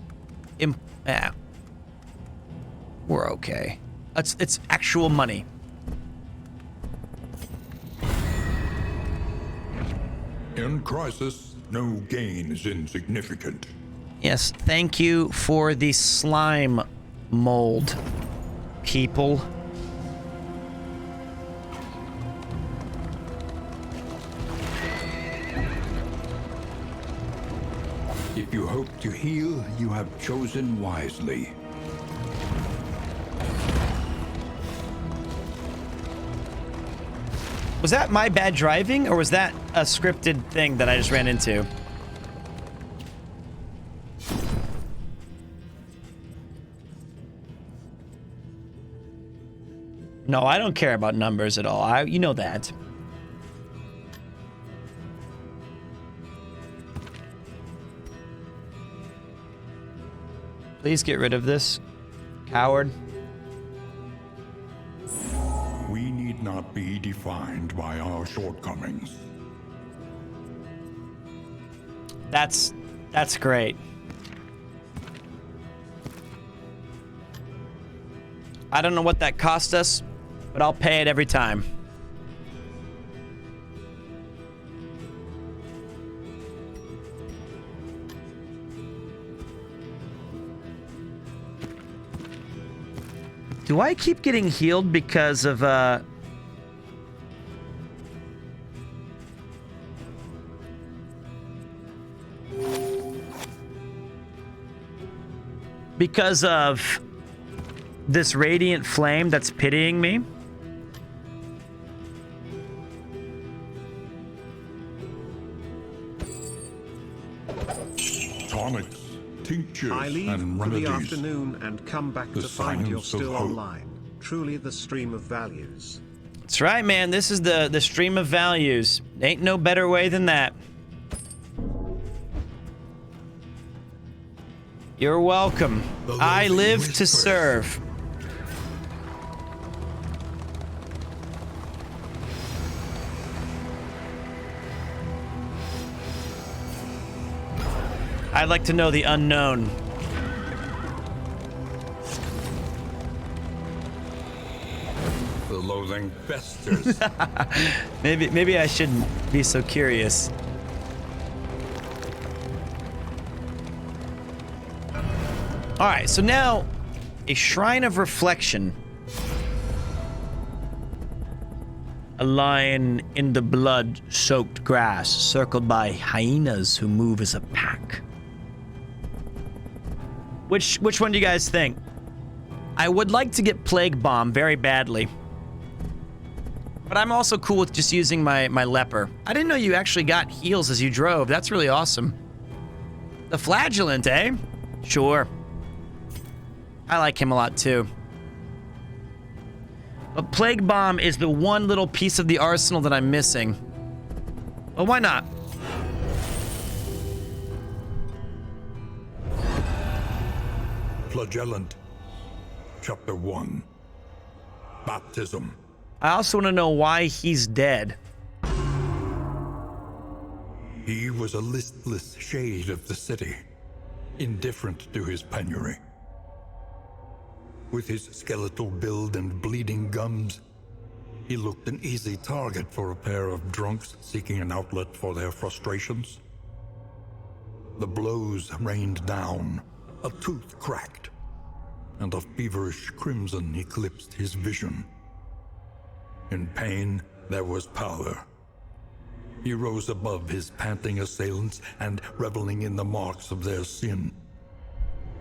we're okay. It's actual money. In crisis, no gain is insignificant. Yes, thank you for the slime mold, people. If you hope to heal, you have chosen wisely. Was that my bad driving, or was that a scripted thing that I just ran into? No, I don't care about numbers at all. You know that. Please get rid of this, coward. We need not be defined by our shortcomings. That's great. I don't know what that cost us, but I'll pay it every time. Do I keep getting healed because of, because of this radiant flame that's pitying me? Tonics, tinctures, I leave and for the remedies. afternoon and come back The to find you're science of still hope. online. Truly the stream of values. That's right, man. This is the stream of values. Ain't no better way than that. You're welcome. I live to serve. I'd like to know the unknown. The loathing festers. Maybe I shouldn't be so curious. All right, so now a shrine of reflection. A lion in the blood-soaked grass, circled by hyenas who move as a pack. Which one do you guys think? I would like to get Plague Bomb very badly. But I'm also cool with just using my leper. I didn't know you actually got heals as you drove. That's really awesome. The Flagellant, eh? Sure. I like him a lot too. But Plague Bomb is the one little piece of the arsenal that I'm missing. Well, why not? Flagellant. Chapter 1. Baptism. I also want to know why he's dead. He was a listless shade of the city, indifferent to his penury. With his skeletal build and bleeding gums, he looked an easy target for a pair of drunks seeking an outlet for their frustrations. The blows rained down, a tooth cracked, and a feverish crimson eclipsed his vision. In pain, there was power. He rose above his panting assailants and, reveling in the marks of their sin,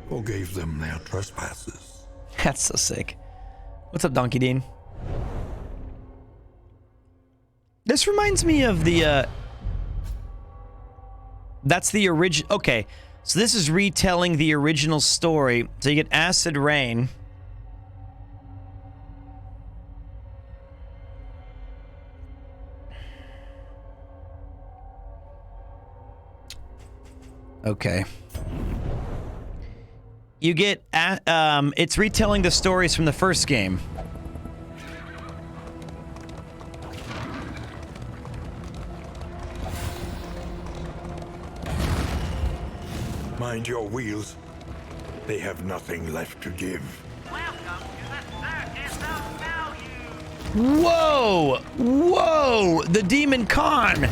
forgave them their trespasses. That's so sick. What's up, Donkey Dean? This reminds me of the, that's the original, okay. So this is retelling the original story. So you get acid rain. Okay. You get, it's retelling the stories from the first game. Mind your wheels. They have nothing left to give. Whoa! Whoa! The Demon Khan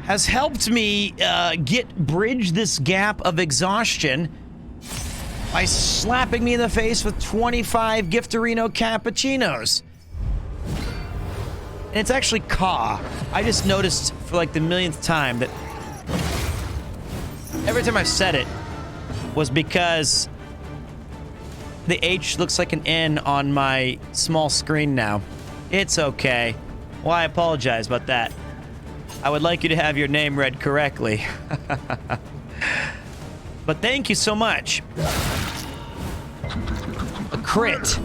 has helped me bridge this gap of exhaustion by slapping me in the face with 25 Giftorino cappuccinos. And it's actually Ka. I just noticed for like the millionth time that every time I've said it was because the H looks like an N on my small screen now. It's okay. Well, I apologize about that. I would like you to have your name read correctly. But thank you so much. A crit.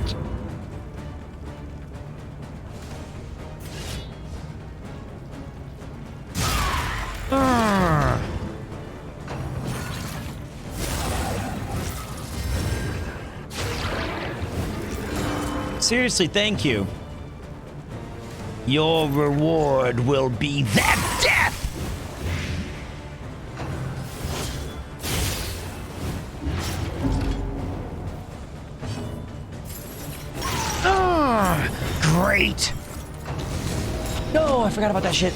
Seriously, thank you. Your reward will be that death! Ah, great! No, I forgot about that shit.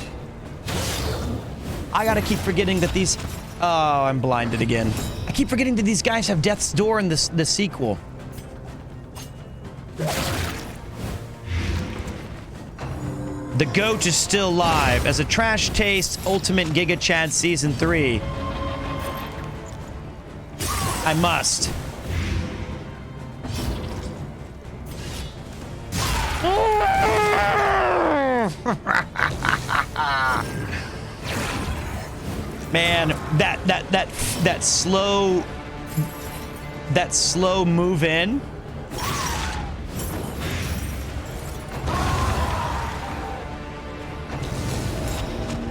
I gotta keep forgetting that these... Oh, I'm blinded again. I keep forgetting that these guys have Death's Door in the sequel. The goat is still live as a Trash Taste Ultimate Giga Chad Season 3. I must. Man, that slow move in.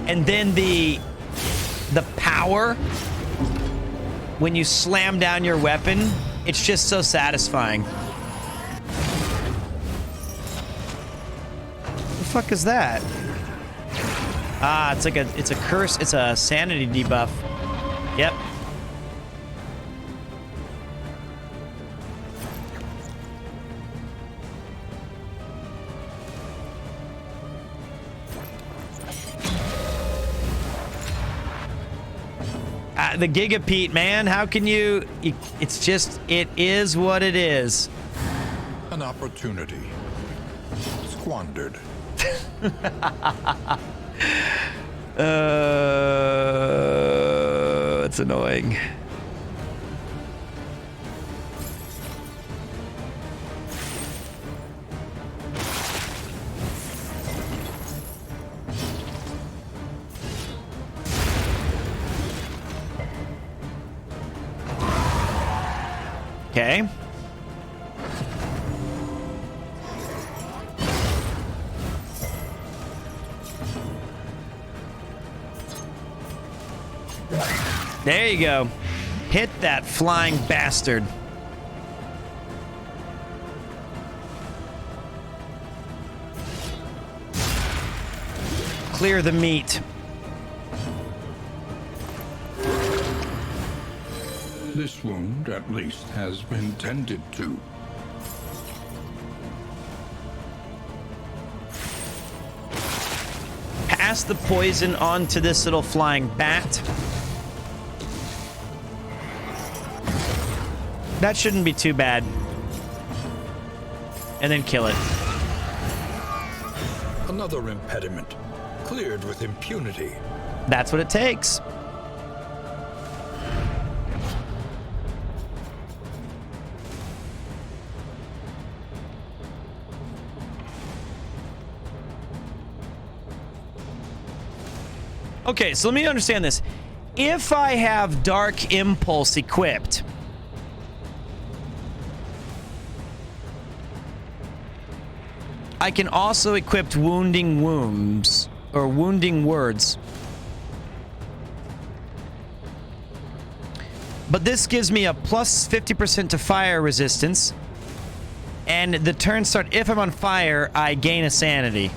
And then the power when you slam down your weapon, it's just so satisfying. What the fuck is that? Ah, it's a curse, it's a sanity debuff. Yep. The Gigapete, man, how can you... It's just, it is what it is. An opportunity. Squandered. It's annoying. Okay. There you go. Hit that flying bastard. Clear the meat. This wound, at least, has been tended to. Pass the poison on to this little flying bat. That shouldn't be too bad. And then kill it. Another impediment, cleared with impunity. That's what it takes. Okay, so let me understand this. If I have Dark Impulse equipped, I can also equip Wounding Wounds, or Wounding Words. But this gives me a plus 50% to fire resistance. And the turns start, if I'm on fire, I gain a sanity.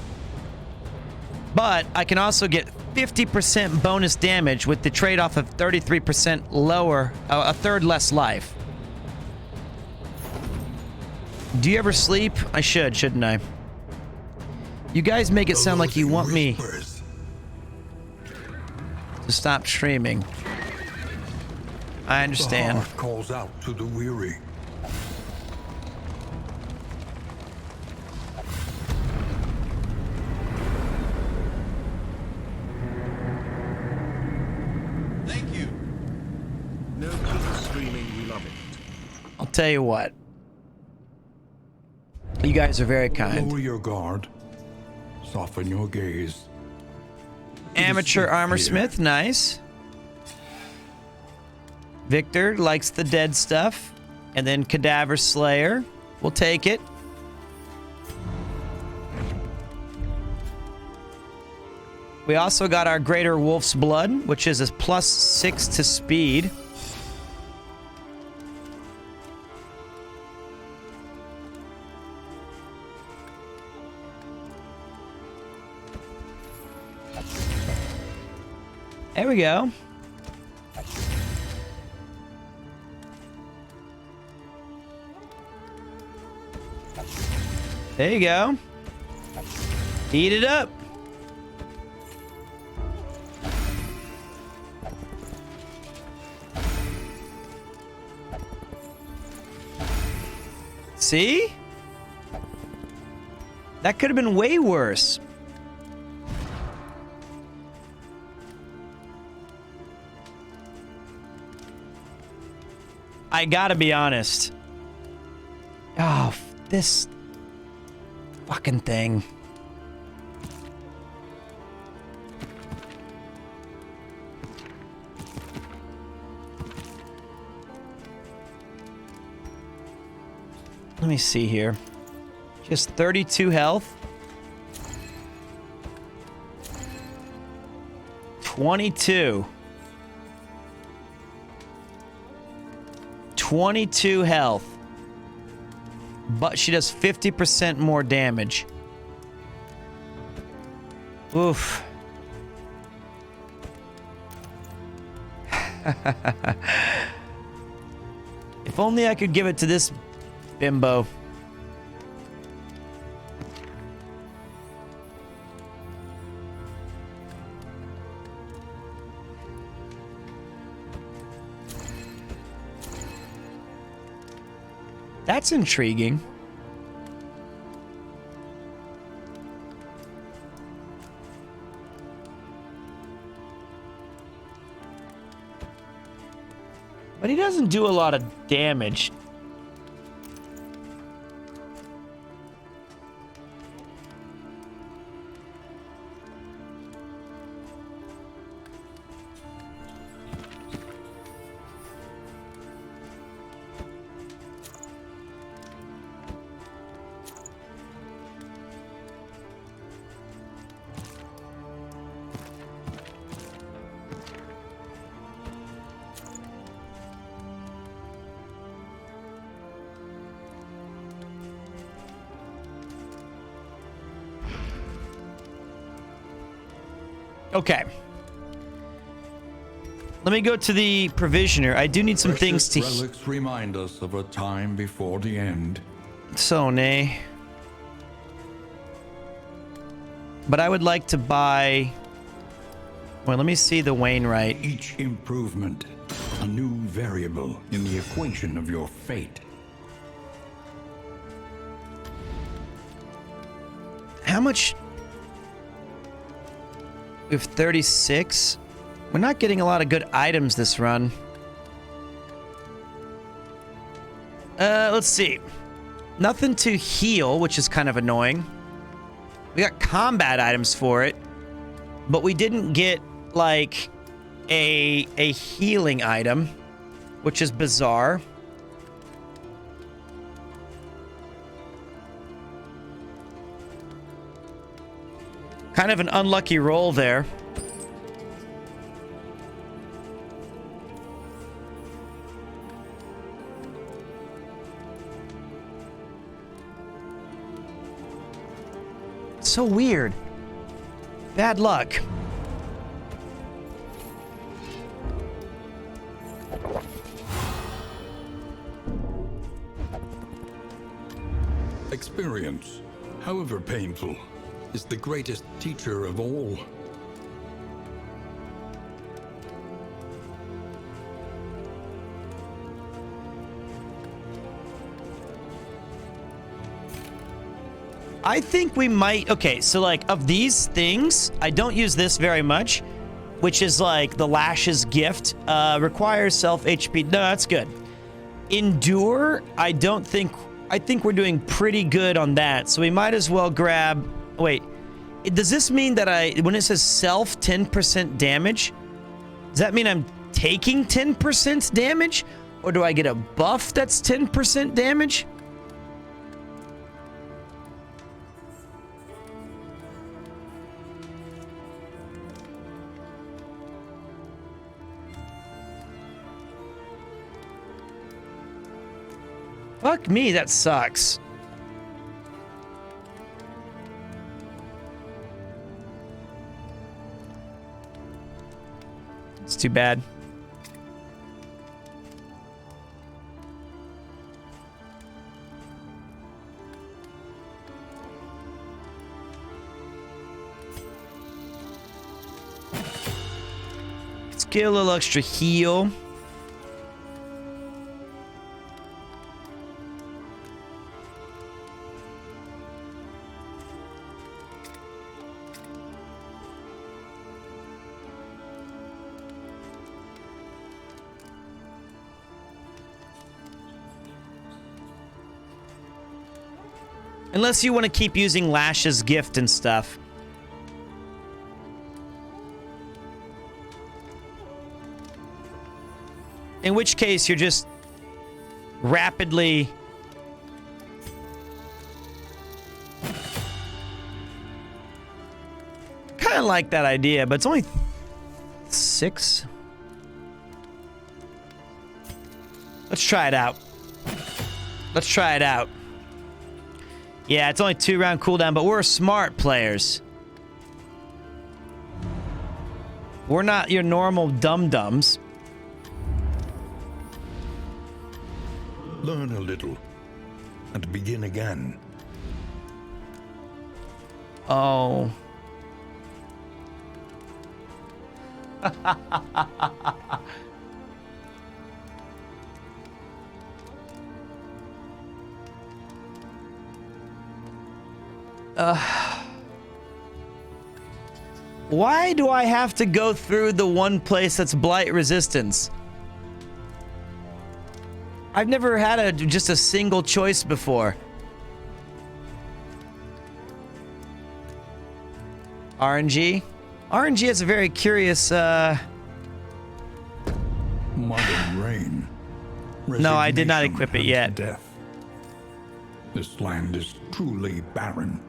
But I can also get 50% bonus damage with the trade-off of 33% lower, a third less life. Do you ever sleep? I should, shouldn't I? You guys make it sound like you want me to stop streaming. I understand. The heart calls out to the weary. Thank you. No keep streaming, we love it. I'll tell you what. You guys are very kind. Lower your guard. Soften your gaze. Amateur Armorsmith, nice. Victor likes the dead stuff. And then Cadaver Slayer. We'll take it. We also got our Greater Wolf's Blood, which is a +6 to speed. There we go. There you go. Eat it up. See? That could have been way worse. I gotta be honest. Oh, this fucking thing. Let me see here. Just 32 health. 22. 22 health. But she does 50% more damage. Oof. If only I could give it to this bimbo. That's intriguing. But he doesn't do a lot of damage. Okay. Let me go to the provisioner. I do need some things to... Relics remind us of a time before the end. So, nay. But I would like to buy... Well, let me see the Wainwright. Each improvement, a new variable in the equation of your fate. How much... We have 36. We're not getting a lot of good items this run. Let's see. Nothing to heal, which is kind of annoying. We got combat items for it, but we didn't get like a healing item, which is bizarre. Kind of an unlucky roll there. So weird. Bad luck. Experience, however painful, is the greatest teacher of all. I think we might... Okay, so like of these things, I don't use this very much, which is like the Lash's gift. Requires self HP. No, that's good. Endure, I don't think... I think we're doing pretty good on that. So we might as well grab... Wait, does this mean that when it says self 10% damage, does that mean I'm taking 10% damage? Or do I get a buff that's 10% damage? Fuck me, that sucks. It's too bad. Let's get a little extra heal. Unless you want to keep using Lash's gift and stuff. In which case, you're just rapidly... Kind of like that idea, but it's only 6. Let's try it out. Let's try it out. Yeah, it's only 2-round cooldown, but we're smart players. We're not your normal dum-dums. Learn a little and begin again. Oh. Why do I have to go through the one place that's blight resistance? I've never had just a single choice before. RNG? RNG has a very curious, Mud and rain. No, I did not equip it yet. Death. This land is truly barren.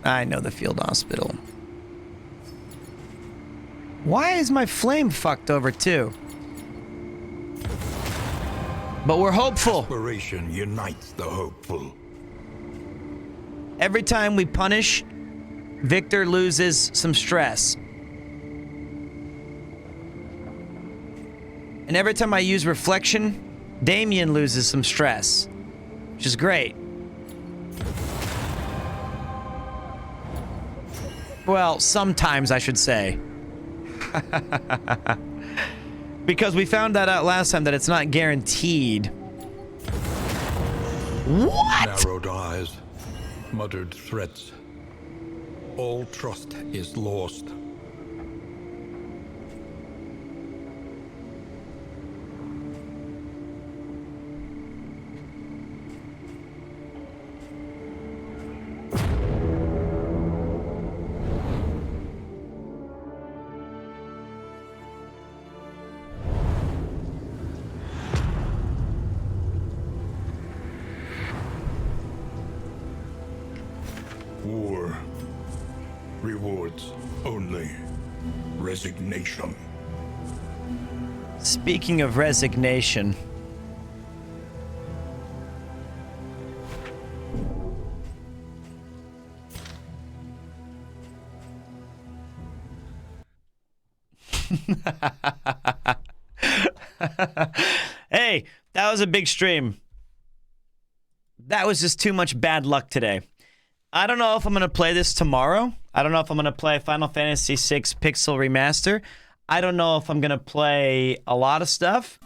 I know the field hospital. Why is my flame fucked over too? But we're hopeful. Aspiration unites the hopeful. Every time we punish, Victor loses some stress. And every time I use reflection, Damien loses some stress, which is great. Well, sometimes I should say. Because we found that out last time that it's not guaranteed. What? Narrowed eyes, muttered threats. All trust is lost. War rewards only resignation. Speaking of resignation. Hey, that was a big stream. That was just too much bad luck today. I don't know if I'm going to play this tomorrow. I don't know if I'm going to play Final Fantasy VI Pixel Remaster. I don't know if I'm going to play a lot of stuff.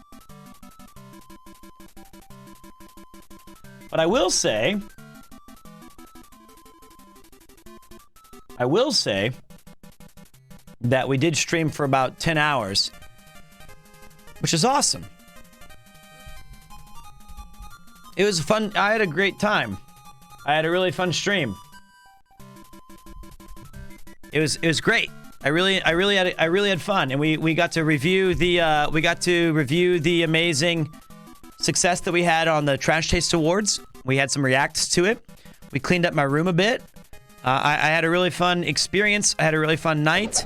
But I will say that we did stream for about 10 hours, which is awesome. It was fun. I had a great time. I had a really fun stream. It was great. I really had fun, and we got to review the amazing success that we had on the Trash Taste Awards. We had some reacts to it. We cleaned up my room a bit. I had a really fun experience. I had a really fun night.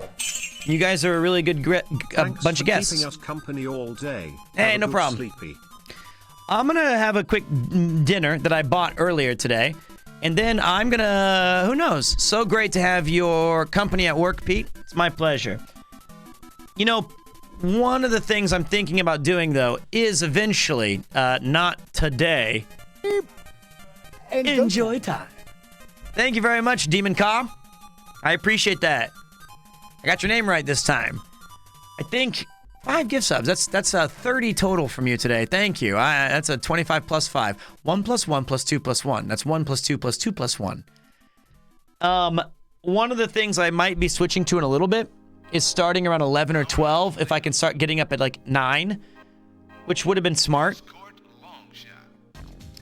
You guys are a really good bunch of guests. Keeping us company all day. Hey, no problem. Sleepy. I'm gonna have a quick dinner that I bought earlier today, and then I'm gonna, who knows? So great to have your company at work, Pete. It's my pleasure. You know, one of the things I'm thinking about doing, though, is eventually, not today, enjoy time. Thank you very much, Demon Cobb. I appreciate that. I got your name right this time. I think 5 gift subs. That's a 30 total from you today. Thank you. That's a 25 plus 5. 1 plus 1 plus 2 plus 1. That's 1 plus 2 plus 2 plus 1. One of the things I might be switching to in a little bit is starting around 11 or 12 if I can start getting up at like 9, which would have been smart.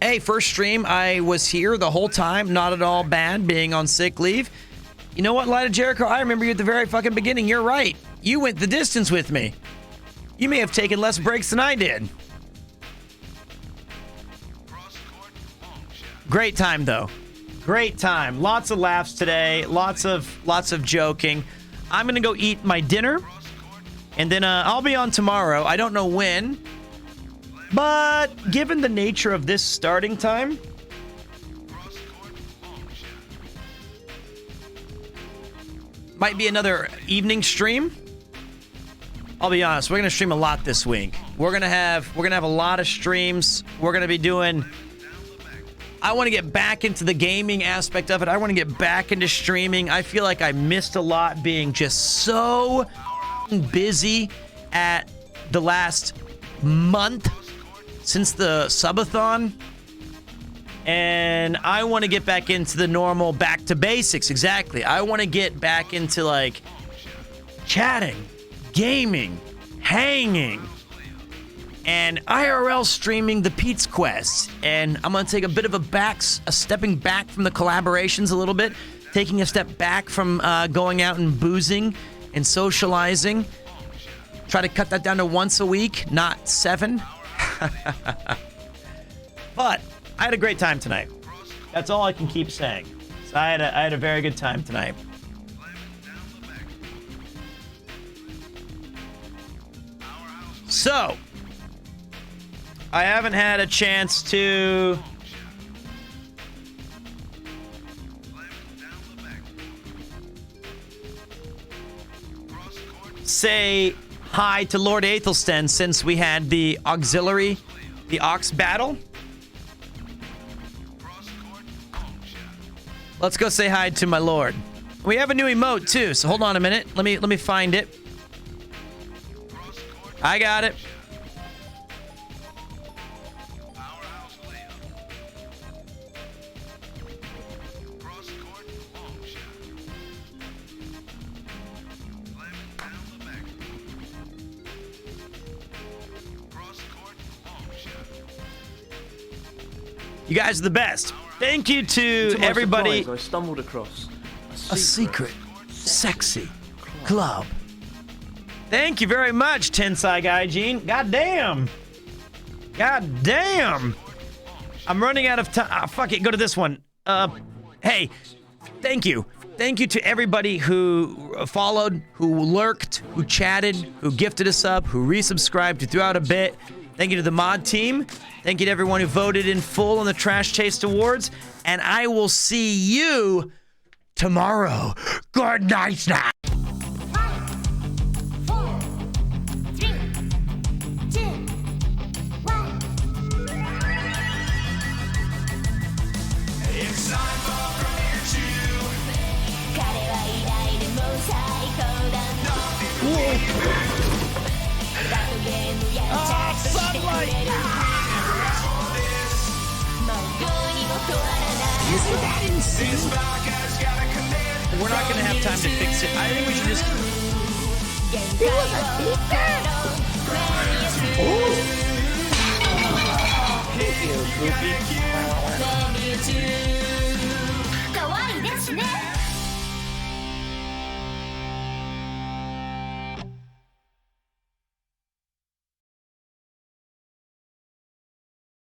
Hey, first stream, I was here the whole time. Not at all bad being on sick leave. You know what, Light of Jericho? I remember you at the very fucking beginning. You're right. You went the distance with me. You may have taken less breaks than I did. Great time, though. Great time. Lots of laughs today. Lots of joking. I'm gonna go eat my dinner, and then I'll be on tomorrow. I don't know when, but given the nature of this starting time, might be another evening stream. I'll be honest, we're gonna stream a lot this week. We're gonna have a lot of streams. We're gonna be doing. I want to get back into the gaming aspect of it. I want to get back into streaming. I feel like I missed a lot being just so busy at the last month since the subathon. And I want to get back into the normal back to basics. Exactly. I want to get back into like chatting, gaming, hanging, and IRL streaming the Pete's Quest. And I'm going to take a bit of a stepping back from the collaborations a little bit, taking a step back from going out and boozing and socializing. Try to cut that down to once a week, not 7. But I had a great time tonight. That's all I can keep saying. So I had a very good time tonight. So, I haven't had a chance to say hi to Lord Aethelstan since we had the auxiliary, the Ox battle. Let's go say hi to my lord. We have a new emote too, so hold on a minute. Let me find it. I got it. You guys are the best. Thank you to everybody. Surprise, I stumbled across a secret sexy club. Thank you very much, Tensai Gaijin. God damn. God damn. I'm running out of time. Fuck it, go to this one. Hey, thank you. Thank you to everybody who followed, who lurked, who chatted, who gifted us up, who resubscribed, who threw out a bit. Thank you to the mod team. Thank you to everyone who voted in full on the Trash Taste Awards. And I will see you tomorrow. Good night now. 4, 3, 2, 1. It's time for Premiere 2. 彼は偉大でも最高だ。バトゲームやチャットしてくれる。もうどうにも変わらない。This podcast gotta commit. We're not going to have time to fix it. I think we should just... It was a